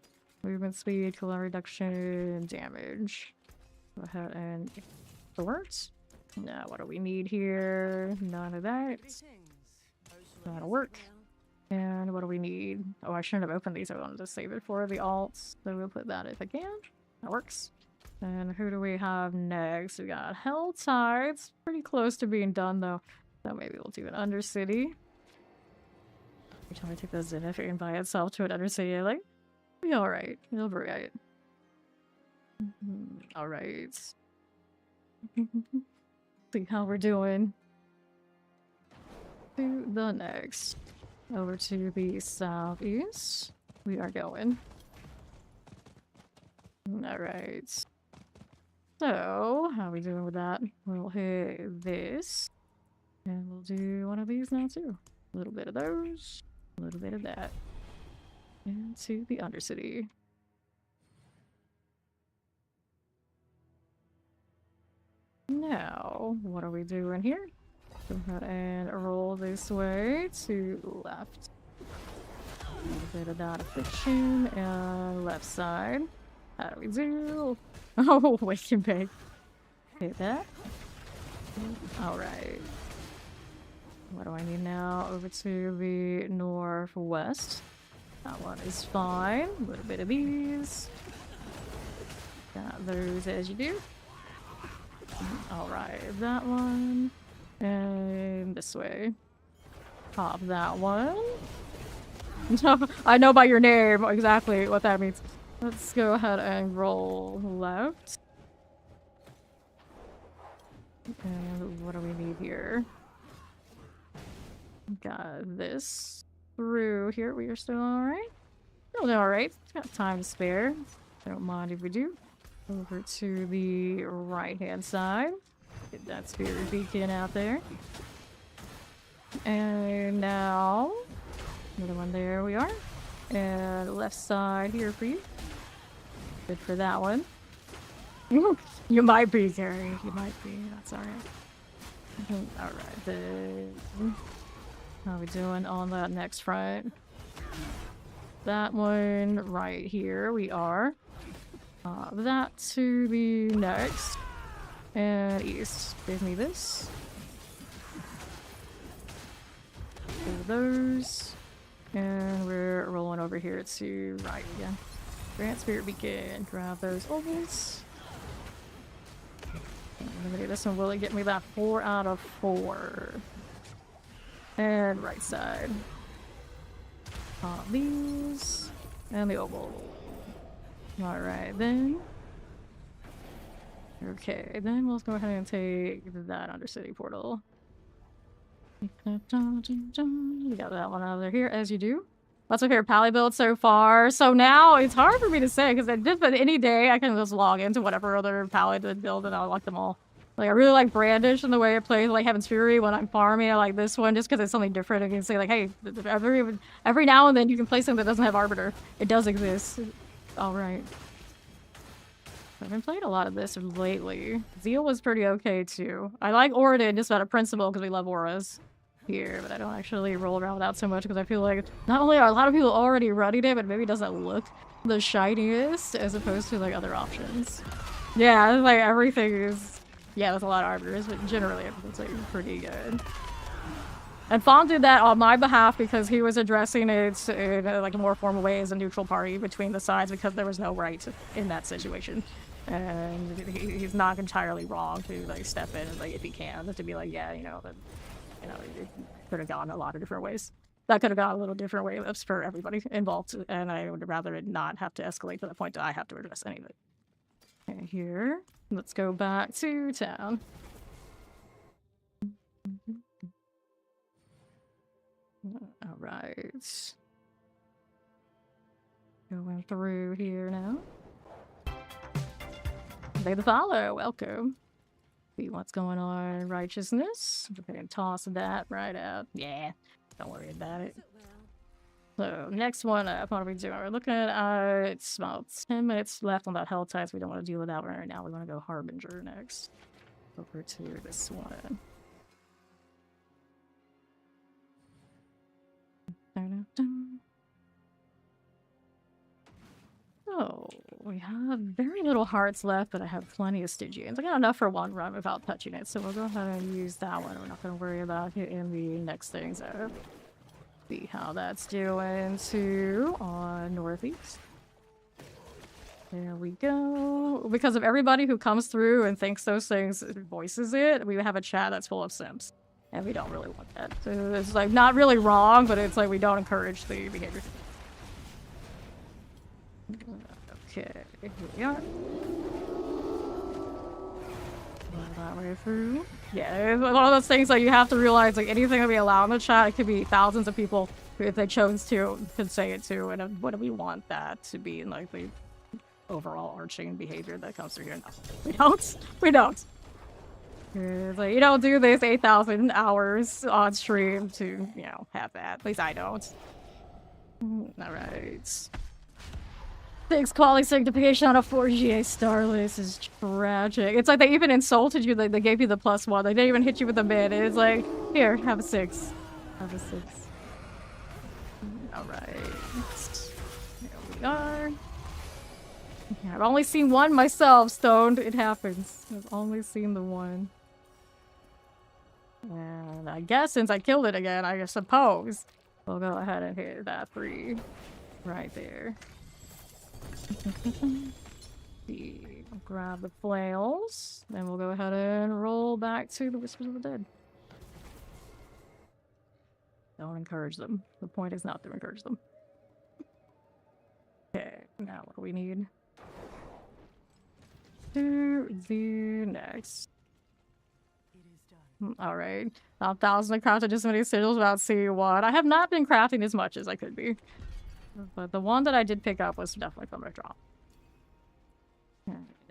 Movement speed. Cooldown reduction. Damage. Go ahead and swords. Now, what do we need here? None of that. That'll work. And what do we need? Oh, I shouldn't have opened these. I wanted to save it for the alts. So we'll put that if I can. That works. And who do we have next? We got Helltide. It's pretty close to being done, though. So maybe we'll do an Undercity. Every time I take the Zenith by itself to an Undercity, like, be alright. It'll be alright. Alright. See how we're doing. To the next. Over to the southeast. We are going. Alright. So, how are we doing with that? We'll hit this. And we'll do one of these now too. A little bit of those. A little bit of that. And to the Undercity. Now, what are we doing here? Go ahead and roll this way to left. A little bit of that affliction and left side. How do we do? Oh, wake and bake. Hit that. Alright. What do I need now? Over to the northwest. That one is fine. A little bit of these. Got those as you do. Alright, that one. And this way. Pop that one. I know by your name exactly what that means. Let's go ahead and roll left. And what do we need here? Got this through here. We are still alright. Still alright. Got time to spare. Don't mind if we do. Over to the right hand side. Get that spirit beacon out there. And now another one, there we are. And left side here for you. Good for that one. You might be, Gary. You might be. That's alright. Alright, then. How are we doing on that next front? That one right here. We are. That to the next. And east. Give me this. Do those. And we're rolling over here to right again. Grant Spirit Beacon. Grab those ovals. This one will get me that 4 out of 4. And right side. These. And the oval. Alright then. Okay, then we'll go ahead and take that Undercity portal. We got that one out of here, as you do. What's my favorite Pally build so far? So now it's hard for me to say because any day I can just log into whatever other Paladin build and I'll like them all. Like I really like Brandish and the way it plays, like Heaven's Fury when I'm farming. I like this one just because it's something different. I can say like, hey, every now and then you can play something that doesn't have Arbiter. It does exist. All right. I've been playing a lot of this lately. Zeal was pretty okay too. I like Oridon just out of principle because we love auras here, but I don't actually roll around with that so much because I feel like not only are a lot of people already running it, but maybe it doesn't look the shiniest as opposed to like other options. Yeah, like everything is, yeah, there's a lot of arbiters, but generally everything's like pretty good. And Fawn did that on my behalf because he was addressing it in like a more formal way as a neutral party between the sides because there was no right in that situation. And he's not entirely wrong to like step in and like if he can to be like, yeah, it could have gone a lot of different ways. That could have gone a little different ways for everybody involved, and I would rather it not have to escalate to the point that I have to address any of it. Okay, here, let's go back to town. All right. Going through here now. They the follow, welcome. See what's going on. Righteousness. Okay, toss that right out. Yeah, don't worry about it. So next one up, what are we doing? We're looking at it's about 10 minutes left on that Helltide, so we don't want to deal with that one right now. We want to go Harbinger next. Over to this one. Dun-dun-dun. So we have very little hearts left, but I have plenty of Stygians. I got enough for one run without touching it, so we'll go ahead and use that one. We're not going to worry about it in the next thing, so see how that's doing too on Northeast. There we go. Because of everybody who comes through and thinks those things, voices it, we have a chat that's full of simps. And we don't really want that. So it's like not really wrong, but it's like we don't encourage the behavior. Okay, here we are. Go that way through. Yeah, it's one of those things like you have to realize like anything that we allow in the chat, it could be thousands of people who, if they chose to, could say it too. And what do we want that to be in like the overall arching behavior that comes through here? No, we don't. We don't. It's like, you don't do this 8,000 hours on stream to, you know, have that. At least I don't. Alright. 6 quality sanctification on a 4GA Starless is tragic. It's like they even insulted you, like they gave you the +1. They didn't even hit you with a mid. It's like, here, have a 6. Have a 6. Alright. Here we are. Yeah, I've only seen one myself, Stoned. It happens. I've only seen the one. And I guess since I killed it again, I suppose we'll go ahead and hit that 3 right there. Grab the flails, then we'll go ahead and roll back to the Whispers of the Dead. Don't encourage them. The point is not to encourage them. Okay, now what do we need? To the next. Alright. 1,000 crafted just many sigils about C1. I have not been crafting as much as I could be. But the one that I did pick up was definitely from a drop.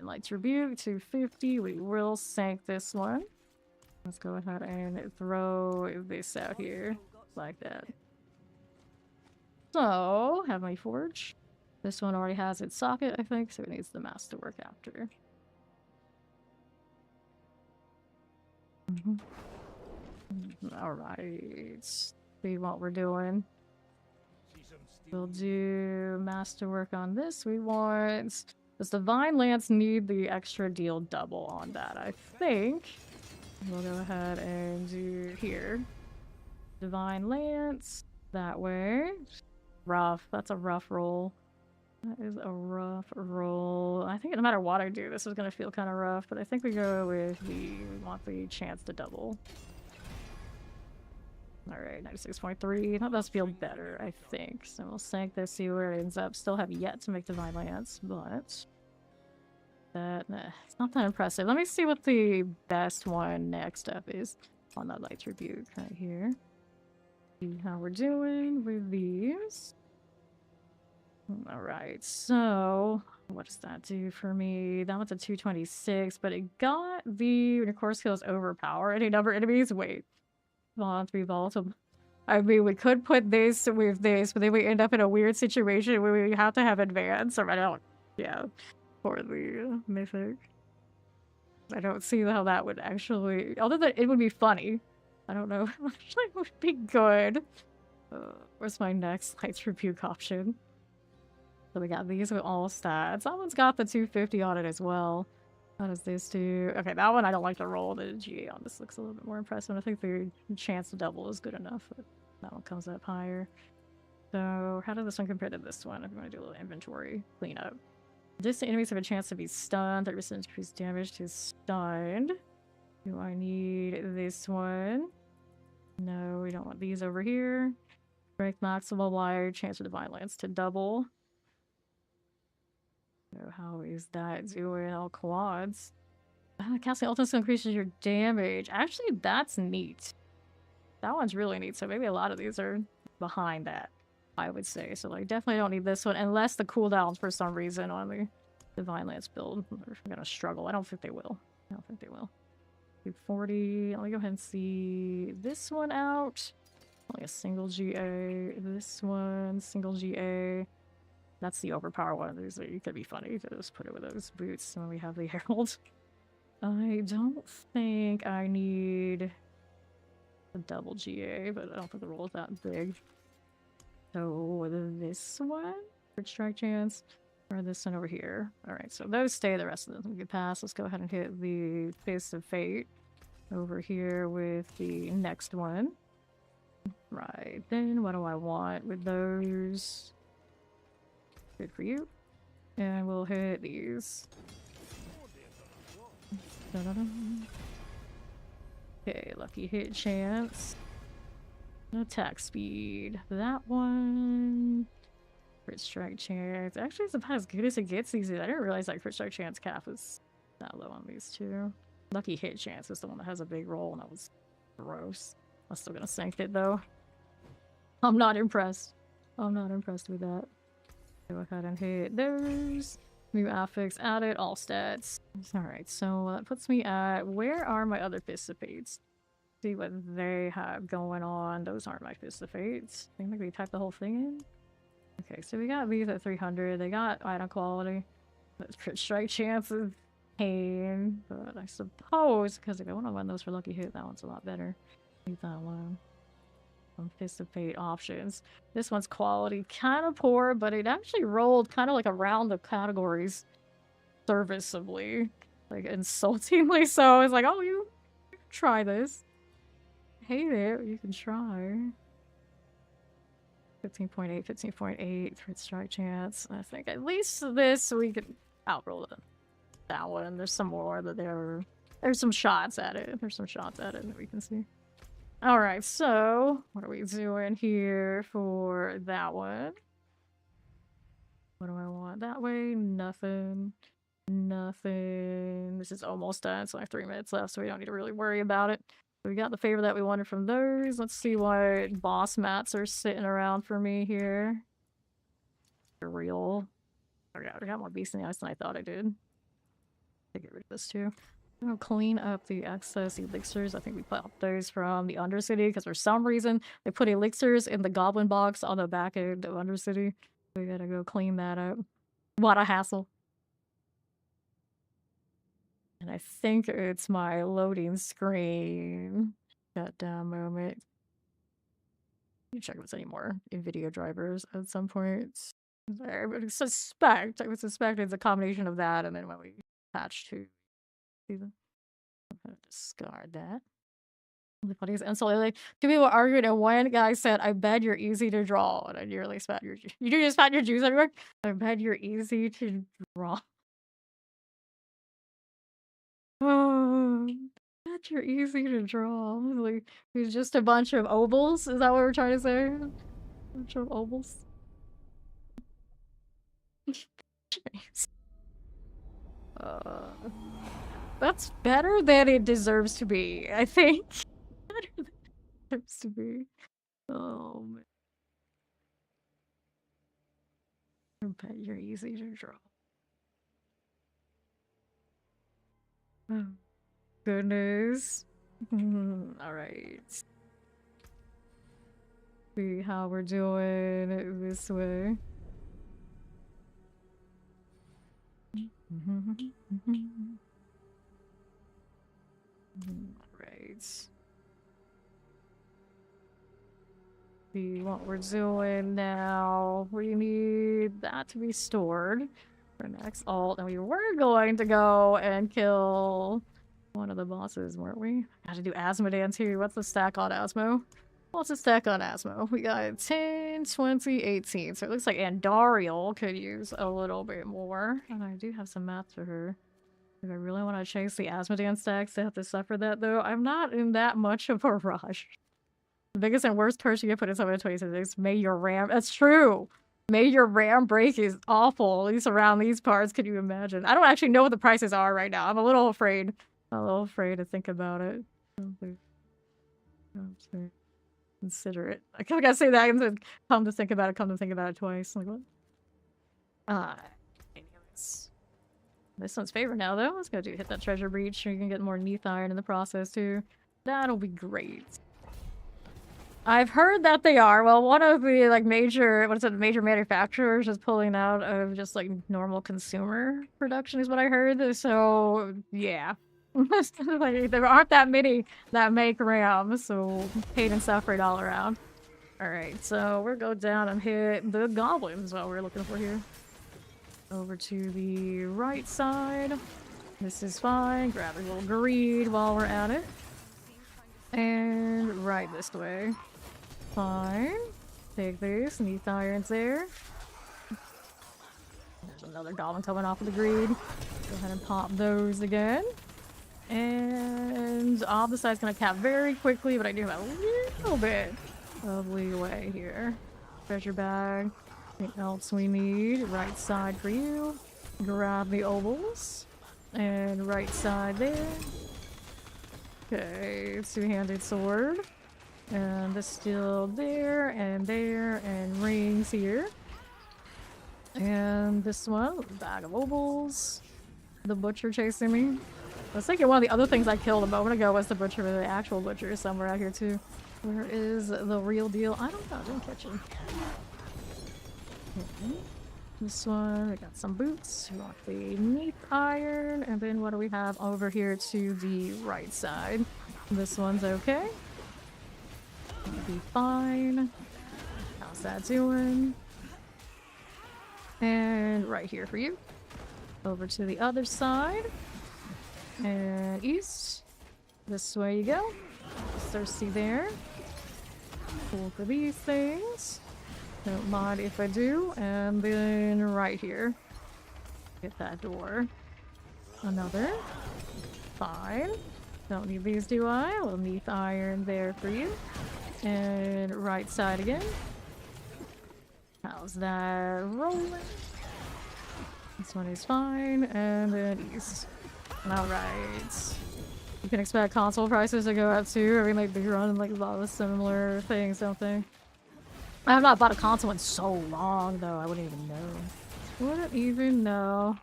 Light's Rebuke, 250. We will sank this one. Let's go ahead and throw this out here. Like that. So, Heavenly Forge. This one already has its socket, I think, so it needs the Masterwork after. Alright. See what we're doing. We'll do Masterwork on this. We want... Does Divine Lance need the extra deal double on that? I think. We'll go ahead and do here. Divine Lance. That way. Rough. That's a rough roll. That is a rough roll. I think no matter what I do, this is going to feel kind of rough, but I think we go with we want the chance to double. Alright, 96.3. That does feel better, I think. So we'll sank this, see where it ends up. Still have yet to make Divine Lance, but... it's not that impressive. Let me see what the best one next up is on that Light's Rebuke right here. See how we're doing with these. Alright, so... what does that do for me? That one's a 226, but it got the... when your core skill is overpower any number of enemies? Wait. On 3 volatile. I mean, we could put this with this, but then we end up in a weird situation where we have to have advance, or I don't... yeah. For the mythic. I don't see how that would actually... although that it would be funny. I don't know. Actually, it would be good. Where's my next Light's Rebuke option? So we got these with all stats. That one's got the 250 on it as well. How does this do? Okay, that one I don't like to roll. The GA on this looks a little bit more impressive. I think the chance to double is good enough, but that one comes up higher. So how does this one compare to this one? If you want to do a little inventory cleanup. Distant enemies have a chance to be stunned. 30% increased damage to stunned. Do I need this one? No, we don't want these over here. Break maximal wire, chance for Divine Lance to double. So how is that doing? All quads. Casting ultimates increases your damage. Actually, that's neat. That one's really neat. So maybe a lot of these are behind that, I would say. So like, definitely don't need this one unless the cooldowns for some reason on the Divine Lance build are gonna struggle. I don't think they will. I don't think they will. 240. Let me go ahead and see this one out. Only a single GA. This one, single GA. That's the overpower one. These are, you could be funny to just put it with those boots when we have the Herald. I don't think I need a double GA, but I don't think the roll is that big. So this one, for strike chance, or this one over here. Alright, so those stay, the rest of them we can pass. Let's go ahead and hit the Fist of Fate over here with the next one. Right, then what do I want with those? Good for you. And we'll hit these. Okay, lucky hit chance. Attack speed. That one. Crit strike chance. Actually, it's about as good as it gets these days. I didn't realize that crit strike chance cap is that low on these two. Lucky hit chance is the one that has a big roll, and that was gross. I'm still gonna sanct it though. I'm not impressed. I'm not impressed with that. Go ahead and hit those. New affix added, all stats. Alright, so that puts me at... Where are my other Fists of Fates? See what they have going on. Those aren't my Fists of Fates. I think maybe type the whole thing in. Okay, so we got these at 300. They got item quality. That's crit strike chances. Pain. But I suppose, because if I want to run those for lucky hit, that one's a lot better. Leave that alone. Some Fist of Fate options. This one's quality kind of poor, but it actually rolled kind of like around the categories serviceably. Like insultingly so. It's like, oh, you try this. Hate it, you can try. 15.8, 15.8, crit strike chance. I think at least this we can outroll that one. There's some more that there's some shots at it. There's some shots at it that we can see. Alright, so what are we doing here for that one? What do I want that way? Nothing. Nothing. This is almost done, so I have 3 minutes left, so we don't need to really worry about it. We got the favor that we wanted from those. Let's see what boss mats are sitting around for me here. Duriel. I got more beasts in the ice than I thought I did. I'll get rid of this too. I'll clean up the excess elixirs. I think we popped those from the Undercity because for some reason they put elixirs in the goblin box on the back end of Undercity. We gotta go clean that up. What a hassle. And I think it's my loading screen. Shutdown moment. Let me check if there's any more NVIDIA drivers at some point. I would suspect it's a combination of that and then when we patch to season. I'm gonna discard that. And so like 2 people argued and one guy said, I bet you're easy to draw. And I nearly spat your juice. You just spat your juice everywhere? I bet you're easy to draw. Oh, I bet you're easy to draw. Like it's just a bunch of ovals. Is that what we're trying to say? A bunch of ovals. Jeez. That's better than it deserves to be, I think. Better than it deserves to be. Oh, man. I bet you're easy to draw. Oh, goodness. Alright. See how we're doing it this way. Right. See what we're doing now. We need that to be stored for next alt, and we were going to go and kill one of the bosses, weren't we? Got to do Asmodan too. What's the stack on Asmo? What's the stack on Asmo? We got 10, 20, 18. So it looks like Duriel could use a little bit more. And I do have some math for her. If I really want to chase the Asmodan stacks to have to suffer that, though, I'm not in that much of a rush. The biggest and worst curse you can put in 726. May your RAM... That's true! May your RAM break is awful, at least around these parts. Could you imagine? I don't actually know what the prices are right now. I'm a little afraid. I'm a little afraid to think about it. Consider it. I gotta say that and then come to think about it twice. Like, what? Anyways. This one's favorite now, though. Let's go hit that treasure breach. You can get more Neath Iron in the process, too. That'll be great. I've heard that they are. Well, one of the like major, what is it, major manufacturers is pulling out of just like normal consumer production is what I heard. So yeah. Like, there aren't that many that make RAM, so pain and suffering all around. Alright, so we'll go down and hit the goblins, what we're looking for here. Over to the right side. This is fine. Grab a little greed while we're at it. And right this way. Fine. Take this. Neath irons there. There's another goblin coming off of the greed. Go ahead and pop those again. And all the side's gonna cap very quickly, but I do have a little bit of leeway here. Treasure bag. Anything else we need? Right side for you. Grab the ovals. And right side there. Okay, two-handed sword. And the steel there, and rings here. And this one, bag of ovals. The butcher chasing me. I was thinking one of the other things I killed a moment ago was the butcher, but the actual butcher is somewhere out here too. Where is the real deal? I don't know, I didn't catch him. Okay. This one, we got some boots. We want the neath iron, and then what do we have over here to the right side? This one's okay. It'll be fine. How's that doing? And right here for you. Over to the other side. And east. This way you go. Thirsty there. Cool for these things. Don't mind if I do. And then right here. Get that door. Another. Fine. Don't need these, do I? A little neath iron there for you. And right side again. How's that rolling? This one is fine. And then east. Alright. You can expect console prices to go up too. Or we might be running like a lot of similar things, don't they? I have not bought a console in so long though, I wouldn't even know. Wouldn't even know.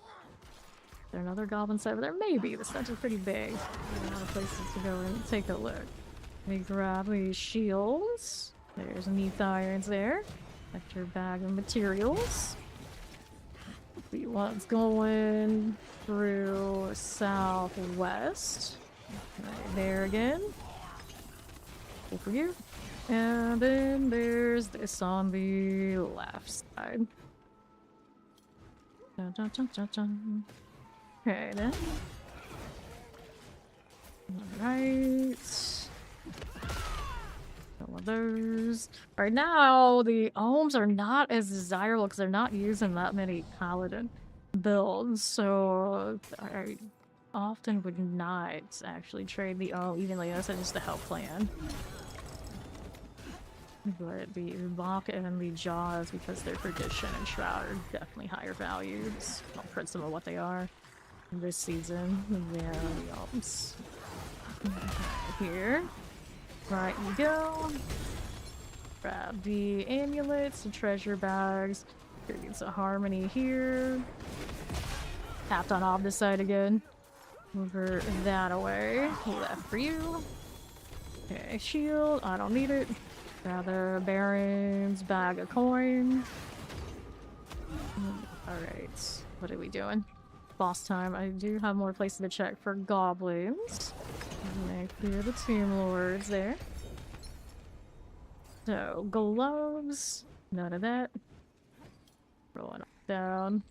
Is there another goblin site over there? Maybe. This dungeon's pretty big. There's a lot of places to go and take a look. Let me grab these shields. There's neath irons there. Extra bag of materials. See what's going through southwest. Right there again. Cool for you. And then there's this on the left side. Dun, dun, dun, dun, dun. Okay then. Alright. One of those. Right now, the ohms are not as desirable because they're not using that many Paladin builds, so I often would not actually trade the ohm evenly as just to help plan. But the Bach and the Jaws, because they're Perdition and Shroud, are definitely higher values. I'll print some of what they are this season. There are the ohms. Here. Right you go. Grab the amulets, the treasure bags. Gets a harmony here. Tapped on off this side again. Over that away. Left for you. Okay, shield. I don't need it. Grab the Baron's bag of coin. Alright. What are we doing? Boss time. I do have more places to check for goblins. Clear the Tomb Lords there. So, gloves. None of that. Rolling down.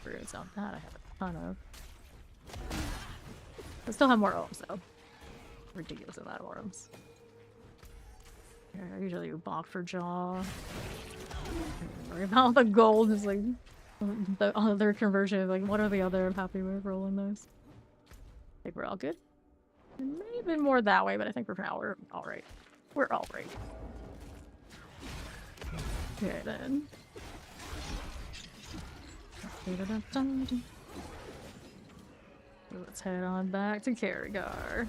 Fruits on that I have a ton of. I still have more ohms though. Ridiculous amount of ohms. I usually balk for jaw. Don't worry about the gold. Is like the other conversion. Like, what are the other? I'm happy with rolling those. I think we're all good. It may have been more that way, but I think for now we're alright. We're alright. Okay then. Let's head on back to Karagar.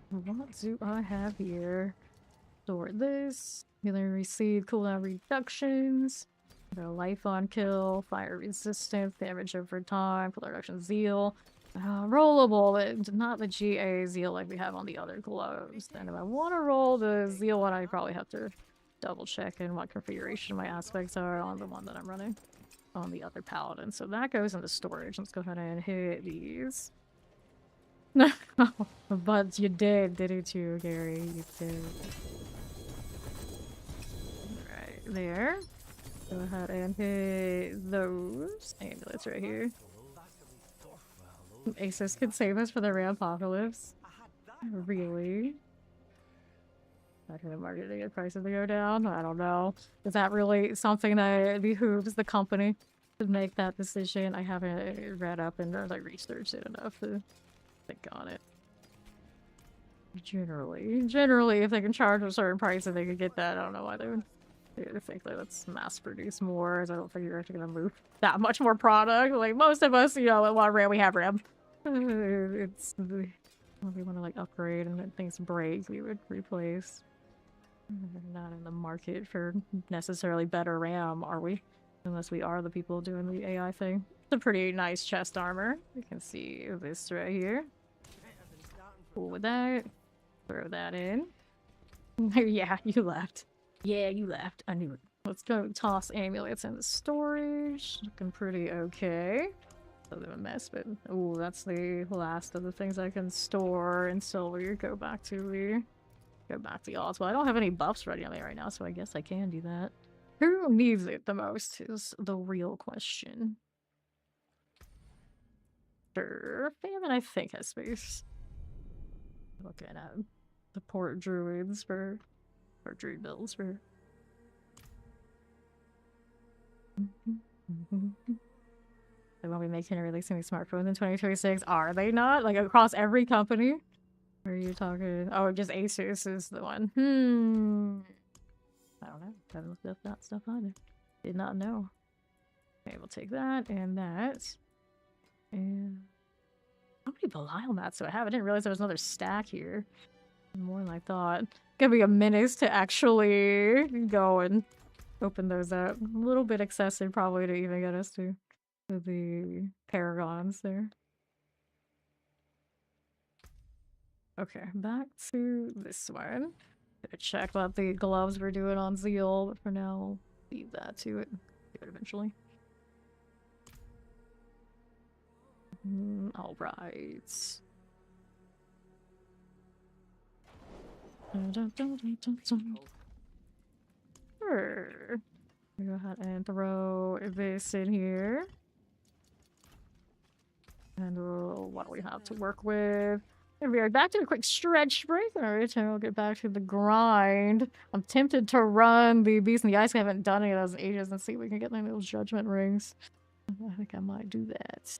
What do I have here? Store this. Healing receive cooldown reductions. The life on kill, fire resistance, damage over time, color reduction zeal. Rollable, but not the GA zeal like we have on the other gloves. Then if I want to roll the zeal one, I probably have to double check in what configuration my aspects are on the one that I'm running on the other paladin. So that goes into storage. Let's go ahead and hit these. But you didn't you, Gary? You did. Right there. Go ahead and hit those amulets right here. Asus could save us for the Rampocalypse. Really? I heard the marketing prices to go down. I don't know. Is that really something that behooves the company to make that decision? I haven't read up and like researched it enough to think on it. Generally, if they can charge a certain price and they could get that, I don't know why they would. I think that let's mass produce more, as I don't think you're actually gonna move that much more product. Like most of us, you know, want RAM, we have RAM. It's when we want to like upgrade and then things break, we would replace. We're not in the market for necessarily better RAM, are we? Unless we are the people doing the AI thing. It's a pretty nice chest armor. You can see this right here. Cool with that. Throw that in. Yeah, you left. Yeah, you left. I knew it. Let's go toss amulets into storage. Looking pretty okay. A bit of a mess, but oh, that's the last of the things I can store until we go back to the odds. Well, I don't have any buffs ready on me right now, so I guess I can do that. Who needs it the most is the real question. Sure, Famine I think has space. Looking at support druids for druid builds for. They won't be making and releasing these smartphones in 2026. Are they not? Like across every company? Or are you talking? Oh, just Asus is the one. I don't know. Haven't looked up that stuff either. Did not know. Okay, we'll take that and that. And how many Belial mats do I have? I didn't realize there was another stack here. More than I thought. Gonna be a minute to actually go and open those up. A little bit excessive probably to even get us to the paragons there. Okay, back to this one. Gonna check what the gloves we're doing on Zeal, but for now we'll leave that to it. Do it eventually. Alright. Sure. Go ahead and throw this in here. And what do we have to work with? And we are back to a quick stretch break. Alright, and we'll get back to the grind. I'm tempted to run the Beast in the Ice. I haven't done any of those in ages and see if we can get any of those judgment rings. I think I might do that.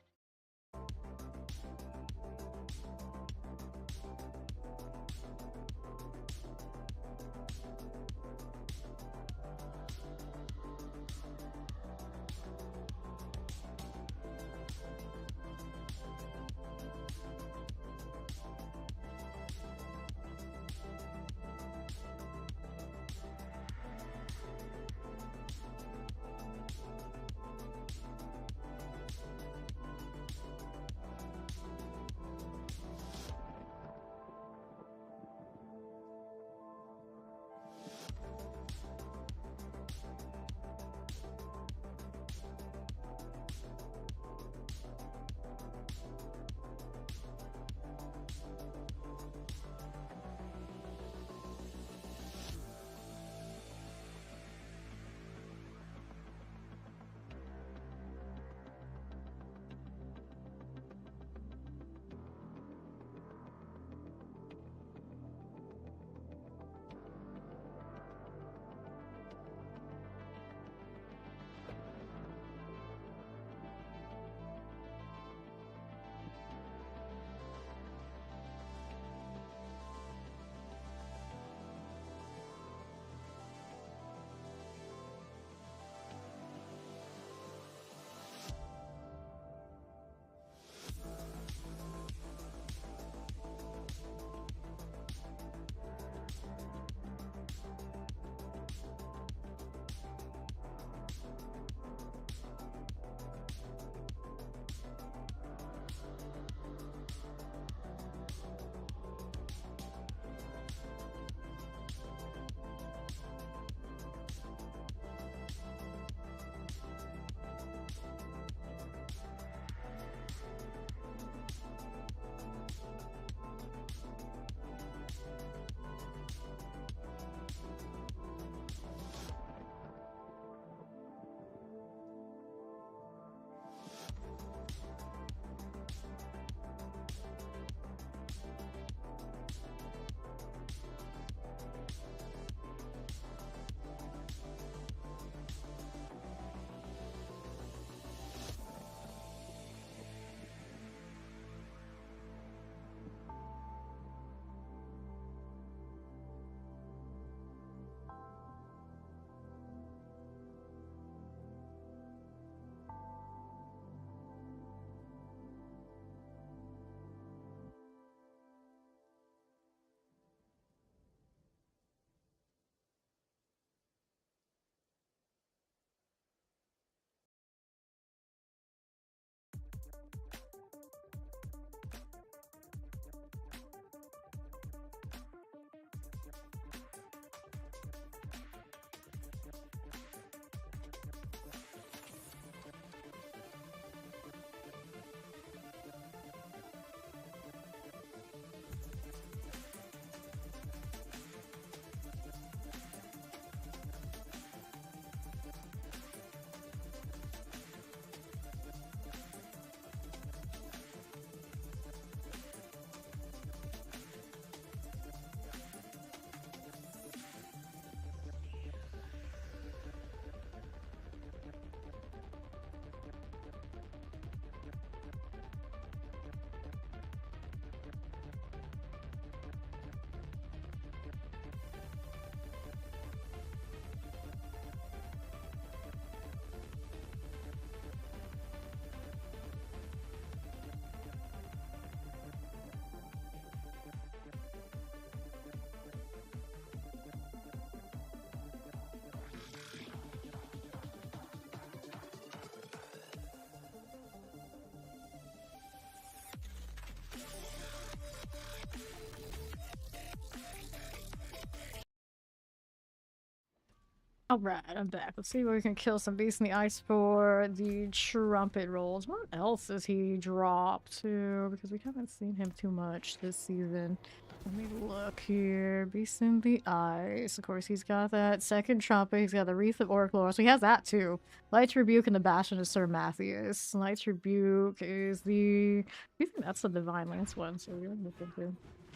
Alright, I'm back. Let's see if we can kill some beasts in the ice for the trumpet rolls. What else does he drop to? Because we haven't seen him too much this season. Let me look here. Beast in the ice. Of course, he's got that second trumpet. He's got the Wreath of Orclor. So he has that too. Light's Rebuke and the Bastion of Sir Matthias. Light's Rebuke is the... I think that's the Divine Lance one, so we're looking to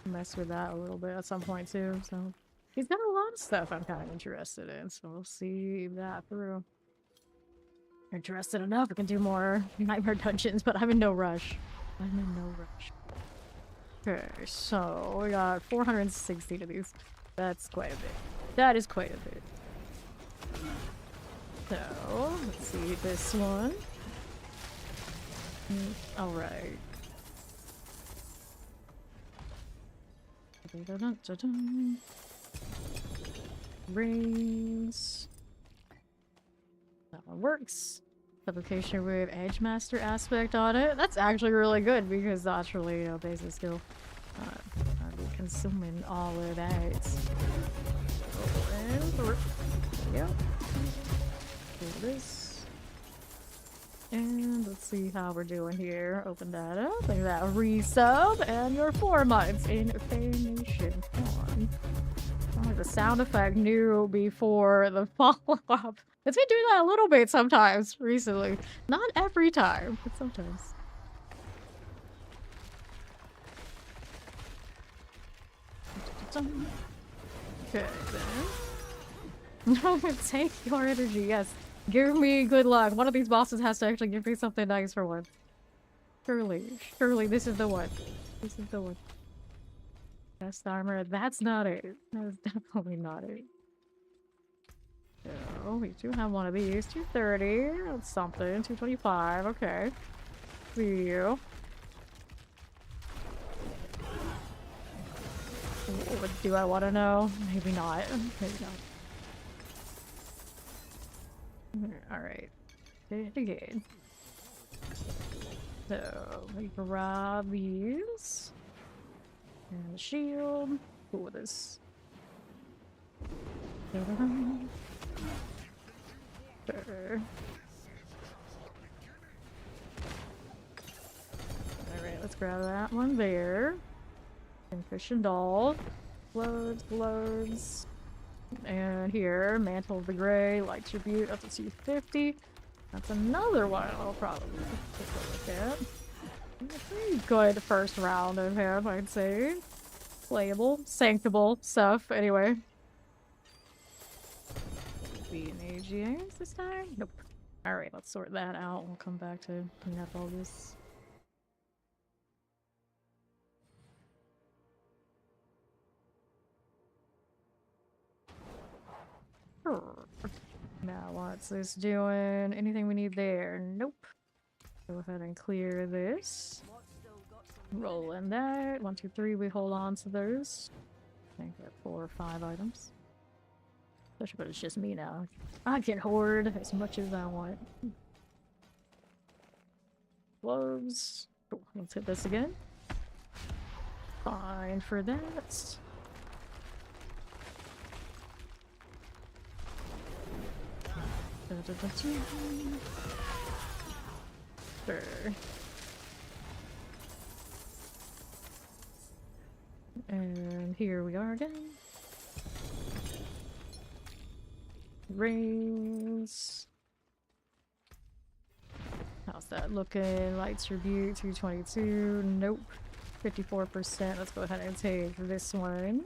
mess with that a little bit at some point too, so... He's got a lot of stuff I'm kind of interested in, so we'll see that through. Interested enough, we can do more Nightmare Dungeons, but I'm in no rush. I'm in no rush. Okay, so we got 460 of these. That's quite a bit. That is quite a bit. So, let's see this one. Alright. Rings. That one works. Sanctification with Edge Master aspect on it. That's actually really good because naturally, you know, basic skill. I'll be consuming all of that. And through. Yep. Do this. And let's see how we're doing here. Open that up. Look at that. Resub and your 4 months in Fame form. Oh, the sound effect new before the follow-up. It's been doing that a little bit sometimes recently. Not every time, but sometimes. Okay, then. Take your energy, yes. Give me good luck. One of these bosses has to actually give me something nice for once. Surely this is the one. This is the one. Best armor. That's not it. That's definitely not it. So, we do have one of these. 230. That's something. 225. Okay. See you. What do I want to know? Maybe not. Maybe not. Alright. Hit it again. So, we grab these. And the shield. Cool with this. Sure. Alright, let's grab that one there. And fish and doll. Loads. And here, Mantle of the Grey, Light Tribute up to 250. That's another one I'll probably take a look at. Pretty good first round of him, I'd say. Playable, sanctable stuff, anyway. Be an AGAs this time? Nope. Alright, let's sort that out. We'll come back to clean up all this. Now, what's this doing? Anything we need there? Nope. Go ahead and clear this. Roll in that. 1, 2, 3. We hold on to those. I think we have 4 or 5 items. Especially when it's just me now. I can hoard as much as I want. Gloves. Cool. Let's hit this again. Fine for that. Sure. And here we are again. Rings. How's that looking? Lights Rebuke 222. Nope. 54%. Let's go ahead and take this one.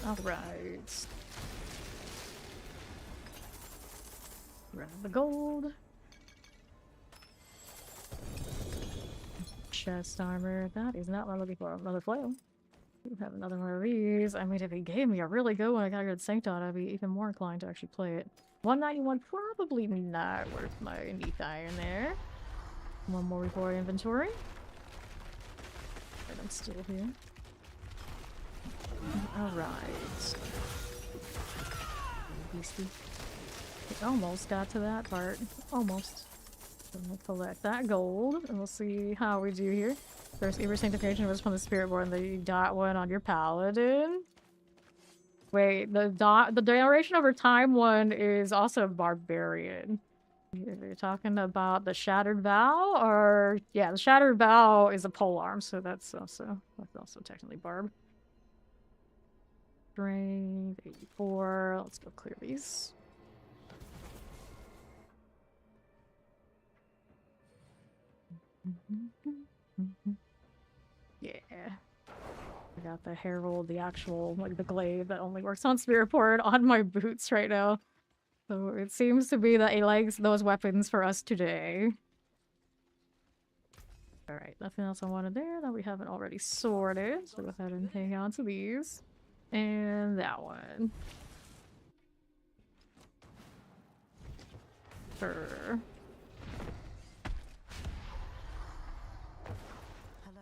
Alright. Grab the gold. Chest armor. That is not what I'm looking for. Another flail. We have another one of these. I mean, if he gave me a really good one, I got a good Sanctod, I'd be even more inclined to actually play it. 191, probably not worth my neat iron there. One more before inventory. But I'm still here. Alright. Beastie. We almost got to that part. Almost. So we'll collect that gold, and we'll see how we do here. First, Sanctification was from the Spirit Born, the dot one on your Paladin. Wait, the duration over time one is also barbarian. You're talking about the Shattered Vow, or yeah, the Shattered Vow is a polearm, so that's also technically barb. Drained 84. Let's go clear these. Yeah. I got the Herald, the actual, like the glaive that only works on Spiritport on my boots right now. So it seems to be that he likes those weapons for us today. Alright, nothing else I wanted there that we haven't already sorted. So go ahead and hang on to these. And that one. Sure. Hello.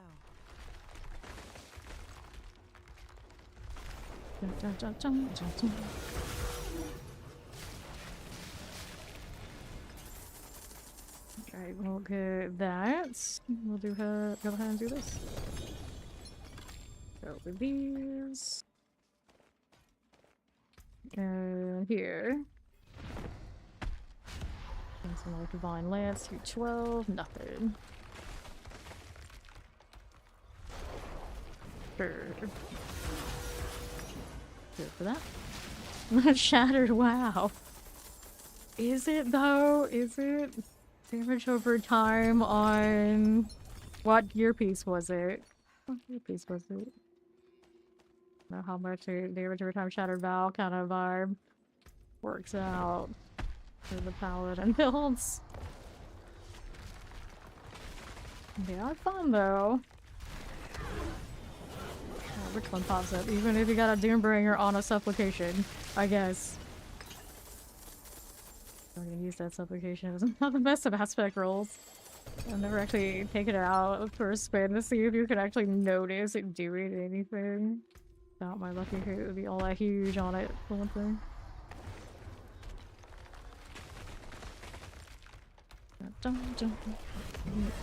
Dun, dun, dun, dun, dun, dun. Alright, we'll get that. We'll do go ahead and do this. Go with these. And here. And some more Divine Lance, 212, nothing. Sure. Good for that. Shattered, wow. Is it though? Is it? Damage over time on... What earpiece was it? What earpiece was it? I don't know how much damage over time Shattered Vow kind of vibe works out for the Paladin builds. They are fun though. Oh, which one pops up? Even if you got a Doombringer on a Supplication, I guess. I'm gonna use that Supplication. It was not the best of aspect rolls. I've never actually taken it out for a spin to see if you could actually notice it doing anything. Without my lucky hit, it would be all that huge on it, for one thing.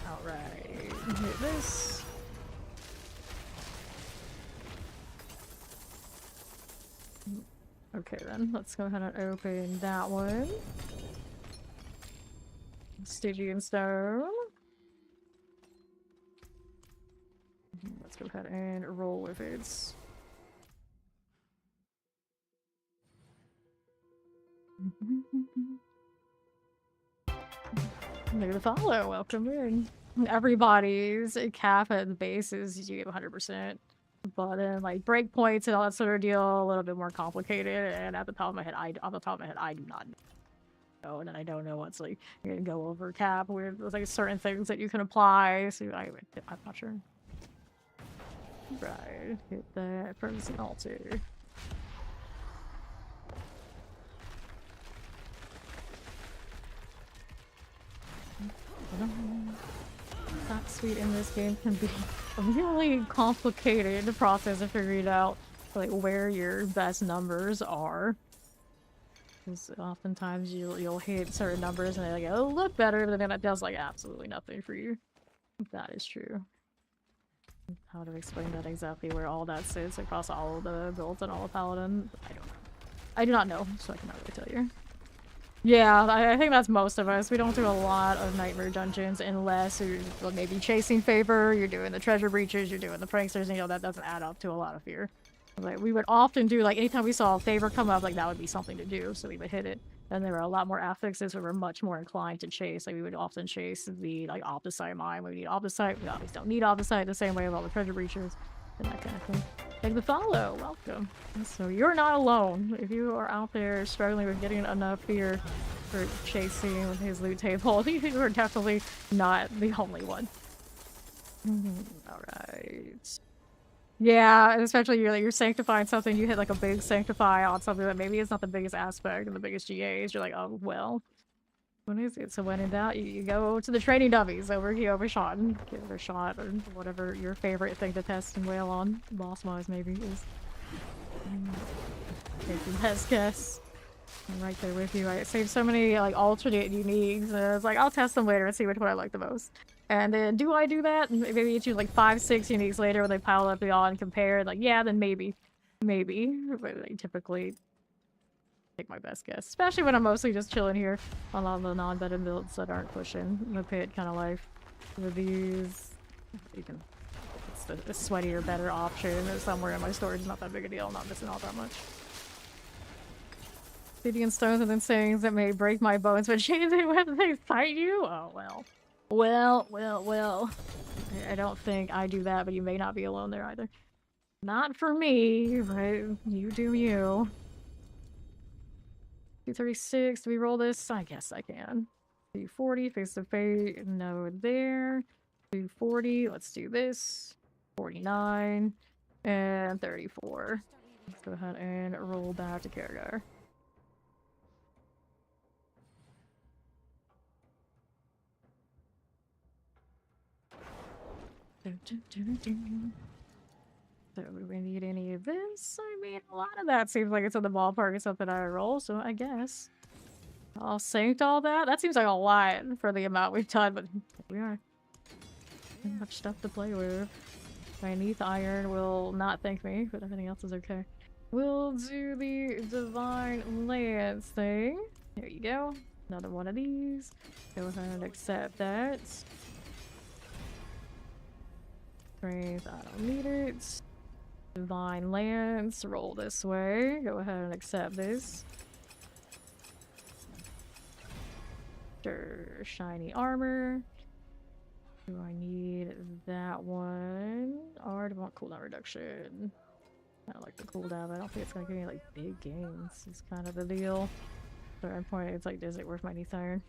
Alright, hit this. Okay then, let's go ahead and open that one. Stygian Stone. Let's go ahead and roll with it. There to follow, welcome in. Everybody's cap at the base is you get 100%. But then like breakpoints and all that sort of deal, a little bit more complicated, and at the top of my head, I do not know, and I don't know what's like you're gonna go over cap with like certain things that you can apply. So I'm not sure. Right, hit that frozen altar. That suite in this game can be a really complicated process of figuring out like where your best numbers are. Because oftentimes you'll hit certain numbers and they're like, oh, look better, but then it does like absolutely nothing for you. That is true. How to explain that exactly where all that sits across all of the builds and all of Paladin? I don't know. I do not know, so I cannot really tell you. Yeah, I think that's most of us. We don't do a lot of Nightmare Dungeons unless you're maybe chasing Favor, you're doing the Treasure Breaches, you're doing the Pranksters, and you know, that doesn't add up to a lot of fear. Like, we would often do, like, anytime we saw a Favor come up, like, that would be something to do, so we would hit it. And there were a lot more affixes we were much more inclined to chase. Like, we would often chase the, like, Opticite mine. We need Opticite, we obviously don't need Opticite the same way with all the Treasure Breaches, and that kind of thing. Like the follow, welcome. So you're not alone. If you are out there struggling with getting enough fear for chasing with his loot table, you are definitely not the only one. Alright. Yeah, and especially you're sanctifying something, you hit like a big sanctify on something that maybe is not the biggest aspect and the biggest GAs, you're like, oh well. What is it? So when in doubt, you go to the training dummies over here over shot and give it a shot or whatever your favorite thing to test and wail on. Boss wise maybe is. Take your best guess. I'm right there with you. I saved so many like alternate uniques and I was like, I'll test them later and see which one I like the most. And then do I do that? And maybe it's you like 5, 6 uniques later when they pile up the all and compare, like yeah, then maybe. maybe, but I typically take my best guess, especially when I'm mostly just chilling here on a lot of the non-bedded builds that aren't pushing the pit kind of life. With these, you can, it's the sweatier, better option. It's somewhere in my storage, not that big a deal, not missing all that much. Feeding stones and then sayings that may break my bones, but changing when they fight you? Oh, well. Well. I don't think I do that, but you may not be alone there either. Not for me, but you do you. 236, do we roll this? I guess I can. 240, face to face, no there. 240, let's do this. 49, and 34. Let's go ahead and roll back to Karagar. So do we need any of this? I mean, a lot of that seems like it's in the ballpark of something I roll, so I guess I'll sanct all that. That seems like a lot for the amount we've done, but here we are. Too much stuff to play with. My Neath Iron will not thank me, but everything else is okay. We'll do the Divine Lance thing. There you go. Another one of these. Go ahead and accept that. Strength, I don't need it. Divine Lance, roll this way. Go ahead and accept this. Sure, shiny armor. Do I need that one? Or do I want cooldown reduction? I like the cooldown, but I don't think it's gonna give me like big gains. It's kind of the deal. At a certain point, it's like, is it worth my Neath Iron?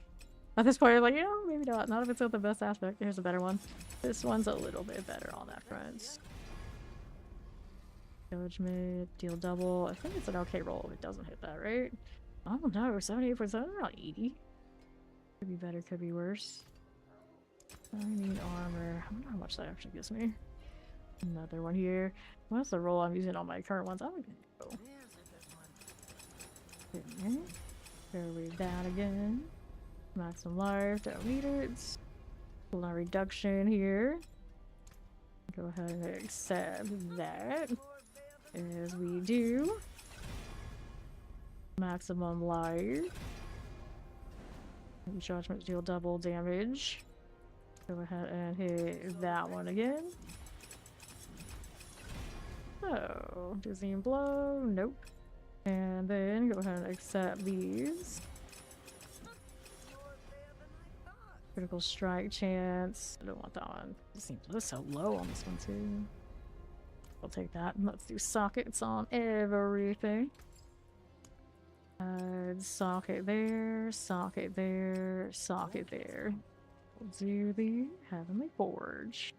At this point, I'm like, you know, maybe not. Not if it's not the best aspect. Here's a better one. This one's a little bit better on that front. Judgment, deal double. I think it's an okay roll if it doesn't hit that, right? I don't know. 78%, around 80. Could be better, could be worse. I need armor. I don't know how much that actually gives me. Another one here. What's the roll I'm using on my current ones? I don't even know. Okay. There we that again. Maximum life, don't need it. Cooldown reduction here. Go ahead and accept that. As we do. Maximum life. Judgment deal double damage. Go ahead and hit that one again. Oh, Dizzying blow, nope. And then go ahead and accept these. Critical strike chance. I don't want that one. It seems so low on this one too. I'll take that. Let's do sockets on everything. Socket there, socket there, socket there. We'll do the Heavenly Forge.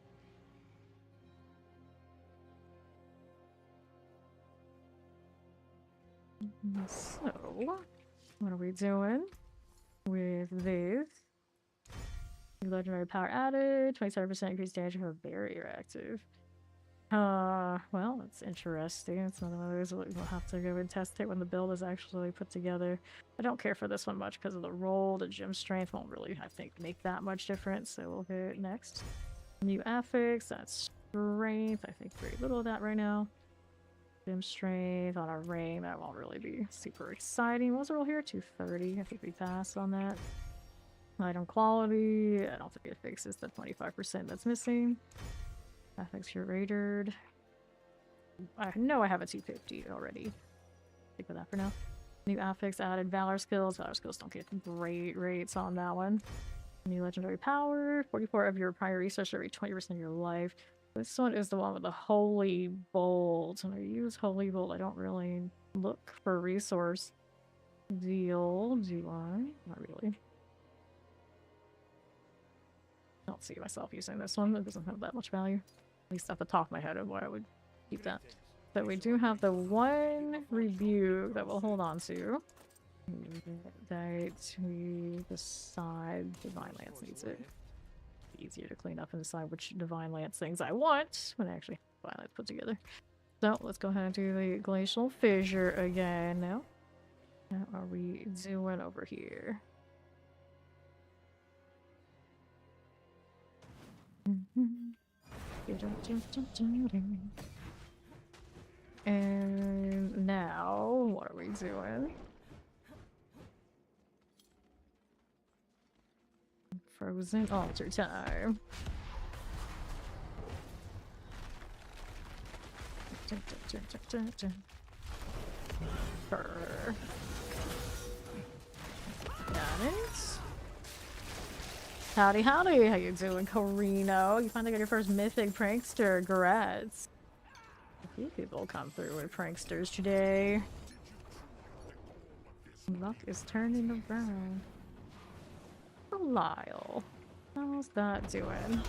So, what are we doing with this? Legendary power added, 27% increased damage if a barrier active. Well, that's interesting. It's another one of those we'll have to go and test it when the build is actually put together. I don't care for this one much because of the roll. The gem strength won't really, I think, make that much difference, so we'll hit next. New affix, that's strength. I think very little of that right now. Gem strength on a ring, that won't really be super exciting. What was the roll here? 230. I think we passed on that. Item quality, I don't think it fixes the 25% that's missing. Affix curated. I know I have a 250 already. Stick with that for now. New affix added valor skills. Valor skills don't get great rates on that one. New legendary power. 44 of your prior research every 20% of your life. This one is the one with the holy bolt. When I use holy bolt, I don't really look for resource deal, do I? Not really. I don't see myself using this one. It doesn't have that much value. At least at the top of my head of why I would keep that. But we do have the one review that we'll hold on to. That we decide Divine Lance needs it. Easier to clean up and decide which Divine Lance things I want when I actually have Divine Lance put together. So let's go ahead and do the Glacial Fissure again now. How are we doing over here? And doing? Frozen altar time. Brr. Got it. Howdy, howdy. How you doing, Corino? You finally got your first mythic prankster. Congrats. A few people come through with pranksters today. Luck is turning around. Lyle. How's that doing?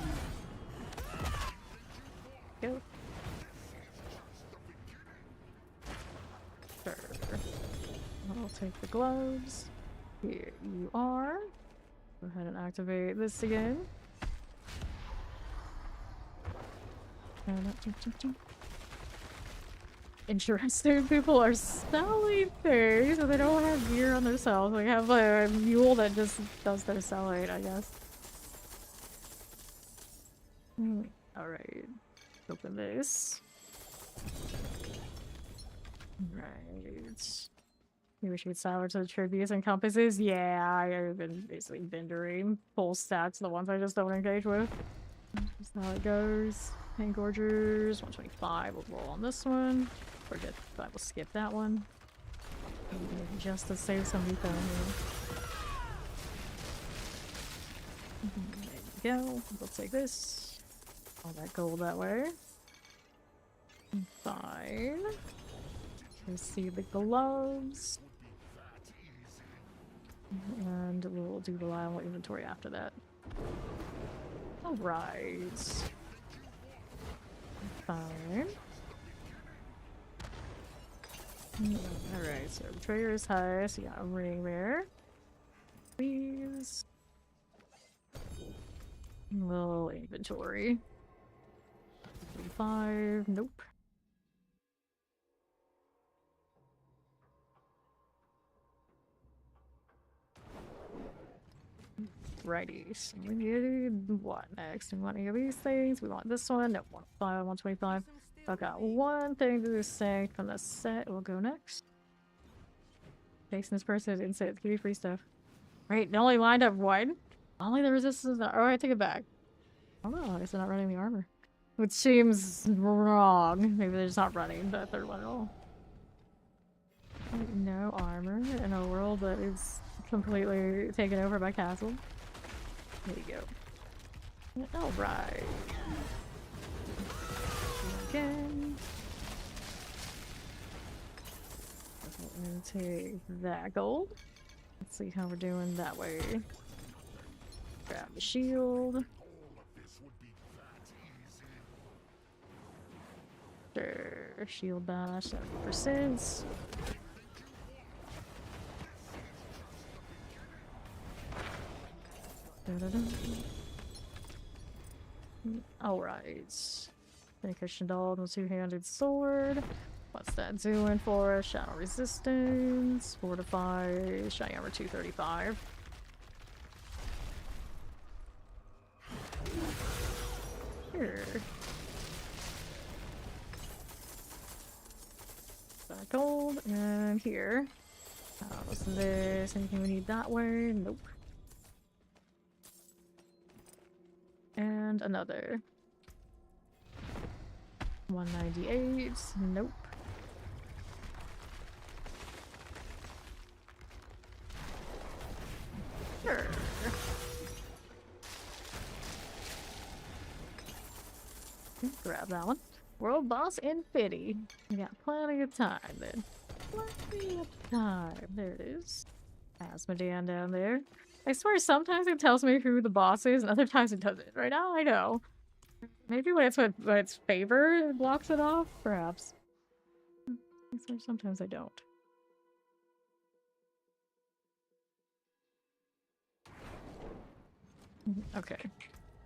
Go. Sure. I'll take the gloves. Here you are. Go ahead and activate this again. Interesting. People are selling things, so they don't have gear on themselves. They have a mule that just does their selling, I guess. Alright. Open this. Right. Maybe we should salvage the tributes and compasses. Yeah, I've been basically vendoring full stacks, the ones I just don't engage with. That's how it goes. Pain Gorgers, 125. We'll roll on this one. Forget, I will skip that one. Just to save some repo here. There you go. We'll take this. All that gold that way. Fine. Let's see the gloves. And we'll do reliable inventory after that. Alright. Fine. Alright, so betrayer is high, so you got a ring there. Please. Little inventory. 5. Nope. Righty, so we need what next? We want any of these things? We want this one? No, 105, 125. I've got one thing to sank from the set. We'll go next. Facing this person and say it's gonna be free stuff. Right, it only lined up one. Only the resistance is not. Oh, I take it back. Oh no, I guess they're not running the armor. Which seems wrong. Maybe they're just not running the third one at all. Like, no armor in a world that is completely taken over by castle. There you go. Alright. Again. And take that gold. Let's see how we're doing that way. Grab the shield. Sure. Shield bash, 70%. Alright. Sanctification doll with a two-handed sword. What's that doing for us? Shadow resistance. Fortify. Shiny armor 235. Here. That gold. And here. What's this? Anything we need that way? Nope. And another. 198. Nope. Sure. Grab that one. World boss in Fitty. We got plenty of time then. Plenty of time. There it is. Asmodean down there. I swear sometimes it tells me who the boss is and other times it doesn't. Right now I know. Maybe when it's favor it blocks it off? Perhaps. I swear sometimes I don't. Okay.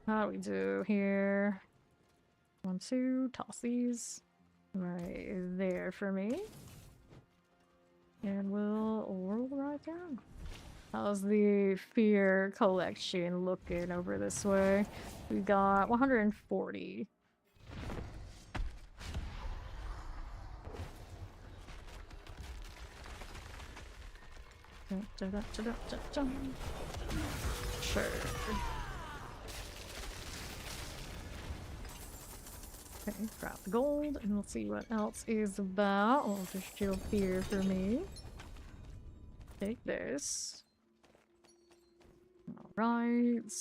How do we do here? 1, 2, toss these. Right there for me. And we'll roll right down. How's the fear collection looking over this way? We got 140. Sure. Okay, drop the gold, and we'll see what else is about. Oh, there's still here for me. Take this. Alright.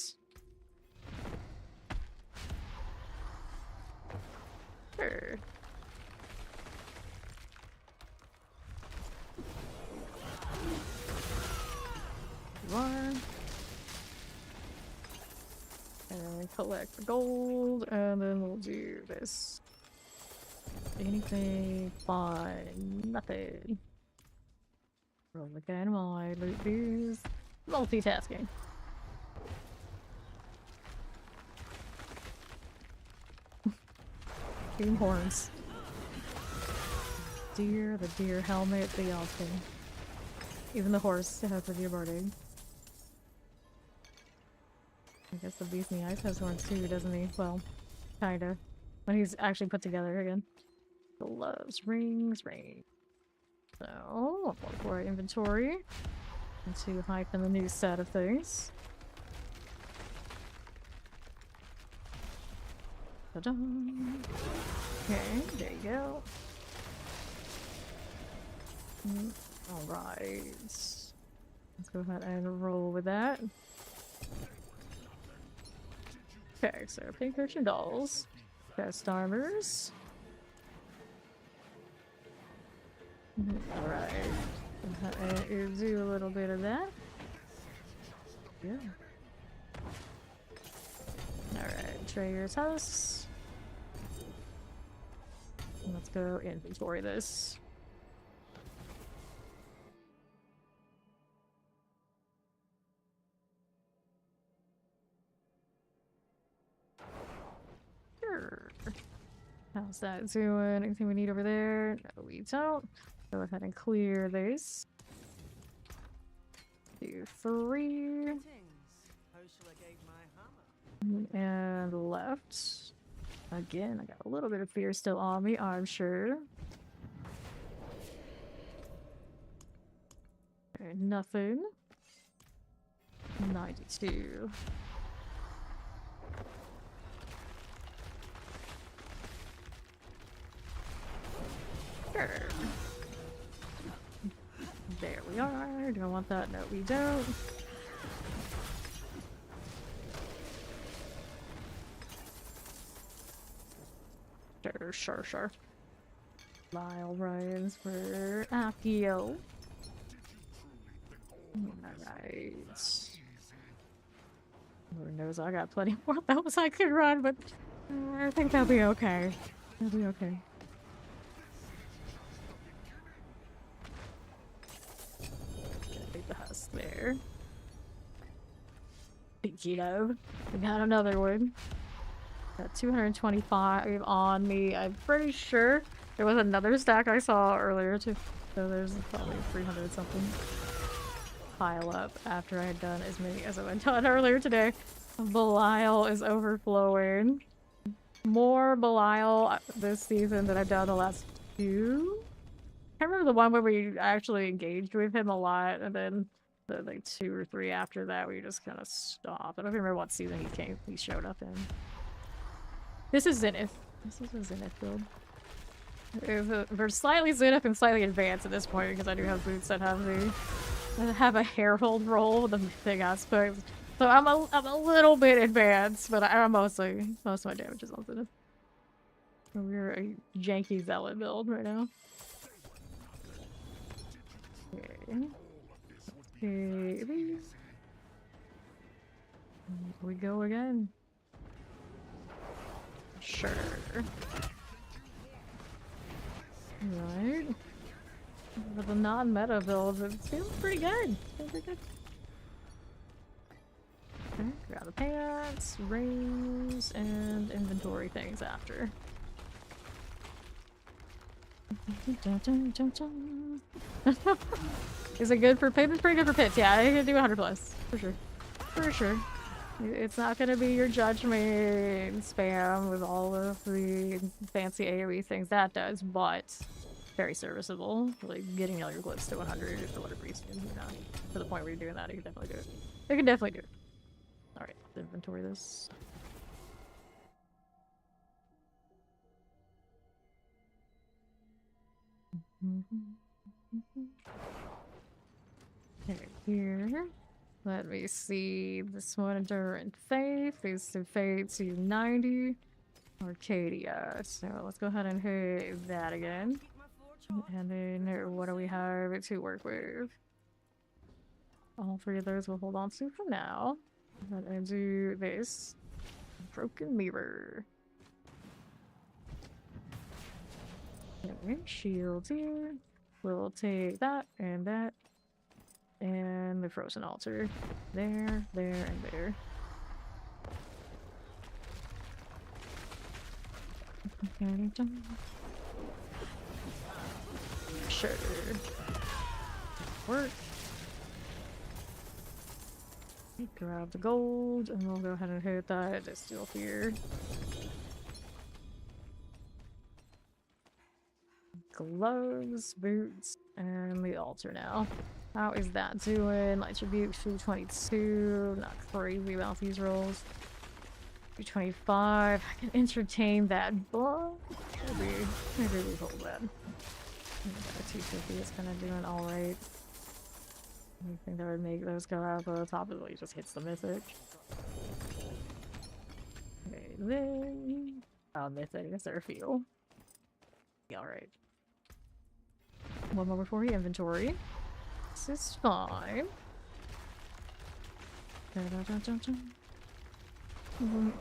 Sure. You are. And collect the gold, and then we'll do this. Anything fun? Nothing. Roll again while I loot these. Multitasking. Team horns. Deer, the deer helmet, the Austin. Even the horse has the deer barding. I guess the beast in the ice has horns too, doesn't he? Well, kinda. When he's actually put together again. Gloves, rings. So, I'll go for our inventory. And to hype in the new set of things. Ta-da! Okay, there you go. Alright. Let's go ahead and roll with that. Okay, so P300 dolls. Best armors. Alright. Do a little bit of that. Yeah. Alright, Treyer's house. Let's go inventory this. Sure. How's that doing? Anything we need over there? No, we don't. Go ahead and clear this. 2, 3. Greetings. How shall I guide my hammer? And left. Again, I got a little bit of fear still on me, I'm sure. Okay, nothing. 92. Sure. There we are. Do I want that? No, we don't. Sure. Lyle Ryans for Akio. Alright. Lord knows I got plenty more of those I could run, but I think that'll be okay. That'll be okay. Leave the husk there. Speaking of, we got another one. Got 225 on me. I'm pretty sure there was another stack I saw earlier too. So there's probably 300 something pile up after I had done as many as I went on earlier today. Belial is overflowing. More Belial this season than I've done the last few. I remember the one where we actually engaged with him a lot, and then the like 2 or 3 after that we just kind of stopped. I don't remember what season he showed up in. This is Zenith. This is a Zenith build. We're slightly Zenith and slightly advanced at this point because I do have boots that have a herald roll with a big aspect. So I'm a little bit advanced, but I'm most of my damage is on Zenith. We're a janky zealot build right now. Okay. Okay. Here we go again. Sure. Right. But the non-meta builds, it's feeling pretty good. Okay, grab the pants, rings, and inventory things after. Is it good for pits? It's pretty good for pits. Yeah, I can do 100 plus. For sure. For sure. It's not gonna be your judgment spam with all of the fancy AoE things that does, but very serviceable. Like getting all your glyphs to 100 for whatever reason, you know, to the point where you're doing that, you can definitely do it. You can definitely do it. Alright, inventory this. Okay, here. Let me see. This one, Endurance Faith. These two Fates, 90. Arcadia. So let's go ahead and hit that again. Keep my floor charged. And then what do we have to work with? All three of those we'll hold on to for now. And do this. Broken Mirror. Okay, shield here. We'll take that and that. And the Frozen Altar. There, there, and there. Sure. Work. Grab the gold, and we'll go ahead and hit that. It's still here. Gloves, boots, and the altar now. How is that doing? Light Tribute, 222. Not crazy about these rolls. 225. I can entertain that, but maybe we hold that. 250 is kind of doing alright. I think that would make those go out, but the top of it just hits the mythic. Okay, then. Oh, mythic, is there a few? Yeah, alright. One more before we inventory. This is fine.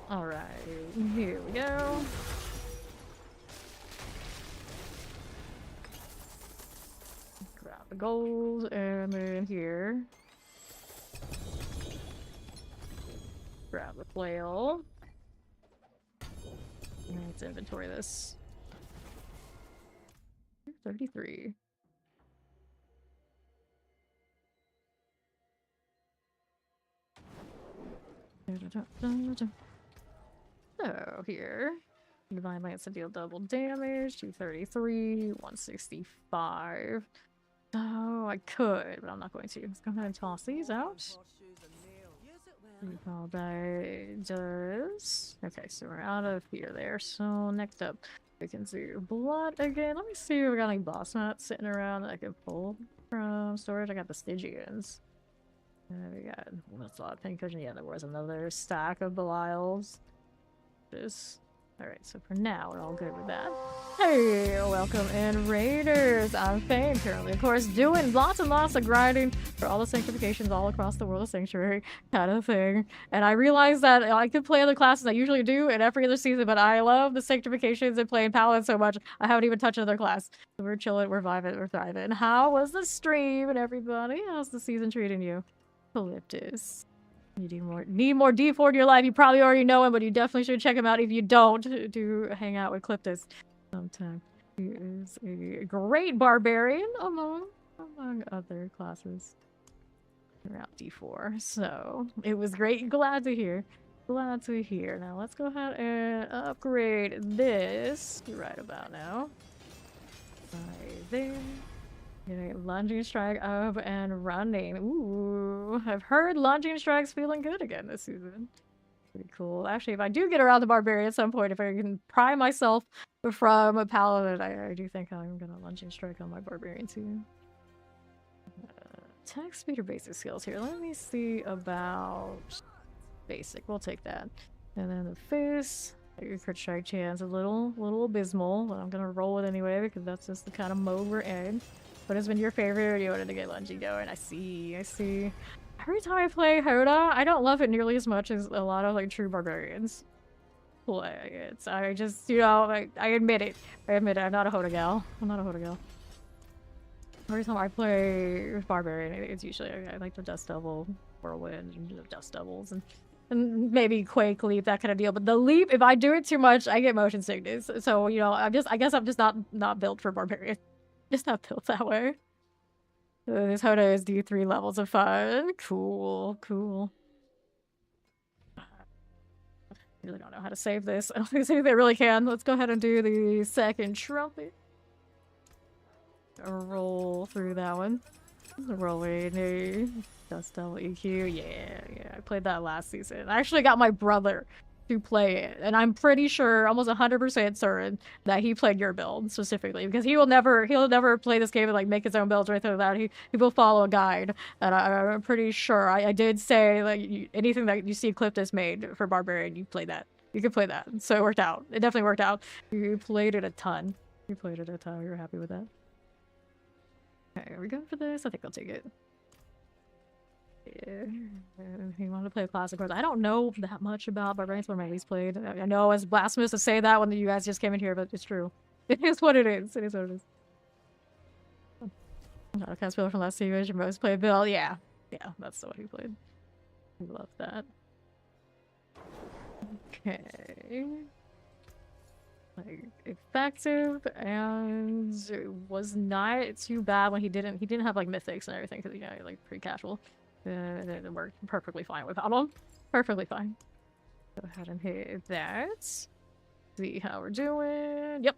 Alright, here we go. Grab the gold, and then here. Grab the flail. And let's inventory this. 33. So here, Divine Lance to deal double damage, 233, 165. Oh, I could, but I'm not going to. Let's go ahead and toss these out. Horseshoes and nails. Use it well. See how that does. Okay, so we're out of here there. So next up, we can do blood again. Let me see if we got any boss mats sitting around that I can pull from storage. I got the Stygians. We got what's a lot of pincushion. Yeah, there was another stack of Belials. Alright, so for now we're all good with that. Hey, welcome in Raiders! I'm Fane currently, of course, doing lots and lots of grinding for all the sanctifications all across the world of Sanctuary kind of thing. And I realized that I could play other classes I usually do in every other season, but I love the sanctifications and playing Paladin so much I haven't even touched another class. So we're chilling, we're vibing, we're thriving. How was the stream and everybody? How's the season treating you? Calyptus. You need more D4 in your life. You probably already know him, but you definitely should check him out if you don't. Do hang out with Calyptus sometime. He is a great barbarian among other classes. Around D4. So it was great. Glad to hear. Glad to hear. Now let's go ahead and upgrade this right about now. Right there. Okay, lunging strike up and running. Ooh, I've heard lunging strike's feeling good again this season. Pretty cool. Actually, if I do get around the barbarian at some point, if I can pry myself from a paladin, I do think I'm gonna lunging strike on my barbarian too. Attack speed or basic skills here. Let me see about basic. We'll take that. And then the fist. Your crit strike chance a little abysmal, but I'm gonna roll it anyway because that's just the kind of mode we're in. What has been your favorite? You wanted to get Lungy going. I see. Every time I play Hoda, I don't love it nearly as much as a lot of like true barbarians play it. I just, you know, I admit it. I'm not a Hoda gal. Every time I play barbarian, it's usually I like the Dust Devil, Whirlwind, and Dust Devils, and maybe Quake Leap, that kind of deal. But the leap, if I do it too much, I get motion sickness. So you know, I guess I'm just not built for barbarian. Just not built that way. This Hoda is D3 levels of fun. Cool. I really don't know how to save this. I don't think they really can. Let's go ahead and do the second trumpet. roll through that one. Rolling a Dust Devil EQ. Yeah. I played that last season. I actually got my brother to play it, and I'm pretty sure, almost 100% certain, that he played your build specifically, because he'll never play this game and like make his own builds or anything like that. He will follow a guide, and I'm pretty sure I did say like anything that you see Cliftus made for Barbarian, you play that. You could play that, so it worked out. It definitely worked out. You played it a ton. You played it a ton. You're happy with that. Okay, are we going for this? I think I'll take it. Yeah. You want to play a classic course? I don't know that much about Barbarians, one of my least played. I know it's blasphemous to say that when you guys just came in here, but it's true. It is what it is. It is what it is. Cast build from last season, your most played build. Yeah, that's the one he played. I love that. Okay. Like effective, and it was not too bad when he didn't have like mythics and everything, because like pretty casual. It worked perfectly fine without him. Perfectly fine. Go ahead and hit that. See how we're doing. Yep.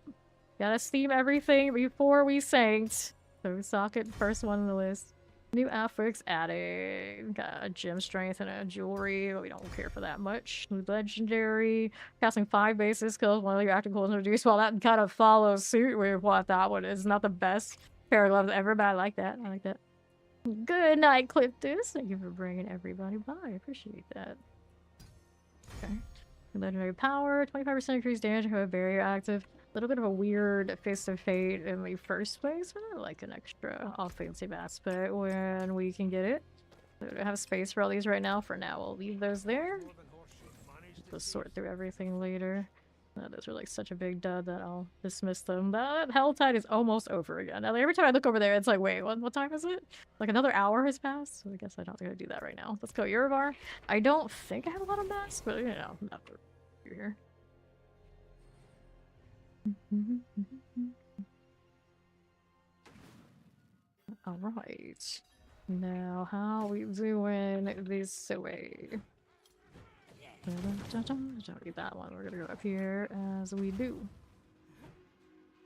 Gotta steam everything before we sanked. So socket, first one on the list. New affix added. Got a gem strength and a jewelry, but we don't care for that much. New legendary. Casting 5 basic skills, one of your active goals reduced. Well, that kind of follows suit with what that one is. Not the best pair of gloves ever, but I like that. I like that. Good night, Cliftus. Thank you for bringing everybody by. I appreciate that. Okay. Legendary power, 25% increased damage, have a barrier active. A little bit of a weird Fist of Fate in the first place, but I like an extra offensive aspect when we can get it. We don't have space for all these right now. For now, we'll leave those there. We'll sort through everything later. Those are like such a big dud that I'll dismiss them. That Helltide is almost over again. Now, every time I look over there, it's like, wait, what time is it? Like another hour has passed? So I guess I'm not gonna do that right now. Let's go Urivar. I don't think I have a lot of masks, but after you're here. Alright. Now, how are we doing this way? Don't need that one. We're gonna go up here as we do.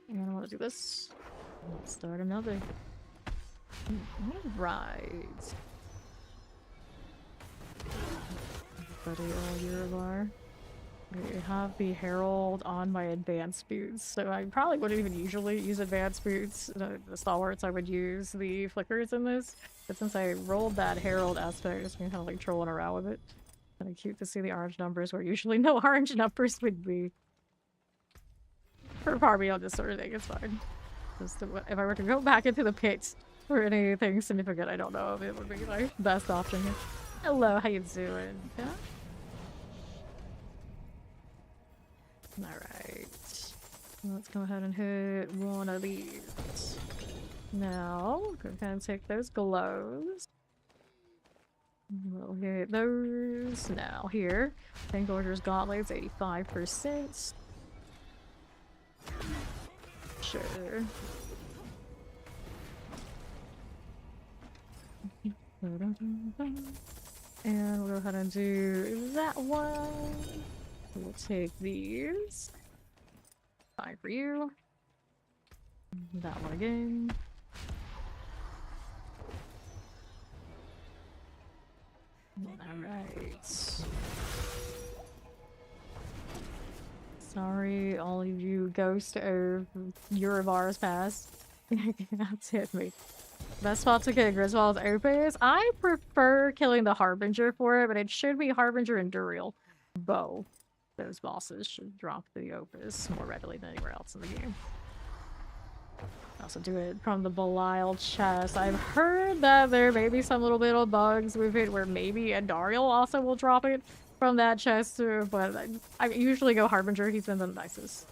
And I want to do this. Let's start another. Alright. Buddy, all Urivar. We have the Herald on my advanced boots, so I probably wouldn't even usually use advanced boots. The stalwarts, I would use the flickers in this, but since I rolled that Herald aspect, I'm just kind of like trolling around with it. Kind of cute to see the orange numbers where usually no orange numbers would be. For Barbie on this sort of thing, it's fine. Just if I were to go back into the pit for anything significant, I don't know if it would be my best option here. Hello, how you doing? Yeah? Alright. Let's go ahead and hit one of these. Now, go ahead and take those glows. We'll hit those. Now, here. Tank Order's Gauntlets, 85%. Sure. And we'll go ahead and do that one. We'll take these. Fine for you. That one again. Alright. Sorry, all of you ghost of Urivar's past. That's hit me. Best spot to get Griswold's Opus. I prefer killing the Harbinger for it, but it should be Harbinger and Duriel. Both those bosses should drop the Opus more readily than anywhere else in the game. Also do it from the Belial chest. I've heard that there may be some little bit of bugs with it where maybe a Duriel also will drop it from that chest too, but I usually go Harbinger. He's been the nicest.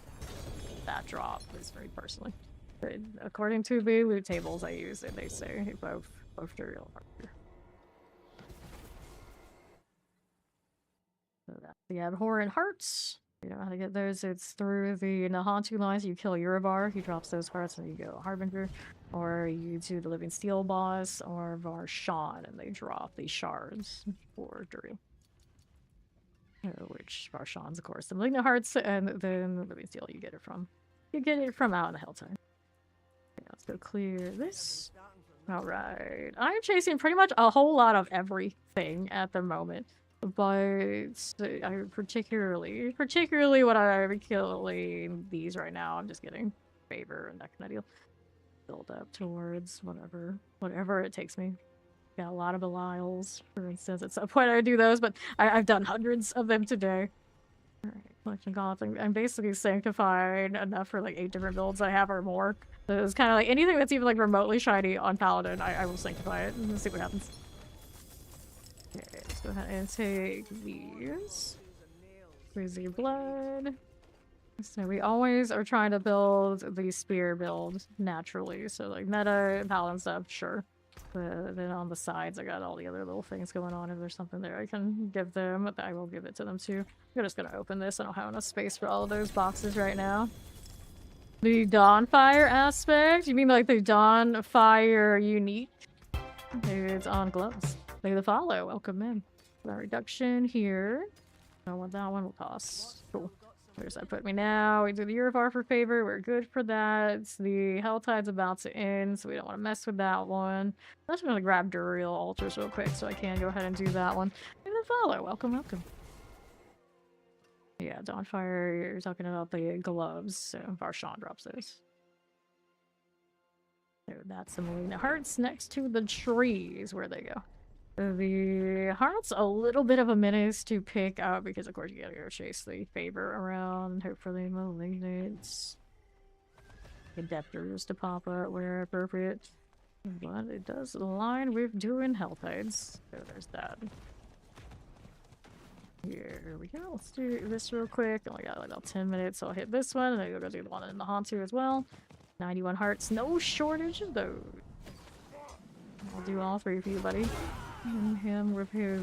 That drop is very personally. But according to the loot tables I use, they say both Duriel and Harbinger. So that's the Abhorrent Hearts. You know how to get those. It's through the Nahantu lines. You kill Urivar, he drops those hearts, and you go Harbinger. Or you do the Living Steel boss, or Varshan, and they drop these shards for Duriel. Which Varshan's, of course, the Malignant Hearts, and then the Living Steel you get it from. You get it from out in the Helltide. Let's go clear this. Alright. I'm chasing pretty much a whole lot of everything at the moment. But I particularly when I'm killing these right now, I'm just getting favor and that kind of deal. Build up towards whatever it takes me. Got a lot of Belials, for instance. At some point I do those, but I've done hundreds of them today. Alright, collection gods. I'm basically sanctifying enough for like 8 different builds I have or more. So it's kind of like anything that's even like remotely shiny on Paladin, I will sanctify it and see what happens. Okay, let's go ahead and take these. Crazy blood. So we always are trying to build the spear build naturally. So like meta and Paladin stuff, sure. But then on the sides, I got all the other little things going on. If there's something there I can give them, I will give it to them too. I'm just gonna open this. I don't have enough space for all of those boxes right now. The Dawnfire aspect? You mean like the Dawnfire unique? It's on gloves. Look at the follow. Welcome in. That reduction here. I don't know what that one will cost. Cool. Where's that put me now? We do the Urivar for favor. We're good for that. The Helltide's about to end, so we don't want to mess with that one. I'm just gonna grab Duriel altars real quick so I can go ahead and do that one. And then follow. Welcome, welcome. Yeah, Dawnfire, you're talking about the gloves, so Varshawn drops those. So that's the Melina Hearts next to the trees. Where they go? The Heart's a little bit of a menace to pick up because, of course, you gotta go chase the favor around. Hopefully, Malignants. Adepters to pop up where appropriate. But it does align with doing Helltides. So there's that. Here we go. Let's do this real quick. Only got like about 10 minutes, so I'll hit this one, and then go do the one in the Hantu as well. 91 hearts. No shortage of those. I'll do all 3 for you, buddy. And him with his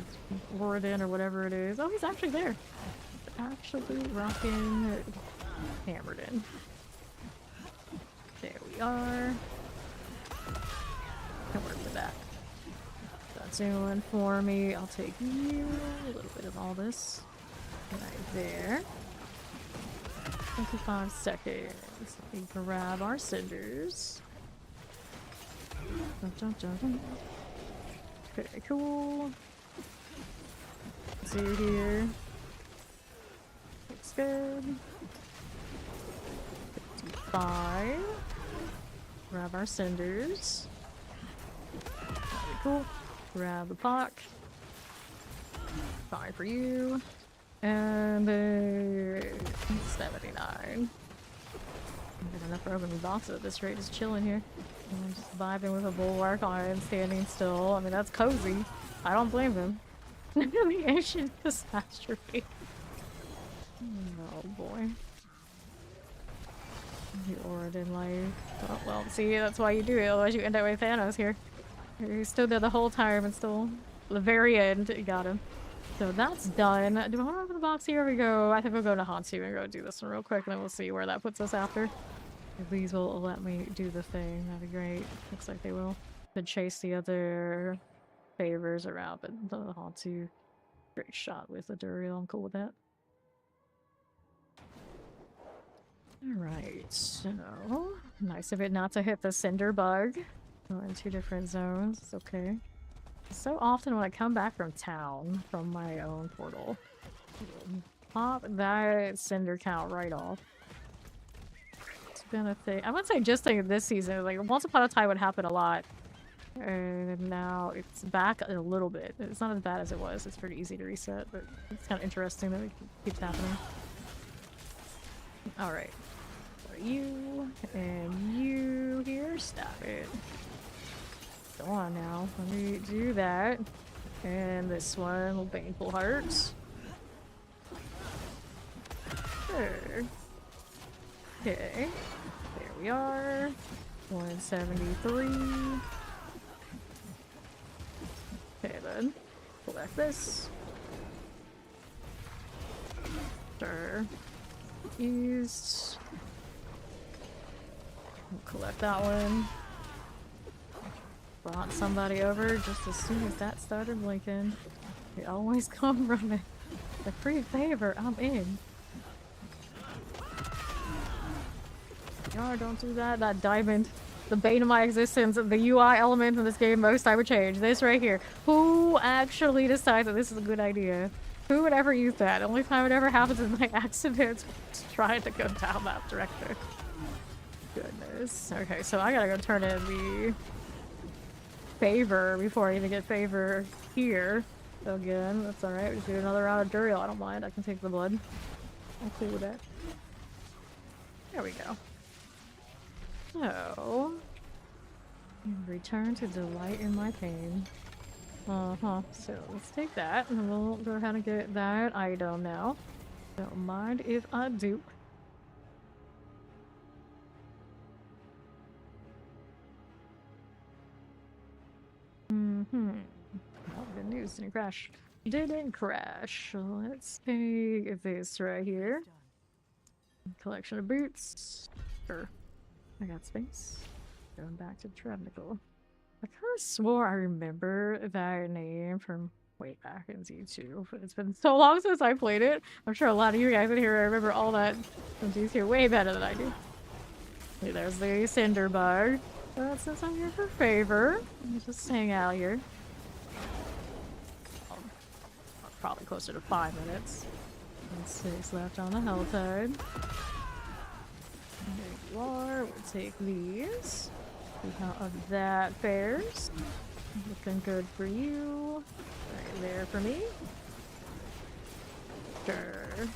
Warden or whatever it is. Oh, he's actually there. Actually rocking hammered in. There we are. Can work with that. That's doing for me. I'll take you. A little bit of all this. Right there. 25 seconds. Let me grab our cinders. Dun, dun, dun, dun. Okay, cool. See here. Looks good. 55. Grab our cinders. That'd be cool. Grab the pock. 5 for you. And 79. Got enough for opening boxes at this rate, just chilling here. I'm just vibing with a bulwark on standing still. I mean, that's cozy. I don't blame them. The ancient catastrophe. Oh boy. The Origin life. Oh, well, see, that's why you do it. Otherwise, you end up with Thanos here. He stood there the whole time and still, the very end, you got him. So that's done. Do I want to open the box here? We go. I think we'll go to Hantu and go do this one real quick, and then we'll see where that puts us after. If these will let me do the thing, that'd be great. Looks like they will. Could chase the other favors around, but the Hantu, great shot with the Duriel. I'm cool with that. Alright, so nice of it not to hit the cinder bug. We're in 2 different zones. It's okay. So often when I come back from town, from my own portal, pop that cinder count right off. It's been a thing. I wouldn't say just like this season. Like once upon a time would happen a lot. And now it's back a little bit. It's not as bad as it was. It's pretty easy to reset, but it's kind of interesting that it keeps happening. Alright. You and you here. Stop it. Go on now. Let me do that. And this one, little Baneful Hearts. Sure. Okay. There we are. 173. Okay then. Collect this. Sure. East. Collect that one. Brought somebody over just as soon as that started blinking. They always come running. The free favor, I'm in. No, don't do that. That diamond the bane of my existence, the UI element in this game most I would change. This right here. Who actually decides that this is a good idea? Who would ever use that? The only time it ever happens is by accident trying to go down that direction. Goodness. Okay, so I gotta go turn in the favor before I even get favor here. So again, that's alright. We just do another round of Duriel. I don't mind. I can take the blood. I'm cool with that. There we go. So, return to delight in my pain. So let's take that, and we'll go ahead and get that item now. Don't mind if I do. Well, good news. Didn't crash. Didn't crash. So let's take this right here. Collection of boots. Sure. I got space. Going back to Trevnical. I kind of swore I remember that name from way back in Z2. It's been so long since I played it. I'm sure a lot of you guys in here remember all that from Z2 way better than I do. Okay, there's the Cinder Bug. But since I'm here for favor, let's just hang out here. Probably closer to 5 minutes. And 6 left on the Helltide. There you are. We'll take these. See how that fares. Looking good for you. Right there for me. Sure.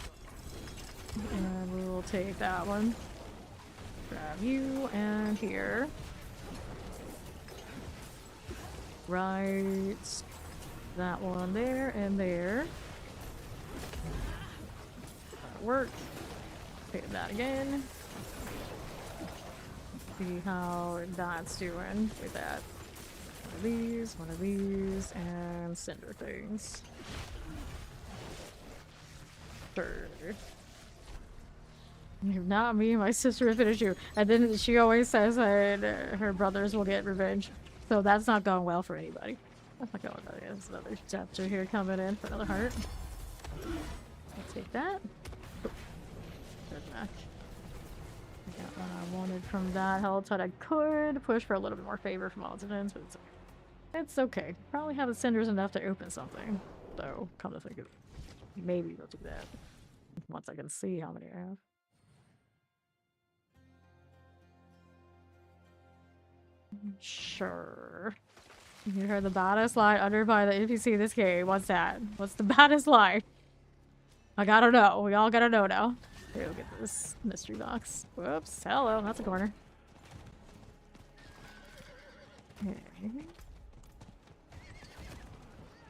And we will take that one. Grab you and here. Right. That one there and there. That'll work. Take that again. See how that's doing with that. One of these, and cinder things. Sure. If not me, my sister will finish you. And then she always says that her brothers will get revenge. So that's not going well for anybody. That's not going well. There's another chapter here coming in for another heart. I'll take that. Good match. I got what I wanted from that. Helltide I could push for a little bit more favor from odds and ends, but it's okay. Probably have the cinders enough to open something. So, come to think of it, maybe we'll do that. Once I can see how many I have. Sure. You heard the baddest line uttered by the NPC in this game. What's that? What's the baddest line? I gotta know. We all gotta know now. Here, we'll get this mystery box. Whoops. Hello. That's a corner. Okay.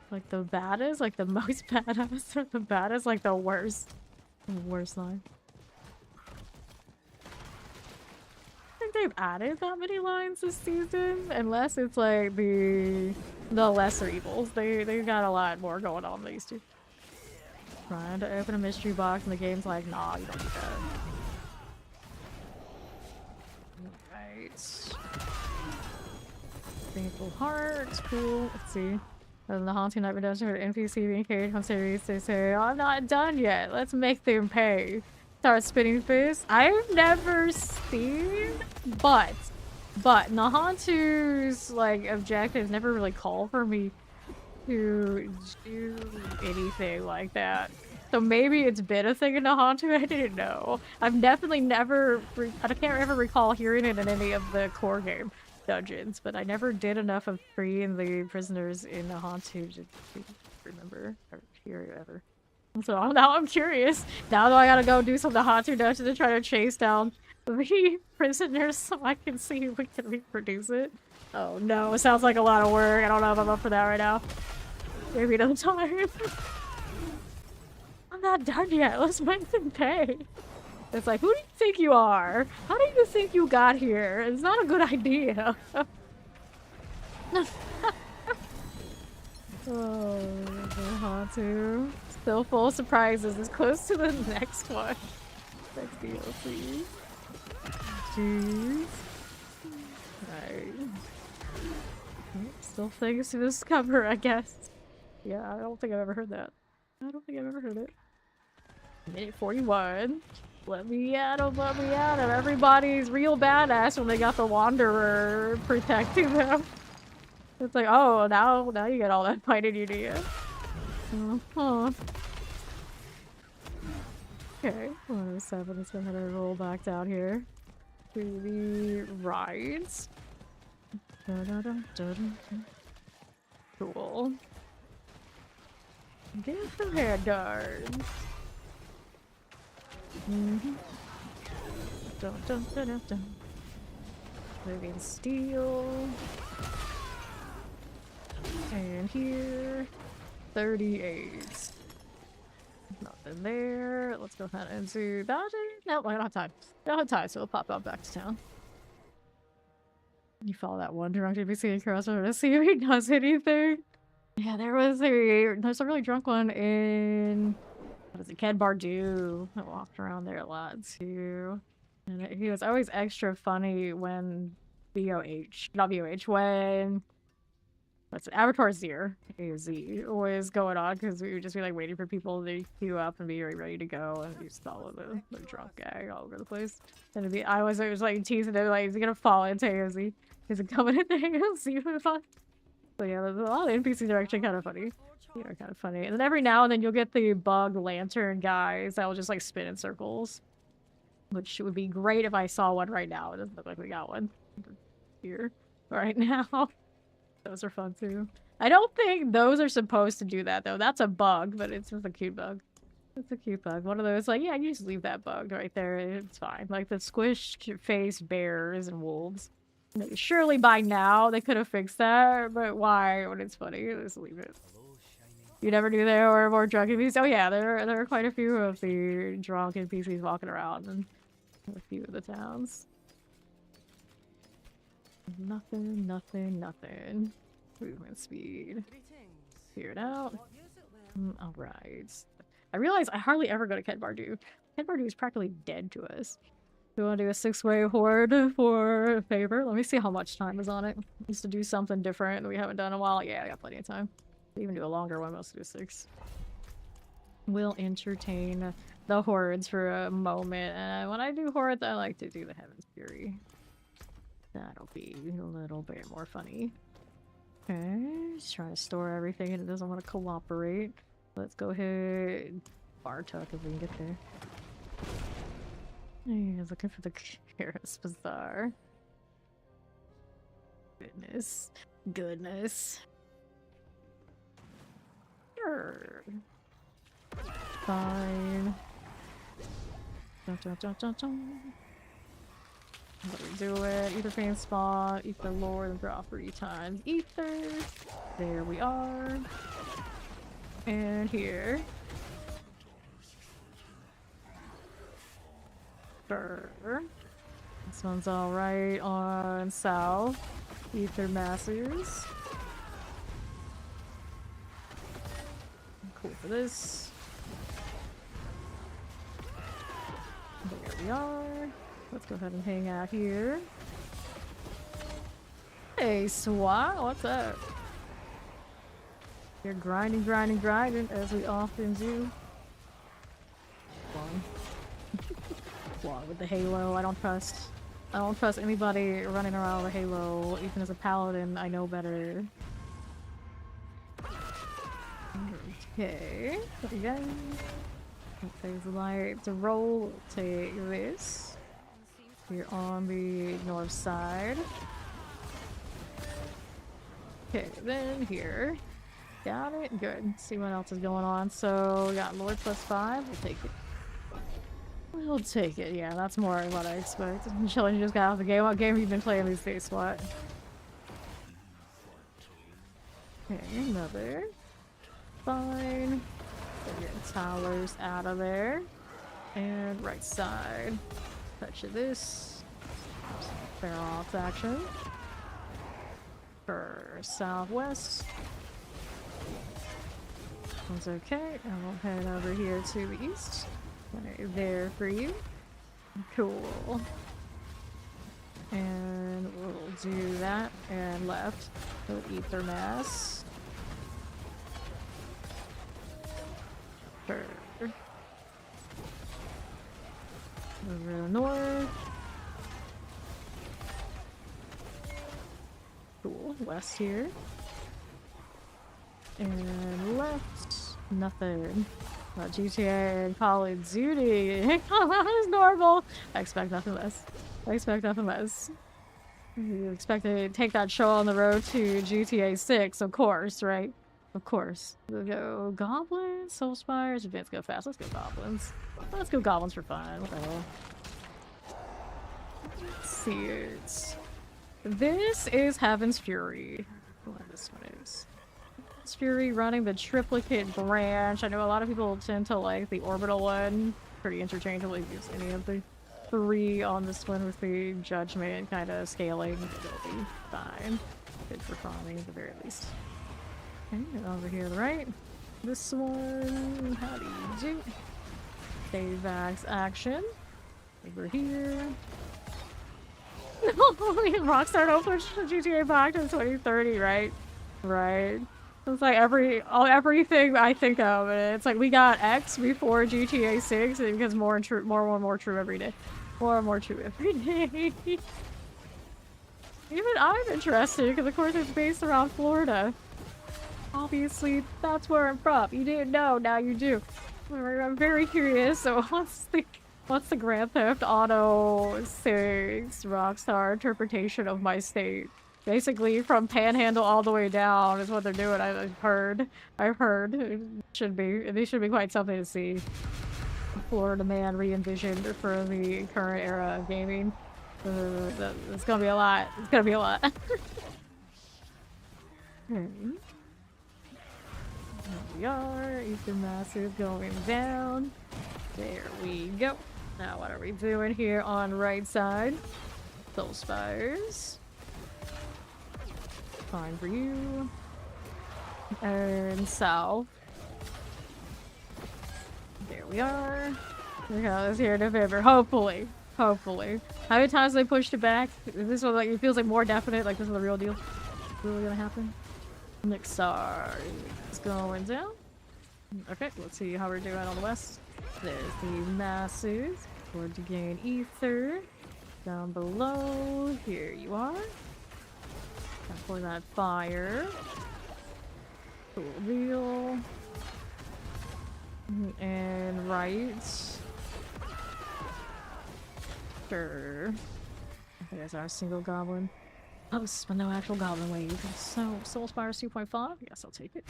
Like the baddest? Like the most badass? Or the baddest? Like the worst? The worst line. I think they've added that many lines this season, unless it's like the lesser evils. They got a lot more going on than these two. Trying to open a mystery box and the game's like, nah, you don't do that. Alright. Thankful heart, cool. Let's see. And the haunting night redemption for the NPC being carried on series, they say, oh, I'm not done yet. Let's make them pay. Start spinning fists. I've never seen, but Nahantu's like objectives never really call for me to do anything like that. So maybe it's been a thing in Nahantu, I didn't know. I've definitely never, I can't ever recall hearing it in any of the core game dungeons, but I never did enough of freeing the prisoners in Nahantu to remember or hear it ever. So now I'm curious. Now that I gotta go do some Nahantu dungeons to try to chase down the prisoners so I can see if we can reproduce it. Oh no, it sounds like a lot of work. I don't know if I'm up for that right now. Maybe another time. I'm not done yet. Let's make them pay. It's like, who do you think you are? How do you think you got here? It's not a good idea. Oh, Nahantu. Still full of surprises. It's close to the next one. Next DLC. Jeez. Right. Still things to discover, I guess. Yeah, I don't think I've ever heard that. I don't think I've ever heard it. Minute 41. Let me at him, let me at him. Everybody's real badass when they got the Wanderer protecting them. It's like, oh, now you get all that fighting you need. Uh-huh. Okay, 107 is gonna roll back down here to the rides. Cool. Get some head guards. Living steel. And here, 38. Nothing there. Let's go ahead and do that. No, I don't have time. I don't have time, so we'll pop out back to town. You follow that one drunk NPC across over to see if he does anything. Yeah, there's a really drunk one in, what is it, Ken Bardu. I walked around there a lot too. And he was always extra funny when when what's it, Avatar Zir, AZ, was going on, because we would just be like waiting for people to queue up and be ready to go, and we just follow the drunk guy all over the place. And it'd be, I was like teasing him, like, is he gonna fall into AZ? Is it coming into AZ? So yeah, there's a lot of NPCs are actually kind of funny. They are kind of funny. And then every now and then you'll get the bug lantern guys that will just like spin in circles. Which would be great if I saw one right now. It doesn't look like we got one here right now. Those are fun too. I don't think those are supposed to do that though. That's a bug, but it's just a cute bug. It's a cute bug. One of those, like, yeah, you just leave that bug right there. It's fine. Like the squished face bears and wolves. Surely by now they could have fixed that, but why when it's funny? Just leave it. You never knew there were more drunk NPCs? Oh yeah, there are quite a few of the drunk NPCs walking around in a few of the towns. Nothing. Movement speed. Cleared out. Alright. I realize I hardly ever go to Ken Bardu. Ken Bardu is practically dead to us. We want to do a 6-way horde for favor. Let me see how much time is on it. Just to do something different that we haven't done in a while. Yeah, I got plenty of time. We even do a longer one. Let's do 6. We'll entertain the hordes for a moment. And when I do hordes, I like to do the Heaven's Fury. That'll be a little bit more funny. Okay, just trying to store everything and it doesn't want to cooperate. Let's go ahead. Bartuk if we can get there. He's looking for the Karis Bazaar. Goodness. Sure. Fine. What are we doing? Ether fan spot, ether lore, and draw 3 times ether. There we are. And here. Sure. This one's alright on south. Ether Masters. Cool for this. There we are. Let's go ahead and hang out here. Hey, SWAT, what's up? You're grinding, as we often do. One with the Halo. I don't trust anybody running around with a Halo. Even as a Paladin, I know better. Okay. Again. Takes the light to roll. Take this. You're on the north side. Okay, then here. Got it. Good. See what else is going on. So we got Lord +5. We'll take it. We'll take it. Yeah, that's more what I expect. Chilling just got out of the game. What game have you been playing these days, SWAT? Okay, another. Fine. Get towers out of there. And right side. Touch of this. Fair off action. For southwest. That's okay. And we'll head over here to the east. Right there for you. Cool. And we'll do that. And left. With Ether Mass. Sure. Cool. West here. And left. Nothing. GTA and Call of Duty. It's normal. I expect nothing less. I expect nothing less. You expect to take that show on the road to GTA 6, of course, right? Of course. We'll go Goblins, Soul Spires, Advance go fast. Let's go Goblins. Let's go Goblins for fun. What the hell? Let's see it. This is Heaven's Fury. What this one is. Heaven's Fury running the triplicate branch. I know a lot of people tend to like the orbital one. Pretty interchangeably use any of the 3 on this one with the judgment kind of scaling. It'll be fine. Good for farming at the very least. Okay, and over here to the right. This one, how do you do? Vax action. Over here. Rockstar don't push GTA back to 2030, right? Right. It's like everything I think of, and it's like we got X before GTA 6, and it becomes more and more true every day. More and more true every day. Even I'm interested, because of course it's based around Florida. Obviously, that's where I'm from. You didn't know, now you do. I'm very curious. So what's the Grand Theft Auto 6 Rockstar interpretation of my state? Basically, from Panhandle all the way down is what they're doing. I've heard. It should be quite something to see. Florida man re-envisioned for the current era of gaming. It's gonna be a lot. It's gonna be a lot. There we are. Eastern Massive going down. There we go. Now what are we doing here on right side? Soul Spires. Fine for you. And south. There we are. Look how it's here in November. Hopefully. Hopefully. How many times they pushed it back? This one like it feels like more definite, like this is the real deal. Really gonna happen? Next star is going down. Okay, let's see how we're doing on the west. There's the masses. Forward to gain ether. Down below. Here you are. For that fire. Cool deal. And right. Sure. I think that's our single goblin. Posts, but no actual goblin wave. So, Soul Spires 2.5? Yes, I'll take it.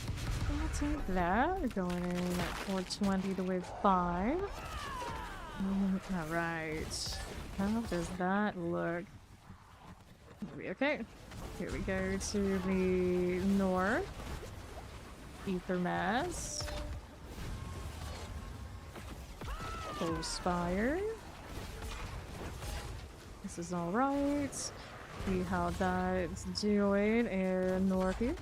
I'll take that. Going in at 420 to wave 5. Alright. How does that look? Okay. Here we go to the north. Ether Mass. Soul Spire. This is alright. See how that's doing in north here.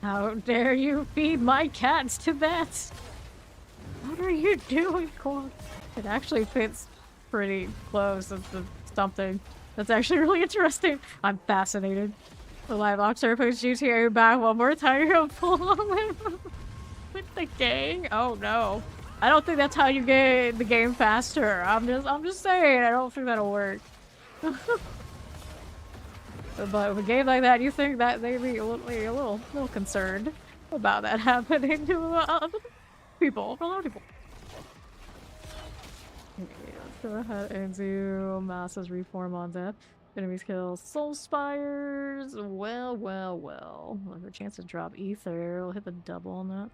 How dare you feed my cats to that? What are you doing, Corn? It actually fits pretty close. That's something that's actually really interesting. I'm fascinated. The live Oxford puts GTA back one more time. You're full on with the gang. Oh no. I don't think that's how you get the game faster. I'm just saying, I don't think that'll work. But with a game like that, you think that they'd be a little concerned about that happening to a lot of people. Okay, let's go ahead and do Masses Reform on death. Enemies kill Soul Spires. Well. We'll have a chance to drop Ether. We'll hit the double on that.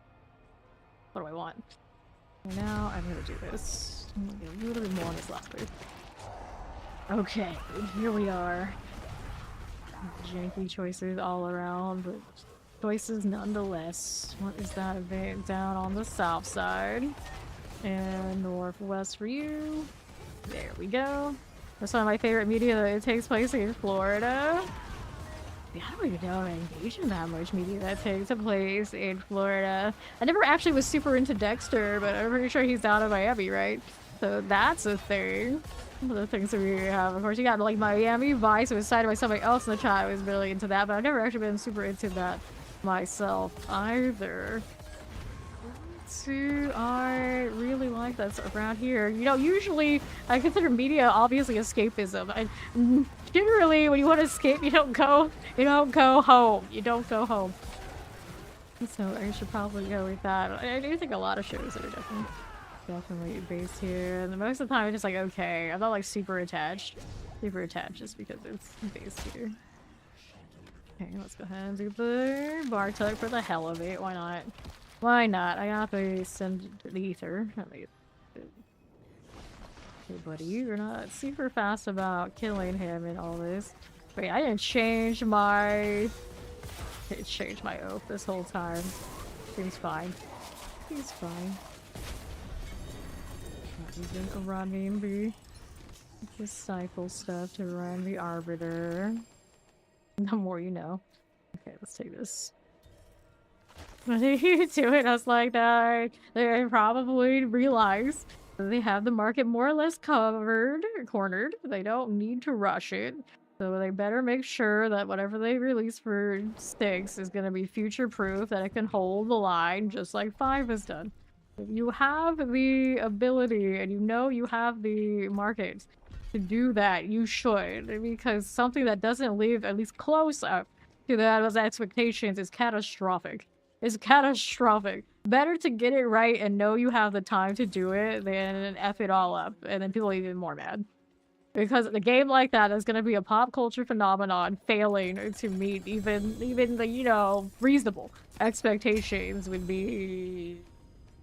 What do I want? And now I'm gonna do this. I'm gonna get a little bit more on this last move. Okay, here we are. Janky choices all around, but choices nonetheless. What is that event down on the south side? And northwest for you. There we go. That's one of my favorite media. It takes place in Florida. I don't even know if I engage in that much media that takes place in Florida. I never actually was super into Dexter, but I'm pretty sure he's down in Miami, right? So that's a thing. One of the things that we have, of course, you got like Miami Vice. It was cited by somebody else in the chat. I was really into that, but I've never actually been super into that myself either. I really like that's around here. You know, usually I consider media obviously escapism. And generally, when you want to escape, you don't go home. You don't go home. So I should probably go with that. I do think a lot of shows that are definitely based here. And most of the time, I'm just like, okay, I'm not like super attached. Super attached just because it's based here. Okay, let's go ahead and do the bar tug for the hell of it. Why not? Why not? I got the ether. Hey, buddy, you're not super fast about killing him and all this. Wait, I didn't change my... It changed my oath this whole time. Seems fine. Seems fine. Not even running the disciple stuff to run the arbiter. The more you know. Okay, let's take this. What did you do it? I was like that. They probably realize that they have the market more or less cornered. They don't need to rush it. So they better make sure that whatever they release for 6 is going to be future-proof, that it can hold the line just like 5 has done. If you have the ability and you know you have the market to do that, you should. Because something that doesn't live at least close up to those expectations is catastrophic. It's catastrophic. Better to get it right and know you have the time to do it than F it all up and then people are even more mad. Because a game like that is going to be a pop culture phenomenon failing to meet even the, you know, reasonable expectations would be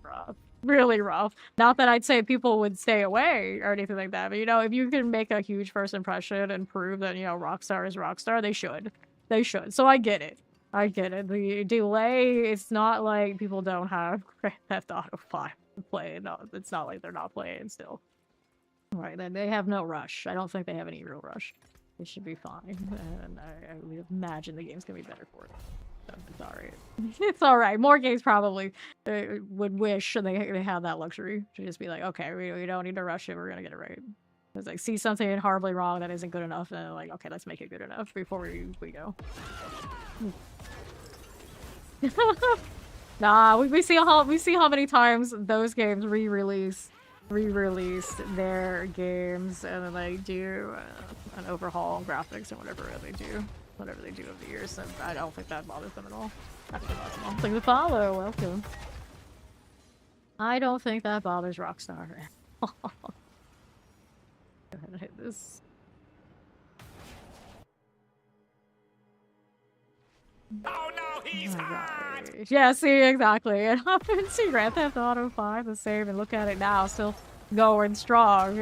rough. Really rough. Not that I'd say people would stay away or anything like that, but you know, if you can make a huge first impression and prove that, you know, Rockstar is Rockstar, they should. They should. So I get it. I get it. The delay, it's not like people don't have Grand Theft Auto 5 to play. No, it's not like they're not playing still. Right, then they have no rush. I don't think they have any real rush. They should be fine. And I would imagine the game's gonna be better for it. So it's alright. It's alright. More games probably would wish they had that luxury to just be like, okay, we don't need to rush it, we're gonna get it right. It's like, see something horribly wrong that isn't good enough, and like, okay, let's make it good enough before we go. Nah, we see how many times those games re-release their games and then they do an overhaul graphics and whatever they do over the years. So I don't think that bothers them at all. Thank you for follow. Welcome. I don't think that bothers Rockstar. Go ahead and hit this. Oh no, he's hot! Yeah, see, exactly. And I haven't seen Grand Theft Auto 5 the same, and look at it now, still going strong.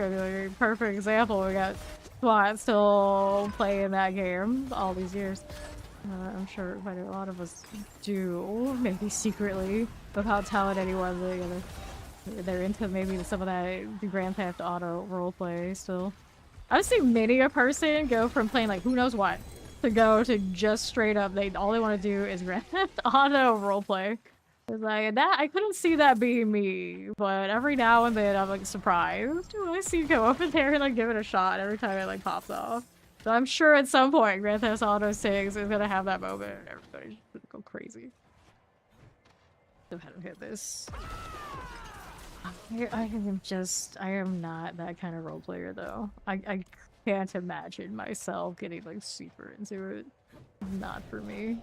Perfect example. We got SWAT still playing that game all these years. I'm sure quite a lot of us do, maybe secretly, with how talented anyone they're into maybe some of that Grand Theft Auto roleplay still. I've seen many a person go from playing like who knows what to go to just straight up all they want to do is Grand Theft Auto roleplay. It's like that I couldn't see that being me, but every now and then I'm like surprised when I see you go over there and like give it a shot every time it like pops off. So I'm sure at some point Grand Theft Auto 6 is gonna have that moment and everybody's gonna go crazy. Go ahead and hit this. I am not that kind of role player though. I can't imagine myself getting like super into it. Not for me.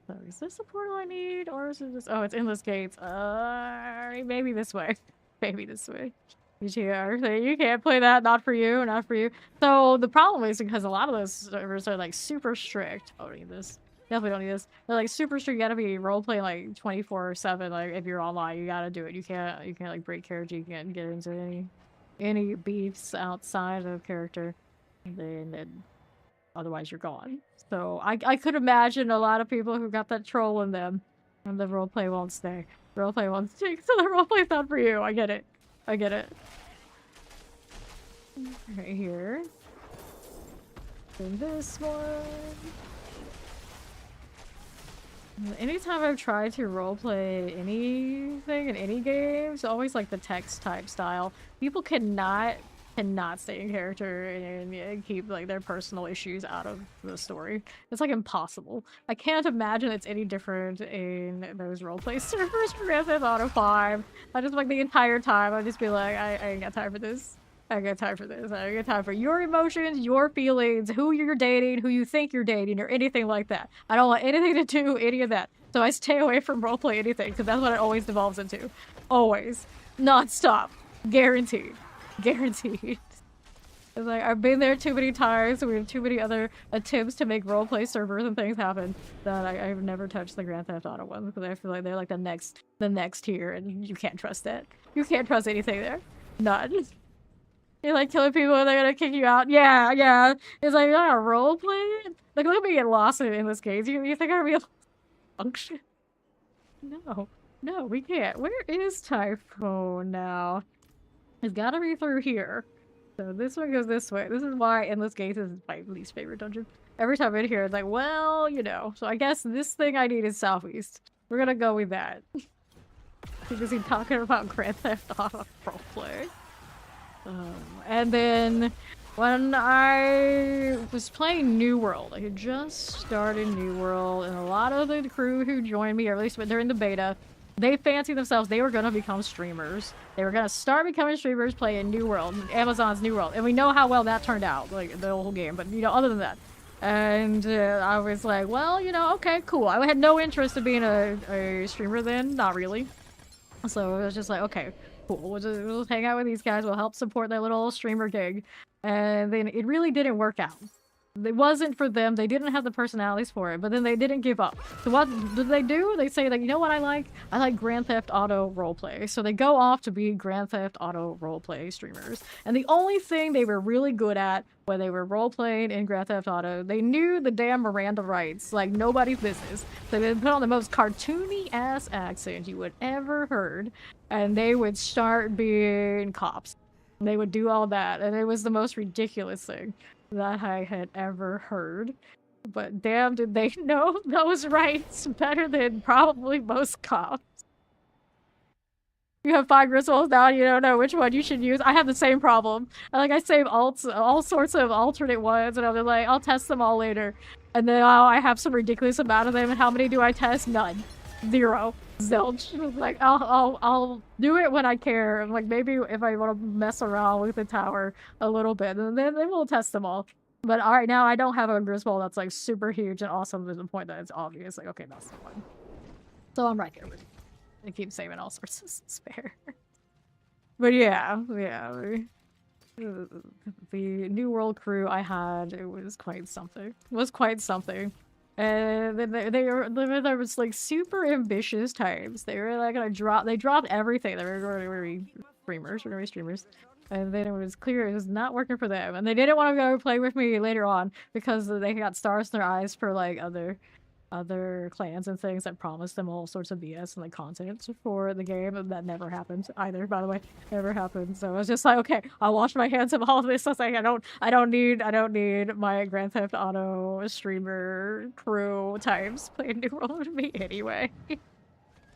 So is this the portal I need, or is it just? Oh, it's endless gates. Maybe this way. Maybe this way. You can't play that. Not for you. Not for you. So the problem is because a lot of those servers are like super strict. Oh, I don't need this. Definitely don't need this. They're like super strict. You gotta be role playing like 24/7. Like if you're online, you gotta do it. You can't like break character. You can't get into any beefs outside of character. Then otherwise you're gone. So I could imagine a lot of people who got that troll in them and the roleplay won't stay. Roleplay won't stick, so the roleplay's not for you. I get it. I get it. Right here. Then this one. Anytime I've tried to roleplay anything in any game, it's always like the text type style. People cannot cannot stay in character and keep like their personal issues out of the story. It's like impossible. I can't imagine it's any different in those roleplay servers for Grand Theft Auto 5. I just like the entire time I'd just be like, I ain't got time for this. I ain't got time for this. I ain't got time for your emotions, your feelings, who you're dating, who you think you're dating, or anything like that. I don't want anything to do with any of that. So I stay away from roleplay anything, because that's what it always devolves into. Always. Non-stop. Guaranteed. Guaranteed. It's like, I've been there too many times, we have too many other attempts to make roleplay servers and things happen, that I've never touched the Grand Theft Auto ones, because I feel like they're like the next tier, and you can't trust that. You can't trust anything there. None. You're like killing people and they're gonna kick you out. Yeah, yeah. It's like, you're not roleplay? Like, look at me get lost in this game. You think I'm gonna be able to function? No. No, we can't. Where is Typhoon now? It's gotta be through here. So this one goes this way. This is why Endless Gates is my least favorite dungeon. Every time I'm in here, it's like, well, you know. So I guess this thing I need is southeast. We're gonna go with that. Because he's talking about Grand Theft Auto roleplay. And then when I was playing New World, I had just started New World, and a lot of the crew who joined me, or at least during the beta, they fancied themselves, they were gonna become streamers. They were gonna start becoming streamers playing New World, Amazon's New World. And we know how well that turned out, like the whole game, but you know, other than that. And I was like, well, you know, okay, cool. I had no interest in being a streamer then, not really. So it was just like, okay, cool. We'll hang out with these guys. We'll help support their little streamer gig. And then it really didn't work out. It wasn't for them. They didn't have the personalities for it, but then they didn't give up. So what did they do? They say, like, you know what I like? I like Grand Theft Auto roleplay. So they go off to be Grand Theft Auto roleplay streamers. And the only thing they were really good at when they were roleplaying in Grand Theft Auto, they knew the damn Miranda rights like nobody's business. So they put on the most cartoony-ass accent you would ever heard, and they would start being cops. They would do all that, and it was the most ridiculous thing that I had ever heard. But damn, did they know those rights better than probably most cops. You have 5 crystals now and you don't know which one you should use. I have the same problem. I save all sorts of alternate ones, and I'm like, I'll test them all later. And then I have some ridiculous amount of them, and how many do I test? None. 0. Zilch. Like, I'll do it when I care. Like, maybe if I want to mess around with the tower a little bit, and then we'll test them all. But right now, I don't have a Griswold that's like super huge and awesome to the point that it's obvious. Like, okay, that's the one. So I'm right here with you. I keep saving all sorts of spare. But yeah. The New World crew I had, it was quite something. And then there was like super ambitious types. They were like they dropped everything. They were going to be streamers. And then it was clear it was not working for them. And they didn't want to go play with me later on because they got stars in their eyes for like other clans and things that promised them all sorts of BS and like content for the game, and that never happened either, by the way. Never happened. So I was just like, okay, I'll wash my hands of all of this. I was like, I don't need my Grand Theft Auto streamer crew types playing New World with me anyway.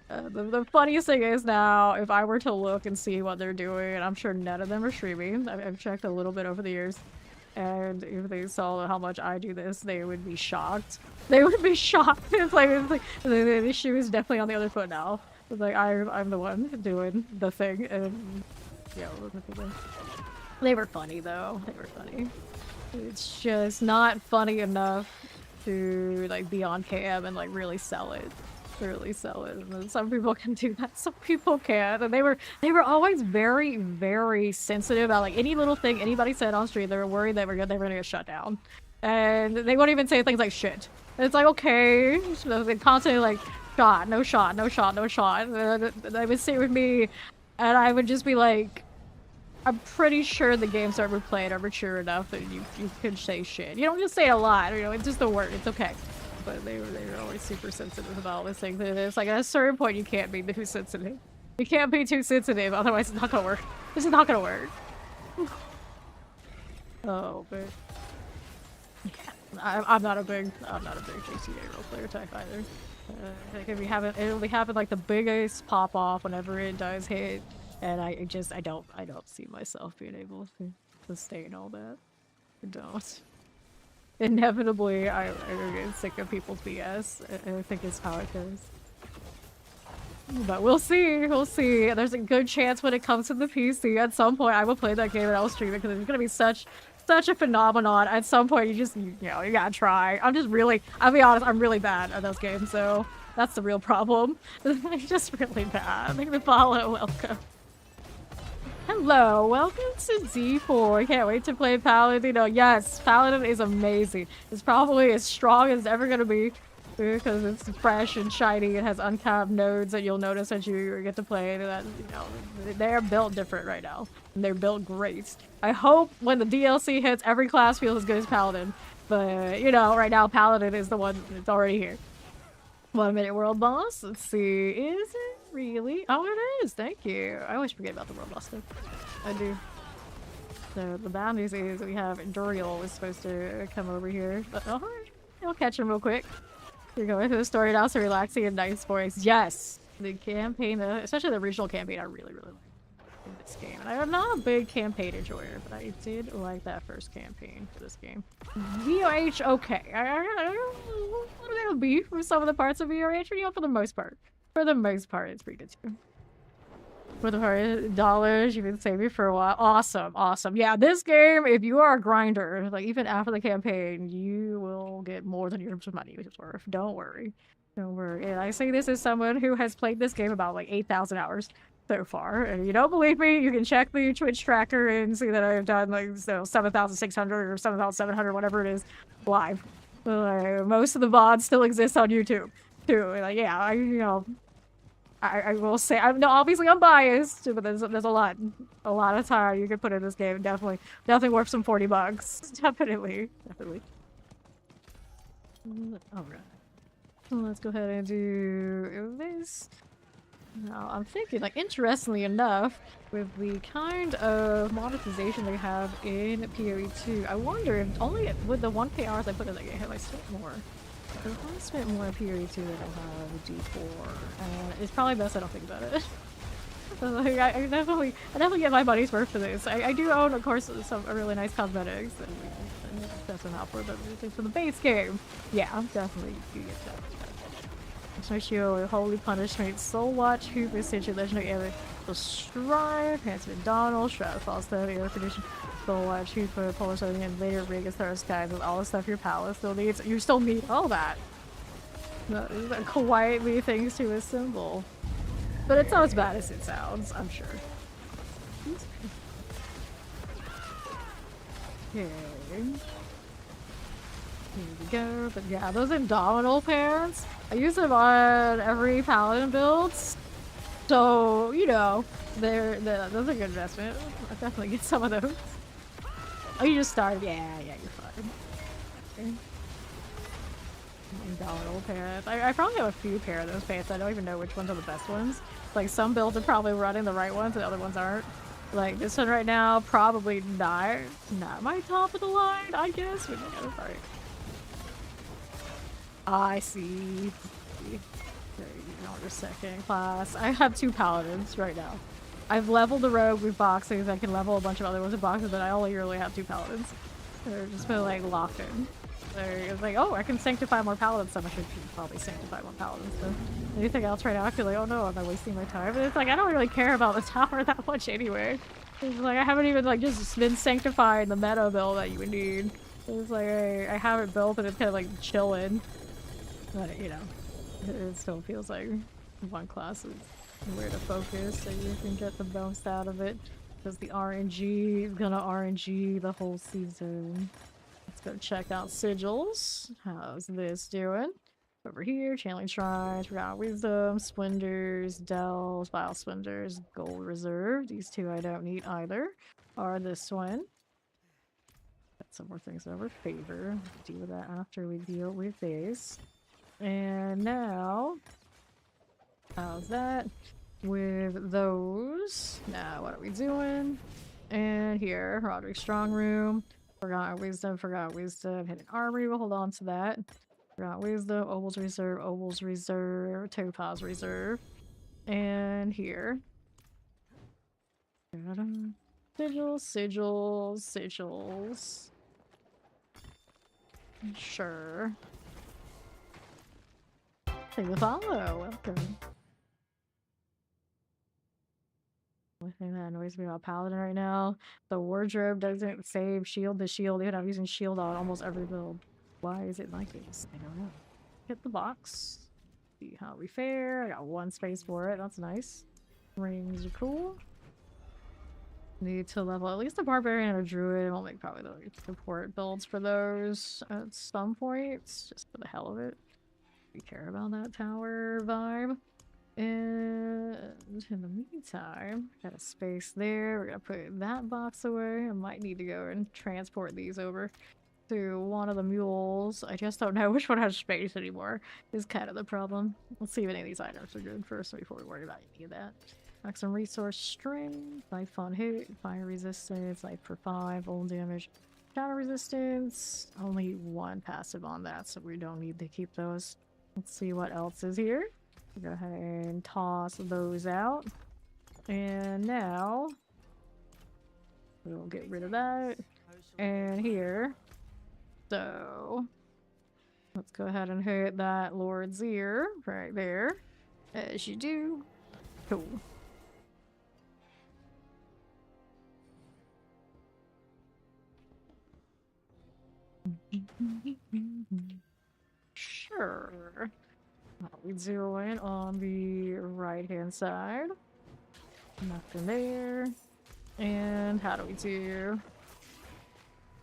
The funniest thing is now, if I were to look and see what they're doing, and I'm sure none of them are streaming. I've checked a little bit over the years. And if they saw how much I do this, they would be shocked. They would be shocked. It's like the shoe is definitely on the other foot now. It's like I'm the one doing the thing, and yeah, they were funny though. They were funny. It's just not funny enough to like be on cam and like really sell it. And some people can do that, some people can't. And they were always very, very sensitive about like any little thing anybody said on stream. They were worried they were gonna get shut down, and they won't even say things like shit. And it's like, okay, so they constantly like no shot. They would sit with me, and I would just be like, I'm pretty sure the games that we're playing are mature enough that you can say shit. You don't just say it a lot, you know, it's just a word. It's okay. But they were always super sensitive about all these things. And it's like at a certain point you can't be too sensitive. You can't be too sensitive, otherwise it's not gonna work. This is not gonna work. Oh, but yeah, I'm not a big GTA roleplayer type either. Like it'll be having like the biggest pop off whenever it does hit, and I don't see myself being able to sustain all that. I don't. Inevitably, I get sick of people's BS. I think it's how it goes. But we'll see. We'll see. There's a good chance when it comes to the PC, at some point I will play that game and I will stream it because it's gonna be such a phenomenon. At some point, you know, you gotta try. I'll be honest, I'm really bad at those games, so that's the real problem. I'm just really bad. Make the follow. Welcome. Hello, welcome to Z4. I can't wait to play Paladin. Oh, yes, Paladin is amazing. It's probably as strong as it's ever gonna be because it's fresh and shiny. It has uncapped nodes that you'll notice as you get to play. That, you know, they're built different right now. And they're built great. I hope when the DLC hits, every class feels as good as Paladin. But, you know, right now Paladin is the one that's already here. 1 minute world boss. Let's see. Is it really? Oh, it is. Thank you. I always forget about the world boss stuff. I do. So the bad news is we have Duriel is supposed to come over here. But I'll catch him real quick. You're going through the story now, so relaxing and nice voice. Yes! The campaign, especially the regional campaign, I really, really like in this game. And I'm not a big campaign enjoyer, but I did like that first campaign for this game. VOH, okay. I a little beef with some of the parts of VOH, but you know, for the most part. For the most part, it's pretty good too. For the part, dollars, you've been saving for a while. Awesome, awesome. Yeah, this game, if you are a grinder, like even after the campaign, you will get more than your money is worth. Don't worry. Don't worry. And I say this as someone who has played this game about like 8,000 hours so far. And if you don't believe me, you can check the Twitch tracker and see that I've done like 7,600 or 7,700, whatever it is, live. Most of the VODs still exist on YouTube too. Like, yeah, I will say, obviously I'm biased, but there's a lot of time you can put in this game. Definitely worth some $40. Definitely. All right. Let's go ahead and do this. Now I'm thinking, like, interestingly enough, with the kind of monetization they have in PoE2, I wonder if only with the 1K hours I put in that game, have I spent more? If I spent more on PoE2 than I have D4, and it's probably best I don't think about it. Like, I definitely get my money's worth for this. I do own, of course, some really nice cosmetics, and that's enough for the base game. Yeah, definitely you get that. Ratio, Holy Punishment, Soul Watch, Hoover, Century, Legendary Amulet, the Strive, Handsome McDonald, Shroud, False Study, Air Condition, Soul Watch, Hoover, Polar Study, and later Rig, as Star Skies, with all the stuff your palace still needs. You still need all that. Quietly things to assemble. But it's not as bad as it sounds, I'm sure. Okay. Here we go. But yeah, those abdominal pants, I use them on every Paladin build. So, you know, those are a good investment. I'll definitely get some of those. Oh, you just started? Yeah, you're fine. Okay. Abdominal pants. I probably have a few pair of those pants. I don't even know which ones are the best ones. Like, some builds are probably running the right ones and other ones aren't. Like, this one right now, probably not my top of the line, I guess. But yeah, that's alright. I see. Second class. I have 2 paladins right now. I've leveled the rogue with boxes. I can level a bunch of other ones with boxes, but I only really have 2 paladins. They're just been like locked in. It's like, oh, I can sanctify more paladins. So I should probably sanctify more paladins. So anything else right now, I feel like, oh no, am I wasting my time? But it's like, I don't really care about the tower that much anyway. It's like, I haven't even like just been sanctifying the meta build that you would need. It's like, I have it built and it's kind of like chilling. But, you know, it still feels like one class is where to focus so you can get the most out of it. Because the RNG is gonna RNG the whole season. Let's go check out sigils. How's this doing? Over here, channeling shrines, forgotten wisdom, splendors, dells, vile splendors, gold reserve. These 2 I don't need either. Or this one. Got some more things over. Favor. Deal with that after we deal with these. And now, how's that? With those. Now, what are we doing? And here, Roderick's Strong Room. Forgotten Wisdom, Hidden Armory. We'll hold on to that. Forgotten Wisdom, Obel's Reserve, Topaz Reserve. And here. Sigils, sigils, sigils. Sure. Thank you for follow. Welcome. Only thing that annoys me about Paladin right now, the wardrobe doesn't save shield to shield, even I'm using shield on almost every build. Why is it like this? I don't know. Hit the box. See how we fare. I got one space for it. That's nice. Rings are cool. Need to level at least a barbarian and a druid. I'll make probably the support builds for those at some point, just for the hell of it. We care about that tower vibe. And in the meantime, got a space there. We're gonna put that box away. I might need to go and transport these over to one of the mules. I just don't know which one has space anymore, is kind of the problem. Let's see if any of these items are good first before we worry about any of that. Maximum resource string, life on hit, fire resistance, life for 5, old damage, shadow resistance. Only one passive on that, so we don't need to keep those. Let's see what else is here. Go ahead and toss those out. And now we'll get rid of that. And here. So let's go ahead and hit that Lord's ear right there. As you do. Cool. Sure. What we doing on the right hand side? Nothing there. And how do we do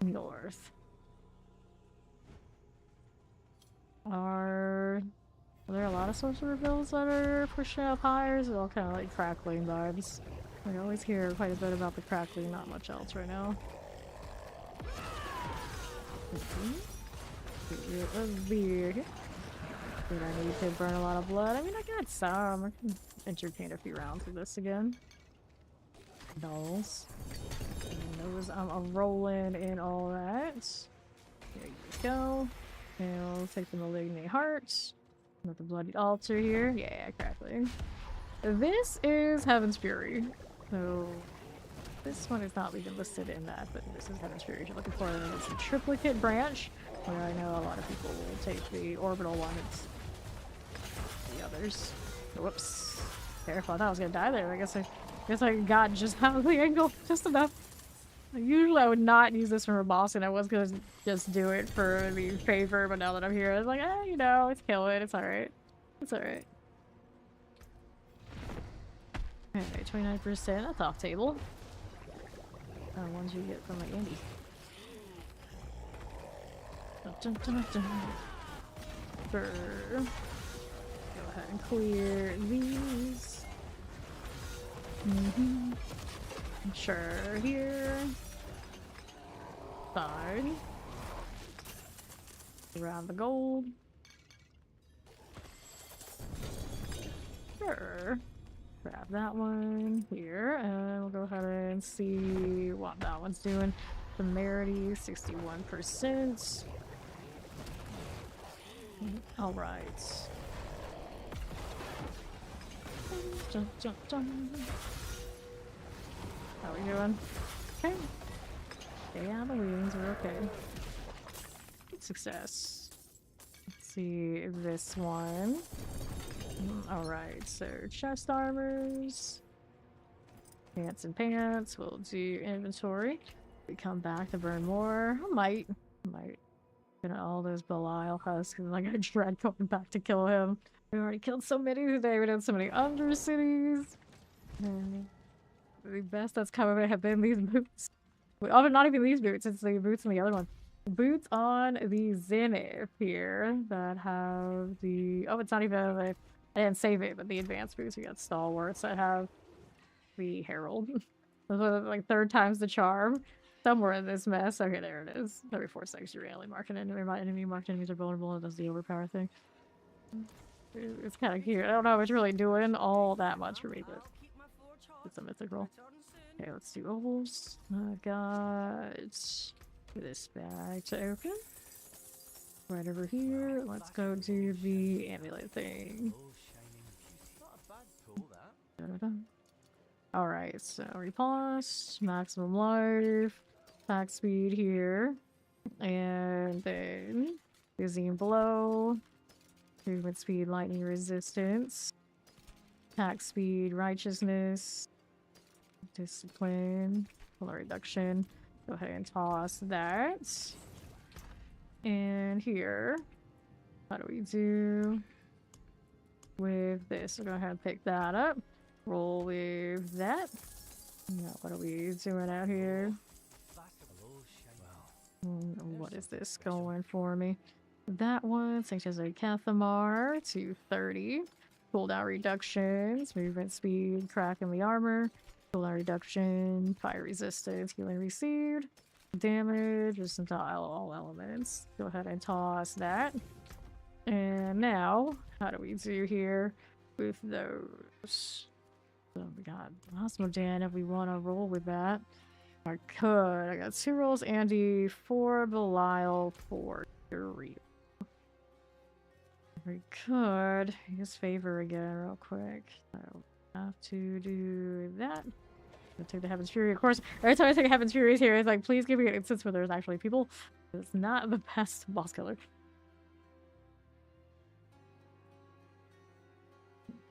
north? Are there a lot of sorcerer builds that are pushing up higher? It's all kind of like crackling vibes. I always hear quite a bit about the crackling, not much else right now. Get rid of beard. Did I need to burn a lot of blood? I mean, I got some. I can entertain a few rounds of this again. Dolls. And those, I'm rolling in all that. There you go. And we'll take the malignant heart. With the bloodied altar here. Yeah, crackling. This is Heaven's Fury. So this one is not even listed in that, but this is Heaven's Fury. If you're looking for it, it's a triplicate branch, where I know a lot of people will take the orbital one. It's the others. Whoops. Careful, I thought I was gonna die there. I guess I got just out of the angle just enough. Usually I would not use this from a boss, and I was gonna just do it for the favor, but now that I'm here, I was like, you know, it's killing. It's alright. It's alright. Okay, 29%. That's off table. Ones you get from like Andy. Dun, dun, dun, dun. Go ahead and clear these. Sure, here. Fine. Around the gold. Sure. Grab that one here, and we'll go ahead and see what that one's doing. Temerity, 61%. Alright. How we doing? Okay. Stay out of the wings, we're okay. Good success. Let's see this one. Alright, so chest armors. Pants and pants. We'll do inventory. We come back to burn more. I might. Get all those Belial husks because like I dread going back to kill him. We already killed so many today. We did so many undercities. The best that's come of it have been these boots. Oh, not even these boots. It's the boots on the other one. Boots on the Zenith here that have the... Oh, it's not even... I didn't save it, but the advanced boots. We got stalwarts that have the herald. Those are like 3rd times the charm. Somewhere in this mess. Okay, there it is. Every 4 seconds, you randomly mark an enemy. Marked enemies are vulnerable. It does the overpower thing. It's kind of cute. I don't know if it's really doing all that much for me, but it's a mythical. Okay, let's do ovals. I've got this bag to open. Right over here. Let's go do the amulet thing. Da-da-da. Alright, so riposte, maximum life, attack speed here, and then Dizzying Blow, movement speed, lightning resistance, attack speed, righteousness, discipline, color reduction. Go ahead and toss that. And here, how do we do with this? We'll go ahead and pick that up. Roll with that. Now, what are we doing out here? What is this going for me? That one, Sanctification Cathamar, 230. Cooldown reductions, movement speed, crack in the armor, cooldown reduction, fire resistance, healing received, damage, resistant to all elements. Go ahead and toss that. And now, how do we do here with those? Oh my god, Osmodan, if we want to roll with that. I could. I got 2 rolls, Andy, 4 Belial, 4 Duriel. We could use favor again real quick. I'll have to do that. I'll take the Heaven's Fury, of course. Every time I take a Heaven's Fury here, it's like, please give me an instance where there's actually people. It's not the best boss killer.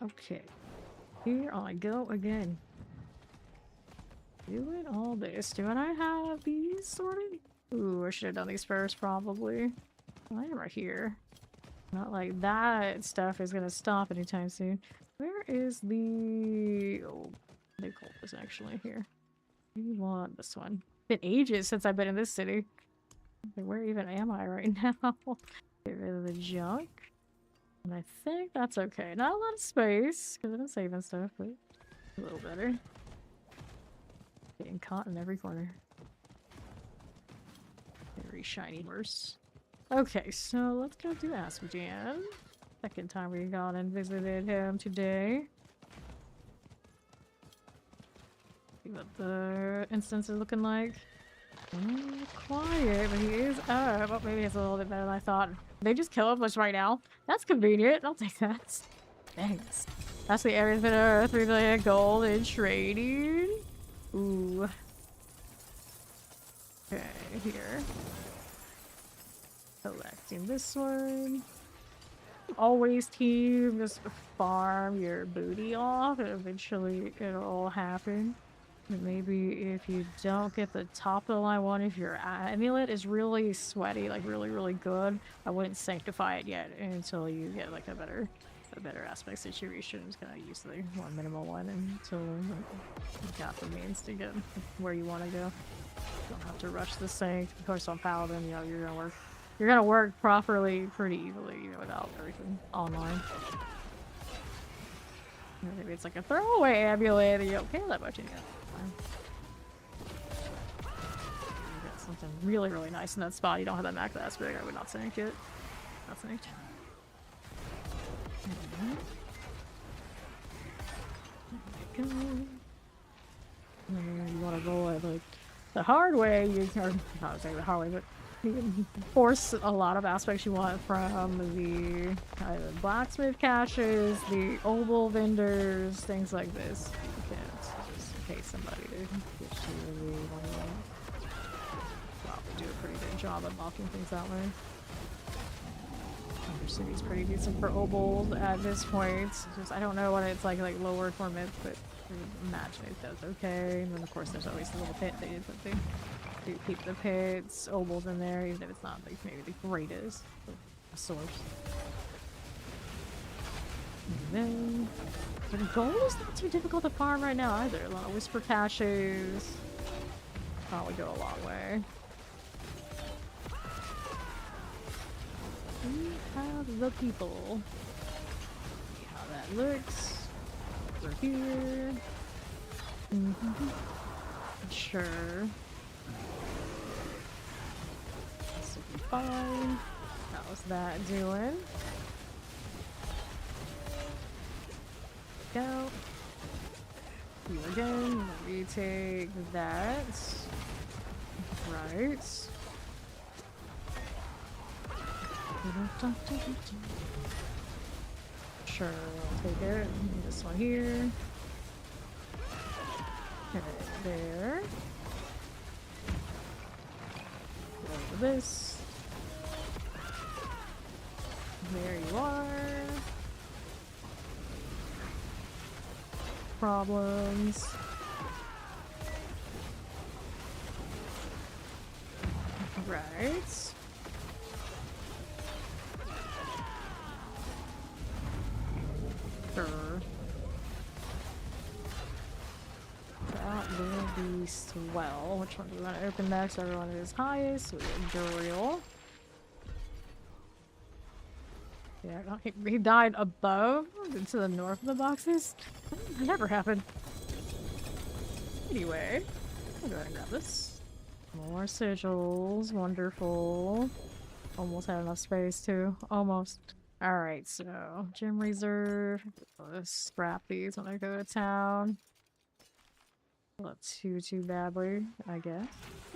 Okay. Here I go again. Doing all this. Do I have these sorted? Ooh, I should have done these first, probably. I am right here. Not like that stuff is gonna stop anytime soon. Where is the... Oh, they call this actually here. We want this one. It's been ages since I've been in this city. Like, where even am I right now? Get rid of the junk. And I think that's okay. Not a lot of space, because I've been saving stuff, but a little better. Getting caught in every corner. Very shiny horse. Okay, so let's go do Asmodan. Second time we got and visited him today. See what the instance is looking like. Quiet, but he is up. Oh, maybe it's a little bit better than I thought. They just kill him right now. That's convenient. I'll take that. Thanks. That's the area for 3 million gold in trading. Ooh. Okay, here. Selecting this one. Always team, just farm your booty off and eventually it'll all happen. And maybe if you don't get the top of the line one, if your amulet is really sweaty, like really good, I wouldn't sanctify it yet until you get like a better aspect situation. Just kind of use the one minimal one until you got the means to get where you want to go. Don't have to rush the sanct. Of course, on Paladin, you know, you're gonna work properly pretty easily, you know, without everything online. Maybe it's like a throwaway amulet and you don't care that much anymore. You got something really nice in that spot. You don't have that max aspect. I would not sanct it. Not sanct. There we go. And you want to roll it like the hard way. You can, not saying the hard way, but you can force a lot of aspects you want from the blacksmith caches, the obol vendors, things like this. You can't just pay somebody to get you really want to probably do a pretty good job of unlocking things that way. City's pretty decent for obols at this point. Just I don't know what it's like lower torment, but I imagine it does okay. And then of course there's always the little pit that they do keep the pits, obols in there, even if it's not like maybe the greatest source. And then the gold is not too difficult to farm right now either. A lot of whisper caches probably go a long way. We have the people. See how that looks. Over here. Sure. This will be fine. How's that doing? Go. You again. Let me take that. Right. Sure, I'll take it. This one here. Okay, there. Go over this. There you are. Problems. Right. Sure. That will be swell. Which one do we want to open next? Everyone is highest. So we have Duriel. Yeah, he died above to the north of the boxes. That never happened. Anyway, I'll go ahead and grab this. More sigils. Wonderful. Almost had enough space too. Almost. Alright, so gym reserve. Let's scrap these when I go to town. Not too badly, I guess.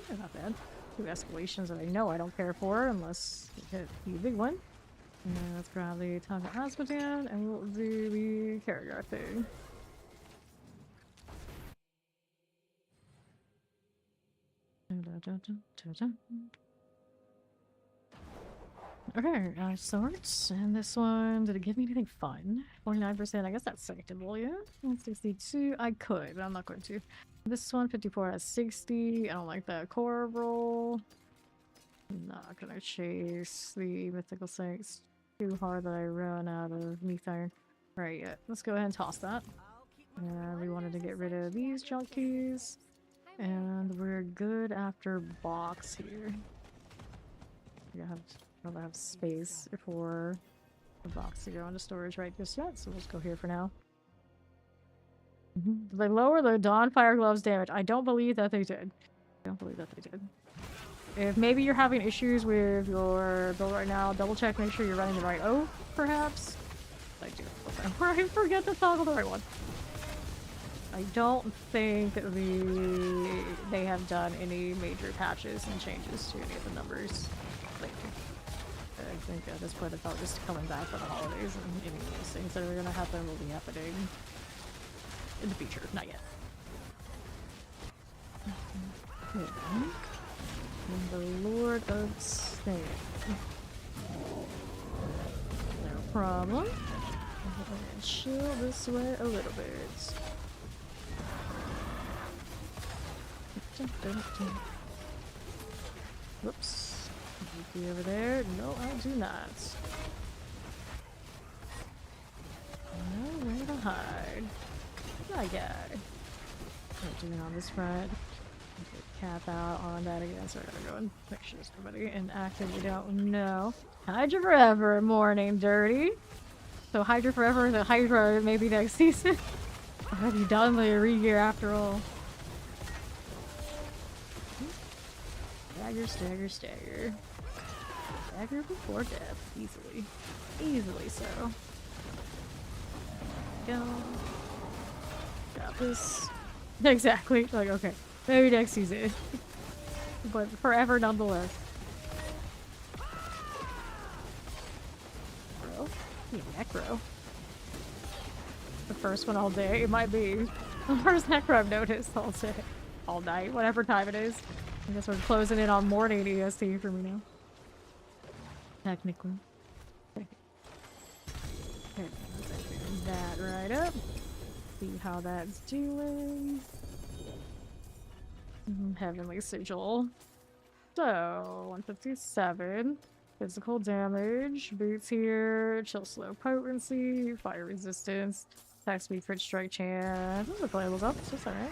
Yeah, not bad. 2 escalations that I know I don't care for unless we hit the big one. And then let's grab the Tonka Aspetan and we'll do the character thing. Okay, swords. And this one, did it give me anything fun? 49%, I guess that's acceptable, yeah? 162, I could, but I'm not going to. This one, 54 out of 60. I don't like that core roll. Not gonna chase the mythical sinks too hard that I run out of methane. Right, yeah. Let's go ahead and toss that. And we wanted to get rid of these junkies. And we're good after box here. We don't have space for the box to go into storage right just yet, so we'll just go here for now. They lower the Dawnfire Gloves damage. I don't believe that they did. I don't believe that they did. If maybe you're having issues with your build right now, double check, make sure you're running the right oath, perhaps. I do. I forget to toggle the right one. I don't think they have done any major patches and changes to any of the numbers lately. I think at this point about just coming back for the holidays and any of those things that are going to happen will be happening in the future. Not yet. And the Lord of Snake. No problem. And chill this way a little bit. Whoops. Be over there. No, I do not. Nowhere to hide. My guy. Not doing on this front. Cap out on that again, so I gotta go and make sure there's nobody inactive we don't know. Hydra Forever, morning dirty. So Hydra Forever, the Hydra maybe next season. Or have you done the re-gear after all? Stagger, stagger, stagger. Stagger before death. Easily. Easily so. Go. Got this. Exactly. Like, okay. Maybe next season. But forever nonetheless. Bro? Yeah, necro. The first one all day. It might be the first necro I've noticed all day. All night. Whatever time it is. I guess we're closing in on morning EST for me now. Technically. Okay. Okay, let's open that right up. See how that's doing. Heavenly Sigil. So, 157. Physical damage. Boots here. Chill slow potency. Fire resistance. Attack speed, crit strike chance. Those are playable up. That's alright.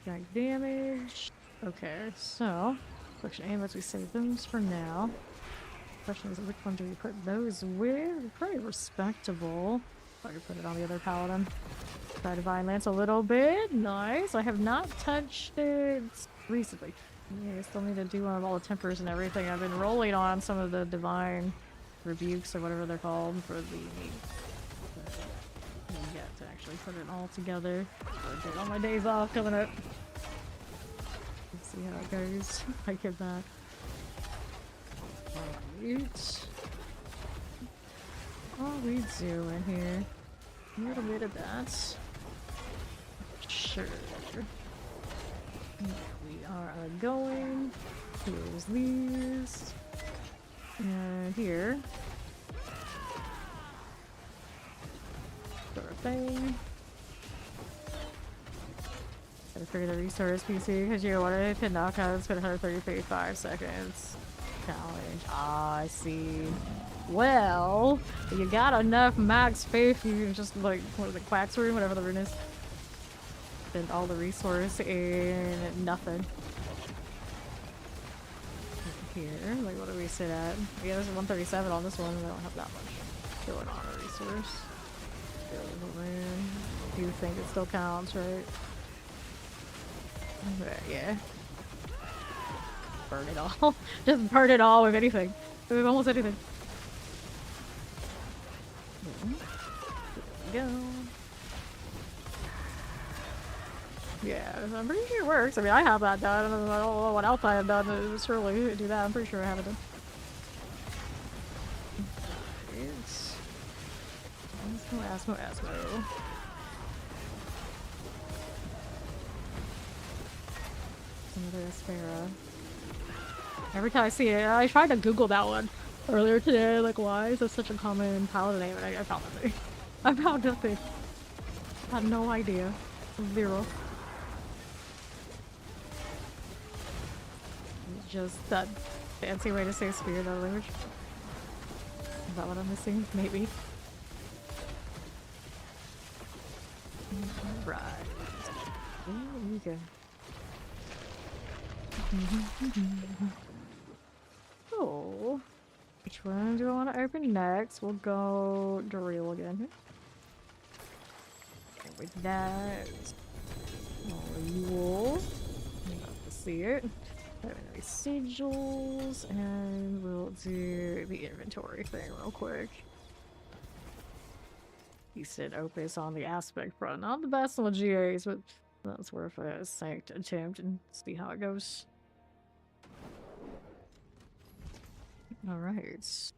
Strike damage. Okay, so. Question ambits, we save those for now. Question is, which one do we put those with? Pretty respectable. I could put it on the other paladin. Try Divine Lance a little bit. Nice. I have not touched it recently. Yeah, I still need to do one of all the tempers and everything. I've been rolling on some of the Divine Rebukes or whatever they're called for the yet to actually put it all together. I'll do it on my days off coming up. Let's see how it goes. I get back. Alright. What are we doing here? A little bit of that. Sure. We are going. Here's these. And here. Sort of thing. Gotta figure the resource PC because you wanted to knock out. It's been 135 seconds. Challenge. Ah, I see. Well, you got enough max faith. You can just like what is it, Quack's room, whatever the rune is. Spend all the resource in nothing. Here, like what do we sit at? Yeah, there's a 137 on this one, and I don't have that much going on a resource. Do you think it still counts, right? Yeah. Burn it all. Just burn it all with anything. With almost anything. There we go. Yeah, I'm pretty sure it works. I mean, I have that done. I don't know what else I have done to surely do that. I'm pretty sure I have it done. It's... Asmo. Another Aspera. Every time I see it, I tried to Google that one earlier today. Like, why is this such a common paladin name? And I found nothing. I found nothing. I had no idea. Zero. Just that fancy way to say spirit out of language. Is that what I'm missing? Maybe. Right. There we go. Oh. Which one do I want to open next? We'll go Duriel again. And with that, you'll love to see it. Any sigils, and we'll do the inventory thing real quick. Decent opus on the aspect front. Not the best on the GAs, but that's worth a sanct attempt and see how it goes. Alright.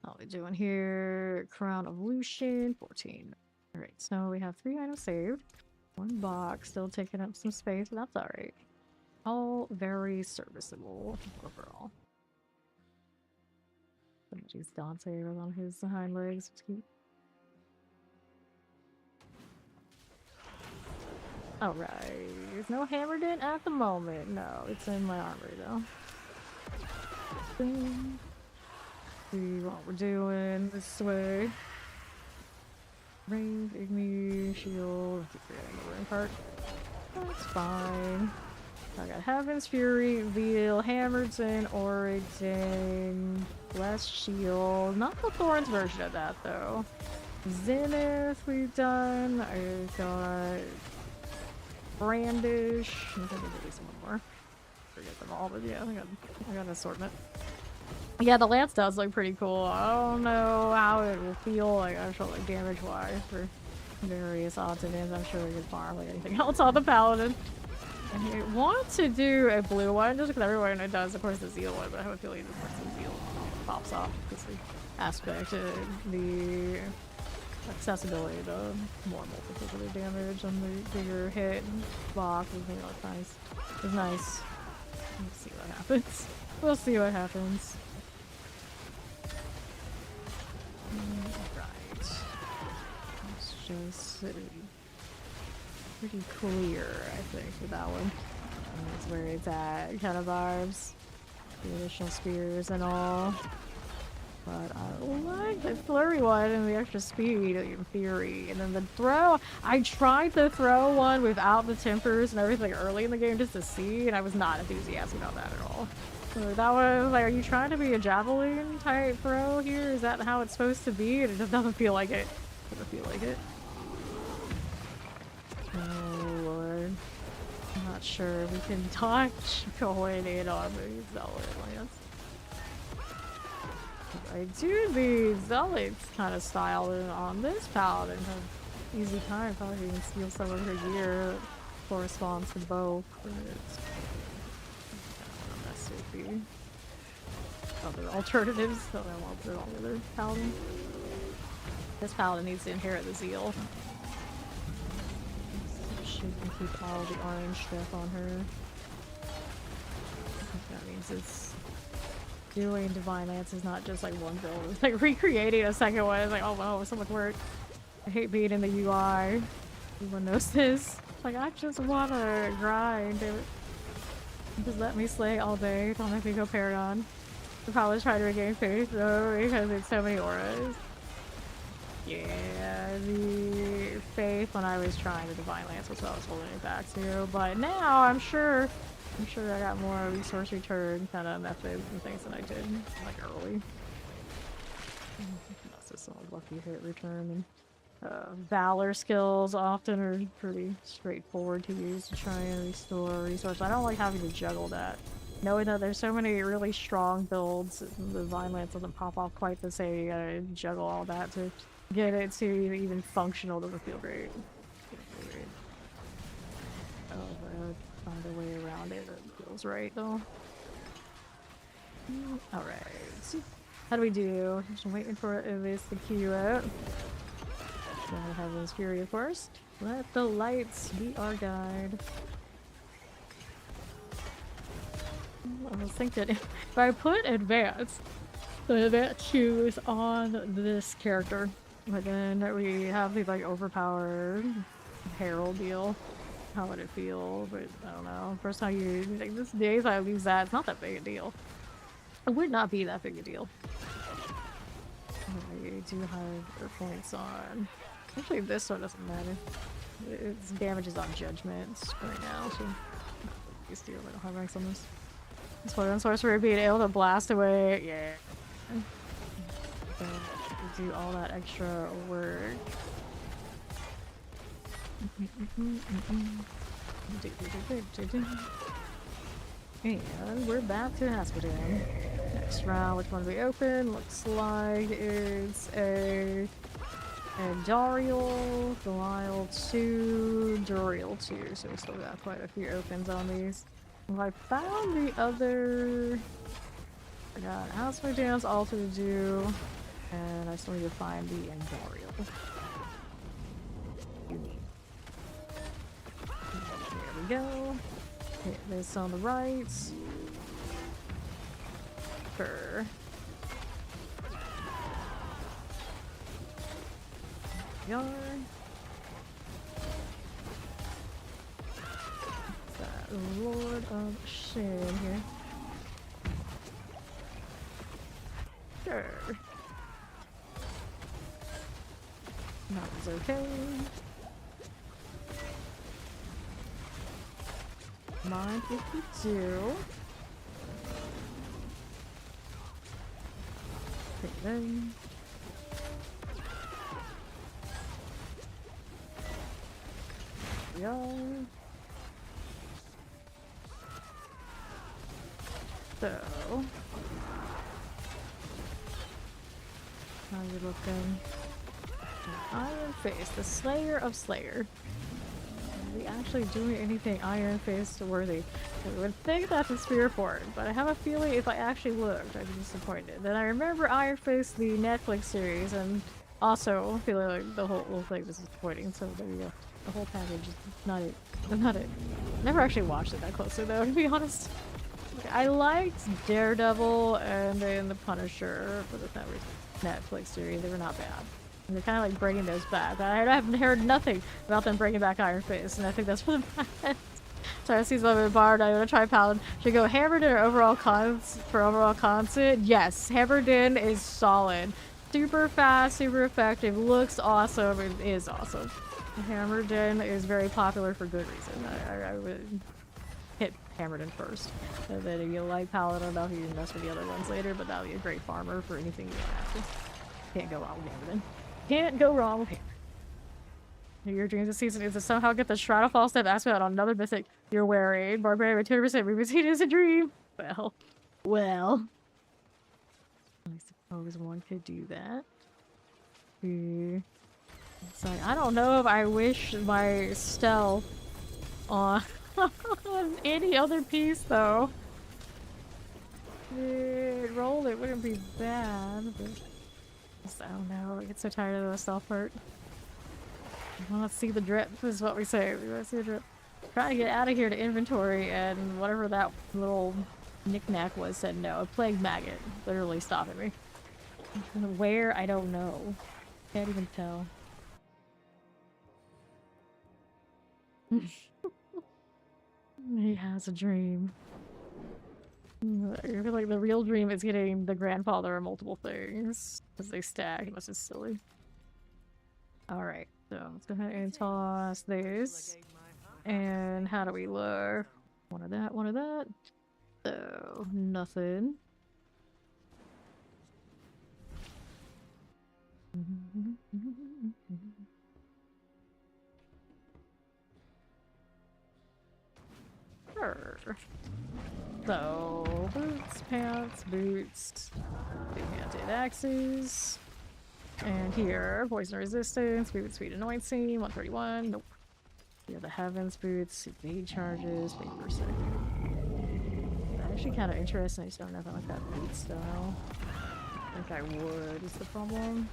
How are we doing here? Crown of Lucian, 14. Alright, so we have 3 items saved. 1 box, still taking up some space, but that's alright. All very serviceable overall. Jeez, Dante was on his hind legs. It's cute. Alright. There's no hammered in at the moment. No, it's in my armory though. See what we're doing this way. Range, Igni, shield. Keep forgetting the ring part. That's fine. I got Heaven's Fury, Veil, Hammerton, Origin, Blessed Shield. Not the Thorns version of that though. Zenith we've done. I got Brandish. I think there's at least one more. Forget them all, but yeah, I got an assortment. Yeah, the lance does look pretty cool. I don't know how it will feel like actually like damage wise for various odds and ends. I'm sure we could farm like anything else on the Paladin. I want to do a blue one just because everyone does, of course, the Zeal one, but I have a feeling the Zeal pops off because the aspect, the accessibility to more multiplicative damage on the bigger hit block is nice. It's nice. Let's see what happens. We'll see what happens. Right. It's just pretty clear, I think, with that one. That's where it's at, kind of vibes. The additional spears and all. But I like the flurry one and the extra speed in theory. And then the throw, I tried the throw one without the tempers and everything early in the game just to see, and I was not enthusiastic about that at all. So that was like, are you trying to be a javelin type throw here? Is that how it's supposed to be? And it just doesn't feel like it. Doesn't feel like it. Oh lord. I'm not sure we can touch going in on the Zealot lance. I do the Zealots kind of style on this Paladin. Have easy time, probably even steal some of her gear that corresponds to both. It's other alternatives, so I won't put it on the other Paladin. This Paladin needs to inherit the Zeal. Should keep all the orange stuff on her. That means it's doing Divine Lance is not just like one build. It's like recreating a second one. It's like, oh wow, so much work. I hate being in the UI. Everyone knows this. Like, I just wanna grind. Just let me slay all day. Don't make me go Paragon. I'm probably trying to regain faith though because it's so many auras. Yeah, the faith when I was trying to Divine Lance was what I was holding it back to. But now I'm sure I got more resource return kind of methods and things than I did like early. That's just some lucky hit return. And Valor skills often are pretty straightforward to use to try and restore resources. I don't like having to juggle that. Knowing that there's so many really strong builds, the Divine Lance doesn't pop off quite the same. You gotta juggle all that to get it to even functional. Doesn't feel great. Oh, but find a way around it. It feels right though. Alright. How do we do? Just waiting for this to queue out. Gotta have this Fury, of course. Let the lights be our guide. I was thinking if I put advance, the advance choose on this character, but then we have the like overpowered Herald deal. How would it feel? But I don't know. First time you like this days I use that, it's not that big a deal. It would not be that big a deal. I do have points on. Actually, this one doesn't matter. Its damage is on judgments right now, so these two I don't have ranks on this. This one sorcerer being able to blast away, yeah. Do all that extra work. And we're back to Aspedan. Next round, which one do we open? Looks like it's a Duriel, Duriel 2, Duriel 2, so we still got quite a few opens on these. Well, I found the other... I got Aspedan's Altar to do, and I still need to find the Duriel. There we go. Hit this on the right. Fur. Yard. That Lord of Shin here. Sure. That was okay. Mine 52. Take them. Yeah. So, how are you looking? Iron Face, the Slayer of Slayer. Are we actually doing anything Iron Face worthy? I would think that's a Spear Fort, but I have a feeling if I actually looked, I'd be disappointed. Then I remember Iron Face, the Netflix series, and also feeling like the whole thing was disappointing. So there you go. The whole package is not it. Not it. Never actually watched it that closely though, to be honest. I liked Daredevil and then the Punisher for the Netflix series. They were not bad. And they're kind of like bringing those back. I haven't heard nothing about them bringing back Iron Fist, and I think that's for the best. So I see something in Bard. I'm gonna try Paladin. Should go Hammered in overall cons for overall content. Yes, Hammered in is solid. Super fast, super effective. Looks awesome. It is awesome. Hammered in is very popular for good reason. I would hit Hammered in first. And then if you like Paladin, I don't know if you can mess with the other ones later, but that'll be a great farmer for anything you want after. Can't go wrong with Hammered in. Can't go wrong with Hammered. Your dreams this season is to somehow get the Shroud of Fall Step aspect on another mythic you're wearing. Barbarian with 200% repeat is a dream. Well. I suppose one could do that. It's like, I don't know if I wish my stealth on any other piece though. Roll it wouldn't be bad, but I don't know. I get so tired of the stealth part. I want to see the drip, is what we say. We want to see the drip. Trying to get out of here to inventory, and whatever that little knick-knack was said no. A plague maggot literally stopping me. Where? I don't know. Can't even tell. He has a dream. I feel like the real dream is getting the grandfather of multiple things. Because they stack, unless it's silly. Alright, so let's go ahead and toss this. And how do we look? One of that, one of that. So, nothing. Sure. So, boots, pants, boots, two-handed axes. And here, poison resistance, boot speed anointing, 131. Nope. Here, the heavens boots, evade charges, vapor second. Actually, kind of interesting. I just don't know if I like that boot style. I think I would, is the problem.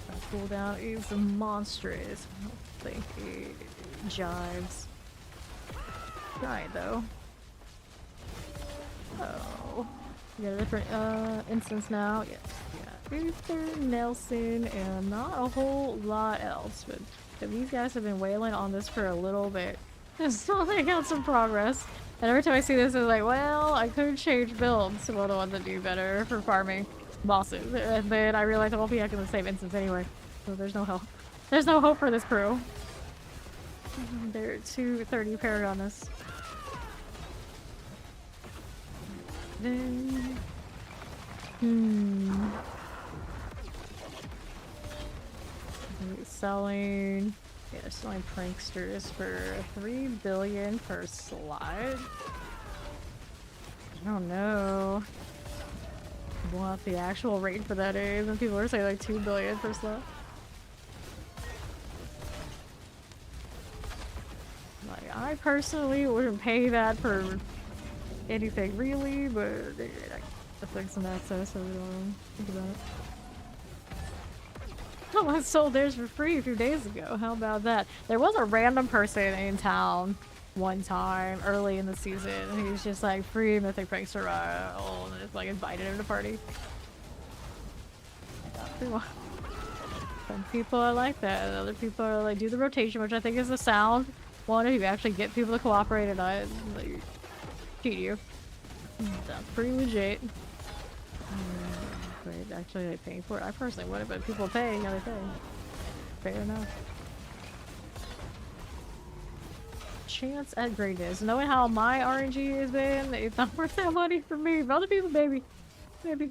That cooldown is monstrous. I don't think it jives. Try it though. Oh. We got a different instance now. Yes. We got Uther, Nelson, and not a whole lot else, but these guys have been wailing on this for a little bit. Still they got some progress. And every time I see this, it's like, well, I could change builds to one of the ones that do better for farming bosses. And then I realized I won't be back in the same instance anyway. So there's no hope. There's no hope for this crew. They're 230 Paragonists. Then... Selling... Yeah, they're selling pranksters for 3 billion per slot. I don't know what the actual rate for that is, and people are saying like 2 billion per slot. Like, I personally wouldn't pay that for anything really, but I think some access, so we don't think about it. Someone sold theirs for free a few days ago. How about that? There was a random person in town one time early in the season. He was just like free mythic prankster and just like invited him to party. Some people are like that. And other people are like do the rotation, which I think is the sound one if you actually get people to cooperate and not like cheat you. That's pretty legit. Wait, actually they paying for it? I personally wouldn't, but people pay, yeah, they pay. Fair enough. Chance at greatness. Knowing how my RNG has been, it's not worth that money for me. But other people, maybe. Maybe.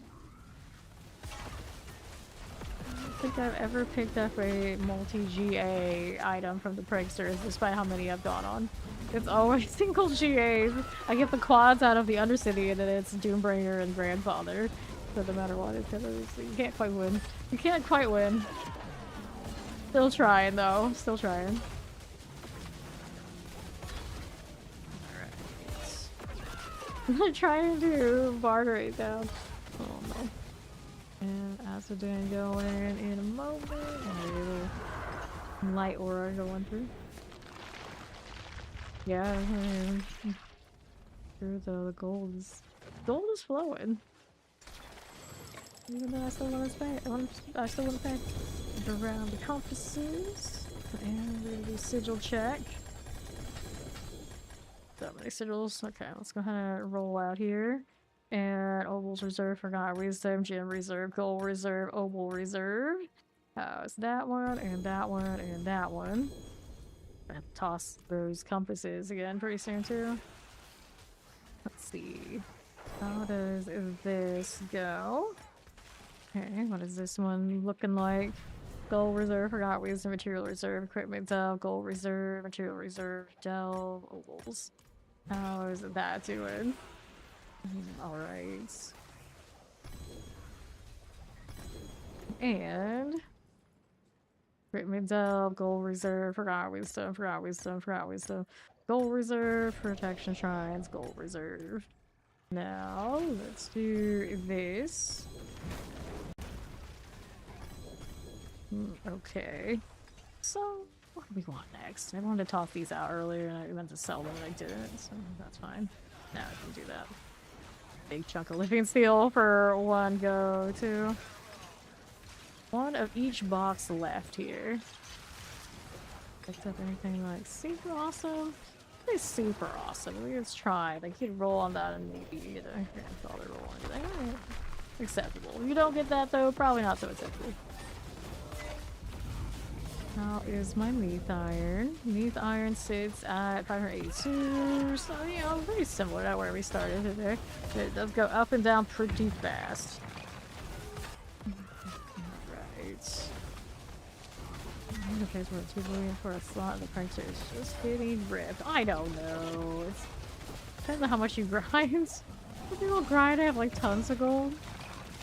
I don't think I've ever picked up a multi-GA item from the pranksters, despite how many I've gone on. It's always single GAs. I get the quads out of the Undercity, and then it's Doombringer and Grandfather. So no matter what, it's you can't quite win. You can't quite win. Still trying though. Still trying. Alright. I'm trying to barter it down. Oh no. And Acid going in a moment. And a little light aura going through. Yeah, through the gold is flowing. Even though I still want to pay. I still want to pay. Around the compasses. And we're gonna do sigil check. So many sigils. Okay, let's go ahead and roll out here. And Obel's Reserve, Forgot Wisdom, Gem Reserve, Gold Reserve, Obel Reserve. It's that one, and that one, and that one. I have to toss those compasses again pretty soon too. Let's see. How does this go? Okay, what is this one looking like? Gold Reserve, Forgot Wisdom, Material Reserve, Equipment Delve, Gold Reserve, Material Reserve, Delve, Ovals. How is that doing? Alright. And... Equipment Delve, Gold Reserve, Forgot Wisdom, Forgot Wisdom, Forgot Wisdom, Gold Reserve, Protection Shrines, Gold Reserve. Now, let's do this. Okay, so What do we want next? I wanted to toss these out earlier and I meant to sell them and I didn't, so that's fine. Now I can do that. Big chunk of living steel for one go, too. One of each box left here. Picked up anything like super awesome? It's super awesome. Let's try. Like, you'd roll on that and maybe get a grandfather roll on anything. Alright. Acceptable. If you don't get that, though, probably not so acceptable. How is my Neath Iron? Neath Iron sits at 582, so, you know, very similar to where we started today. It does go up and down pretty fast. Alright. Okay, so we're 2 billion for a slot, the price is just getting ripped. I don't know. It's depends on how much you grind. If people grind, I have like tons of gold.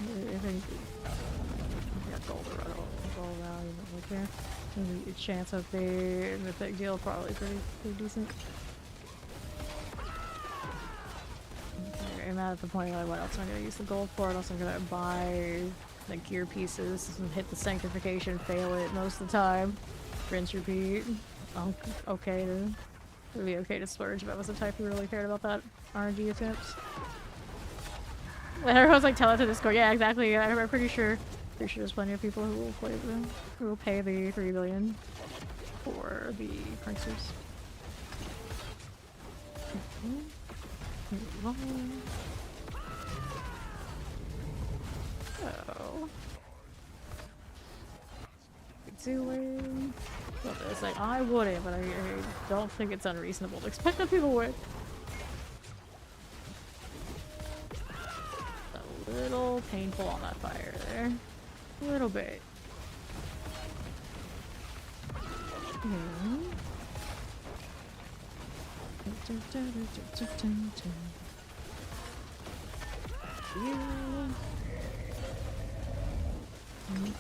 I think I got gold to run all gold value right there. The chance of the mythic deal probably pretty decent. Okay, I'm at the point like what else am I gonna use the gold for? What else I'm gonna buy the gear pieces and hit the sanctification, fail it most of the time. Rinse, repeat. Oh, okay, it would be okay to splurge if I was the type who really cared about that RNG attempts. Everyone's like, tell it to Discord. Yeah, exactly. I'm pretty sure there's plenty of people who will play them, who will pay the 3 billion for the pranksters. So, doing. Well, it's like I wouldn't, but I don't think it's unreasonable to expect that people would. A little painful on that fire there. A little bit.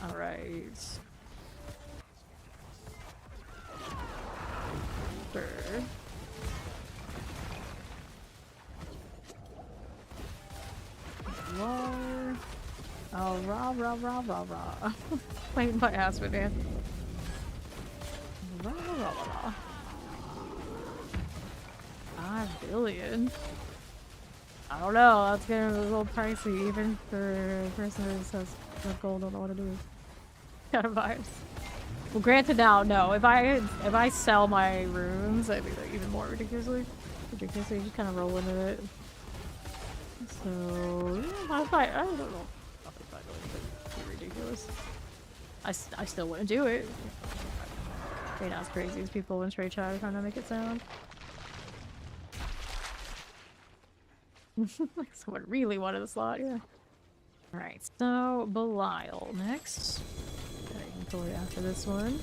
Alright. Sure. Roar. Oh, rah. Playing my ass with it. Rah. 5 billion? I don't know, that's getting a little pricey even for a person who says gold, don't know what to do. Kind of vibes. Well, granted now, no. If I sell my runes, I'd be like even more ridiculously just kind of roll into it. So yeah, I don't know. Probably 5 billion, but it'd be ridiculous. I still wouldn't do it. Ain't as crazy as people in straight chat are trying to make it sound. Like someone really wanted the slot, yeah. Alright, so Belial next. Inventory after this one.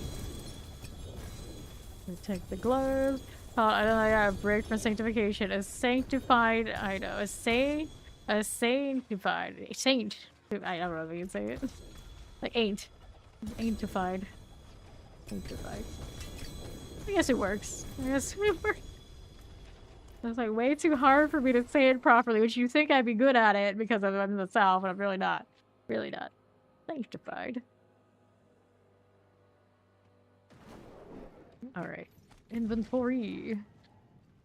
We take the gloves. Oh, I don't know, I got a break from Sanctification. A sanctified, I know, a sanctified, a saint. I don't know if you can say it. Like aintified. Sanctified. I guess it works. It's like way too hard for me to say it properly, which you think I'd be good at it because I'm in the South, but I'm really not. Really not. Sanctified. Alright. Inventory.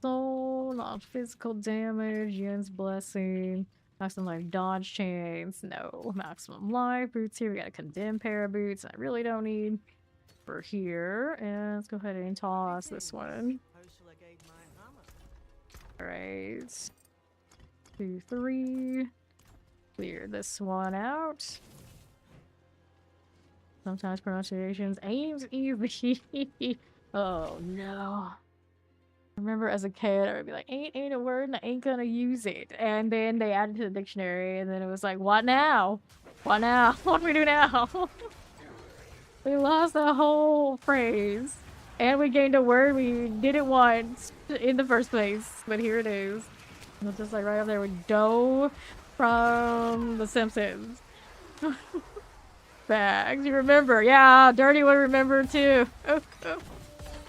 Soul, not physical damage, Yen's blessing. Maximum life dodge chains. No. Maximum life. Boots here. We got a condemned pair of boots I really don't need. For here. And let's go ahead and toss this one. Alright. 2, 3. Clear this one out. Sometimes pronunciations ain't easy. Oh no. I remember as a kid I would be like, ain't a word and I ain't gonna use it. And then they added to the dictionary and then it was like, what now? What now? What do we do now? We lost the whole phrase. And we gained a word we didn't want in the first place, but here it is. It's just like right up there with dough from The Simpsons. Bags, you remember? Yeah, Dirty would remember too.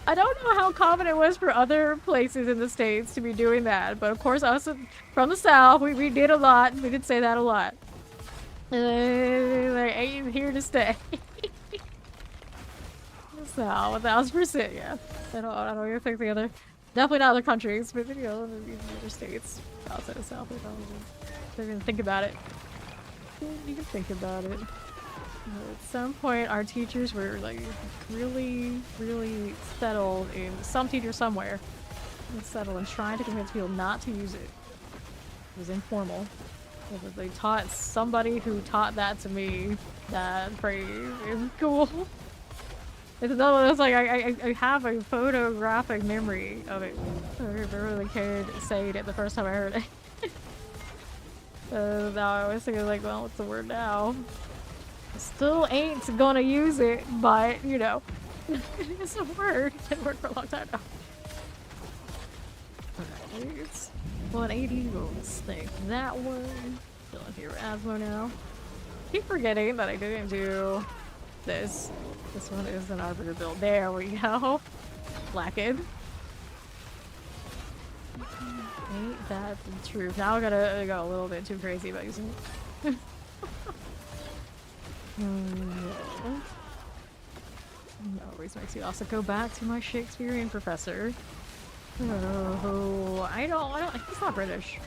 I don't know how common it was for other places in the States to be doing that, but of course us from the South, we did a lot. We did say that a lot. They ain't here to stay. So 1000%, yeah. I don't even think the other, definitely not other countries, but you know, the other states outside of South, they're gonna think about it. You can think about it. At some point, our teachers were like really, really settled in some teacher somewhere. Settled in trying to convince people not to use it. It was informal. They taught somebody who taught that to me, that phrase in school. It's another one that's like, I have a photographic memory of it. I remember the kid saying it the first time I heard it. Now I was thinking like, well, what's the word now? Still ain't gonna use it, but, you know, it's a word. It's been a word for a long time now. Alright, 180, we'll stick that one. Still in here with Asmo now. Keep forgetting that I didn't do this. This one is an Arbiter build. There we go. Blackened. Ain't that the truth? Now I gotta go a little bit too crazy about using it. Always makes me also go back to my Shakespearean professor. Oh, I don't, he's not British.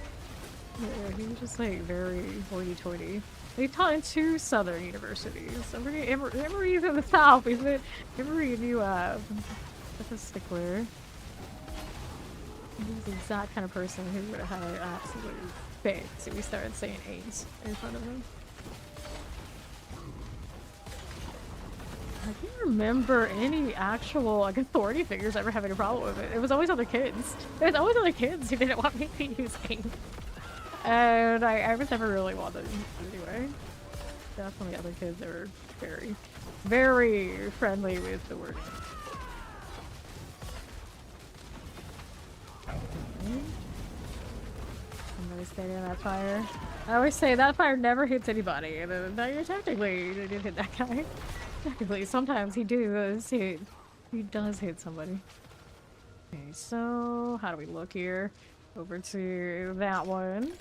Yeah, he was just like very hoity-toity. He taught in 2 southern universities. Emory's in the south, isn't it? Emory knew, that's a stickler. He's the exact kind of person who would have had an absolute fit if we started saying 8 in front of him. I can't remember any actual like authority figures ever having a problem with it. It was always other kids. It was always other kids who didn't want me to use AIM. And I was never really wanted anyway. Definitely other kids that were very, very friendly with the wording. Somebody stayed in that fire. I always say that fire never hits anybody, and now you're technically you did hit that guy. Technically, sometimes he does hit somebody. Okay, so how do we look here? Over to that one.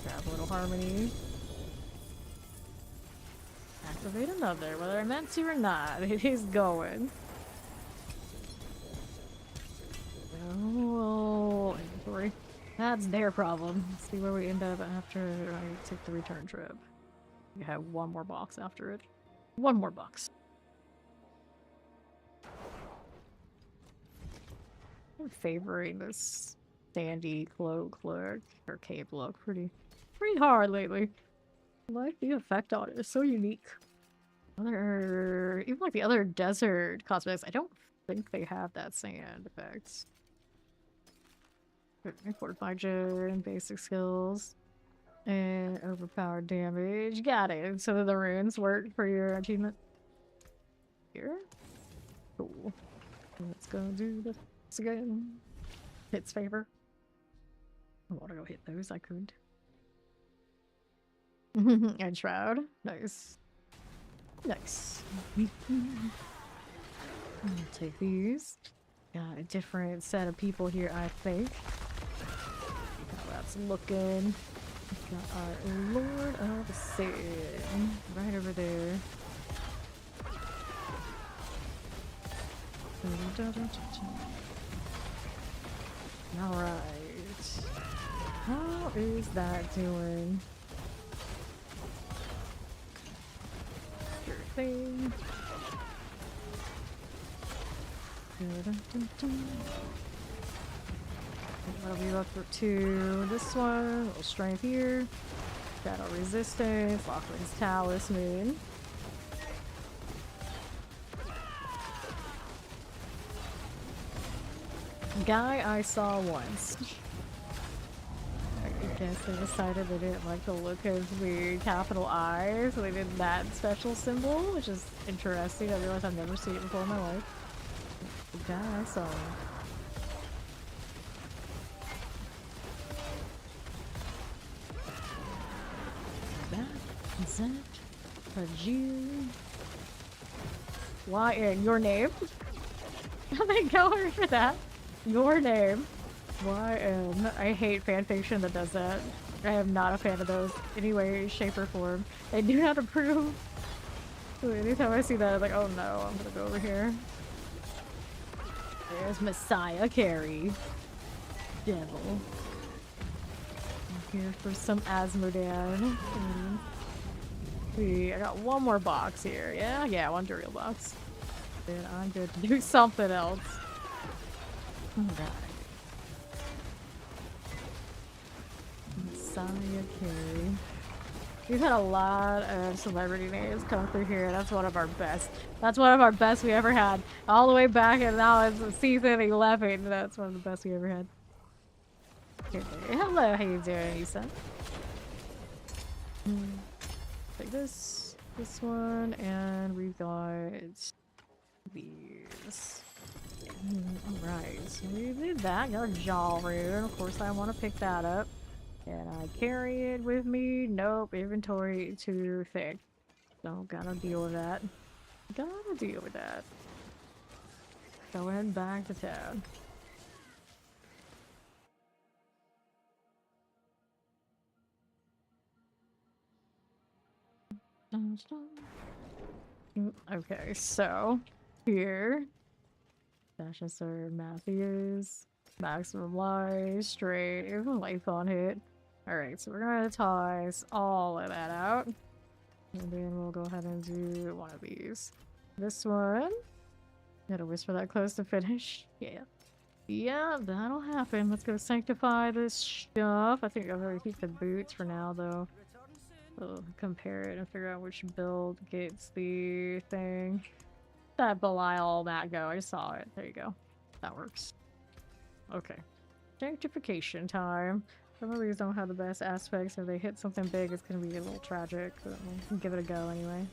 Grab a little harmony. Activate another, whether I meant to or not. It is going. Oh, inventory. That's their problem. Let's see where we end up after I take the return trip. We have one more box after it. One more box. I'm favoring this sandy cloak look or cave look pretty hard lately. I like the effect on it. It's so unique. Even like the other desert cosmetics, I don't think they have that sand effect. Fortified gen, basic skills, and overpowered damage. Got it. So the runes work for your achievement. Here. Cool. Let's go do this again. Hits favor. I want to go hit those. I could. And shroud. Nice. Nice. I'll take these. Got a different set of people here, I think. How that's looking. Got our Lord of the Sin right over there. Alright. How is that doing? Sure thing. That'll be up to this one. Little strength here. Shadow resistance. Lockling's talisman. Guy I saw once. I guess they decided they didn't like the look of the capital I, so they did that special symbol, which is interesting. I realized I've never seen it before in my life. The guy I saw. That is it. Fajir. Why? And your name? They go over that. Your name. YM. I hate fanfiction that does that. I am not a fan of those any way, shape, or form. They do not approve. Anytime I see that, I'm like, oh no, I'm gonna go over here. There's Messiah Carry. Devil. I'm here for some Asmodan. See, I got one more box here. Yeah, one Duriel box. Then I'm good to do something else. Alright. Messiah Carry. We've had a lot of celebrity names come through here. That's one of our best. That's one of our best we ever had. All the way back, and now it's season 11. That's one of the best we ever had. Okay. Hello, how you doing, Issa? Take this one, and we've got these. Alright, so we did that. Got a jaw rune. Of course, I want to pick that up. And I carry it with me. Nope, inventory too thick. So gotta deal with that. Gotta deal with that. Going back to town. Okay, so here, Sir Matthews, maximum life, straight, even life on hit. Alright, so we're gonna toss all of that out. And then we'll go ahead and do one of these. This one. Gotta whisper that close to finish. Yeah. Yeah, that'll happen. Let's go sanctify this stuff. I think I'll really keep the boots for now, though. We'll compare it and figure out which build gets the thing. That Belial that go. I saw it. There you go. That works. Okay. Sanctification time. Some of these don't have the best aspects. If they hit something big, it's gonna be a little tragic. But we'll give it a go anyway.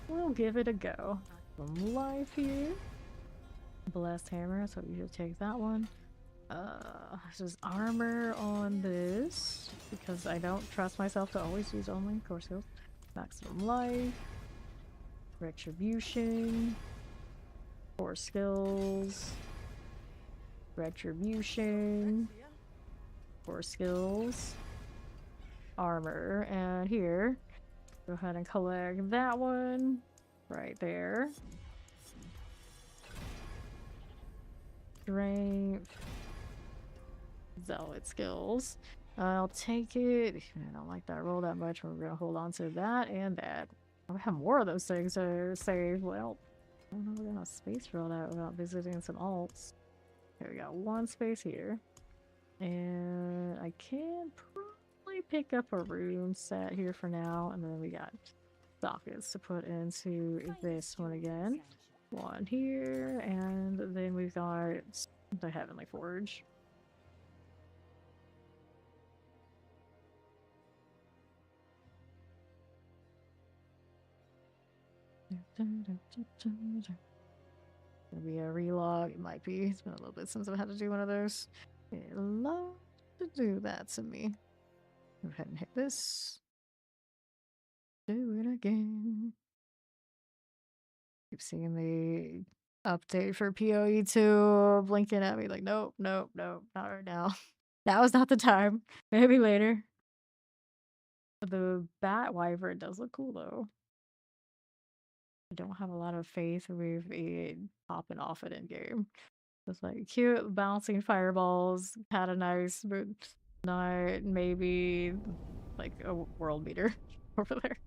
We'll give it a go. Some life here. Blessed hammer, so we should take that one. There's armor on this because I don't trust myself to always use only core skills. Maximum life. Retribution. Core skills. Retribution. Core skills. Armor. And here, go ahead and collect that one. Right there. Strength. Zealot skills. I'll take it. I don't like that roll that much. We're gonna hold on to that and that. I have more of those things to save. Well, I don't know if we're gonna space for all that without visiting some alts. Okay, we got one space here. And I can probably pick up a rune set here for now. And then we got sockets to put into this one again. One here. And then we've got the Heavenly Forge. Gonna be a relog. It might be. It's been a little bit since I've had to do one of those. It love to do that to me. Go ahead and hit this. Do it again. Keep seeing the update for PoE2 blinking at me like, nope, nope, nope, not right now. That was not the time. Maybe later. The Bat Wyvern does look cool though. I don't have a lot of faith with it popping off at Endgame. It's like cute bouncing fireballs, had a nice, but not maybe like a world beater over there.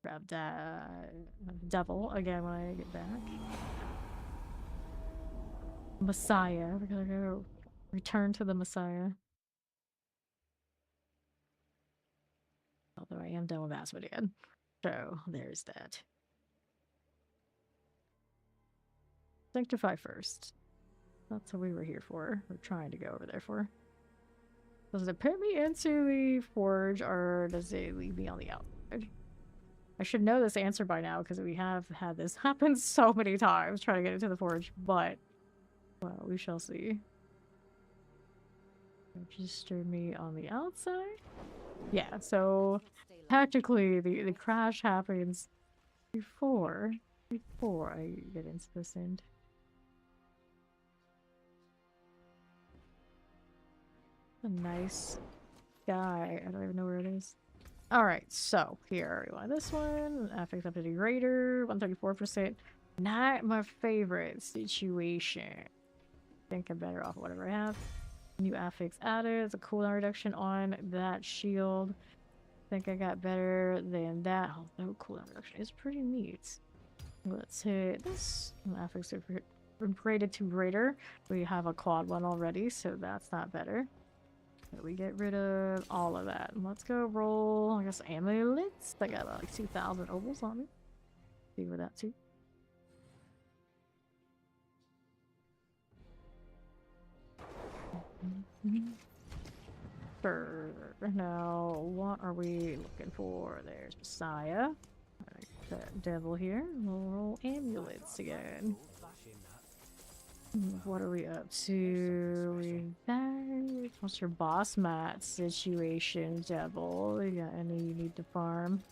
Grab that devil again when I get back. Messiah. We're gonna go return to the Messiah. Although I am done with Asmodean. So there's that. Sanctify first. That's what we were here for. We're trying to go over there for. Does it put me into the forge or does it leave me on the outside? I should know this answer by now because we have had this happen so many times trying to get into the forge, but well, we shall see. Register me on the outside? Yeah, so technically the crash happens before I get into this end. A nice guy. I don't even know where it is. Alright, so here we want this one. Affect up to the greater, 134%. Not my favorite situation. I think I'm better off whatever I have. New affix added. It's a cooldown reduction on that shield. I think I got better than that. Although cooldown reduction is pretty neat. Let's hit this. Affix upgraded to greater. We have a quad one already, so that's not better. But we get rid of all of that. Let's go roll, I guess, amulets. I got like 2,000 ovals on me. See with that too. Sure. Now, what are we looking for? There's Messiah. That devil here. We'll roll amulets again. What are we up to? We back. What's your boss mat situation, devil? You got any you need to farm?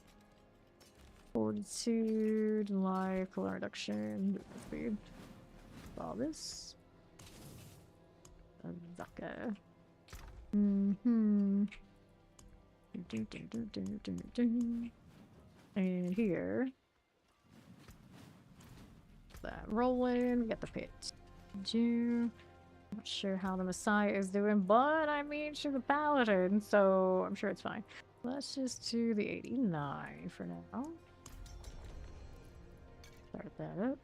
Fortitude, life, cooldown reduction, speed. All this. Zaka. And here. That rolling. We got the pit. Not sure how the Messiah is doing, but I mean, she's a paladin, so I'm sure it's fine. Let's just do the 89 for now. Start that up.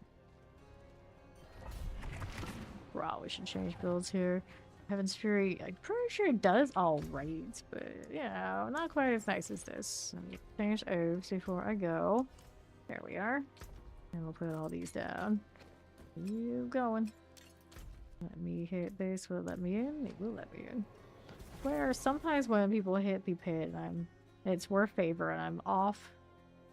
Probably should change builds here. Heaven's Fury, I'm pretty sure it does alright, but yeah, not quite as nice as this. Let me change oaths before I go. There we are. And we'll put all these down. You going. Let me hit this. Will it let me in? It will let me in. Where sometimes when people hit the pit and it's worth favor and I'm off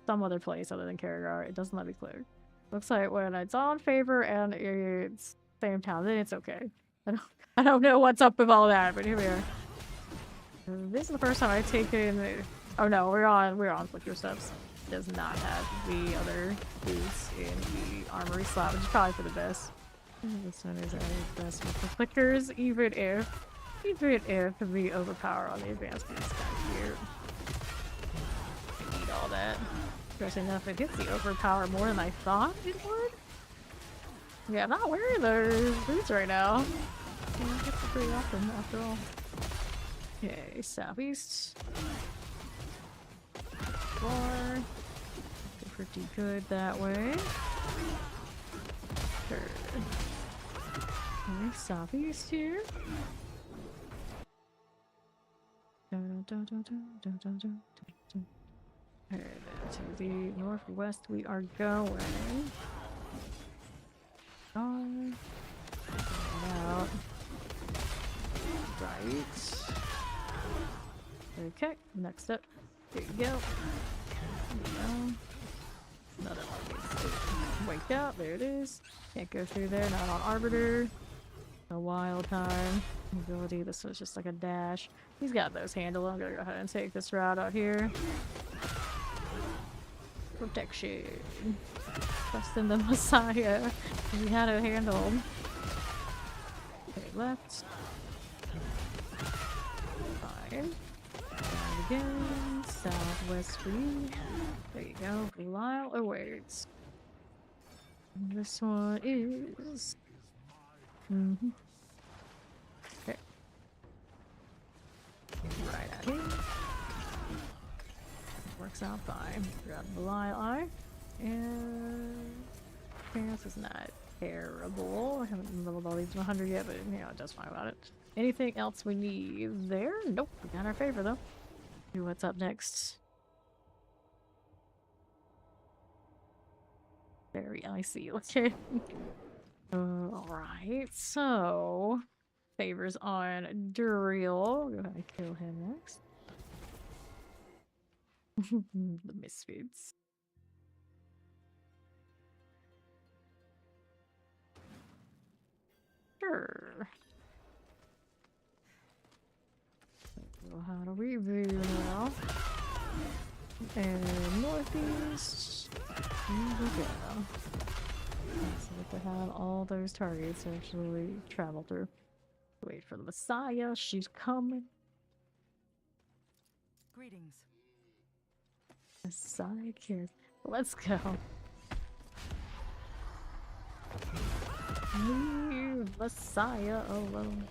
some other place other than Carragher, it doesn't let me clear. Looks like when it's on favor and it's same town, then it's okay. I don't know what's up with all that, but here we are. This is the first time I've taken. Oh no, we're on Flicker Steps. It does not have the other boots in the armory slot, which is probably for the best. This one is the best with the flickers, even if the overpower on the advanced boots is kind of cute. I need all that. Especially enough, it hits the overpower more than I thought it would. Yeah, I'm not wearing those boots right now. Yeah, I get them pretty often, after all. Okay, southeast. Floor. Pretty good that way. Sure. Okay, southeast here. Dun, dun, dun, dun, dun, dun, dun, dun. Okay, then to the northwest we are going. On. Out. Right. Okay, next up. There you go. There you go. Another one. Wake out. There it is. Can't go through there. Not on Arbiter. A wild time. Ability. This was just like a dash. He's got those handled. I'm gonna go ahead and take this route out here. Protection. Trust in the Messiah. He had it handled. Okay, left. Fine. Down again. Southwest free. There you go. Belial awaits. This one is. Okay. Right out here. Works out fine. Grab the Belial eye. And. Chance is not terrible. I haven't leveled all these to 100 yet, but you know, it does fine about it. Anything else we need there? Nope. We got our favor though. See what's up next. Very icy looking. Alright, so favors on Duriel. Go ahead and kill him next. The misfits. Sure. So how do we view now? And northeast. Here we go. So we can have all those targets actually travel through. Wait for the Messiah. She's coming. Greetings. Messiah character. Let's go. Leave Messiah alone.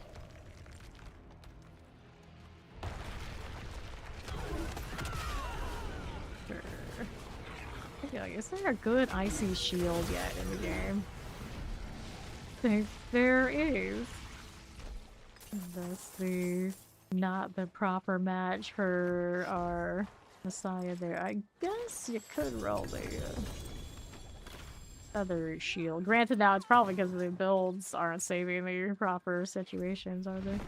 Sure. Okay, like, is there a good icy shield yet in the game? I think there is. That's not the proper match for our Messiah there. I guess you could roll the other shield. Granted, now it's probably because the builds aren't saving the proper situations, are they?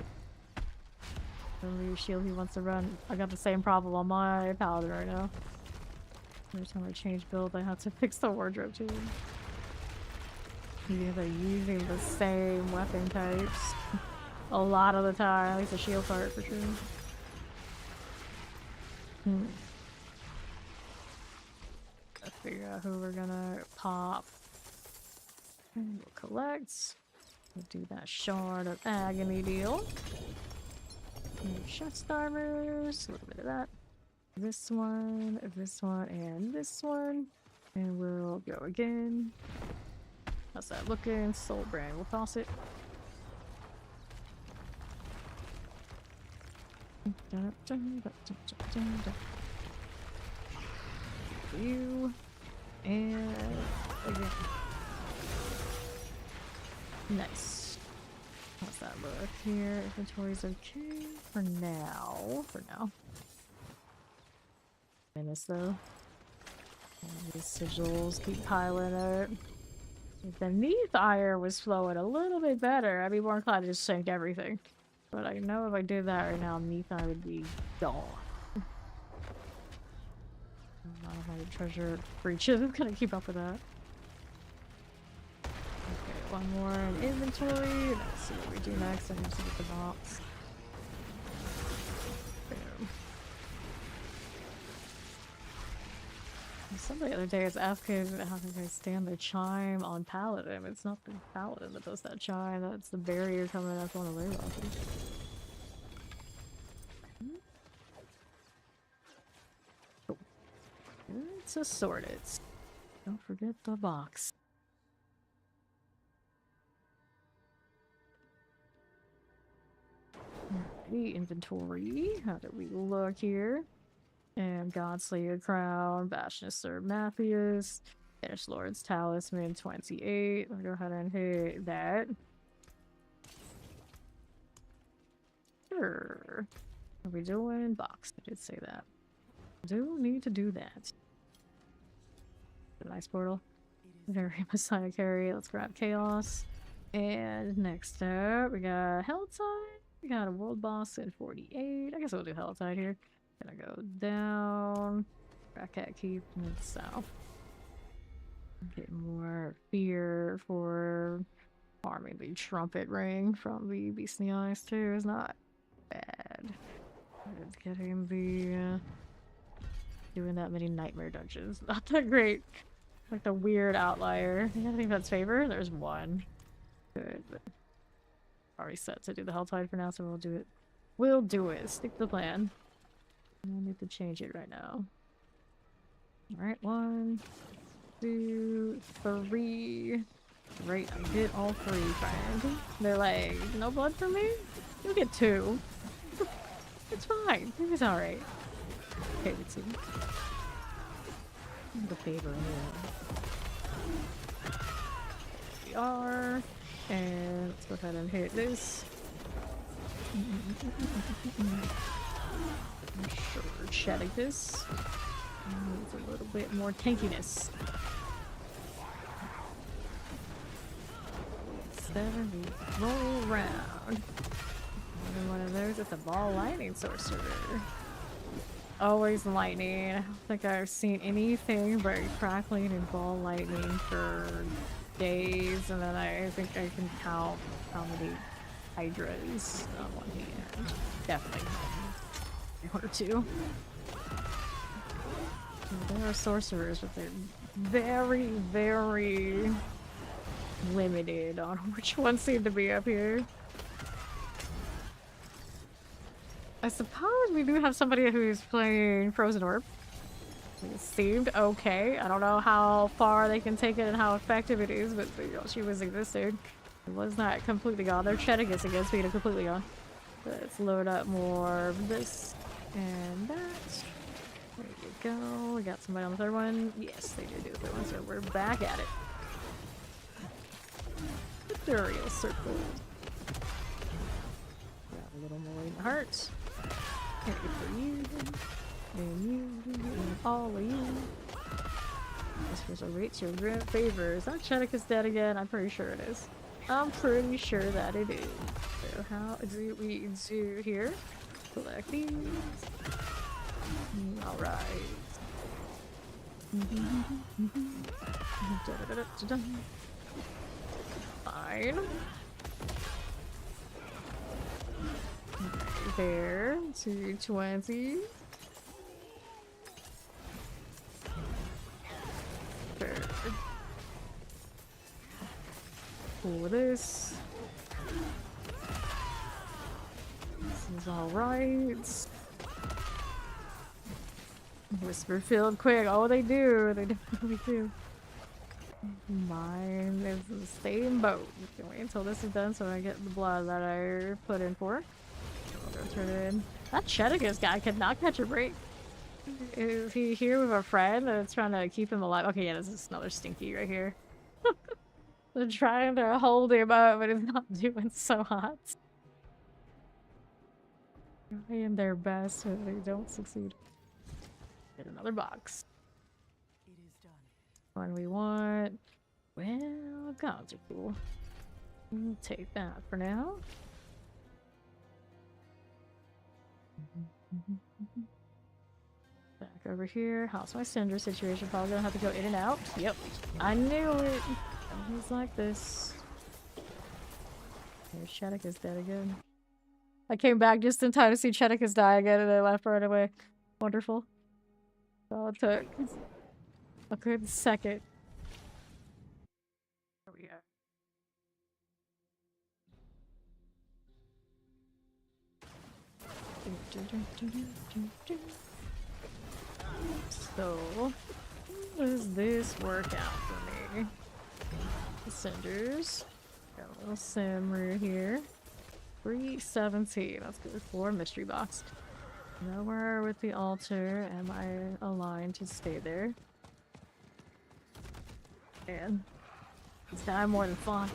The new shield he wants to run. I got the same problem on my Paladin right now. Every time I change build, I have to fix the wardrobe too. Because they're using the same weapon types a lot of the time. At least the shield part for sure. Gotta figure out who we're gonna pop. And we'll collect. We'll do that shard of agony deal. Chest armors, a little bit of that. This one, and this one. And we'll go again. How's that looking? Soul brand, we'll toss it. You and again. Nice. How's that look here? Inventory's okay for now. Minus though. And these sigils keep piling up. If the Neath Ire was flowing a little bit better, I'd be more inclined to just sink everything. But I know if I did that right now, Neath Ire would be gone. I don't know, treasure breaches. I'm gonna keep up with that. Okay, one more in inventory. Let's see what we do next. I need to get the box. Boom. Somebody the other day was asking how can I stand the chime on Paladin. It's not the Paladin that does that chime, that's the barrier coming up on the way rocket. Oh. It's assorted. Don't forget the box. Alrighty, inventory. How do we look here? And Godslayer Crown, Bashnister Matthias, Finish Lord's Talisman 28. I'll go ahead and hit that. Sure. Are we doing box? I did say that. Do need to do that. Nice portal. Very Messiah carry. Let's grab Chaos. And next up, we got Helltide. We got a world boss in 48. I guess we'll do Helltide here. Gonna go down. Racket keep in the south. Get more fear for farming the trumpet ring from the Beast in the Eyes too is not bad. Let's get him the doing that many nightmare dungeons. Not that great. Like the weird outlier. I think that's favor. There's one. Good, but already set to do the Helltide for now, so we'll do it. We'll do it. Stick to the plan. I don't need to change it right now. Alright, 1, 2, 3. Great, I did all 3, friend. They're like, no blood for me? You'll get 2. It's fine. It's alright. Okay, let's see. The favor here. We are. And let's go ahead and hit this. Sure, shedding this. Needs a little bit more tankiness. 7, we roll around. One of those with a ball lightning sorcerer. Always lightning. I don't think I've seen anything but crackling and ball lightning for days, and then I think I can count how many hydras on one hand. Definitely. 1 or 2. There are sorcerers, but they're very, very limited on which ones seem to be up here. I suppose we do have somebody who's playing Frozen Orb. It seemed okay. I don't know how far they can take it and how effective it is, but you know, she was existed. It was not completely gone. Their Cheticus against me to completely gone. Let's load up more of this and that. There you go. We got somebody on the third one. Yes, they did do the third one, so we're back at it. The Duriel circle. Got a little more in the hearts. Thank you for you. And you. And all of you. This was a rate your grand favor. Is that Cheticus dead again? I'm pretty sure it is. I'm pretty sure that it is. So how do we do here? Collect these. Alright. Fine. There. 220. There. For this. This is alright. Whisper field quick. Oh, they do. They definitely do. Mine is the same boat. Can wait until this is done so I get the blood that I put in for. I'll go turn it in. That Cheticus guy cannot catch a break. Is he here with a friend that's trying to keep him alive? Okay, yeah, this is another stinky right here. They're trying to hold him up, but it's not doing so hot. I am their best, but they don't succeed. Get another box. It is done. One we want. Well, gods are cool. We'll take that for now. Back over here. How's my Cinder situation? Probably gonna have to go in and out. Yep. I knew it. It's like this. There's Cheticus dead again. I came back just in time to see Cheticus die again and I left right away. Wonderful. That's all it took. A good second. There we go. So, how does this work out for me? The cinders. Got a little simmer here. 317. That's good for mystery box. Nowhere with the altar am I aligned to stay there. And it's time more than fun.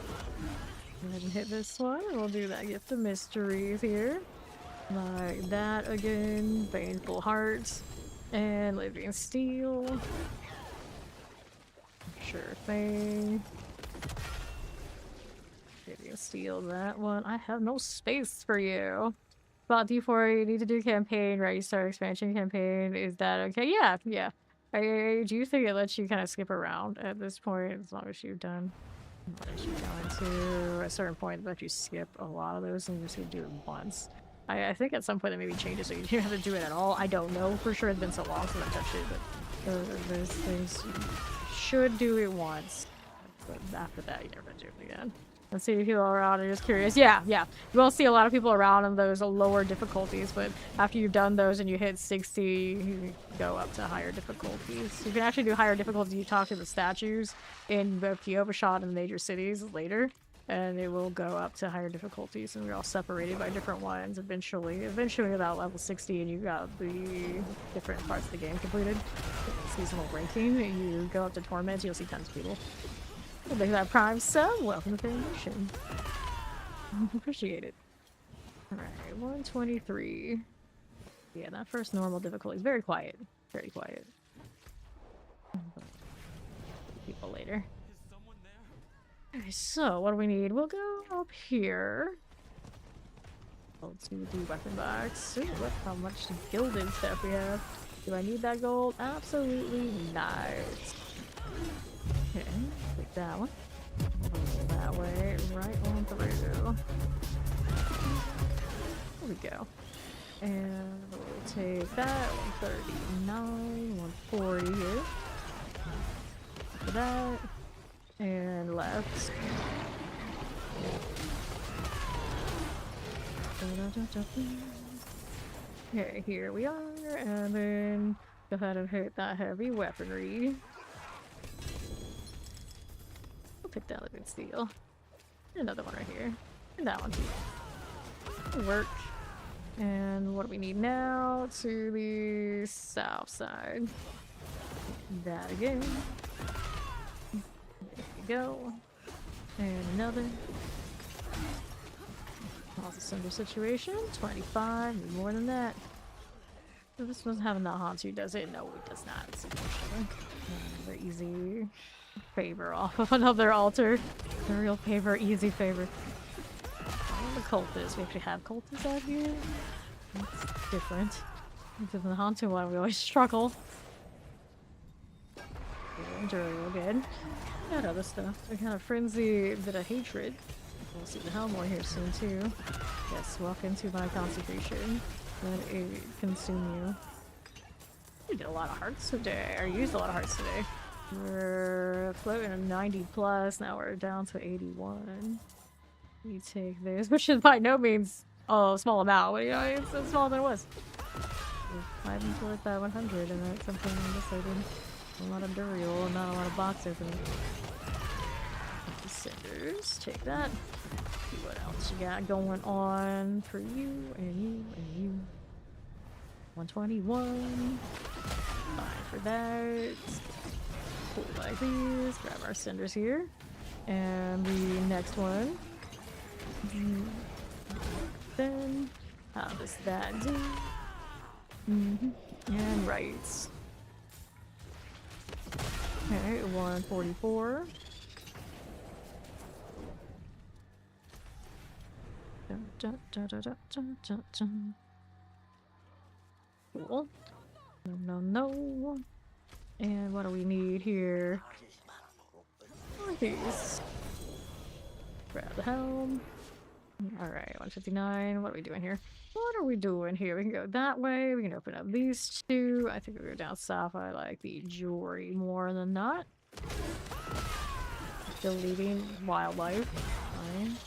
Go ahead and hit this one, and we'll do that gift of mysteries here. Like that again. Baneful Hearts. And Living Steel. Sure thing. Living Steel, that one. I have no space for you. About D4, you need to do campaign, right? You start expansion campaign. Is that okay? Yeah, yeah. I do think it lets you kind of skip around at this point, as long as you've done. As you go into a certain point, it lets you skip a lot of those and you just do it once. I think at some point it maybe changes so you don't have to do it at all. I don't know for sure. It's been so long since I've touched it, but those things you should do it once. But after that, you never do it again. Let's see if people around are just curious. Yeah, yeah. You will see a lot of people around in those lower difficulties, but after you've done those and you hit 60, you go up to higher difficulties. You can actually do higher difficulties. You talk to the statues in the Pioba and the major cities later, and it will go up to higher difficulties, and we're all separated by different ones eventually. Eventually, about level 60, and you got the different parts of the game completed. Seasonal ranking, you go up to Torment, you'll see tons of people. Look at that Prime sub. Welcome to the mission. Appreciate it. Alright, 123. Yeah, that first normal difficulty is very quiet. Very quiet. People later. Okay, so what do we need? We'll go up here. Let's do the weapon box. Ooh, look how much gilded stuff we have. Do I need that gold? Absolutely not. Okay, take that one. That way, right on through. There we go. And we'll take that. 139, 140 here. For that. And left. Okay, here we are. And then Go ahead and hit that heavy weaponry. We'll pick that living steel. Another one right here. And that one. It'll work. And what do we need now? To the south side. That again. There we go. And another. Also similar situation. 25. Need more than that. So this doesn't have enough haunts, does it? No, it does not. Another easy favor off of another altar. The real favor, easy favor. The cultists. We actually have cultists out here. It's different. Because in the haunted one, we always struggle. Duriel good. Got other stuff. I got a frenzy, bit of hatred. We'll see the Hellmore here soon too. Yes, walk into my consecration. Let it consume you. We did a lot of hearts today. Or used a lot of hearts today. We're floating at 90 plus. Now we're down to 81. We take this, which is by no means a small amount, but you know, it's smaller than it was. We're climbing toward that 100, and that's something I'm deciding. A lot of Duriel and not a lot of box opening. The cinders, take that. See what else you got going on for you and you and you. 121. Fine for that. Cool like these. Grab our cinders here. And the next one. Then how does that do? And right. Okay, 144. Dun, dun, dun, dun, dun, dun, dun. Cool. No, no, no. And what do we need here? Like these. Grab the helm. Alright, 159. What are we doing here? What are we doing here? We can go that way. We can open up these two. I think we go down south. I like the jewelry more than not. Deleting wildlife. Fine.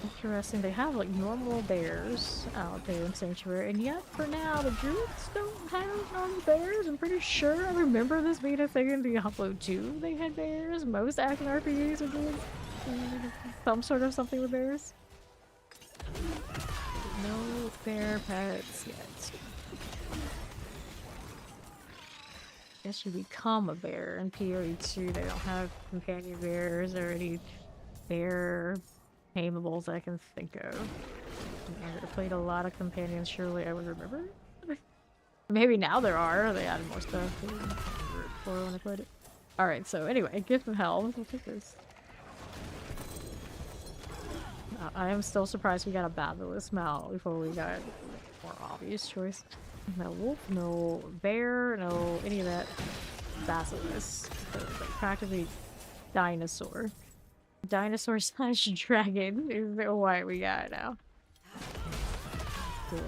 Interesting. They have like normal bears out there in Sanctuary, and yet for now the druids don't have normal bears. I'm pretty sure I remember this being a thing in Diablo 2. They had bears. Most action RPGs are doing some sort of something with bears. No bear pets yet. Guess you become a bear in PoE2. They don't have companion bears or any bear tamables I can think of. I played a lot of companions, surely I would remember. Maybe now there are. They added more stuff before when I played it. Alright, so anyway, Gift of Hell. We'll take this. I am still surprised we got a Basilisk mount before we got a more obvious choice. No wolf, no bear, no any of that. Basilisk. So it's like practically dinosaur. Dinosaur slash dragon is what we got now. Good.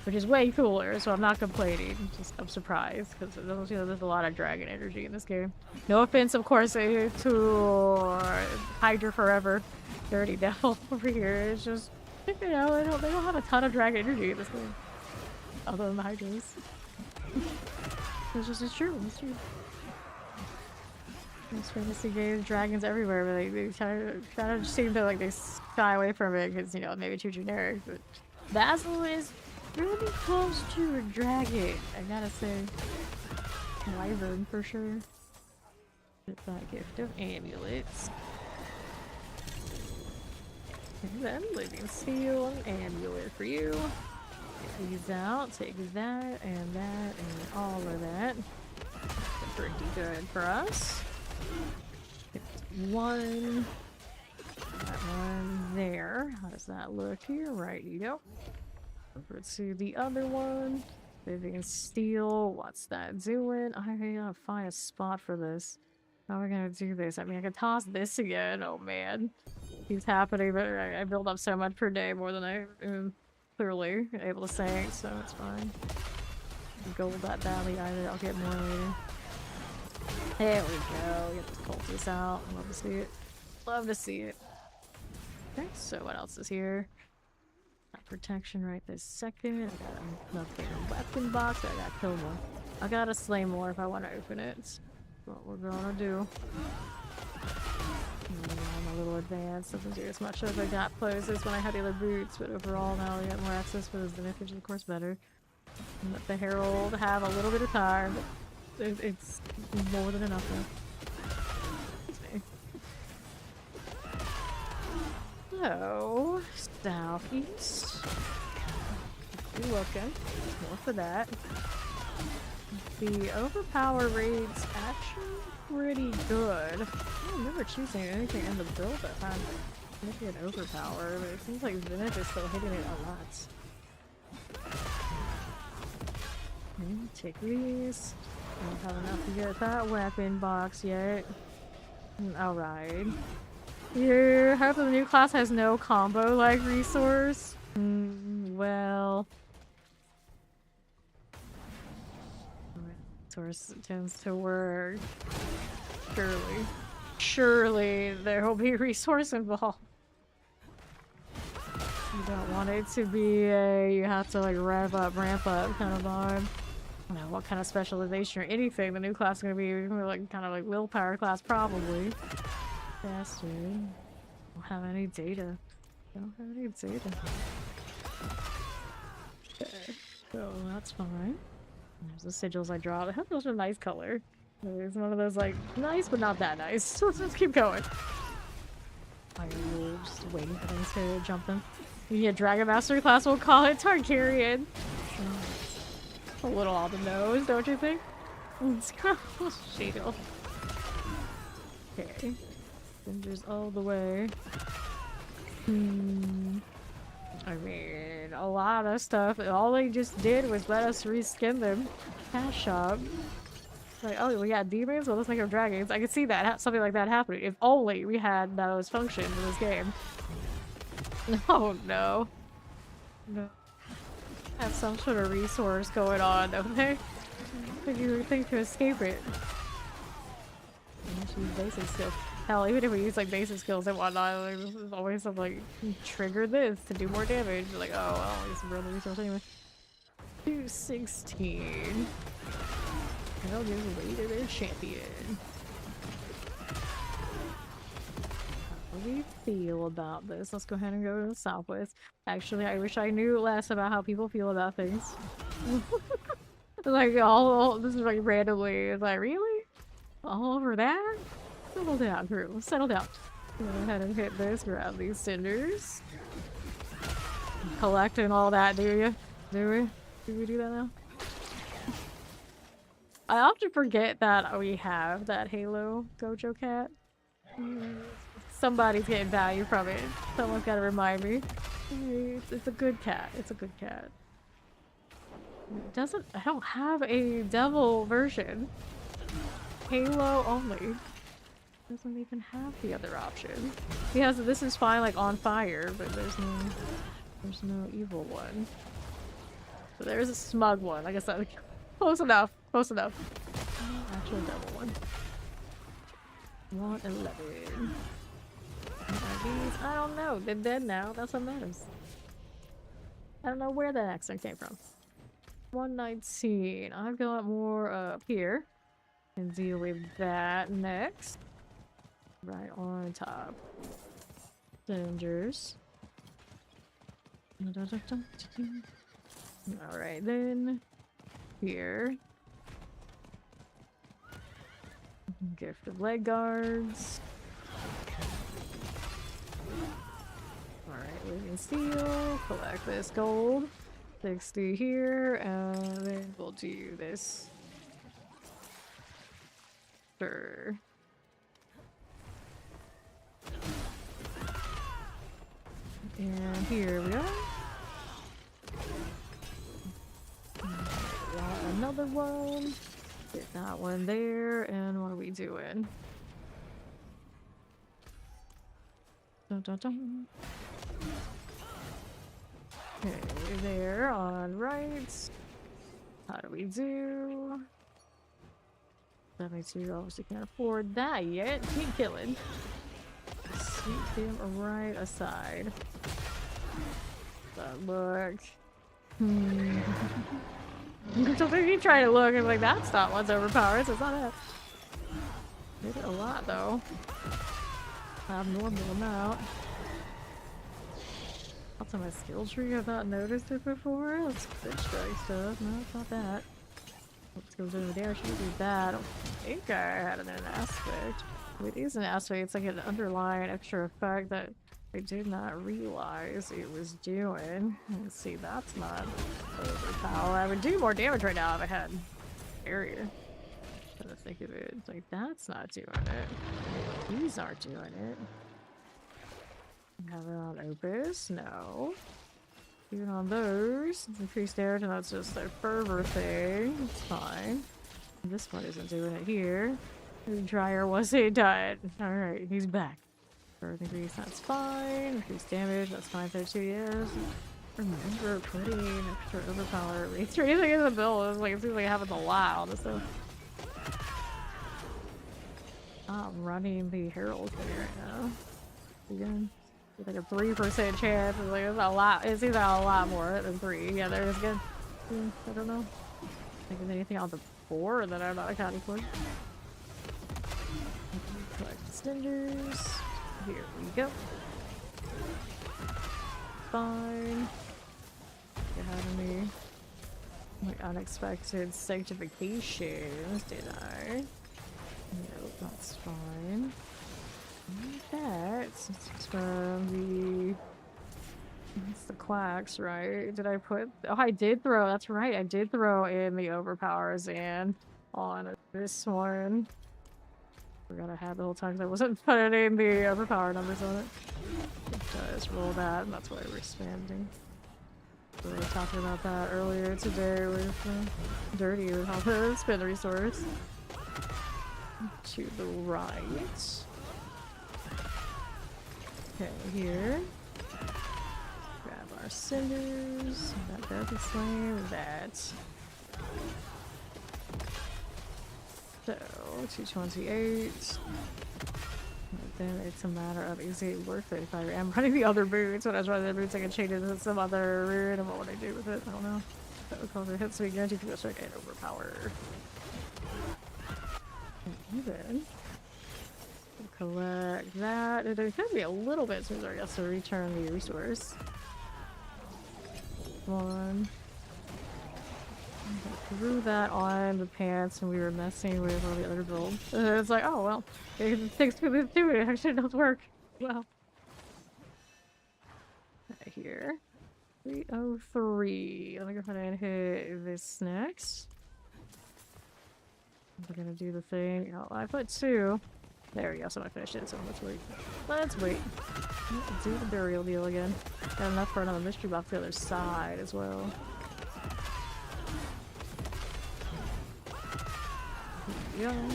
Which is way cooler, so I'm not complaining. Just I'm surprised because there's a lot of dragon energy in this game. No offense, of course, to Hydra Forever, Dirty Devil over here. It's just, you know, they don't have a ton of dragon energy in this game, other than the Hydras. It's true. It's true. These fantasy games, dragons everywhere, but they kind of seem to like they shy away from it because you know maybe too generic. But Basil is really close to a dragon, I gotta say. Wyvern for sure. Get that gift of amulets. And then living steel and amulet for you. Get these out. Take that and all of that. Pretty good for us. One. That one there. How does that look here? Right, you go. Over to the other one. Living steel. What's that doing? I gotta find a spot for this. How are we gonna do this? I mean, I could toss this again. Oh man. Keeps happening, but I build up so much per day more than I am clearly able to say, so it's fine. Gold that valley either. I'll get more later. There we go. Get this cultist out. Love to see it. Love to see it. Okay, so what else is here? Got protection right this second. I got another weapon box. I gotta kill one. I gotta slay more if I want to open it. That's what we're gonna do. I'm a little advanced. Doesn't do as much as I got closest when I had the other boots, but overall now we got more access for those benefits, which is of course better. And let the Herald have a little bit of time. It's more than enough now. So, southeast. You're welcome. More for that. The overpower rate's actually pretty good. I don't remember choosing anything in the build that had significant overpower, but it seems like Zenith is still hitting it a lot. Take these. I don't have enough to get that weapon box yet. Alright. Yeah, hopefully the new class has no combo-like resource. Well... Resource tends to work. Surely. Surely there will be resource involved. You don't want it to be a you have to like ramp up kind of vibe. I don't know what kind of specialization or anything the new class is gonna be. Like kind of like willpower class probably. Faster. Don't have any data. Don't have any data. Okay. So that's fine. There's the sigils I dropped. I hope those are a nice color. It's one of those like nice but not that nice. Let's just keep going. Fire wolves, just waiting for things to jump them. Yeah, Dragon Master class will call it Targaryen. A little on the nose, don't you think? Shield. Okay. Fingers all the way. I mean, a lot of stuff. All they just did was let us reskin them. Cash shop. Like, oh, we got demons? Well, let's make them dragons. I could see that, something like that happening. If only we had those functions in this game. Oh, no. No. Have some sort of resource going on, don't they? You think to escape it. Use basic skills. Hell, even if we use like basic skills and whatnot, like, there's always some like trigger this to do more damage. Like, oh, well, I'll use some real resource anyway. 216. Hell gives away to their champion. How do we feel about this? Let's go ahead and go to the southwest. Actually, I wish I knew less about how people feel about things. Like, all this is like randomly. It's like, really? All over that? Settle down, crew. Settle down. Go ahead and hit this. Grab these cinders. Collecting all that, do you? Do we? Do we do that now? I often forget that we have that Halo Gojo cat. Somebody's getting value from it. Someone's got to remind me. It's a good cat. It's a good cat. It doesn't. I don't have a devil version. Halo only. Doesn't even have the other option. Because this is fine, like on fire, but there's no evil one. So there's a smug one. I guess that close enough. Close enough. Actual devil one. 111. I don't know. They're dead now. That's what matters. I don't know where that accent came from. 119. I've got more up here. And deal with that next. Right on top. Dangers. Alright then. Here. Gift of leg guards. Alright, we can steal. Collect this gold. 60 here. And then we'll do this. Sure. And here we are. Another one. Get that one there. And what are we doing? Dun, dun, dun. Okay, there on right. How do we do? 72, obviously can't afford that yet. Keep killing. Sweep them right aside. that look? So if you try to look and like that's not what's overpowered, so it's not it. Did it a lot though. Abnormal amount. What's on my skill tree? I've not noticed it before. That's good strike stuff. No, it's not that. Let's go over there. Should do that. I don't think I had an aspect. It is an aspect. It's like an underlying extra effect that I did not realize it was doing. Let's see, that's not overpower. I would do more damage right now if I had barrier. Trying to think of it. It's like that's not doing it. These aren't doing it. Have it on Opus? No. Even on those, it's increased damage, and that's just a fervor thing. It's fine. This one isn't doing it here. The dryer wasn't done. Alright, he's back. Earth increase, that's fine. Increased damage, that's fine there too, yes. Remember putting extra overpower rates or anything in the build. It's like it seems like it happens a lot. So I'm running the Herald thing right now. Again. Like a 3% chance. It's like it's a lot. It seems like a lot more than 3. Yeah, there it is again. I don't know. Think of anything on the 4 that I'm not accounting for. Collect extenders. Here we go. Fine. Get out of me. My unexpected sanctifications, did I? Nope, that's fine. That's from the... It's the quacks, right? Did I put... Oh, I did throw... That's right, I did throw in the overpowers and on this one. Forgot I had the whole time because I wasn't putting the overpower numbers on it. It does roll that, and that's why we're expanding. We were talking about that earlier today with Dirty with how to spend the resource. To the right. Okay, here. Grab our cinders. That Deadly Flame. That. So, 228. Then it's a matter of is it worth it if I am running the other boots? When I was running the boots, I can change it to some other rune. And what would I do with it? I don't know. That would cause a hit, so we guarantee to go start getting overpower. And even collect that. It could be a little bit smoother, I guess, to return the resource. One. Threw that on the pants and we were messing with all the other builds. It's like, oh well, thanks for this too. It actually does work. Well. Right here. 303. Let me go ahead and hit this next. We're gonna do the thing. Oh, I put 2. There we go, so I finished it, so let's wait. Let's wait. Let's do the burial deal again. Got enough for another mystery box the other side as well. Here we go.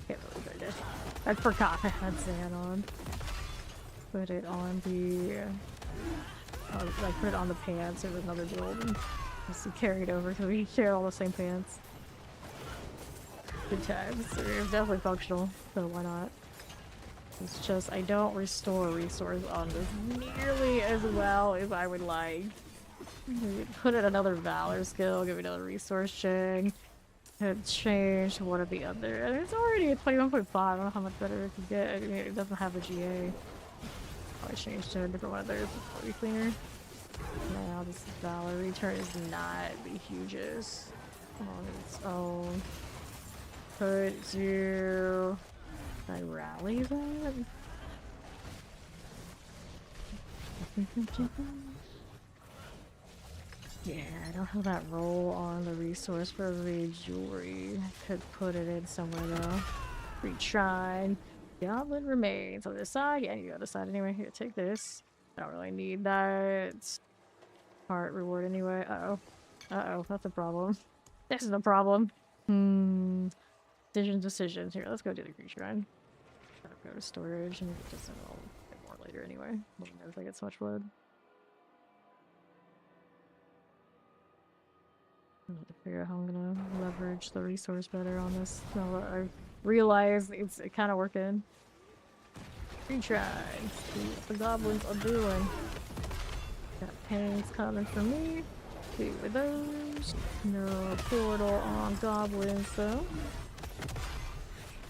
Can't believe I did. I forgot I had Zan on. Put it on the... I put it on the pants. It was another build. And just carried over because we share all the same pants. Good times. It was definitely functional, so why not? It's just I don't restore resource on this nearly as well as I would like. Put in another Valor skill, give me another resource check. And change one of the other. And it's already at 21.5. I don't know how much better it could get. I mean, it doesn't have a GA. Probably change to a different one of theirs before we cleaner. Now this Valor return is not the hugest on its own. Could you... Can I rally that? Yeah, I don't have that roll on the resource for the jewelry. I could put it in somewhere though. Retry. Goblin remains on this side. Yeah, you got this side anyway. Here, take this. I don't really need that heart reward anyway. Uh-oh. Uh-oh, that's a problem. This is a problem. Decisions. Here, let's go do the green shrine. Go to storage and just I'll get more later anyway. Who knows I get so much blood. I have to figure out how I'm gonna leverage the resource better on this. Now that I realize it's kind of working. Retry. See what the goblins are doing. Tanks coming for me. 2 of those. No portal on goblins though.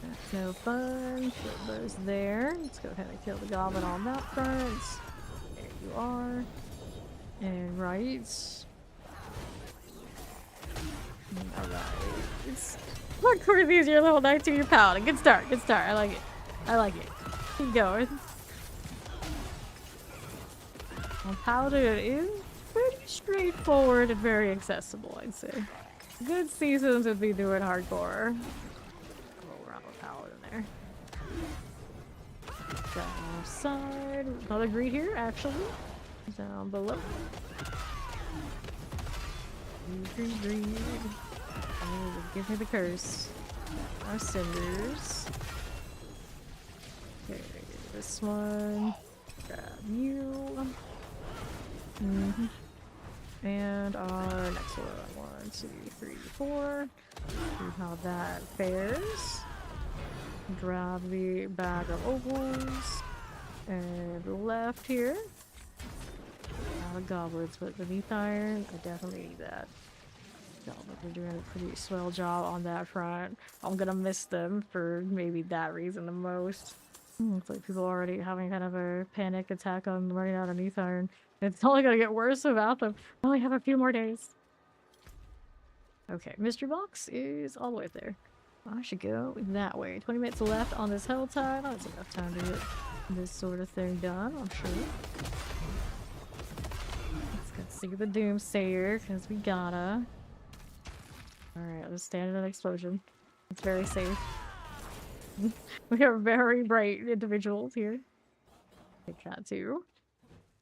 That's no fun. Put those there. Let's go ahead and kill the goblin on that front. There you are. And right. Alright. Look, Corthes, you're level 19, you're Paladin. Good start, good start. I like it. I like it. Keep going. Well, Paladin is pretty straightforward and very accessible, I'd say. Good seasons would be doing hardcore. Roll around with Paladin there. Down side. Another greed here, actually. Down below. Greed. Oh, give me the curse. Our cinders. Okay, this one. Grab you. And our next one. 1, 2, 3, 4. See how that fares. Grab the bag of opals. And left here. Goblins with the beneath iron. I definitely need that. Goblins are doing a pretty swell job on that front. I'm gonna miss them for maybe that reason the most. Looks like people are already having kind of a panic attack on running out of beneath iron. It's only gonna get worse without them. I only have a few more days. Okay, mystery box is all the way there. I should go that way. 20 minutes left on this Helltide. That's enough time to get this sort of thing done, I'm sure. Let's see the Doomsayer, because we gotta. Alright, let's stand in an explosion. It's very safe. We are very bright individuals here. Take that too.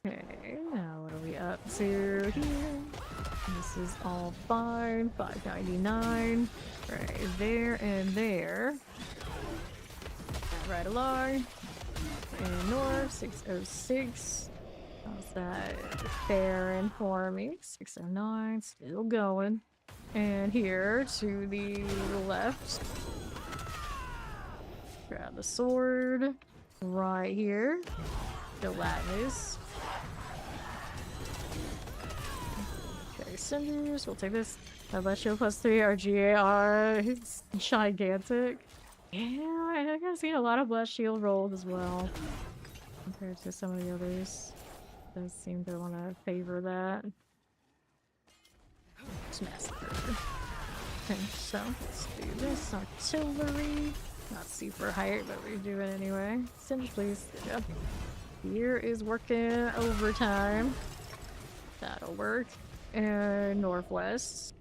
Okay, now what are we up to here? This is all fine. 599. Right there and there. Right along. And north, 606. How's that fair for me? 609, still going. And here to the left. Grab the sword. Right here. Gelatinous. Okay, cinders. We'll take this. Blast shield +3. Our GAR is gigantic. Yeah, I think I've seen a lot of blast shield rolls as well. Compared to some of the others. Does seem to want to favor that. Massacre. Okay, so let's do this. Artillery. Not super height, but we do it anyway. Cinch, please. Good job. Here is working overtime. That'll work. And northwest.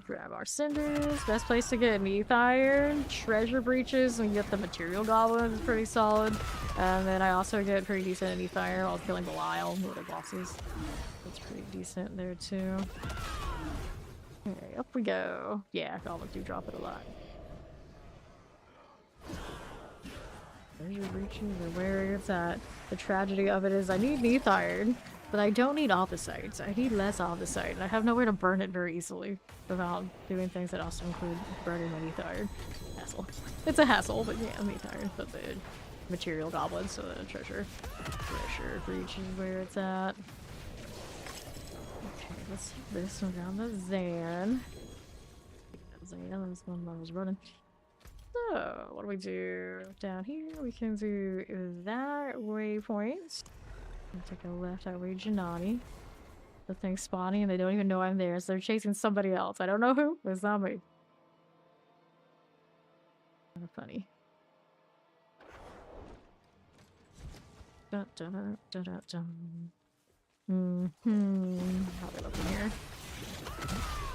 Grab our cinders. Best place to get neath iron, treasure breaches, and get the material goblins is pretty solid. And then I also get pretty decent neath iron while killing Belial with the bosses. That's pretty decent there too. Okay, up we go. Yeah, goblins do drop it a lot. Treasure breaches are where it's at. The tragedy of it is I need neath iron. But I don't need opposites. I need less opposite. And I have nowhere to burn it very easily without doing things that also include burning my neath iron. Hassle. It's a hassle, but yeah, neath iron. But the material goblins, so the treasure breach is where it's at. Okay, let's hit this one down the Zan. Zan is one that was running. So, what do we do? Down here, we can do that waypoint. Take a left at Janani. The thing's spawning and they don't even know I'm there, so they're chasing somebody else. I don't know who, but it's not me. Kind of funny. Dun, dun, dun, dun, dun, dun. How are we looking here?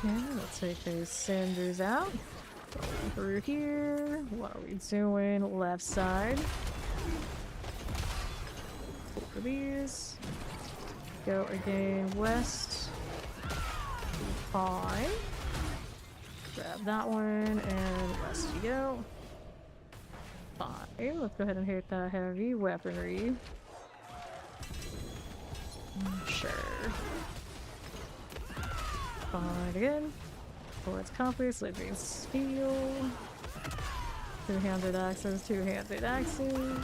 Okay, let's take those cinders out. Going through here. What are we doing? Left side. For these. Go again west. 5. Grab that one and west you go. 5. Let's go ahead and hit that heavy weaponry. Sure. 5 again. Towards compass, living steel. 2-handed axes, 2-handed axes.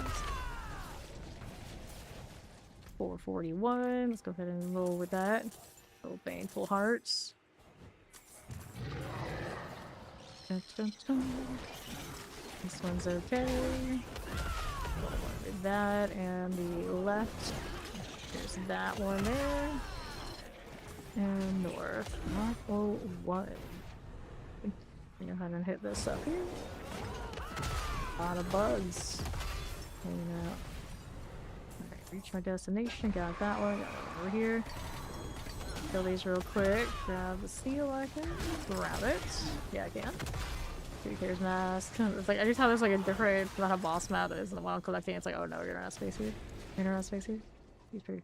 441. Let's go ahead and roll with that. Little Baneful Hearts. Dun, dun, dun. This one's okay. With that and the left. There's that one there. And north. 101. Go ahead and hit this up here. A lot of bugs. Hanging out. Alright, reach my destination. Got that one. Got one over here. Kill these real quick. Grab the seal, I can. Grab it. Yeah, I can. Carrier's mask. It's like every time there's like a different, not a boss map that isn't the one I'm collecting, it's like, oh no, you're not a space here. You're not a space here. He's pretty